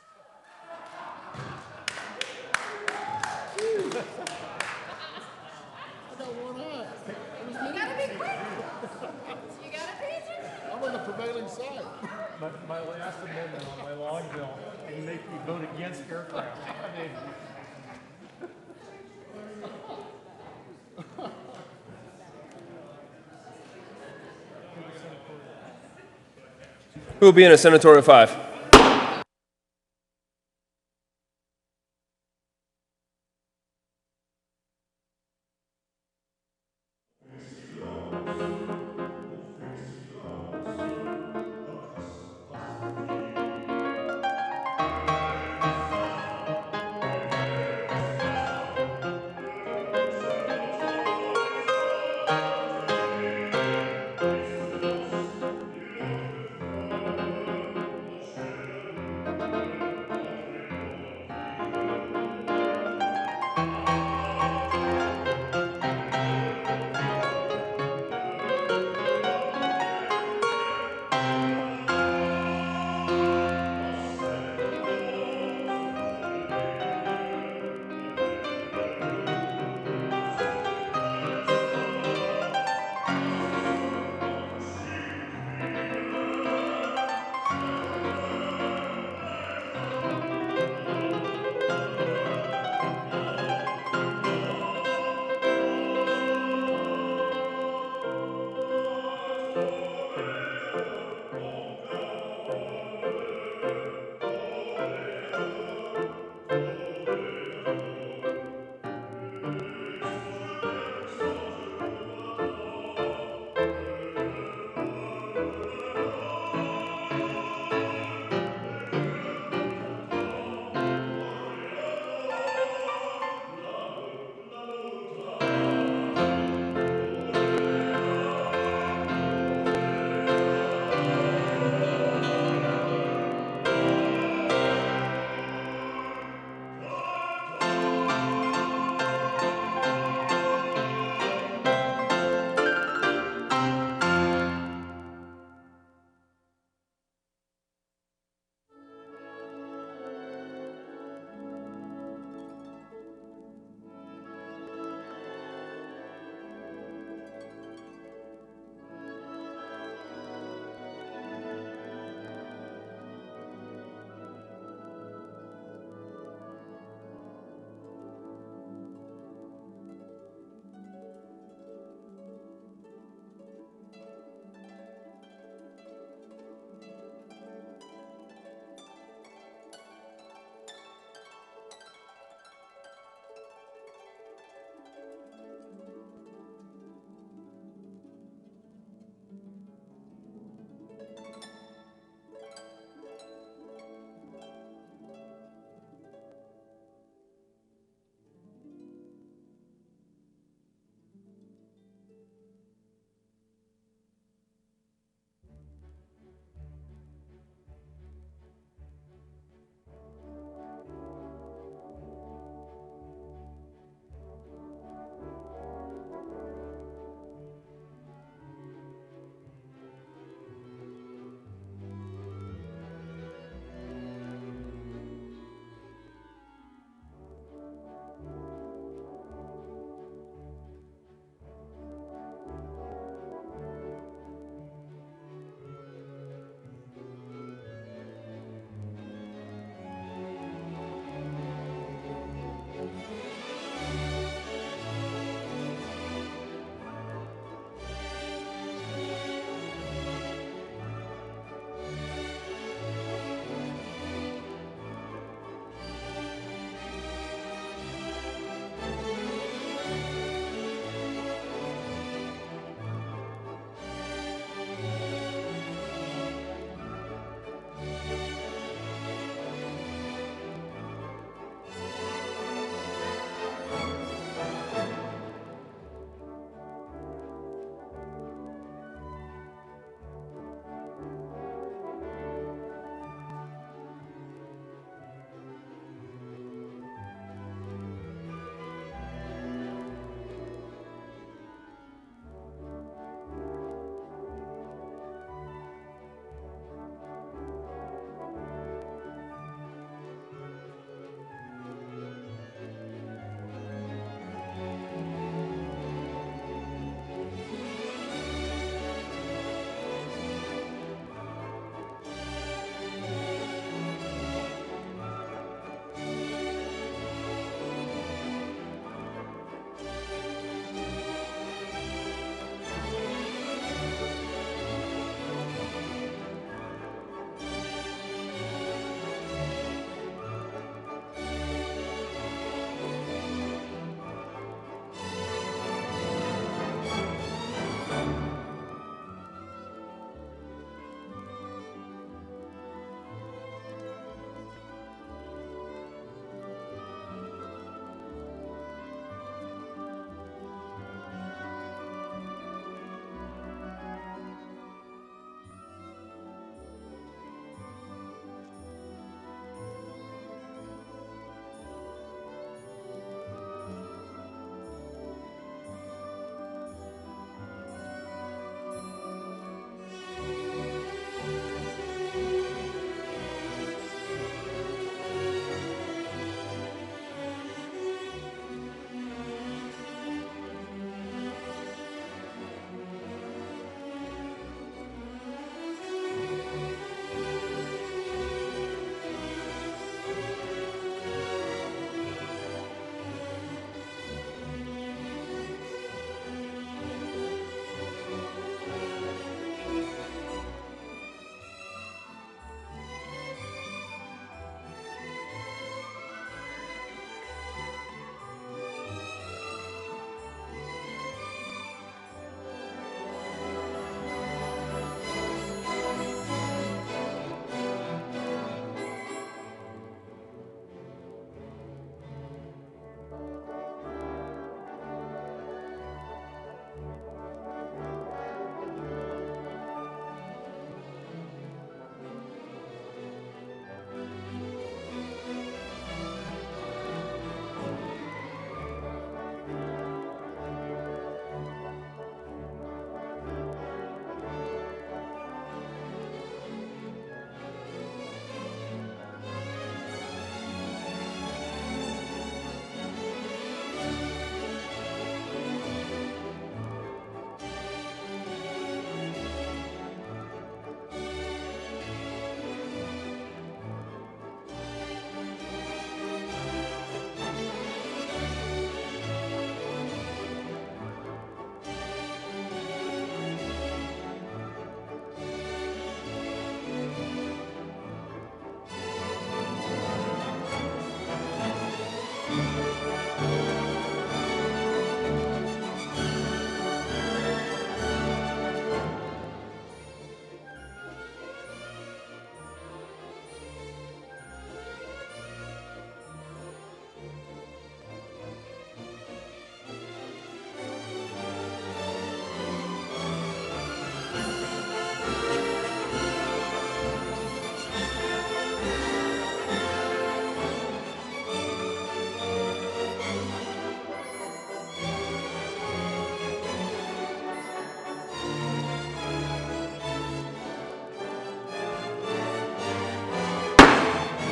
Speaker 10: I'm on the prevailing side.
Speaker 12: My last amendment on my long bill, and you make me vote against aircraft.
Speaker 6: Who will be in a senatorial 5?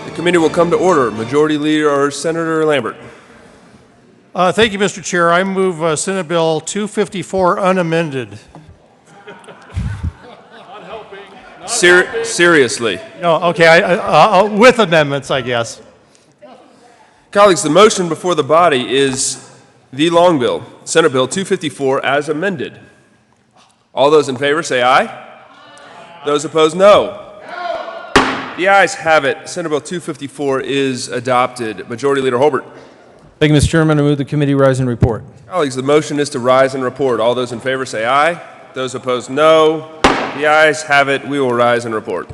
Speaker 6: The committee will come to order. Majority Leader Senator Lambert.
Speaker 19: Thank you, Mr. Chair. I move Senate Bill 254 unamended.
Speaker 6: Seriously.
Speaker 19: No, okay, with amendments, I guess.
Speaker 6: Colleagues, the motion before the body is the long bill, Senate Bill 254, as amended. All those in favor say aye. Those opposed, no. The ayes have it. Senate Bill 254 is adopted. Majority Leader Holbert.
Speaker 11: Thank you, Mr. Chairman. I move the committee rise and report.
Speaker 6: Colleagues, the motion is to rise and report. All those in favor say aye. Those opposed, no. The ayes have it. We will rise and report.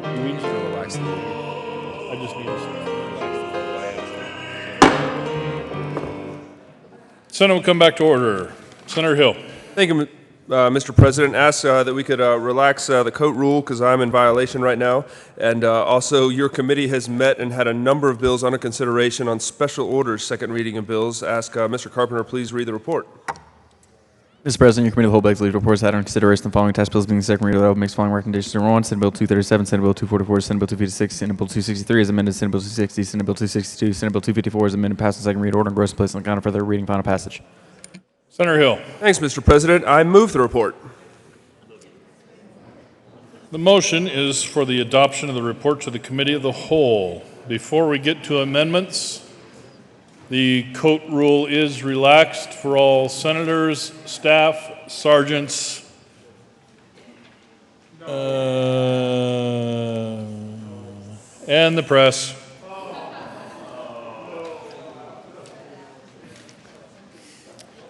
Speaker 6: We need to relax a little bit. I just need to relax.
Speaker 9: Senate will come back to order. Senator Hill.
Speaker 6: Thank you, Mr. President. Ask that we could relax the coat rule because I'm in violation right now. And also, your committee has met and had a number of bills under consideration on special orders, second reading of bills. Ask Mr. Carpenter, please read the report.
Speaker 2: Mr. President, your committee of the whole begs leave reports that under consideration the following tax bills being the second reader of makes following recommendations. Number 1, Senate Bill 237, Senate Bill 244, Senate Bill 256, Senate Bill 263 as amended, Senate Bill 260, Senate Bill 262, Senate Bill 254 as amended, passed on second read order and gross place on the counter for their reading final passage.
Speaker 9: Senator Hill.
Speaker 6: Thanks, Mr. President. I move the report.
Speaker 9: The motion is for the adoption of the report to the Committee of the Whole. Before we get to amendments, the coat rule is relaxed for all senators, staff, sergeants, and the press.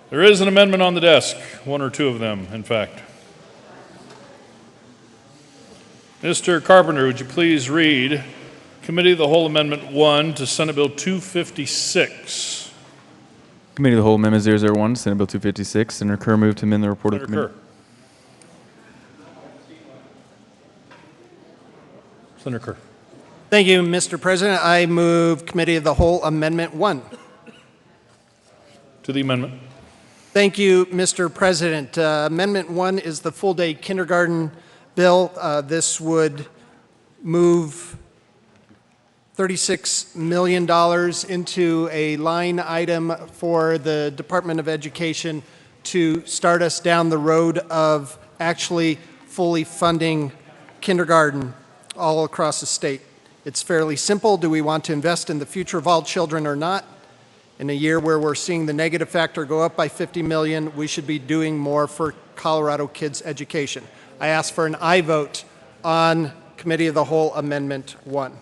Speaker 9: There is an amendment on the desk, one or two of them, in fact. Mr. Carpenter, would you please read Committee of the Whole Amendment 1 to Senate Bill 256?
Speaker 2: Committee of the Whole Amendment 001, Senate Bill 256. Senator Kerr moved to amend the report of the committee.
Speaker 9: Senator Kerr.
Speaker 18: Thank you, Mr. President. I move Committee of the Whole Amendment 1.
Speaker 9: To the amendment.
Speaker 18: Thank you, Mr. President. Amendment 1 is the full-day kindergarten bill. This would move $36 million into a line item for the Department of Education to start us down the road of actually fully funding kindergarten all across the state. It's fairly simple. Do we want to invest in the future of all children or not? In a year where we're seeing the negative factor go up by 50 million, we should be doing more for Colorado kids' education. I ask for an aye vote on Committee of the Whole Amendment 1.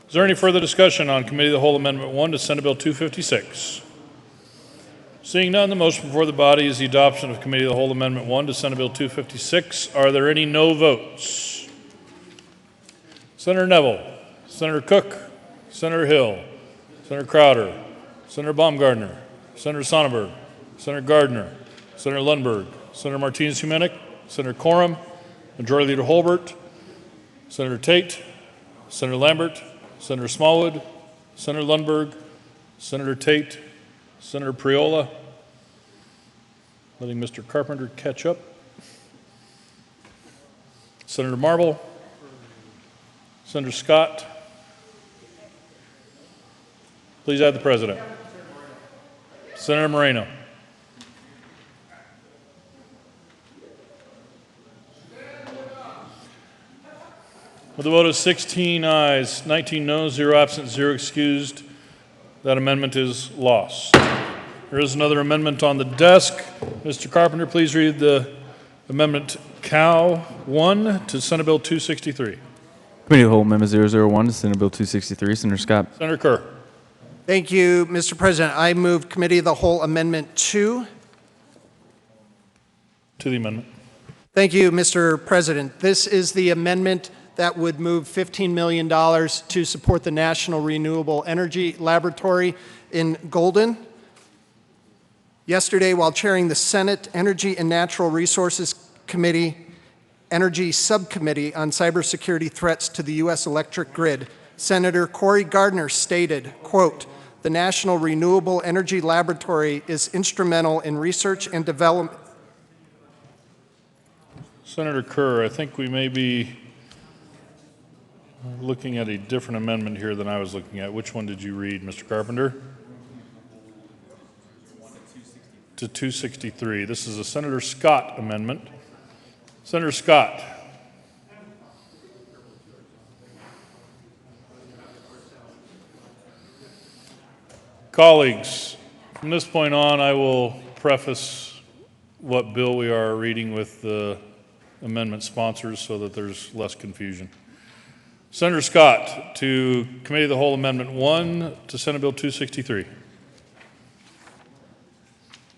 Speaker 9: Is there any further discussion on Committee of the Whole Amendment 1 to Senate Bill 256? Seeing none, the motion before the body is the adoption of Committee of the Whole Amendment 1 to Senate Bill 256. Are there any no votes? Senator Neville, Senator Cook, Senator Hill, Senator Crowder, Senator Baumgardner, Senator Sonnenberg, Senator Gardner, Senator Lundberg, Senator Martinez-Humenick, Senator Coram, Majority Leader Holbert, Senator Tate, Senator Lambert, Senator Smallwood, Senator Lundberg, Senator Tate, Senator Priola, letting Mr. Carpenter catch up. Senator Marble? Senator Scott? Please add the president. Senator Moreno? With a vote of 16 ayes, 19 noes, 0 absent, 0 excused, that amendment is lost. There is another amendment on the desk. Mr. Carpenter, please read the amendment Cow 1 to Senate Bill 263.
Speaker 2: Committee of the Whole Amendment 001 to Senate Bill 263. Senator Scott.
Speaker 9: Senator Kerr.
Speaker 18: Thank you, Mr. President. I move Committee of the Whole Amendment 2.
Speaker 9: To the amendment.
Speaker 18: Thank you, Mr. President. This is the amendment that would move $15 million to support the National Renewable Energy Laboratory in Golden. Yesterday, while chairing the Senate Energy and Natural Resources Committee Energy Subcommittee on Cybersecurity Threats to the U.S. Electric Grid, Senator Cory Gardner stated, quote, "The National Renewable Energy Laboratory is instrumental in research and development."
Speaker 9: Senator Kerr, I think we may be looking at a different amendment here than I was looking at. Which one did you read, Mr. Carpenter? To 263. This is a Senator Scott amendment. Senator Scott. Colleagues, from this point on, I will preface what bill we are reading with the amendment sponsors so that there's less confusion. Senator Scott to Committee of the Whole Amendment 1 to Senate Bill 263.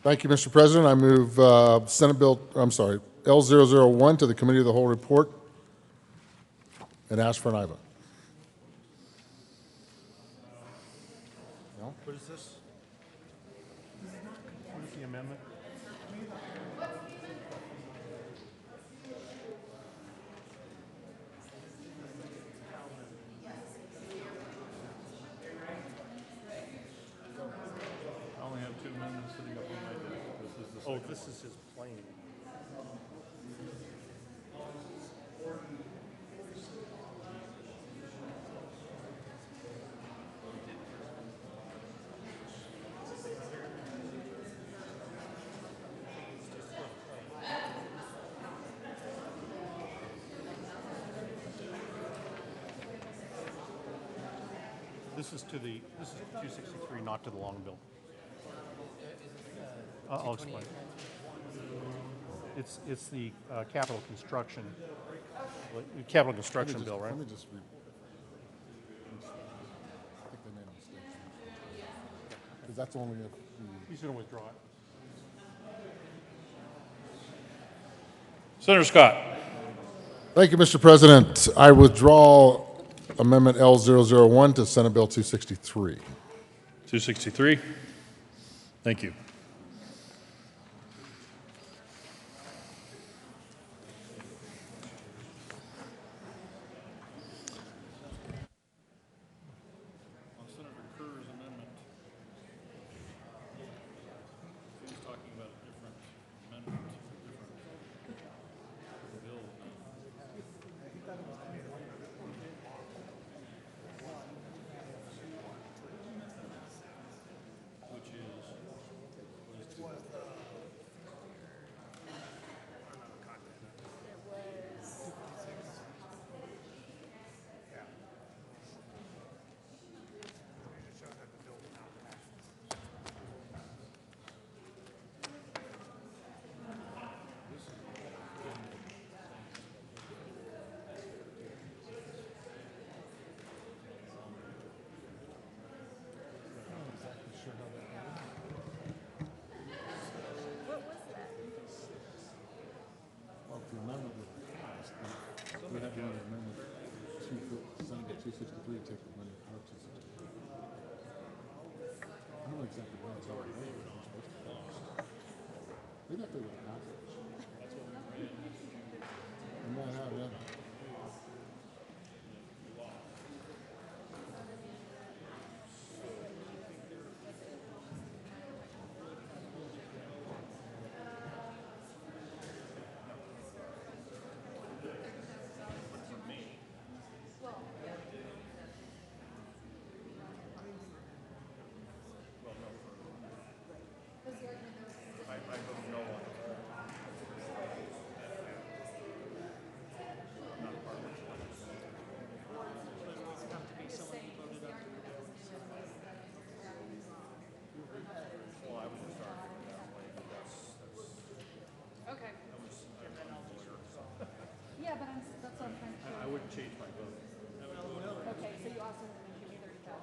Speaker 10: Thank you, Mr. President. I move L001 to the Committee of the Whole report and ask for an aye vote.
Speaker 20: No? What is this? What is the amendment?
Speaker 9: I only have two amendments sitting up on my desk. This is the second.
Speaker 20: Oh, this is his plain. This is 263, not to the long bill. I'll explain. It's the capital construction bill, right?
Speaker 10: Let me just read. I think they made a mistake. Because that's only if
Speaker 20: He's going to withdraw it.
Speaker 9: Senator Scott.
Speaker 10: Thank you, Mr. President. I withdraw Amendment L001 to Senate Bill 263.
Speaker 9: 263. Thank you. On Senator Kerr's amendment, he's talking about a different amendment, different bill. Which is,
Speaker 10: Well, if the amendment was passed, we have to have an amendment to Senate Bill 263 to take the money out of 263. I don't know exactly why it's already there, but it's supposed to pass. Maybe I think it passed. And that had it.
Speaker 9: wouldn't change my vote.
Speaker 21: Okay, so you also give me $30,000.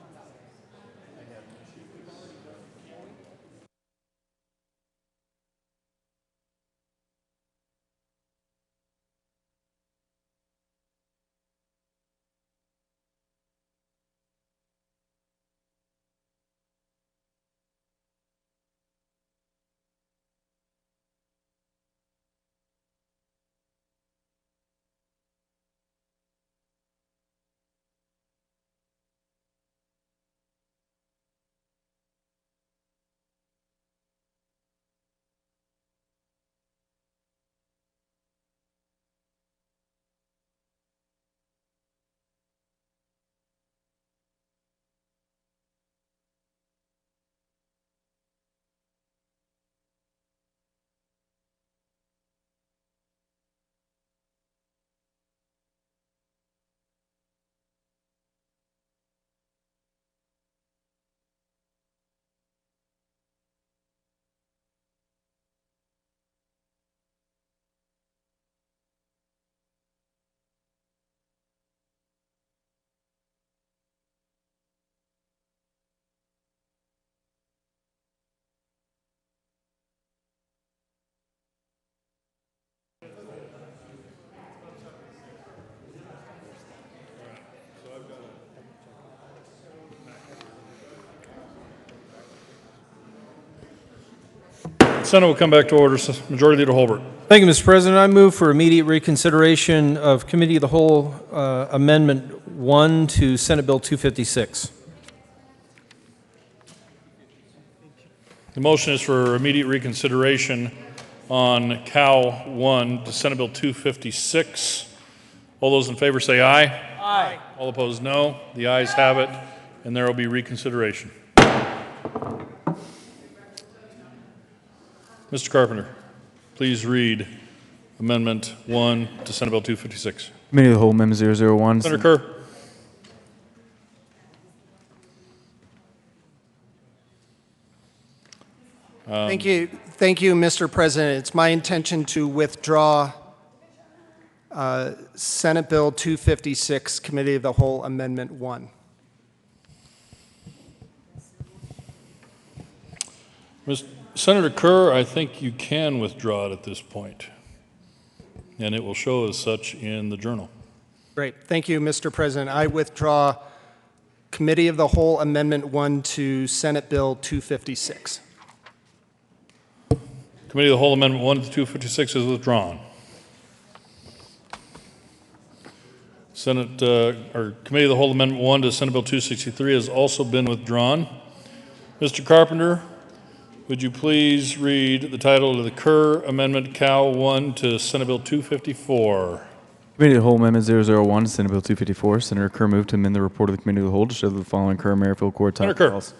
Speaker 11: Senate will come back to order. Majority Leader Holbert.
Speaker 20: Thank you, Mr. President. I move for immediate reconsideration of Committee of the Whole Amendment 1 to Senate Bill 256.
Speaker 11: The motion is for immediate reconsideration on Cal 1 to Senate Bill 256. All those in favor say aye.
Speaker 19: Aye.
Speaker 11: All opposed, no. The ayes have it, and there will be reconsideration. Mr. Carpenter, please read Amendment 1 to Senate Bill 256.
Speaker 2: Committee of the Whole, Amendment 001.
Speaker 11: Senator Kerr.
Speaker 18: Thank you, Mr. President. It's my intention to withdraw Senate Bill 256, Committee of the Whole, Amendment 1.
Speaker 11: Senator Kerr, I think you can withdraw it at this point, and it will show as such in the journal.
Speaker 18: Great. Thank you, Mr. President. I withdraw Committee of the Whole, Amendment 1 to Senate Bill 256.
Speaker 11: Committee of the Whole Amendment 1 to 256 is withdrawn. Committee of the Whole Amendment 1 to Senate Bill 263 has also been withdrawn. Mr. Carpenter, would you please read the title of the Kerr Amendment Cal 1 to Senate Bill 254?
Speaker 2: Committee of the Whole Amendment 001 to Senate Bill 254. Senator Kerr moved to amend the report of the Committee of the Whole to show that the following Kerr-Merrifield Court title calls.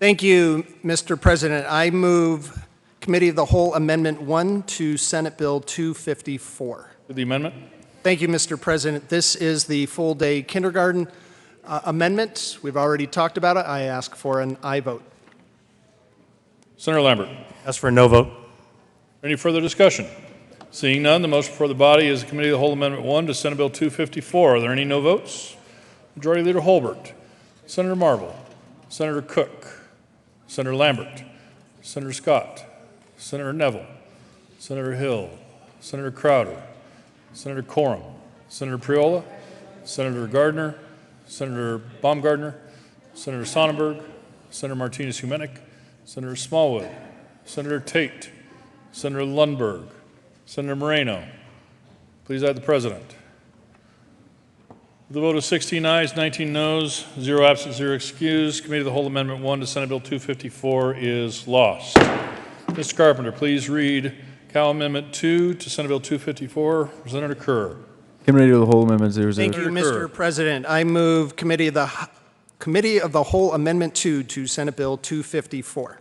Speaker 18: Thank you, Mr. President. I move Committee of the Whole Amendment 1 to Senate Bill 254.
Speaker 11: The amendment?
Speaker 18: Thank you, Mr. President. This is the full-day kindergarten amendment. We've already talked about it. I ask for an aye vote.
Speaker 11: Senator Lambert.
Speaker 19: Ask for a no vote.
Speaker 11: Any further discussion? Seeing none, the motion before the body is the Committee of the Whole Amendment 1 to Senate Bill 254. Are there any no votes? Majority Leader Holbert, Senator Marble, Senator Cook, Senator Lambert, Senator Scott, Senator Neville, Senator Hill, Senator Crowder, Senator Coram, Senator Priola, Senator Gardner, Senator Baumgardner, Senator Sonnenberg, Senator Martinez-Humenick, Senator Smallwood, Senator Tate, Senator Lundberg, Senator Moreno. Please add the President. With a vote of 16 ayes, 19 noes, 0 absent, 0 excused, Committee of the Whole Amendment 1 to Senate Bill 254 is lost. Mr. Carpenter, please read Cal Amendment 2 to Senate Bill 254. Senator Kerr.
Speaker 2: Committee of the Whole Amendment 001.
Speaker 18: Thank you, Mr. President. I move Committee of the Whole Amendment 2 to Senate Bill 254.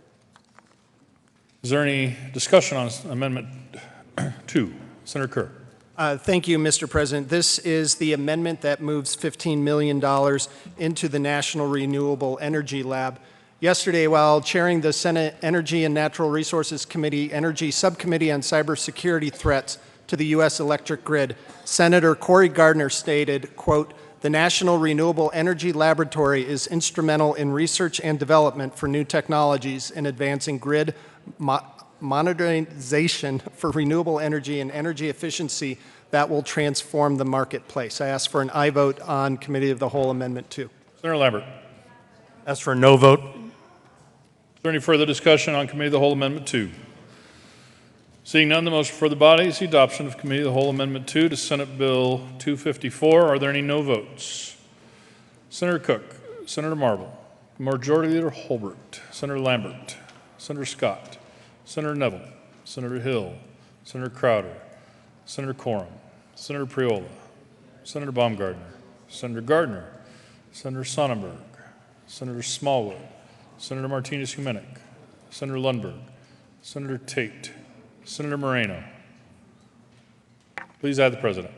Speaker 11: Is there any discussion on Amendment 2? Senator Kerr.
Speaker 18: Thank you, Mr. President. This is the amendment that moves $15 million into the National Renewable Energy Lab. Yesterday, while chairing the Senate Energy and Natural Resources Committee Energy Subcommittee on Cybersecurity Threats, to the U.S. electric grid. Senator Cory Gardner stated, quote, "The National Renewable Energy Laboratory is instrumental in research and development for new technologies in advancing grid modernization for renewable energy and energy efficiency that will transform the marketplace." I ask for an aye vote on Committee of the Whole Amendment 2.
Speaker 11: Senator Lambert.
Speaker 19: Ask for a no vote.
Speaker 11: Is there any further discussion on Committee of the Whole Amendment 2? Seeing none, the motion for the body is the adoption of Committee of the Whole Amendment 2 to Senate Bill 254. Are there any no votes? Senator Cook, Senator Marble, Majority Leader Holbert, Senator Lambert, Senator Scott, Senator Neville, Senator Hill, Senator Crowder, Senator Coram, Senator Priola, Senator Baumgardner, Senator Gardner, Senator Sonnenberg, Senator Smallwood, Senator Martinez-Humenick, Senator Lundberg, Senator Tate, Senator Moreno. Please add the President.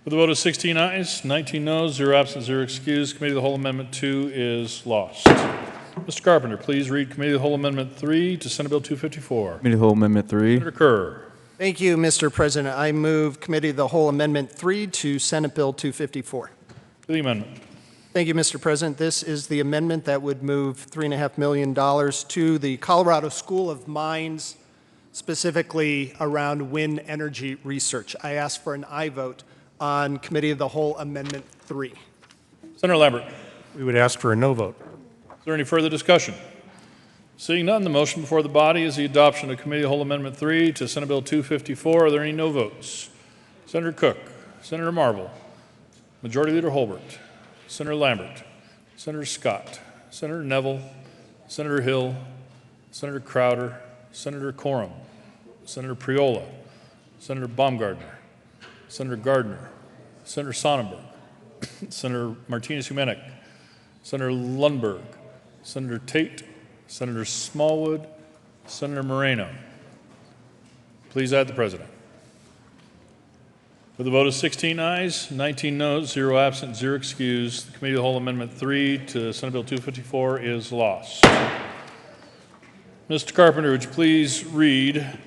Speaker 11: With a vote of 16 ayes, 19 noes, 0 absent, 0 excused, Committee of the Whole Amendment 2 is lost. Mr. Carpenter, please read Committee of the Whole Amendment 3 to Senate Bill 254.
Speaker 2: Committee of the Whole Amendment 3.
Speaker 11: Senator Kerr.
Speaker 18: Thank you, Mr. President. I move Committee of the Whole Amendment 3 to Senate Bill 254.
Speaker 11: To the amendment.
Speaker 18: Thank you, Mr. President. This is the amendment that would move $3.5 million to the Colorado School of Mines, specifically around wind energy research. I ask for an aye vote on Committee of the Whole Amendment 3.
Speaker 11: Senator Lambert.
Speaker 19: We would ask for a no vote.
Speaker 11: Is there any further discussion? Seeing none, the motion before the body is the adoption of Committee of the Whole Amendment 3 to Senate Bill 254. Are there any no votes? Senator Cook, Senator Marble, Majority Leader Holbert, Senator Lambert, Senator Scott, Senator Neville, Senator Hill, Senator Crowder, Senator Coram, Senator Priola, Senator Baumgardner, Senator Gardner, Senator Sonnenberg, Senator Martinez-Humenick, Senator Lundberg, Senator Tate, Senator Smallwood, Senator Moreno. Please add the President. With a vote of 16 ayes, 19 noes, 0 absent, 0 excused, the Committee of the Whole Amendment 3 to Senate Bill 254 is lost. Mr. Carpenter, would you please read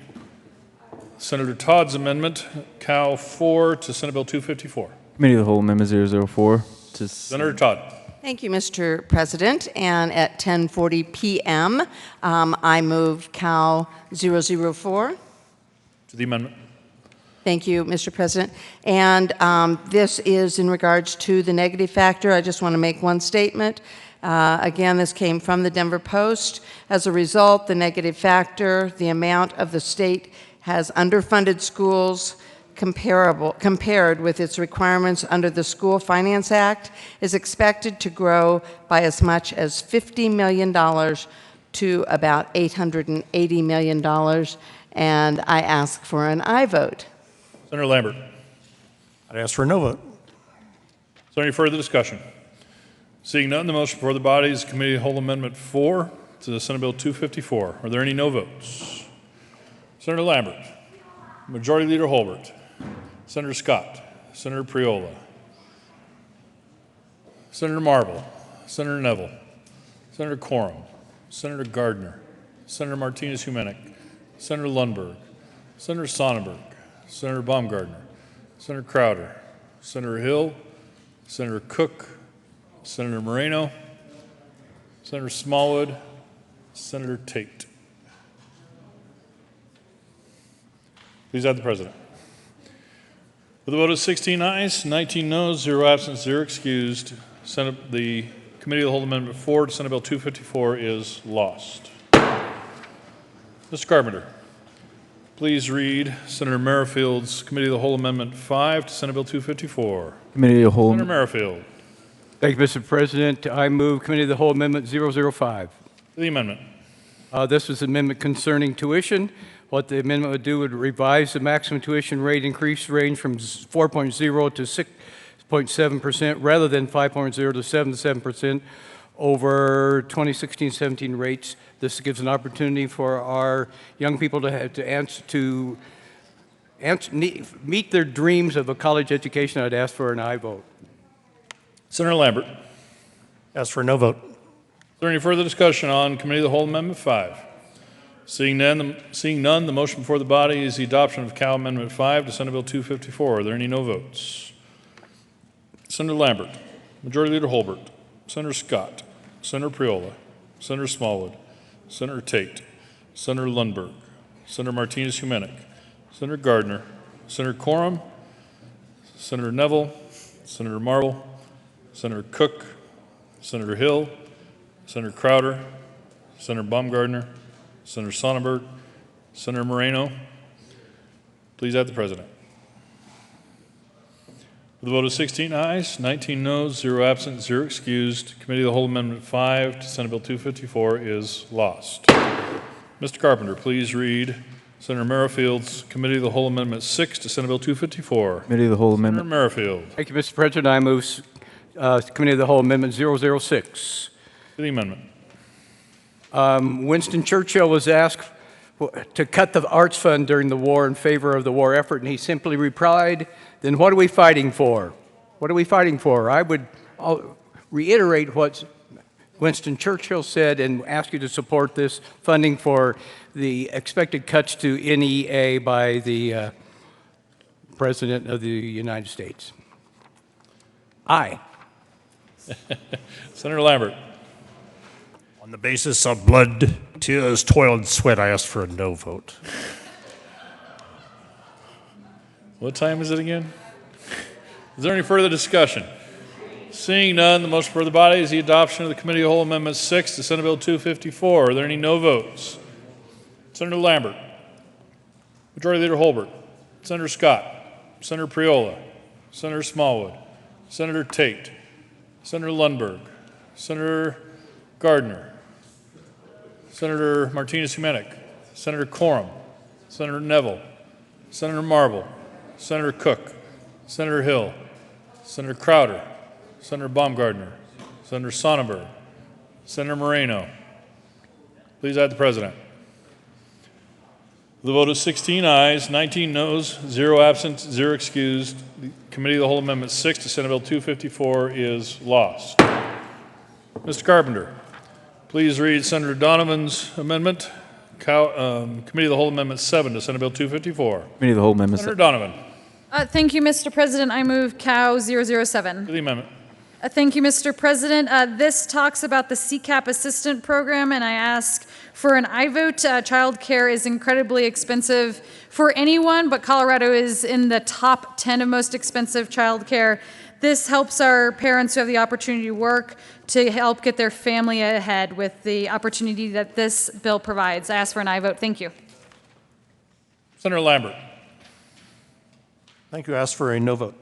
Speaker 11: Senator Todd's amendment, Cal 4, to Senate Bill 254?
Speaker 2: Committee of the Whole Amendment 004 to
Speaker 11: Senator Todd.
Speaker 7: Thank you, Mr. President. And at 10:40 p.m., I move Cal 004.
Speaker 11: To the amendment.
Speaker 7: Thank you, Mr. President. And this is in regards to the negative factor. I just want to make one statement. Again, this came from the Denver Post. As a result, the negative factor, the amount of the state has underfunded schools compared with its requirements under the School Finance Act is expected to grow by as much as $50 million to about $880 million. And I ask for an aye vote.
Speaker 11: Senator Lambert.
Speaker 19: I'd ask for a no vote.
Speaker 11: Is there any further discussion? Seeing none, the motion before the body is Committee of the Whole Amendment 4 to Senate Bill 254. Are there any no votes? Senator Lambert, Majority Leader Holbert, Senator Scott, Senator Priola, Senator Marble, Senator Neville, Senator Coram, Senator Gardner, Senator Martinez-Humenick, Senator Lundberg, Senator Sonnenberg, Senator Baumgardner, Senator Crowder, Senator Hill, Senator Cook, Senator Moreno, Senator Smallwood, Senator Tate. Please add the President. With a vote of 16 ayes, 19 noes, 0 absent, 0 excused, the Committee of the Whole Amendment 4 to Senate Bill 254 is lost. Mr. Carpenter, please read Senator Merrifield's Committee of the Whole Amendment 5 to Senate Bill 254.
Speaker 2: Committee of the Whole.
Speaker 11: Senator Merrifield.
Speaker 16: Thank you, Mr. President. I move Committee of the Whole Amendment 005.
Speaker 11: To the amendment.
Speaker 16: This is an amendment concerning tuition. What the amendment would do would revise the maximum tuition rate increase range from 4.0 to 6.7% rather than 5.0 to 7% over 2016-17 rates. This gives an opportunity for our young people to meet their dreams of a college education. I'd ask for an aye vote.
Speaker 11: Senator Lambert.
Speaker 19: Ask for a no vote.
Speaker 11: Is there any further discussion on Committee of the Whole Amendment 5? Seeing none, the motion before the body is the adoption of Cal Amendment 5 to Senate Bill 254. Are there any no votes? Senator Lambert, Majority Leader Holbert, Senator Scott, Senator Priola, Senator Smallwood, Senator Tate, Senator Lundberg, Senator Martinez-Humenick, Senator Gardner, Senator Quorum, Senator Neville, Senator Marble, Senator Cook, Senator Hill, Senator Crowder, Senator Baumgardner, Senator Sonnenberg, Senator Moreno. Please add the President. With a vote of 16 ayes, 19 noes, 0 absent, 0 excused, Committee of the Whole Amendment 5 to Senate Bill 254 is lost. Mr. Carpenter, please read Senator Merrifield's Committee of the Whole Amendment 6 to Senate Bill 254.
Speaker 2: Committee of the Whole Amendment.
Speaker 11: Senator Merrifield.
Speaker 16: Thank you, Mr. President. I move Committee of the Whole Amendment 006.
Speaker 11: To the amendment.
Speaker 16: Winston Churchill was asked to cut the arts fund during the war in favor of the war effort, and he simply replied, then what are we fighting for? What are we fighting for? I'll reiterate what Winston Churchill said and ask you to support this funding for the expected cuts to NEA by the President of the United States. Aye.
Speaker 11: Senator Lambert.
Speaker 15: On the basis of blood, tears, toil, and sweat, I ask for a no vote.
Speaker 11: What time is it again? Is there any further discussion? Seeing none, the motion for the body is the adoption of the Committee of the Whole Amendment 6 to Senate Bill 254. Are there any no votes? Senator Lambert, Majority Leader Holbert, Senator Scott, Senator Priola, Senator Smallwood, Senator Tate, Senator Lundberg, Senator Gardner, Senator Martinez-Humenick, Senator Quorum, Senator Neville, Senator Marble, Senator Cook, Senator Hill, Senator Crowder, Senator Baumgardner, Senator Sonnenberg, Senator Moreno. Please add the President. The vote is 16 ayes, 19 noes, 0 absent, 0 excused. The Committee of the Whole Amendment 6 to Senate Bill 254 is lost. Mr. Carpenter, please read Senator Donovan's amendment, Committee of the Whole Amendment 7 to Senate Bill 254.
Speaker 2: Committee of the Whole Amendment.
Speaker 11: Senator Donovan.
Speaker 21: Thank you, Mr. President. I move COW 007.
Speaker 11: To the amendment.
Speaker 21: Thank you, Mr. President. This talks about the CCAP assistant program, and I ask for an aye vote. Child care is incredibly expensive for anyone, but Colorado is in the top 10 of most expensive child care. This helps our parents who have the opportunity to work to help get their family ahead with the opportunity that this bill provides. I ask for an aye vote. Thank you.
Speaker 11: Senator Lambert.
Speaker 19: Thank you. Ask for a no vote.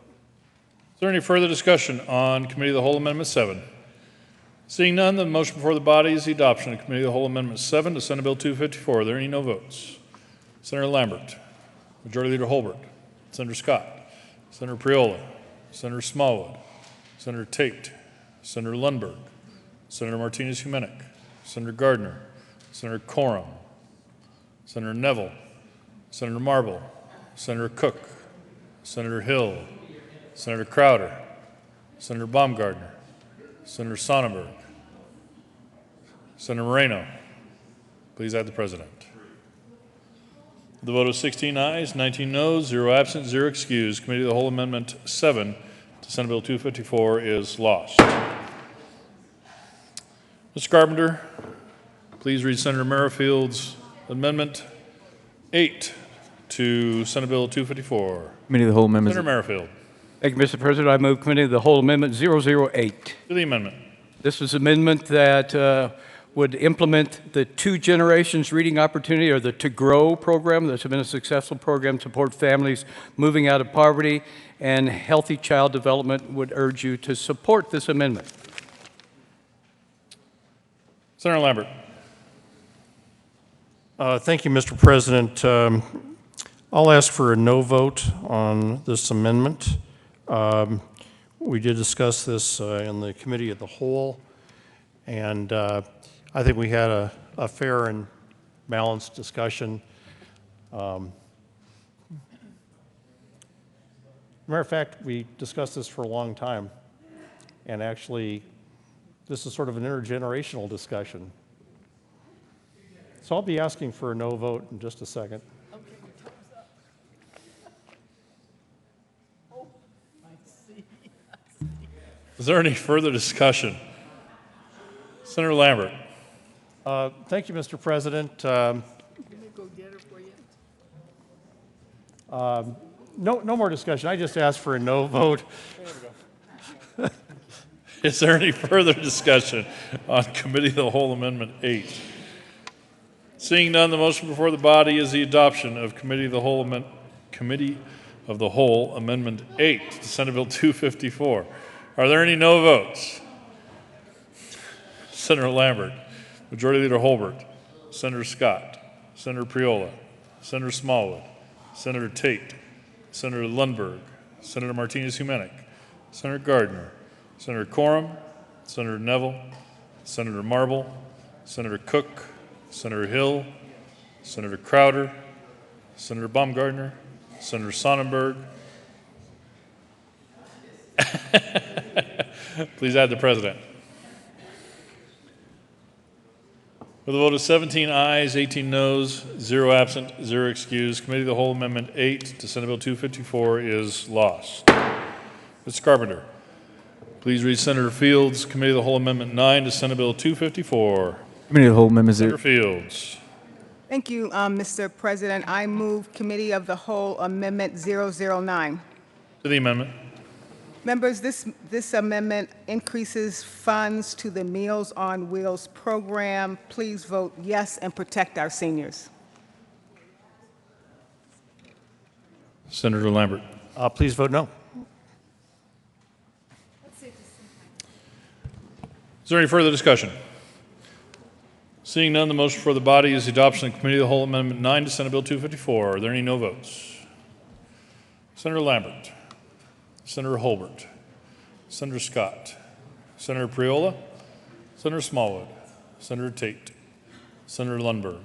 Speaker 11: Is there any further discussion on Committee of the Whole Amendment 7? Seeing none, the motion before the body is the adoption of Committee of the Whole Amendment 7 to Senate Bill 254. Are there any no votes? Senator Lambert, Majority Leader Holbert, Senator Scott, Senator Priola, Senator Smallwood, Senator Tate, Senator Lundberg, Senator Martinez-Humenick, Senator Gardner, Senator Quorum, Senator Neville, Senator Marble, Senator Cook, Senator Hill, Senator Crowder, Senator Baumgardner, Senator Sonnenberg, Senator Moreno. Please add the President. The vote is 16 ayes, 19 noes, 0 absent, 0 excused. Committee of the Whole Amendment 7 to Senate Bill 254 is lost. Mr. Carpenter, please read Senator Merrifield's Amendment 8 to Senate Bill 254.
Speaker 2: Committee of the Whole Amendment.
Speaker 11: Senator Merrifield.
Speaker 16: Thank you, Mr. President. I move Committee of the Whole Amendment 008.
Speaker 11: To the amendment.
Speaker 16: This is an amendment that would implement the Two Generations Reading Opportunity, or the To Grow program. That's been a successful program to support families moving out of poverty and healthy child development. Would urge you to support this amendment.
Speaker 11: Senator Lambert.
Speaker 19: Thank you, Mr. President. I'll ask for a no vote on this amendment. We did discuss this in the Committee of the Whole, and I think we had a fair and balanced discussion. Matter of fact, we discussed this for a long time, and actually, this is sort of an intergenerational discussion. So I'll be asking for a no vote in just a second.
Speaker 9: Is there any further discussion? Senator Lambert.
Speaker 19: Thank you, Mr. President. No more discussion. I just asked for a no vote.
Speaker 9: Is there any further discussion on Committee of the Whole Amendment 8? Seeing none, the motion before the body is the adoption of Committee of the Whole Amendment 8 to Senate Bill 254. Are there any no votes? Senator Lambert, Majority Leader Holbert, Senator Scott, Senator Priola, Senator Smallwood, Senator Tate, Senator Lundberg, Senator Martinez-Humenick, Senator Gardner, Senator Quorum, Senator Neville, Senator Marble, Senator Cook, Senator Hill, Senator Crowder, Senator Baumgardner, Senator Sonnenberg. Please add the President. With a vote of 17 ayes, 18 noes, 0 absent, 0 excused, Committee of the Whole Amendment 8 to Senate Bill 254 is lost. Mr. Carpenter, please read Senator Fields' Committee of the Whole Amendment 9 to Senate Bill 254.
Speaker 2: Committee of the Whole Amendment
Speaker 9: Senator Fields.
Speaker 3: Thank you, Mr. President. I move Committee of the Whole Amendment 009.
Speaker 9: To the amendment.
Speaker 3: Members, this amendment increases funds to the Meals on Wheels program. Please vote yes and protect our seniors.
Speaker 9: Senator Lambert.
Speaker 19: Please vote no.
Speaker 9: Is there any further discussion? Seeing none, the motion for the body is the adoption of Committee of the Whole Amendment 9 to Senate Bill 254. Are there any no votes? Senator Lambert, Senator Holbert, Senator Scott, Senator Priola, Senator Smallwood, Senator Tate, Senator Lundberg,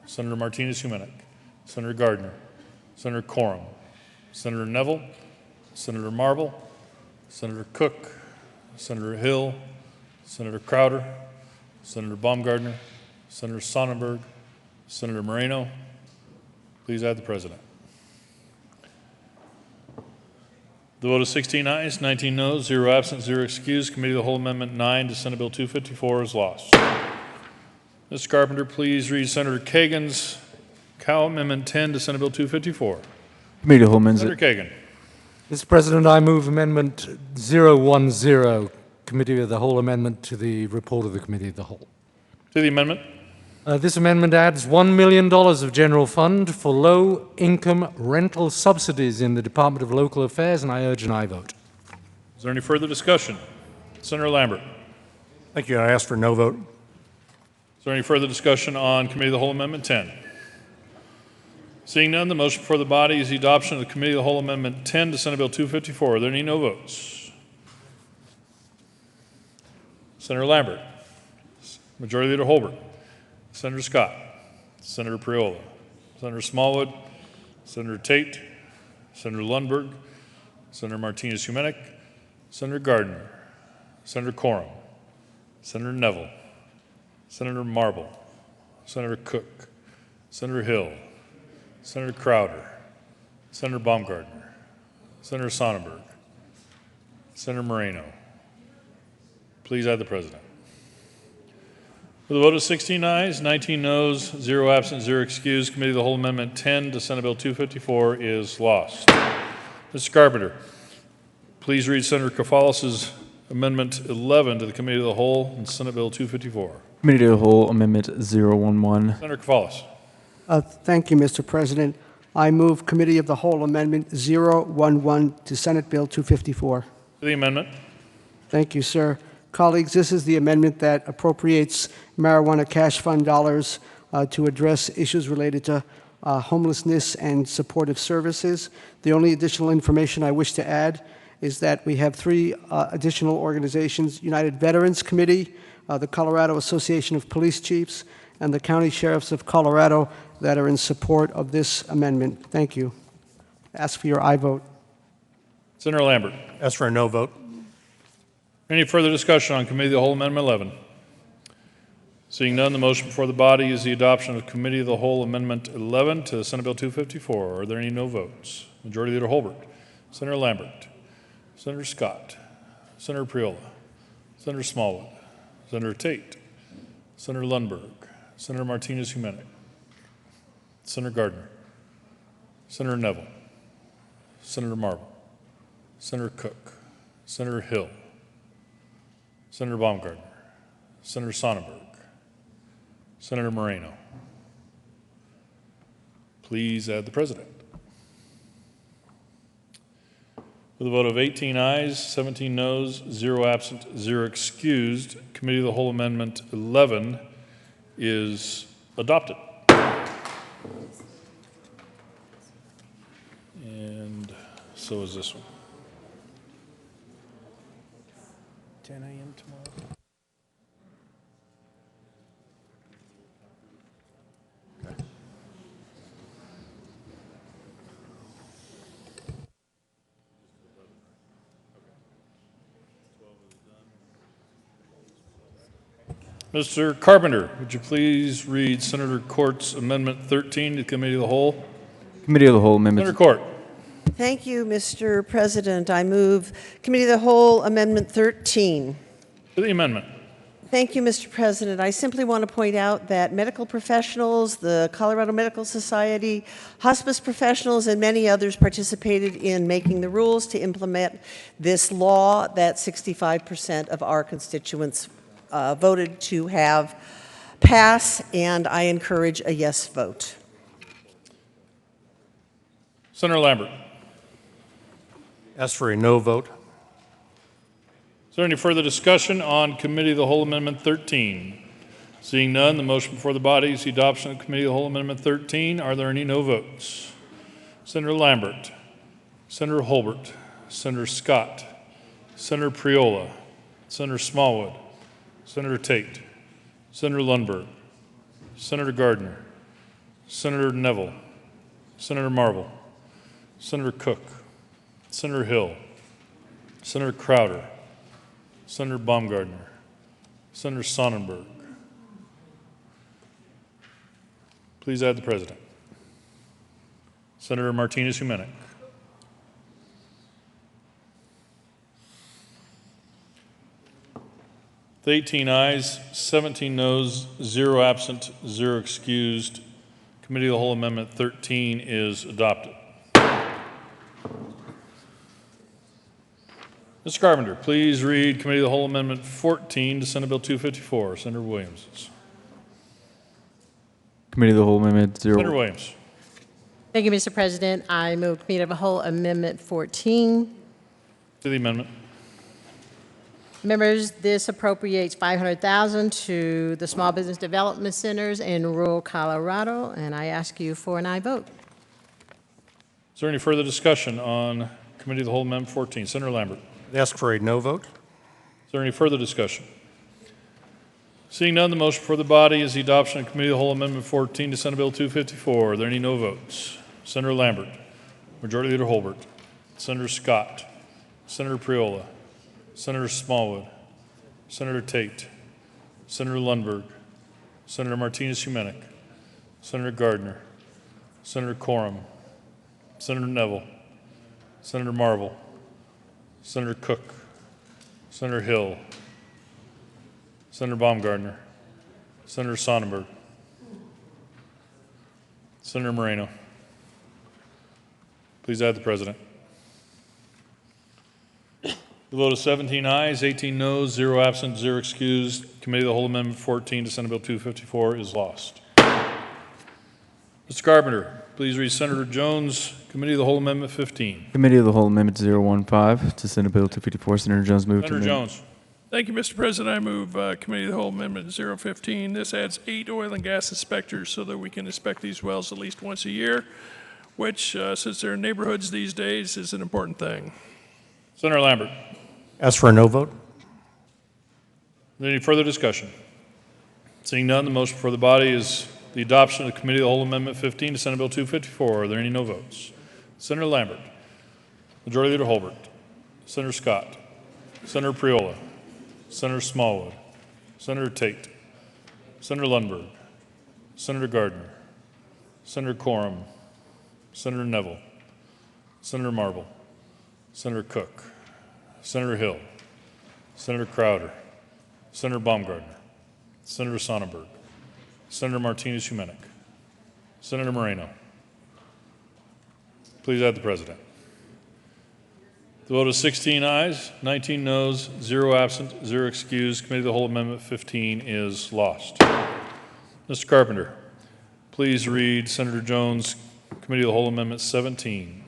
Speaker 9: Senator Martinez-Humenick, Senator Gardner, Senator Quorum, Senator Neville, Senator Marble, Senator Cook, Senator Hill, Senator Crowder, Senator Baumgardner, Senator Sonnenberg, Senator Moreno. Please add the President. The vote is 16 ayes, 19 noes, 0 absent, 0 excused. Committee of the Whole Amendment 9 to Senate Bill 254 is lost. Mr. Carpenter, please read Senator Kagan's Cow Amendment 10 to Senate Bill 254.
Speaker 2: Committee of the Whole Amendment.
Speaker 9: Senator Kagan.
Speaker 17: Mr. President, I move Amendment 010, Committee of the Whole Amendment to the report of the Committee of the Whole.
Speaker 9: To the amendment.
Speaker 17: This amendment adds $1 million of general fund for low-income rental subsidies in the Department of Local Affairs, and I urge an aye vote.
Speaker 9: Is there any further discussion? Senator Lambert.
Speaker 19: Thank you. I ask for no vote.
Speaker 9: Is there any further discussion on Committee of the Whole Amendment 10? Seeing none, the motion before the body is the adoption of the Committee of the Whole Amendment 10 to Senate Bill 254. Are there any no votes? Senator Lambert, Majority Leader Holbert, Senator Scott, Senator Priola, Senator Smallwood, Senator Tate, Senator Lundberg, Senator Martinez-Humenick, Senator Gardner, Senator Quorum, Senator Neville, Senator Marble, Senator Cook, Senator Hill, Senator Crowder, Senator Baumgardner, Senator Sonnenberg, Senator Moreno. Please add the President. With a vote of 16 ayes, 19 noes, 0 absent, 0 excused, Committee of the Whole Amendment 10 to Senate Bill 254 is lost. Mr. Carpenter, please read Senator Koufalos' Amendment 11 to the Committee of the Whole in Senate Bill 254.
Speaker 2: Committee of the Whole Amendment 011.
Speaker 9: Senator Koufalos.
Speaker 23: Thank you, Mr. President. I move Committee of the Whole Amendment 011 to Senate Bill 254.
Speaker 9: To the amendment.
Speaker 23: Thank you, sir. Colleagues, this is the amendment that appropriates marijuana cash fund dollars to address issues related to homelessness and supportive services. The only additional information I wish to add is that we have 3 additional organizations: United Veterans Committee, the Colorado Association of Police Chiefs, and the County Sheriffs of Colorado that are in support of this amendment. Thank you. Ask for your aye vote.
Speaker 9: Senator Lambert.
Speaker 19: Ask for a no vote.
Speaker 9: Any further discussion on Committee of the Whole Amendment 11?
Speaker 11: Seeing none, the motion before the body is the adoption of Committee of the Whole Amendment 11 to Senate Bill 254. Are there any no votes? Majority Leader Holbert, Senator Lambert, Senator Scott, Senator Priola, Senator Smallwood, Senator Tate, Senator Lundberg, Senator Martinez-Humenick, Senator Gardner, Senator Neville, Senator Marble, Senator Cook, Senator Hill, Senator Baumgardner, Senator Sonnenberg, Senator Moreno. Please add the President. With a vote of 18 ayes, 17 noes, 0 absent, 0 excused, Committee of the Whole Amendment 11 is adopted. And so is this one.
Speaker 20: 10 a.m. tomorrow.
Speaker 11: Mr. Carpenter, would you please read Senator Court's Amendment 13 to Committee of the Whole?
Speaker 2: Committee of the Whole Amendment.
Speaker 11: Senator Court.
Speaker 13: Thank you, Mr. President. I move Committee of the Whole Amendment 13.
Speaker 11: To the amendment.
Speaker 13: Thank you, Mr. President. I simply want to point out that medical professionals, the Colorado Medical Society, hospice professionals, and many others participated in making the rules to implement this law that 65% of our constituents voted to have pass, and I encourage a yes vote.
Speaker 11: Senator Lambert.
Speaker 15: Ask for a no vote.
Speaker 11: Is there any further discussion on Committee of the Whole Amendment 13? Seeing none, the motion before the body is the adoption of Committee of the Whole Amendment 13. Are there any no votes? Senator Lambert, Senator Holbert, Senator Scott, Senator Priola, Senator Smallwood, Senator Tate, Senator Lundberg, Senator Gardner, Senator Neville, Senator Marble, Senator Cook, Senator Hill, Senator Crowder, Senator Baumgardner, Senator Sonnenberg. Please add the President. Senator Martinez-Humenick. With 18 ayes, 17 noes, 0 absent, 0 excused, Committee of the Whole Amendment 13 is adopted. Mr. Carpenter, please read Committee of the Whole Amendment 14 to Senate Bill 254. Senator Williams.
Speaker 2: Committee of the Whole Amendment 0.
Speaker 11: Senator Williams.
Speaker 1: Thank you, Mr. President. I move Committee of the Whole Amendment 14.
Speaker 11: To the amendment.
Speaker 1: Members, this appropriates $500,000 to the Small Business Development Centers in rural Colorado, and I ask you for an aye vote.
Speaker 11: Is there any further discussion on Committee of the Whole Amendment 14? Senator Lambert.
Speaker 15: Ask for a no vote.
Speaker 11: Is there any further discussion? Seeing none, the motion for the body is the adoption of Committee of the Whole Amendment 14 to Senate Bill 254. Are there any no votes? Senator Lambert, Majority Leader Holbert, Senator Scott, Senator Priola, Senator Smallwood, Senator Tate, Senator Lundberg, Senator Martinez-Humenick, Senator Gardner, Senator Coram, Senator Neville, Senator Marble, Senator Cook, Senator Hill, Senator Baumgardner, Senator Sonnenberg, Senator Moreno. Please add the President. The vote of 17 ayes, 18 noes, 0 absent, 0 excused. Committee of the Whole Amendment 14 to Senate Bill 254 is lost. Mr. Carpenter, please read Senator Jones' Committee of the Whole Amendment 15.
Speaker 2: Committee of the Whole Amendment 015 to Senate Bill 254. Senator Jones moved to
Speaker 11: Senator
Speaker 2: amend.
Speaker 11: Jones.
Speaker 9: Thank you, Mr. President. I move Committee of the Whole Amendment 015. This adds 8 oil and gas inspectors so that we can inspect these wells at least once a year, which, since they're in neighborhoods these days, is an important thing.
Speaker 11: Senator Lambert.
Speaker 15: Ask for a no vote.
Speaker 11: Any further discussion? Seeing none, the motion for the body is the adoption of the Committee of the Whole Amendment 15 to Senate Bill 254. Are there any no votes? Senator Lambert, Majority Leader Holbert, Senator Scott, Senator Priola, Senator Smallwood, Senator Tate, Senator Lundberg, Senator Gardner, Senator Quorum, Senator Neville, Senator Marble, Senator Cook, Senator Hill, Senator Crowder, Senator Baumgardner, Senator Sonnenberg, Senator Martinez-Humenick, Senator Moreno. Please add the President. The vote is 16 ayes, 19 noes, 0 absent, 0 excused. Committee of the Whole Amendment 15 is lost. Mr. Carpenter, please read Senator Jones' Committee of the Whole Amendment 17.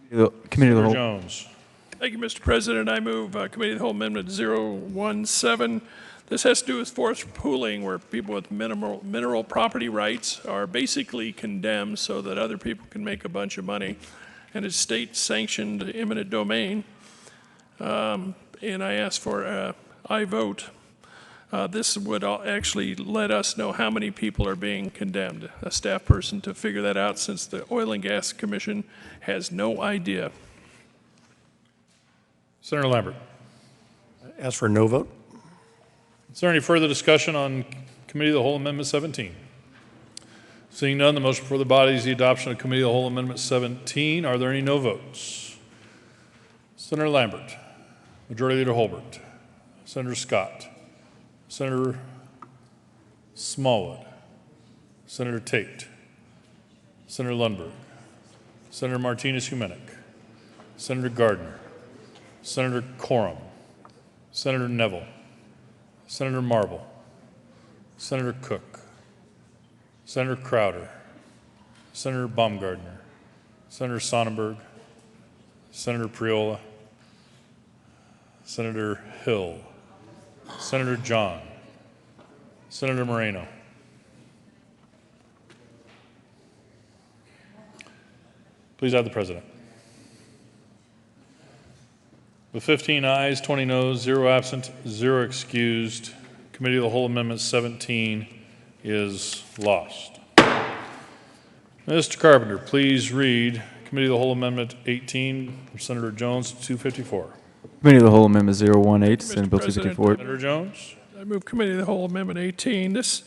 Speaker 2: Committee of the
Speaker 11: Senator
Speaker 2: Whole.
Speaker 11: Jones.
Speaker 9: Thank you, Mr. President. I move Committee of the Whole Amendment 017. This has to do with forced pooling, where people with mineral property rights are basically condemned so that other people can make a bunch of money. And it's state-sanctioned eminent domain. And I ask for I vote. This would actually let us know how many people are being condemned. A staff person to figure that out, since the Oil and Gas Commission has no idea.
Speaker 11: Senator Lambert.
Speaker 15: Ask for a no vote.
Speaker 11: Is there any further discussion on Committee of the Whole Amendment 17? Seeing none, the motion before the body is the adoption of Committee of the Whole Amendment 17. Are there any no votes? Senator Lambert, Majority Leader Holbert, Senator Scott, Senator Smallwood, Senator Tate, Senator Lundberg, Senator Martinez-Humenick, Senator Gardner, Senator Quorum, Senator Neville, Senator Marble, Senator Cook, Senator Crowder, Senator Baumgardner, Senator Sonnenberg, Senator Priola, Senator Hill, Senator John, Senator Moreno. Please add the President. With 15 ayes, 20 noes, 0 absent, 0 excused, Committee of the Whole Amendment 17 is lost. Mr. Carpenter, please read Committee of the Whole Amendment 18 from Senator Jones, 254.
Speaker 2: Committee of the Whole Amendment 018, Senate Bill
Speaker 9: President,
Speaker 2: 254.
Speaker 11: Senator Jones.
Speaker 9: I move Committee of the Whole Amendment 18. This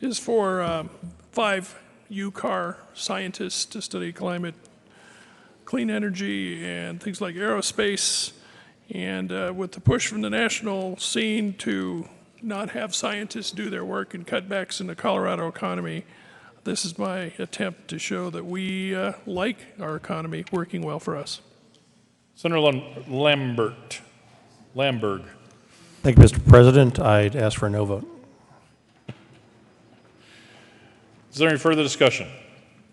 Speaker 9: is for 5 UCAR scientists to study climate, clean energy, and things like aerospace. And with the push from the national scene to not have scientists do their work and cutbacks in the Colorado economy, this is my attempt to show that we like our economy working well for us.
Speaker 11: Senator Lamberg.
Speaker 15: Thank you, Mr. President. I'd ask for a no vote.
Speaker 11: Is there any further discussion?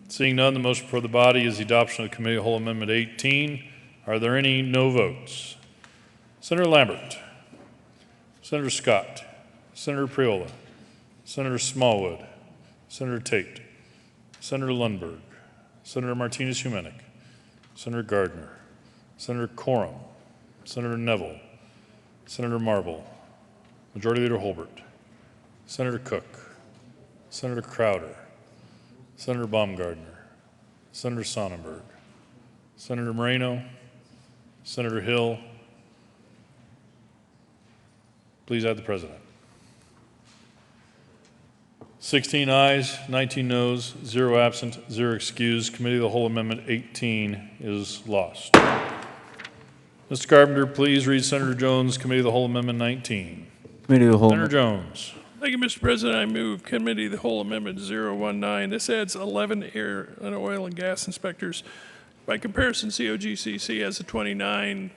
Speaker 11: Seeing none, the motion before the body is the adoption of Committee of the Whole Amendment 18. Are there any no votes? Senator Lambert, Senator Scott, Senator Priola, Senator Smallwood, Senator Tate, Senator Lundberg, Senator Martinez-Humenick, Senator Gardner, Senator Quorum, Senator Neville, Senator Marble, Majority Leader Holbert, Senator Cook, Senator Crowder, Senator Baumgardner, Senator Sonnenberg, Senator Moreno, Senator Hill. Please add the President. 16 ayes, 19 noes, 0 absent, 0 excused. Committee of the Whole Amendment 18 is lost. Mr. Carpenter, please read Senator Jones' Committee of the Whole Amendment 19.
Speaker 2: Committee of the Whole.
Speaker 11: Senator Jones.
Speaker 9: Thank you, Mr. President. I move Committee of the Whole Amendment 019. This adds 11 air and oil and gas inspectors. By comparison, COGCC has a 29.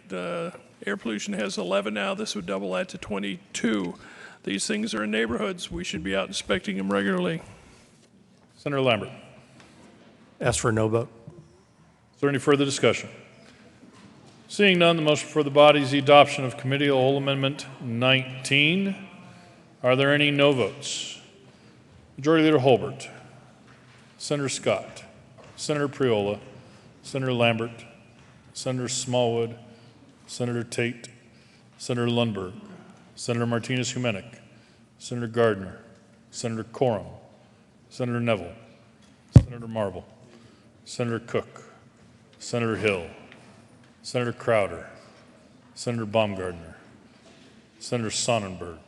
Speaker 9: Air pollution has 11 now. This would double that to 22. These things are in neighborhoods. We should be out inspecting them regularly.
Speaker 11: Senator Lambert.
Speaker 15: Ask for a no vote.
Speaker 11: Is there any further discussion? Seeing none, the motion for the body is the adoption of Committee of the Whole Amendment 19. Are there any no votes? Majority Leader Holbert, Senator Scott, Senator Priola, Senator Lambert, Senator Smallwood, Senator Tate, Senator Lundberg, Senator Martinez-Humenick, Senator Gardner, Senator Quorum, Senator Neville, Senator Marble, Senator Cook, Senator Hill, Senator Crowder, Senator Baumgardner, Senator Sonnenberg,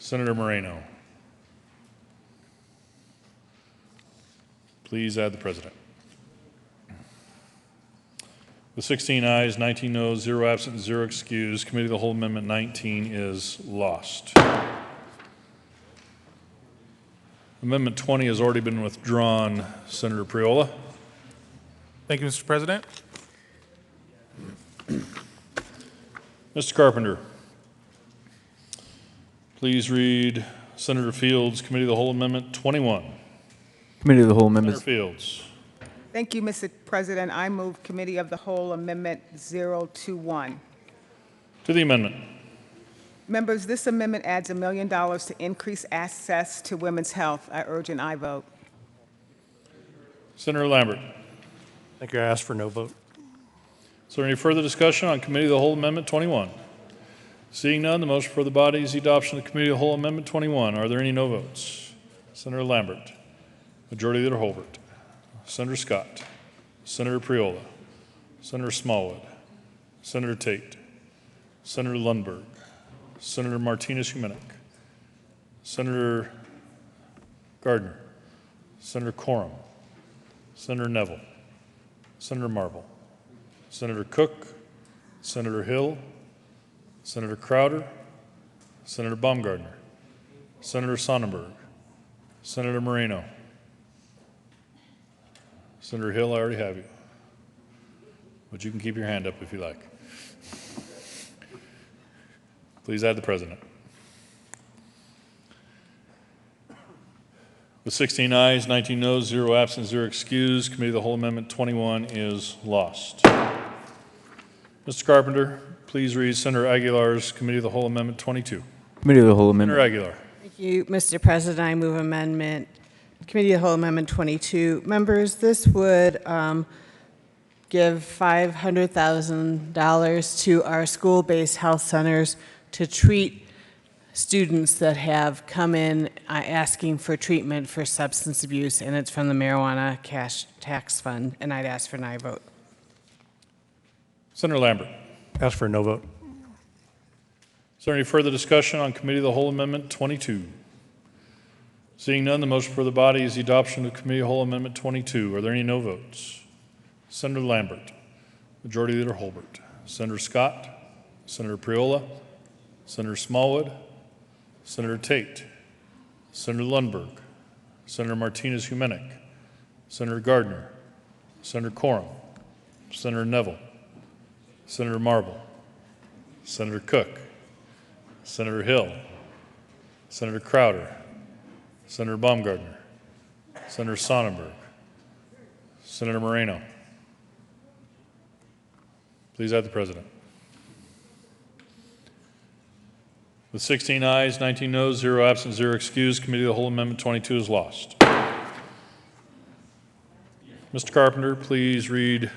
Speaker 4: Senator Moreno. Please add the president. With 16 ayes, 19 noes, 0 absent, 0 excused, Committee of the Whole Amendment 19 is lost. Amendment 20 has already been withdrawn. Senator Priola.
Speaker 14: Thank you, Mr. President.
Speaker 4: Mr. Carpenter, please read Senator Fields' Committee of the Whole Amendment 21.
Speaker 2: Committee of the Whole Amendment.
Speaker 4: Senator Fields.
Speaker 3: Thank you, Mr. President. I move Committee of the Whole Amendment 021.
Speaker 4: To the amendment.
Speaker 3: Members, this amendment adds $1 million to increase access to women's health. I urge an aye vote.
Speaker 4: Senator Lambert.
Speaker 15: Thank you. I ask for no vote.
Speaker 4: Is there any further discussion on Committee of the Whole Amendment 21? Seeing none, the motion for the body is the adoption of the Committee of the Whole Amendment 21. Are there any no votes? Senator Lambert. Majority Leader Holbert. Senator Scott. Senator Priola. Senator Smallwood. Senator Tate. Senator Lundberg. Senator Martinez-Humenick. Senator Gardner. Senator Coram. Senator Neville. Senator Marble. Senator Cook. Senator Hill. Senator Crowder. Senator Baumgardner. Senator Sonnenberg. Senator Moreno. Senator Hill, I already have you. But you can keep your hand up if you like. Please add the president. With 16 ayes, 19 noes, 0 absent, 0 excused, Committee of the Whole Amendment 21 is lost. Mr. Carpenter, please read Senator Aguilar's Committee of the Whole Amendment 22.
Speaker 2: Committee of the Whole Amendment.
Speaker 4: Senator Aguilar.
Speaker 22: Thank you, Mr. President. I move Committee of the Whole Amendment 22. Members, this would give $500,000 to our school-based health centers to treat students that have come in asking for treatment for substance abuse, and it's from the Marijuana Cash Tax Fund, and I'd ask for an aye vote.
Speaker 4: Senator Lambert.
Speaker 15: Ask for a no vote.
Speaker 4: Is there any further discussion on Committee of the Whole Amendment 22? Seeing none, the motion for the body is the adoption of Committee of the Whole Amendment 22. Are there any no votes? Senator Lambert. Majority Leader Holbert. Senator Scott. Senator Priola. Senator Smallwood. Senator Tate. Senator Lundberg. Senator Martinez-Humenick. Senator Gardner. Senator Coram. Senator Neville. Senator Marble. Senator Cook. Senator Hill. Senator Crowder. Senator Baumgardner. Senator Sonnenberg. Senator Moreno. Please add the president. With 16 ayes, 19 noes, 0 absent, 0 excused, Committee of the Whole Amendment 22 is lost. Mr. Carpenter, please read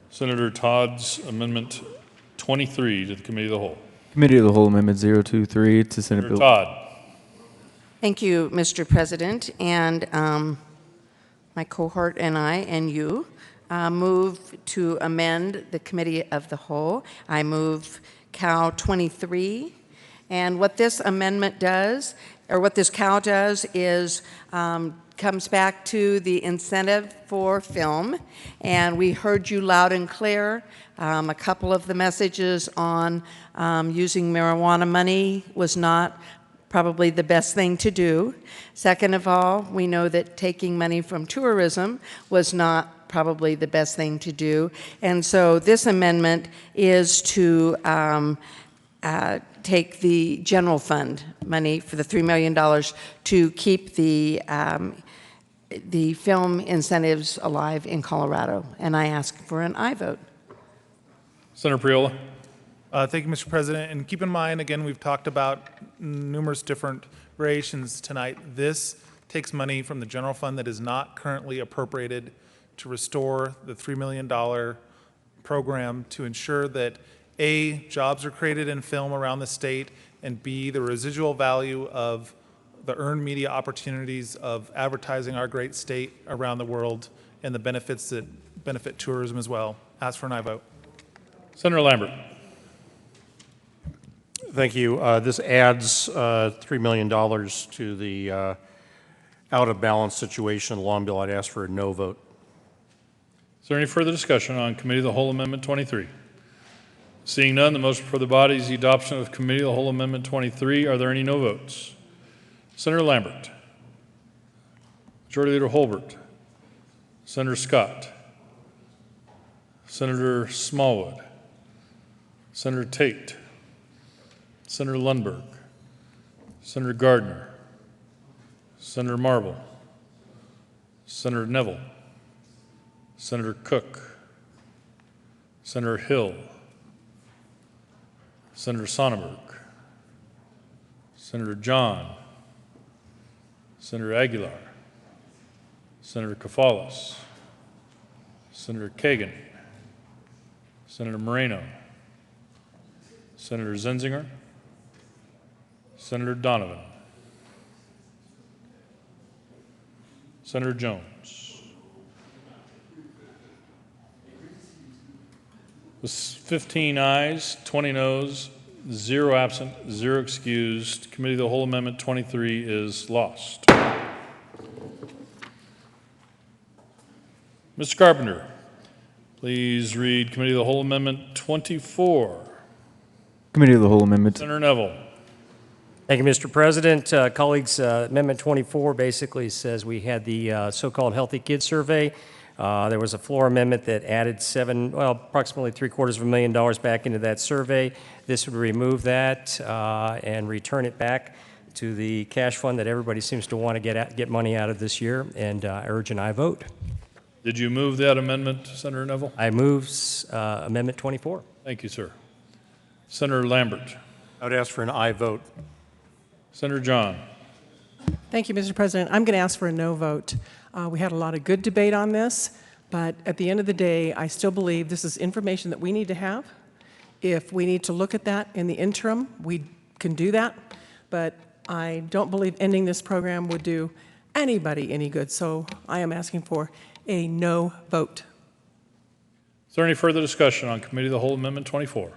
Speaker 4: Senator Todd's Amendment 23 to the Committee of the Whole.
Speaker 2: Committee of the Whole Amendment 023 to Senate
Speaker 4: Senator
Speaker 2: Bill.
Speaker 4: Todd.
Speaker 7: Thank you, Mr. President, and my cohort and I and you move to amend the Committee of the Whole. I move Cal 23, and what this amendment does, or what this Cal does, is comes back to the incentive for film, and we heard you loud and clear. A couple of the messages on using marijuana money was not probably the best thing to do. Second of all, we know that taking money from tourism was not probably the best thing to do. And so this amendment is to take the general fund money for the $3 million to keep the film incentives alive in Colorado. And I ask for an aye vote.
Speaker 4: Senator Priola.
Speaker 14: Thank you, Mr. President. And keep in mind, again, we've talked about numerous different variations tonight. This takes money from the general fund that is not currently appropriated to restore the $3 million program to ensure that A, jobs are created in film around the state, and B, the residual value of the earned media opportunities of advertising our great state around the world and the benefits that benefit tourism as well. Ask for an aye vote.
Speaker 4: Senator Lambert.
Speaker 19: Thank you. This adds $3 million to the out-of-balance situation. Long bill, I'd ask for a no vote.
Speaker 4: Is there any further discussion on Committee of the Whole Amendment 23? Seeing none, the motion before the body is the adoption of Committee of the Whole Amendment 23. Are there any no votes? Senator Lambert. Majority Leader Holbert. Senator Scott. Senator Smallwood. Senator Tate. Senator Lundberg. Senator Gardner. Senator Marble. Senator Neville. Senator Cook. Senator Hill. Senator Sonnenberg. Senator John. Senator Aguilar. Senator Kafalas. Senator Kagan. Senator Moreno. Senator Zenzinger. Senator Donovan. Senator Jones. With 15 ayes, 20 noes, 0 absent, 0 excused, Committee of the Whole Amendment 23 is lost. Mr. Carpenter, please read Committee of the Whole Amendment 24.
Speaker 2: Committee of the Whole Amendment.
Speaker 4: Senator Neville.
Speaker 5: Thank you, Mr. President. Colleagues, Amendment 24 basically says we had the so-called Healthy Kids Survey. There was a floor amendment that added approximately $750,000 back into that survey. This would remove that and return it back to the cash fund that everybody seems to want to get money out of this year, and I urge an aye vote.
Speaker 4: Did you move that amendment, Senator Neville?
Speaker 5: I move Amendment 24.
Speaker 4: Thank you, sir. Senator Lambert.
Speaker 19: I would ask for an aye vote.
Speaker 4: Senator John.
Speaker 8: Thank you, Mr. President. I'm going to ask for a no vote. We had a lot of good debate on this, but at the end of the day, I still believe this is information that we need to have. If we need to look at that in the interim, we can do that, but I don't believe ending this program would do anybody any good, so I am asking for a no vote.
Speaker 4: Is there any further discussion on Committee of the Whole Amendment 24?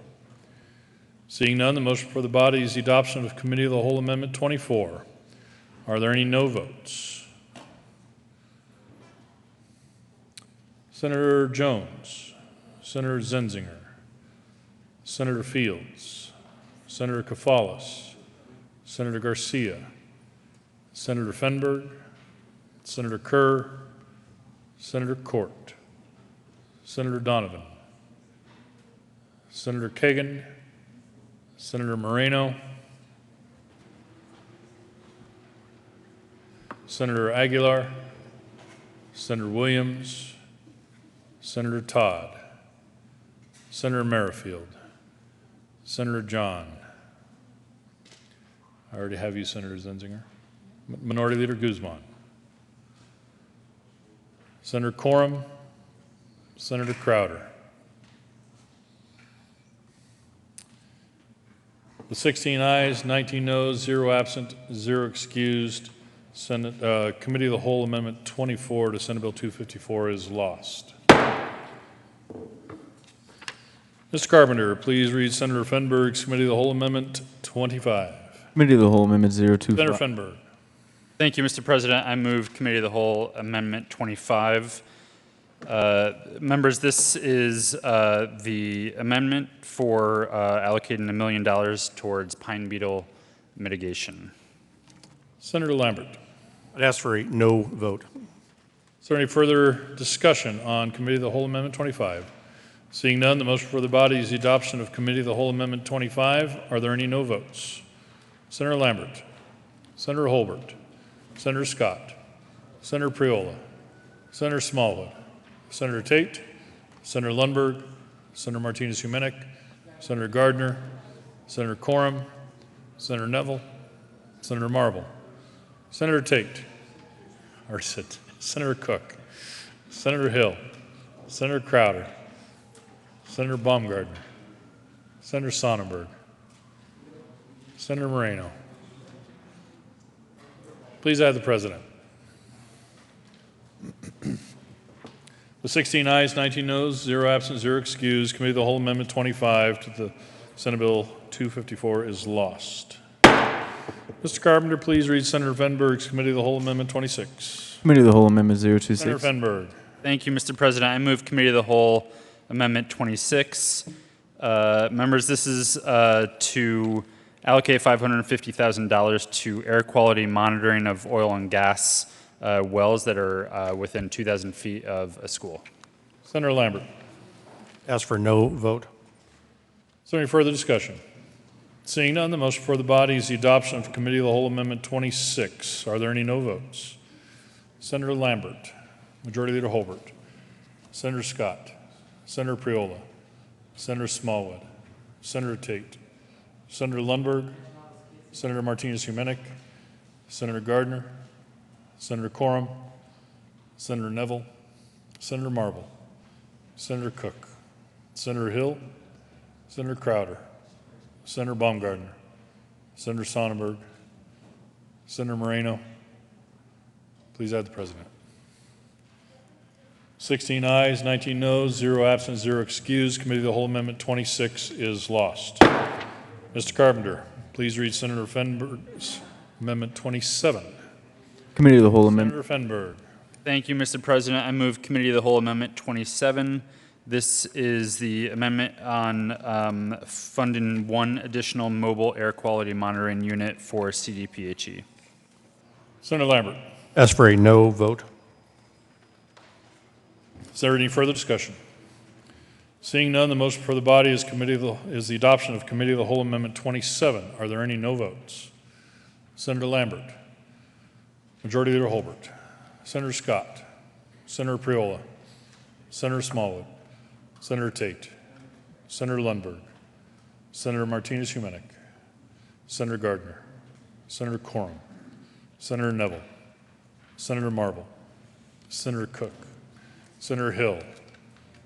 Speaker 4: Seeing none, the motion for the body is the adoption of Committee of the Whole Amendment 24. Are there any no votes? Senator Jones, Senator Zenzinger, Senator Fields, Senator Kafalas, Senator Garcia, Senator Fenberg, Senator Kerr, Senator Court, Senator Donovan, Senator Kagan, Senator Moreno, Senator Aguilar, Senator Williams, Senator Todd, Senator Merrifield, Senator John. I already have you, Senator Zenzinger. Minority Leader Guzman. Senator Coram, Senator Crowder. With 16 ayes, 19 noes, 0 absent, 0 excused, Committee of the Whole Amendment 24 to Senate Bill 254 is lost. Mr. Carpenter, please read Senator Fenberg's Committee of the Whole Amendment 25.
Speaker 2: Committee of the Whole Amendment 025.
Speaker 4: Senator Fenberg.
Speaker 12: Thank you, Mr. President. I move Committee of the Whole Amendment 25. Members, this is the amendment for allocating $1 million towards pine beetle mitigation.
Speaker 4: Senator Lambert.
Speaker 19: I'd ask for a no vote.
Speaker 4: Is there any further discussion on Committee of the Whole Amendment 25? Seeing none, the motion for the body is the adoption of Committee of the Whole Amendment 25. Are there any no votes? Senator Lambert, Senator Holbert, Senator Scott, Senator Priola, Senator Smallwood, Senator Tate, Senator Lundberg, Senator Martinez-Humenick, Senator Gardner, Senator Coram, Senator Neville, Senator Marble, Senator Tate, or Senator Cook, Senator Hill, Senator Crowder, Senator Baumgardner, Senator Sonnenberg, Senator Moreno. Please add the President. With 16 ayes, 19 noes, 0 absent, 0 excused, Committee of the Whole Amendment 25 to the Senate Bill 254 is lost. Mr. Carpenter, please read Senator Fenberg's Committee of the Whole Amendment 26.
Speaker 2: Committee of the Whole Amendment 026.
Speaker 4: Senator Fenberg.
Speaker 12: Thank you, Mr. President. I move Committee of the Whole Amendment 26. Members, this is to allocate $550,000 to air quality monitoring of oil and gas wells that are within 2,000 feet of a school.
Speaker 4: Senator Lambert.
Speaker 19: Ask for no vote.
Speaker 4: Is there any further discussion? Seeing none, the motion before the body is the adoption of Committee of the Whole Amendment 26. Are there any no votes? Senator Lambert. Majority Leader Holbert. Senator Scott. Senator Priola. Senator Smallwood. Senator Tate. Senator Lundberg. Senator Martinez-Humenick. Senator Gardner. Senator Coram. Senator Neville. Senator Marble. Senator Cook. Senator Hill. Senator Crowder. Senator Baumgardner. Senator Sonnenberg. Senator Moreno. Please add the president. 16 ayes, 19 noes, 0 absent, 0 excused. Committee of the Whole Amendment 26 is lost. Mr. Carpenter, please read Senator Fenberg's Amendment 27.
Speaker 2: Committee of the Whole Amendment.
Speaker 4: Senator Fenberg.
Speaker 12: Thank you, Mr. President. I move Committee of the Whole Amendment 27. This is the amendment on funding one additional mobile air quality monitoring unit for CDPHE.
Speaker 4: Senator Lambert.
Speaker 19: Ask for a no vote.
Speaker 4: Is there any further discussion? Seeing none, the motion for the body is the adoption of Committee of the Whole Amendment 27. Are there any no votes? Senator Lambert. Majority Leader Holbert. Senator Scott. Senator Priola. Senator Smallwood. Senator Tate. Senator Lundberg. Senator Martinez-Humenick. Senator Gardner. Senator Coram. Senator Neville. Senator Marble. Senator Cook. Senator Hill.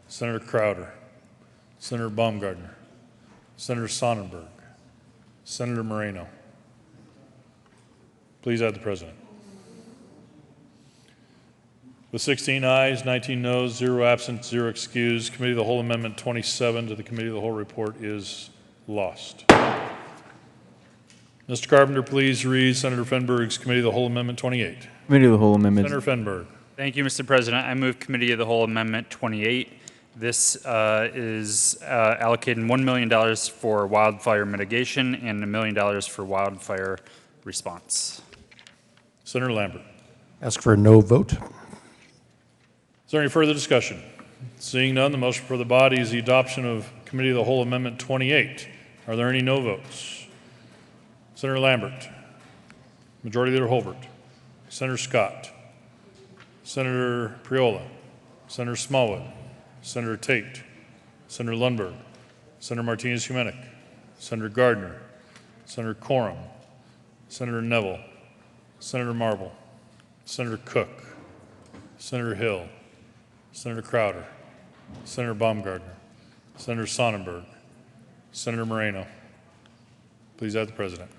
Speaker 4: Senator Crowder. Senator Baumgardner. Senator Sonnenberg. Senator Moreno. Please add the president. With 16 ayes, 19 noes, 0 absent, 0 excused, Committee of the Whole Amendment 27 to the Committee of the Whole report is lost. Mr. Carpenter, please read Senator Fenberg's Committee of the Whole Amendment 28.
Speaker 2: Committee of the Whole Amendment.
Speaker 4: Senator Fenberg.
Speaker 12: Thank you, Mr. President. I move Committee of the Whole Amendment 28. This is allocating $1 million for wildfire mitigation and $1 million for wildfire response.
Speaker 4: Senator Lambert.
Speaker 19: Ask for a no vote.
Speaker 4: Is there any further discussion? Seeing none, the motion for the body is the adoption of Committee of the Whole Amendment 28. Are there any no votes? Senator Lambert. Majority Leader Holbert. Senator Scott. Senator Priola. Senator Smallwood. Senator Tate. Senator Lundberg. Senator Martinez-Humenick. Senator Gardner. Senator Coram. Senator Neville. Senator Marble. Senator Cook. Senator Hill. Senator Crowder. Senator Baumgardner. Senator Sonnenberg. Senator Moreno. Please add the president.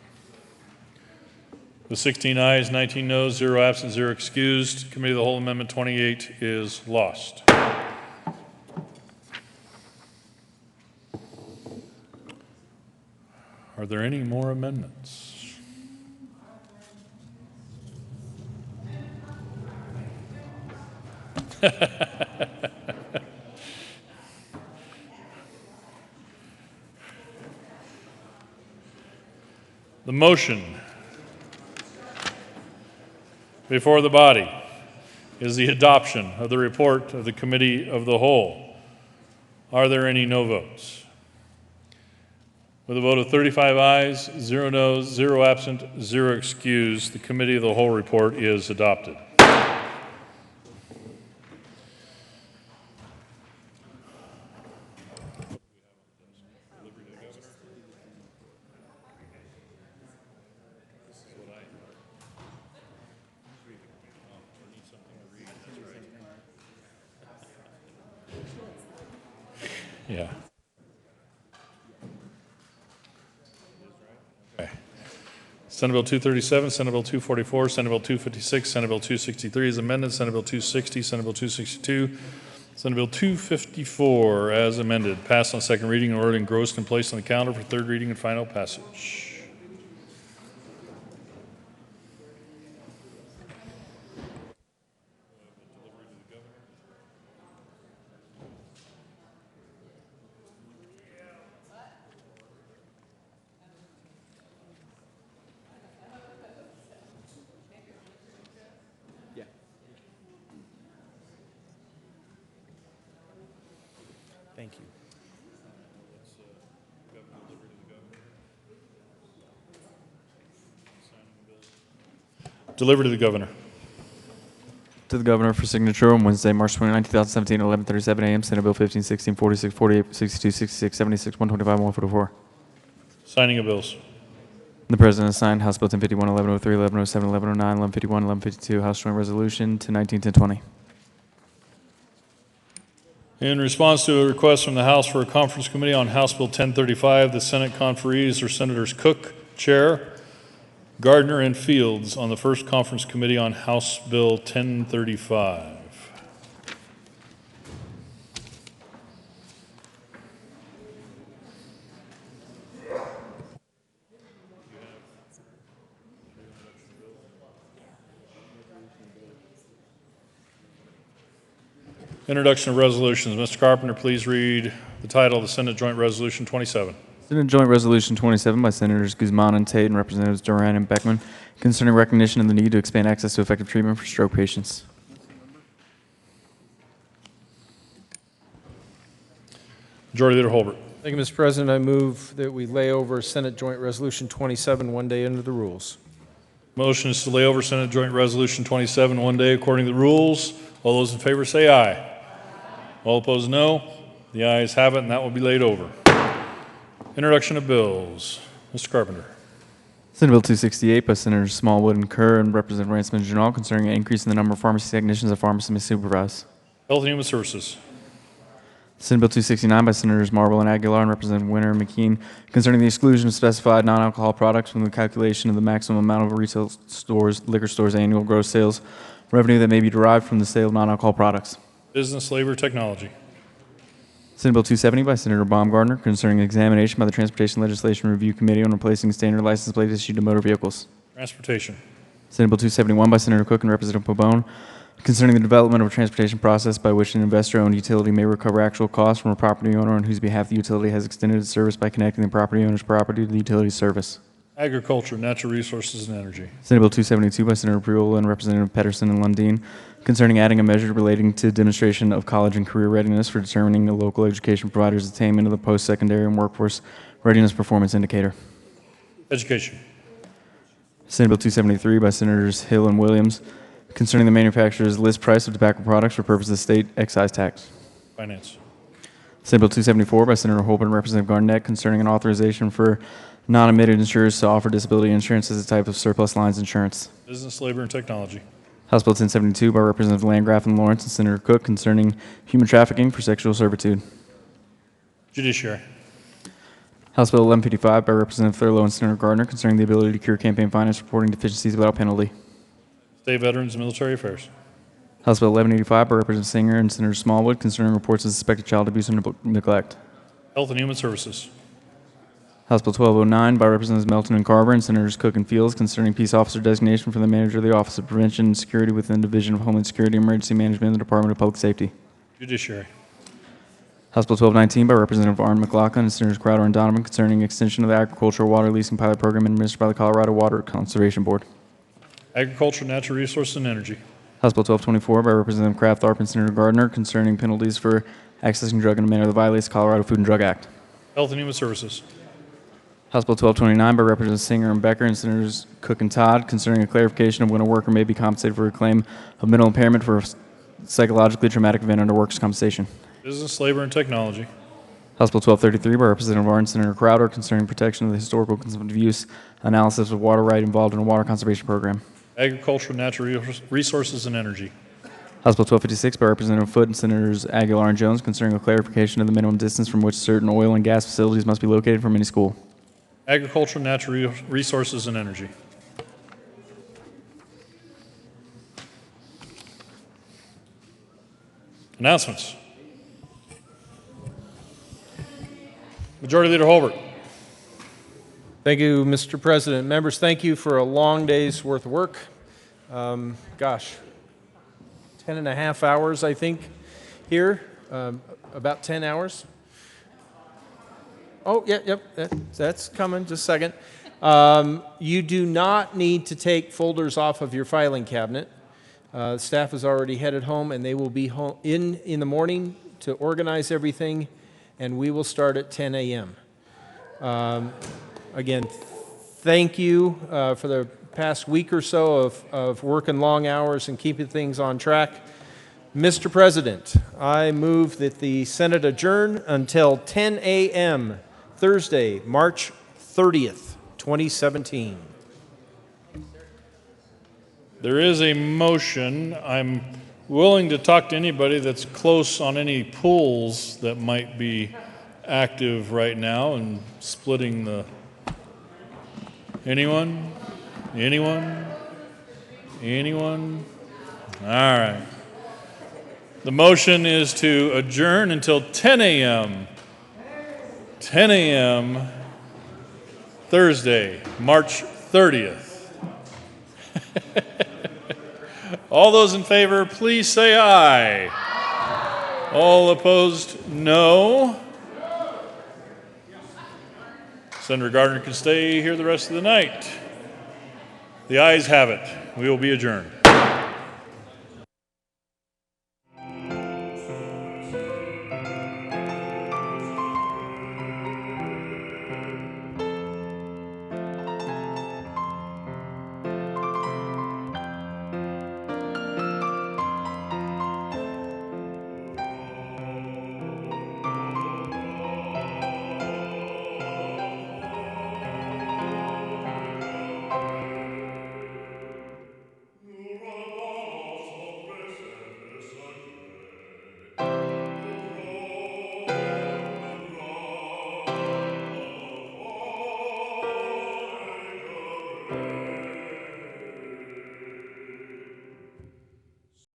Speaker 4: With 16 ayes, 19 noes, 0 absent, 0 excused, Committee of the Whole Amendment 28 is lost. Are there any more amendments? The motion before the body is the adoption of the report of the Committee of the Whole. Are there any no votes? With a vote of 35 ayes, 0 noes, 0 absent, 0 excused, the Committee of the Whole report is adopted. Yeah. Okay. Senate Bill 237, Senate Bill 244, Senate Bill 256, Senate Bill 263 is amended, Senate Bill 260, Senate Bill 262, Senate Bill 254 as amended, passed on second reading and ordered engrossed and placed on the calendar for third reading and final passage.
Speaker 20: Thank you.
Speaker 4: Delivered to the governor.
Speaker 2: To the governor for signature on Wednesday, March 29, 2017, 11:37 a.m. Senate Bill 15, 16, 46, 48, 62, 66, 76, 125, 144.
Speaker 4: Signing of bills.
Speaker 2: The President has signed House Bill 1051, 1103, 1107, 1109, 1151, 1152, House Joint Resolution to 191020.
Speaker 4: In response to a request from the House for a conference committee on House Bill 1035, the Senate conferees are Senators Cook, Chair, Gardner, and Fields on the first conference committee on House Bill 1035. Introduction of resolutions. Mr. Carpenter, please read the title of the Senate Joint Resolution 27.
Speaker 2: Senate Joint Resolution 27 by Senators Guzman and Tate and Representatives Duran and Beckman concerning recognition of the need to expand access to effective treatment for stroke patients.
Speaker 4: Majority Leader Holbert.
Speaker 20: Thank you, Mr. President. I move that we lay over Senate Joint Resolution 27 one day under the rules.
Speaker 4: Motion is to lay over Senate Joint Resolution 27 one day according to the rules. All those in favor say aye. All opposed, no. The ayes have it, and that will be laid over. Introduction of bills. Mr. Carpenter.
Speaker 2: Senate Bill 268 by Senators Smallwood and Kerr and Representative Ransome General concerning an increase in the number of pharmacy technicians a pharmacist may supervise.
Speaker 4: Health and Human Services.
Speaker 2: Senate Bill 269 by Senators Marble and Aguilar and Representative Winter and McKean concerning the exclusion of specified non-alcohol products from the calculation of the maximum amount of retail stores, liquor stores' annual gross sales revenue that may be derived from the sale of non-alcohol products.
Speaker 4: Business, Labor, Technology.
Speaker 2: Senate Bill 270 by Senator Baumgartner concerning examination by the Transportation Legislation Review Committee on replacing standard license plates issued to motor vehicles.
Speaker 4: Transportation.
Speaker 2: Senate Bill 271 by Senator Cook and Representative Pabon concerning the development of a transportation process by which an investor-owned utility may recover actual costs from a property owner on whose behalf the utility has extended its service by connecting the property owner's property to the utility's service.
Speaker 4: Agriculture, Natural Resources, and Energy.
Speaker 2: Senate Bill 272 by Senator Priola and Representative Pedersen and Lundin concerning adding a measure relating to demonstration of college and career readiness for determining a local education provider's attainment of the post-secondary and workforce readiness performance indicator.
Speaker 4: Education.
Speaker 2: Senate Bill 273 by Senators Hill and Williams concerning the manufacturer's list price of tobacco products for purposes of state excise tax.
Speaker 4: Finance.
Speaker 2: Senate Bill 274 by Senator Holbert and Representative Garnett concerning an authorization for non-admitted insurers to offer disability insurance as a type of surplus lines insurance.
Speaker 4: Business, Labor, and Technology.
Speaker 2: House Bill 1072 by Representative Landgraf and Lawrence and Senator Cook concerning human trafficking for sexual servitude.
Speaker 4: Judiciary.
Speaker 2: House Bill 1155 by Representative Thurlow and Senator Gardner concerning the ability to cure campaign finance reporting deficiencies without penalty.
Speaker 4: State Veterans and Military Affairs.
Speaker 2: House Bill 1185 by Representative Singer and Senator Smallwood concerning reports of suspected child abuse and neglect.
Speaker 4: Health and Human Services.
Speaker 2: House Bill 1209 by Representatives Melton and Carver and Senators Cook and Fields concerning peace officer designation for the manager of the Office of Prevention and Security within the Division of Homeland Security and Emergency Management of the Department of Public Safety.
Speaker 4: Judiciary.
Speaker 2: House Bill 1219 by Representative Arne McLaughlin and Senators Crowder and Donovan concerning extension of the agricultural water leasing pilot program administered by the Colorado Water Conservation Board.
Speaker 4: Agriculture, Natural Resources, and Energy.
Speaker 2: House Bill 1224 by Representative Kraft Tharp and Senator Gardner concerning penalties for accessing drug in a manner that violates the Colorado Food and Drug Act.
Speaker 4: Health and Human Services.
Speaker 2: House Bill 1229 by Representatives Singer and Becker and Senators Cook and Todd concerning a clarification of when a worker may be compensated for a claim of mental impairment for a psychologically traumatic event under workers' compensation.
Speaker 4: Business, Labor, and Technology.
Speaker 2: House Bill 1233 by Representative Warren and Senator Crowder concerning protection of the historical consumptive use analysis of water right involved in a water conservation program.
Speaker 4: Agriculture, Natural Resources, and Energy.
Speaker 2: House Bill 1256 by Representative Foote and Senators Aguilar and Jones concerning a clarification of the minimum distance from which certain oil and gas facilities must be located from any school.
Speaker 4: Agriculture, Natural Resources, and Energy.
Speaker 2: Mr.
Speaker 4: Announcements. Majority Leader Holbert.
Speaker 20: Thank you, Mr. President. Members, thank you for a long day's worth of work. Gosh, 10 and a half hours, I think, here, about 10 hours. Oh, yep, that's coming, just a second. You do not need to take folders off of your filing cabinet. Staff has already headed home, and they will be home in the morning to organize everything, and we will start at 10 a.m. Again, thank you for the past week or so of working long hours and keeping things on track. Mr. President, I move that the Senate adjourn until 10 a.m. Thursday, March 30th, 2017.
Speaker 4: There is a motion. I'm willing to talk to anybody that's close on any pools that might be active right now and splitting the... Anyone? Anyone? Anyone? All right. The motion is to adjourn until 10 a.m. 10 a.m. Thursday, March 30th. All those in favor, please say aye. All opposed, no. Senator Gardner can stay here the rest of the night. The ayes have it. We will be adjourned.